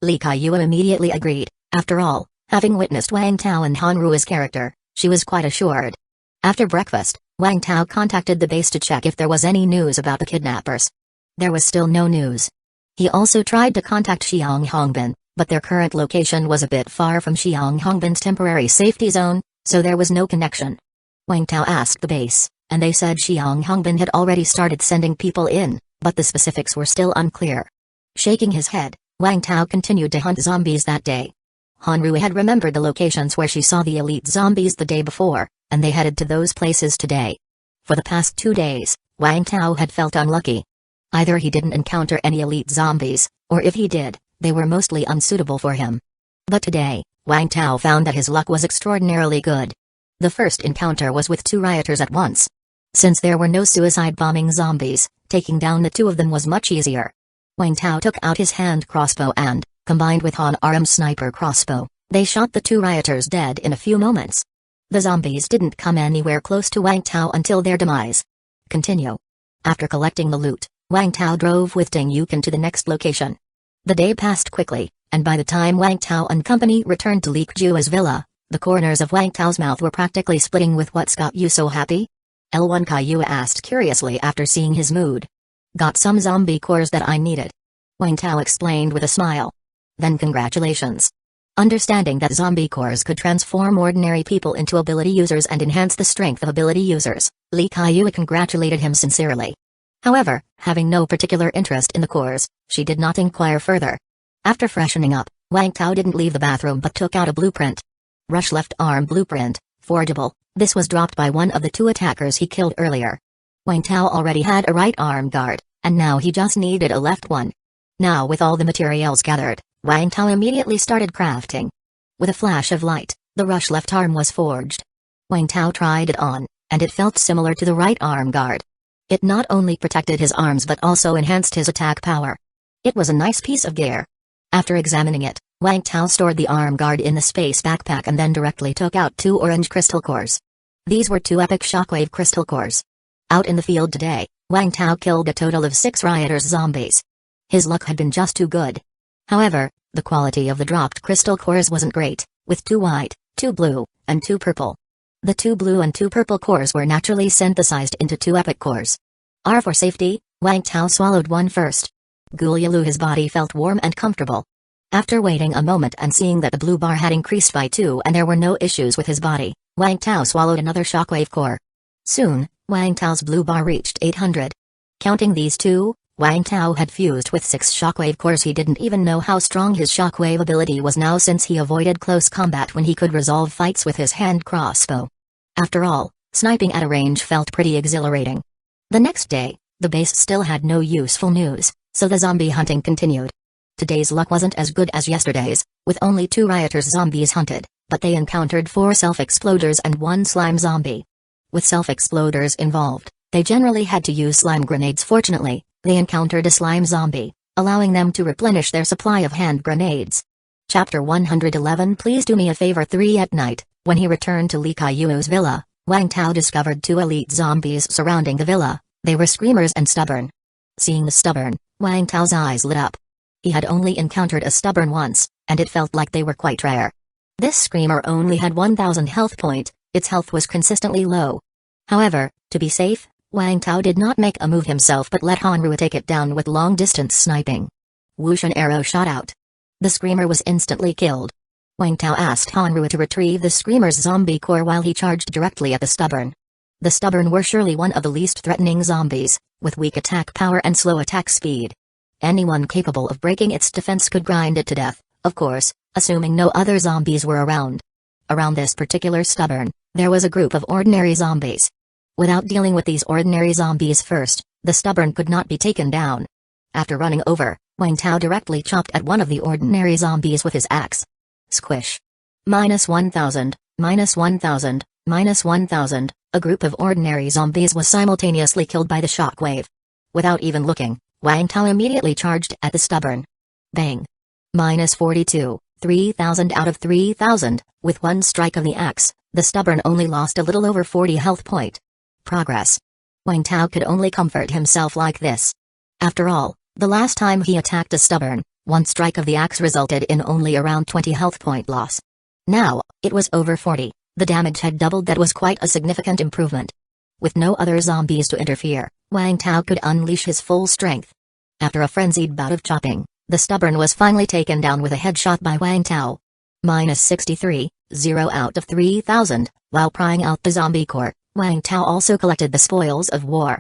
A: Li Kaiyue immediately agreed. After all, having witnessed Wang Tao and Hanru's character, she was quite assured. After breakfast, Wang Tao contacted the base to check if there was any news about the kidnappers. There was still no news. He also tried to contact Xianghongbin, but their current location was a bit far from Xianghongbin's temporary safety zone, so there was no connection. Wang Tao asked the base, and they said Xianghongbin had already started sending people in, but the specifics were still unclear. Shaking his head, Wang Tao continued to hunt zombies that day. Hanru had remembered the locations where she saw the elite zombies the day before, and they headed to those places today. For the past 2 days, Wang Tao had felt unlucky. Either he didn't encounter any elite zombies, or if he did, they were mostly unsuitable for him. But today, Wang Tao found that his luck was extraordinarily good. The first encounter was with 2 rioters at once. Since there were no suicide bombing zombies, taking down the 2 of them was much easier. Wang Tao took out his hand crossbow and, combined with Han Aram's sniper crossbow, they shot the 2 rioters dead in a few moments. The zombies didn't come anywhere close to Wang Tao until their demise. Continue. After collecting the loot, Wang Tao drove with Ding Yukan to the next location. The day passed quickly, and by the time Wang Tao and company returned to Li Kujua's villa, the corners of Wang Tao's mouth were practically splitting with "What's got you so happy?" L1 Kaiyue asked curiously after seeing his mood. Got some zombie cores that I needed. Wang Tao explained with a smile. Then congratulations. Understanding that zombie cores could transform ordinary people into ability users and enhance the strength of ability users, Li Kaiyue congratulated him sincerely. However, having no particular interest in the cores, she did not inquire further. After freshening up, Wang Tao didn't leave the bathroom but took out a blueprint. Rush left arm blueprint, forgeable. This was dropped by one of the two attackers he killed earlier. Wang Tao already had a right arm guard, and now he just needed a left one. Now with all the materials gathered, Wang Tao immediately started crafting. With a flash of light, the rush left arm was forged. Wang Tao tried it on, and it felt similar to the right arm guard. It not only protected his arms but also enhanced his attack power. It was a nice piece of gear. After examining it, Wang Tao stored the arm guard in the space backpack and then directly took out 2 orange crystal cores. These were 2 epic shockwave crystal cores. Out in the field today, Wang Tao killed a total of 6 rioters zombies. His luck had been just too good. However, the quality of the dropped crystal cores wasn't great, with 2 white, 2 blue, and 2 purple. The 2 blue and 2 purple cores were naturally synthesized into 2 epic cores. For safety, Wang Tao swallowed one first. Gulyalu, his body felt warm and comfortable. After waiting a moment and seeing that the blue bar had increased by 2 and there were no issues with his body, Wang Tao swallowed another shockwave core. Soon, Wang Tao's blue bar reached 800. Counting these 2, Wang Tao had fused with 6 shockwave cores. He didn't even know how strong his shockwave ability was now since he avoided close combat when he could resolve fights with his hand crossbow. After all, sniping at a range felt pretty exhilarating. The next day, the base still had no useful news, so the zombie hunting continued. Today's luck wasn't as good as yesterday's, with only 2 rioters zombies hunted, but they encountered 4 self-exploders and 1 slime zombie. With self-exploders involved, they generally had to use slime grenades. Fortunately, they encountered a slime zombie, allowing them to replenish their supply of hand grenades. Chapter 111. Please do me a favor. 3 at night, when he returned to Li Kaiyu's villa, Wang Tao discovered 2 elite zombies surrounding the villa. They were screamers and stubborn. Seeing the stubborn, Wang Tao's eyes lit up. He had only encountered a stubborn once, and it felt like they were quite rare. This screamer only had 1000 health point, its health was consistently low. However, to be safe, Wang Tao did not make a move himself but let Hanru take it down with long-distance sniping. Whoosh, an arrow shot out. The screamer was instantly killed. Wang Tao asked Hanru to retrieve the screamer's zombie core while he charged directly at the stubborn. The stubborn were surely one of the least threatening zombies, with weak attack power and slow attack speed. Anyone capable of breaking its defense could grind it to death, of course, assuming no other zombies were around. Around this particular stubborn, there was a group of ordinary zombies. Without dealing with these ordinary zombies first, the stubborn could not be taken down. After running over, Wang Tao directly chopped at one of the ordinary zombies with his axe. Squish. -1000, -1000, -1000, a group of ordinary zombies was simultaneously killed by the shockwave. Without even looking, Wang Tao immediately charged at the stubborn. Bang. -42, 3000 out of 3000, with one strike of the axe, the stubborn only lost a little over 40 health point. Progress. Wang Tao could only comfort himself like this. After all, the last time he attacked a stubborn, one strike of the axe resulted in only around 20 health point loss. Now, it was over 40, the damage had doubled. That was quite a significant improvement. With no other zombies to interfere, Wang Tao could unleash his full strength. After a frenzied bout of chopping, the stubborn was finally taken down with a headshot by Wang Tao. -63, 0 out of 3000, while prying out the zombie core, Wang Tao also collected the spoils of war.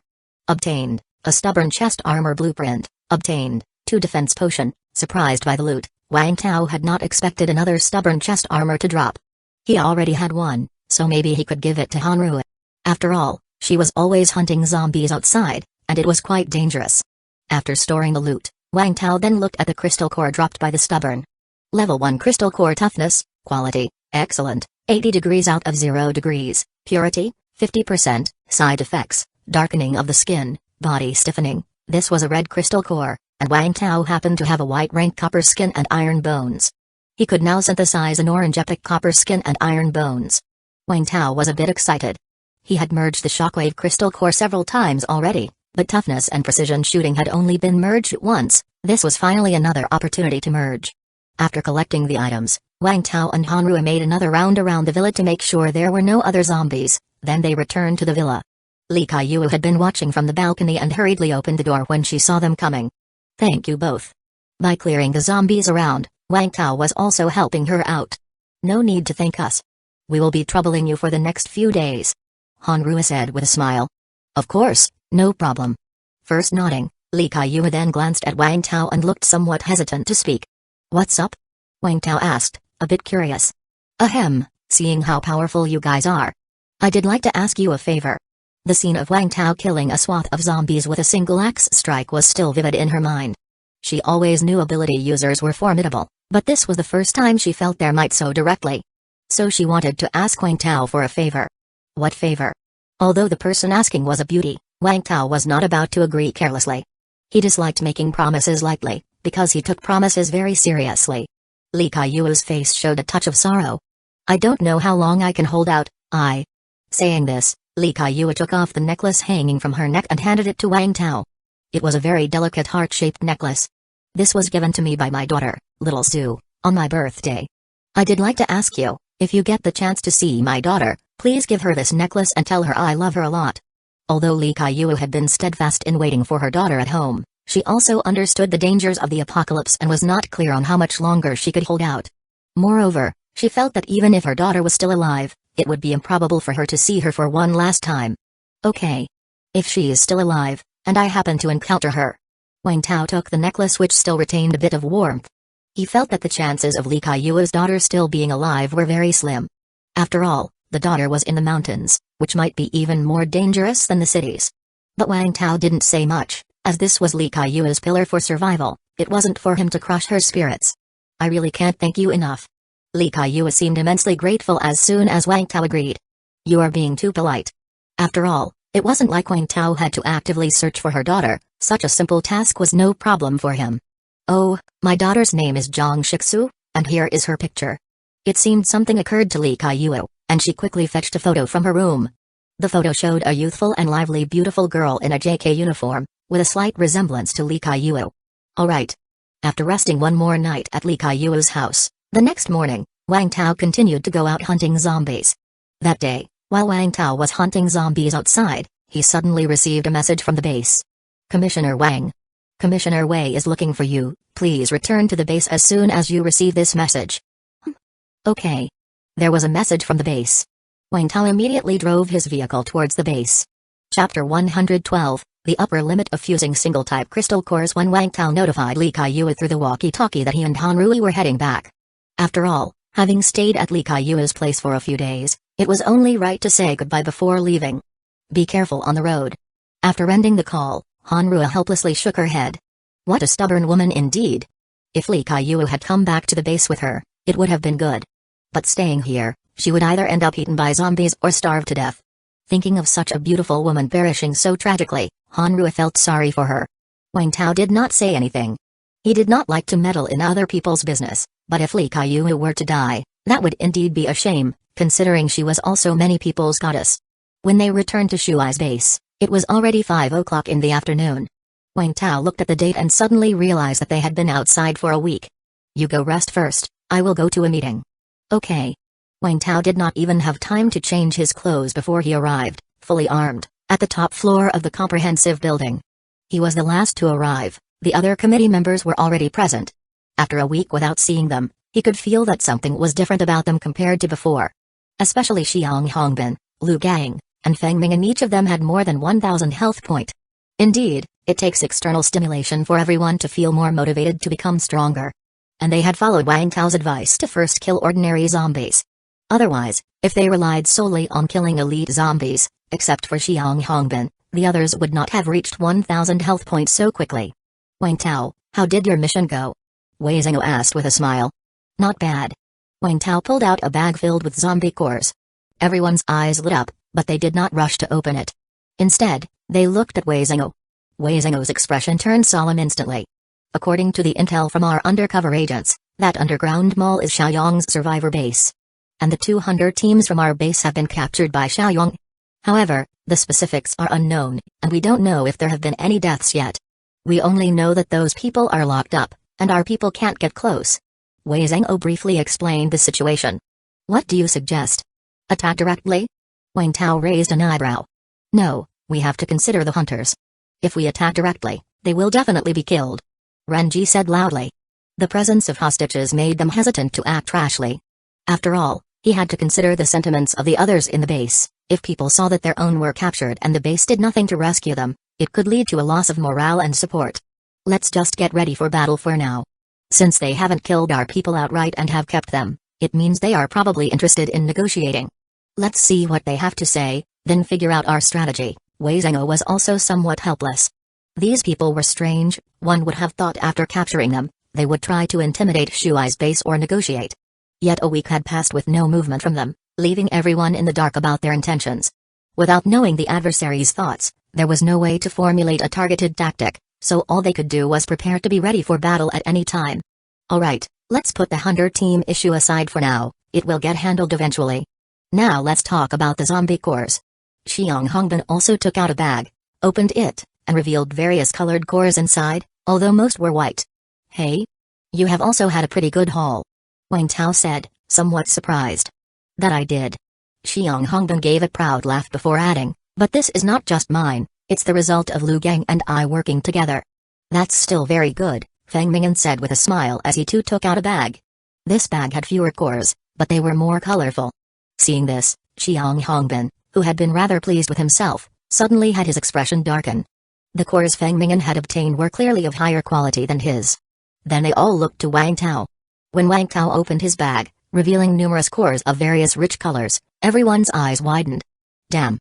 A: Obtained, a stubborn chest armor blueprint, obtained, 2 defense potion. Surprised by the loot, Wang Tao had not expected another stubborn chest armor to drop. He already had one, so maybe he could give it to Hanru. After all, she was always hunting zombies outside, and it was quite dangerous. After storing the loot, Wang Tao then looked at the crystal core dropped by the stubborn. Level 1 crystal core toughness, quality, excellent, 80 degrees out of 0 degrees, purity, 50%, side effects, darkening of the skin, body stiffening. This was a red crystal core, and Wang Tao happened to have a white rank copper skin and iron bones. He could now synthesize an orange epic copper skin and iron bones. Wang Tao was a bit excited. He had merged the shockwave crystal core several times already, but toughness and precision shooting had only been merged once. This was finally another opportunity to merge. After collecting the items, Wang Tao and Hanru made another round around the villa to make sure there were no other zombies, then they returned to the villa. Li Kaiyu had been watching from the balcony and hurriedly opened the door when she saw them coming. Thank you both. By clearing the zombies around, Wang Tao was also helping her out. No need to thank us. We will be troubling you for the next few days. Hanru said with a smile. Of course, no problem. First nodding, Li Kaiyu then glanced at Wang Tao and looked somewhat hesitant to speak. What's up? Wang Tao asked, a bit curious. Ahem, seeing how powerful you guys are. I did like to ask you a favor. The scene of Wang Tao killing a swath of zombies with a single axe strike was still vivid in her mind. She always knew ability users were formidable, but this was the first time she felt their might so directly. So she wanted to ask Wang Tao for a favor. What favor? Although the person asking was a beauty, Wang Tao was not about to agree carelessly. He disliked making promises lightly, because he took promises very seriously. Li Kaiyu's face showed a touch of sorrow. I don't know how long I can hold out, Saying this, Li Kaiyu took off the necklace hanging from her neck and handed it to Wang Tao. It was a very delicate heart-shaped necklace. This was given to me by my daughter, Little Sue, on my birthday. I did like to ask you, if you get the chance to see my daughter, please give her this necklace and tell her I love her a lot. Although Li Kaiyu had been steadfast in waiting for her daughter at home, she also understood the dangers of the apocalypse and was not clear on how much longer she could hold out. Moreover, she felt that even if her daughter was still alive, it would be improbable for her to see her for one last time. Okay. If she is still alive, and I happen to encounter her. Wang Tao took the necklace, which still retained a bit of warmth. He felt that the chances of Li Kaiyu's daughter still being alive were very slim. After all, the daughter was in the mountains, which might be even more dangerous than the cities. But Wang Tao didn't say much, as this was Li Kaiyu's pillar for survival. It wasn't for him to crush her spirits. I really can't thank you enough. Li Kaiyu seemed immensely grateful as soon as Wang Tao agreed. You are being too polite. After all, it wasn't like Wang Tao had to actively search for her daughter. Such a simple task was no problem for him. Oh, my daughter's name is Zhang Shixu, and here is her picture. It seemed something occurred to Li Kaiyu, and she quickly fetched a photo from her room. The photo showed a youthful and lively beautiful girl in a JK uniform, with a slight resemblance to Li Kaiyu. Alright. After resting one more night at Li Kaiyu's house, the next morning, Wang Tao continued to go out hunting zombies. That day, while Wang Tao was hunting zombies outside, he suddenly received a message from the base. Commissioner Wang. Commissioner Wei is looking for you, please return to the base as soon as you receive this message. Okay. There was a message from the base. Wang Tao immediately drove his vehicle towards the base. Chapter 112, The Upper Limit of Fusing Single-Type Crystal Cores. When Wang Tao notified Li Kaiyu through the walkie-talkie that he and Han Rui were heading back. After all, having stayed at Li Kaiyu's place for a few days, it was only right to say goodbye before leaving. Be careful on the road. After ending the call, Han Rui helplessly shook her head. What a stubborn woman indeed. If Li Kaiyu had come back to the base with her, it would have been good. But staying here, she would either end up eaten by zombies or starve to death. Thinking of such a beautiful woman perishing so tragically, Han Rui felt sorry for her. Wang Tao did not say anything. He did not like to meddle in other people's business, but if Li Kaiyu were to die, that would indeed be a shame, considering she was also many people's goddess. When they returned to Shuai's base, it was already 5 o'clock in the afternoon. Wang Tao looked at the date and suddenly realized that they had been outside for a week. You go rest first, I will go to a meeting. Okay. Wang Tao did not even have time to change his clothes before he arrived, fully armed, at the top floor of the comprehensive building. He was the last to arrive. The other committee members were already present. After a week without seeing them, he could feel that something was different about them compared to before. Especially Xiang Hongbin, Lu Gang, and Feng Ming, and each of them had more than 1,000 health point. Indeed, it takes external stimulation for everyone to feel more motivated to become stronger. And they had followed Wang Tao's advice to first kill ordinary zombies. Otherwise, if they relied solely on killing elite zombies, except for Xiang Hongbin, the others would not have reached 1,000 health points so quickly. Wang Tao, how did your mission go? Wei Zhengou asked with a smile. Not bad. Wang Tao pulled out a bag filled with zombie cores. Everyone's eyes lit up, but they did not rush to open it. Instead, they looked at Wei Zhengou. Wei Zhengou's expression turned solemn instantly. According to the intel from our undercover agents, that underground mall is Xiaoyang's survivor base. And the 200 teams from our base have been captured by Xiaoyang. However, the specifics are unknown, and we don't know if there have been any deaths yet. We only know that those people are locked up, and our people can't get close. Wei Zhengou briefly explained the situation. What do you suggest? Attack directly? Wang Tao raised an eyebrow. No, we have to consider the hunters. If we attack directly, they will definitely be killed. Renji said loudly. The presence of hostages made them hesitant to act rashly. After all, he had to consider the sentiments of the others in the base. If people saw that their own were captured and the base did nothing to rescue them, it could lead to a loss of morale and support. Let's just get ready for battle for now. Since they haven't killed our people outright and have kept them, it means they are probably interested in negotiating. Let's see what they have to say, then figure out our strategy. Wei Zhenghe was also somewhat helpless. These people were strange. One would have thought after capturing them, they would try to intimidate Shuai's base or negotiate. Yet a week had passed with no movement from them, leaving everyone in the dark about their intentions. Without knowing the adversary's thoughts, there was no way to formulate a targeted tactic, so all they could do was prepare to be ready for battle at any time. Alright, let's put the hunter team issue aside for now, it will get handled eventually. Now let's talk about the zombie cores. Xiang Hongbin also took out a bag, opened it, and revealed various colored cores inside, although most were white. Hey? You have also had a pretty good haul. Wang Tao said, somewhat surprised. That I did. Xiang Hongbin gave a proud laugh before adding, but this is not just mine, it's the result of Lu Gang and I working together. That's still very good, Feng Mingyan said with a smile as he too took out a bag. This bag had fewer cores, but they were more colorful. Seeing this, Xiang Hongbin, who had been rather pleased with himself, suddenly had his expression darken. The cores Feng Mingyan had obtained were clearly of higher quality than his. Then they all looked to Wang Tao. When Wang Tao opened his bag, revealing numerous cores of various rich colors, everyone's eyes widened. Damn!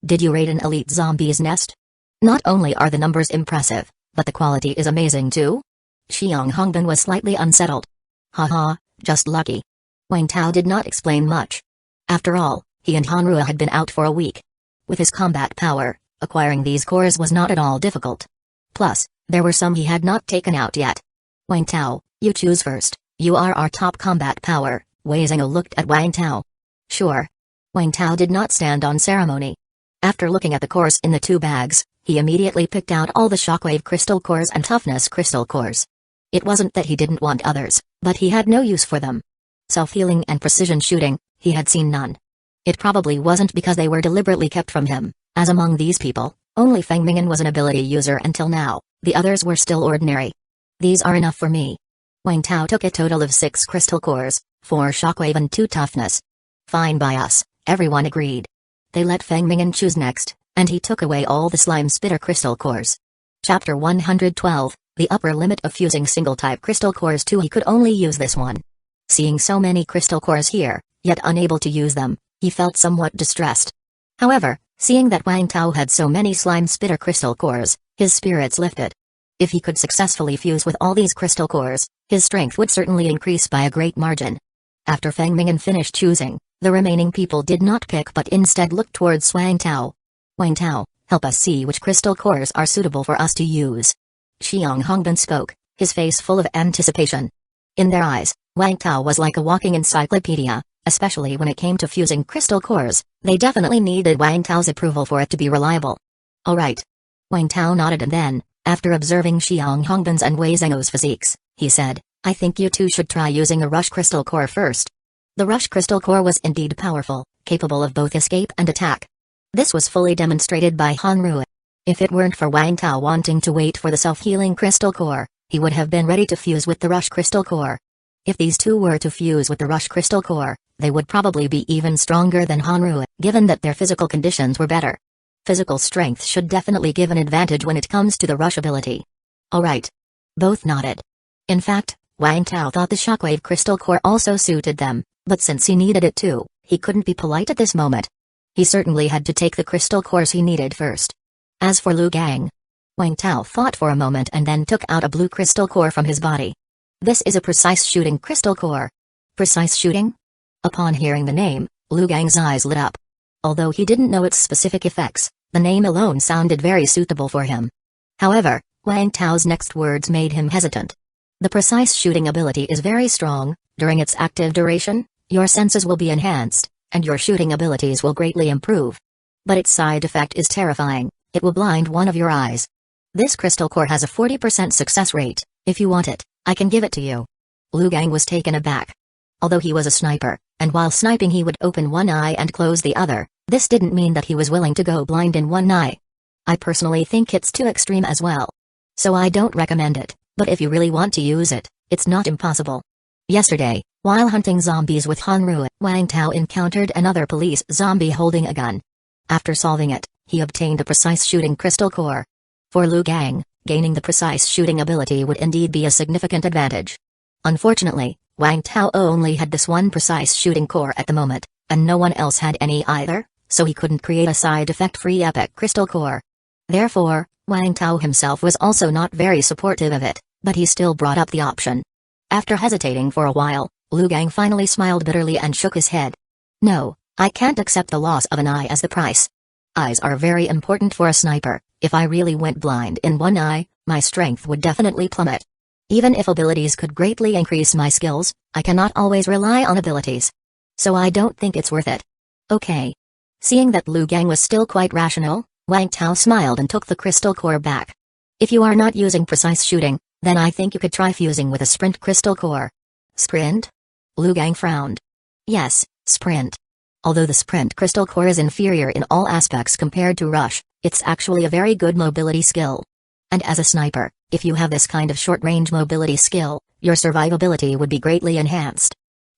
A: Did you raid an elite zombie's nest? Not only are the numbers impressive, but the quality is amazing too? Xiang Hongbin was slightly unsettled. Haha, just lucky. Wang Tao did not explain much. After all, he and Hanrua had been out for a week. With his combat power, acquiring these cores was not at all difficult. Plus, there were some he had not taken out yet. Wang Tao, you choose first, you are our top combat power. Wei Zhenghe looked at Wang Tao. Sure. Wang Tao did not stand on ceremony. After looking at the cores in the two bags, he immediately picked out all the shockwave crystal cores and toughness crystal cores. It wasn't that he didn't want others, but he had no use for them. Self-healing and precision shooting, he had seen none. It probably wasn't because they were deliberately kept from him, as among these people, only Feng Mingyan was an ability user until now, the others were still ordinary. These are enough for me. Wang Tao took a total of 6 crystal cores, 4 shockwave and 2 toughness. Fine by us, everyone agreed. They let Feng Mingyan choose next, and he took away all the slime spitter crystal cores. Chapter 112, the upper limit of fusing single-type crystal cores too. He could only use this one. Seeing so many crystal cores here, yet unable to use them, he felt somewhat distressed. However, seeing that Wang Tao had so many slime spitter crystal cores, his spirits lifted. If he could successfully fuse with all these crystal cores, his strength would certainly increase by a great margin. After Feng Mingyan finished choosing, the remaining people did not pick but instead looked towards Wang Tao. Wang Tao, help us see which crystal cores are suitable for us to use. Xiang Hongbin spoke, his face full of anticipation. In their eyes, Wang Tao was like a walking encyclopedia, especially when it came to fusing crystal cores. They definitely needed Wang Tao's approval for it to be reliable. Alright. Wang Tao nodded and then, after observing Xiang Hongbin's and Wei Zhenghe's physiques, he said, I think you two should try using a rush crystal core first. The rush crystal core was indeed powerful, capable of both escape and attack. This was fully demonstrated by Hanrua. If it weren't for Wang Tao wanting to wait for the self-healing crystal core, he would have been ready to fuse with the rush crystal core. If these two were to fuse with the rush crystal core, they would probably be even stronger than Hanrua, given that their physical conditions were better. Physical strength should definitely give an advantage when it comes to the rush ability. Alright. Both nodded. In fact, Wang Tao thought the shockwave crystal core also suited them, but since he needed it too, he couldn't be polite at this moment. He certainly had to take the crystal cores he needed first. As for Lu Gang, Wang Tao thought for a moment and then took out a blue crystal core from his body. This is a precise shooting crystal core. Precise shooting? Upon hearing the name, Lu Gang's eyes lit up. Although he didn't know its specific effects, the name alone sounded very suitable for him. However, Wang Tao's next words made him hesitant. The precise shooting ability is very strong. During its active duration, your senses will be enhanced, and your shooting abilities will greatly improve. But its side effect is terrifying. It will blind one of your eyes. This crystal core has a 40% success rate. If you want it, I can give it to you. Lu Gang was taken aback. Although he was a sniper, and while sniping he would open one eye and close the other, this didn't mean that he was willing to go blind in one eye. I personally think it's too extreme as well. So I don't recommend it, but if you really want to use it, it's not impossible. Yesterday, while hunting zombies with Hanrua, Wang Tao encountered another police zombie holding a gun. After solving it, he obtained a precise shooting crystal core. For Lu Gang, gaining the precise shooting ability would indeed be a significant advantage. Unfortunately, Wang Tao only had this one precise shooting core at the moment, and no one else had any either, so he couldn't create a side effect-free epic crystal core. Therefore, Wang Tao himself was also not very supportive of it, but he still brought up the option. After hesitating for a while, Liu Gang finally smiled bitterly and shook his head. No, I can't accept the loss of an eye as the price. Eyes are very important for a sniper. If I really went blind in one eye, my strength would definitely plummet. Even if abilities could greatly increase my skills, I cannot always rely on abilities. So I don't think it's worth it. Okay. Seeing that Liu Gang was still quite rational, Wang Tao smiled and took the crystal core back. If you are not using precise shooting, then I think you could try fusing with a sprint crystal core. Sprint? Liu Gang frowned. Yes, sprint. Although the sprint crystal core is inferior in all aspects compared to rush, it's actually a very good mobility skill. And as a sniper, if you have this kind of short-range mobility skill, your survivability would be greatly enhanced.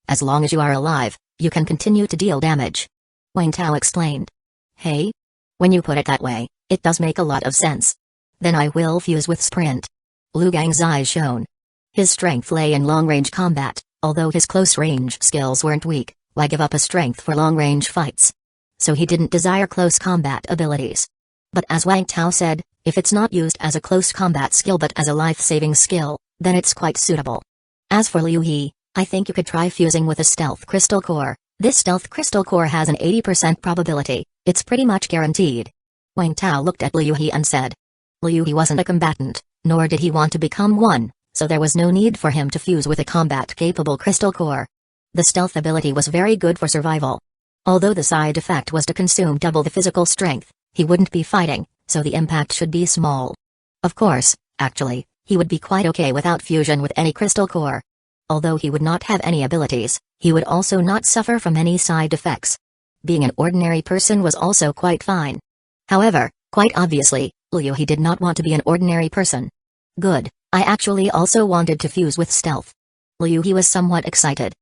A: As long as you are alive, you can continue to deal damage. Wang Tao explained. Hey? When you put it that way, it does make a lot of sense. Then I will fuse with sprint. Liu Gang's eyes shone. His strength lay in long-range combat, although his close-range skills weren't weak. Why give up a strength for long-range fights? So he didn't desire close combat abilities. But as Wang Tao said, if it's not used as a close combat skill but as a life-saving skill, then it's quite suitable. As for Liu He, I think you could try fusing with a stealth crystal core. This stealth crystal core has an 80% probability, it's pretty much guaranteed. Wang Tao looked at Liu He and said. Liu He wasn't a combatant, nor did he want to become one, so there was no need for him to fuse with a combat-capable crystal core. The stealth ability was very good for survival. Although the side effect was to consume double the physical strength, he wouldn't be fighting, so the impact should be small. Of course, actually, he would be quite okay without fusion with any crystal core. Although he would not have any abilities, he would also not suffer from any side effects. Being an ordinary person was also quite fine. However, quite obviously, Liu He did not want to be an ordinary person. Good, I actually also wanted to fuse with stealth. Liu He was somewhat excited.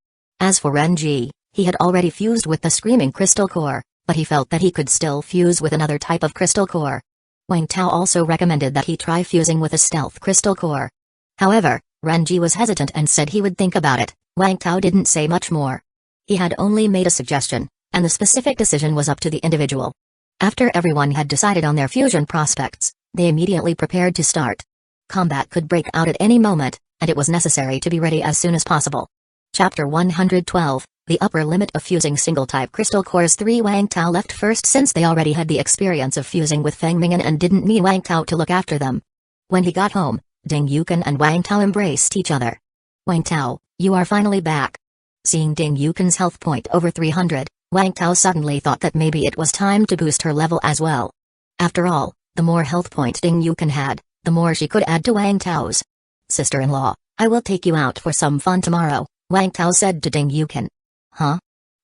A: As for Renji, he had already fused with the Screaming Crystal Core, but he felt that he could still fuse with another type of crystal core. Wang Tao also recommended that he try fusing with a stealth crystal core. However, Renji was hesitant and said he would think about it. Wang Tao didn't say much more. He had only made a suggestion, and the specific decision was up to the individual. After everyone had decided on their fusion prospects, they immediately prepared to start. Combat could break out at any moment, and it was necessary to be ready as soon as possible. Chapter 112, The Upper Limit of Fusing Single-Type Crystal Cores 3. Wang Tao left first since they already had the experience of fusing with Feng Mingyan and didn't need Wang Tao to look after them. When he got home, Ding Yukan and Wang Tao embraced each other. Wang Tao, you are finally back. Seeing Ding Yukan's health point over 300, Wang Tao suddenly thought that maybe it was time to boost her level as well. After all, the more health point Ding Yukan had, the more she could add to Wang Tao's. Sister-in-law, I will take you out for some fun tomorrow, Wang Tao said to Ding Yukan. Huh?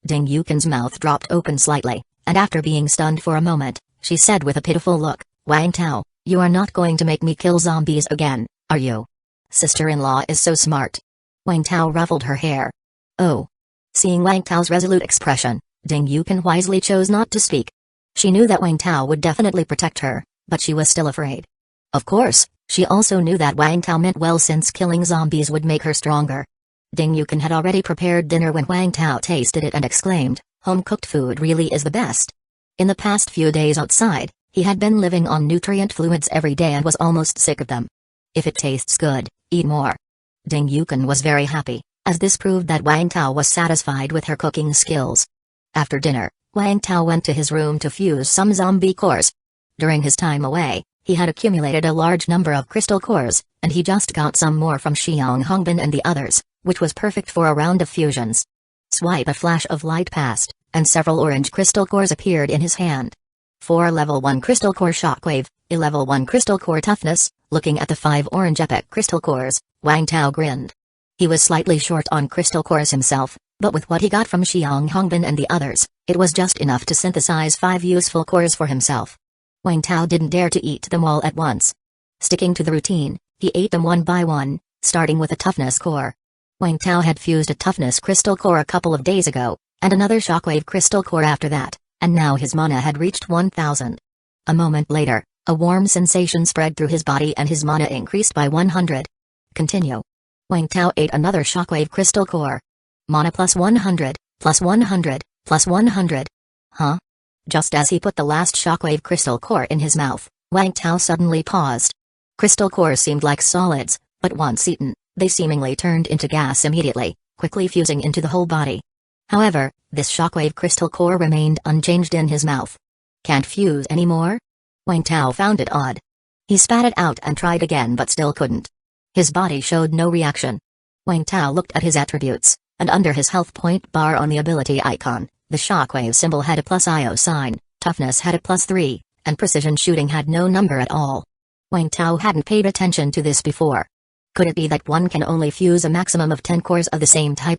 A: Ding Yukan's mouth dropped open slightly, and after being stunned for a moment, she said with a pitiful look, Wang Tao, you are not going to make me kill zombies again, are you? Sister-in-law is so smart. Wang Tao ruffled her hair. Oh. Seeing Wang Tao's resolute expression, Ding Yukan wisely chose not to speak. She knew that Wang Tao would definitely protect her, but she was still afraid. Of course, she also knew that Wang Tao meant well since killing zombies would make her stronger. Ding Yukan had already prepared dinner when Wang Tao tasted it and exclaimed, home-cooked food really is the best. In the past few days outside, he had been living on nutrient fluids every day and was almost sick of them. If it tastes good, eat more. Ding Yukan was very happy, as this proved that Wang Tao was satisfied with her cooking skills. After dinner, Wang Tao went to his room to fuse some zombie cores. During his time away, he had accumulated a large number of crystal cores, and he just got some more from Xiang Hongbin and the others, which was perfect for a round of fusions. Swipe, a flash of light passed, and several orange crystal cores appeared in his hand. 4 level 1 crystal core shockwave, a level 1 crystal core toughness. Looking at the 5 orange epic crystal cores, Wang Tao grinned. He was slightly short on crystal cores himself, but with what he got from Xiang Hongbin and the others, it was just enough to synthesize 5 useful cores for himself. Wang Tao didn't dare to eat them all at once. Sticking to the routine, he ate them one by one, starting with a toughness core. Wang Tao had fused a toughness crystal core a couple of days ago, and another shockwave crystal core after that, and now his mana had reached 1000. A moment later, a warm sensation spread through his body and his mana increased by 100. Continue. Wang Tao ate another shockwave crystal core. Mana plus 100, plus 100, plus 100. Huh? Just as he put the last shockwave crystal core in his mouth, Wang Tao suddenly paused. Crystal cores seemed like solids, but once eaten, they seemingly turned into gas immediately, quickly fusing into the whole body. However, this shockwave crystal core remained unchanged in his mouth. Can't fuse anymore? Wang Tao found it odd. He spat it out and tried again but still couldn't. His body showed no reaction. Wang Tao looked at his attributes, and under his health point bar on the ability icon, the shockwave symbol had a plus IO sign, toughness had a plus 3, and precision shooting had no number at all. Wang Tao hadn't paid attention to this before. Could it be that one can only fuse a maximum of 10 cores of the same type?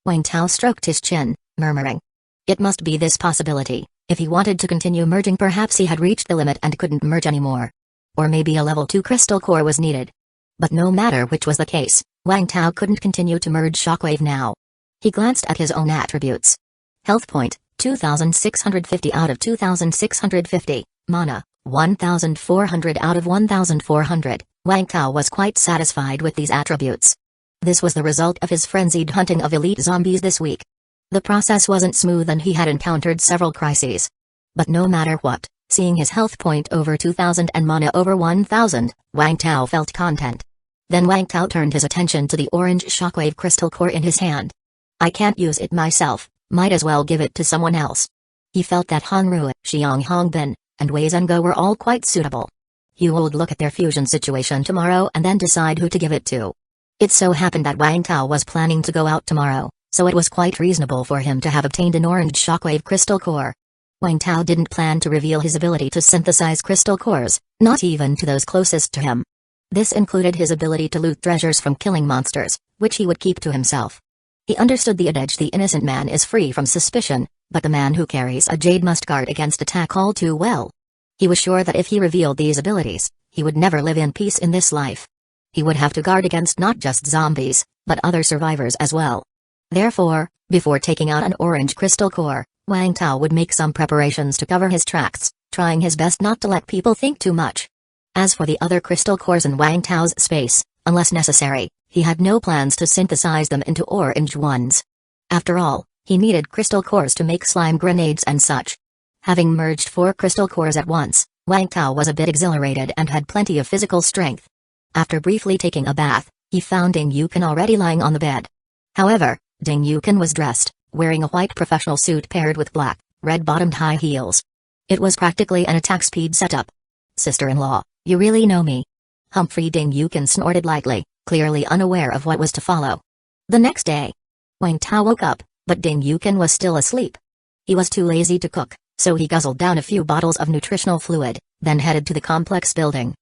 A: Wang Tao stroked his chin, murmuring. It must be this possibility. If he wanted to continue merging, perhaps he had reached the limit and couldn't merge anymore. Or maybe a level 2 crystal core was needed. But no matter which was the case, Wang Tao couldn't continue to merge shockwave now. He glanced at his own attributes. Health point, 2650 out of 2650, mana, 1400 out of 1400. Wang Tao was quite satisfied with these attributes. This was the result of his frenzied hunting of elite zombies this week. The process wasn't smooth and he had encountered several crises. But no matter what, seeing his health point over 2000 and mana over 1000, Wang Tao felt content. Then Wang Tao turned his attention to the orange shockwave crystal core in his hand. I can't use it myself, might as well give it to someone else. He felt that Hongru, Xiang Hongbin, and Wei Zhengo were all quite suitable. He would look at their fusion situation tomorrow and then decide who to give it to. It so happened that Wang Tao was planning to go out tomorrow, so it was quite reasonable for him to have obtained an orange shockwave crystal core. Wang Tao didn't plan to reveal his ability to synthesize crystal cores, not even to those closest to him. This included his ability to loot treasures from killing monsters, which he would keep to himself. He understood the adage the innocent man is free from suspicion, but the man who carries a jade must guard against attack all too well. He was sure that if he revealed these abilities, he would never live in peace in this life. He would have to guard against not just zombies, but other survivors as well. Therefore, before taking out an orange crystal core, Wang Tao would make some preparations to cover his tracks, trying his best not to let people think too much. As for the other crystal cores in Wang Tao's space, unless necessary, he had no plans to synthesize them into orange ones. After all, he needed crystal cores to make slime grenades and such. Having merged 4 crystal cores at once, Wang Tao was a bit exhilarated and had plenty of physical strength. After briefly taking a bath, he found Ding Yukin already lying on the bed. However, Ding Yukin was dressed, wearing a white professional suit paired with black, red-bottomed high heels. It was practically an attack speed setup. Sister-in-law, you really know me. Humphrey Ding Yukin snorted lightly, clearly unaware of what was to follow. The next day, Wang Tao woke up, but Ding Yukin was still asleep. He was too lazy to cook, so he guzzled down a few bottles of nutritional fluid, then headed to the complex building.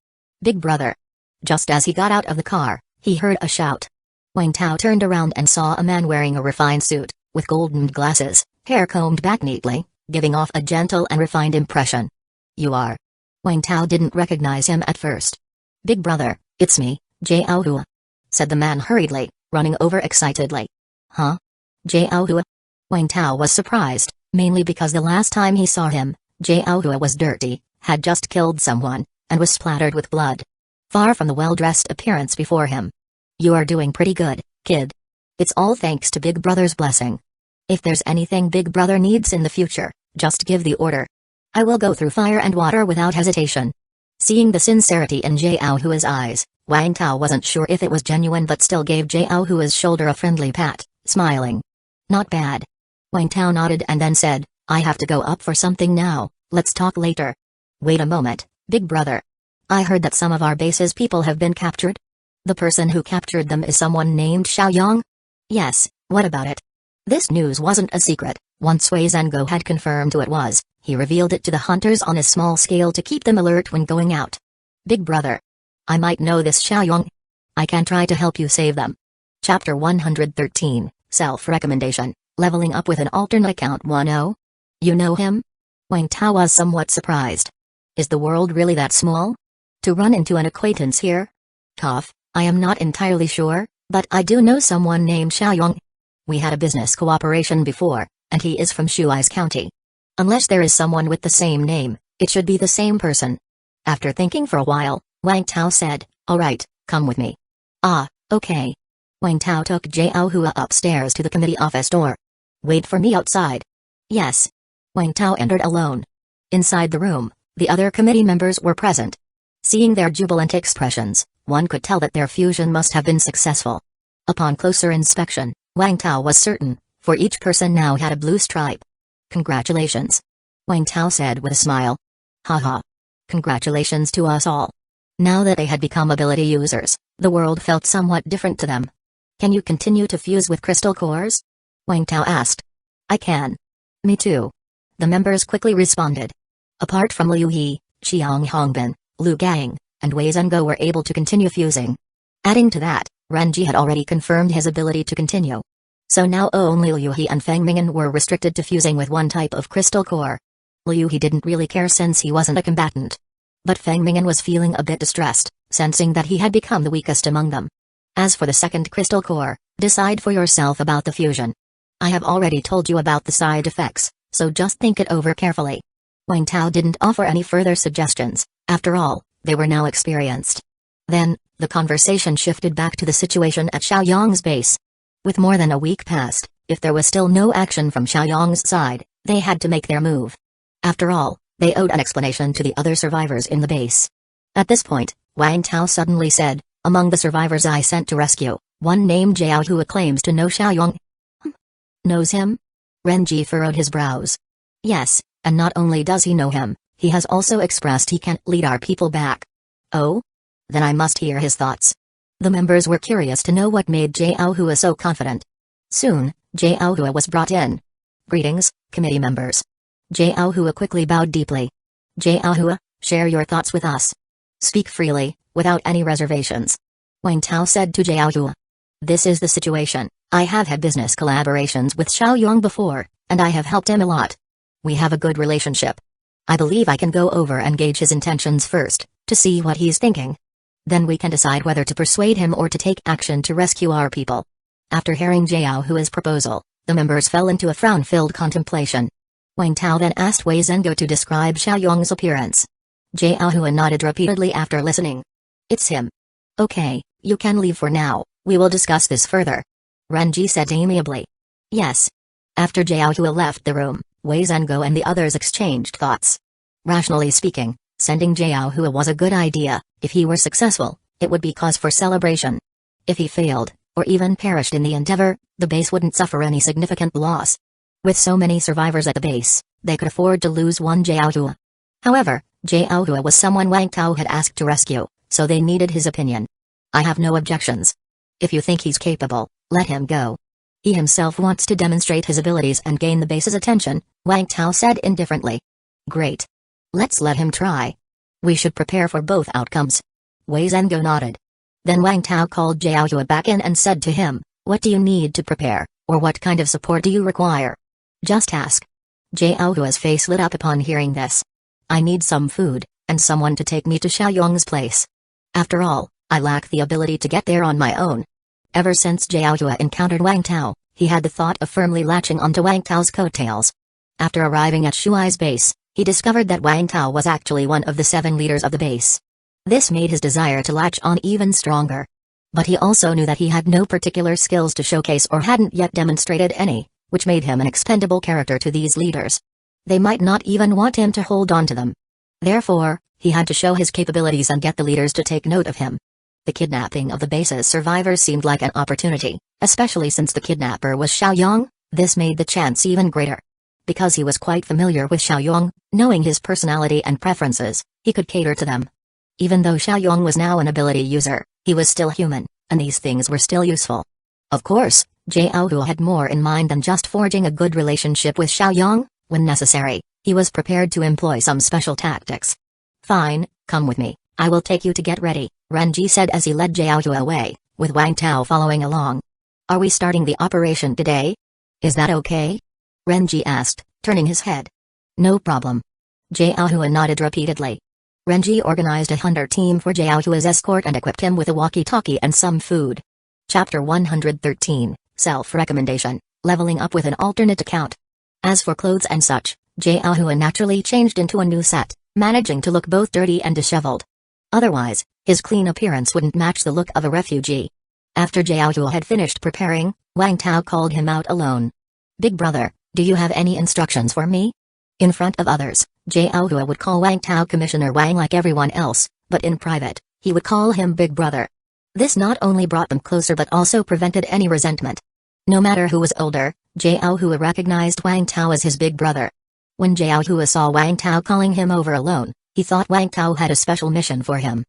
A: Big brother. Just as he got out of the car, he heard a shout. Wang Tao turned around and saw a man wearing a refined suit, with golden glasses, hair combed back neatly, giving off a gentle and refined impression. You are. Wang Tao didn't recognize him at first. Big brother, it's me, Jiao Hua, said the man hurriedly, running over excitedly. Huh? Jiao Hua? Wang Tao was surprised, mainly because the last time he saw him, Jiao Hua was dirty, had just killed someone, and was splattered with blood. Far from the well-dressed appearance before him. You are doing pretty good, kid. It's all thanks to Big Brother's blessing. If there's anything Big Brother needs in the future, just give the order. I will go through fire and water without hesitation. Seeing the sincerity in Jiao Hua's eyes, Wang Tao wasn't sure if it was genuine but still gave Jiao Hua's shoulder a friendly pat, smiling. Not bad. Wang Tao nodded and then said, I have to go up for something now, let's talk later. Wait a moment, Big Brother. I heard that some of our base's people have been captured? The person who captured them is someone named Xiaoyang? Yes, what about it? This news wasn't a secret. Once Wei Zhengo had confirmed who it was, he revealed it to the hunters on a small scale to keep them alert when going out. Big brother. I might know this Xiaoyang. I can try to help you save them. Chapter 113, Self-Recommendation, Leveling Up with an Alternate Account 10? You know him? Wang Tao was somewhat surprised. Is the world really that small? To run into an acquaintance here? Tough, I am not entirely sure, but I do know someone named Xiaoyang. We had a business cooperation before, and he is from Shuai's county. Unless there is someone with the same name, it should be the same person. After thinking for a while, Wang Tao said, Alright, come with me. Ah, okay. Wang Tao took Jiao Hua upstairs to the committee office door. "Wait for me outside." "Yes." Wang Tao entered alone. Inside the room, the other committee members were present. Seeing their jubilant expressions, one could tell that their fusion must have been successful. Upon closer inspection, Wang Tao was certain, for each person now had a blue stripe. "Congratulations," Wang Tao said with a smile. "Haha. Congratulations to us all." Now that they had become ability users, the world felt somewhat different to them. "Can you continue to fuse with crystal cores?" Wang Tao asked. "I can." "Me too." The members quickly responded. Apart from Liu He, Xiang Hongbin, Lu Gang, and Wei Zhengo were able to continue fusing. Adding to that, Renji had already confirmed his ability to continue. So now only Liu He and Feng Mingyan were restricted to fusing with one type of crystal core. Liu He didn't really care since he wasn't a combatant. But Feng Mingyan was feeling a bit distressed, sensing that he had become the weakest among them. As for the second crystal core, decide for yourself about the fusion. I have already told you about the side effects, so just think it over carefully. Wang Tao didn't offer any further suggestions, after all, they were now experienced. Then, the conversation shifted back to the situation at Xiaoyang's base. With more than a week past, if there was still no action from Xiaoyang's side, they had to make their move. After all, they owed an explanation to the other survivors in the base. At this point, Wang Tao suddenly said, "Among the survivors I sent to rescue, one named Jiao Hua claims to know Xiaoyang." "Knows him?" Renji furrowed his brows. "Yes, and not only does he know him, he has also expressed he can't lead our people back." "Oh? Then I must hear his thoughts." The members were curious to know what made Jiao Hua so confident. Soon, Jiao Hua was brought in. "Greetings, committee members." Jiao Hua quickly bowed deeply. "Jiao Hua, share your thoughts with us. Speak freely, without any reservations." Wang Tao said to Jiao Hua. "This is the situation. I have had business collaborations with Xiaoyang before, and I have helped him a lot. We have a good relationship. I believe I can go over and gauge his intentions first, to see what he's thinking. Then we can decide whether to persuade him or to take action to rescue our people." After hearing Jiao Hua's proposal, the members fell into a frown-filled contemplation. Wang Tao then asked Wei Zhengo to describe Xiaoyang's appearance. Jiao Hua nodded repeatedly after listening. "It's him." "Okay, you can leave for now, we will discuss this further," Renji said amiably. "Yes." After Jiao Hua left the room, Wei Zhengo and the others exchanged thoughts. Rationally speaking, sending Jiao Hua was a good idea. If he were successful, it would be cause for celebration. If he failed, or even perished in the endeavor, the base wouldn't suffer any significant loss. With so many survivors at the base, they could afford to lose one Jiao Hua. However, Jiao Hua was someone Wang Tao had asked to rescue, so they needed his opinion. "I have no objections. If you think he's capable, let him go. He himself wants to demonstrate his abilities and gain the base's attention," Wang Tao said indifferently. "Great. Let's let him try. We should prepare for both outcomes." Wei Zhengo nodded. Then Wang Tao called Jiao Hua back in and said to him, "What do you need to prepare, or what kind of support do you require? Just ask." Jiao Hua's face lit up upon hearing this. "I need some food, and someone to take me to Xiaoyang's place. After all, I lack the ability to get there on my own." Ever since Jiao Hua encountered Wang Tao, he had the thought of firmly latching onto Wang Tao's coattails. After arriving at Shuai's base, he discovered that Wang Tao was actually one of the 7 leaders of the base. This made his desire to latch on even stronger. But he also knew that he had no particular skills to showcase or hadn't yet demonstrated any, which made him an expendable character to these leaders. They might not even want him to hold on to them. Therefore, he had to show his capabilities and get the leaders to take note of him. The kidnapping of the base's survivors seemed like an opportunity, especially since the kidnapper was Xiaoyang. This made the chance even greater. Because he was quite familiar with Xiaoyang, knowing his personality and preferences, he could cater to them. Even though Xiaoyang was now an ability user, he was still human, and these things were still useful. Of course, Jiao Hua had more in mind than just forging a good relationship with Xiaoyang. When necessary, he was prepared to employ some special tactics. "Fine, come with me, I will take you to get ready," Renji said as he led Jiao Hua away, with Wang Tao following along. "Are we starting the operation today? Is that okay?" Renji asked, turning his head. "No problem." Jiao Hua nodded repeatedly. Renji organized a hunter team for Jiao Hua's escort and equipped him with a walkie-talkie and some food. Chapter 113, Self-Recommendation, Leveling Up with an Alternate Account. As for clothes and such, Jiao Hua naturally changed into a new set, managing to look both dirty and disheveled. Otherwise, his clean appearance wouldn't match the look of a refugee. After Jiaohu had finished preparing, Wang Tao called him out alone. "Big brother, do you have any instructions for me?" In front of others, Jiaohu would call Wang Tao Commissioner Wang like everyone else, but in private, he would call him Big Brother. This not only brought them closer but also prevented any resentment. No matter who was older, Jiaohu recognized Wang Tao as his big brother. When Jiaohu saw Wang Tao calling him over alone, he thought Wang Tao had a special mission for him.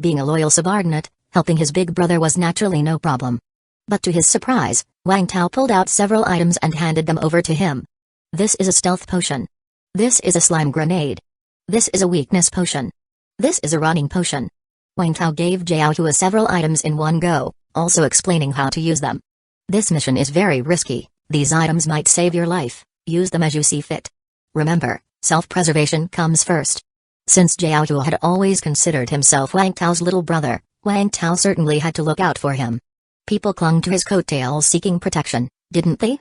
A: Being a loyal subordinate, helping his big brother was naturally no problem. But to his surprise, Wang Tao pulled out several items and handed them over to him. "This is a stealth potion. This is a slime grenade. This is a weakness potion. This is a running potion." Wang Tao gave Jiaohu several items in one go, also explaining how to use them. "This mission is very risky. These items might save your life. Use them as you see fit. Remember, self-preservation comes first." Since Jiaohu had always considered himself Wang Tao's little brother, Wang Tao certainly had to look out for him. People clung to his coattails seeking protection, didn't they?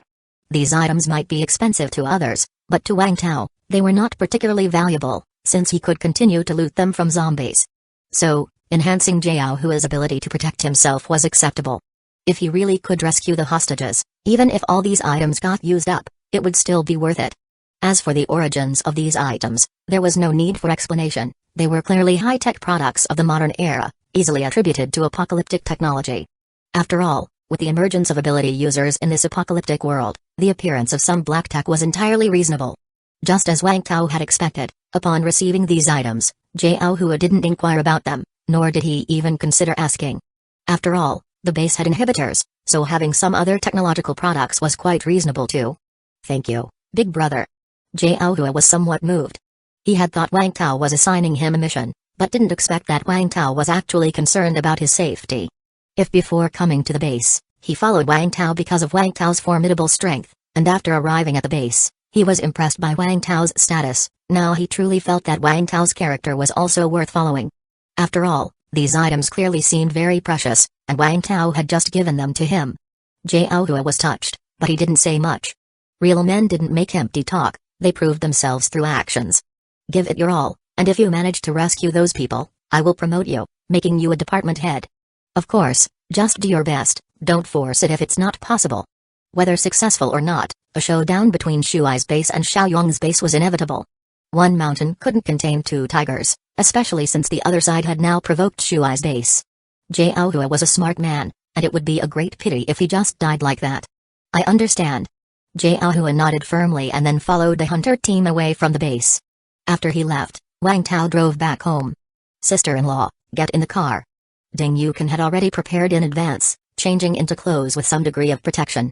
A: These items might be expensive to others, but to Wang Tao, they were not particularly valuable, since he could continue to loot them from zombies. So, enhancing Jiaohu's ability to protect himself was acceptable. If he really could rescue the hostages, even if all these items got used up, it would still be worth it. As for the origins of these items, there was no need for explanation. They were clearly high-tech products of the modern era, easily attributed to apocalyptic technology. After all, with the emergence of ability users in this apocalyptic world, the appearance of some black tech was entirely reasonable. Just as Wang Tao had expected, upon receiving these items, Jiaohu didn't inquire about them, nor did he even consider asking. After all, the base had inhibitors, so having some other technological products was quite reasonable too. "Thank you, big brother." Jiaohu was somewhat moved. He had thought Wang Tao was assigning him a mission, but didn't expect that Wang Tao was actually concerned about his safety. If before coming to the base, he followed Wang Tao because of Wang Tao's formidable strength, and after arriving at the base, he was impressed by Wang Tao's status, now he truly felt that Wang Tao's character was also worth following. After all, these items clearly seemed very precious, and Wang Tao had just given them to him. Jiaohu was touched, but he didn't say much. Real men didn't make empty talk, they proved themselves through actions. Give it your all, and if you manage to rescue those people, I will promote you, making you a department head. Of course, just do your best, don't force it if it's not possible. Whether successful or not, a showdown between Shuai's base and Xiaoyong's base was inevitable. One mountain couldn't contain two tigers, especially since the other side had now provoked Shuai's base. Jiaohu was a smart man, and it would be a great pity if he just died like that. "I understand." Jiaohu nodded firmly and then followed the hunter team away from the base. After he left, Wang Tao drove back home. "Sister-in-law, get in the car." Ding Yukan had already prepared in advance, changing into clothes with some degree of protection.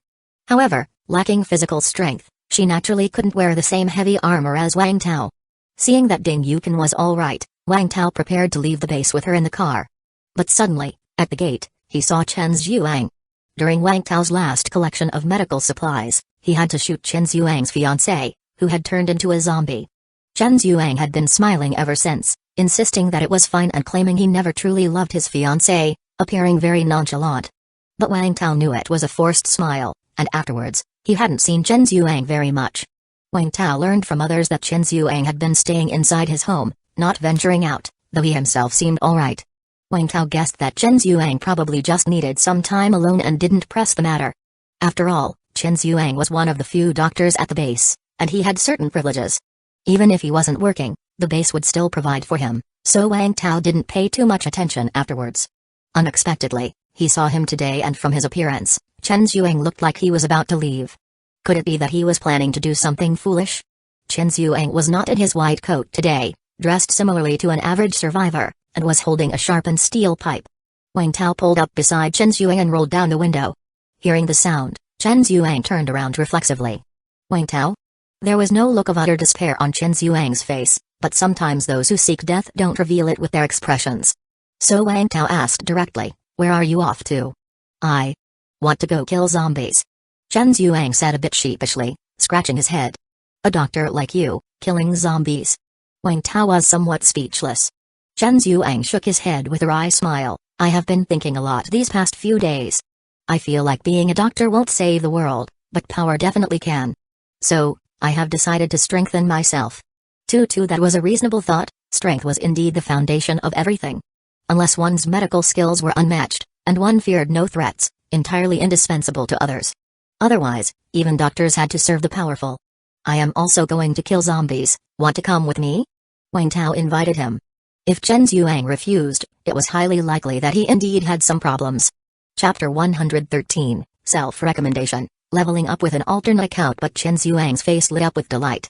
A: However, lacking physical strength, she naturally couldn't wear the same heavy armor as Wang Tao. Seeing that Ding Yukan was all right, Wang Tao prepared to leave the base with her in the car. But suddenly, at the gate, he saw Chen Zhuang. During Wang Tao's last collection of medical supplies, he had to shoot Chen Zhuang's fiancée, who had turned into a zombie. Chen Zhuang had been smiling ever since, insisting that it was fine and claiming he never truly loved his fiancée, appearing very nonchalant. But Wang Tao knew it was a forced smile, and afterwards, he hadn't seen Chen Zhuang very much. Wang Tao learned from others that Chen Zhuang had been staying inside his home, not venturing out, though he himself seemed alright. Wang Tao guessed that Chen Zhuang probably just needed some time alone and didn't press the matter. After all, Chen Zhuang was one of the few doctors at the base, and he had certain privileges. Even if he wasn't working, the base would still provide for him, so Wang Tao didn't pay too much attention afterwards. Unexpectedly, he saw him today, and from his appearance, Chen Zhuang looked like he was about to leave. Could it be that he was planning to do something foolish? Chen Zhuang was not in his white coat today, dressed similarly to an average survivor, and was holding a sharpened steel pipe. Wang Tao pulled up beside Chen Zhuang and rolled down the window. Hearing the sound, Chen Zhuang turned around reflexively. "Wang Tao?" There was no look of utter despair on Chen Zhuang's face, but sometimes those who seek death don't reveal it with their expressions. So Wang Tao asked directly, "Where are you off to?" "I want to go kill zombies," Chen Zhuang said a bit sheepishly, scratching his head. "A doctor like you, killing zombies?" Wang Tao was somewhat speechless. Chen Zhuang shook his head with a wry smile. "I have been thinking a lot these past few days. I feel like being a doctor won't save the world, but power definitely can. So, I have decided to strengthen myself." That was a reasonable thought. Strength was indeed the foundation of everything. Unless one's medical skills were unmatched, And one feared no threats, entirely indispensable to others. Otherwise, even doctors had to serve the powerful. I am also going to kill zombies, want to come with me? Wang Tao invited him. If Chen Zhuang refused, it was highly likely that he indeed had some problems. Chapter 113, Self-Recommendation, Leveling Up with an alternate account. But Chen Zhuang's face lit up with delight.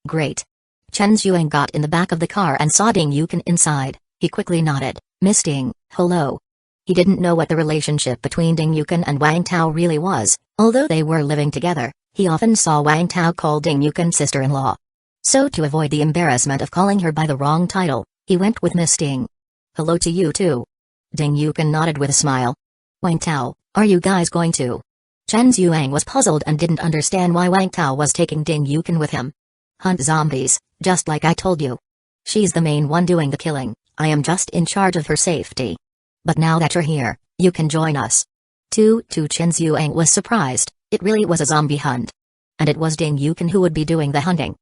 A: Great. Chen Zhuang got in the back of the car and saw Ding Yukan inside. He quickly nodded. Miss Ding, hello. He didn't know what the relationship between Ding Yukan and Wang Tao really was, although they were living together. He often saw Wang Tao call Ding Yukan sister-in-law. So to avoid the embarrassment of calling her by the wrong title, he went with Miss Ding. Hello to you too. Ding Yukan nodded with a smile. Wang Tao, are you guys going to? Chen Zhuang was puzzled and didn't understand why Wang Tao was taking Ding Yukan with him. Hunt zombies, just like I told you. She's the main one doing the killing, I am just in charge of her safety. But now that you're here, you can join us. Chen Zhuang was surprised, it really was a zombie hunt. And it was Ding Yukan who would be doing the hunting.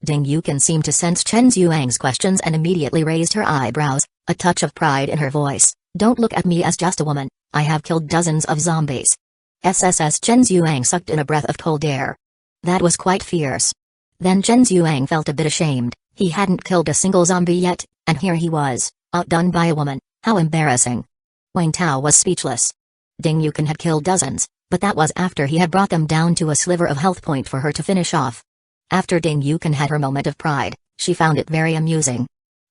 A: Ding Yukan seemed to sense Chen Zhuang's questions and immediately raised her eyebrows, a touch of pride in her voice. Don't look at me as just a woman, I have killed dozens of zombies. SSS. Chen Zhuang sucked in a breath of cold air. That was quite fierce. Then Chen Zhuang felt a bit ashamed, he hadn't killed a single zombie yet, and here he was, outdone by a woman, how embarrassing. Wang Tao was speechless. Ding Yukan had killed dozens, but that was after he had brought them down to a sliver of health point for her to finish off. After Ding Yukan had her moment of pride, she found it very amusing.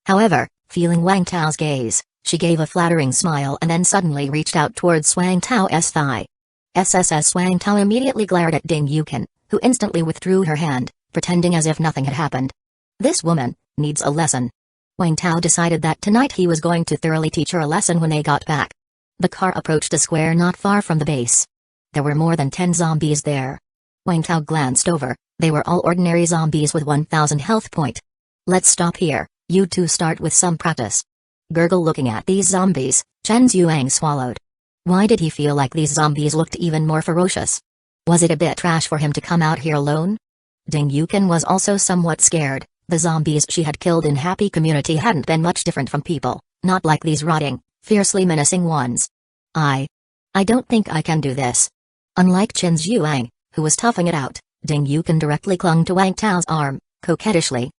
A: However, feeling Wang Tao's gaze, she gave a flattering smile and then suddenly reached out towards Wang Tao's thigh. SSS. Wang Tao immediately glared at Ding Yukan, who instantly withdrew her hand, pretending as if nothing had happened. This woman needs a lesson. Wang Tao decided that tonight he was going to thoroughly teach her a lesson when they got back. The car approached a square not far from the base. There were more than 10 zombies there. Wang Tao glanced over, they were all ordinary zombies with 1000 health point. Let's stop here, you two start with some practice. Gurgle. Looking at these zombies, Chen Zhuang swallowed. Why did he feel like these zombies looked even more ferocious? Was it a bit trash for him to come out here alone? Ding Yukan was also somewhat scared. The zombies she had killed in Happy Community hadn't been much different from people, not like these rotting, fiercely menacing ones. I don't think I can do this. Unlike Chen Zhuang, who was toughing it out, Ding Yukan directly clung to Wang Tao's arm, coquettishly.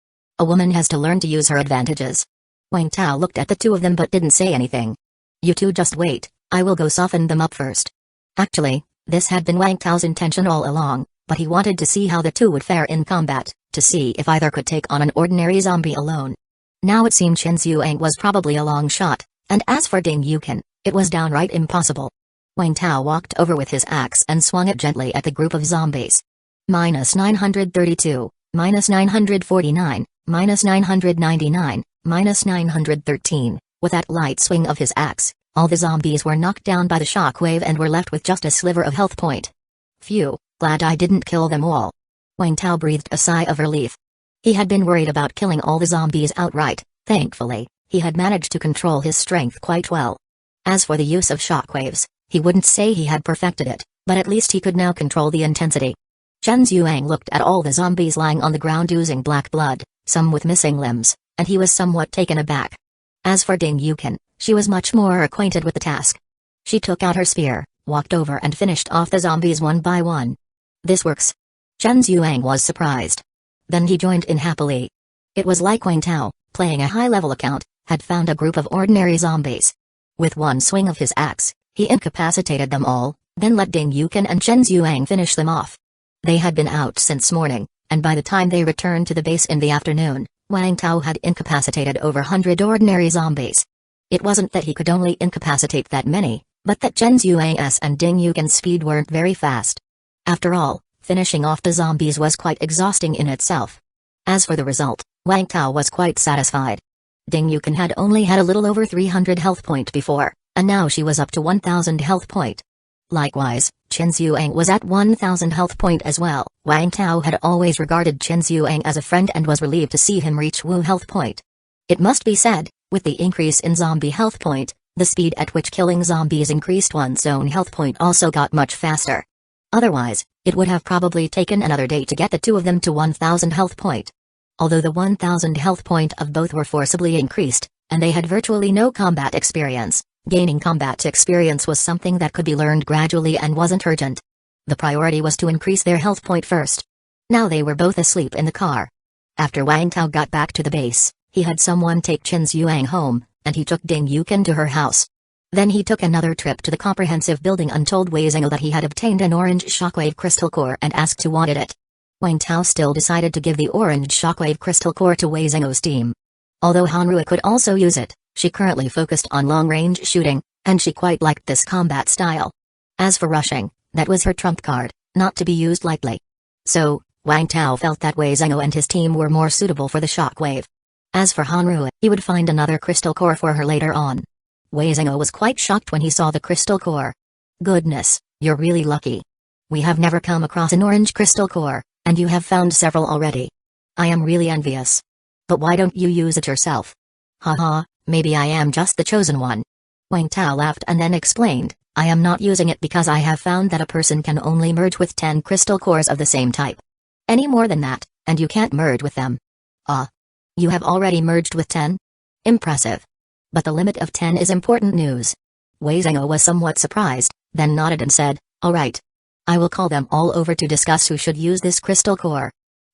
A: A woman has to learn to use her advantages. Wang Tao looked at the two of them but didn't say anything. You two just wait, I will go soften them up first. Actually, this had been Wang Tao's intention all along, but he wanted to see how the two would fare in combat, to see if either could take on an ordinary zombie alone. Now it seemed Chen Zhuang was probably a long shot, and as for Ding Yukan, it was downright impossible. Wang Tao walked over with his axe and swung it gently at the group of zombies. -932, -949, -999, -913. With that light swing of his axe, all the zombies were knocked down by the shockwave and were left with just a sliver of health point. Phew, glad I didn't kill them all. Wang Tao breathed a sigh of relief. He had been worried about killing all the zombies outright. Thankfully, he had managed to control his strength quite well. As for the use of shockwaves, he wouldn't say he had perfected it, but at least he could now control the intensity. Chen Zhuang looked at all the zombies lying on the ground oozing black blood, some with missing limbs, and he was somewhat taken aback. As for Ding Yukan, she was much more acquainted with the task. She took out her spear, walked over and finished off the zombies one by one. This works. Chen Zhuang was surprised. Then he joined in happily. It was like Wang Tao, playing a high-level account, had found a group of ordinary zombies. With one swing of his axe, he incapacitated them all, then let Ding Yukan and Chen Zhuang finish them off. They had been out since morning, and by the time they returned to the base in the afternoon, Wang Tao had incapacitated over 100 ordinary zombies. It wasn't that he could only incapacitate that many, but that Chen Zhuang's and Ding Yukan's speed weren't very fast. After all, finishing off the zombies was quite exhausting in itself. As for the result, Wang Tao was quite satisfied. Ding Yukan had only had a little over 300 health point before, and now she was up to 1000 health point. Likewise, Chen Zhuang was at 1000 health point as well. Wang Tao had always regarded Chen Zhuang as a friend and was relieved to see him reach Wu health point. It must be said, with the increase in zombie health point, the speed at which killing zombies increased one's own health point also got much faster. Otherwise, it would have probably taken another day to get the two of them to 1000 health point. Although the 1000 health point of both were forcibly increased, and they had virtually no combat experience, Gaining combat experience was something that could be learned gradually and wasn't urgent. The priority was to increase their health point first. Now they were both asleep in the car. After Wang Tao got back to the base, he had someone take Qin Zhuang home, and he took Ding Yukin to her house. Then he took another trip to the comprehensive building and told Wei Zhengou that he had obtained an orange shockwave crystal core and asked who wanted it. Wang Tao still decided to give the orange shockwave crystal core to Wei Zhengou's team. Although Hanrua could also use it, she currently focused on long-range shooting, and she quite liked this combat style. As for rushing, that was her trump card, not to be used lightly. So, Wang Tao felt that Wei Zhengou and his team were more suitable for the shockwave. As for Hanrua, he would find another crystal core for her later on. Wei Zhengou was quite shocked when he saw the crystal core. Goodness, you're really lucky. We have never come across an orange crystal core, and you have found several already. I am really envious. But why don't you use it yourself? Haha, maybe I am just the chosen one. Wang Tao laughed and then explained, I am not using it because I have found that a person can only merge with 10 crystal cores of the same type. Any more than that, and you can't merge with them. Ah. You have already merged with 10? Impressive. But the limit of 10 is important news. Wei Zhengou was somewhat surprised, then nodded and said, alright. I will call them all over to discuss who should use this crystal core.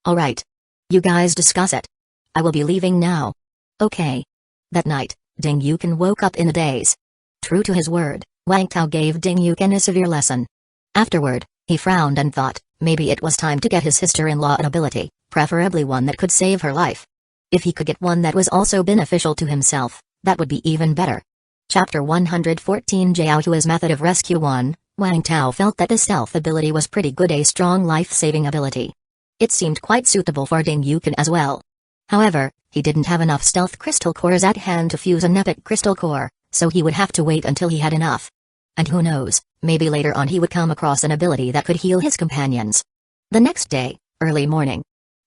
A: Alright. You guys discuss it. I will be leaving now. Okay. That night, Ding Yukin woke up in a daze. True to his word, Wang Tao gave Ding Yukin a severe lesson. Afterward, he frowned and thought, maybe it was time to get his sister-in-law an ability, preferably one that could save her life. If he could get one that was also beneficial to himself, that would be even better. Chapter 114 Jiao Hua's Method of Rescue 1, Wang Tao felt that the stealth ability was pretty good, a strong life-saving ability. It seemed quite suitable for Ding Yukin as well. However, he didn't have enough stealth crystal cores at hand to fuse an epic crystal core, so he would have to wait until he had enough. And who knows, maybe later on he would come across an ability that could heal his companions. The next day, early morning.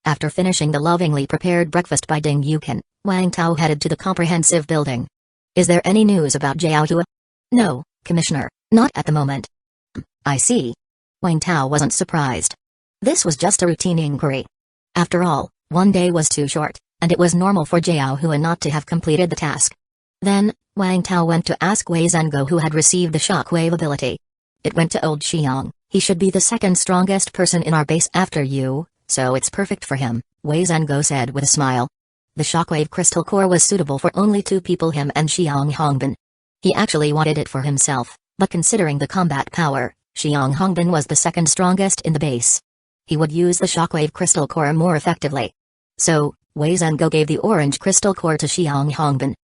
A: After finishing the lovingly prepared breakfast by Ding Yukin, Wang Tao headed to the comprehensive building. Is there any news about Jiao Hua? No, Commissioner, not at the moment. I see. Wang Tao wasn't surprised. This was just a routine inquiry. After all, one day was too short, and it was normal for Jiao Hua not to have completed the task. Then, Wang Tao went to ask Wei Zhengou who had received the shockwave ability. It went to old Xiang. He should be the second strongest person in our base after you, so it's perfect for him, Wei Zhengou said with a smile. The shockwave crystal core was suitable for only 2 people, him and Xiang Hongbin. He actually wanted it for himself, but considering the combat power, Xiang Hongbin was the second strongest in the base. He would use the shockwave crystal core more effectively. So, Wei Zhengou gave the orange crystal core to Xiang Hongbin.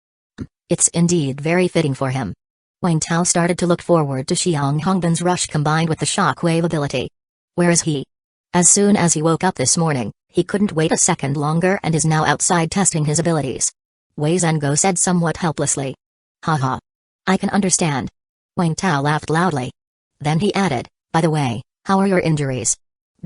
A: It's indeed very fitting for him. Wang Tao started to look forward to Xiang Hongbin's rush combined with the shockwave ability. Where is he? As soon as he woke up this morning, he couldn't wait a second longer and is now outside testing his abilities. Wei Zhengou said somewhat helplessly. Haha. I can understand. Wang Tao laughed loudly. Then he added, by the way, how are your injuries?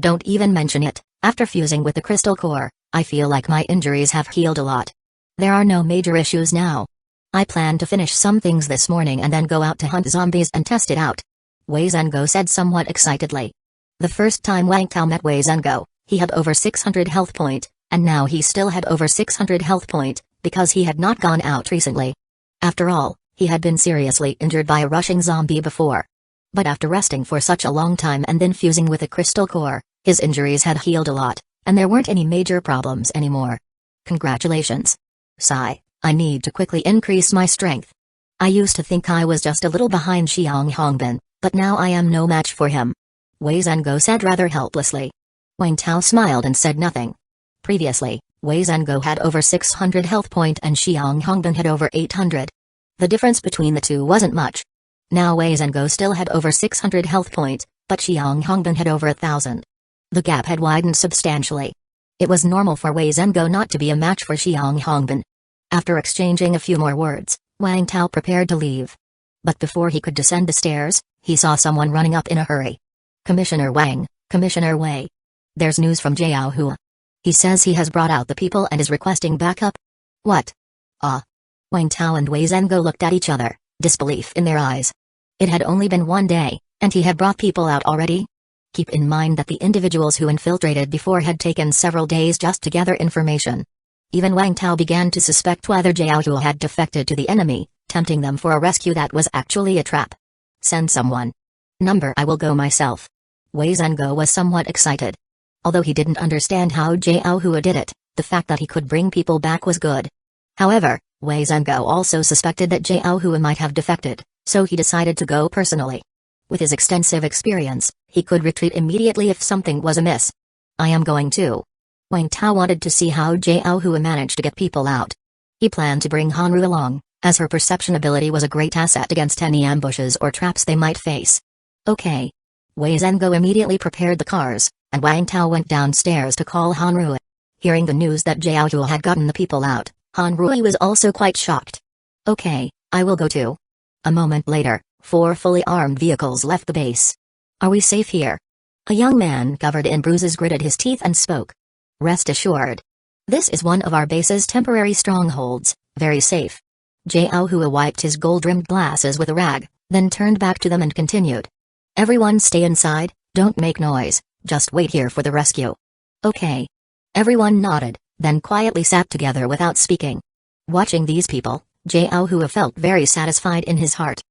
A: Don't even mention it, after fusing with the crystal core, I feel like my injuries have healed a lot. There are no major issues now. I plan to finish some things this morning and then go out to hunt zombies and test it out. Wei Zhengou said somewhat excitedly. The first time Wang Tao met Wei Zhengou, he had over 600 health point, and now he still had over 600 health point, because he had not gone out recently. After all, he had been seriously injured by a rushing zombie before. But after resting for such a long time and then fusing with a crystal core, his injuries had healed a lot, and there weren't any major problems anymore. Congratulations. Sigh, I need to quickly increase my strength. I used to think I was just a little behind Xiang Hongbin, but now I am no match for him. Wei Zhengou said rather helplessly. Wang Tao smiled and said nothing. Previously, Wei Zhengou had over 600 health point and Xiang Hongbin had over 800. The difference between the two wasn't much. Now Wei Zhengou still had over 600 health point, but Xiang Hongbin had over 1,000. The gap had widened substantially. It was normal for Wei Zhengou not to be a match for Xiang Hongbin. After exchanging a few more words, Wang Tao prepared to leave. But before he could descend the stairs, he saw someone running up in a hurry. Commissioner Wang, Commissioner Wei. There's news from Jiao Hua. He says he has brought out the people and is requesting backup. What? Ah. Wang Tao and Wei Zhengou looked at each other, disbelief in their eyes. It had only been one day, and he had brought people out already? Keep in mind that the individuals who infiltrated before had taken several days just to gather information. Even Wang Tao began to suspect whether Jiao Hua had defected to the enemy, tempting them for a rescue that was actually a trap. Send someone. Number I will go myself. Wei Zhengo was somewhat excited. Although he didn't understand how Jiao Hua did it, the fact that he could bring people back was good. However, Wei Zhengo also suspected that Jiao Hua might have defected, so he decided to go personally. With his extensive experience, he could retreat immediately if something was amiss. I am going too. Wang Tao wanted to see how Jiao Hua managed to get people out. He planned to bring Hanru along, as her perception ability was a great asset against any ambushes or traps they might face. Okay. Wei Zhengo immediately prepared the cars, and Wang Tao went downstairs to call Hanru. Hearing the news that Jiao Hua had gotten the people out, Hanru was also quite shocked. Okay, I will go too. A moment later, 4 fully armed vehicles left the base. Are we safe here? A young man covered in bruises gritted his teeth and spoke. Rest assured. This is one of our base's temporary strongholds, very safe. Jiao Hua wiped his gold-rimmed glasses with a rag, then turned back to them and continued. Everyone stay inside, don't make noise, just wait here for the rescue. Okay. Everyone nodded, then quietly sat together without speaking. Watching these people, Jiao Hua felt very satisfied in his heart.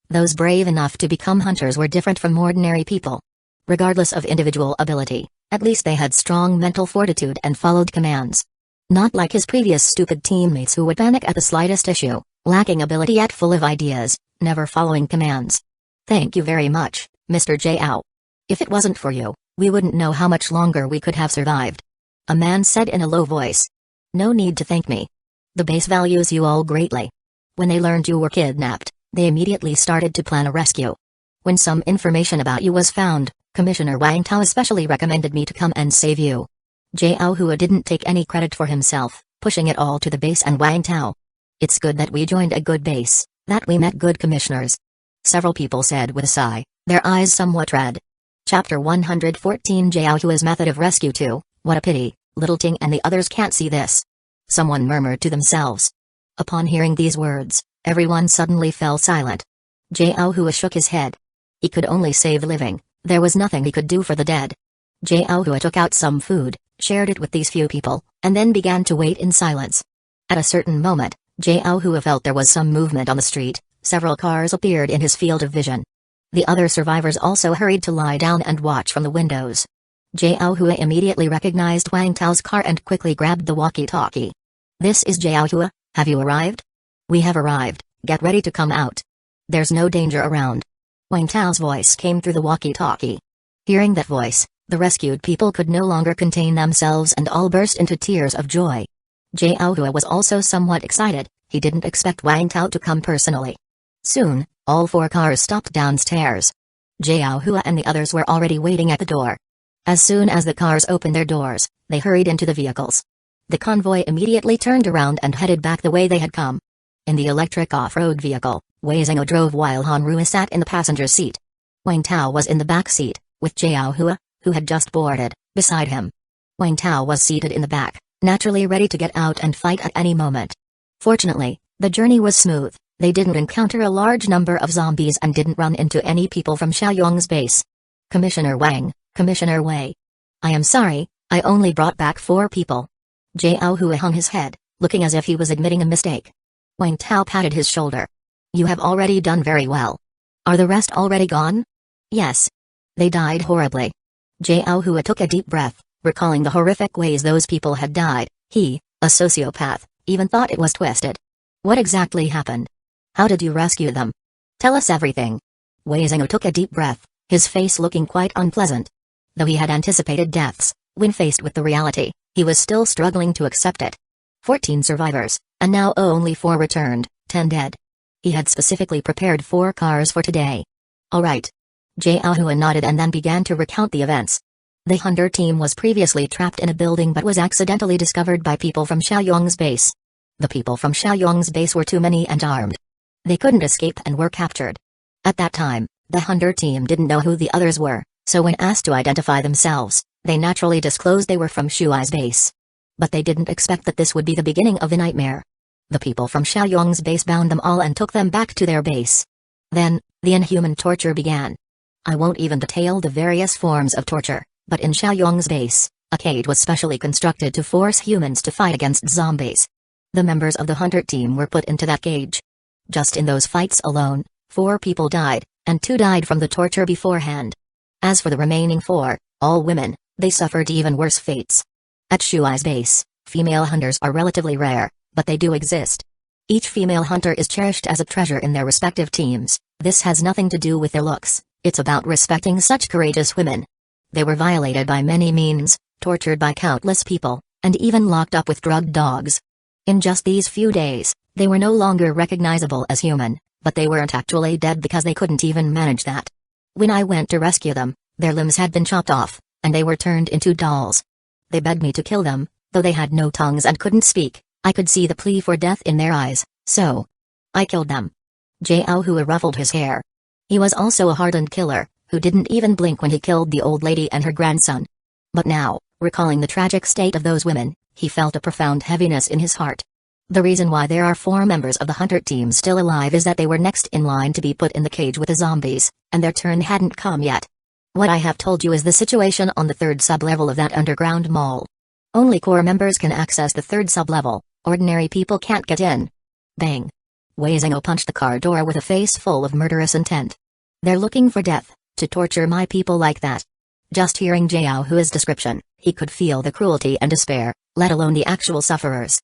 A: Those brave enough to become hunters were different from ordinary people. Regardless of individual ability, at least they had strong mental fortitude and followed commands. Not like his previous stupid teammates who would panic at the slightest issue, lacking ability yet full of ideas, never following commands. Thank you very much, Mr. Jiao. If it wasn't for you, we wouldn't know how much longer we could have survived. A man said in a low voice. No need to thank me. The base values you all greatly. When they learned you were kidnapped, they immediately started to plan a rescue. When some information about you was found, Commissioner Wang Tao especially recommended me to come and save you. Jiao Hua didn't take any credit for himself, pushing it all to the base and Wang Tao. It's good that we joined a good base, that we met good commissioners. Several people said with a sigh, their eyes somewhat red. Chapter 114 Jiao Hua's method of rescue 2, what a pity, Little Ting and the others can't see this. Someone murmured to themselves. Upon hearing these words, everyone suddenly fell silent. Jiao Hua shook his head. He could only save the living, there was nothing he could do for the dead. Jiao Hua took out some food, shared it with these few people, and then began to wait in silence. At a certain moment, Jiao Hua felt there was some movement on the street, several cars appeared in his field of vision. The other survivors also hurried to lie down and watch from the windows. Jiao Hua immediately recognized Wang Tao's car and quickly grabbed the walkie-talkie. This is Jiao Hua, have you arrived? We have arrived, get ready to come out. There's no danger around. Wang Tao's voice came through the walkie-talkie. Hearing that voice, the rescued people could no longer contain themselves and all burst into tears of joy. Jiao Hua was also somewhat excited, he didn't expect Wang Tao to come personally. Soon, all 4 cars stopped downstairs. Jiao Hua and the others were already waiting at the door. As soon as the cars opened their doors, they hurried into the vehicles. The convoy immediately turned around and headed back the way they had come. In the electric off-road vehicle, Wei Zhengo drove while Hanru sat in the passenger seat. Wang Tao was in the back seat, with Jiao Hua, who had just boarded, beside him. Wang Tao was seated in the back, naturally ready to get out and fight at any moment. Fortunately, the journey was smooth, they didn't encounter a large number of zombies and didn't run into any people from Xiaoyong's base. Commissioner Wang, Commissioner Wei. I am sorry, I only brought back 4 people. Jiao Hua hung his head, looking as if he was admitting a mistake. Wang Tao patted his shoulder. You have already done very well. Are the rest already gone? Yes. They died horribly. Jiao Hua took a deep breath, recalling the horrific ways those people had died. He, a sociopath, even thought it was twisted. What exactly happened? How did you rescue them? Tell us everything. Wei Zhengo took a deep breath, his face looking quite unpleasant. Though he had anticipated deaths, when faced with the reality, he was still struggling to accept it. 14 survivors, and now only 4 returned, 10 dead. He had specifically prepared 4 cars for today. All right. Jiao Hua nodded and then began to recount the events. The hunter team was previously trapped in a building but was accidentally discovered by people from Xiaoyong's base. The people from Xiaoyong's base were too many and armed. They couldn't escape and were captured. At that time, the hunter team didn't know who the others were, so when asked to identify themselves, they naturally disclosed they were from Shuai's base. But they didn't expect that this would be the beginning of the nightmare. The people from Xiaoyong's base bound them all and took them back to their base. Then, the inhuman torture began. I won't even detail the various forms of torture, but in Xiaoyong's base, a cage was specially constructed to force humans to fight against zombies. The members of the hunter team were put into that cage. Just in those fights alone, 4 people died, and 2 died from the torture beforehand. As for the remaining 4, all women, they suffered even worse fates. At Shuai's base, female hunters are relatively rare, but they do exist. Each female hunter is cherished as a treasure in their respective teams. This has nothing to do with their looks, it's about respecting such courageous women. They were violated by many means, tortured by countless people, and even locked up with drugged dogs. In just these few days, they were no longer recognizable as human, but they weren't actually dead because they couldn't even manage that. When I went to rescue them, their limbs had been chopped off, and they were turned into dolls. They begged me to kill them, though they had no tongues and couldn't speak. I could see the plea for death in their eyes, so I killed them. Jiaohua ruffled his hair. He was also a hardened killer, who didn't even blink when he killed the old lady and her grandson. But now, recalling the tragic state of those women, he felt a profound heaviness in his heart. The reason why there are 4 members of the hunter team still alive is that they were next in line to be put in the cage with the zombies, and their turn hadn't come yet. What I have told you is the situation on the 3rd sub-level of that underground mall. Only core members can access the 3rd sub-level, ordinary people can't get in. Bang! Wei Zhengao punched the car door with a face full of murderous intent. They're looking for death, to torture my people like that. Just hearing Jiaohua's description, he could feel the cruelty and despair, let alone the actual sufferers.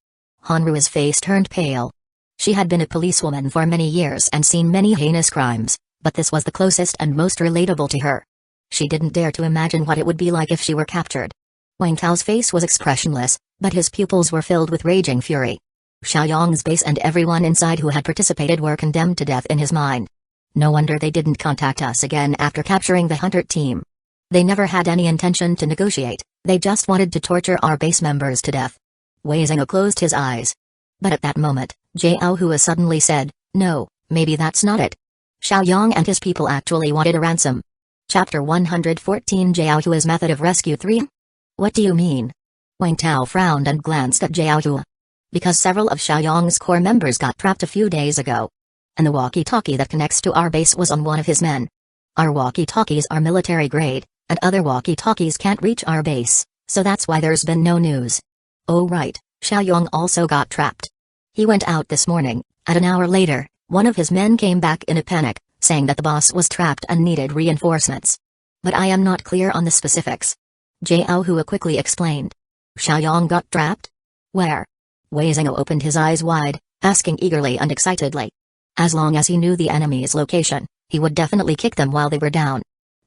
A: Hanru's face turned pale. She had been a policewoman for many years and seen many heinous crimes, but this was the closest and most relatable to her. She didn't dare to imagine what it would be like if she were captured. Wang Tao's face was expressionless, but his pupils were filled with raging fury. Xiaoyang's base and everyone inside who had participated were condemned to death in his mind. No wonder they didn't contact us again after capturing the hunter team. They never had any intention to negotiate, they just wanted to torture our base members to death. Wei Zhengao closed his eyes. But at that moment, Jiaohua suddenly said, "No, maybe that's not it. Xiaoyang and his people actually wanted a ransom." Chapter 114 Jiaohua's Method of Rescue 3. What do you mean? Wang Tao frowned and glanced at Jiaohua. Because several of Xiaoyang's core members got trapped a few days ago. And the walkie-talkie that connects to our base was on one of his men. Our walkie-talkies are military grade, and other walkie-talkies can't reach our base, so that's why there's been no news. Oh right, Xiaoyang also got trapped. He went out this morning, and an hour later, one of his men came back in a panic, saying that the boss was trapped and needed reinforcements. But I am not clear on the specifics. Jiaohua quickly explained. Xiaoyang got trapped? Where? Wei Zhengao opened his eyes wide, asking eagerly and excitedly. As long as he knew the enemy's location, he would definitely kick them while they were down.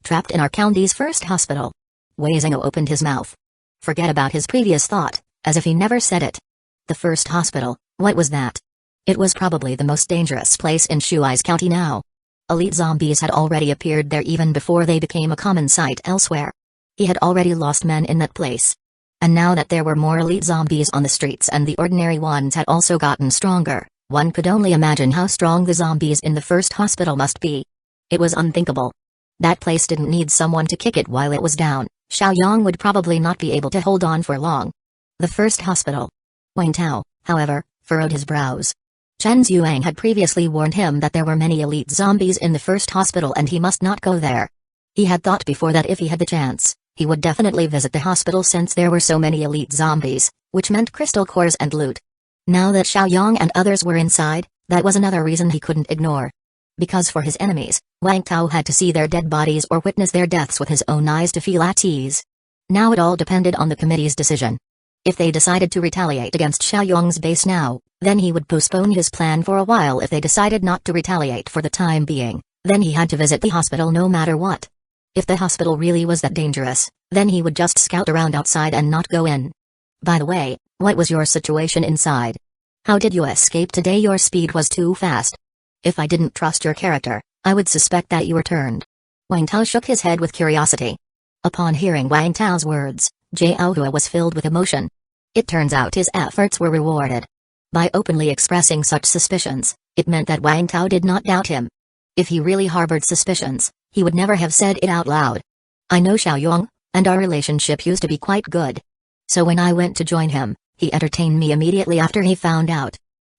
A: Trapped in our county's first hospital. Wei Zhengao opened his mouth. Forget about his previous thought, as if he never said it. The first hospital, what was that? It was probably the most dangerous place in Shuai's county now. Elite zombies had already appeared there even before they became a common sight elsewhere. He had already lost men in that place. And now that there were more elite zombies on the streets and the ordinary ones had also gotten stronger, one could only imagine how strong the zombies in the first hospital must be. It was unthinkable. That place didn't need someone to kick it while it was down. Xiaoyang would probably not be able to hold on for long. The first hospital. Wang Tao, however, furrowed his brows. Chen Zhuang had previously warned him that there were many elite zombies in the first hospital and he must not go there. He had thought before that if he had the chance, he would definitely visit the hospital since there were so many elite zombies, which meant crystal cores and loot. Now that Xiaoyang and others were inside, that was another reason he couldn't ignore. Because for his enemies, Wang Tao had to see their dead bodies or witness their deaths with his own eyes to feel at ease. Now it all depended on the committee's decision. If they decided to retaliate against Xiaoyang's base now, then he would postpone his plan for a while. If they decided not to retaliate for the time being, then he had to visit the hospital no matter what. If the hospital really was that dangerous, then he would just scout around outside and not go in. By the way, what was your situation inside? How did you escape today? Your speed was too fast. If I didn't trust your character, I would suspect that you were turned. Wang Tao shook his head with curiosity. Upon hearing Wang Tao's words, Jiaohua was filled with emotion. It turns out his efforts were rewarded. By openly expressing such suspicions, it meant that Wang Tao did not doubt him. If he really harbored suspicions, he would never have said it out loud. I know Xiaoyang, and our relationship used to be quite good. So when I went to join him, he entertained me immediately after he found out.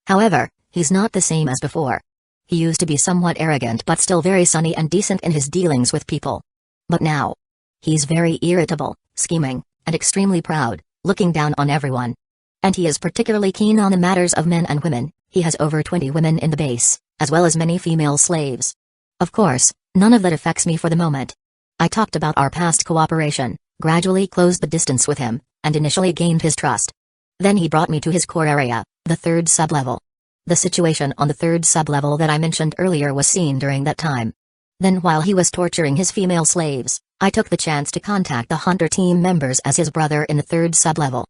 A: However, he's not the same as before. He used to be somewhat arrogant but still very sunny and decent in his dealings with people. But now, he's very irritable, scheming, and extremely proud, looking down on everyone. And he is particularly keen on the matters of men and women. He has over 20 women in the base, as well as many female slaves. Of course, none of that affects me for the moment. I talked about our past cooperation, gradually closed the distance with him, and initially gained his trust. Then he brought me to his core area, the third sublevel. The situation on the third sublevel that I mentioned earlier was seen during that time. Then while he was torturing his female slaves, I took the chance to contact the hunter team members as his brother in the third sublevel.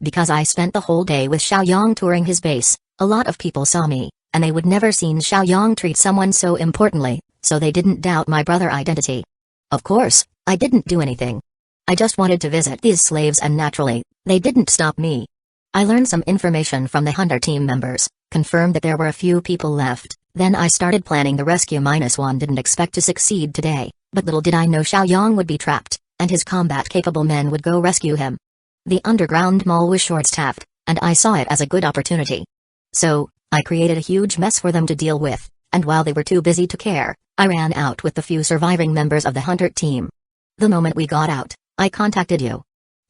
A: Because I spent the whole day with Xiaoyang touring his base, a lot of people saw me, and they would never seen Xiaoyang treat someone so importantly, so they didn't doubt my brother identity. Of course, I didn't do anything. I just wanted to visit these slaves and naturally, they didn't stop me. I learned some information from the hunter team members, confirmed that there were a few people left, then I started planning the rescue. -1 didn't expect to succeed today, but little did I know Xiaoyang would be trapped, and his combat-capable men would go rescue him. The underground mall was short-staffed, and I saw it as a good opportunity. So, I created a huge mess for them to deal with, and while they were too busy to care, I ran out with the few surviving members of the hunter team. The moment we got out, I contacted you.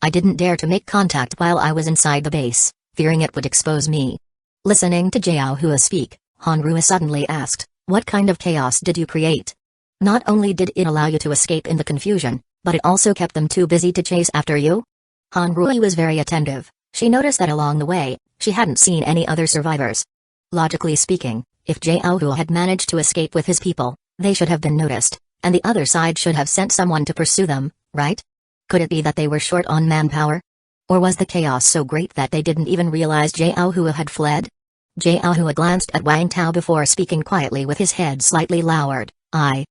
A: I didn't dare to make contact while I was inside the base, fearing it would expose me. Listening to Jiaohua speak, Hanrua suddenly asked, "What kind of chaos did you create?" Not only did it allow you to escape in the confusion, but it also kept them too busy to chase after you? Hanrua was very attentive. She noticed that along the way, she hadn't seen any other survivors. Logically speaking, if Jiaohua had managed to escape with his people, they should have been noticed, and the other side should have sent someone to pursue them, right? Could it be that they were short on manpower? Or was the chaos so great that they didn't even realize Jiaohua had fled? Jiaohua glanced at Wang Tao before speaking quietly with his head slightly lowered. I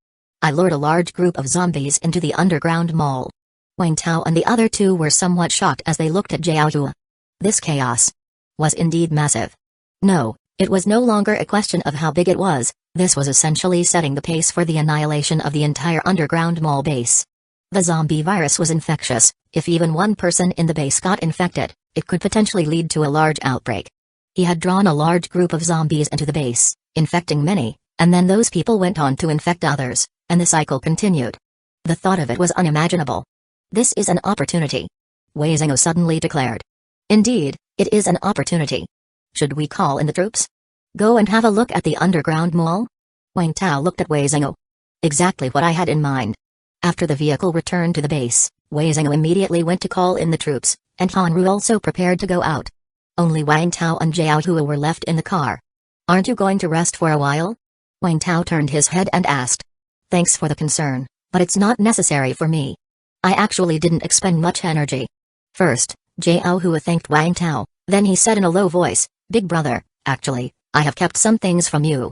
A: lured a large group of zombies into the underground mall. Wang Tao and the other two were somewhat shocked as they looked at Jiaohua. This chaos was indeed massive. No, it was no longer a question of how big it was, this was essentially setting the pace for the annihilation of the entire underground mall base. The zombie virus was infectious. If even one person in the base got infected, it could potentially lead to a large outbreak. He had drawn a large group of zombies into the base, infecting many, and then those people went on to infect others, and the cycle continued. The thought of it was unimaginable. This is an opportunity. Wei Zhengou suddenly declared. Indeed, it is an opportunity. Should we call in the troops? Go and have a look at the underground mall? Wang Tao looked at Wei Zhengou. Exactly what I had in mind. After the vehicle returned to the base, Wei Zhengou immediately went to call in the troops, and Hanru also prepared to go out. Only Wang Tao and Jiaohua were left in the car. Aren't you going to rest for a while? Wang Tao turned his head and asked. Thanks for the concern, but it's not necessary for me. I actually didn't expend much energy. First, Jiaohua thanked Wang Tao, then he said in a low voice, Big brother, actually, I have kept some things from you.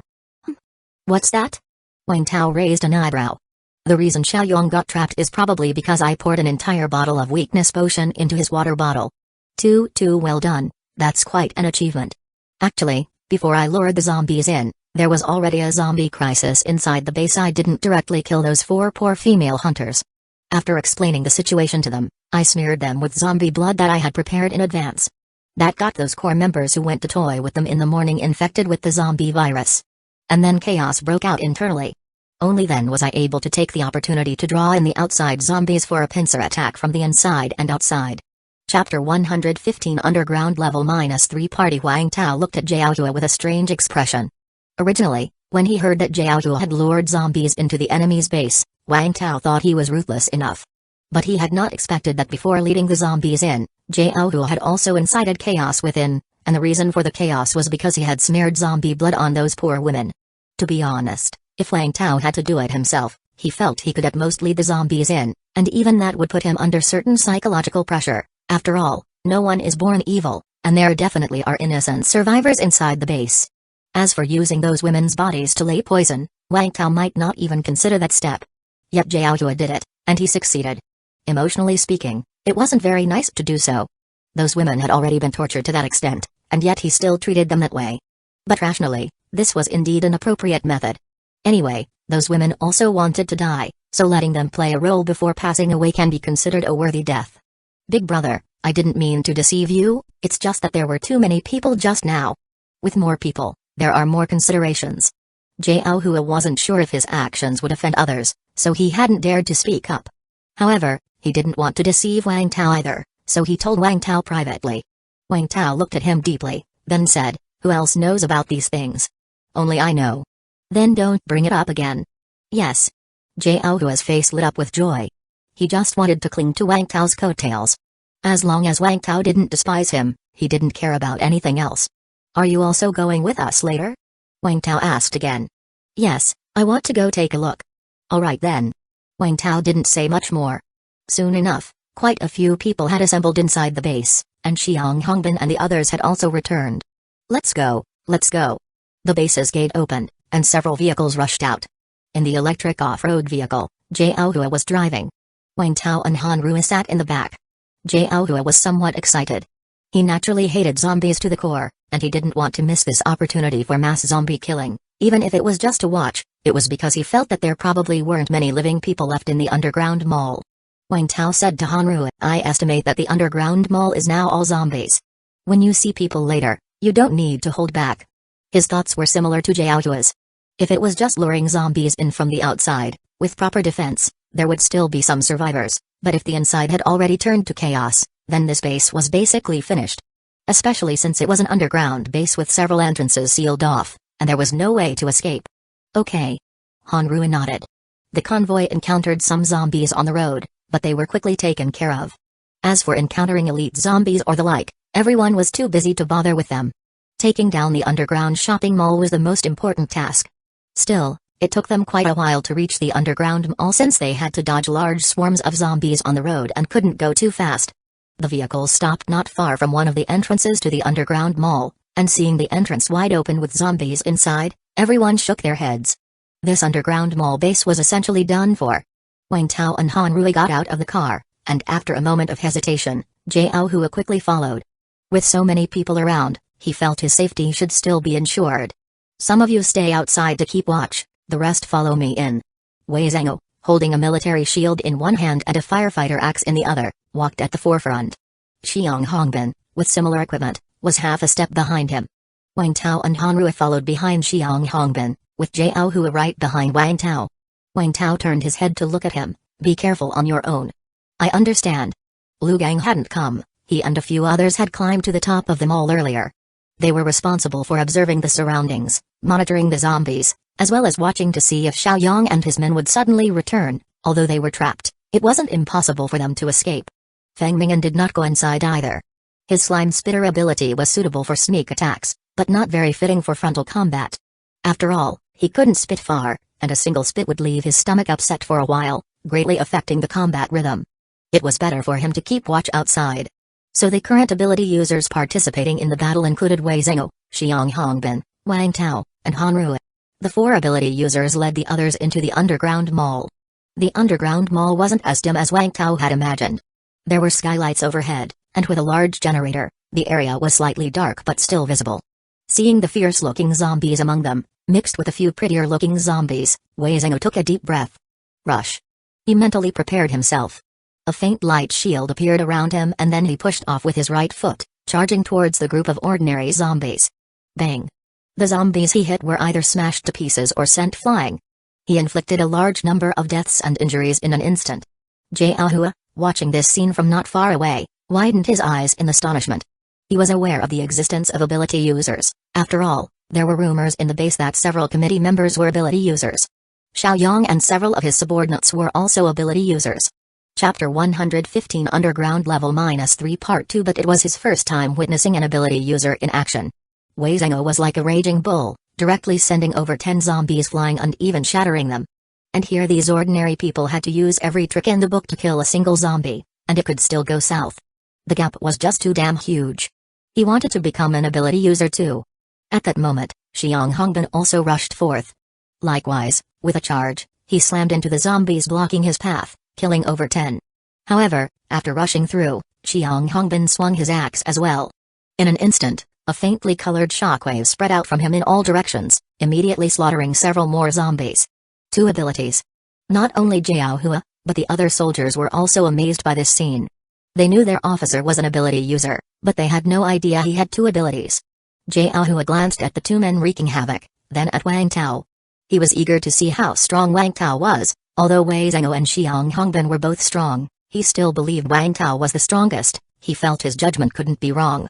A: What's that? Wang Tao raised an eyebrow. The reason Xiaoyang got trapped is probably because I poured an entire bottle of weakness potion into his water bottle. Too well done, that's quite an achievement. Actually, before I lured the zombies in, there was already a zombie crisis inside the base. I didn't directly kill those 4 poor female hunters. After explaining the situation to them, I smeared them with zombie blood that I had prepared in advance. That got those core members who went to toy with them in the morning infected with the zombie virus. And then chaos broke out internally. Only then was I able to take the opportunity to draw in the outside zombies for a pincer attack from the inside and outside. Chapter 115 Underground Level -3 Party. Wang Tao looked at Jiaohua with a strange expression. Originally, when he heard that Jiaohua had lured zombies into the enemy's base, Wang Tao thought he was ruthless enough. But he had not expected that before leading the zombies in, Jiaohua had also incited chaos within, and the reason for the chaos was because he had smeared zombie blood on those poor women. To be honest, if Wang Tao had to do it himself, he felt he could at most lead the zombies in, and even that would put him under certain psychological pressure. After all, no one is born evil, and there definitely are innocent survivors inside the base. As for using those women's bodies to lay poison, Wang Tao might not even consider that step. Yet Jiaohua did it, and he succeeded. Emotionally speaking, it wasn't very nice to do so. Those women had already been tortured to that extent, and yet he still treated them that way. But rationally, this was indeed an appropriate method. Anyway, those women also wanted to die, so letting them play a role before passing away can be considered a worthy death. Big brother, I didn't mean to deceive you, it's just that there were too many people just now. With more people, there are more considerations. Jiaohua wasn't sure if his actions would offend others, so he hadn't dared to speak up. However, he didn't want to deceive Wang Tao either, so he told Wang Tao privately. Wang Tao looked at him deeply, then said, Who else knows about these things? Only I know. Then don't bring it up again. Yes. Jiaohua's face lit up with joy. He just wanted to cling to Wang Tao's coattails. As long as Wang Tao didn't despise him, he didn't care about anything else. Are you also going with us later? Wang Tao asked again. Yes, I want to go take a look. Alright then. Wang Tao didn't say much more. Soon enough, quite a few people had assembled inside the base, and Xiang Hongbin and the others had also returned. Let's go, let's go. The base's gate opened, and several vehicles rushed out. In the electric off-road vehicle, Jiaohua was driving. Wang Tao and Han Rui sat in the back. Jiaohua was somewhat excited. He naturally hated zombies to the core, and he didn't want to miss this opportunity for mass zombie killing, even if it was just to watch. It was because he felt that there probably weren't many living people left in the underground mall. Wang Tao said to Han Rui, I estimate that the underground mall is now all zombies. When you see people later, you don't need to hold back. His thoughts were similar to Jiaohua's. If it was just luring zombies in from the outside, with proper defense, there would still be some survivors, but if the inside had already turned to chaos, then this base was basically finished. Especially since it was an underground base with several entrances sealed off, and there was no way to escape. Okay. Han Rui nodded. The convoy encountered some zombies on the road, but they were quickly taken care of. As for encountering elite zombies or the like, everyone was too busy to bother with them. Taking down the underground shopping mall was the most important task. Still, it took them quite a while to reach the underground mall since they had to dodge large swarms of zombies on the road and couldn't go too fast. The vehicle stopped not far from one of the entrances to the underground mall, and seeing the entrance wide open with zombies inside, everyone shook their heads. This underground mall base was essentially done for. Wang Tao and Han Rui got out of the car, and after a moment of hesitation, Jiaohua quickly followed. With so many people around, he felt his safety should still be ensured. Some of you stay outside to keep watch, the rest follow me in. Wei Zhengou, holding a military shield in one hand and a firefighter axe in the other, walked at the forefront. Xiang Hongbin, with similar equipment, was half a step behind him. Wang Tao and Han Rui followed behind Xiang Hongbin, with Jiaohua right behind Wang Tao. Wang Tao turned his head to look at him. Be careful on your own. I understand. Lu Gang hadn't come. He and a few others had climbed to the top of the mall earlier. They were responsible for observing the surroundings, monitoring the zombies, as well as watching to see if Xiaoyang and his men would suddenly return. Although they were trapped, it wasn't impossible for them to escape. Feng Ming'an did not go inside either. His slime spitter ability was suitable for sneak attacks, but not very fitting for frontal combat. After all, he couldn't spit far, and a single spit would leave his stomach upset for a while, greatly affecting the combat rhythm. It was better for him to keep watch outside. So the current ability users participating in the battle included Wei Zhengou, Xiang Hongbin, Wang Tao, and Han Rui. The four ability users led the others into the underground mall. The underground mall wasn't as dim as Wang Tao had imagined. There were skylights overhead, and with a large generator, the area was slightly dark but still visible. Seeing the fierce-looking zombies among them, mixed with a few prettier-looking zombies, Wei Zhengou took a deep breath. Rush. He mentally prepared himself. A faint light shield appeared around him and then he pushed off with his right foot, charging towards the group of ordinary zombies. Bang. The zombies he hit were either smashed to pieces or sent flying. He inflicted a large number of deaths and injuries in an instant. Jiaohua, watching this scene from not far away, widened his eyes in astonishment. He was aware of the existence of ability users. After all, there were rumors in the base that several committee members were ability users. Xiaoyang and several of his subordinates were also ability users. Chapter 115 Underground Level -3 Part 2 But it was his first time witnessing an ability user in action. Wei Zhengou was like a raging bull, directly sending over 10 zombies flying and even shattering them. And here these ordinary people had to use every trick in the book to kill a single zombie, and it could still go south. The gap was just too damn huge. He wanted to become an ability user too. At that moment, Xiang Hongbin also rushed forth. Likewise, with a charge, he slammed into the zombies blocking his path, killing over 10. However, after rushing through, Xiang Hongbin swung his axe as well. In an instant, a faintly colored shockwave spread out from him in all directions, immediately slaughtering several more zombies. 2 abilities. Not only Jiaohua, but the other soldiers were also amazed by this scene. They knew their officer was an ability user, but they had no idea he had 2 abilities. Jiaohua glanced at the 2 men wreaking havoc, then at Wang Tao. He was eager to see how strong Wang Tao was. Although Wei Zhengou and Xiang Hongbin were both strong, he still believed Wang Tao was the strongest. He felt his judgment couldn't be wrong.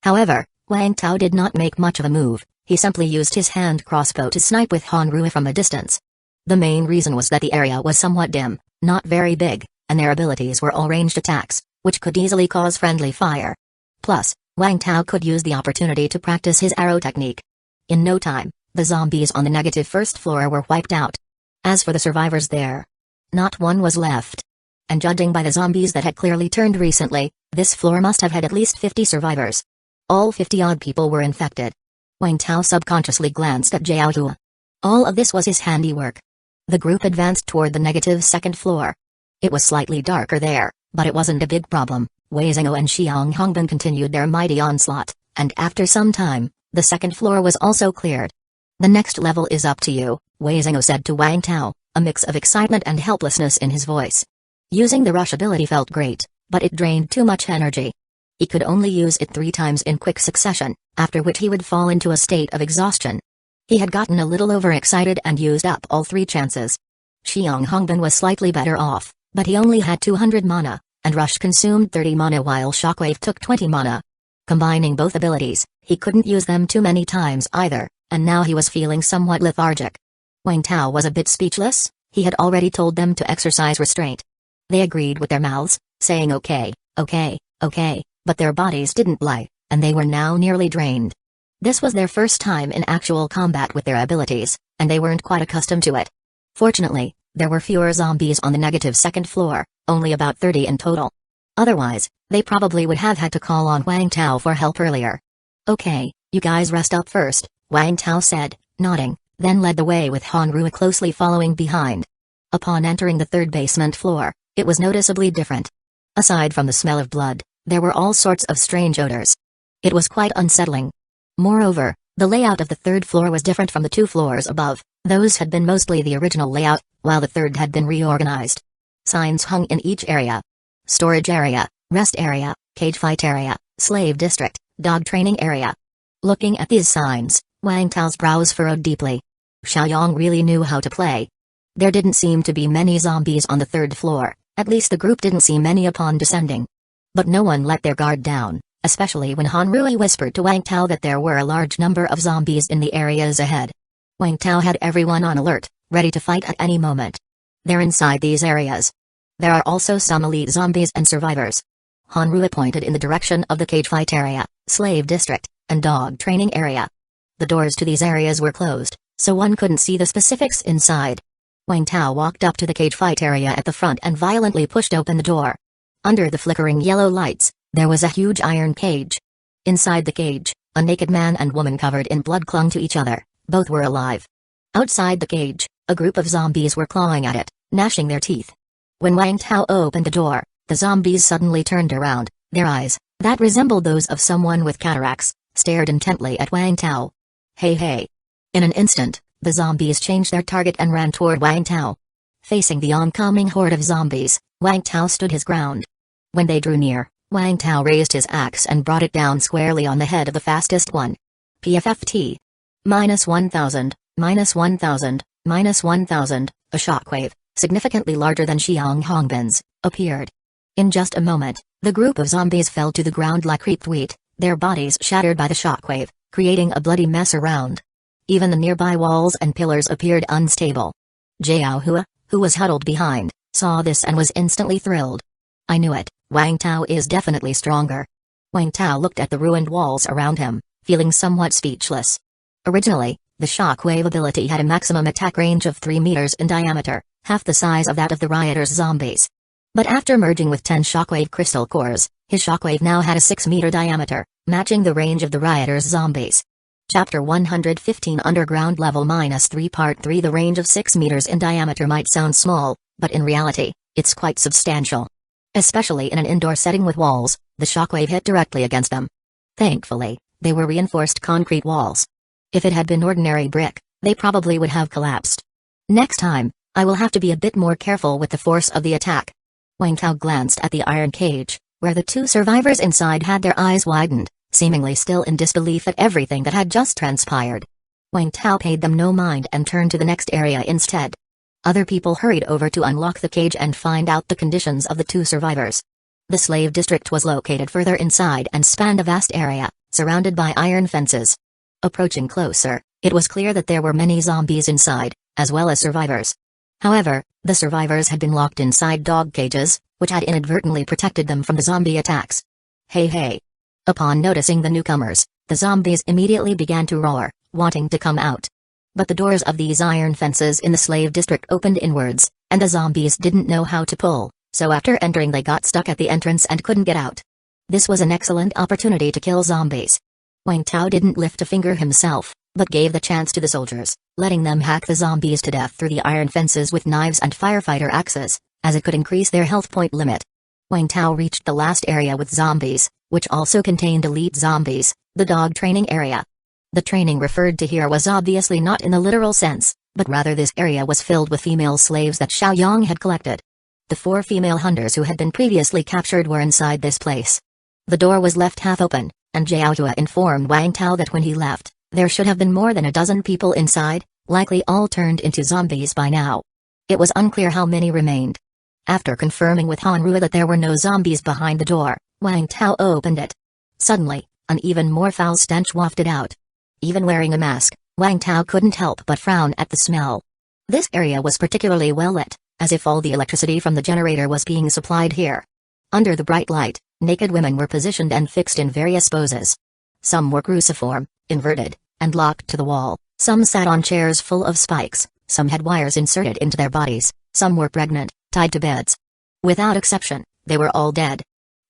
A: However, Wang Tao did not make much of a move. he simply used his hand crossbow to snipe with Hanrui from a distance. The main reason was that the area was somewhat dim, not very big, and their abilities were all ranged attacks, which could easily cause friendly fire. Plus, Wang Tao could use the opportunity to practice his arrow technique. In no time, the zombies on the negative first floor were wiped out. As for the survivors there, not one was left. And judging by the zombies that had clearly turned recently, this floor must have had at least 50 survivors. All 50-odd people were infected. Wang Tao subconsciously glanced at Jiao Hua. All of this was his handiwork. The group advanced toward the negative second floor. It was slightly darker there, but it wasn't a big problem. Wei Zhengou and Xiang Hongbin continued their mighty onslaught, and after some time, the second floor was also cleared. The next level is up to you, Wei Zhengou said to Wang Tao, a mix of excitement and helplessness in his voice. Using the rush ability felt great, but it drained too much energy. He could only use it 3 times in quick succession, after which he would fall into a state of exhaustion. He had gotten a little overexcited and used up all 3 chances. Xiang Hongbin was slightly better off, but he only had 200 mana, and Rush consumed 30 mana while Shockwave took 20 mana. Combining both abilities, he couldn't use them too many times either, and now he was feeling somewhat lethargic. Wang Tao was a bit speechless. He had already told them to exercise restraint. They agreed with their mouths, saying okay, but their bodies didn't lie, and they were now nearly drained. This was their first time in actual combat with their abilities, and they weren't quite accustomed to it. Fortunately, there were fewer zombies on the negative second floor, only about 30 in total. Otherwise, they probably would have had to call on Wang Tao for help earlier. Okay, you guys rest up first, Wang Tao said, nodding, then led the way with Hanrui closely following behind. Upon entering the third basement floor, it was noticeably different. Aside from the smell of blood, there were all sorts of strange odors. It was quite unsettling. Moreover, the layout of the third floor was different from the 2 floors above. Those had been mostly the original layout, while the third had been reorganized. Signs hung in each area. Storage area, rest area, cage fight area, slave district, dog training area. Looking at these signs, Wang Tao's brows furrowed deeply. Xiaoyong really knew how to play. There didn't seem to be many zombies on the third floor, at least the group didn't see many upon descending. But no one let their guard down, especially when Hanrui whispered to Wang Tao that there were a large number of zombies in the areas ahead. Wang Tao had everyone on alert, ready to fight at any moment. They're inside these areas. There are also some elite zombies and survivors. Hanrui pointed in the direction of the cage fight area, slave district, and dog training area. The doors to these areas were closed, so one couldn't see the specifics inside. Wang Tao walked up to the cage fight area at the front and violently pushed open the door. Under the flickering yellow lights, there was a huge iron cage. Inside the cage, a naked man and woman covered in blood clung to each other. Both were alive. Outside the cage, a group of zombies were clawing at it, gnashing their teeth. When Wang Tao opened the door, the zombies suddenly turned around. Their eyes, that resembled those of someone with cataracts, stared intently at Wang Tao. Hey. In an instant, the zombies changed their target and ran toward Wang Tao. Facing the oncoming horde of zombies, Wang Tao stood his ground. When they drew near, Wang Tao raised his axe and brought it down squarely on the head of the fastest one. PFFT. -1000, -1000, -1000, a shockwave, significantly larger than Xiang Hongbin's, appeared. In just a moment, the group of zombies fell to the ground like reaped wheat, their bodies shattered by the shockwave, creating a bloody mess around. Even the nearby walls and pillars appeared unstable. Jiao Hua, who was huddled behind, saw this and was instantly thrilled. I knew it, Wang Tao is definitely stronger. Wang Tao looked at the ruined walls around him, feeling somewhat speechless. Originally, the shockwave ability had a maximum attack range of 3 meters in diameter, half the size of that of the rioters' zombies. But after merging with 10 shockwave crystal cores, his shockwave now had a 6-meter diameter, matching the range of the rioters' zombies. Chapter 115 Underground Level -3 Part 3 The range of 6 meters in diameter might sound small, but in reality, it's quite substantial. Especially in an indoor setting with walls, the shockwave hit directly against them. Thankfully, they were reinforced concrete walls. If it had been ordinary brick, they probably would have collapsed. Next time, I will have to be a bit more careful with the force of the attack. Wang Tao glanced at the iron cage, where the 2 survivors inside had their eyes widened, seemingly still in disbelief at everything that had just transpired. Wang Tao paid them no mind and turned to the next area instead. Other people hurried over to unlock the cage and find out the conditions of the 2 survivors. The slave district was located further inside and spanned a vast area, surrounded by iron fences. Approaching closer, it was clear that there were many zombies inside, as well as survivors. However, the survivors had been locked inside dog cages, which had inadvertently protected them from the zombie attacks. Hey hey! Upon noticing the newcomers, the zombies immediately began to roar, wanting to come out. But the doors of these iron fences in the slave district opened inwards, and the zombies didn't know how to pull, so after entering they got stuck at the entrance and couldn't get out. This was an excellent opportunity to kill zombies. Wang Tao didn't lift a finger himself, but gave the chance to the soldiers, letting them hack the zombies to death through the iron fences with knives and firefighter axes, as it could increase their health point limit. Wang Tao reached the last area with zombies, which also contained elite zombies, the dog training area. The training referred to here was obviously not in the literal sense, but rather this area was filled with female slaves that Xiao Yang had collected. The 4 female hunters who had been previously captured were inside this place. The door was left half open, and Jiaohua informed Wang Tao that when he left, there should have been more than a dozen people inside, likely all turned into zombies by now. It was unclear how many remained. After confirming with Hanrua that there were no zombies behind the door, Wang Tao opened it. Suddenly, an even more foul stench wafted out. Even wearing a mask, Wang Tao couldn't help but frown at the smell. This area was particularly well lit, as if all the electricity from the generator was being supplied here. Under the bright light, naked women were positioned and fixed in various poses. Some were cruciform, inverted, and locked to the wall, some sat on chairs full of spikes, some had wires inserted into their bodies, some were pregnant, tied to beds. Without exception, they were all dead.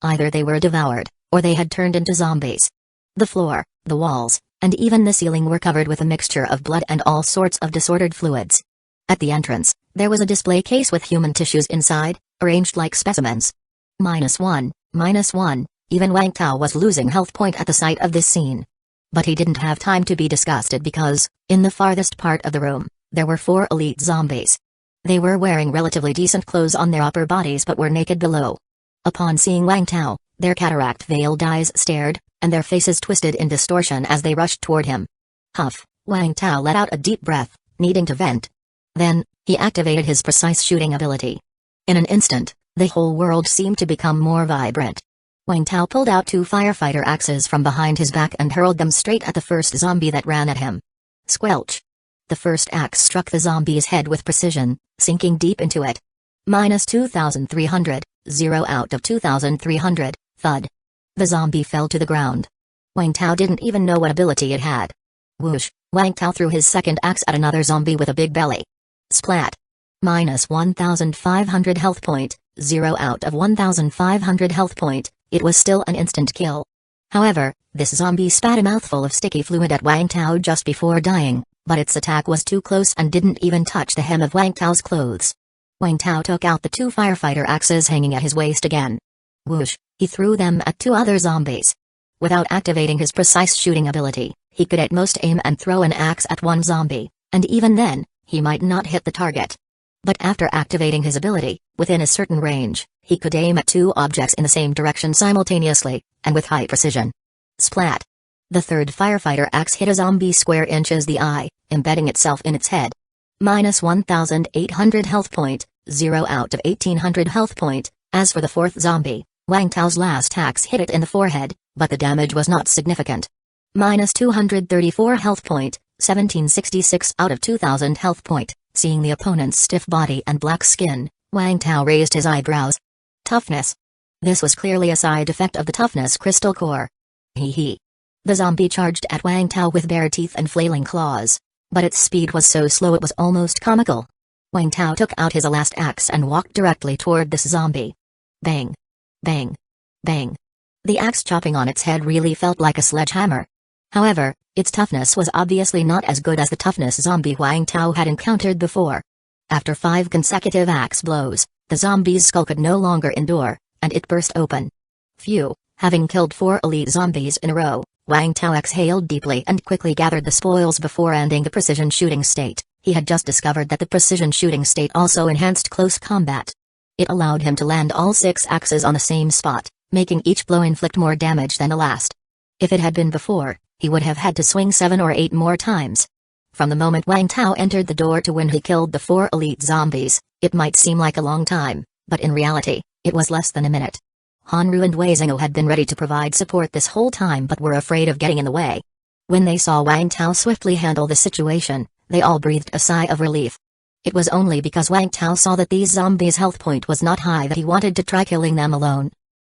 A: Either they were devoured, or they had turned into zombies. The floor, the walls, and even the ceiling were covered with a mixture of blood and all sorts of disordered fluids. At the entrance, there was a display case with human tissues inside, arranged like specimens. -1, -1, even Wang Tao was losing health point at the sight of this scene. But he didn't have time to be disgusted because, in the farthest part of the room, there were 4 elite zombies. They were wearing relatively decent clothes on their upper bodies but were naked below. Upon seeing Wang Tao, their cataract-veiled eyes stared, and their faces twisted in distortion as they rushed toward him. Huff, Wang Tao let out a deep breath, needing to vent. Then, he activated his precise shooting ability. In an instant, the whole world seemed to become more vibrant. Wang Tao pulled out 2 firefighter axes from behind his back and hurled them straight at the first zombie that ran at him. Squelch! The first axe struck the zombie's head with precision, sinking deep into it. -2,300, 0 out of 2,300, thud. The zombie fell to the ground. Wang Tao didn't even know what ability it had. Whoosh, Wang Tao threw his second axe at another zombie with a big belly. Splat. -1,500 health point, 0 out of 1,500 health point, it was still an instant kill. However, this zombie spat a mouthful of sticky fluid at Wang Tao just before dying, but its attack was too close and didn't even touch the hem of Wang Tao's clothes. Wang Tao took out the 2 firefighter axes hanging at his waist again. Whoosh, he threw them at 2 other zombies. Without activating his precise shooting ability, he could at most aim and throw an axe at 1 zombie, and even then, he might not hit the target. But after activating his ability, within a certain range, he could aim at 2 objects in the same direction simultaneously, and with high precision. Splat! The third firefighter axe hit a zombie square inches the eye, embedding itself in its head. -1,800 health point, 0 out of 1,800 health point. As for the fourth zombie, Wang Tao's last axe hit it in the forehead, but the damage was not significant. -234 health point, 1,766 out of 2,000 health point. Seeing the opponent's stiff body and black skin, Wang Tao raised his eyebrows. Toughness. This was clearly a side effect of the toughness crystal core. Hee hee. The zombie charged at Wang Tao with bare teeth and flailing claws. But its speed was so slow it was almost comical. Wang Tao took out his last axe and walked directly toward this zombie. Bang. Bang. Bang. The axe chopping on its head really felt like a sledgehammer. However, its toughness was obviously not as good as the toughness zombie Wang Tao had encountered before. After 5 consecutive axe blows, the zombie's skull could no longer endure, and it burst open. Phew, having killed 4 elite zombies in a row, Wang Tao exhaled deeply and quickly gathered the spoils before ending the precision shooting state. He had just discovered that the precision shooting state also enhanced close combat. It allowed him to land all 6 axes on the same spot, making each blow inflict more damage than the last. If it had been before, he would have had to swing 7 or 8 more times. From the moment Wang Tao entered the door to when he killed the 4 elite zombies, it might seem like a long time, but in reality, it was less than a minute. Hanru and Wei Zhengou had been ready to provide support this whole time but were afraid of getting in the way. When they saw Wang Tao swiftly handle the situation, they all breathed a sigh of relief. It was only because Wang Tao saw that these zombies' health point was not high that he wanted to try killing them alone.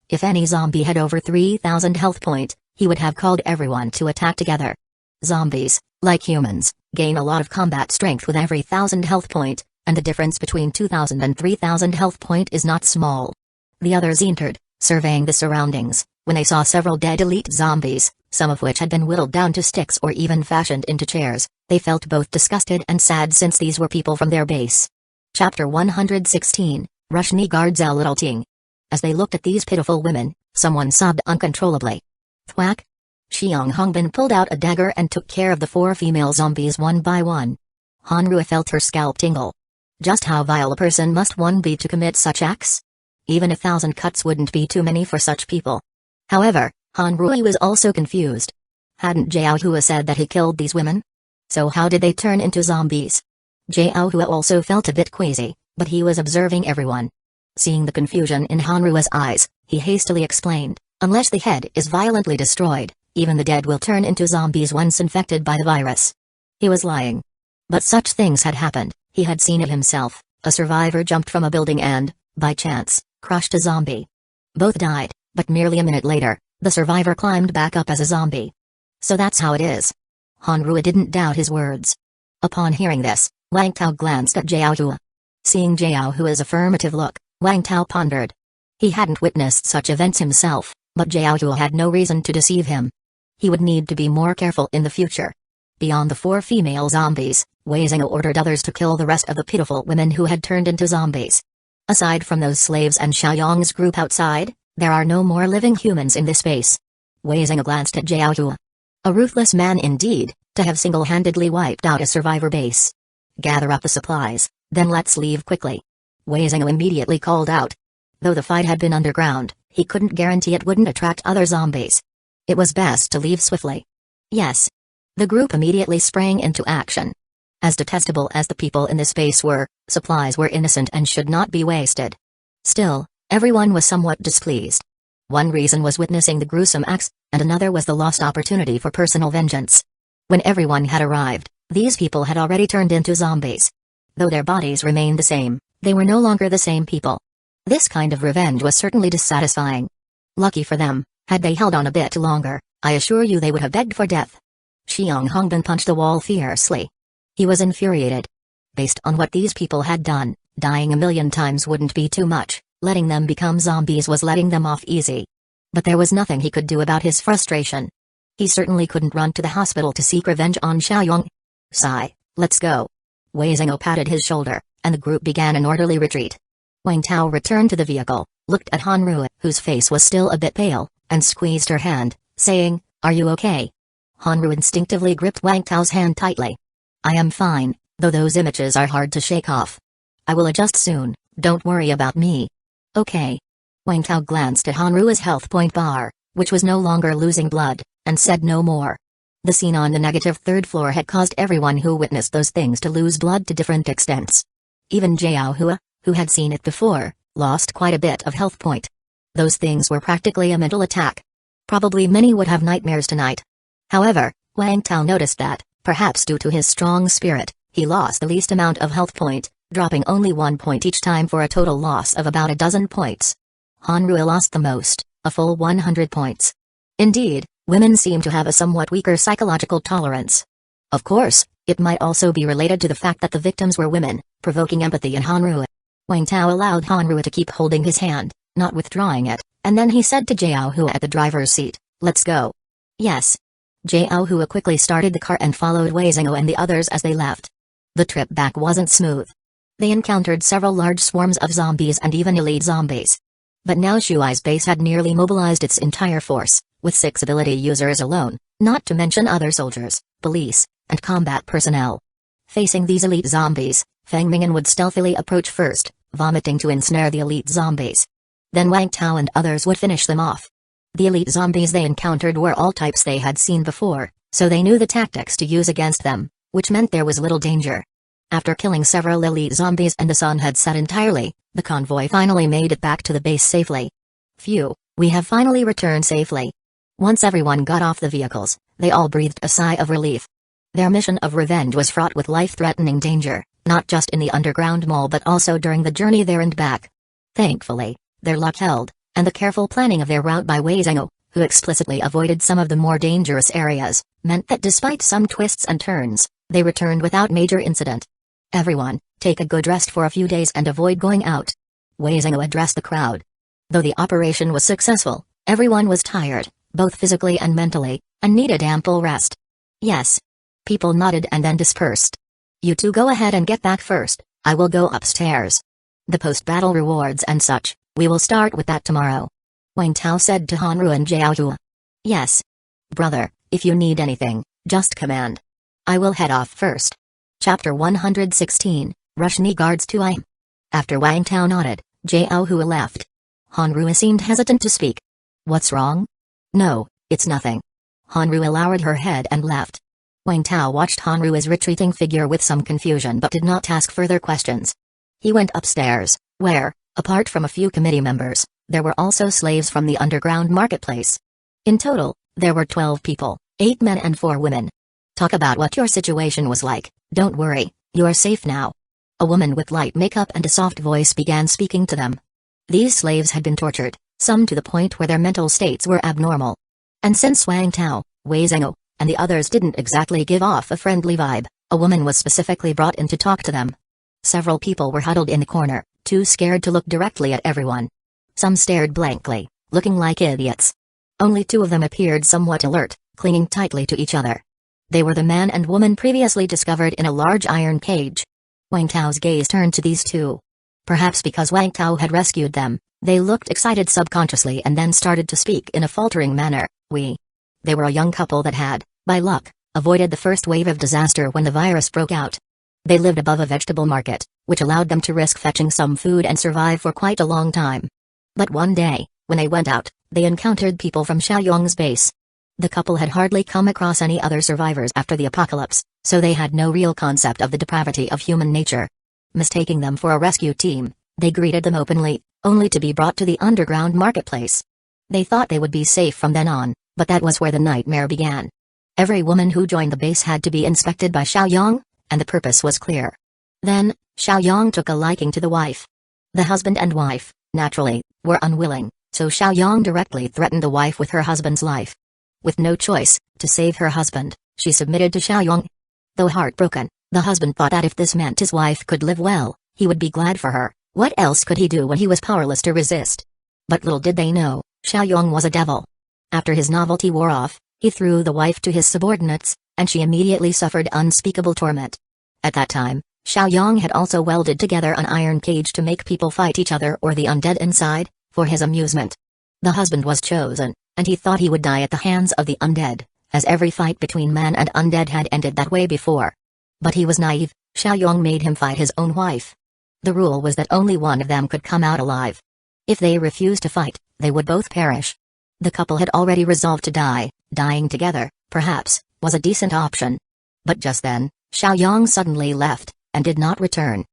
A: If any zombie had over 3,000 health point, he would have called everyone to attack together. Zombies, like humans, gain a lot of combat strength with every 1,000 health point, and the difference between 2,000 and 3,000 health point is not small. The others entered, surveying the surroundings, when they saw several dead elite zombies, some of which had been whittled down to sticks or even fashioned into chairs. They felt both disgusted and sad since these were people from their base. Chapter 116, Rushni guards El Little Ting. As they looked at these pitiful women, someone sobbed uncontrollably. Thwack! Xiang Hongbin pulled out a dagger and took care of the 4 female zombies one by one. Hanrua felt her scalp tingle. Just how vile a person must one be to commit such acts? Even 1,000 cuts wouldn't be too many for such people. However, Hanrui was also confused. Hadn't Jiaohua said that he killed these women? So how did they turn into zombies? Jiaohua also felt a bit queasy, but he was observing everyone. Seeing the confusion in Hanrua's eyes, he hastily explained, unless the head is violently destroyed, even the dead will turn into zombies once infected by the virus. He was lying. But such things had happened. He had seen it himself. A survivor jumped from a building and, by chance, crushed a zombie. Both died, but merely a minute later, the survivor climbed back up as a zombie. So that's how it is. Hanrua didn't doubt his words. Upon hearing this, Wang Tao glanced at Jiaohua. Seeing Jiaohua's affirmative look, Wang Tao pondered. He hadn't witnessed such events himself, but Jiaohua had no reason to deceive him. He would need to be more careful in the future. Beyond the 4 female zombies, Wei Zheng ordered others to kill the rest of the pitiful women who had turned into zombies. Aside from those slaves and Xiaoyang's group outside, there are no more living humans in this base. Wei Zheng glanced at Jiaohua. A ruthless man indeed, to have single-handedly wiped out a survivor base. Gather up the supplies, then let's leave quickly. Wei Zheng immediately called out. Though the fight had been underground, he couldn't guarantee it wouldn't attract other zombies. It was best to leave swiftly. Yes. The group immediately sprang into action. As detestable as the people in this base were, supplies were innocent and should not be wasted. Still, everyone was somewhat displeased. One reason was witnessing the gruesome acts, and another was the lost opportunity for personal vengeance. When everyone had arrived, these people had already turned into zombies. Though their bodies remained the same, they were no longer the same people. This kind of revenge was certainly dissatisfying. Lucky for them, had they held on a bit longer, I assure you they would have begged for death. Xiang Hongbin punched the wall fiercely. He was infuriated. Based on what these people had done, dying 1,000,000 times wouldn't be too much, letting them become zombies was letting them off easy. But there was nothing he could do about his frustration. He certainly couldn't run to the hospital to seek revenge on Xiaoyang. Sigh, let's go. Wei Zheng patted his shoulder, and the group began an orderly retreat. Wang Tao returned to the vehicle, looked at Hanrua, whose face was still a bit pale, and squeezed her hand, saying, "Are you okay?" Hanrua instinctively gripped Wang Tao's hand tightly. "I am fine, though those images are hard to shake off. I will adjust soon, don't worry about me." "Okay." Wang Tao glanced at Hanrua's health point bar, which was no longer losing blood, and said no more. The scene on the negative 3rd floor had caused everyone who witnessed those things to lose blood to different extents. Even Jiaohua, who had seen it before, lost quite a bit of health point. Those things were practically a mental attack. Probably many would have nightmares tonight. However, Wang Tao noticed that, perhaps due to his strong spirit, he lost the least amount of health point, dropping only 1 point each time for a total loss of about a dozen points. Hanrua lost the most, a full 100 points. Indeed, women seem to have a somewhat weaker psychological tolerance. Of course, it might also be related to the fact that the victims were women, provoking empathy in Hanrua. Wang Tao allowed Hanrua to keep holding his hand, not withdrawing it, and then he said to Jiaohua at the driver's seat, "Let's go." "Yes." Jiaohua quickly started the car and followed Wei Zheng and the others as they left. The trip back wasn't smooth. They encountered several large swarms of zombies and even elite zombies. But now Shuai's base had nearly mobilized its entire force, with 6 ability users alone, not to mention other soldiers, police, and combat personnel. Facing these elite zombies, Feng Ming'an would stealthily approach first, vomiting to ensnare the elite zombies. Then Wang Tao and others would finish them off. The elite zombies they encountered were all types they had seen before, so they knew the tactics to use against them, which meant there was little danger. After killing several elite zombies and the sun had set entirely, the convoy finally made it back to the base safely. "Phew, we have finally returned safely." Once everyone got off the vehicles, They all breathed a sigh of relief. Their mission of revenge was fraught with life-threatening danger, not just in the underground mall but also during the journey there and back. Thankfully, their luck held, and the careful planning of their route by Wei Zhengou, who explicitly avoided some of the more dangerous areas, meant that despite some twists and turns, they returned without major incident. Everyone, take a good rest for a few days and avoid going out. Wei Zhengou addressed the crowd. Though the operation was successful, everyone was tired, both physically and mentally, and needed ample rest. Yes. People nodded and then dispersed. You two go ahead and get back first, I will go upstairs. The post-battle rewards and such, we will start with that tomorrow. Wang Tao said to Hanru and Jiaohua. Yes. Brother, if you need anything, just command. I will head off first. Chapter 116, Rushni guards to Im. After Wang Tao nodded, Jiaohua left. Hanru seemed hesitant to speak. What's wrong? No, it's nothing. Hanru lowered her head and left. Wang Tao watched Hanru's retreating figure with some confusion but did not ask further questions. He went upstairs, where, apart from a few committee members, there were also slaves from the underground marketplace. In total, there were 12 people, 8 men and 4 women. Talk about what your situation was like, don't worry, you are safe now. A woman with light makeup and a soft voice began speaking to them. These slaves had been tortured, some to the point where their mental states were abnormal. And since Wang Tao, Wei Zhengou, and the others didn't exactly give off a friendly vibe, a woman was specifically brought in to talk to them. Several people were huddled in the corner, too scared to look directly at everyone. Some stared blankly, looking like idiots. Only 2 of them appeared somewhat alert, clinging tightly to each other. They were the man and woman previously discovered in a large iron cage. Wang Tao's gaze turned to these 2. Perhaps because Wang Tao had rescued them, they looked excited subconsciously and then started to speak in a faltering manner. They were a young couple that had, by luck, avoided the first wave of disaster when the virus broke out. They lived above a vegetable market, which allowed them to risk fetching some food and survive for quite a long time. But one day, when they went out, they encountered people from Xiaoyong's base. The couple had hardly come across any other survivors after the apocalypse, so they had no real concept of the depravity of human nature. Mistaking them for a rescue team, they greeted them openly, only to be brought to the underground marketplace. They thought they would be safe from then on, but that was where the nightmare began. Every woman who joined the base had to be inspected by Xiaoyong, and the purpose was clear. Then, Xiaoyong took a liking to the wife. The husband and wife, naturally, were unwilling, so Xiaoyong directly threatened the wife with her husband's life. With no choice, to save her husband, she submitted to Xiaoyong. Though heartbroken, the husband thought that if this meant his wife could live well, he would be glad for her. What else could he do when he was powerless to resist? But little did they know, Xiaoyong was a devil. After his novelty wore off, he threw the wife to his subordinates, and she immediately suffered unspeakable torment. At that time, Xiaoyong had also welded together an iron cage to make people fight each other or the undead inside, for his amusement. The husband was chosen, and he thought he would die at the hands of the undead, as every fight between man and undead had ended that way before. But he was naive, Xiaoyong made him fight his own wife. The rule was that only one of them could come out alive. If they refused to fight, they would both perish. The couple had already resolved to die. Dying together, perhaps, was a decent option. But just then, Xiaoyong suddenly left, and did not return.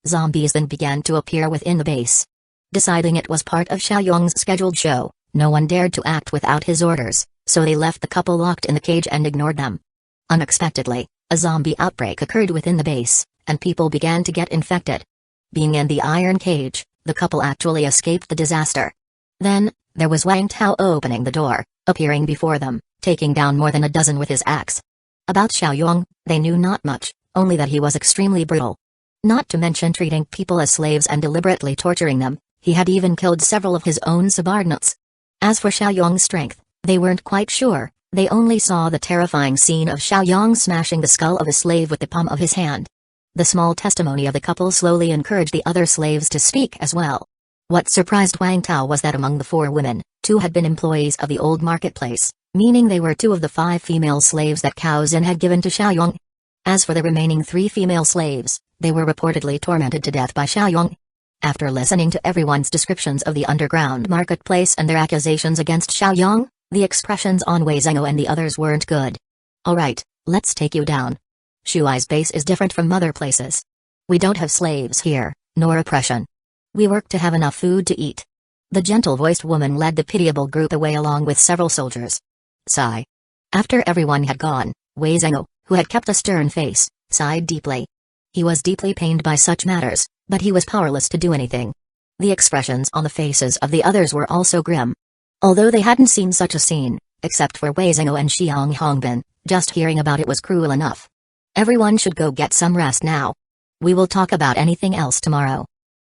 A: Zombies then began to appear within the base. Deciding it was part of Xiaoyong's scheduled show, no one dared to act without his orders, so they left the couple locked in the cage and ignored them. Unexpectedly, a zombie outbreak occurred within the base, and people began to get infected. Being in the iron cage, the couple actually escaped the disaster. Then, there was Wang Tao opening the door, appearing before them, taking down more than a dozen with his axe. About Xiaoyong, they knew not much, only that he was extremely brutal. Not to mention treating people as slaves and deliberately torturing them, he had even killed several of his own subordinates. As for Xiaoyong's strength, they weren't quite sure, they only saw the terrifying scene of Xiaoyong smashing the skull of a slave with the palm of his hand. The small testimony of the couple slowly encouraged the other slaves to speak as well. What surprised Wang Tao was that among the 4 women, 2 had been employees of the old marketplace, meaning they were 2 of the 5 female slaves that Cao Zhen had given to Xiaoyong. As for the remaining 3 female slaves, they were reportedly tormented to death by Xiaoyong. After listening to everyone's descriptions of the underground marketplace and their accusations against Xiaoyong, the expressions on Wei Zhengou and the others weren't good. Alright, let's take you down. Shuai's base is different from other places. We don't have slaves here, nor oppression. We work to have enough food to eat. The gentle-voiced woman led the pitiable group away along with several soldiers. Sigh. After everyone had gone, Wei Zhengou, who had kept a stern face, sighed deeply. He was deeply pained by such matters, but he was powerless to do anything. The expressions on the faces of the others were also grim. Although they hadn't seen such a scene, except for Wei Zhengou and Xiang Hongbin, just hearing about it was cruel enough. Everyone should go get some rest now. We will talk about anything else tomorrow.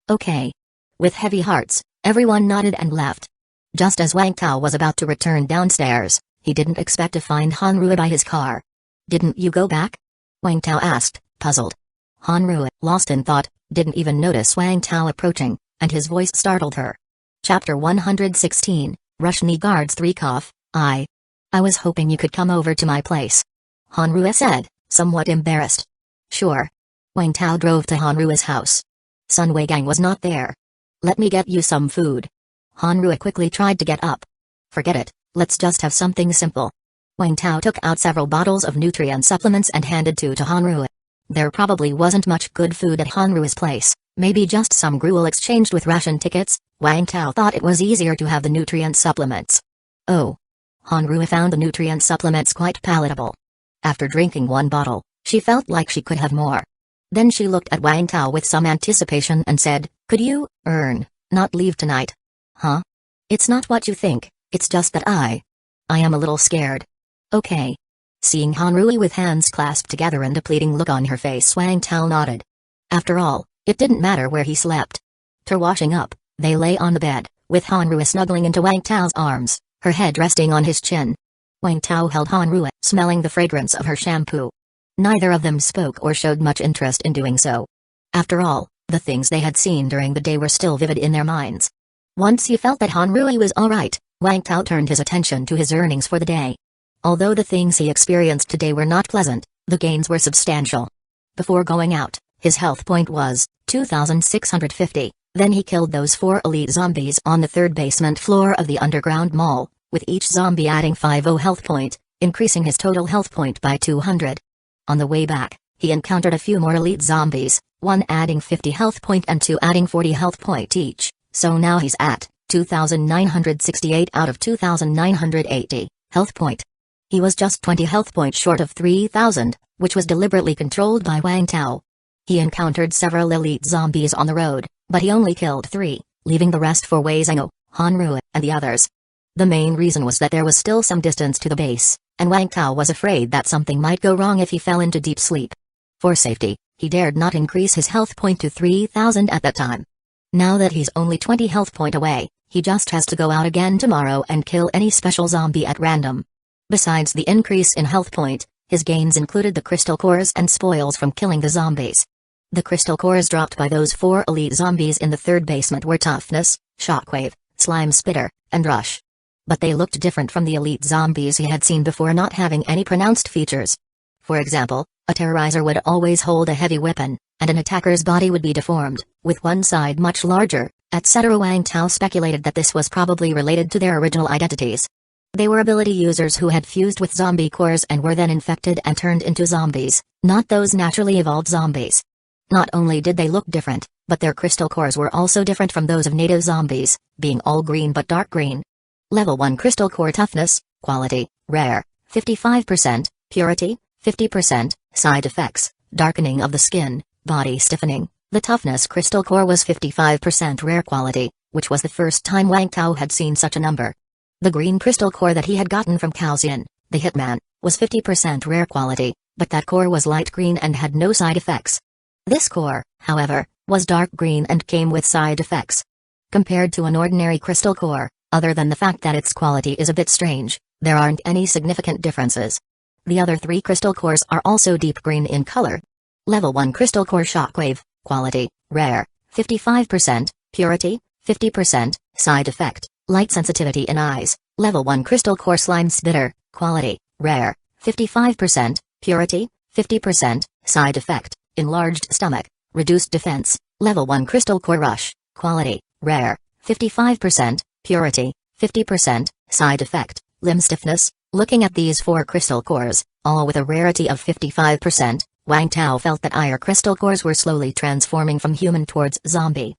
A: Okay. With heavy hearts, everyone nodded and left. Just as Wang Tao was about to return downstairs, he didn't expect to find Han Rui by his car. Didn't you go back? Wang Tao asked, puzzled. Han Rui, lost in thought, didn't even notice Wang Tao approaching, and his voice startled her. Chapter 116, Russian Guards 3 cough. I was hoping you could come over to my place. Han Rui said, somewhat embarrassed. Sure. Wang Tao drove to Han Rui's house. Sun Weigang was not there. Let me get you some food. Han Rui quickly tried to get up. Forget it, let's just have something simple. Wang Tao took out several bottles of nutrient supplements and handed two to Han Rui. There probably wasn't much good food at Han Rui's place, maybe just some gruel exchanged with ration tickets. Wang Tao thought it was easier to have the nutrient supplements. Oh. Han Rui found the nutrient supplements quite palatable. After drinking one bottle, she felt like she could have more. Then she looked at Wang Tao with some anticipation and said, could you, not leave tonight? Huh? It's not what you think, it's just that I am a little scared. Okay. Seeing Han Rui with hands clasped together and a pleading look on her face, Wang Tao nodded. After all, it didn't matter where he slept. To washing up, they lay on the bed, with Han Rui snuggling into Wang Tao's arms, her head resting on his chin. Wang Tao held Han Rui, smelling the fragrance of her shampoo. Neither of them spoke or showed much interest in doing so. After all, the things they had seen during the day were still vivid in their minds. Once he felt that Han Rui was alright, Wang Tao turned his attention to his earnings for the day. Although the things he experienced today were not pleasant, the gains were substantial. Before going out, his health point was 2,650, then he killed those 4 elite zombies on the 3rd basement floor of the underground mall, with each zombie adding 50 health point, increasing his total health point by 200. On the way back, he encountered a few more elite zombies, one adding 50 health point and 2 adding 40 health point each, so now he's at 2,968 out of 2,980 health point. He was just 20 health points short of 3,000, which was deliberately controlled by Wang Tao. He encountered several elite zombies on the road, but he only killed 3, leaving the rest for Wei Zhengou, Han Rui, and the others. The main reason was that there was still some distance to the base, and Wang Tao was afraid that something might go wrong if he fell into deep sleep. For safety, he dared not increase his health point to 3,000 at that time. Now that he's only 20 health point away, he just has to go out again tomorrow and kill any special zombie at random. Besides the increase in health point, his gains included the crystal cores and spoils from killing the zombies. The crystal cores dropped by those 4 elite zombies in the 3rd basement were Toughness, Shockwave, Slime Spitter, and Rush. But they looked different from the elite zombies he had seen before, not having any pronounced features. For example, a terrorizer would always hold a heavy weapon, and an attacker's body would be deformed, with one side much larger, etc. Wang Tao speculated that this was probably related to their original identities. They were ability users who had fused with zombie cores and were then infected and turned into zombies, not those naturally evolved zombies. Not only did they look different, but their crystal cores were also different from those of native zombies, being all green but dark green. Level 1 Crystal Core Toughness, Quality, Rare, 55%, Purity, 50%, Side Effects, Darkening of the Skin, Body Stiffening. The Toughness Crystal Core was 55% rare quality, which was the first time Wang Tao had seen such a number. The Green Crystal Core that he had gotten from Cao Xian, the Hitman, was 50% rare quality, but that core was light green and had no side effects. This core, however, was dark green and came with side effects. Compared to an ordinary crystal core, other than the fact that its quality is a bit strange, there aren't any significant differences. The other 3 crystal cores are also deep green in color. Level 1 Crystal Core Shockwave, Quality, Rare, 55%, Purity, 50%, Side Effect, Light Sensitivity in Eyes. Level 1 Crystal Core Slime Spitter, Quality, Rare, 55%, Purity, 50%, Side Effect, Enlarged Stomach, Reduced Defense. Level 1 Crystal Core Rush, Quality, Rare, 55%, Purity, 50%, Side Effect, Limb Stiffness. Looking at these 4 crystal cores, all with a rarity of 55%, Wang Tao felt that higher crystal cores were slowly transforming from human towards zombie.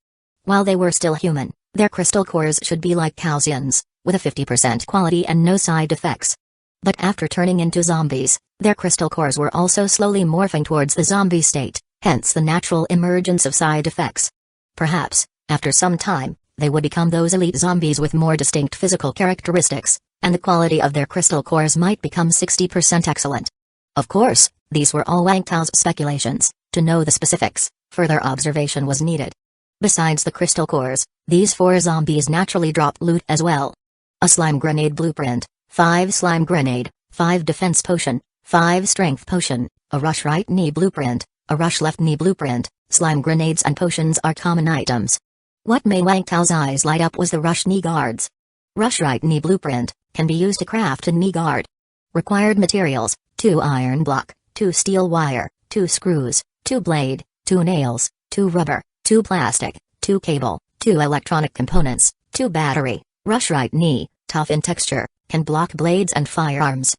A: While they were still human, their crystal cores should be like Cao Xian's, with a 50% quality and no side effects. But after turning into zombies, their crystal cores were also slowly morphing towards the zombie state, hence the natural emergence of side effects. Perhaps, after some time, they would become those elite zombies with more distinct physical characteristics, and the quality of their crystal cores might become 60% excellent. Of course, these were all Wang Tao's speculations. To know the specifics, further observation was needed. Besides the crystal cores, these 4 zombies naturally dropped loot as well. A slime grenade blueprint, 5 slime grenade, 5 defense potion, 5 strength potion, a rush right knee blueprint, a rush left knee blueprint. Slime grenades and potions are common items. What made Wang Tao's eyes light up was the rush knee guards. Rush right knee blueprint can be used to craft a knee guard. Required materials: 2 iron block, 2 steel wire, 2 screws, 2 blade, 2 nails, 2 rubber, 2 plastic, 2 cable, 2 electronic components, 2 battery. Rush right knee, tough in texture, can block blades and firearms.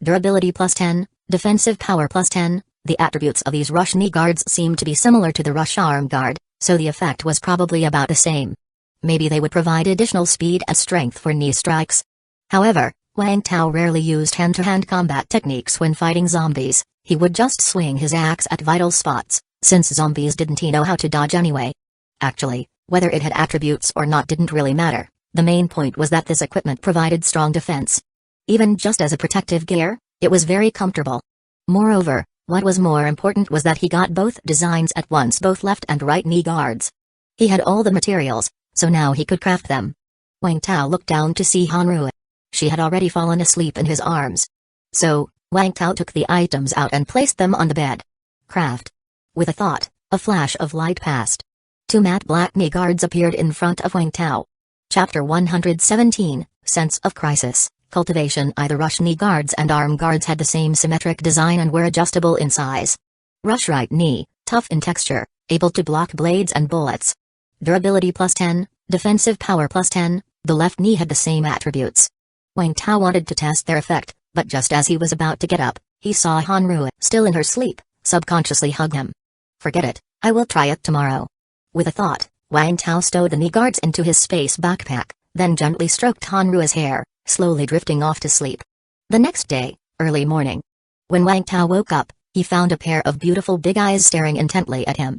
A: Durability +10, defensive power +10. The attributes of these rush knee guards seemed to be similar to the rush arm guard, so the effect was probably about the same. Maybe they would provide additional speed and strength for knee strikes. However, Wang Tao rarely used hand-to-hand combat techniques when fighting zombies. He would just swing his axe at vital spots, since zombies didn't know how to dodge anyway. Actually, whether it had attributes or not didn't really matter. The main point was that this equipment provided strong defense. Even just as a protective gear, it was very comfortable. Moreover, what was more important was that he got both designs at once, both left and right knee guards. He had all the materials, so now he could craft them. Wang Tao looked down to see Hanru. She had already fallen asleep in his arms. So, Wang Tao took the items out and placed them on the bed. Craft. With a thought, a flash of light passed. 2 matte black knee guards appeared in front of Wang Tao. Chapter 117, Sense of Crisis. Cultivation. Either rush knee guards and arm guards had the same symmetric design and were adjustable in size. Rush right knee, tough in texture, able to block blades and bullets. Durability +10, defensive power +10, the left knee had the same attributes. Wang Tao wanted to test their effect, but just as he was about to get up, he saw Hanru, still in her sleep, subconsciously hug him. Forget it, I will try it tomorrow. With a thought, Wang Tao stowed the knee guards into his space backpack, then gently stroked Hanru's hair, slowly drifting off to sleep. The next day, early morning. When Wang Tao woke up, he found a pair of beautiful big eyes staring intently at him.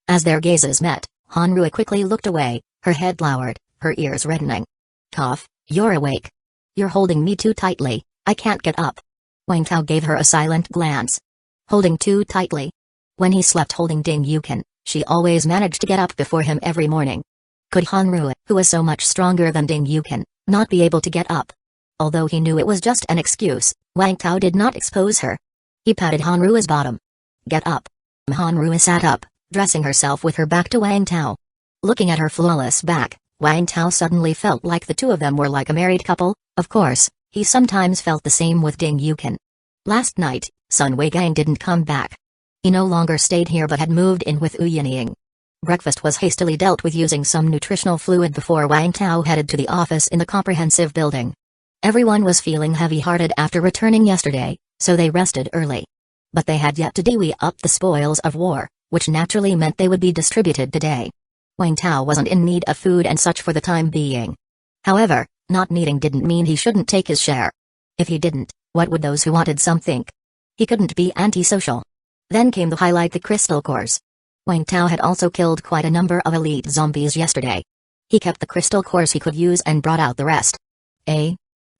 A: As their gazes met, Hanru quickly looked away, her head lowered, her ears reddening. Cough, you're awake. You're holding me too tightly, I can't get up. Wang Tao gave her a silent glance. Holding too tightly. When he slept holding Ding Yukin, she always managed to get up before him every morning. Could Hanru, who was so much stronger than Ding Yukin, not be able to get up? Although he knew it was just an excuse, Wang Tao did not expose her. He patted Hanru's bottom. Get up. Hanru sat up, dressing herself with her back to Wang Tao. Looking at her flawless back, Wang Tao suddenly felt like the two of them were like a married couple. Of course, he sometimes felt the same with Ding Yukin. Last night, Sun Weigang didn't come back. He no longer stayed here but had moved in with Yingying. Breakfast was hastily dealt with using some nutritional fluid before Wang Tao headed to the office in the comprehensive building. Everyone was feeling heavy-hearted after returning yesterday, so they rested early. But they had yet to divvy up the spoils of war, which naturally meant they would be distributed today. Wang Tao wasn't in need of food and such for the time being. However, not needing didn't mean he shouldn't take his share. If he didn't, what would those who wanted some think? He couldn't be antisocial. Then came the highlight: the crystal cores. Wang Tao had also killed quite a number of elite zombies yesterday. He kept the crystal cores he could use and brought out the rest.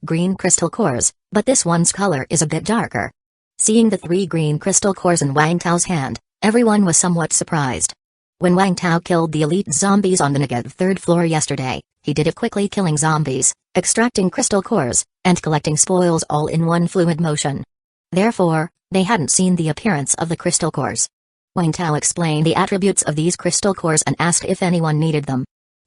A: Green crystal cores, but this one's color is a bit darker. Seeing the 3 green crystal cores in Wang Tao's hand, everyone was somewhat surprised. When Wang Tao killed the elite zombies on the negative 3rd floor yesterday, he did it quickly, killing zombies, extracting crystal cores, and collecting spoils all in one fluid motion. Therefore, they hadn't seen the appearance of the crystal cores. Wang Tao explained the attributes of these crystal cores and asked if anyone needed them.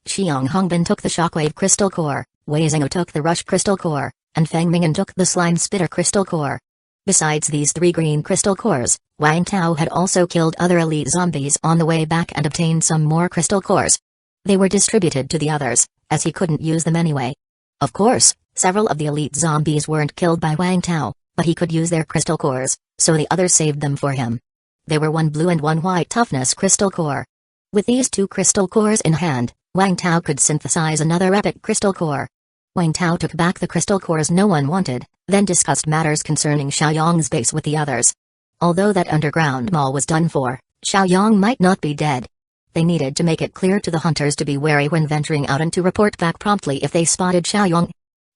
A: Xiang Hongbin took the shockwave crystal core, Wei Zhengou took the rush crystal core, and Feng Mingyan took the slime spitter crystal core. Besides these 3 green crystal cores, Wang Tao had also killed other elite zombies on the way back and obtained some more crystal cores. They were distributed to the others, as he couldn't use them anyway. Of course, several of the elite zombies weren't killed by Wang Tao, but he could use their crystal cores, so the others saved them for him. They were 1 blue and 1 white toughness crystal core. With these 2 crystal cores in hand, Wang Tao could synthesize another epic crystal core. Wang Tao took back the crystal cores no one wanted, then discussed matters concerning Xiaoyang's base with the others. Although that underground mall was done for, Xiaoyang might not be dead. They needed to make it clear to the hunters to be wary when venturing out and to report back promptly if they spotted Xiaoyang.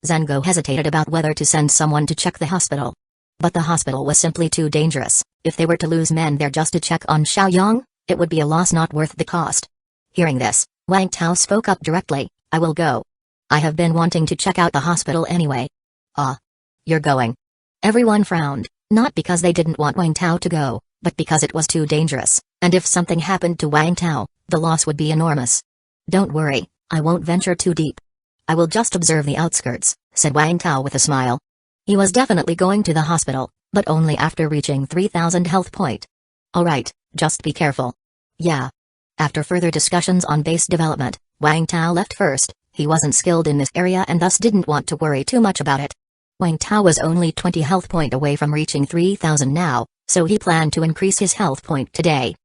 A: Zango hesitated about whether to send someone to check the hospital. But the hospital was simply too dangerous. If they were to lose men there just to check on Xiaoyang, it would be a loss not worth the cost. Hearing this, Wang Tao spoke up directly, "I will go. I have been wanting to check out the hospital anyway." "Ah. You're going?" Everyone frowned, not because they didn't want Wang Tao to go, but because it was too dangerous, and if something happened to Wang Tao, the loss would be enormous. "Don't worry, I won't venture too deep. I will just observe the outskirts," said Wang Tao with a smile. He was definitely going to the hospital, but only after reaching 3000 health point. "Alright, just be careful." "Yeah." After further discussions on base development, Wang Tao left first. He wasn't skilled in this area and thus didn't want to worry too much about it. Wang Tao was only 20 health point away from reaching 3000 now, so he planned to increase his health point today.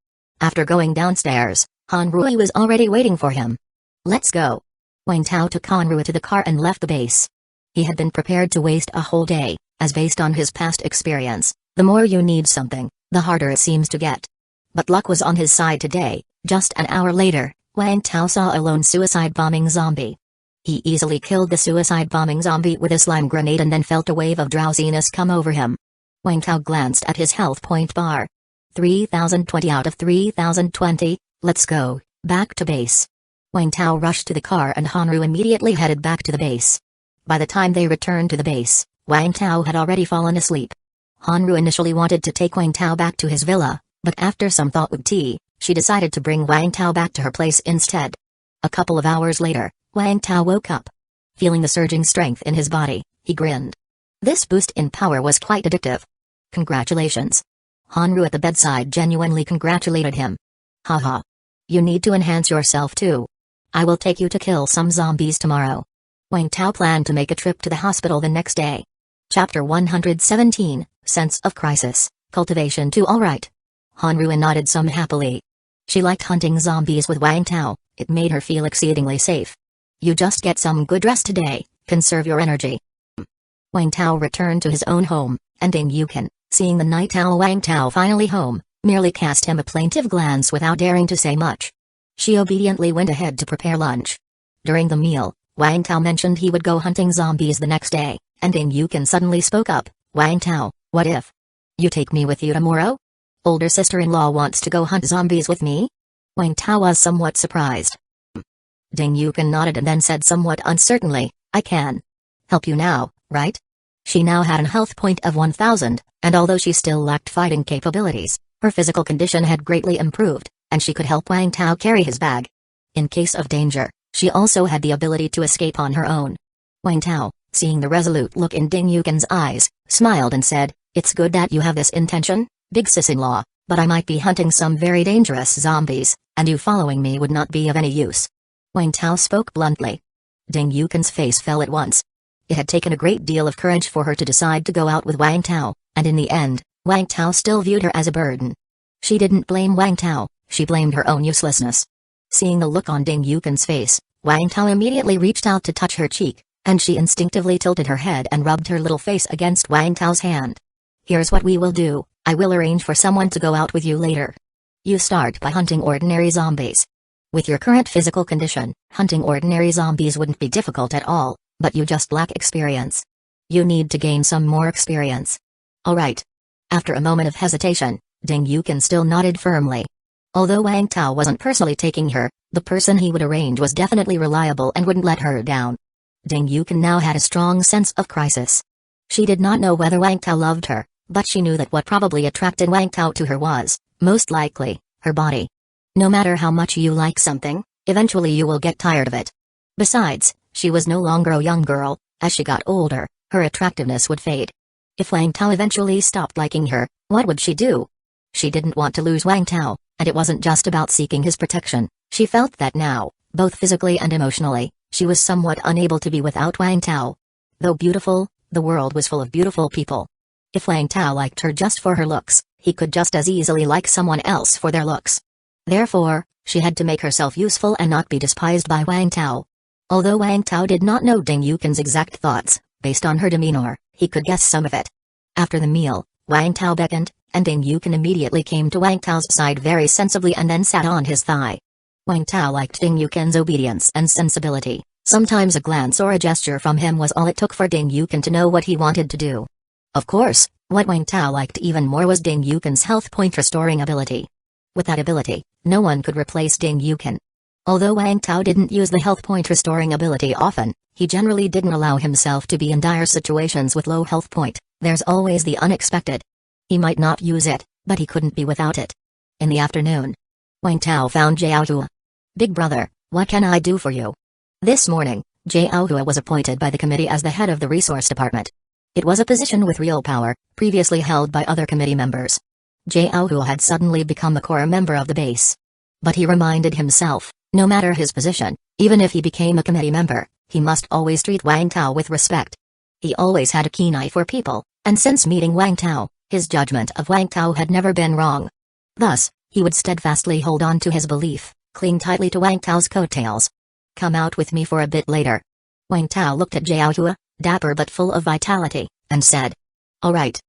A: After going downstairs, Han Rui was already waiting for him. "Let's go." Wang Tao took Han Rui to the car and left the base. He had been prepared to waste a whole day, as based on his past experience, the more you need something, the harder it seems to get. But luck was on his side today. Just an hour later, Wang Tao saw a lone suicide bombing zombie. He easily killed the suicide bombing zombie with a slime grenade and then felt a wave of drowsiness come over him. Wang Tao glanced at his health point bar. 3020 out of 3020, let's go, back to base. Wang Tao rushed to the car and Hanru immediately headed back to the base. By the time they returned to the base, Wang Tao had already fallen asleep. Hanru initially wanted to take Wang Tao back to his villa, but after some thought with tea, she decided to bring Wang Tao back to her place instead. A couple of hours later, Wang Tao woke up. Feeling the surging strength in his body, he grinned. This boost in power was quite addictive. Congratulations. Hanru at the bedside genuinely congratulated him. Haha. You need to enhance yourself too. I will take you to kill some zombies tomorrow. Wang Tao planned to make a trip to the hospital the next day. Chapter 117, Sense of Crisis, Cultivation 2. Alright. Hanru nodded some happily. She liked hunting zombies with Wang Tao, it made her feel exceedingly safe. You just get some good rest today, conserve your energy. Wang Tao returned to his own home, and Ding Yukin, seeing the night owl Wang Tao finally home, merely cast him a plaintive glance without daring to say much. She obediently went ahead to prepare lunch. During the meal, Wang Tao mentioned he would go hunting zombies the next day, and Ding Yukin suddenly spoke up, Wang Tao, what if you take me with you tomorrow? Older sister-in-law wants to go hunt zombies with me? Wang Tao was somewhat surprised. Ding Yukin nodded and then said somewhat uncertainly, I can help you now, right? She now had a health point of 1000, and although she still lacked fighting capabilities, her physical condition had greatly improved, and she could help Wang Tao carry his bag. In case of danger, she also had the ability to escape on her own. Wang Tao, seeing the resolute look in Ding Yukin's eyes, smiled and said, It's good that you have this intention, big sis-in-law, but I might be hunting some very dangerous zombies, and you following me would not be of any use. Wang Tao spoke bluntly. Ding Yukin's face fell at once. It had taken a great deal of courage for her to decide to go out with Wang Tao, and in the end, Wang Tao still viewed her as a burden. She didn't blame Wang Tao, she blamed her own uselessness. Seeing the look on Ding Yukin's face, Wang Tao immediately reached out to touch her cheek, and she instinctively tilted her head and rubbed her little face against Wang Tao's hand. Here's what we will do, I will arrange for someone to go out with you later. You start by hunting ordinary zombies. With your current physical condition, hunting ordinary zombies wouldn't be difficult at all, but you just lack experience. You need to gain some more experience. Alright. After a moment of hesitation, Ding Yukin still nodded firmly. Although Wang Tao wasn't personally taking her, the person he would arrange was definitely reliable and wouldn't let her down. Ding Yukin now had a strong sense of crisis. She did not know whether Wang Tao loved her, but she knew that what probably attracted Wang Tao to her was, most likely, her body. No matter how much you like something, eventually you will get tired of it. Besides, she was no longer a young girl, as she got older, her attractiveness would fade. If Wang Tao eventually stopped liking her, what would she do? She didn't want to lose Wang Tao, and it wasn't just about seeking his protection, she felt that now, both physically and emotionally, she was somewhat unable to be without Wang Tao. Though beautiful, the world was full of beautiful people. If Wang Tao liked her just for her looks, he could just as easily like someone else for their looks. Therefore, she had to make herself useful and not be despised by Wang Tao. Although Wang Tao did not know Ding Yukin's exact thoughts, based on her demeanor, he could guess some of it. After the meal, Wang Tao beckoned, and Ding Yukin immediately came to Wang Tao's side very sensibly and then sat on his thigh. Wang Tao liked Ding Yukin's obedience and sensibility. Sometimes a glance or a gesture from him was all it took for Ding Yukin to know what he wanted to do. Of course, what Wang Tao liked even more was Ding Yukin's health point restoring ability. With that ability, no one could replace Ding Yukin. Although Wang Tao didn't use the health point restoring ability often, he generally didn't allow himself to be in dire situations with low health point. There's always the unexpected. He might not use it, but he couldn't be without it. In the afternoon, Wang Tao found Jiaohua. "Big brother, what can I do for you?" This morning, Jiaohua was appointed by the committee as the head of the resource department. It was a position with real power, previously held by other committee members. Jiaohua had suddenly become a core member of the base. But he reminded himself, no matter his position, even if he became a committee member, he must always treat Wang Tao with respect. He always had a keen eye for people, and since meeting Wang Tao, his judgment of Wang Tao had never been wrong. Thus, he would steadfastly hold on to his belief, cling tightly to Wang Tao's coattails. "Come out with me for a bit later." Wang Tao looked at Jiaohua, dapper but full of vitality, and said, "All right."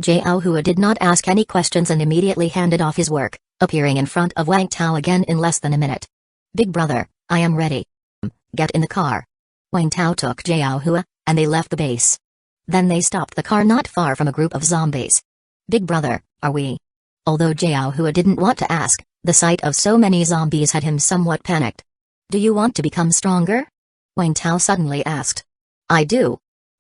A: Jiaohua did not ask any questions and immediately handed off his work, appearing in front of Wang Tao again in less than a minute. "Big brother, I am ready. Get in the car." Wang Tao took Jiaohua, and they left the base. Then they stopped the car not far from a group of zombies. "Big brother, are we?" Although Jiaohua didn't want to ask, the sight of so many zombies had him somewhat panicked. "Do you want to become stronger?" Wang Tao suddenly asked. "I do."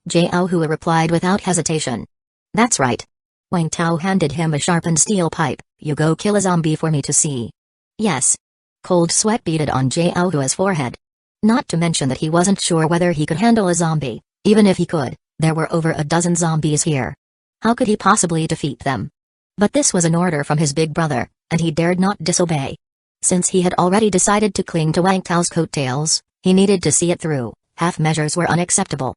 A: Jiaohua replied without hesitation. "That's right." Wang Tao handed him a sharpened steel pipe. "You go kill a zombie for me to see." "Yes." Cold sweat beaded on Jiaohua's forehead. Not to mention that he wasn't sure whether he could handle a zombie. Even if he could, there were over a dozen zombies here. How could he possibly defeat them? But this was an order from his big brother, and he dared not disobey. Since he had already decided to cling to Wang Tao's coattails, he needed to see it through. Half measures were unacceptable.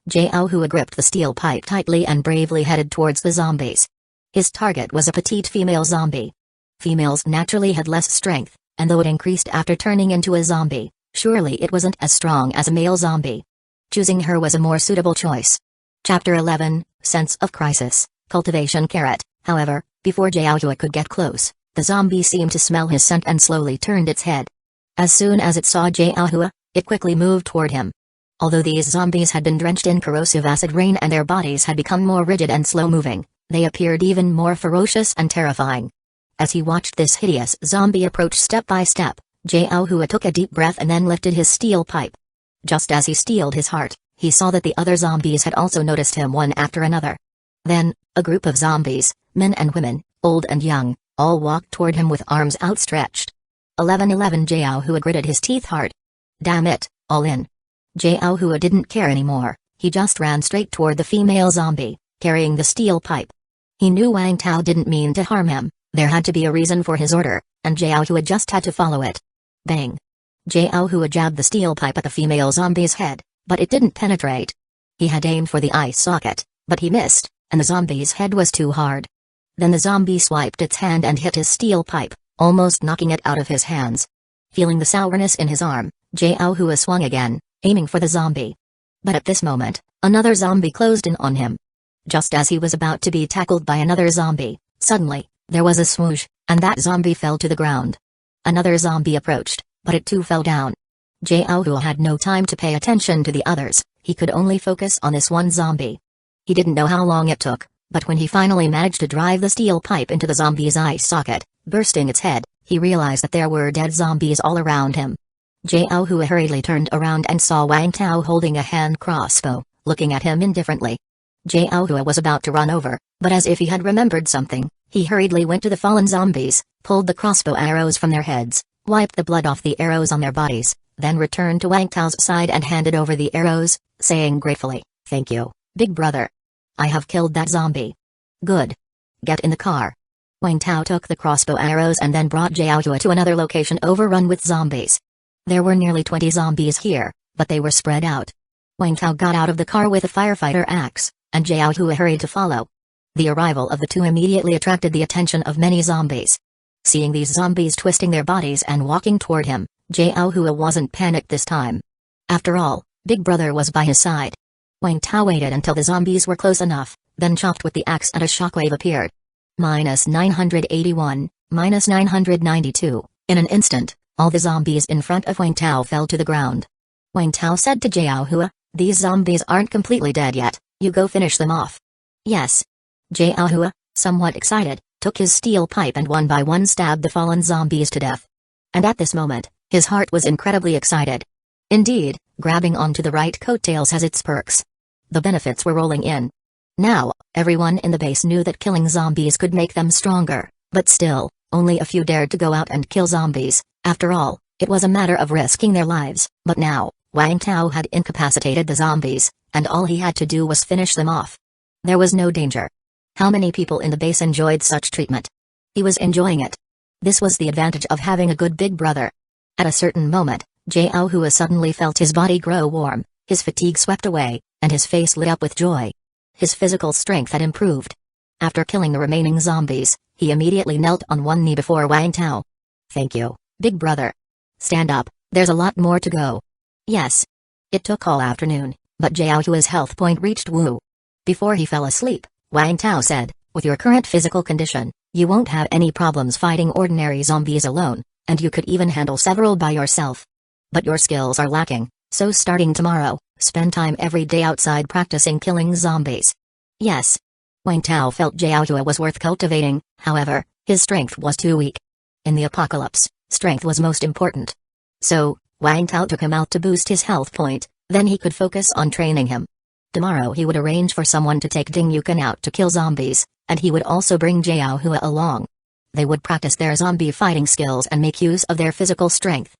A: Jiaohua gripped the steel pipe tightly and bravely headed towards the zombies. His target was a petite female zombie. Females naturally had less strength, and though it increased after turning into a zombie, surely it wasn't as strong as a male zombie. Choosing her was a more suitable choice. Chapter 11, Sense of Crisis, Cultivation Carrot. However, before Jiaohua could get close, the zombie seemed to smell his scent and slowly turned its head. As soon as it saw Jiaohua, it quickly moved toward him. Although these zombies had been drenched in corrosive acid rain and their bodies had become more rigid and slow-moving, they appeared even more ferocious and terrifying. As he watched this hideous zombie approach step by step, Jiaohua took a deep breath and then lifted his steel pipe. Just as he steeled his heart, he saw that the other zombies had also noticed him one after another. Then, a group of zombies, men and women, old and young, all walked toward him with arms outstretched. 11 Jiaohua gritted his teeth hard. Damn it, all in. Jiaohua didn't care anymore, he just ran straight toward the female zombie, carrying the steel pipe. He knew Wang Tao didn't mean to harm him, there had to be a reason for his order, and Jiaohua just had to follow it. Bang! Jiaohua jabbed the steel pipe at the female zombie's head, but it didn't penetrate. He had aimed for the eye socket, but he missed, and the zombie's head was too hard. Then the zombie swiped its hand and hit his steel pipe, almost knocking it out of his hands. Feeling the sourness in his arm, Jiaohua swung again, aiming for the zombie. But at this moment, another zombie closed in on him. Just as he was about to be tackled by another zombie, suddenly, there was a swoosh, and that zombie fell to the ground. Another zombie approached, but it too fell down. Jiaohua had no time to pay attention to the others, he could only focus on this one zombie. He didn't know how long it took, but when he finally managed to drive the steel pipe into the zombie's eye socket, bursting its head, he realized that there were dead zombies all around him. Jiaohua hurriedly turned around and saw Wang Tao holding a hand crossbow, looking at him indifferently. Jiaohua was about to run over, but as if he had remembered something, he hurriedly went to the fallen zombies, pulled the crossbow arrows from their heads, wiped the blood off the arrows on their bodies, then returned to Wang Tao's side and handed over the arrows, saying gratefully, "Thank you, big brother. I have killed that zombie." "Good. Get in the car." Wang Tao took the crossbow arrows and then brought Jiaohua to another location overrun with zombies. There were nearly 20 zombies here, but they were spread out. Wang Tao got out of the car with a firefighter axe, and Jiaohua hurried to follow. The arrival of the two immediately attracted the attention of many zombies. Seeing these zombies twisting their bodies and walking toward him, Jiaohua wasn't panicked this time. After all, Big Brother was by his side. Wang Tao waited until the zombies were close enough, then chopped with the axe and a shockwave appeared. -981, -992, in an instant, all the zombies in front of Wang Tao fell to the ground. Wang Tao said to Jiao Hua, "These zombies aren't completely dead yet, you go finish them off." "Yes." Jiao Hua, somewhat excited, took his steel pipe and one by one stabbed the fallen zombies to death. And at this moment, his heart was incredibly excited. Indeed, grabbing onto the right coattails has its perks. The benefits were rolling in. Now, everyone in the base knew that killing zombies could make them stronger, but still, only a few dared to go out and kill zombies. After all, it was a matter of risking their lives. But now, Wang Tao had incapacitated the zombies, and all he had to do was finish them off. There was no danger. How many people in the base enjoyed such treatment? He was enjoying it. This was the advantage of having a good big brother. At a certain moment, Jiao Hua suddenly felt his body grow warm, his fatigue swept away, and his face lit up with joy. His physical strength had improved. After killing the remaining zombies, he immediately knelt on one knee before Wang Tao. "Thank you, big brother. Stand up, there's a lot more to go." "Yes." It took all afternoon, but Jiao Hua's health point reached Wu. Before he fell asleep, Wang Tao said, "With your current physical condition, you won't have any problems fighting ordinary zombies alone, and you could even handle several by yourself. But your skills are lacking, so starting tomorrow, spend time every day outside practicing killing zombies." "Yes." Wang Tao felt Jiao Hua was worth cultivating, however, his strength was too weak. In the apocalypse, strength was most important. So, Wang Tao took him out to boost his health point, then he could focus on training him. Tomorrow he would arrange for someone to take Ding Yukan out to kill zombies, and he would also bring Jiao Hua along. They would practice their zombie fighting skills and make use of their physical strength.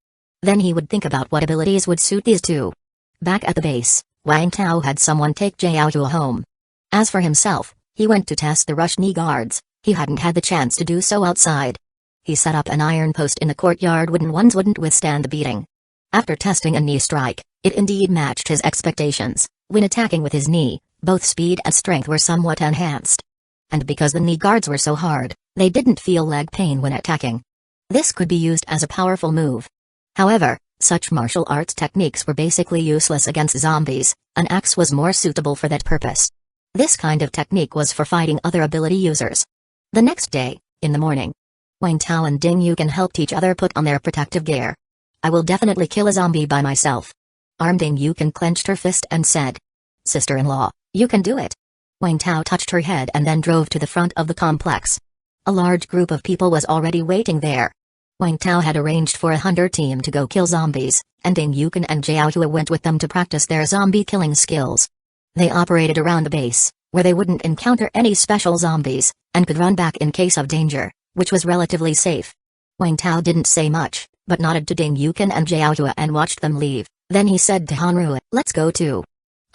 A: Then he would think about what abilities would suit these two. Back at the base, Wang Tao had someone take Jiao Hua home. As for himself, he went to test the rush knee guards. He hadn't had the chance to do so outside. He set up an iron post in the courtyard. Wooden ones wouldn't withstand the beating. After testing a knee strike, it indeed matched his expectations. When attacking with his knee, both speed and strength were somewhat enhanced. And because the knee guards were so hard, they didn't feel leg pain when attacking. This could be used as a powerful move. However, such martial arts techniques were basically useless against zombies. An axe was more suitable for that purpose. This kind of technique was for fighting other ability users. The next day, in the morning, Wang Tao and Ding Yukan helped each other put on their protective gear. "I will definitely kill a zombie by myself." Armed Ding Yukan clenched her fist and said, "Sister-in-law, you can do it." Wang Tao touched her head and then drove to the front of the complex. A large group of people was already waiting there. Wang Tao had arranged for a hunter team to go kill zombies, and Ding Yukan and Jiao Hua went with them to practice their zombie killing skills. They operated around the base, where they wouldn't encounter any special zombies, and could run back in case of danger, which was relatively safe. Wang Tao didn't say much, but nodded to Ding Yukan and Jiao Hua and watched them leave. Then he said to Hanrua, "Let's go too."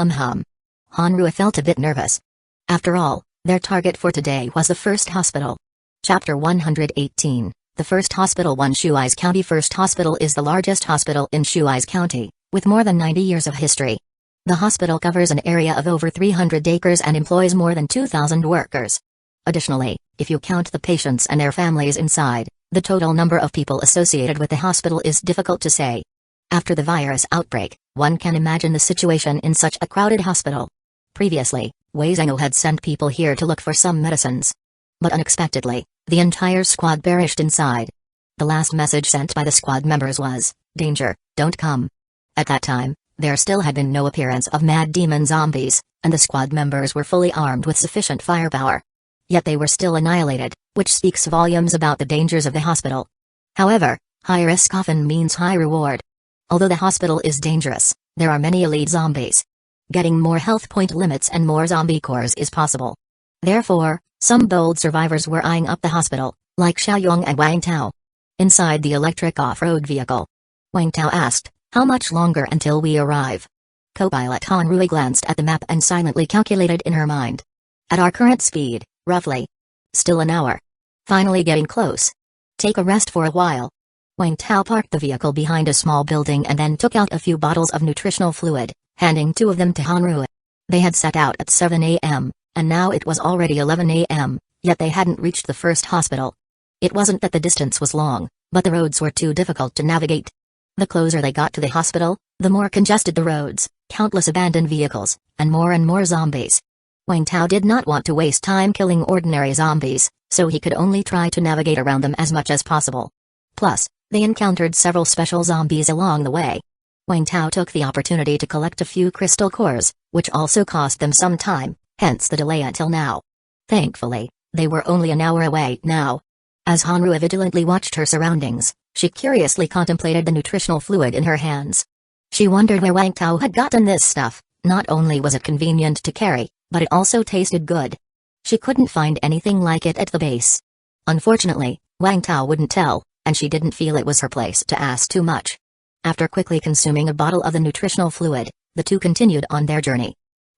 A: Hanrua felt a bit nervous. After all, their target for today was the first hospital. Chapter 118, The First Hospital. 1 Shuai's County. First Hospital is the largest hospital in Shuai's County, with more than 90 years of history. The hospital covers an area of over 300 acres and employs more than 2,000 workers. Additionally, if you count the patients and their families inside, the total number of people associated with the hospital is difficult to say. After the virus outbreak, one can imagine the situation in such a crowded hospital. Previously, Wei Zhengou had sent people here to look for some medicines. But unexpectedly, the entire squad perished inside. The last message sent by the squad members was, "Danger, don't come." At that time, there still had been no appearance of mad demon zombies, and the squad members were fully armed with sufficient firepower. Yet they were still annihilated, which speaks volumes about the dangers of the hospital. However, high risk often means high reward. Although the hospital is dangerous, there are many elite zombies. Getting more health point limits and more zombie cores is possible. Therefore, some bold survivors were eyeing up the hospital, like Xiaoyong and Wang Tao. Inside the electric off-road vehicle, Wang Tao asked, "How much longer until we arrive?" Co-pilot Han Rui glanced at the map and silently calculated in her mind. "At our current speed, roughly. Still an hour. Finally getting close. Take a rest for a while." Wang Tao parked the vehicle behind a small building and then took out a few bottles of nutritional fluid, handing 2 of them to Han Rui. They had set out at 7 a.m., and now it was already 11 a.m., yet they hadn't reached the first hospital. It wasn't that the distance was long, but the roads were too difficult to navigate. The closer they got to the hospital, the more congested the roads, countless abandoned vehicles, and more zombies. Wang Tao did not want to waste time killing ordinary zombies, so he could only try to navigate around them as much as possible. Plus, they encountered several special zombies along the way. Wang Tao took the opportunity to collect a few crystal cores, which also cost them some time, hence the delay until now. Thankfully, they were only an hour away now. As Hanru vigilantly watched her surroundings, she curiously contemplated the nutritional fluid in her hands. She wondered where Wang Tao had gotten this stuff. Not only was it convenient to carry, but it also tasted good. She couldn't find anything like it at the base. Unfortunately, Wang Tao wouldn't tell, and she didn't feel it was her place to ask too much. After quickly consuming a bottle of the nutritional fluid, the two continued on their journey.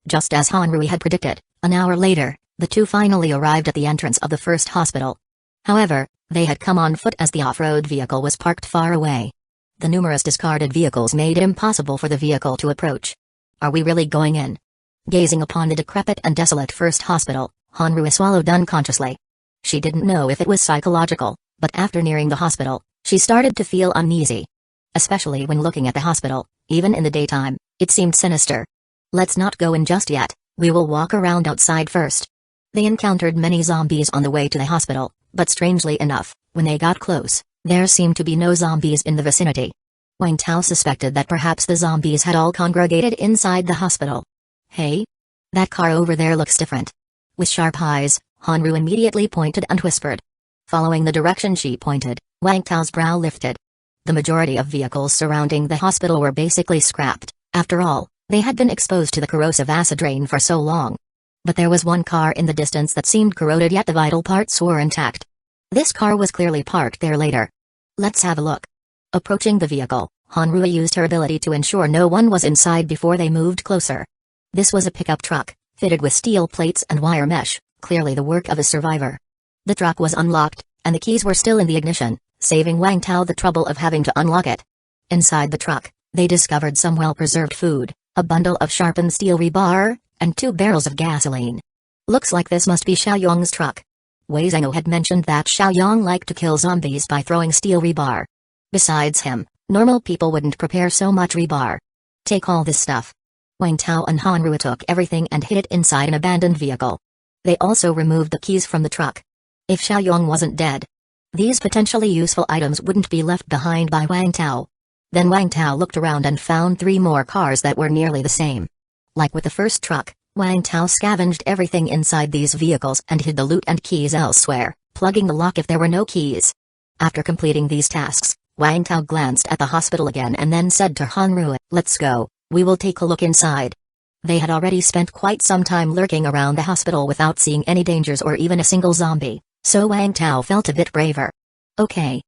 A: Just as Hanru had predicted, an hour later, the two finally arrived at the entrance of the first hospital. However, they had come on foot as the off-road vehicle was parked far away. The numerous discarded vehicles made it impossible for the vehicle to approach. Are we really going in? Gazing upon the decrepit and desolate first hospital, Hanru swallowed unconsciously. She didn't know if it was psychological, but after nearing the hospital, she started to feel uneasy. Especially when looking at the hospital, even in the daytime, it seemed sinister. Let's not go in just yet, we will walk around outside first. They encountered many zombies on the way to the hospital, but strangely enough, when they got close, there seemed to be no zombies in the vicinity. Wang Tao suspected that perhaps the zombies had all congregated inside the hospital. Hey? That car over there looks different. With sharp eyes, Hanru immediately pointed and whispered. Following the direction she pointed, Wang Tao's brow lifted. The majority of vehicles surrounding the hospital were basically scrapped. After all, they had been exposed to the corrosive acid rain for so long. But there was one car in the distance that seemed corroded, yet the vital parts were intact. This car was clearly parked there later. Let's have a look. Approaching the vehicle, Hanru used her ability to ensure no one was inside before they moved closer. This was a pickup truck, fitted with steel plates and wire mesh, clearly the work of a survivor. The truck was unlocked, and the keys were still in the ignition, saving Wang Tao the trouble of having to unlock it. Inside the truck, they discovered some well-preserved food, a bundle of sharpened steel rebar, and 2 barrels of gasoline. Looks like this must be Xiaoyong's truck. Wei Zhengou had mentioned that Xiaoyong liked to kill zombies by throwing steel rebar. Besides him, normal people wouldn't prepare so much rebar. Take all this stuff. Wang Tao and Hanru took everything and hid it inside an abandoned vehicle. They also removed the keys from the truck. If Xiaoyong wasn't dead, these potentially useful items wouldn't be left behind by Wang Tao. Then Wang Tao looked around and found 3 more cars that were nearly the same. Like with the first truck, Wang Tao scavenged everything inside these vehicles and hid the loot and keys elsewhere, plugging the lock if there were no keys. After completing these tasks, Wang Tao glanced at the hospital again and then said to Hanru, "Let's go, we will take a look inside." They had already spent quite some time lurking around the hospital without seeing any dangers or even a single zombie, so Wang Tao felt a bit braver. Okay.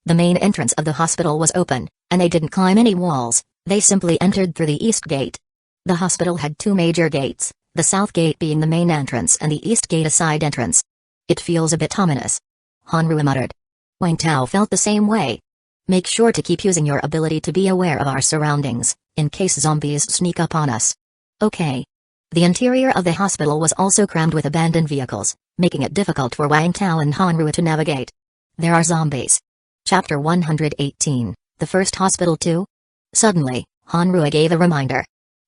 A: The main entrance of the hospital was open, and they didn't climb any walls, they simply entered through the east gate. The hospital had 2 major gates, the south gate being the main entrance and the east gate a side entrance. It feels a bit ominous. Hanru muttered. Wang Tao felt the same way. Make sure to keep using your ability to be aware of our surroundings, in case zombies sneak up on us. Okay. The interior of the hospital was also crammed with abandoned vehicles, making it difficult for Wang Tao and Hanru to navigate. There are zombies. Chapter 118, The First Hospital 2? Suddenly, Hanru gave a reminder.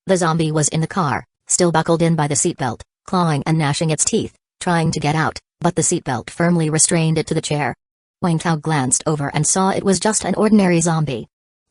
A: The zombie was in the car, still buckled in by the seatbelt, clawing and gnashing its teeth, trying to get out, but the seatbelt firmly restrained it to the chair. Wang Tao glanced over and saw it was just an ordinary zombie.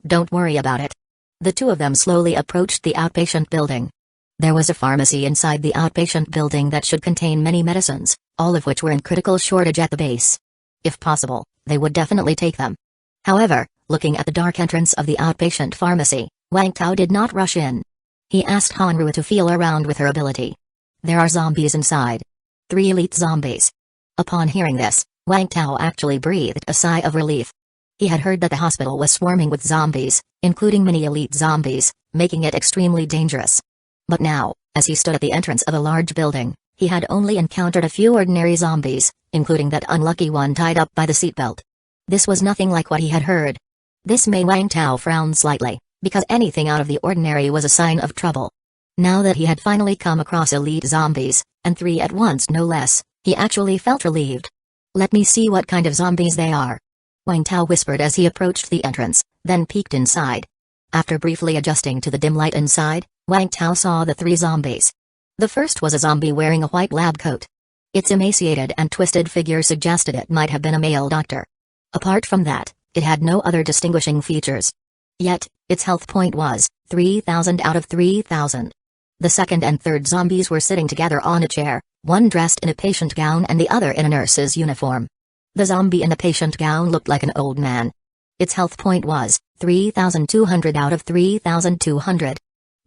A: Don't worry about it. The two of them slowly approached the outpatient building. There was a pharmacy inside the outpatient building that should contain many medicines, all of which were in critical shortage at the base. If possible, they would definitely take them. However, looking at the dark entrance of the outpatient pharmacy, Wang Tao did not rush in. He asked Hanru to feel around with her ability. There are zombies inside. 3 elite zombies. Upon hearing this, Wang Tao actually breathed a sigh of relief. He had heard that the hospital was swarming with zombies, including many elite zombies, making it extremely dangerous. But now, as he stood at the entrance of a large building, he had only encountered a few ordinary zombies, including that unlucky one tied up by the seatbelt. This was nothing like what he had heard. This made Wang Tao frown slightly, because anything out of the ordinary was a sign of trouble. Now that he had finally come across elite zombies, and 3 at once no less, he actually felt relieved. Let me see what kind of zombies they are. Wang Tao whispered as he approached the entrance, then peeked inside. After briefly adjusting to the dim light inside, Wang Tao saw the 3 zombies. The first was a zombie wearing a white lab coat. Its emaciated and twisted figure suggested it might have been a male doctor. Apart from that, it had no other distinguishing features. Yet, its health point was 3,000 out of 3,000. The second and third zombies were sitting together on a chair, one dressed in a patient gown and the other in a nurse's uniform. The zombie in the patient gown looked like an old man. Its health point was 3,200 out of 3,200.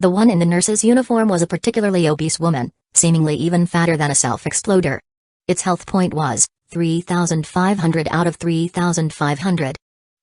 A: The one in the nurse's uniform was a particularly obese woman, seemingly even fatter than a self-exploder. Its health point was 3,500 out of 3,500.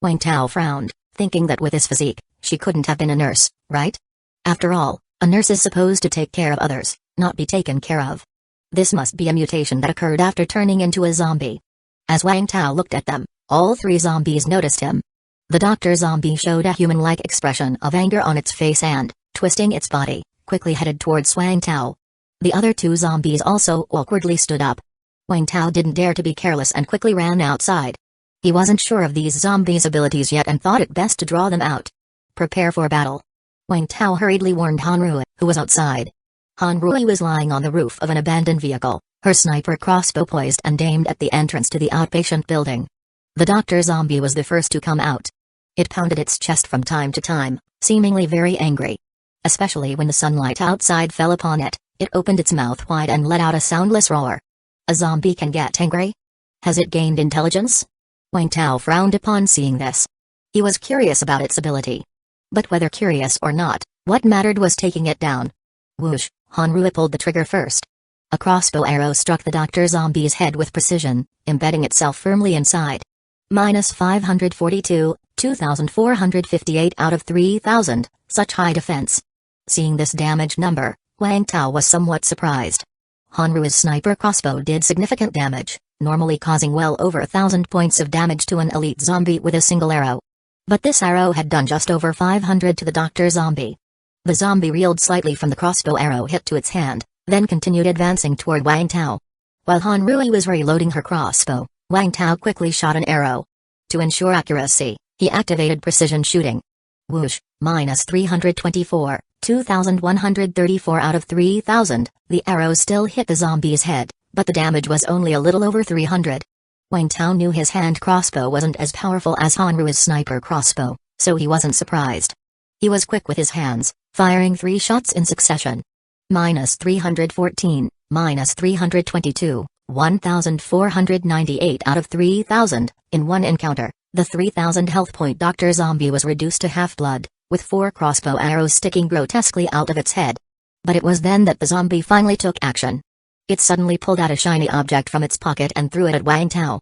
A: Wang Tao frowned, thinking that with his physique, she couldn't have been a nurse, right? After all, a nurse is supposed to take care of others, not be taken care of. This must be a mutation that occurred after turning into a zombie. As Wang Tao looked at them, all 3 zombies noticed him. The doctor zombie showed a human-like expression of anger on its face and, twisting its body, quickly headed towards Wang Tao. The other 2 zombies also awkwardly stood up. Wang Tao didn't dare to be careless and quickly ran outside. He wasn't sure of these zombies' abilities yet and thought it best to draw them out. Prepare for battle. Wang Tao hurriedly warned Han Rui, who was outside. Han Rui was lying on the roof of an abandoned vehicle, her sniper crossbow poised and aimed at the entrance to the outpatient building. The doctor zombie was the first to come out. It pounded its chest from time to time, seemingly very angry. Especially when the sunlight outside fell upon it, it opened its mouth wide and let out a soundless roar. A zombie can get angry? Has it gained intelligence? Wang Tao frowned upon seeing this. He was curious about its ability. But whether curious or not, what mattered was taking it down. Whoosh, Han Rui pulled the trigger first. A crossbow arrow struck the doctor zombie's head with precision, embedding itself firmly inside. -542, 2,458 out of 3,000, such high defense. Seeing this damage number, Wang Tao was somewhat surprised. Han Rui's sniper crossbow did significant damage, normally causing well over 1,000 points of damage to an elite zombie with a single arrow. But this arrow had done just over 500 to the doctor zombie. The zombie reeled slightly from the crossbow arrow hit to its hand, then continued advancing toward Wang Tao. While Han Rui was reloading her crossbow, Wang Tao quickly shot an arrow. To ensure accuracy, he activated precision shooting. Whoosh, -324, 2,134 out of 3,000, the arrow still hit the zombie's head, but the damage was only a little over 300. Wang Tao knew his hand crossbow wasn't as powerful as Han Rui's sniper crossbow, so he wasn't surprised. He was quick with his hands, firing 3 shots in succession. -314, -322, 1,498 out of 3,000, in one encounter, the 3,000 health point doctor zombie was reduced to half-blood, with 4 crossbow arrows sticking grotesquely out of its head. But it was then that the zombie finally took action. It suddenly pulled out a shiny object from its pocket and threw it at Wang Tao.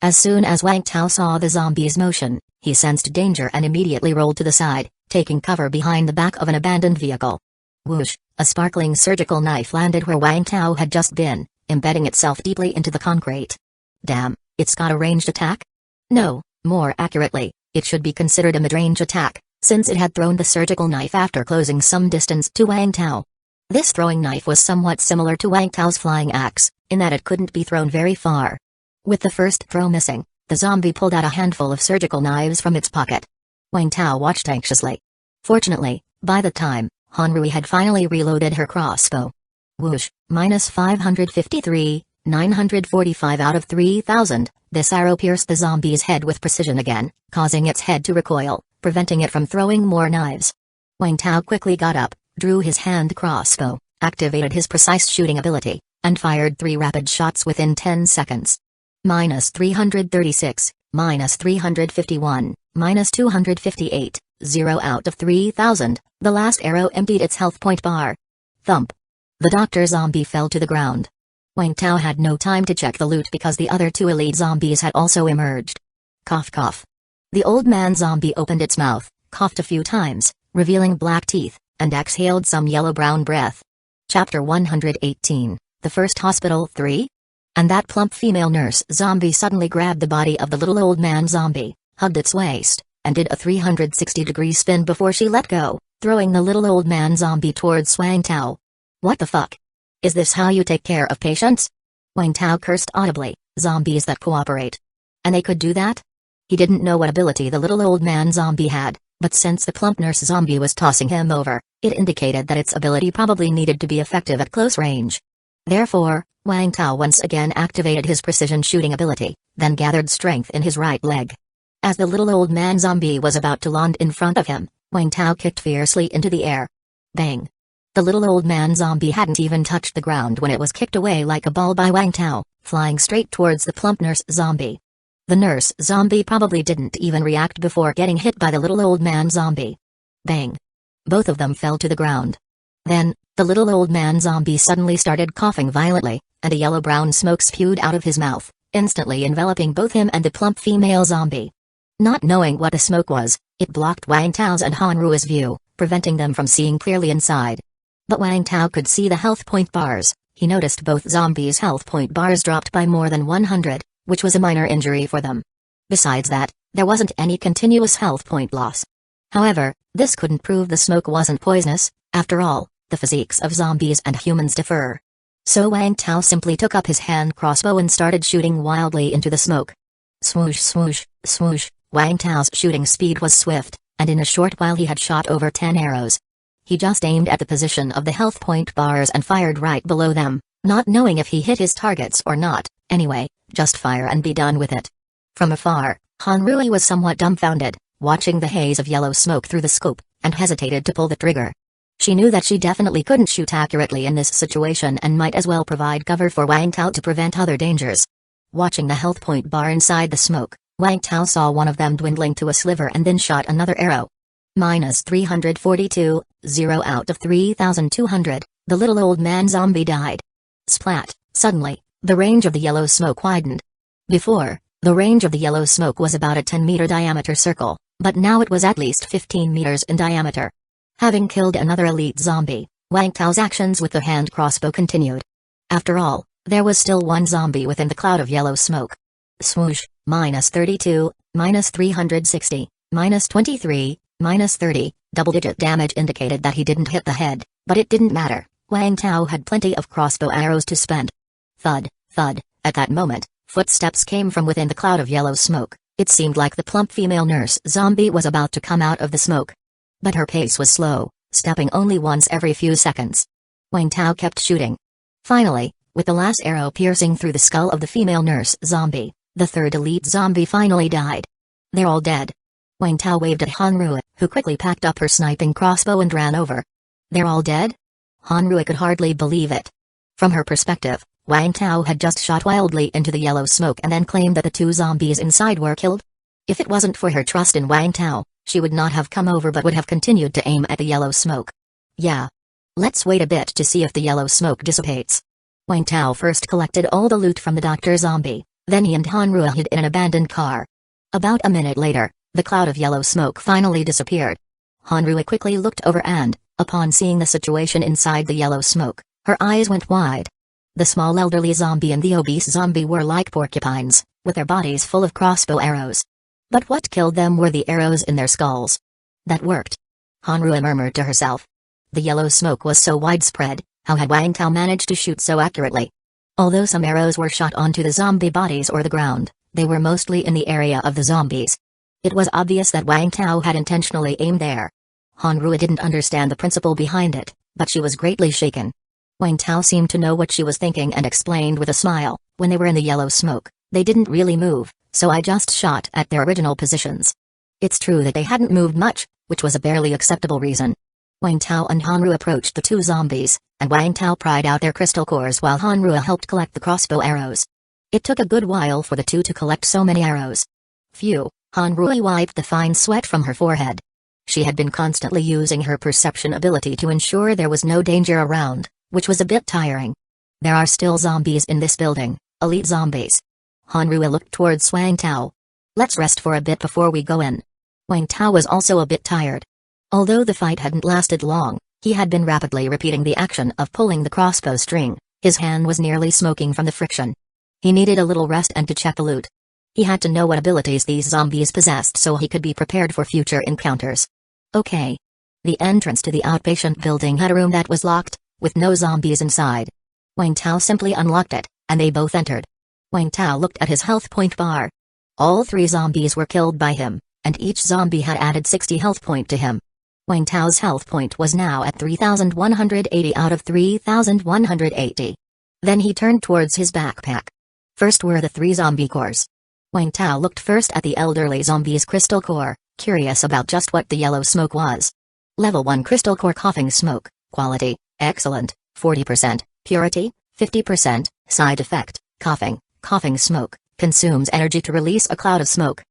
A: As soon as Wang Tao saw the zombie's motion, he sensed danger and immediately rolled to the side, taking cover behind the back of an abandoned vehicle. Whoosh, a sparkling surgical knife landed where Wang Tao had just been, embedding itself deeply into the concrete. Damn, it's got a ranged attack? No, more accurately, it should be considered a mid-range attack, since it had thrown the surgical knife after closing some distance to Wang Tao. This throwing knife was somewhat similar to Wang Tao's flying axe, in that it couldn't be thrown very far. With the first throw missing, the zombie pulled out a handful of surgical knives from its pocket. Wang Tao watched anxiously. Fortunately, by the time, Han Rui had finally reloaded her crossbow. Whoosh, -553, 945 out of 3,000, this arrow pierced the zombie's head with precision again, causing its head to recoil, preventing it from throwing more knives. Wang Tao quickly got up, drew his hand crossbow, activated his precise shooting ability, and fired 3 rapid shots within 10 seconds. -336, -351, -258, 0 out of 3,000, the last arrow emptied its health point bar. Thump. The doctor zombie fell to the ground. Wang Tao had no time to check the loot because the other 2 elite zombies had also emerged. Cough cough. The old man zombie opened its mouth, coughed a few times, revealing black teeth, and exhaled some yellow-brown breath. Chapter 118, The First Hospital 3? And that plump female nurse zombie suddenly grabbed the body of the little old man zombie, hugged its waist, and did a 360-degree spin before she let go, throwing the little old man zombie towards Wang Tao. What the fuck? Is this how you take care of patients? Wang Tao cursed audibly, zombies that cooperate. And they could do that? He didn't know what ability the little old man zombie had, but since the plump nurse zombie was tossing him over, it indicated that its ability probably needed to be effective at close range. Therefore, Wang Tao once again activated his precision shooting ability, then gathered strength in his right leg. As the little old man zombie was about to land in front of him, Wang Tao kicked fiercely into the air. Bang! The little old man zombie hadn't even touched the ground when it was kicked away like a ball by Wang Tao, flying straight towards the plump nurse zombie. The nurse zombie probably didn't even react before getting hit by the little old man zombie. Bang! Both of them fell to the ground. Then, the little old man zombie suddenly started coughing violently, and a yellow-brown smoke spewed out of his mouth, instantly enveloping both him and the plump female zombie. Not knowing what the smoke was, it blocked Wang Tao's and Han Rui's view, preventing them from seeing clearly inside. But Wang Tao could see the health point bars. He noticed both zombies' health point bars dropped by more than 100, which was a minor injury for them. Besides that, there wasn't any continuous health point loss. However, this couldn't prove the smoke wasn't poisonous. After all, the physiques of zombies and humans differ. So Wang Tao simply took up his hand crossbow and started shooting wildly into the smoke. Swoosh swoosh, swoosh. Wang Tao's shooting speed was swift, and in a short while he had shot over 10 arrows. He just aimed at the position of the health point bars and fired right below them, not knowing if he hit his targets or not. Anyway, just fire and be done with it. From afar, Han Rui was somewhat dumbfounded, watching the haze of yellow smoke through the scope, and hesitated to pull the trigger. She knew that she definitely couldn't shoot accurately in this situation and might as well provide cover for Wang Tao to prevent other dangers. Watching the health point bar inside the smoke, Wang Tao saw one of them dwindling to a sliver and then shot another arrow. -342, 0 out of 3,200, the little old man zombie died. Splat! Suddenly, the range of the yellow smoke widened. Before, the range of the yellow smoke was about a 10-meter diameter circle, but now it was at least 15 meters in diameter. Having killed another elite zombie, Wang Tao's actions with the hand crossbow continued. After all, there was still one zombie within the cloud of yellow smoke. Swoosh, -32, -360, -23, -30, double-digit damage indicated that he didn't hit the head, but it didn't matter. Wang Tao had plenty of crossbow arrows to spend. Thud, thud, at that moment, footsteps came from within the cloud of yellow smoke. It seemed like the plump female nurse zombie was about to come out of the smoke. But her pace was slow, stepping only once every few seconds. Wang Tao kept shooting. Finally, with the last arrow piercing through the skull of the female nurse zombie, the third elite zombie finally died. They're all dead. Wang Tao waved at Han Rui, who quickly packed up her sniping crossbow and ran over. They're all dead? Han Rui could hardly believe it. From her perspective, Wang Tao had just shot wildly into the yellow smoke and then claimed that the two zombies inside were killed. If it wasn't for her trust in Wang Tao, she would not have come over but would have continued to aim at the yellow smoke. Yeah. Let's wait a bit to see if the yellow smoke dissipates. Wang Tao first collected all the loot from the doctor zombie, then he and Han Rui hid in an abandoned car. About a minute later, the cloud of yellow smoke finally disappeared. Han Rui quickly looked over and, upon seeing the situation inside the yellow smoke, her eyes went wide. The small elderly zombie and the obese zombie were like porcupines, with their bodies full of crossbow arrows. But what killed them were the arrows in their skulls. That worked. Han Rui murmured to herself. The yellow smoke was so widespread, how had Wang Tao managed to shoot so accurately? Although some arrows were shot onto the zombie bodies or the ground, they were mostly in the area of the zombies. It was obvious that Wang Tao had intentionally aimed there. Han Rui didn't understand the principle behind it, but she was greatly shaken. Wang Tao seemed to know what she was thinking and explained with a smile, when they were in the yellow smoke, they didn't really move, so I just shot at their original positions. It's true that they hadn't moved much, which was a barely acceptable reason. Wang Tao and Han Rui approached the two zombies, and Wang Tao pried out their crystal cores while Han Rui helped collect the crossbow arrows. It took a good while for the two to collect so many arrows. Phew, Han Rui wiped the fine sweat from her forehead. She had been constantly using her perception ability to ensure there was no danger around, which was a bit tiring. There are still zombies in this building, elite zombies. Han Rui looked towards Wang Tao. Let's rest for a bit before we go in. Wang Tao was also a bit tired. Although the fight hadn't lasted long, he had been rapidly repeating the action of pulling the crossbow string. His hand was nearly smoking from the friction. He needed a little rest and to check the loot. He had to know what abilities these zombies possessed so he could be prepared for future encounters. Okay. The entrance to the outpatient building had a room that was locked, with no zombies inside. Wang Tao simply unlocked it, and they both entered. Wang Tao looked at his health point bar. All 3 zombies were killed by him, and each zombie had added 60 health point to him. Wang Tao's health point was now at 3,180 out of 3,180. Then he turned towards his backpack. First were the 3 zombie cores. Wang Tao looked first at the elderly zombie's crystal core, curious about just what the yellow smoke was. Level 1 crystal core coughing smoke, quality, excellent, 40%, purity, 50%, side effect, coughing smoke, consumes energy to release a cloud of smoke.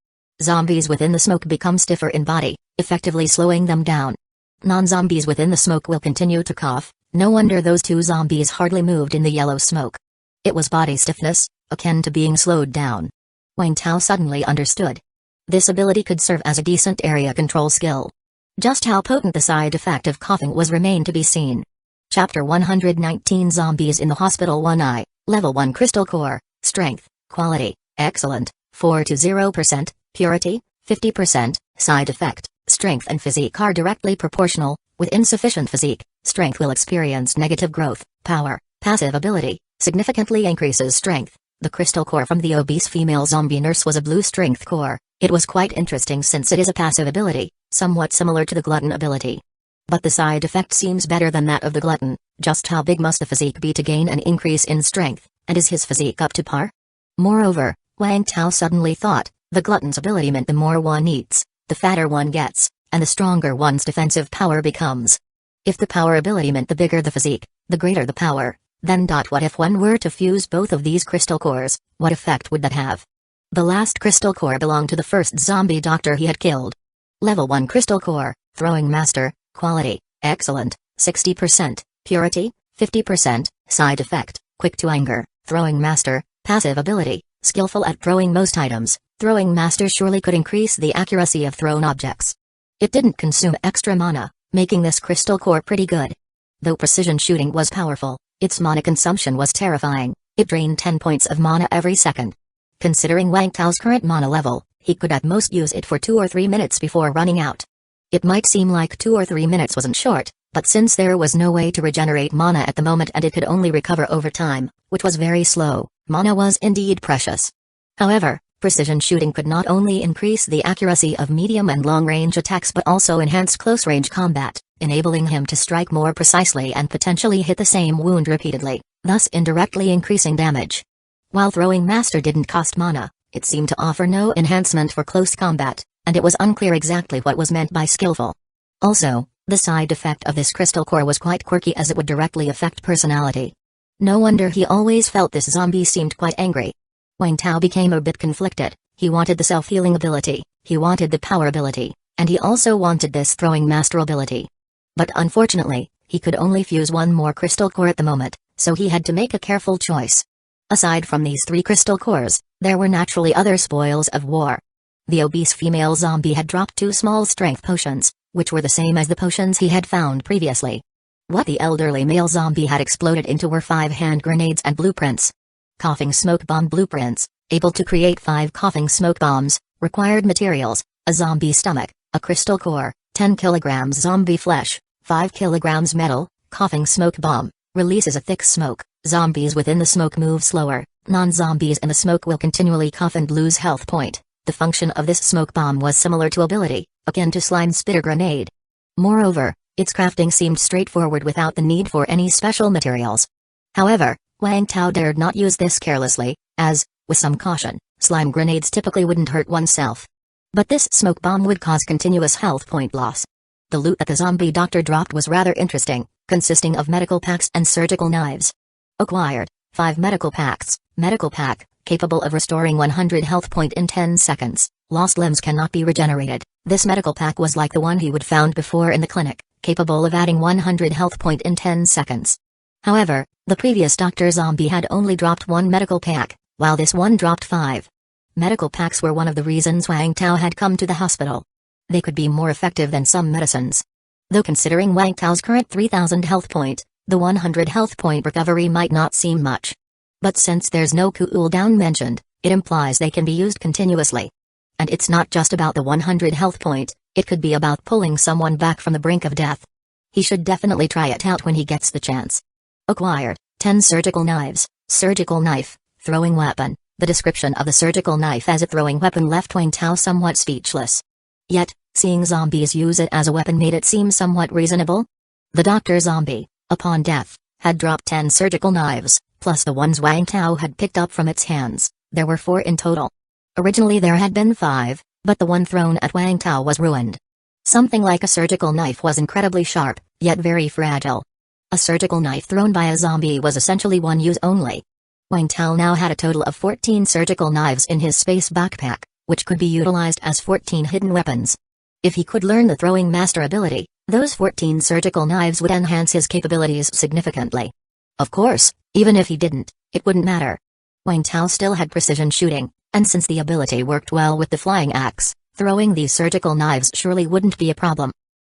A: Zombies within the smoke become stiffer in body, effectively slowing them down. Non-zombies within the smoke will continue to cough. No wonder those 2 zombies hardly moved in the yellow smoke. It was body stiffness, akin to being slowed down. Wang Tao suddenly understood. This ability could serve as a decent area control skill. Just how potent the side effect of coughing was remained to be seen. Chapter 119 Zombies in the Hospital 1I, Level 1 Crystal Core, Strength, Quality, Excellent, 4 to 0%, Purity, 50%, Side Effect, Strength and physique are directly proportional. With insufficient physique, strength will experience negative growth. Power, passive ability, significantly increases strength. The crystal core from the obese female zombie nurse was a blue strength core. It was quite interesting since it is a passive ability, somewhat similar to the glutton ability. But the side effect seems better than that of the glutton. Just how big must the physique be to gain an increase in strength, and is his physique up to par? Moreover, Wang Tao suddenly thought, the glutton's ability meant the more one eats, the fatter one gets, and the stronger one's defensive power becomes. If the power ability meant the bigger the physique, the greater the power, then what if one were to fuse both of these crystal cores, what effect would that have? The last crystal core belonged to the first zombie doctor he had killed. Level 1 Crystal Core, Throwing Master, Quality, Excellent, 60%, Purity, 50%, Side Effect, Quick to Anger, Throwing Master, Passive Ability, Skillful at throwing most items. Throwing Master surely could increase the accuracy of thrown objects. It didn't consume extra mana, making this crystal core pretty good. Though precision shooting was powerful, its mana consumption was terrifying. It drained 10 points of mana every second. Considering Wang Tao's current mana level, he could at most use it for 2 or 3 minutes before running out. It might seem like 2 or 3 minutes wasn't short, but since there was no way to regenerate mana at the moment and it could only recover over time, which was very slow, mana was indeed precious. However, precision shooting could not only increase the accuracy of medium and long-range attacks but also enhance close-range combat, enabling him to strike more precisely and potentially hit the same wound repeatedly, thus indirectly increasing damage. While Throwing Master didn't cost mana, it seemed to offer no enhancement for close combat, and it was unclear exactly what was meant by skillful. Also, the side effect of this crystal core was quite quirky as it would directly affect personality. No wonder he always felt this zombie seemed quite angry. Wang Tao became a bit conflicted. He wanted the self-healing ability, he wanted the power ability, and he also wanted this Throwing Master ability. But unfortunately, he could only fuse one more crystal core at the moment, so he had to make a careful choice. Aside from these 3 crystal cores, there were naturally other spoils of war. The obese female zombie had dropped 2 small strength potions, which were the same as the potions he had found previously. What the elderly male zombie had exploded into were 5 hand grenades and blueprints. Coughing smoke bomb blueprints, able to create 5 coughing smoke bombs, required materials, a zombie stomach, a crystal core, 10 kilograms zombie flesh, 5 kilograms metal. Coughing smoke bomb, releases a thick smoke, zombies within the smoke move slower, non-zombies in the smoke will continually cough and lose health point. The function of this smoke bomb was similar to ability, akin to slime spitter grenade. Moreover, its crafting seemed straightforward without the need for any special materials. However, Wang Tao dared not use this carelessly, as, with some caution, slime grenades typically wouldn't hurt oneself. But this smoke bomb would cause continuous health point loss. The loot that the zombie doctor dropped was rather interesting, consisting of medical packs and surgical knives. Acquired, 5 medical packs. Medical pack, capable of restoring 100 health point in 10 seconds. Lost limbs cannot be regenerated. This medical pack was like the one he would found before in the clinic, capable of adding 100 health point in 10 seconds. However, the previous Dr. Zombie had only dropped 1 medical pack, while this one dropped 5. Medical packs were one of the reasons Wang Tao had come to the hospital. They could be more effective than some medicines. Though considering Wang Tao's current 3000 health point, the 100 health point recovery might not seem much. But since there's no cooldown mentioned, it implies they can be used continuously. And it's not just about the 100 health point, it could be about pulling someone back from the brink of death. He should definitely try it out when he gets the chance. Acquired, 10 surgical knives, surgical knife, throwing weapon, The description of the surgical knife as a throwing weapon left Wang Tao somewhat speechless. Yet, seeing zombies use it as a weapon made it seem somewhat reasonable. The doctor zombie, upon death, had dropped 10 surgical knives, plus the ones Wang Tao had picked up from its hands. There were 4 in total. Originally there had been 5, but the one thrown at Wang Tao was ruined. Something like a surgical knife was incredibly sharp, yet very fragile. A surgical knife thrown by a zombie was essentially one use only. Wang Tao now had a total of 14 surgical knives in his space backpack, which could be utilized as 14 hidden weapons. If he could learn the throwing master ability, those 14 surgical knives would enhance his capabilities significantly. Of course, even if he didn't, it wouldn't matter. Wang Tao still had precision shooting, and since the ability worked well with the flying axe, throwing these surgical knives surely wouldn't be a problem.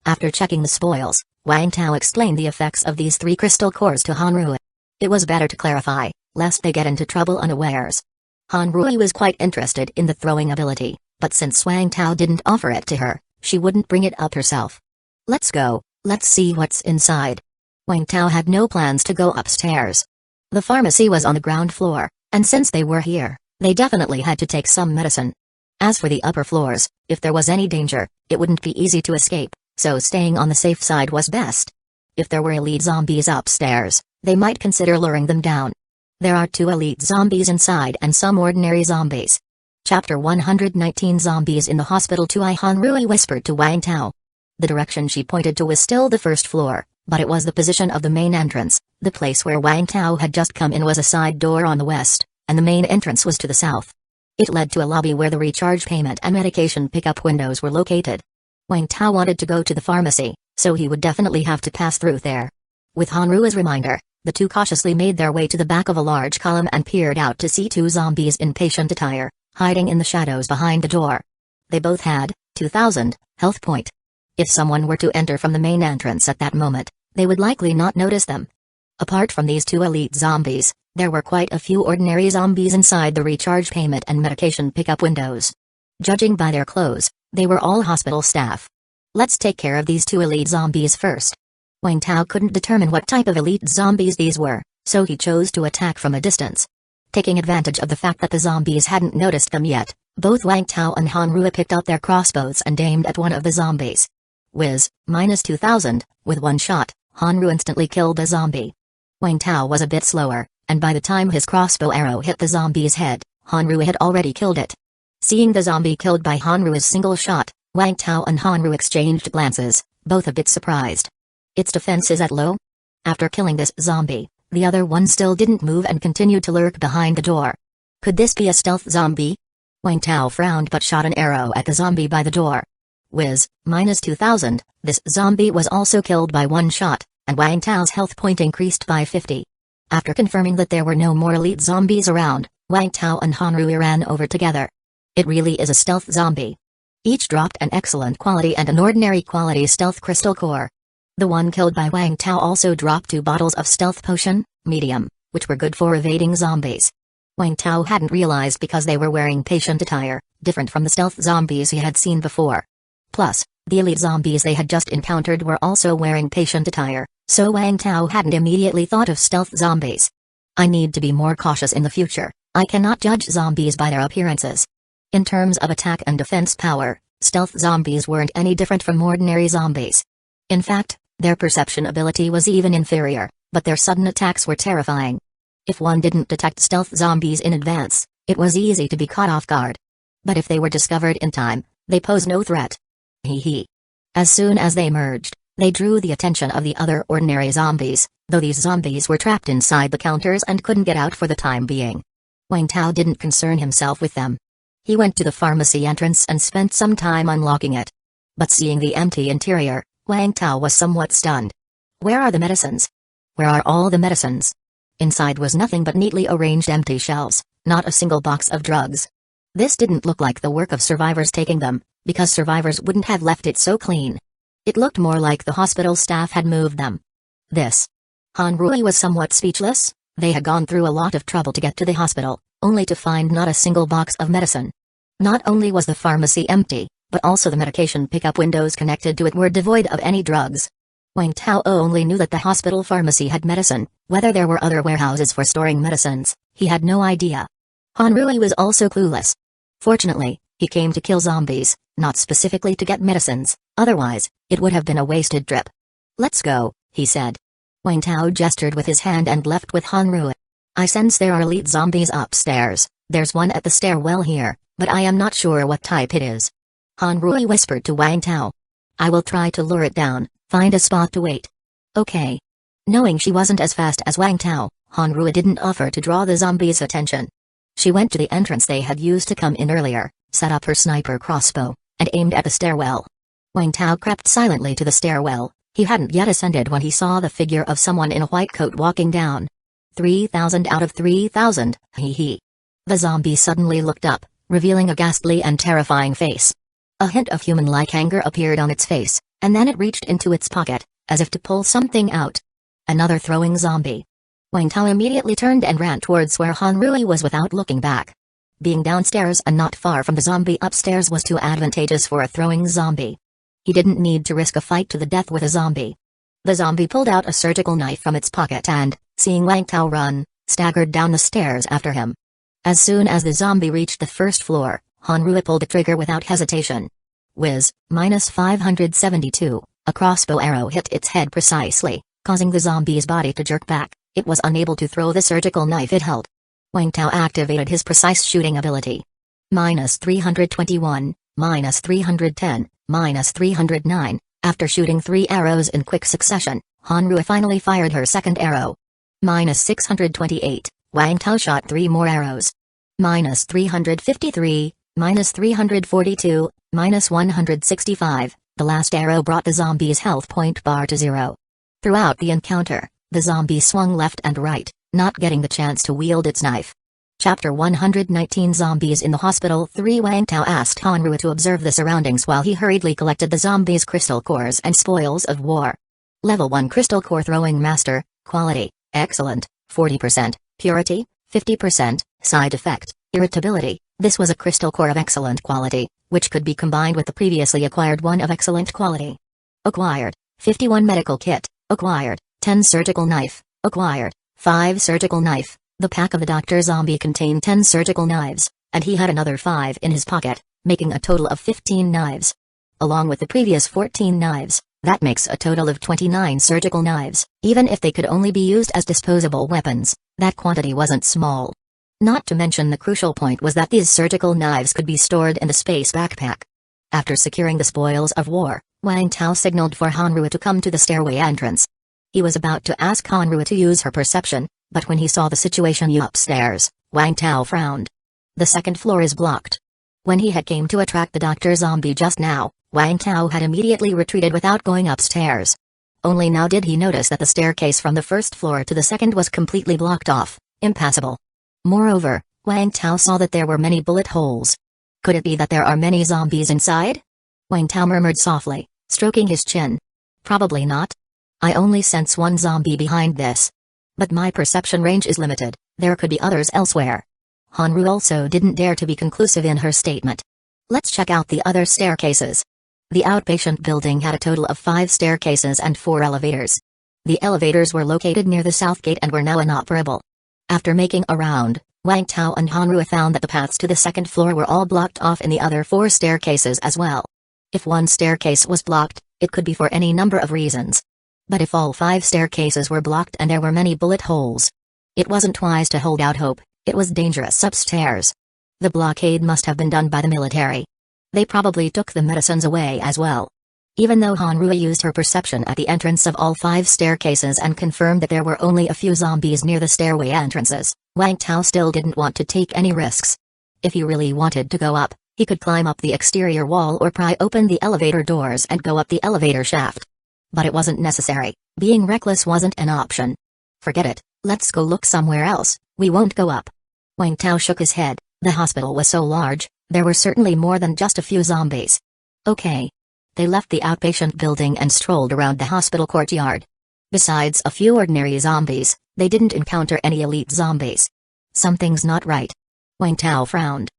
A: After checking the spoils, Wang Tao explained the effects of these 3 crystal cores to Hanrui. It was better to clarify, lest they get into trouble unawares. Hanrui was quite interested in the throwing ability, but since Wang Tao didn't offer it to her, she wouldn't bring it up herself. Let's go, let's see what's inside. Wang Tao had no plans to go upstairs. The pharmacy was on the ground floor, and since they were here, they definitely had to take some medicine. As for the upper floors, if there was any danger, it wouldn't be easy to escape, so staying on the safe side was best. If there were elite zombies upstairs, they might consider luring them down. There are 2 elite zombies inside and some ordinary zombies. Chapter 119 Zombies in the Hospital 2 Hanrui whispered to Wang Tao. The direction she pointed to was still the first floor, but it was the position of the main entrance. The place where Wang Tao had just come in was a side door on the west, and the main entrance was to the south. It led to a lobby where the recharge payment and medication pickup windows were located. Wang Tao wanted to go to the pharmacy, so he would definitely have to pass through there. With Hanrui's reminder, the 2 cautiously made their way to the back of a large column and peered out to see 2 zombies in patient attire, hiding in the shadows behind the door. They both had 2,000 health point. If someone were to enter from the main entrance at that moment, they would likely not notice them. Apart from these 2 elite zombies, there were quite a few ordinary zombies inside the recharge payment and medication pickup windows. Judging by their clothes, they were all hospital staff. Let's take care of these 2 elite zombies first. Wang Tao couldn't determine what type of elite zombies these were, so he chose to attack from a distance. Taking advantage of the fact that the zombies hadn't noticed them yet, both Wang Tao and Hanrui picked up their crossbows and aimed at one of the zombies. Whiz, -2,000, with one shot, Hanrui instantly killed a zombie. Wang Tao was a bit slower, and by the time his crossbow arrow hit the zombie's head, Hanrui had already killed it. Seeing the zombie killed by Hanrui's single shot, Wang Tao and Hanrui exchanged glances, both a bit surprised. Its defense is at low? After killing this zombie, the other one still didn't move and continued to lurk behind the door. Could this be a stealth zombie? Wang Tao frowned but shot an arrow at the zombie by the door. Whiz, -2,000, this zombie was also killed by one shot, and Wang Tao's health point increased by 50. After confirming that there were no more elite zombies around, Wang Tao and Hanrui ran over together. It really is a stealth zombie. Each dropped an excellent quality and an ordinary quality stealth crystal core. The one killed by Wang Tao also dropped 2 bottles of stealth potion, medium, which were good for evading zombies. Wang Tao hadn't realized because they were wearing patient attire, different from the stealth zombies he had seen before. Plus, the elite zombies they had just encountered were also wearing patient attire, so Wang Tao hadn't immediately thought of stealth zombies. I need to be more cautious in the future. I cannot judge zombies by their appearances. In terms of attack and defense power, stealth zombies weren't any different from ordinary zombies. In fact, their perception ability was even inferior, but their sudden attacks were terrifying. If one didn't detect stealth zombies in advance, it was easy to be caught off guard. But if they were discovered in time, they pose no threat. Hee. As soon as they emerged, they drew the attention of the other ordinary zombies, though these zombies were trapped inside the counters and couldn't get out for the time being. Wang Tao didn't concern himself with them. He went to the pharmacy entrance and spent some time unlocking it. But seeing the empty interior, Wang Tao was somewhat stunned. Where are the medicines? Where are all the medicines? Inside was nothing but neatly arranged empty shelves, not a single box of drugs. This didn't look like the work of survivors taking them, because survivors wouldn't have left it so clean. It looked more like the hospital staff had moved them. Hanrui was somewhat speechless. They had gone through a lot of trouble to get to the hospital, only to find not a single box of medicine. Not only was the pharmacy empty, but also the medication pickup windows connected to it were devoid of any drugs. Wang Tao only knew that the hospital pharmacy had medicine. Whether there were other warehouses for storing medicines, he had no idea. Hanrui was also clueless. Fortunately, he came to kill zombies, not specifically to get medicines, otherwise, it would have been a wasted trip. "Let's go," he said. Wang Tao gestured with his hand and left with Hanrui. "I sense there are elite zombies upstairs. There's one at the stairwell here, but I am not sure what type it is." Hanrui whispered to Wang Tao. "I will try to lure it down, find a spot to wait." "Okay." Knowing she wasn't as fast as Wang Tao, Hanrui didn't offer to draw the zombies' attention. She went to the entrance they had used to come in earlier, set up her sniper crossbow, and aimed at the stairwell. Wang Tao crept silently to the stairwell. He hadn't yet ascended when he saw the figure of someone in a white coat walking down. 3,000 out of 3,000, hee. The zombie suddenly looked up, revealing a ghastly and terrifying face. A hint of human-like anger appeared on its face, and then it reached into its pocket, as if to pull something out. Another throwing zombie. Wang Tao immediately turned and ran towards where Hanrui was without looking back. Being downstairs and not far from the zombie upstairs was too advantageous for a throwing zombie. He didn't need to risk a fight to the death with a zombie. The zombie pulled out a surgical knife from its pocket and, seeing Wang Tao run, staggered down the stairs after him. As soon as the zombie reached the first floor, Hanrui pulled the trigger without hesitation. Whiz, -572, a crossbow arrow hit its head precisely, causing the zombie's body to jerk back. It was unable to throw the surgical knife it held. Wang Tao activated his precise shooting ability. -321, -310, -309. After shooting 3 arrows in quick succession, Hanrui finally fired her second arrow. -628, Wang Tao shot 3 more arrows. -353, -342, -165. The last arrow brought the zombie's health point bar to 0. Throughout the encounter, the zombie swung left and right, not getting the chance to wield its knife. Chapter 119 Zombies in the Hospital 3 Wang Tao asked Hanrui to observe the surroundings while he hurriedly collected the zombies' crystal cores and spoils of war. Level 1 Crystal Core Throwing Master, Quality, Excellent, 40%, Purity, 50%, Side Effect, Irritability. This was a crystal core of excellent quality, which could be combined with the previously acquired one of excellent quality. Acquired, 51 Medical Kit, Acquired, 10 Surgical Knife, Acquired, 5 Surgical Knife. The pack of the Dr. Zombie contained 10 surgical knives, and he had another 5 in his pocket, making a total of 15 knives. Along with the previous 14 knives, that makes a total of 29 surgical knives. Even if they could only be used as disposable weapons, that quantity wasn't small. Not to mention the crucial point was that these surgical knives could be stored in the space backpack. After securing the spoils of war, Wang Tao signaled for Hanrui to come to the stairway entrance. He was about to ask Hanrui to use her perception, but when he saw the situation upstairs, Wang Tao frowned. The second floor is blocked. When he had came to attract the Dr. Zombie just now, Wang Tao had immediately retreated without going upstairs. Only now did he notice that the staircase from the first floor to the second was completely blocked off, impassable. Moreover, Wang Tao saw that there were many bullet holes. Could it be that there are many zombies inside? Wang Tao murmured softly, stroking his chin. Probably not. I only sense one zombie behind this. But my perception range is limited, there could be others elsewhere. Hanrui also didn't dare to be conclusive in her statement. Let's check out the other staircases. The outpatient building had a total of 5 staircases and 4 elevators. The elevators were located near the south gate and were now inoperable. After making a round, Wang Tao and Hanrui found that the paths to the second floor were all blocked off in the other 4 staircases as well. If one staircase was blocked, it could be for any number of reasons. But if all 5 staircases were blocked and there were many bullet holes, it wasn't wise to hold out hope. It was dangerous upstairs. The blockade must have been done by the military. They probably took the medicines away as well. Even though Hanrui used her perception at the entrance of all 5 staircases and confirmed that there were only a few zombies near the stairway entrances, Wang Tao still didn't want to take any risks. If he really wanted to go up, he could climb up the exterior wall or pry open the elevator doors and go up the elevator shaft. But it wasn't necessary. Being reckless wasn't an option. Forget it, let's go look somewhere else, we won't go up. Wang Tao shook his head. The hospital was so large, there were certainly more than just a few zombies. Okay. They left the outpatient building and strolled around the hospital courtyard. Besides a few ordinary zombies, they didn't encounter any elite zombies. Something's not right. Wang Tao frowned.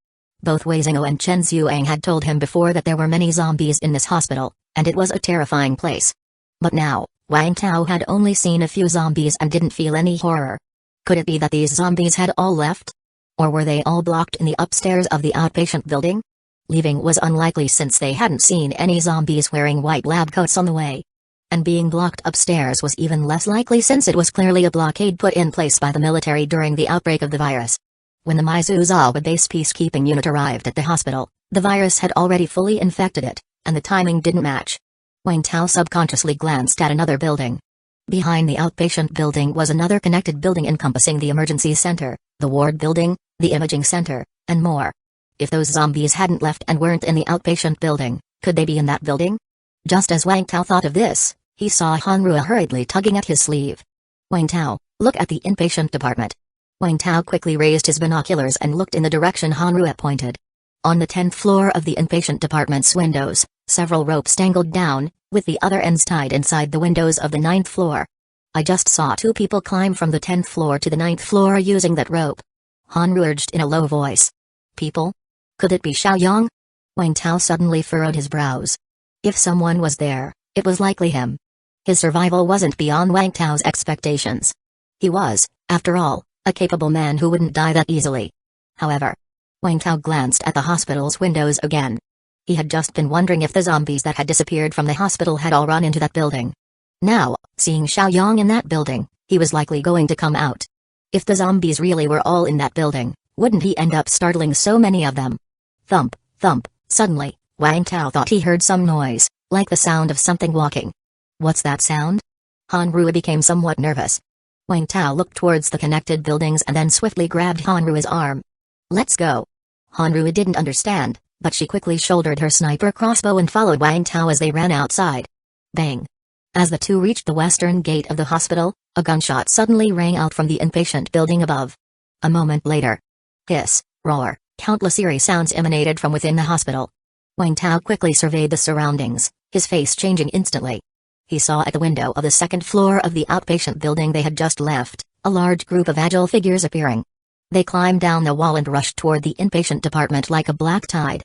A: Both Wei Zhengou and Chen Xuang had told him before that there were many zombies in this hospital, and it was a terrifying place. But now, Wang Tao had only seen a few zombies and didn't feel any horror. Could it be that these zombies had all left? Or were they all blocked in the upstairs of the outpatient building? Leaving was unlikely since they hadn't seen any zombies wearing white lab coats on the way. And being blocked upstairs was even less likely since it was clearly a blockade put in place by the military during the outbreak of the virus. When the Mizuzawa base peacekeeping unit arrived at the hospital, the virus had already fully infected it, and the timing didn't match. Wang Tao subconsciously glanced at another building. Behind the outpatient building was another connected building encompassing the emergency center, the ward building, the imaging center, and more. If those zombies hadn't left and weren't in the outpatient building, could they be in that building? Just as Wang Tao thought of this, he saw Hanrua hurriedly tugging at his sleeve. Wang Tao, look at the inpatient department. Wang Tao quickly raised his binoculars and looked in the direction Hanrua pointed. On the 10th floor of the inpatient department's windows, several ropes dangled down, with the other ends tied inside the windows of the 9th floor. I just saw 2 people climb from the 10th floor to the 9th floor using that rope. Hanrua urged in a low voice. People? Could it be Xiaoyang? Wang Tao suddenly furrowed his brows. If someone was there, it was likely him. His survival wasn't beyond Wang Tao's expectations. He was, after all, a capable man who wouldn't die that easily. However, Wang Tao glanced at the hospital's windows again. He had just been wondering if the zombies that had disappeared from the hospital had all run into that building. Now, seeing Xiaoyang in that building, he was likely going to come out. If the zombies really were all in that building, wouldn't he end up startling so many of them? Thump, thump, suddenly, Wang Tao thought he heard some noise, like the sound of something walking. What's that sound? Hanrua became somewhat nervous. Wang Tao looked towards the connected buildings and then swiftly grabbed Hanrua's arm. Let's go. Hanrua didn't understand, but she quickly shouldered her sniper crossbow and followed Wang Tao as they ran outside. Bang! As the two reached the western gate of the hospital, a gunshot suddenly rang out from the inpatient building above. A moment later. Hiss, roar, countless eerie sounds emanated from within the hospital. Wang Tao quickly surveyed the surroundings, his face changing instantly. He saw at the window of the 2nd floor of the outpatient building they had just left, a large group of agile figures appearing. They climbed down the wall and rushed toward the inpatient department like a black tide.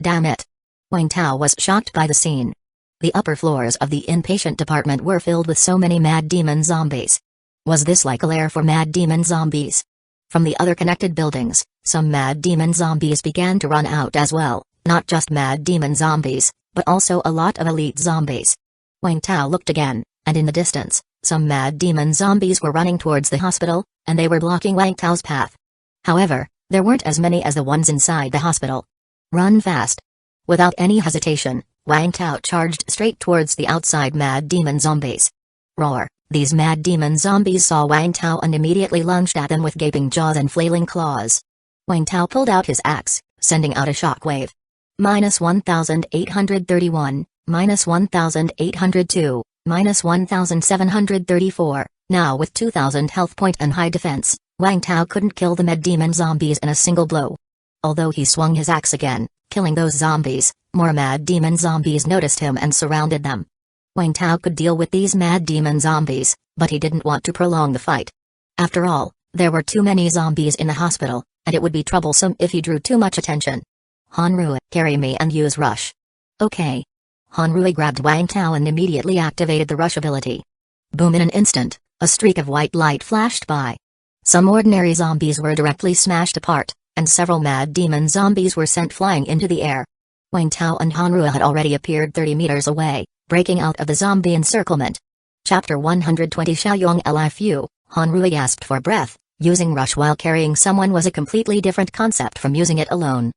A: Damn it! Wang Tao was shocked by the scene. The upper floors of the inpatient department were filled with so many mad demon zombies. Was this like a lair for mad demon zombies? From the other connected buildings, some mad demon zombies began to run out as well, not just mad demon zombies, but also a lot of elite zombies. Wang Tao looked again, and in the distance, some mad demon zombies were running towards the hospital, and they were blocking Wang Tao's path. However, there weren't as many as the ones inside the hospital. Run fast. Without any hesitation, Wang Tao charged straight towards the outside mad demon zombies. Roar! These mad demon zombies saw Wang Tao and immediately lunged at them with gaping jaws and flailing claws. Wang Tao pulled out his axe, sending out a shockwave. -1831, -1802, -1734, now with 2000 health point and high defense, Wang Tao couldn't kill the mad demon zombies in a single blow. Although he swung his axe again, killing those zombies, more mad demon zombies noticed him and surrounded them. Wang Tao could deal with these mad demon zombies, but he didn't want to prolong the fight. After all, there were too many zombies in the hospital, and it would be troublesome if he drew too much attention. Hanrua, carry me and use rush. Okay. Hanrua grabbed Wang Tao and immediately activated the rush ability. Boom! In an instant, a streak of white light flashed by. Some ordinary zombies were directly smashed apart, and several mad demon zombies were sent flying into the air. Wang Tao and Hanrua had already appeared 30 meters away, breaking out of the zombie encirclement. Chapter 120 Xiaoyang Lifu, Hanrua gasped for breath. Using rush while carrying someone was a completely different concept from using it alone.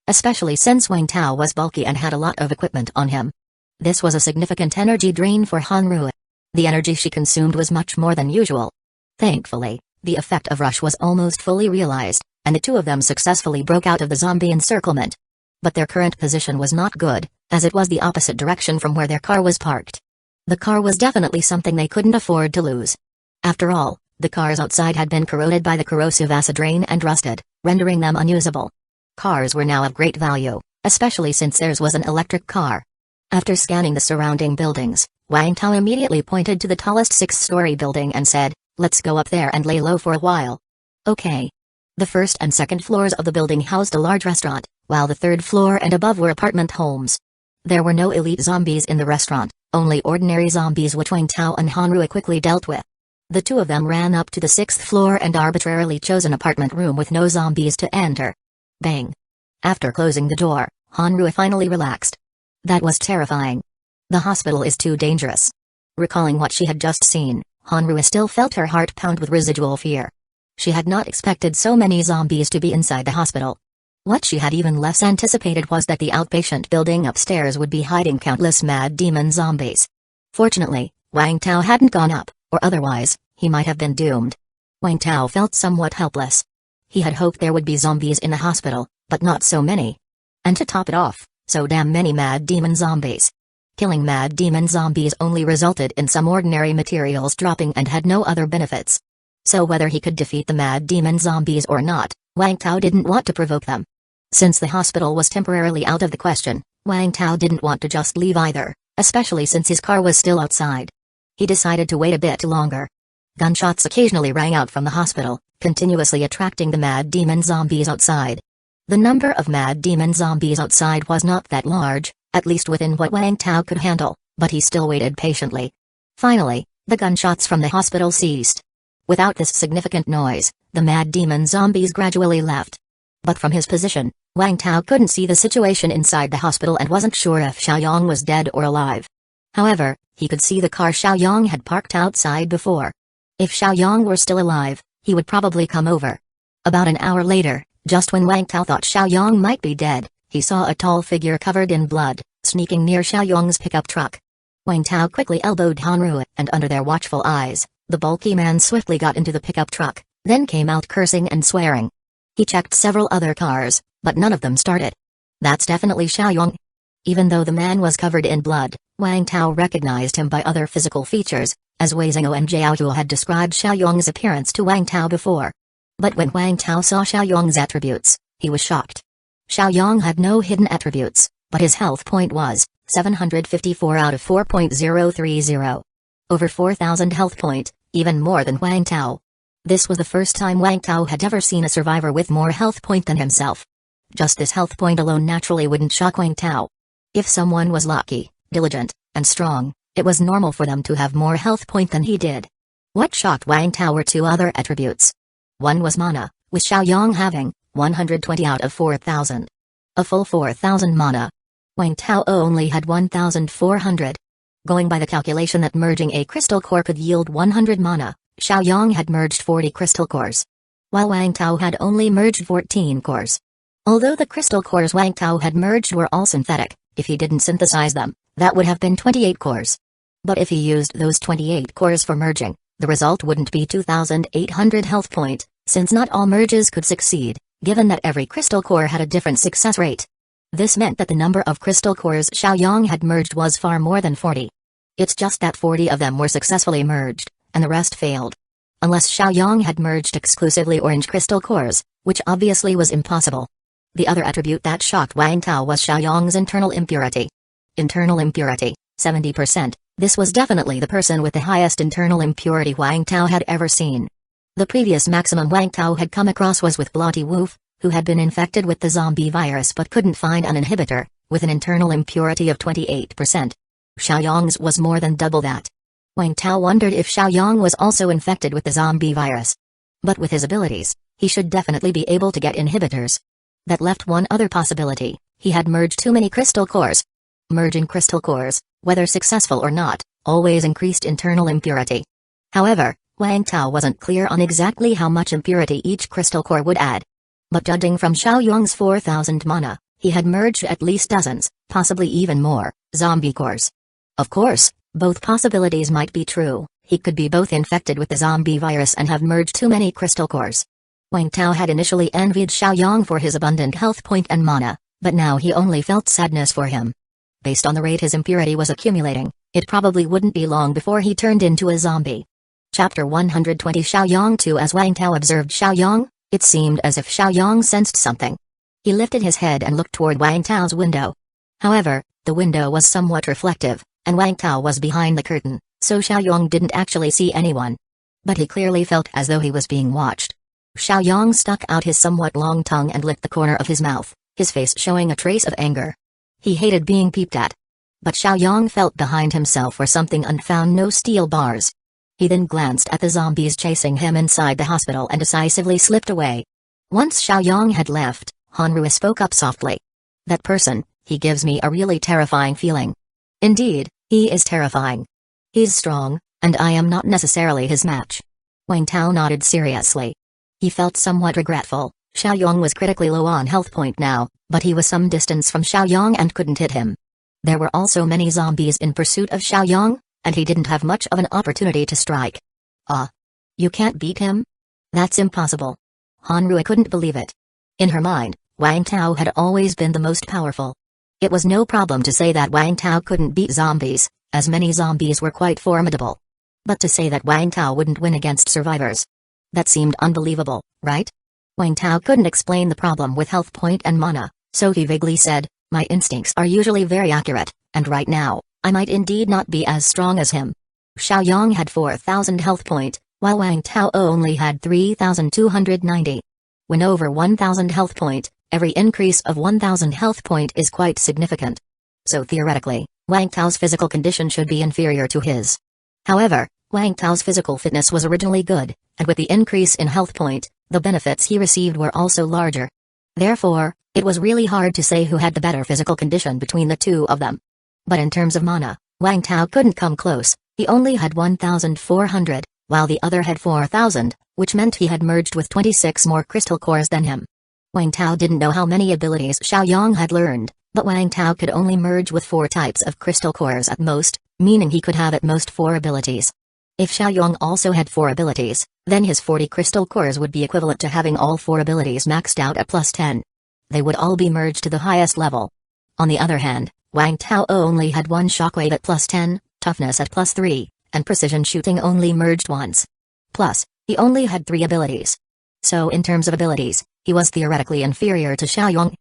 A: Especially since Wang Tao was bulky and had a lot of equipment on him. This was a significant energy drain for Hanrua. The energy she consumed was much more than usual. Thankfully, the effect of rush was almost fully realized, and the two of them successfully broke out of the zombie encirclement. But their current position was not good, as it was the opposite direction from where their car was parked. The car was definitely something they couldn't afford to lose. After all, the cars outside had been corroded by the corrosive acid rain and rusted, rendering them unusable. Cars were now of great value, especially since theirs was an electric car. After scanning the surrounding buildings, Wang Tao immediately pointed to the tallest 6-story building and said, "Let's go up there and lay low for a while." Okay. The first and second floors of the building housed a large restaurant, while the third floor and above were apartment homes. There were no elite zombies in the restaurant, only ordinary zombies which Wang Tao and Hanrua quickly dealt with. The two of them ran up to the 6th floor and arbitrarily chose an apartment room with no zombies to enter. Bang! After closing the door, Hanrua finally relaxed. That was terrifying. The hospital is too dangerous. Recalling what she had just seen, Hanrua still felt her heart pound with residual fear. She had not expected so many zombies to be inside the hospital. What she had even less anticipated was that the outpatient building upstairs would be hiding countless mad demon zombies. Fortunately, Wang Tao hadn't gone up, or otherwise, he might have been doomed. Wang Tao felt somewhat helpless. He had hoped there would be zombies in the hospital, but not so many. And to top it off, so damn many mad demon zombies. Killing mad demon zombies only resulted in some ordinary materials dropping and had no other benefits. So whether he could defeat the mad demon zombies or not, Wang Tao didn't want to provoke them. Since the hospital was temporarily out of the question, Wang Tao didn't want to just leave either, especially since his car was still outside. He decided to wait a bit longer. Gunshots occasionally rang out from the hospital, continuously attracting the mad demon zombies outside. The number of mad demon zombies outside was not that large, at least within what Wang Tao could handle, but he still waited patiently. Finally, the gunshots from the hospital ceased. Without this significant noise, the mad demon zombies gradually left. But from his position, Wang Tao couldn't see the situation inside the hospital and wasn't sure if Xiaoyang was dead or alive. However, he could see the car Xiaoyang had parked outside before. If Xiaoyang were still alive, he would probably come over. About an hour later, just when Wang Tao thought Xiaoyang might be dead, he saw a tall figure covered in blood, sneaking near Xiaoyang's pickup truck. Wang Tao quickly elbowed Hanrua, and under their watchful eyes, the bulky man swiftly got into the pickup truck, then came out cursing and swearing. He checked several other cars, but none of them started. That's definitely Xiaoyang. Even though the man was covered in blood, Wang Tao recognized him by other physical features, as Wei Zhengou and Jiaohu had described Xiaoyang's appearance to Wang Tao before. But when Wang Tao saw Xiaoyang's attributes, he was shocked. Xiaoyang had no hidden attributes, but his health point was 754 out of 4.030. Over 4,000 health point, even more than Wang Tao. This was the first time Wang Tao had ever seen a survivor with more health point than himself. Just this health point alone naturally wouldn't shock Wang Tao. If someone was lucky, diligent, and strong, it was normal for them to have more health point than he did. What shocked Wang Tao were two other attributes. One was mana, with Xiaoyang having 120 out of 4,000. A full 4,000 mana. Wang Tao only had 1,400. Going by the calculation that merging a crystal core could yield 100 mana, Xiaoyang had merged 40 crystal cores, while Wang Tao had only merged 14 cores. Although the crystal cores Wang Tao had merged were all synthetic, if he didn't synthesize them, that would have been 28 cores. But if he used those 28 cores for merging, the result wouldn't be 2,800 health point, since not all merges could succeed, given that every crystal core had a different success rate. This meant that the number of crystal cores Xiaoyang had merged was far more than 40. It's just that 40 of them were successfully merged, and the rest failed. Unless Xiaoyang had merged exclusively orange crystal cores, which obviously was impossible. The other attribute that shocked Wang Tao was Xiaoyang's internal impurity. Internal impurity, 70%. This was definitely the person with the highest internal impurity Wang Tao had ever seen. The previous maximum Wang Tao had come across was with Bloody Wolf, who had been infected with the zombie virus but couldn't find an inhibitor, with an internal impurity of 28%. Xiaoyang's was more than double that. Wang Tao wondered if Xiaoyang was also infected with the zombie virus. But with his abilities, he should definitely be able to get inhibitors. That left one other possibility: he had merged too many crystal cores. Merging crystal cores, whether successful or not, always increased internal impurity. However, Wang Tao wasn't clear on exactly how much impurity each crystal core would add. But judging from Xiaoyang's 4,000 mana, he had merged at least dozens, possibly even more, zombie cores. Of course, both possibilities might be true. He could be both infected with the zombie virus and have merged too many crystal cores. Wang Tao had initially envied Xiaoyang for his abundant health point and mana, but now he only felt sadness for him. Based on the rate his impurity was accumulating, it probably wouldn't be long before he turned into a zombie. Chapter 120 Xiaoyang 2. As Wang Tao observed Xiaoyang, it seemed as if Xiaoyang sensed something. He lifted his head and looked toward Wang Tao's window. However, the window was somewhat reflective, and Wang Tao was behind the curtain, so Xiaoyang didn't actually see anyone. But he clearly felt as though he was being watched. Xiaoyang stuck out his somewhat long tongue and licked the corner of his mouth, his face showing a trace of anger. He hated being peeped at. But Xiaoyang felt behind himself were something and found no steel bars. He then glanced at the zombies chasing him inside the hospital and decisively slipped away. Once Xiaoyang had left, Hanrui spoke up softly. That person, he gives me a really terrifying feeling. Indeed, he is terrifying. He's strong, and I am not necessarily his match. Wang Tao nodded seriously. He felt somewhat regretful. Xiaoyang was critically low on health point now, but he was some distance from Xiaoyang and couldn't hit him. There were also many zombies in pursuit of Xiaoyang, and he didn't have much of an opportunity to strike. You can't beat him? That's impossible. Hanrui couldn't believe it. In her mind, Wang Tao had always been the most powerful. It was no problem to say that Wang Tao couldn't beat zombies, as many zombies were quite formidable. But to say that Wang Tao wouldn't win against survivors. That seemed unbelievable, right? Wang Tao couldn't explain the problem with health point and mana, so he vaguely said, my instincts are usually very accurate, and right now, I might indeed not be as strong as him. Xiaoyang had 4,000 health point, while Wang Tao only had 3,290. When over 1,000 health point, every increase of 1,000 health point is quite significant. So theoretically, Wang Tao's physical condition should be inferior to his. However, Wang Tao's physical fitness was originally good, and with the increase in health point, the benefits he received were also larger. Therefore, it was really hard to say who had the better physical condition between the two of them. But in terms of mana, Wang Tao couldn't come close. He only had 1,400, while the other had 4,000, which meant he had merged with 26 more crystal cores than him. Wang Tao didn't know how many abilities Xiaoyang had learned, but Wang Tao could only merge with 4 types of crystal cores at most, meaning he could have at most 4 abilities. If Xiaoyang also had 4 abilities, then his 40 crystal cores would be equivalent to having all 4 abilities maxed out at plus 10. They would all be merged to the highest level. On the other hand, Wang Tao only had 1 shockwave at plus 10, toughness at plus 3, and precision shooting only merged once. Plus, he only had 3 abilities. So in terms of abilities, he was theoretically inferior to Xiaoyang.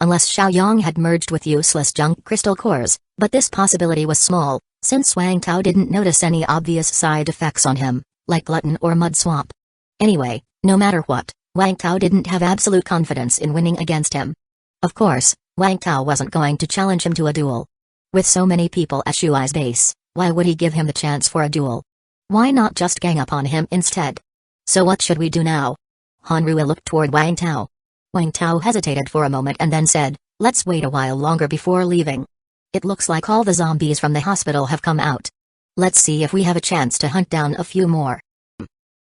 A: Unless Xiaoyang had merged with useless junk crystal cores, but this possibility was small, since Wang Tao didn't notice any obvious side effects on him, like glutton or mud swamp. Anyway, no matter what, Wang Tao didn't have absolute confidence in winning against him. Of course, Wang Tao wasn't going to challenge him to a duel. With so many people at Shuai's base, why would he give him the chance for a duel? Why not just gang up on him instead? So what should we do now? Hanrui looked toward Wang Tao. Wang Tao hesitated for a moment and then said, let's wait a while longer before leaving. It looks like all the zombies from the hospital have come out. Let's see if we have a chance to hunt down a few more.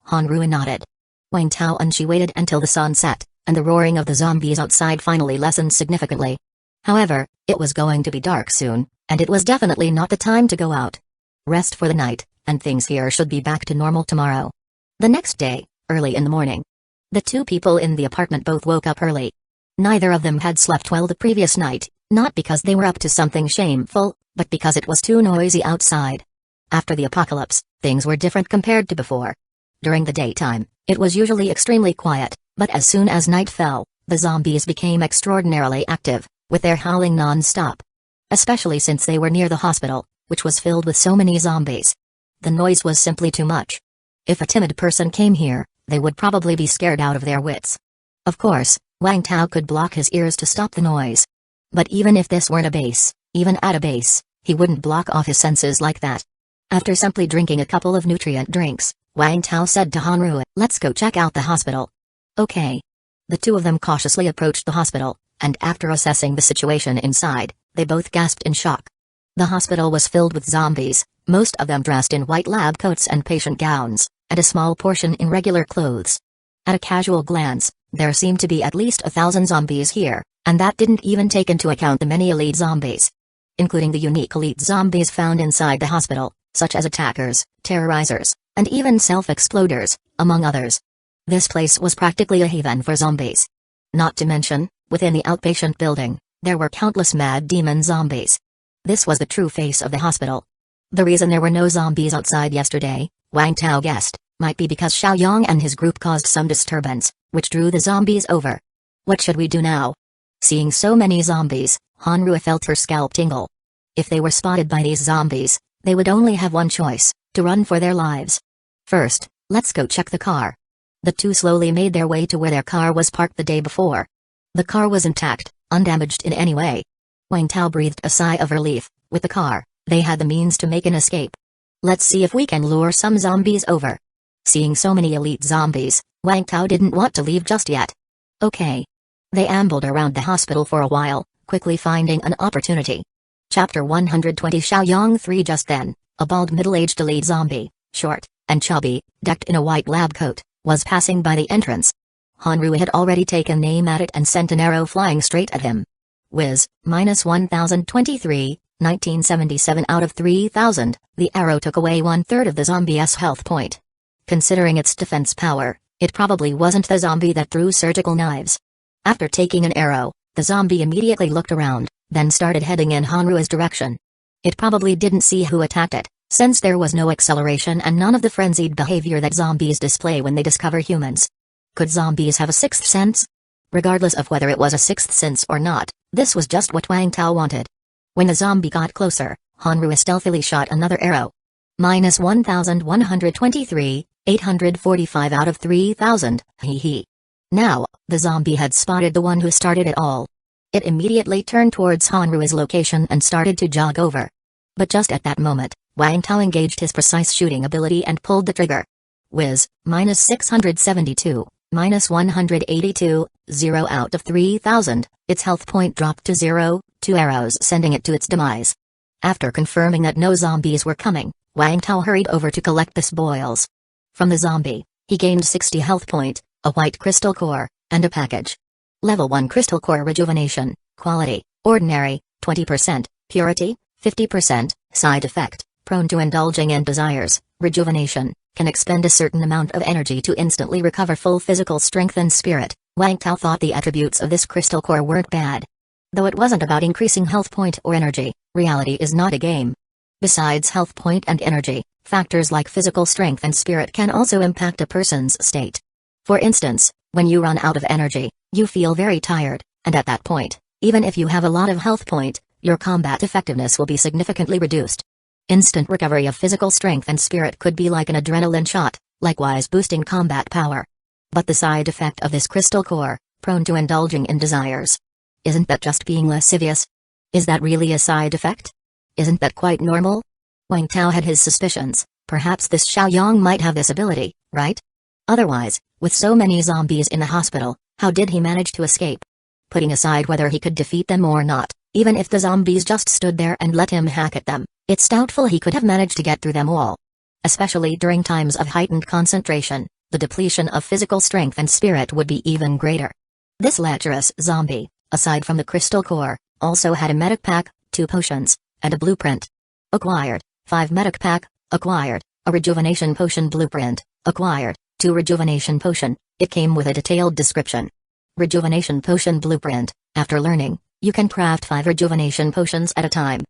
A: Hanrui nodded. Wang Tao and she waited until the sun set, and the roaring of the zombies outside finally lessened significantly. However, it was going to be dark soon, and it was definitely not the time to go out. Rest for the night, and things here should be back to normal tomorrow. The next day, early in the morning. The 2 people in the apartment both woke up early. Neither of them had slept well the previous night, not because they were up to something shameful, but because it was too noisy outside. After the apocalypse, things were different compared to before. During the daytime, it was usually extremely quiet, but as soon as night fell, the zombies became extraordinarily active, with their howling non-stop. Especially since they were near the hospital, which was filled with so many zombies. The noise was simply too much. If a timid person came here, they would probably be scared out of their wits. Of course, Wang Tao could block his ears to stop the noise. But even if this weren't a base, even at a base, he wouldn't block off his senses like that. After simply drinking a couple of nutrient drinks, Wang Tao said to Hanrui, let's go check out the hospital. Okay. The 2 of them cautiously approached the hospital, and after assessing the situation inside, they both gasped in shock. The hospital was filled with zombies, most of them dressed in white lab coats and patient gowns, and a small portion in regular clothes. At a casual glance, there seemed to be at least 1,000 zombies here, and that didn't even take into account the many elite zombies. Including the unique elite zombies found inside the hospital, such as attackers, terrorizers, and even self-exploders, among others. This place was practically a haven for zombies. Not to mention, within the outpatient building, there were countless mad demon zombies. This was the true face of the hospital. The reason there were no zombies outside yesterday, Wang Tao guessed, might be because Xiaoyang and his group caused some disturbance, which drew the zombies over. What should we do now? Seeing so many zombies, Hanrui felt her scalp tingle. If they were spotted by these zombies, they would only have one choice, to run for their lives. First, let's go check the car. The 2 slowly made their way to where their car was parked the day before. The car was intact, undamaged in any way. Wang Tao breathed a sigh of relief. With the car, they had the means to make an escape. Let's see if we can lure some zombies over. Seeing so many elite zombies, Wang Tao didn't want to leave just yet. Okay. They ambled around the hospital for a while, quickly finding an opportunity. Chapter 120 Xiaoyang 3. Just then, a bald middle-aged elite zombie, short and chubby, decked in a white lab coat, was passing by the entrance. Hanru had already taken aim at it and sent an arrow flying straight at him. Whiz, -1023, 1977 out of 3000, the arrow took away 1/3 of the zombie's health point. Considering its defense power, it probably wasn't the zombie that threw surgical knives. After taking an arrow, the zombie immediately looked around, then started heading in Hanru's direction. It probably didn't see who attacked it, since there was no acceleration and none of the frenzied behavior that zombies display when they discover humans. Could zombies have a sixth sense? Regardless of whether it was a sixth sense or not, this was just what Wang Tao wanted. When the zombie got closer, Hanru stealthily shot another arrow. -1123, 845 out of 3000, hee. Now, the zombie had spotted the one who started it all. It immediately turned towards Hanru's location and started to jog over. But just at that moment, Wang Tao engaged his precise shooting ability and pulled the trigger. Whiz, -672, -182, 0 out of 3000, its health point dropped to 0, 2 arrows sending it to its demise. After confirming that no zombies were coming, Wang Tao hurried over to collect the spoils. From the zombie, he gained 60 health point, a white crystal core, and a package. Level 1 Crystal Core Rejuvenation, Quality, Ordinary, 20%, Purity, 50%, Side Effect, Prone to indulging in desires, Rejuvenation, can expend a certain amount of energy to instantly recover full physical strength and spirit. Wang Tao thought the attributes of this crystal core weren't bad. Though it wasn't about increasing health point or energy, reality is not a game. Besides health point and energy, factors like physical strength and spirit can also impact a person's state. For instance, when you run out of energy, you feel very tired, and at that point, even if you have a lot of health point, your combat effectiveness will be significantly reduced. Instant recovery of physical strength and spirit could be like an adrenaline shot, likewise boosting combat power. But the side effect of this crystal core, prone to indulging in desires. Isn't that just being lascivious? Is that really a side effect? Isn't that quite normal? Wang Tao had his suspicions, perhaps this Xiaoyang might have this ability, right? Otherwise, with so many zombies in the hospital, how did he manage to escape? Putting aside whether he could defeat them or not, even if the zombies just stood there and let him hack at them, it's doubtful he could have managed to get through them all. Especially during times of heightened concentration, the depletion of physical strength and spirit would be even greater. This lecherous zombie, aside from the crystal core, also had a medic pack, 2 potions, and a blueprint. Acquired, 5 medic pack, acquired, a rejuvenation potion blueprint, acquired, 2 rejuvenation potion. It came with a detailed description. Rejuvenation potion blueprint, after learning, you can craft 5 rejuvenation potions at a time.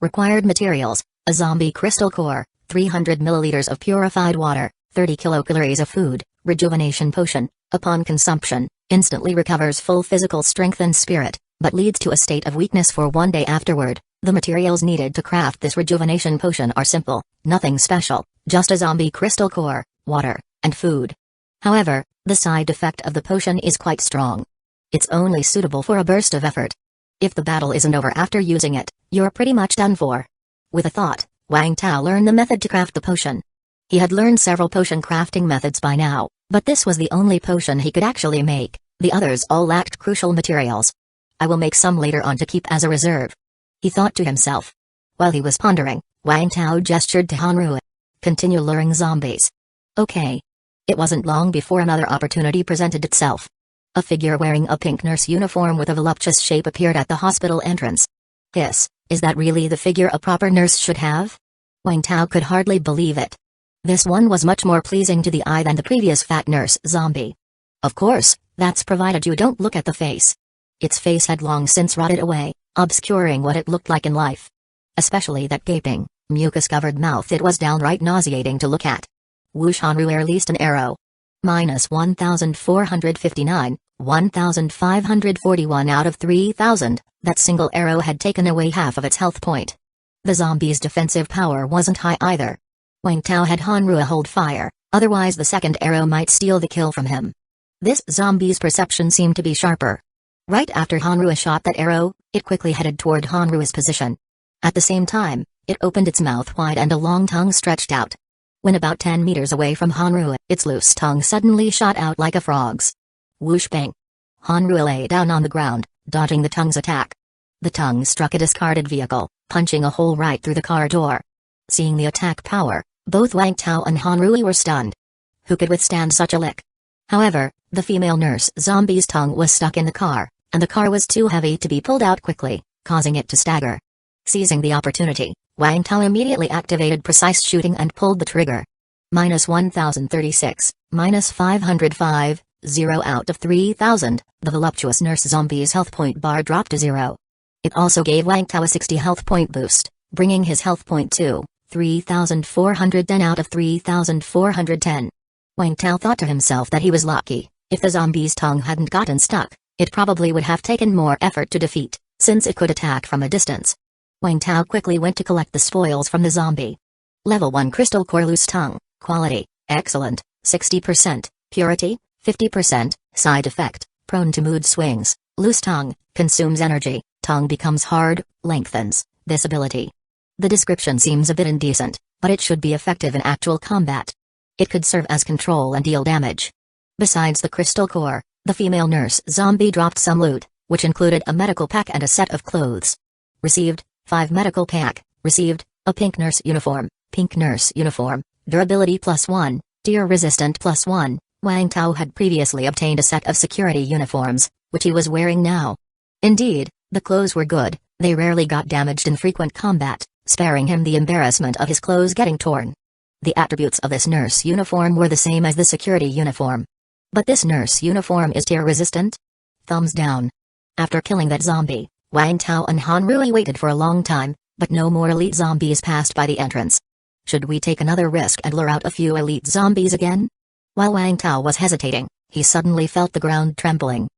A: Required materials, a zombie crystal core, 300 milliliters of purified water, 30 kilocalories of food. Rejuvenation potion, upon consumption, instantly recovers full physical strength and spirit, but leads to a state of weakness for 1 day afterward. The materials needed to craft this rejuvenation potion are simple, nothing special, just a zombie crystal core, water, and food. However, the side effect of the potion is quite strong. It's only suitable for a burst of effort. If the battle isn't over after using it, you're pretty much done for. With a thought, Wang Tao learned the method to craft the potion. He had learned several potion crafting methods by now, but this was the only potion he could actually make. The others all lacked crucial materials. I will make some later on to keep as a reserve, he thought to himself. While he was pondering, Wang Tao gestured to Hanru. Continue luring zombies. Okay. It wasn't long before another opportunity presented itself. A figure wearing a pink nurse uniform with a voluptuous shape appeared at the hospital entrance. Hiss, is that really the figure a proper nurse should have? Wang Tao could hardly believe it. This one was much more pleasing to the eye than the previous fat nurse zombie. Of course, that's provided you don't look at the face. Its face had long since rotted away, obscuring what it looked like in life. Especially that gaping, mucus-covered mouth. It was downright nauseating to look at. Whoosh! Hanru released an arrow. -1459, 1541 out of 3000, that single arrow had taken away half of its health point. The zombie's defensive power wasn't high either. Wang Tao had Hanru hold fire, otherwise the second arrow might steal the kill from him. This zombie's perception seemed to be sharper. Right after Hanru shot that arrow, it quickly headed toward Hanru's position. At the same time, It opened its mouth wide and a long tongue stretched out. When about 10 meters away from Hanru, its loose tongue suddenly shot out like a frog's. Whoosh bang. Hanru lay down on the ground, dodging the tongue's attack. The tongue struck a discarded vehicle, punching a hole right through the car door. Seeing the attack power, both Wang Tao and Hanru were stunned. Who could withstand such a lick? However, the female nurse zombie's tongue was stuck in the car, and the car was too heavy to be pulled out quickly, causing it to stagger. Seizing the opportunity, Wang Tao immediately activated precise shooting and pulled the trigger. -1036, -505, 0 out of 3000, the voluptuous nurse zombie's health point bar dropped to 0. It also gave Wang Tao a 60 health point boost, bringing his health point to 3410 out of 3410. Wang Tao thought to himself that he was lucky. If the zombie's tongue hadn't gotten stuck, it probably would have taken more effort to defeat, since it could attack from a distance. Wang Tao quickly went to collect the spoils from the zombie. Level 1 Crystal Core Loose Tongue, Quality, Excellent, 60%, Purity, 50%, Side Effect, Prone to mood swings, Loose tongue, consumes energy, tongue becomes hard, lengthens, this ability. The description seems a bit indecent, but it should be effective in actual combat. It could serve as control and deal damage. Besides the crystal core, the female nurse zombie dropped some loot, which included a medical pack and a set of clothes. Received, 5 medical pack, received, a pink nurse uniform, durability +1, tear resistant +1. Wang Tao had previously obtained a set of security uniforms, which he was wearing now. Indeed, the clothes were good, they rarely got damaged in frequent combat, sparing him the embarrassment of his clothes getting torn. The attributes of this nurse uniform were the same as the security uniform. But this nurse uniform is tear resistant? Thumbs down. After killing that zombie, Wang Tao and Hanru waited for a long time, but no more elite zombies passed by the entrance. Should we take another risk and lure out a few elite zombies again? While Wang Tao was hesitating, he suddenly felt the ground trembling.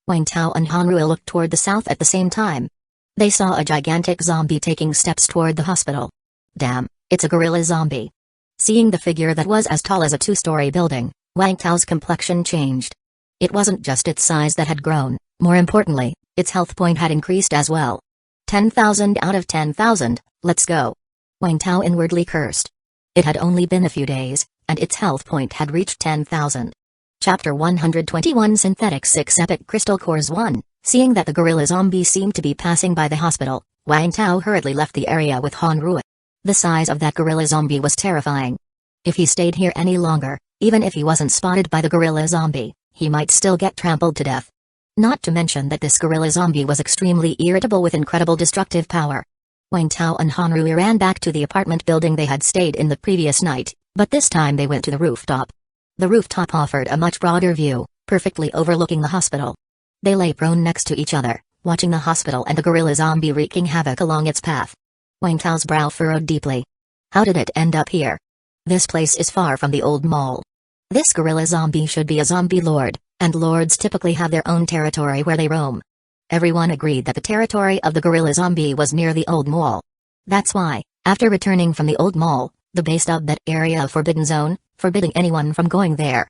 A: Wang Tao and Hanru looked toward the south at the same time. They saw a gigantic zombie taking steps toward the hospital. Damn, it's a gorilla zombie. Seeing the figure that was as tall as a 2-story building, Wang Tao's complexion changed. It wasn't just its size that had grown, more importantly, its health point had increased as well. 10,000 out of 10,000, let's go. Wang Tao inwardly cursed. It had only been a few days, and its health point had reached 10,000. Chapter 121 Synthetic 6 Epic Crystal Cores 1. Seeing that the gorilla zombie seemed to be passing by the hospital, Wang Tao hurriedly left the area with Hanru. The size of that gorilla zombie was terrifying. If he stayed here any longer, even if he wasn't spotted by the gorilla zombie, he might still get trampled to death. Not to mention that this gorilla zombie was extremely irritable with incredible destructive power. Wang Tao and Hanru ran back to the apartment building they had stayed in the previous night, but this time they went to the rooftop. The rooftop offered a much broader view, perfectly overlooking the hospital. They lay prone next to each other, watching the hospital and the gorilla zombie wreaking havoc along its path. Wang Tao's brow furrowed deeply. How did it end up here? This place is far from the old mall. This gorilla zombie should be a zombie lord, and lords typically have their own territory where they roam. Everyone agreed that the territory of the gorilla zombie was near the old mall. That's why, after returning from the old mall, the base dubbed that area a forbidden zone, forbidding anyone from going there.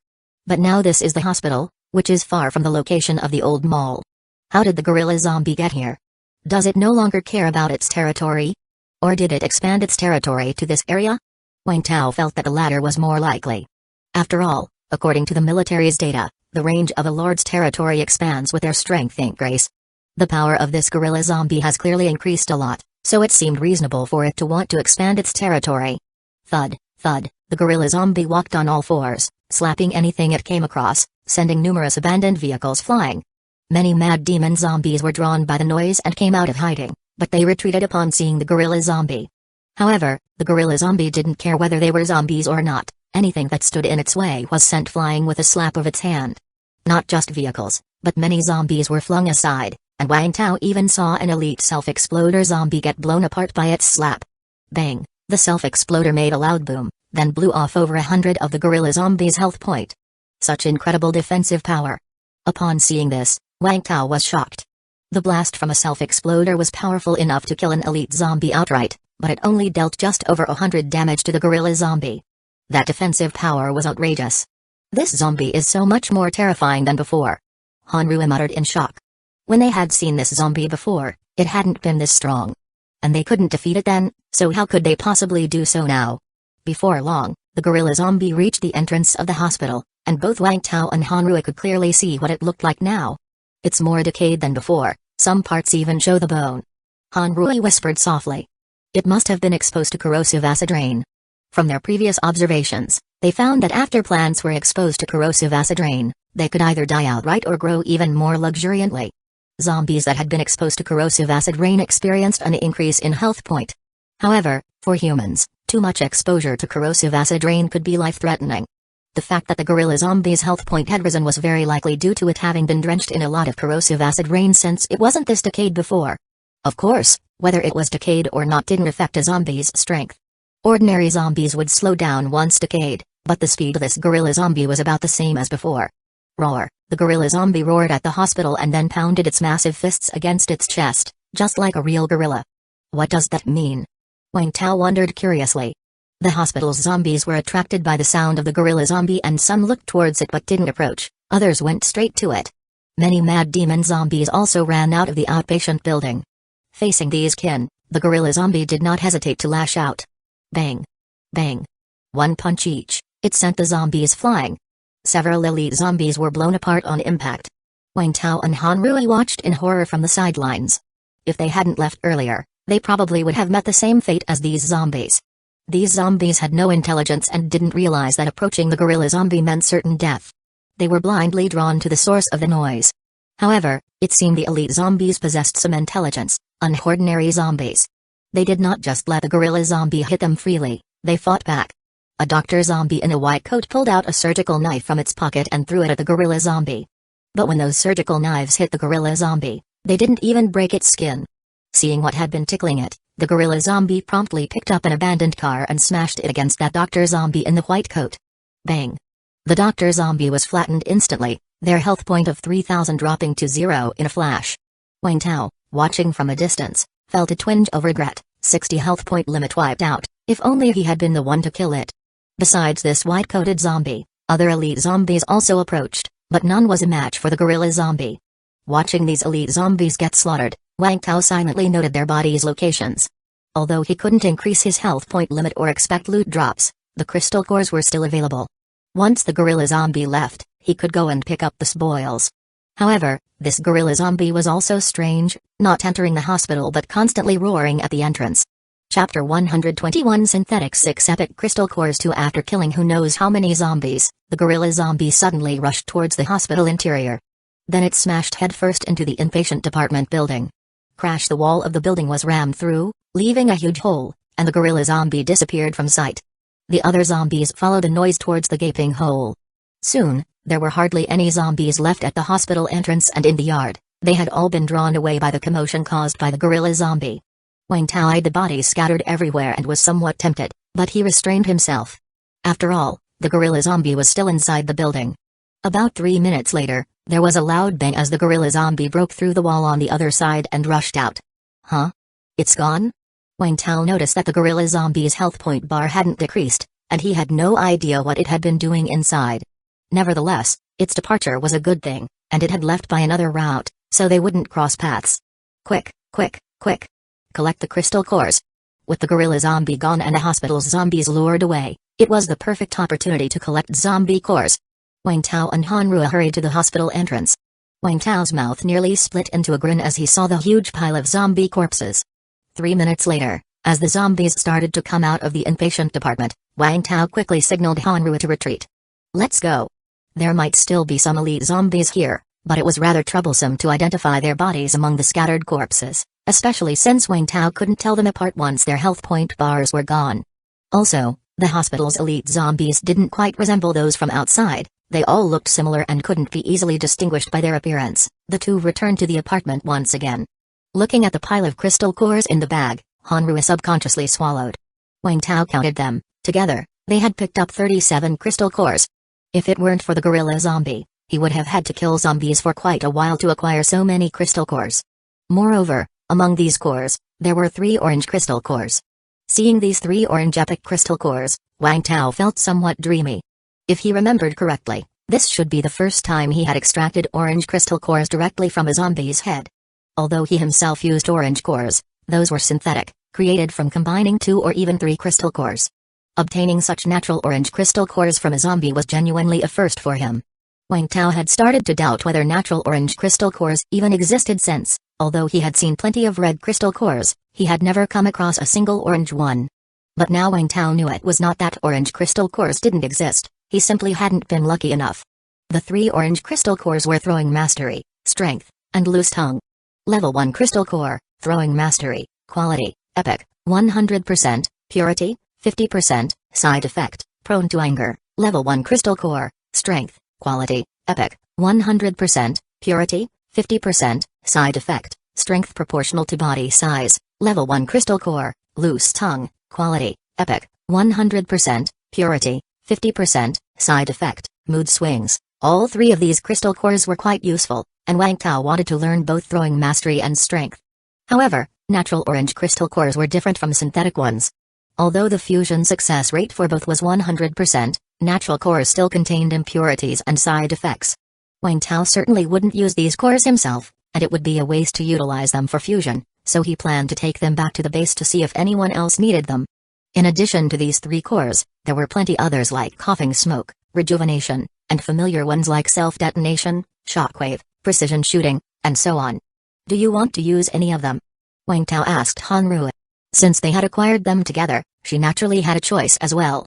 A: But now this is the hospital, which is far from the location of the old mall. How did the gorilla zombie get here? Does it no longer care about its territory? Or did it expand its territory to this area? Wang Tao felt that the latter was more likely. After all, according to the military's data, the range of a lord's territory expands with their strength increase. The power of this gorilla zombie has clearly increased a lot, so it seemed reasonable for it to want to expand its territory. Thud, thud, the gorilla zombie walked on all fours, slapping anything it came across, sending numerous abandoned vehicles flying. Many mad demon zombies were drawn by the noise and came out of hiding, but they retreated upon seeing the gorilla zombie. However, the gorilla zombie didn't care whether they were zombies or not, anything that stood in its way was sent flying with a slap of its hand. Not just vehicles, but many zombies were flung aside, and Wang Tao even saw an elite self-exploder zombie get blown apart by its slap. Bang, the self-exploder made a loud boom, then blew off over 100 of the gorilla zombie's health point. Such incredible defensive power. Upon seeing this, Wang Tao was shocked. The blast from a self-exploder was powerful enough to kill an elite zombie outright, but it only dealt just over 100 damage to the gorilla zombie. That defensive power was outrageous. This zombie is so much more terrifying than before. Hanru muttered in shock. When they had seen this zombie before, it hadn't been this strong. And they couldn't defeat it then? So how could they possibly do so now? Before long, the gorilla zombie reached the entrance of the hospital, and both Wang Tao and Hanrui could clearly see what it looked like now. It's more decayed than before, some parts even show the bone. Hanrui whispered softly. It must have been exposed to corrosive acid rain. From their previous observations, they found that after plants were exposed to corrosive acid rain, they could either die outright or grow even more luxuriantly. Zombies that had been exposed to corrosive acid rain experienced an increase in health point. However, for humans, too much exposure to corrosive acid rain could be life-threatening. The fact that the gorilla zombie's health point had risen was very likely due to it having been drenched in a lot of corrosive acid rain since it wasn't this decayed before. Of course, whether it was decayed or not didn't affect a zombie's strength. Ordinary zombies would slow down once decayed, but the speed of this gorilla zombie was about the same as before. Roar! The gorilla zombie roared at the hospital and then pounded its massive fists against its chest, just like a real gorilla. What does that mean? Wang Tao wondered curiously. The hospital's zombies were attracted by the sound of the gorilla zombie and some looked towards it but didn't approach, others went straight to it. Many mad demon zombies also ran out of the outpatient building. Facing these kin, the gorilla zombie did not hesitate to lash out. Bang! Bang! One punch each, it sent the zombies flying. Several elite zombies were blown apart on impact. Wang Tao and Hanrui watched in horror from the sidelines. If they hadn't left earlier, they probably would have met the same fate as these zombies. These zombies had no intelligence and didn't realize that approaching the gorilla zombie meant certain death. They were blindly drawn to the source of the noise. However, it seemed the elite zombies possessed some intelligence, unordinary zombies. They did not just let the gorilla zombie hit them freely, they fought back. A doctor zombie in a white coat pulled out a surgical knife from its pocket and threw it at the gorilla zombie. But when those surgical knives hit the gorilla zombie, they didn't even break its skin. Seeing what had been tickling it, the gorilla zombie promptly picked up an abandoned car and smashed it against that doctor zombie in the white coat. Bang! The doctor zombie was flattened instantly, their health point of 3,000 dropping to 0 in a flash. Wang Tao, watching from a distance, felt a twinge of regret. 60 health point limit wiped out, if only he had been the one to kill it. Besides this white-coated zombie, other elite zombies also approached, but none was a match for the gorilla zombie. Watching these elite zombies get slaughtered, Wang Tao silently noted their bodies' locations. Although he couldn't increase his health point limit or expect loot drops, the crystal cores were still available. Once the gorilla zombie left, he could go and pick up the spoils. However, this gorilla zombie was also strange, not entering the hospital but constantly roaring at the entrance. Chapter 121 Synthetic 6 Epic Crystal Cores 2 After killing who knows how many zombies, the gorilla zombie suddenly rushed towards the hospital interior. Then it smashed headfirst into the inpatient department building. Crash! The wall of the building was rammed through, leaving a huge hole, and the gorilla zombie disappeared from sight. The other zombies followed the noise towards the gaping hole. Soon, there were hardly any zombies left at the hospital entrance and in the yard. They had all been drawn away by the commotion caused by the gorilla zombie. Wang Tao eyed the bodies scattered everywhere and was somewhat tempted, but he restrained himself. After all, the gorilla zombie was still inside the building. About 3 minutes later, there was a loud bang as the gorilla zombie broke through the wall on the other side and rushed out. Huh? It's gone? Wang Tao noticed that the gorilla zombie's health point bar hadn't decreased, and he had no idea what it had been doing inside. Nevertheless, its departure was a good thing, and it had left by another route, so they wouldn't cross paths. Quick, quick, quick. Collect the crystal cores. With the gorilla zombie gone and the hospital's zombies lured away, it was the perfect opportunity to collect zombie cores. Wang Tao and Hanrui hurried to the hospital entrance. Wang Tao's mouth nearly split into a grin as he saw the huge pile of zombie corpses. 3 minutes later, as the zombies started to come out of the inpatient department, Wang Tao quickly signaled Hanrui to retreat. Let's go. There might still be some elite zombies here, but it was rather troublesome to identify their bodies among the scattered corpses, especially since Wang Tao couldn't tell them apart once their health point bars were gone. Also, the hospital's elite zombies didn't quite resemble those from outside, they all looked similar and couldn't be easily distinguished by their appearance. The two returned to the apartment once again. Looking at the pile of crystal cores in the bag, Hanrui subconsciously swallowed. Wang Tao counted them. Together, they had picked up 37 crystal cores. If it weren't for the gorilla zombie, he would have had to kill zombies for quite a while to acquire so many crystal cores. Moreover, among these cores, there were 3 orange crystal cores. Seeing these 3 orange epic crystal cores, Wang Tao felt somewhat dreamy. If he remembered correctly, this should be the first time he had extracted orange crystal cores directly from a zombie's head. Although he himself used orange cores, those were synthetic, created from combining 2 or even 3 crystal cores. Obtaining such natural orange crystal cores from a zombie was genuinely a first for him. Wang Tao had started to doubt whether natural orange crystal cores even existed since, although he had seen plenty of red crystal cores, he had never come across a single orange one. But now Wang Tao knew it was not that orange crystal cores didn't exist, he simply hadn't been lucky enough. The 3 orange crystal cores were Throwing Mastery, Strength, and Loose Tongue. Level 1 Crystal Core, Throwing Mastery, Quality, Epic, 100%, Purity, 50%, Side Effect, Prone to Anger. Level 1 Crystal Core, Strength, Quality, Epic, 100%, Purity, 50%, Side Effect, Strength proportional to body size. Level 1 Crystal Core, Loose Tongue, Quality, Epic, 100%, Purity, 50%, Side Effect, Mood Swings. All 3 of these crystal cores were quite useful, and Wang Tao wanted to learn both Throwing Mastery and Strength. However, natural orange crystal cores were different from synthetic ones. Although the fusion success rate for both was 100%, natural cores still contained impurities and side effects. Wang Tao certainly wouldn't use these cores himself, and it would be a waste to utilize them for fusion, so he planned to take them back to the base to see if anyone else needed them. In addition to these 3 cores, there were plenty others like Coughing Smoke, Rejuvenation, and familiar ones like Self-Detonation, Shockwave, Precision Shooting, and so on. Do you want to use any of them? Wang Tao asked Hanru. Since they had acquired them together, she naturally had a choice as well.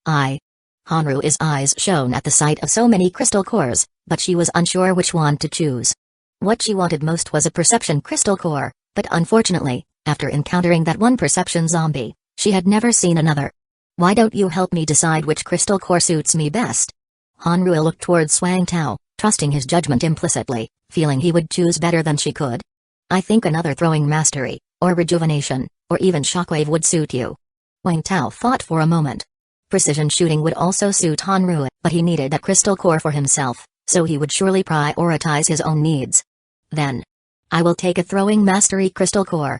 A: Hanru's eyes shone at the sight of so many crystal cores, but she was unsure which one to choose. What she wanted most was a perception crystal core, but unfortunately, after encountering that one perception zombie, she had never seen another. Why don't you help me decide which crystal core suits me best? Hanru looked towards Wang Tao, trusting his judgment implicitly, feeling he would choose better than she could. I think another Throwing Mastery, or Rejuvenation, or even Shockwave would suit you. Wang Tao thought for a moment. Precision Shooting would also suit Hanru, but he needed a crystal core for himself, so he would surely prioritize his own needs. Then, I will take a Throwing Mastery crystal core.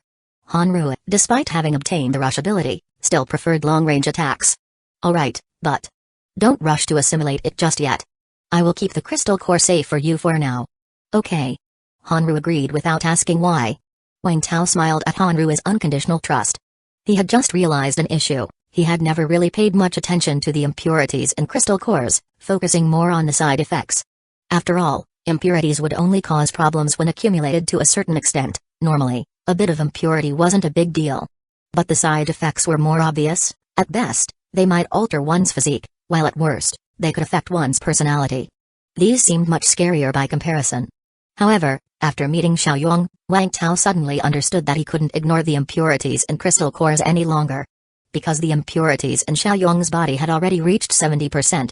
A: Hanru, despite having obtained the rush ability, still preferred long-range attacks. Alright, but don't rush to assimilate it just yet. I will keep the crystal core safe for you for now. Okay. Hanru agreed without asking why. Wang Tao smiled at Hanru's unconditional trust. He had just realized an issue. He had never really paid much attention to the impurities in crystal cores, focusing more on the side effects. After all, impurities would only cause problems when accumulated to a certain extent. Normally, a bit of impurity wasn't a big deal. But the side effects were more obvious. At best, they might alter one's physique, while at worst, they could affect one's personality. These seemed much scarier by comparison. However, after meeting Xiaoyong, Wang Tao suddenly understood that he couldn't ignore the impurities in crystal cores any longer. Because the impurities in Xiaoyong's body had already reached 70%.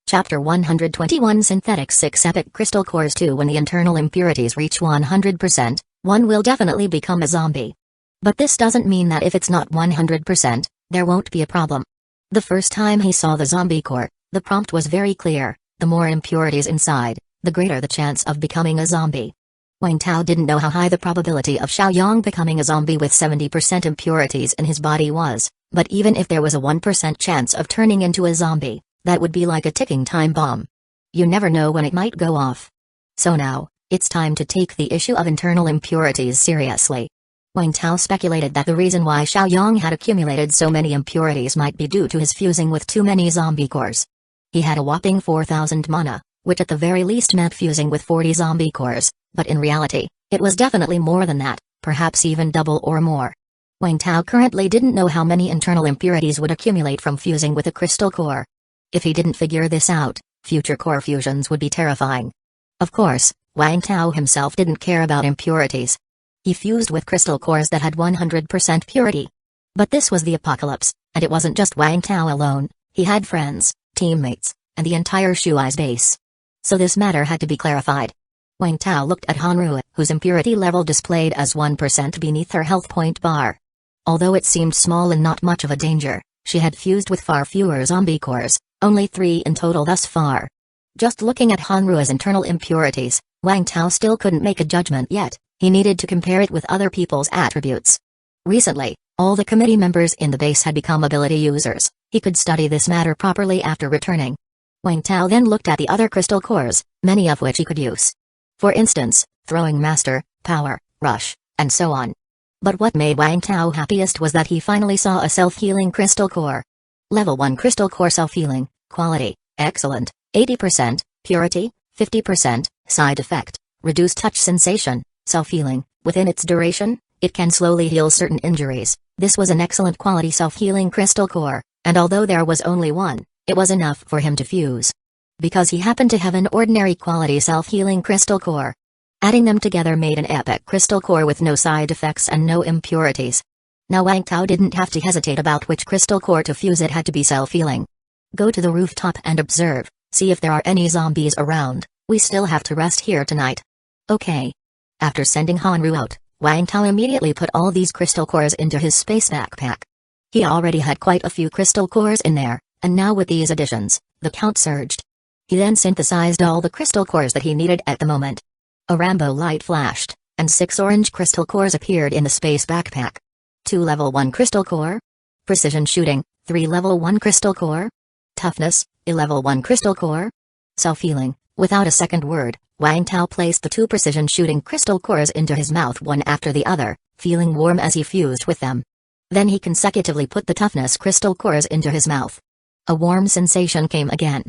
A: Chapter 121 Synthetic 6 Epic Crystal Cores 2 When the internal impurities reach 100%, one will definitely become a zombie. But this doesn't mean that if it's not 100%, there won't be a problem. The first time he saw the zombie core, the prompt was very clear: the more impurities inside, the greater the chance of becoming a zombie. Wang Tao didn't know how high the probability of Xiaoyong becoming a zombie with 70% impurities in his body was, but even if there was a 1% chance of turning into a zombie, that would be like a ticking time bomb. You never know when it might go off. So now, it's time to take the issue of internal impurities seriously. Wang Tao speculated that the reason why Xiaoyong had accumulated so many impurities might be due to his fusing with too many zombie cores. He had a whopping 4,000 mana, which at the very least meant fusing with 40 zombie cores, but in reality, it was definitely more than that, perhaps even double or more. Wang Tao currently didn't know how many internal impurities would accumulate from fusing with a crystal core. If he didn't figure this out, future core fusions would be terrifying. Of course, Wang Tao himself didn't care about impurities. He fused with crystal cores that had 100% purity. But this was the apocalypse, and it wasn't just Wang Tao alone. He had friends, teammates, and the entire Shuai's base. So this matter had to be clarified. Wang Tao looked at Hanru, whose impurity level displayed as 1% beneath her health point bar. Although it seemed small and not much of a danger, she had fused with far fewer zombie cores, only 3 in total thus far. Just looking at Hanru's internal impurities, Wang Tao still couldn't make a judgment yet. He needed to compare it with other people's attributes. Recently, all the committee members in the base had become ability users. He could study this matter properly after returning. Wang Tao then looked at the other crystal cores, many of which he could use. For instance, Throwing Master, Power, Rush, and so on. But what made Wang Tao happiest was that he finally saw a self-healing crystal core. Level 1 crystal core self-healing, quality, excellent, 80%, purity, 50%, side effect, reduced touch sensation, self-healing, within its duration, it can slowly heal certain injuries. This was an excellent quality self-healing crystal core, and although there was only one, it was enough for him to fuse. Because he happened to have an ordinary quality self-healing crystal core. Adding them together made an epic crystal core with no side effects and no impurities. Now Wang Tao didn't have to hesitate about which crystal core to fuse, it had to be self-healing. Go to the rooftop and observe, see if there are any zombies around, we still have to rest here tonight. Okay. After sending Hanru out, Wang Tao immediately put all these crystal cores into his space backpack. He already had quite a few crystal cores in there, and now with these additions, the count surged. He then synthesized all the crystal cores that he needed at the moment. A rainbow light flashed, and 6 orange crystal cores appeared in the space backpack. 2 level 1 crystal core. Precision shooting, 3 level 1 crystal core. Toughness, a level 1 crystal core. Self-healing. Without a second word, Wang Tao placed the 2 precision shooting crystal cores into his mouth one after the other, feeling warm as he fused with them. Then he consecutively put the toughness crystal cores into his mouth. A warm sensation came again.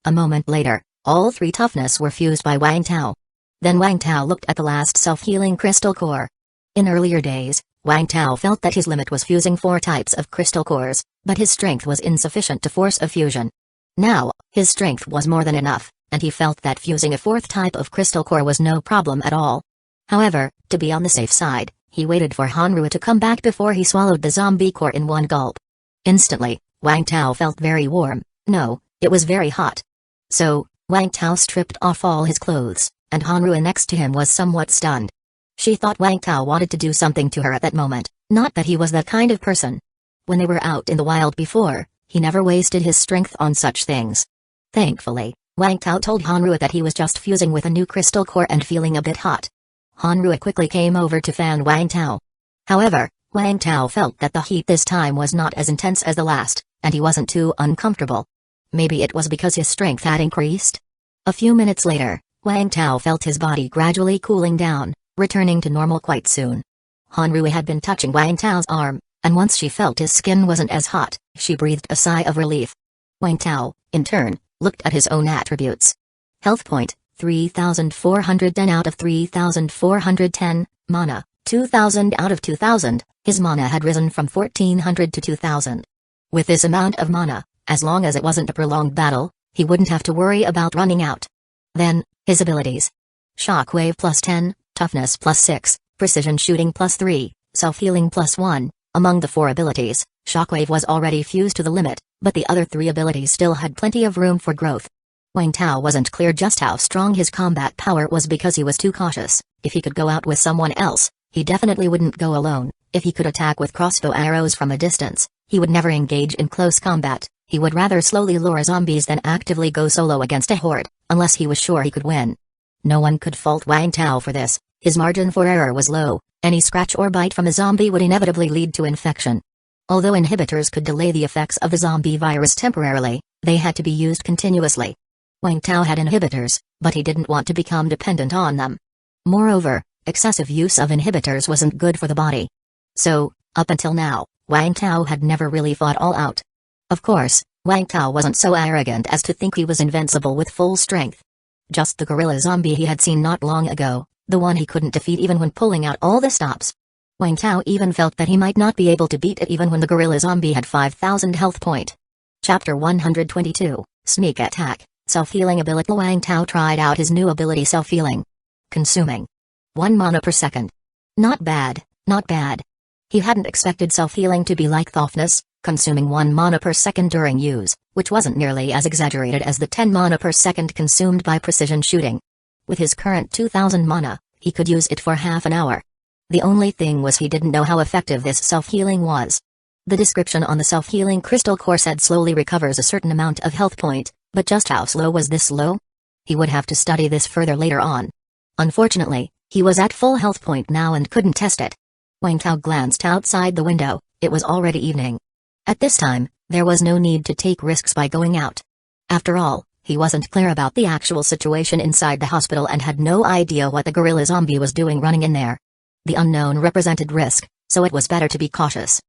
A: A moment later, all 3 toughness were fused by Wang Tao. Then Wang Tao looked at the last self-healing crystal core. In earlier days, Wang Tao felt that his limit was fusing 4 types of crystal cores, but his strength was insufficient to force a fusion. Now, his strength was more than enough, and he felt that fusing a 4th type of crystal core was no problem at all. However, to be on the safe side, he waited for Hanru to come back before he swallowed the zombie core in one gulp. Instantly, Wang Tao felt very warm. No, it was very hot. So, Wang Tao stripped off all his clothes, and Hanru next to him was somewhat stunned. She thought Wang Tao wanted to do something to her at that moment, not that he was that kind of person. When they were out in the wild before, he never wasted his strength on such things. Thankfully, Wang Tao told Hanru that he was just fusing with a new crystal core and feeling a bit hot. Hanru quickly came over to fan Wang Tao. However, Wang Tao felt that the heat this time was not as intense as the last, and he wasn't too uncomfortable. Maybe it was because his strength had increased? A few minutes later, Wang Tao felt his body gradually cooling down, returning to normal quite soon. Hanru had been touching Wang Tao's arm, and once she felt his skin wasn't as hot, she breathed a sigh of relief. Wang Tao, in turn, looked at his own attributes. Health point, 3,410 out of 3,410, mana, 2,000 out of 2,000, his mana had risen from 1,400 to 2,000. With this amount of mana, as long as it wasn't a prolonged battle, he wouldn't have to worry about running out. Then, his abilities. Shockwave plus 10, toughness plus 6, precision shooting plus 3, self-healing plus 1. Among the 4 abilities, Shockwave was already fused to the limit, but the other 3 abilities still had plenty of room for growth. Wang Tao wasn't clear just how strong his combat power was because he was too cautious. If he could go out with someone else, he definitely wouldn't go alone. If he could attack with crossbow arrows from a distance, he would never engage in close combat. He would rather slowly lure zombies than actively go solo against a horde, unless he was sure he could win. No one could fault Wang Tao for this. His margin for error was low. Any scratch or bite from a zombie would inevitably lead to infection. Although inhibitors could delay the effects of the zombie virus temporarily, they had to be used continuously. Wang Tao had inhibitors, but he didn't want to become dependent on them. Moreover, excessive use of inhibitors wasn't good for the body. So, up until now, Wang Tao had never really fought all out. Of course, Wang Tao wasn't so arrogant as to think he was invincible with full strength. Just the gorilla zombie he had seen not long ago, the one he couldn't defeat even when pulling out all the stops. Wang Tao even felt that he might not be able to beat it even when the gorilla zombie had 5,000 health point. Chapter 122, Sneak Attack, Self-Healing Ability. Wang Tao tried out his new ability Self-Healing. Consuming 1 mana per second. Not bad, not bad. He hadn't expected self-healing to be like toughness, consuming 1 mana per second during use, which wasn't nearly as exaggerated as the 10 mana per second consumed by precision shooting. With his current 2,000 mana, he could use it for half an hour. The only thing was he didn't know how effective this self-healing was. The description on the self-healing crystal core said slowly recovers a certain amount of health point, but just how slow was this slow? He would have to study this further later on. Unfortunately, he was at full health point now and couldn't test it. Wang Tao glanced outside the window. It was already evening. At this time, there was no need to take risks by going out. After all, he wasn't clear about the actual situation inside the hospital and had no idea what the gorilla zombie was doing running in there. The unknown represented risk, so it was better to be cautious.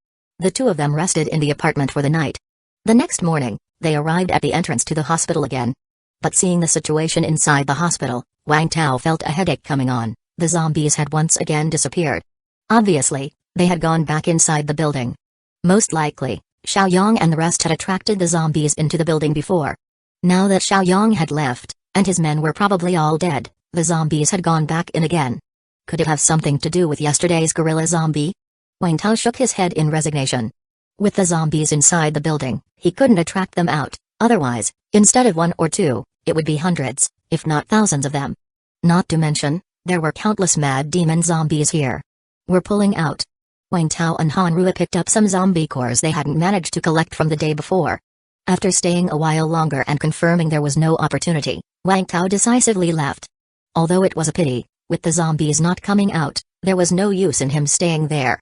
A: The two of them rested in the apartment for the night. The next morning, they arrived at the entrance to the hospital again. But seeing the situation inside the hospital, Wang Tao felt a headache coming on. The zombies had once again disappeared. Obviously, they had gone back inside the building. Most likely, Xiaoyang and the rest had attracted the zombies into the building before. Now that Xiaoyang had left, and his men were probably all dead, the zombies had gone back in again. Could it have something to do with yesterday's gorilla zombie? Wang Tao shook his head in resignation. With the zombies inside the building, he couldn't attract them out, otherwise, instead of one or two, it would be hundreds, if not thousands of them. Not to mention, there were countless mad demon zombies here. We're pulling out. Wang Tao and Han Rua picked up some zombie cores they hadn't managed to collect from the day before. After staying a while longer and confirming there was no opportunity, Wang Tao decisively left. Although it was a pity, with the zombies not coming out, there was no use in him staying there.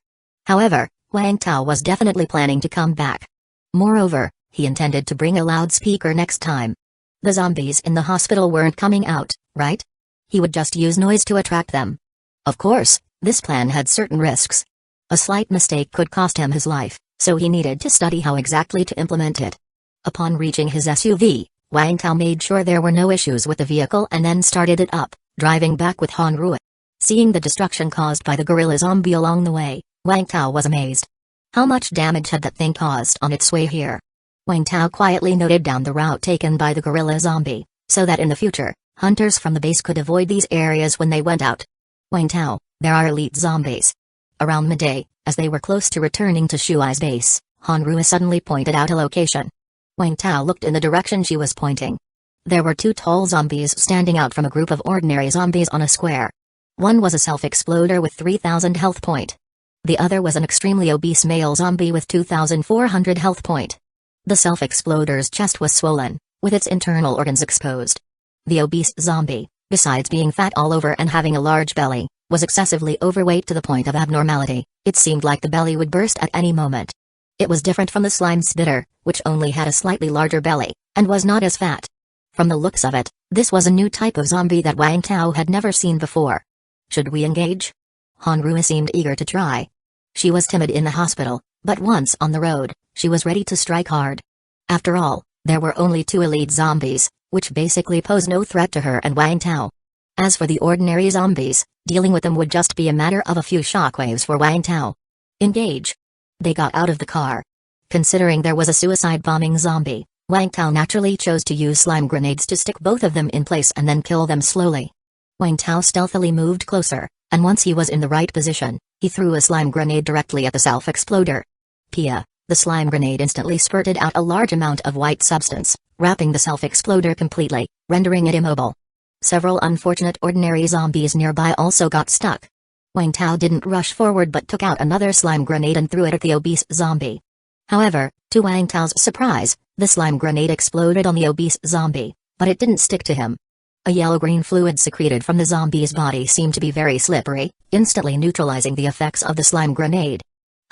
A: However, Wang Tao was definitely planning to come back. Moreover, he intended to bring a loudspeaker next time. The zombies in the hospital weren't coming out, right? He would just use noise to attract them. Of course, this plan had certain risks. A slight mistake could cost him his life, so he needed to study how exactly to implement it. Upon reaching his SUV, Wang Tao made sure there were no issues with the vehicle and then started it up, driving back with Han Rua. Seeing the destruction caused by the gorilla zombie along the way, Wang Tao was amazed. How much damage had that thing caused on its way here? Wang Tao quietly noted down the route taken by the gorilla zombie, so that in the future, hunters from the base could avoid these areas when they went out. Wang Tao, there are elite zombies. Around midday, as they were close to returning to Shuai's base, Han Rua suddenly pointed out a location. Wang Tao looked in the direction she was pointing. There were two tall zombies standing out from a group of ordinary zombies on a square. One was a self-exploder with 3,000 health point. The other was an extremely obese male zombie with 2,400 health point. The self-exploder's chest was swollen, with its internal organs exposed. The obese zombie, besides being fat all over and having a large belly, was excessively overweight to the point of abnormality. It seemed like the belly would burst at any moment. It was different from the slime spitter, which only had a slightly larger belly, and was not as fat. From the looks of it, this was a new type of zombie that Wang Tao had never seen before. Should we engage? Han Rua seemed eager to try. She was timid in the hospital, but once on the road, she was ready to strike hard. After all, there were only two elite zombies, which basically posed no threat to her and Wang Tao. As for the ordinary zombies, dealing with them would just be a matter of a few shockwaves for Wang Tao. Engage. They got out of the car. Considering there was a suicide bombing zombie, Wang Tao naturally chose to use slime grenades to stick both of them in place and then kill them slowly. Wang Tao stealthily moved closer, and once he was in the right position, he threw a slime grenade directly at the self-exploder. Pia, the slime grenade instantly spurted out a large amount of white substance, wrapping the self-exploder completely, rendering it immobile. Several unfortunate ordinary zombies nearby also got stuck. Wang Tao didn't rush forward but took out another slime grenade and threw it at the obese zombie. However, to Wang Tao's surprise, the slime grenade exploded on the obese zombie, but it didn't stick to him. A yellow-green fluid secreted from the zombie's body seemed to be very slippery, instantly neutralizing the effects of the slime grenade.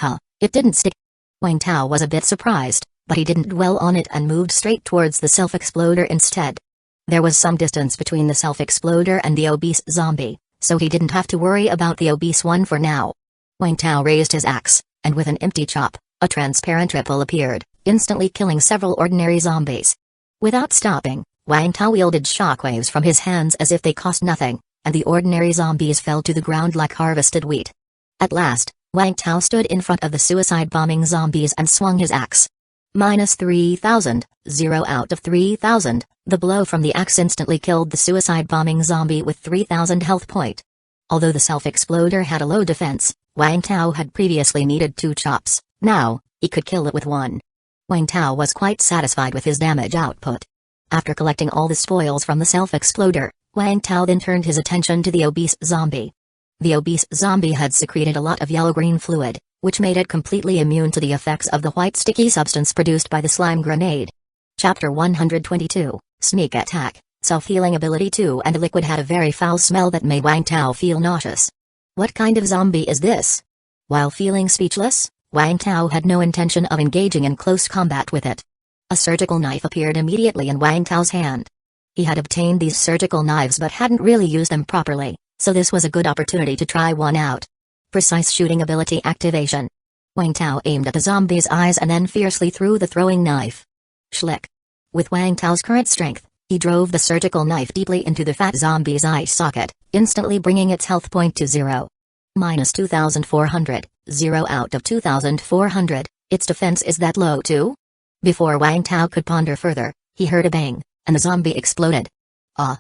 A: Huh, it didn't stick. Wang Tao was a bit surprised, but he didn't dwell on it and moved straight towards the self-exploder instead. There was some distance between the self-exploder and the obese zombie, so he didn't have to worry about the obese one for now. Wang Tao raised his axe, and with an empty chop, a transparent ripple appeared, instantly killing several ordinary zombies. Without stopping, Wang Tao wielded shockwaves from his hands as if they cost nothing, and the ordinary zombies fell to the ground like harvested wheat. At last, Wang Tao stood in front of the suicide-bombing zombies and swung his axe. -3,000, 0 out of 3,000, the blow from the axe instantly killed the suicide-bombing zombie with 3,000 health point. Although the self-exploder had a low defense, Wang Tao had previously needed 2 chops, now, he could kill it with 1. Wang Tao was quite satisfied with his damage output. After collecting all the spoils from the self-exploder, Wang Tao then turned his attention to the obese zombie. The obese zombie had secreted a lot of yellow-green fluid, which made it completely immune to the effects of the white sticky substance produced by the slime grenade. Chapter 122, Sneak Attack, Self-Healing Ability 2 and liquid had a very foul smell that made Wang Tao feel nauseous. What kind of zombie is this? While feeling speechless, Wang Tao had no intention of engaging in close combat with it. A surgical knife appeared immediately in Wang Tao's hand. He had obtained these surgical knives but hadn't really used them properly, so this was a good opportunity to try one out. Precise shooting ability activation. Wang Tao aimed at the zombie's eyes and then fiercely threw the throwing knife. Schlick. With Wang Tao's current strength, he drove the surgical knife deeply into the fat zombie's eye socket, instantly bringing its health point to 0. Minus 2,400, 0 out of 2,400, its defense is that low too? Before Wang Tao could ponder further, he heard a bang, and the zombie exploded. Ah.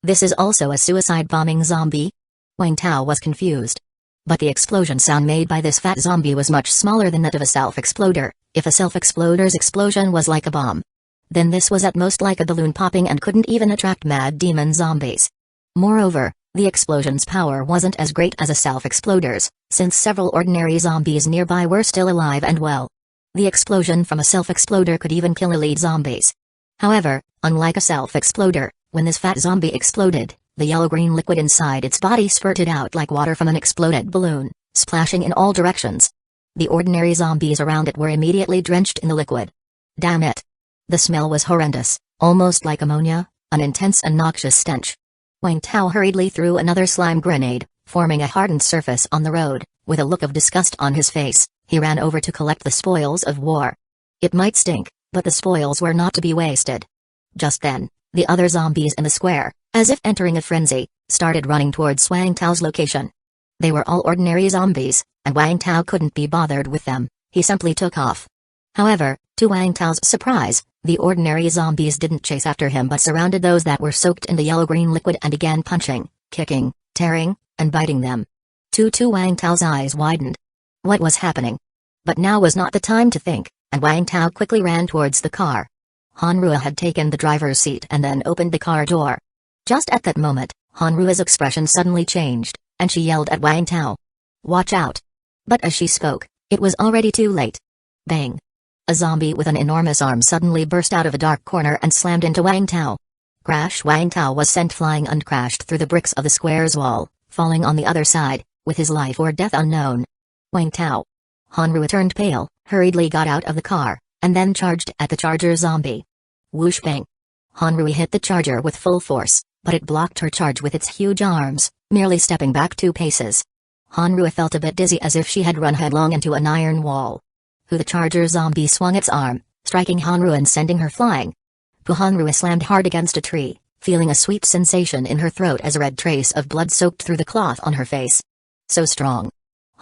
A: This is also a suicide bombing zombie? Wang Tao was confused. But the explosion sound made by this fat zombie was much smaller than that of a self-exploder. If a self-exploder's explosion was like a bomb, then this was at most like a balloon popping and couldn't even attract mad demon zombies. Moreover, the explosion's power wasn't as great as a self-exploder's, since several ordinary zombies nearby were still alive and well. The explosion from a self-exploder could even kill elite zombies. However, unlike a self-exploder, when this fat zombie exploded, the yellow-green liquid inside its body spurted out like water from an exploded balloon, splashing in all directions. The ordinary zombies around it were immediately drenched in the liquid. Damn it! The smell was horrendous, almost like ammonia, an intense and noxious stench. Wang Tao hurriedly threw another slime grenade, forming a hardened surface on the road. With a look of disgust on his face, he ran over to collect the spoils of war. It might stink, but the spoils were not to be wasted. Just then, the other zombies in the square, as if entering a frenzy, started running towards Wang Tao's location. They were all ordinary zombies, and Wang Tao couldn't be bothered with them. He simply took off. However, to Wang Tao's surprise, the ordinary zombies didn't chase after him but surrounded those that were soaked in the yellow-green liquid and began punching, kicking, tearing, and biting them. To Wang Tao's eyes widened. What was happening? But now was not the time to think, and Wang Tao quickly ran towards the car. Hanrua had taken the driver's seat and then opened the car door. Just at that moment, Hanrua's expression suddenly changed, and she yelled at Wang Tao. "Watch out!" But as she spoke, it was already too late. Bang! A zombie with an enormous arm suddenly burst out of a dark corner and slammed into Wang Tao. Crash! Wang Tao was sent flying and crashed through the bricks of the square's wall, falling on the other side, with his life or death unknown. Wang Tao. Hanrua turned pale, hurriedly got out of the car, and then charged at the charger zombie. Whoosh bang! Hanrua hit the charger with full force, but it blocked her charge with its huge arms, merely stepping back 2 paces. Hanrua felt a bit dizzy as if she had run headlong into an iron wall. The charger zombie swung its arm, striking Hanrua and sending her flying. Hanrua slammed hard against a tree, feeling a sweet sensation in her throat as a red trace of blood soaked through the cloth on her face. So strong.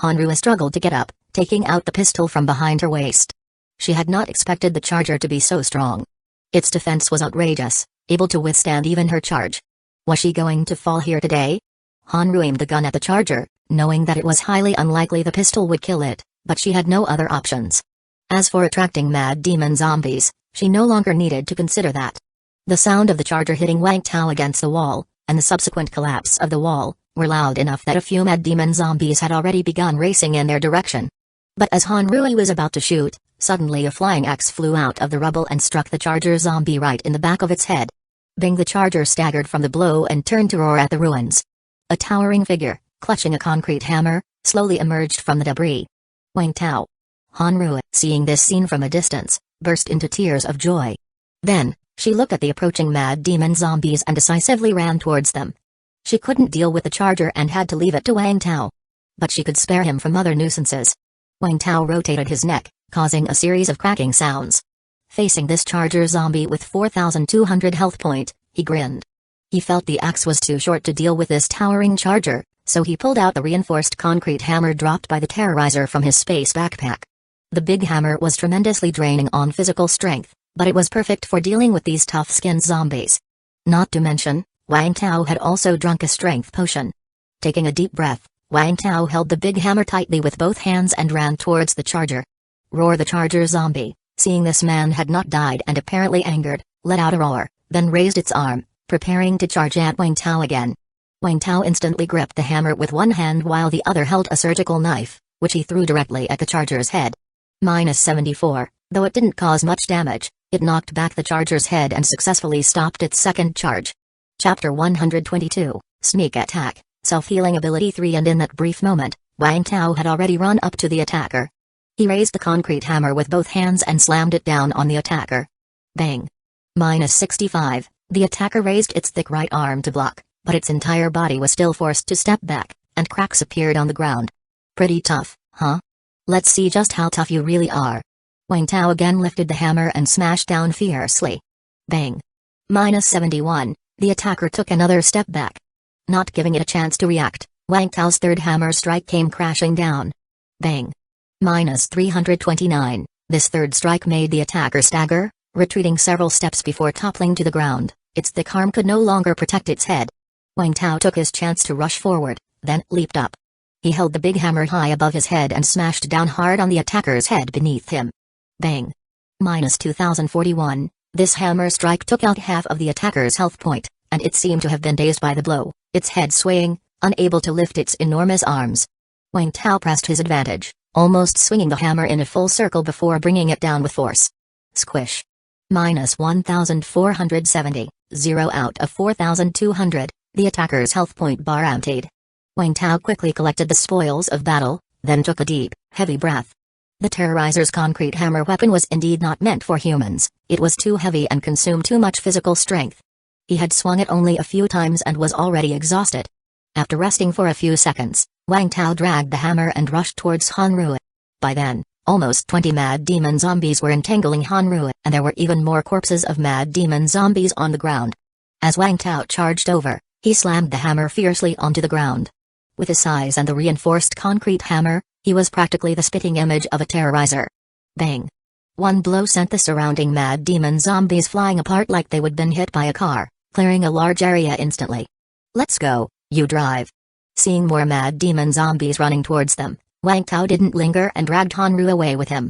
A: Hanrua struggled to get up, taking out the pistol from behind her waist. She had not expected the charger to be so strong. Its defense was outrageous, able to withstand even her charge. Was she going to fall here today? Hanrua aimed the gun at the charger, knowing that it was highly unlikely the pistol would kill it, but she had no other options. As for attracting mad demon zombies, she no longer needed to consider that. The sound of the charger hitting Wang Tao against the wall, and the subsequent collapse of the wall, were loud enough that a few mad demon zombies had already begun racing in their direction. But as Hanrua was about to shoot, suddenly a flying axe flew out of the rubble and struck the charger zombie right in the back of its head. Bing! The charger staggered from the blow and turned to roar at the ruins. A towering figure, clutching a concrete hammer, slowly emerged from the debris. Wang Tao. Hanrua, seeing this scene from a distance, burst into tears of joy. Then, she looked at the approaching mad demon zombies and decisively ran towards them. She couldn't deal with the charger and had to leave it to Wang Tao. But she could spare him from other nuisances. Wang Tao rotated his neck, causing a series of cracking sounds. Facing this charger zombie with 4,200 health point, he grinned. He felt the axe was too short to deal with this towering charger, so he pulled out the reinforced concrete hammer dropped by the terrorizer from his space backpack. The big hammer was tremendously draining on physical strength, but it was perfect for dealing with these tough-skinned zombies. Not to mention, Wang Tao had also drunk a strength potion. Taking a deep breath, Wang Tao held the big hammer tightly with both hands and ran towards the charger. Roar! The charger zombie, seeing this man had not died and apparently angered, let out a roar, then raised its arm, preparing to charge at Wang Tao again. Wang Tao instantly gripped the hammer with one hand while the other held a surgical knife, which he threw directly at the charger's head. Minus 74, though it didn't cause much damage, it knocked back the charger's head and successfully stopped its second charge. Chapter 122, Sneak Attack, Self-Healing Ability 3. And in that brief moment, Wang Tao had already run up to the attacker. He raised the concrete hammer with both hands and slammed it down on the attacker. Bang! Minus 65, the attacker raised its thick right arm to block, but its entire body was still forced to step back, and cracks appeared on the ground. Pretty tough, huh? Let's see just how tough you really are. Wang Tao again lifted the hammer and smashed down fiercely. Bang. -71, the attacker took another step back. Not giving it a chance to react, Wang Tao's third hammer strike came crashing down. Bang. -329, this third strike made the attacker stagger, retreating several steps before toppling to the ground. Its thick arm could no longer protect its head. Wang Tao took his chance to rush forward, then leaped up. He held the big hammer high above his head and smashed down hard on the attacker's head beneath him. Bang. -2041, this hammer strike took out half of the attacker's health point, and it seemed to have been dazed by the blow, its head swaying, unable to lift its enormous arms. Wang Tao pressed his advantage, almost swinging the hammer in a full circle before bringing it down with force. Squish. -1470, 0 out of 4200, the attacker's health point bar emptied. Wang Tao quickly collected the spoils of battle, then took a deep, heavy breath. The terrorizer's concrete hammer weapon was indeed not meant for humans, it was too heavy and consumed too much physical strength. He had swung it only a few times and was already exhausted. After resting for a few seconds, Wang Tao dragged the hammer and rushed towards Hanru. By then, almost 20 mad demon zombies were entangling Hanru, and there were even more corpses of mad demon zombies on the ground. As Wang Tao charged over, he slammed the hammer fiercely onto the ground. With his size and the reinforced concrete hammer, he was practically the spitting image of a terrorizer. Bang. One blow sent the surrounding mad demon zombies flying apart like they would been hit by a car, clearing a large area instantly. Let's go, you drive. Seeing more mad demon zombies running towards them, Wang Tao didn't linger and dragged Hanru away with him.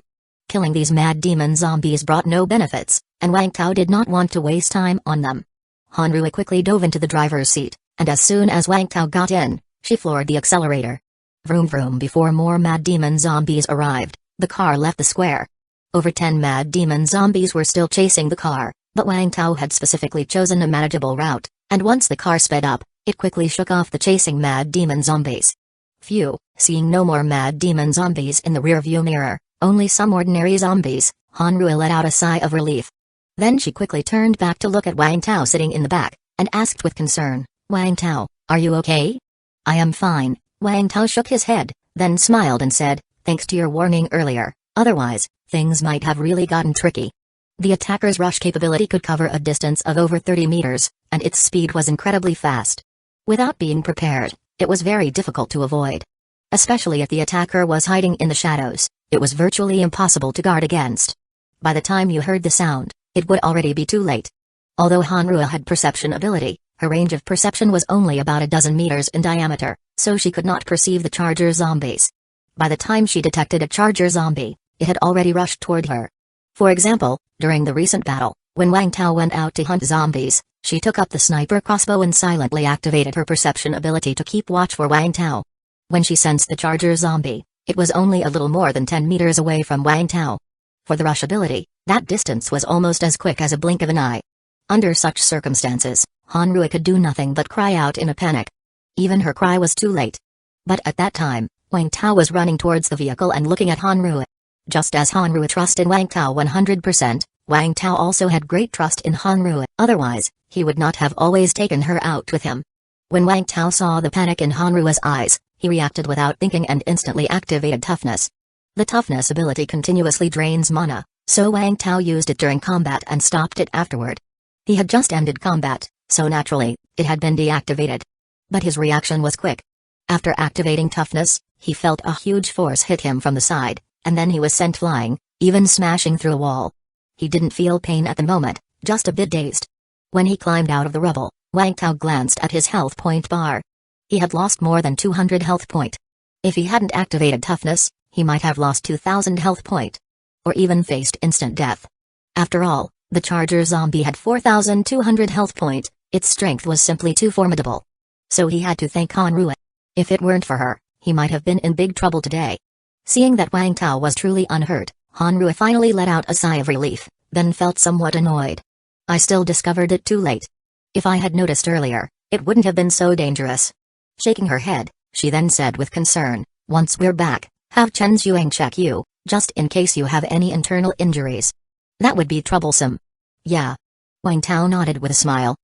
A: Killing these mad demon zombies brought no benefits, and Wang Tao did not want to waste time on them. Hanru quickly dove into the driver's seat, and as soon as Wang Tao got in, she floored the accelerator. Vroom vroom. Before more mad demon zombies arrived, the car left the square. Over 10 mad demon zombies were still chasing the car, but Wang Tao had specifically chosen a manageable route, and once the car sped up, it quickly shook off the chasing mad demon zombies. Phew, seeing no more mad demon zombies in the rearview mirror, only some ordinary zombies, Hanru let out a sigh of relief. Then she quickly turned back to look at Wang Tao sitting in the back, and asked with concern, "Wang Tao, are you okay?" "I am fine." Wang Tao shook his head, then smiled and said, "Thanks to your warning earlier, otherwise, things might have really gotten tricky." The attacker's rush capability could cover a distance of over 30 meters, and its speed was incredibly fast. Without being prepared, it was very difficult to avoid. Especially if the attacker was hiding in the shadows, it was virtually impossible to guard against. By the time you heard the sound, it would already be too late. Although Hanru had perception ability, her range of perception was only about a dozen meters in diameter, so she could not perceive the charger zombies. By the time she detected a charger zombie, it had already rushed toward her. For example, during the recent battle, when Wang Tao went out to hunt zombies, she took up the sniper crossbow and silently activated her perception ability to keep watch for Wang Tao. When she sensed the charger zombie, it was only a little more than 10 meters away from Wang Tao. For the rush ability, that distance was almost as quick as a blink of an eye. Under such circumstances, Hanru could do nothing but cry out in a panic. Even her cry was too late. But at that time, Wang Tao was running towards the vehicle and looking at Hanru. Just as Hanru trusted Wang Tao 100%, Wang Tao also had great trust in Hanru, otherwise, he would not have always taken her out with him. When Wang Tao saw the panic in Hanru's eyes, he reacted without thinking and instantly activated toughness. The toughness ability continuously drains mana, so Wang Tao used it during combat and stopped it afterward. He had just ended combat, so naturally, it had been deactivated. But his reaction was quick. After activating toughness, he felt a huge force hit him from the side, and then he was sent flying, even smashing through a wall. He didn't feel pain at the moment, just a bit dazed. When he climbed out of the rubble, Wang Tao glanced at his health point bar. He had lost more than 200 health point. If he hadn't activated toughness, he might have lost 2,000 health point. Or even faced instant death. After all, the charger zombie had 4,200 health point, its strength was simply too formidable. So he had to thank Hanru. If it weren't for her, he might have been in big trouble today. Seeing that Wang Tao was truly unhurt, Hanru finally let out a sigh of relief, then felt somewhat annoyed. I still discovered it too late. If I had noticed earlier, it wouldn't have been so dangerous. Shaking her head, she then said with concern, "Once we're back, have Chen Zhuang check you, just in case you have any internal injuries." "That would be troublesome." "Yeah." Wang Tao nodded with a smile.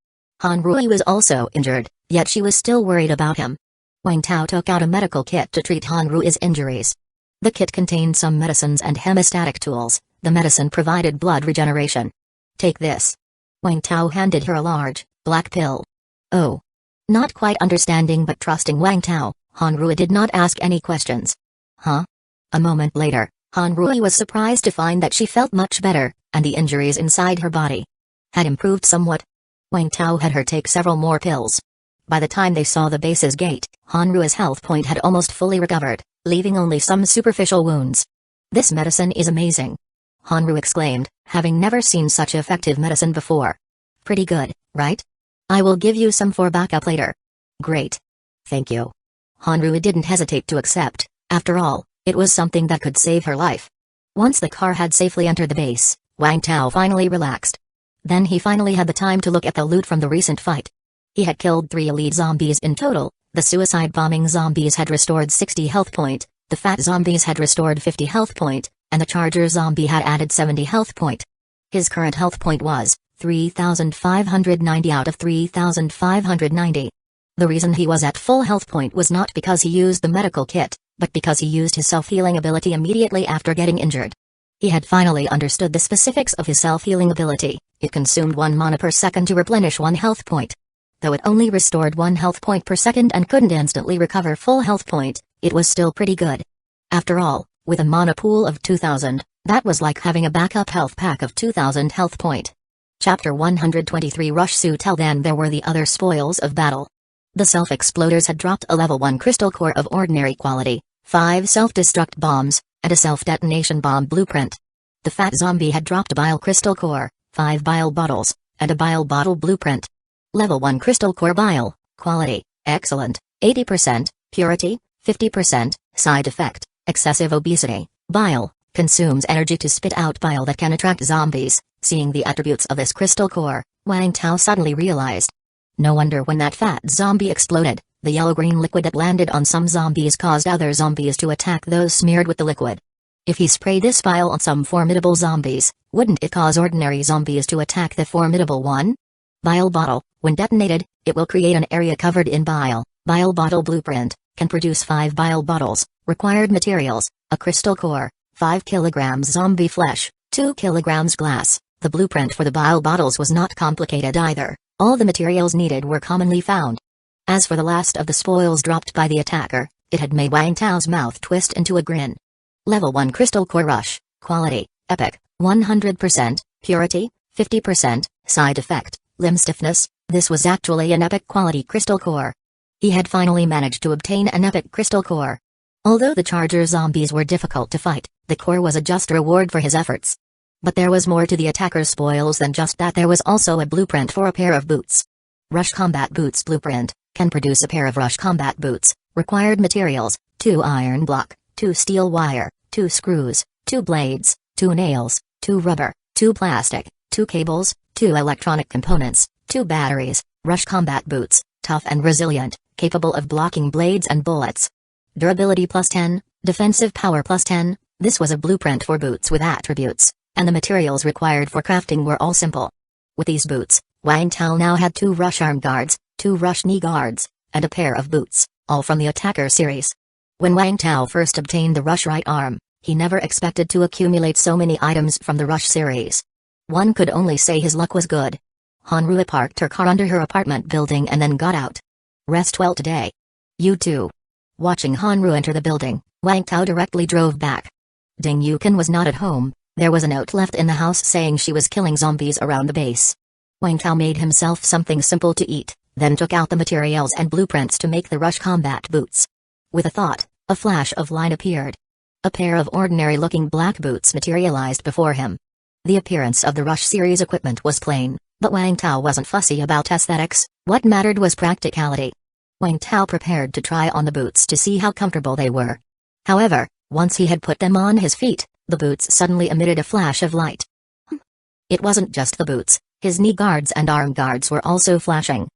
A: Hanru was also injured, yet she was still worried about him. Wang Tao took out a medical kit to treat Han Rui's injuries. The kit contained some medicines and hemostatic tools. The medicine provided blood regeneration. Take this. Wang Tao handed her a large, black pill. Oh. Not quite understanding but trusting Wang Tao, Han Rui did not ask any questions. Huh? A moment later, Han Rui was surprised to find that she felt much better, and the injuries inside her body had improved somewhat. Wang Tao had her take several more pills. By the time they saw the base's gate, Han Rui's health point had almost fully recovered, leaving only some superficial wounds. This medicine is amazing. Han Rui exclaimed, having never seen such effective medicine before. Pretty good, right? I will give you some for backup later. Great. Thank you. Han Rui didn't hesitate to accept. After all, it was something that could save her life. Once the car had safely entered the base, Wang Tao finally relaxed. Then he finally had the time to look at the loot from the recent fight. He had killed 3 elite zombies in total. The suicide bombing zombies had restored 60 health point, the fat zombies had restored 50 health point, and the charger zombie had added 70 health point. His current health point was 3,590 out of 3,590. The reason he was at full health point was not because he used the medical kit, but because he used his self-healing ability immediately after getting injured. He had finally understood the specifics of his self-healing ability. It consumed 1 mana per second to replenish 1 health point. Though it only restored 1 health point per second and couldn't instantly recover full health point, it was still pretty good. After all, with a mana pool of 2,000, that was like having a backup health pack of 2,000 health point. Chapter 123 Rush Suit. Till then there were the other spoils of battle. The self-exploders had dropped a level 1 crystal core of ordinary quality, 5 self-destruct bombs, and a self-detonation bomb blueprint. The fat zombie had dropped a bile crystal core, 5 bile bottles, and a bile bottle blueprint. Level 1 crystal core bile, quality, excellent, 80%, purity, 50%, side effect, excessive obesity, bile, consumes energy to spit out bile that can attract zombies. Seeing the attributes of this crystal core, Wang Tao suddenly realized. No wonder when that fat zombie exploded, the yellow-green liquid that landed on some zombies caused other zombies to attack those smeared with the liquid. If he sprayed this bile on some formidable zombies, wouldn't it cause ordinary zombies to attack the formidable one? Bile bottle, when detonated, it will create an area covered in bile. Bile bottle blueprint, can produce 5 bile bottles. Required materials, a crystal core, 5 kilograms zombie flesh, 2 kilograms glass. The blueprint for the bile bottles was not complicated either. All the materials needed were commonly found. As for the last of the spoils dropped by the attacker, it had made Wang Tao's mouth twist into a grin. Level 1 crystal core rush, quality, epic, 100%, purity, 50%, side effect, limb stiffness. This was actually an epic quality crystal core. He had finally managed to obtain an epic crystal core. Although the charger zombies were difficult to fight, the core was a just reward for his efforts. But there was more to the attacker's spoils than just that. There was also a blueprint for a pair of boots. Rush Combat Boots blueprint, can produce a pair of Rush Combat Boots. Required materials, 2 iron block, 2 steel wire, 2 screws, 2 blades, 2 nails, 2 rubber, 2 plastic, 2 cables, 2 electronic components, 2 batteries. Rush Combat Boots, tough and resilient, capable of blocking blades and bullets. Durability plus 10, defensive power plus 10. This was a blueprint for boots with attributes, and the materials required for crafting were all simple. With these boots, Wang Tao now had 2 rush arm guards, 2 rush knee guards, and a pair of boots, all from the attacker series. When Wang Tao first obtained the rush right arm, he never expected to accumulate so many items from the rush series. One could only say his luck was good. Han Rui parked her car under her apartment building and then got out. Rest well today. You too. Watching Han Rui enter the building, Wang Tao directly drove back. Ding Yukin was not at home. There was a note left in the house saying she was killing zombies around the base. Wang Tao made himself something simple to eat, then took out the materials and blueprints to make the rush combat boots. With a thought, a flash of light appeared. A pair of ordinary-looking black boots materialized before him. The appearance of the rush series equipment was plain, but Wang Tao wasn't fussy about aesthetics. What mattered was practicality. Wang Tao prepared to try on the boots to see how comfortable they were. However, once he had put them on his feet, the boots suddenly emitted a flash of light. It wasn't just the boots, his knee guards and arm guards were also flashing.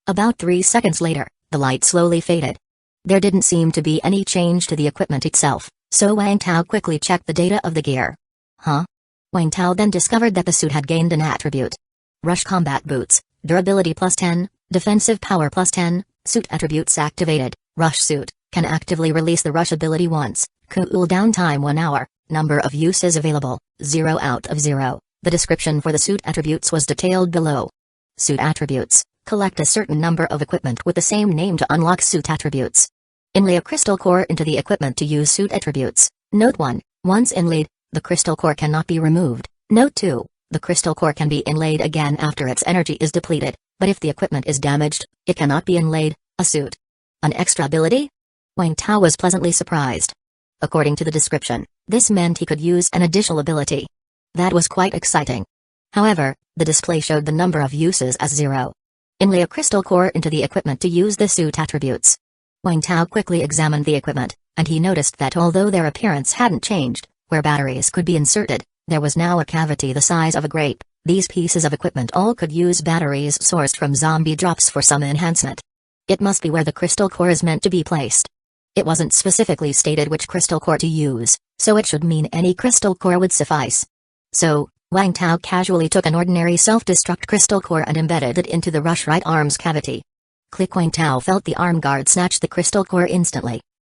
A: About 3 seconds later, the light slowly faded. There didn't seem to be any change to the equipment itself, so Wang Tao quickly checked the data of the gear. Huh? Wang Tao then discovered that the suit had gained an attribute. Rush Combat Boots, durability plus 10, defensive power plus 10, suit attributes activated, Rush suit, can actively release the rush ability once, cool down time 1 hour, number of uses available, 0 out of 0. The description for the suit attributes was detailed below. Suit attributes, collect a certain number of equipment with the same name to unlock suit attributes. Inlay a crystal core into the equipment to use suit attributes. Note 1, once inlaid, the crystal core cannot be removed. Note 2, the crystal core can be inlaid again after its energy is depleted, but if the equipment is damaged, it cannot be inlaid. A suit. An extra ability? Wang Tao was pleasantly surprised. According to the description, this meant he could use an additional ability. That was quite exciting. However, the display showed the number of uses as 0. Inlay a crystal core into the equipment to use the suit attributes. Wang Tao quickly examined the equipment, and he noticed that although their appearance hadn't changed, where batteries could be inserted, there was now a cavity the size of a grape. These pieces of equipment all could use batteries sourced from zombie drops for some enhancement. It must be where the crystal core is meant to be placed. It wasn't specifically stated which crystal core to use, so it should mean any crystal core would suffice. So, Wang Tao casually took an ordinary self-destruct crystal core and embedded it into the rush right arm's cavity. Click. Wang Tao felt the arm guard snatch the crystal core instantly,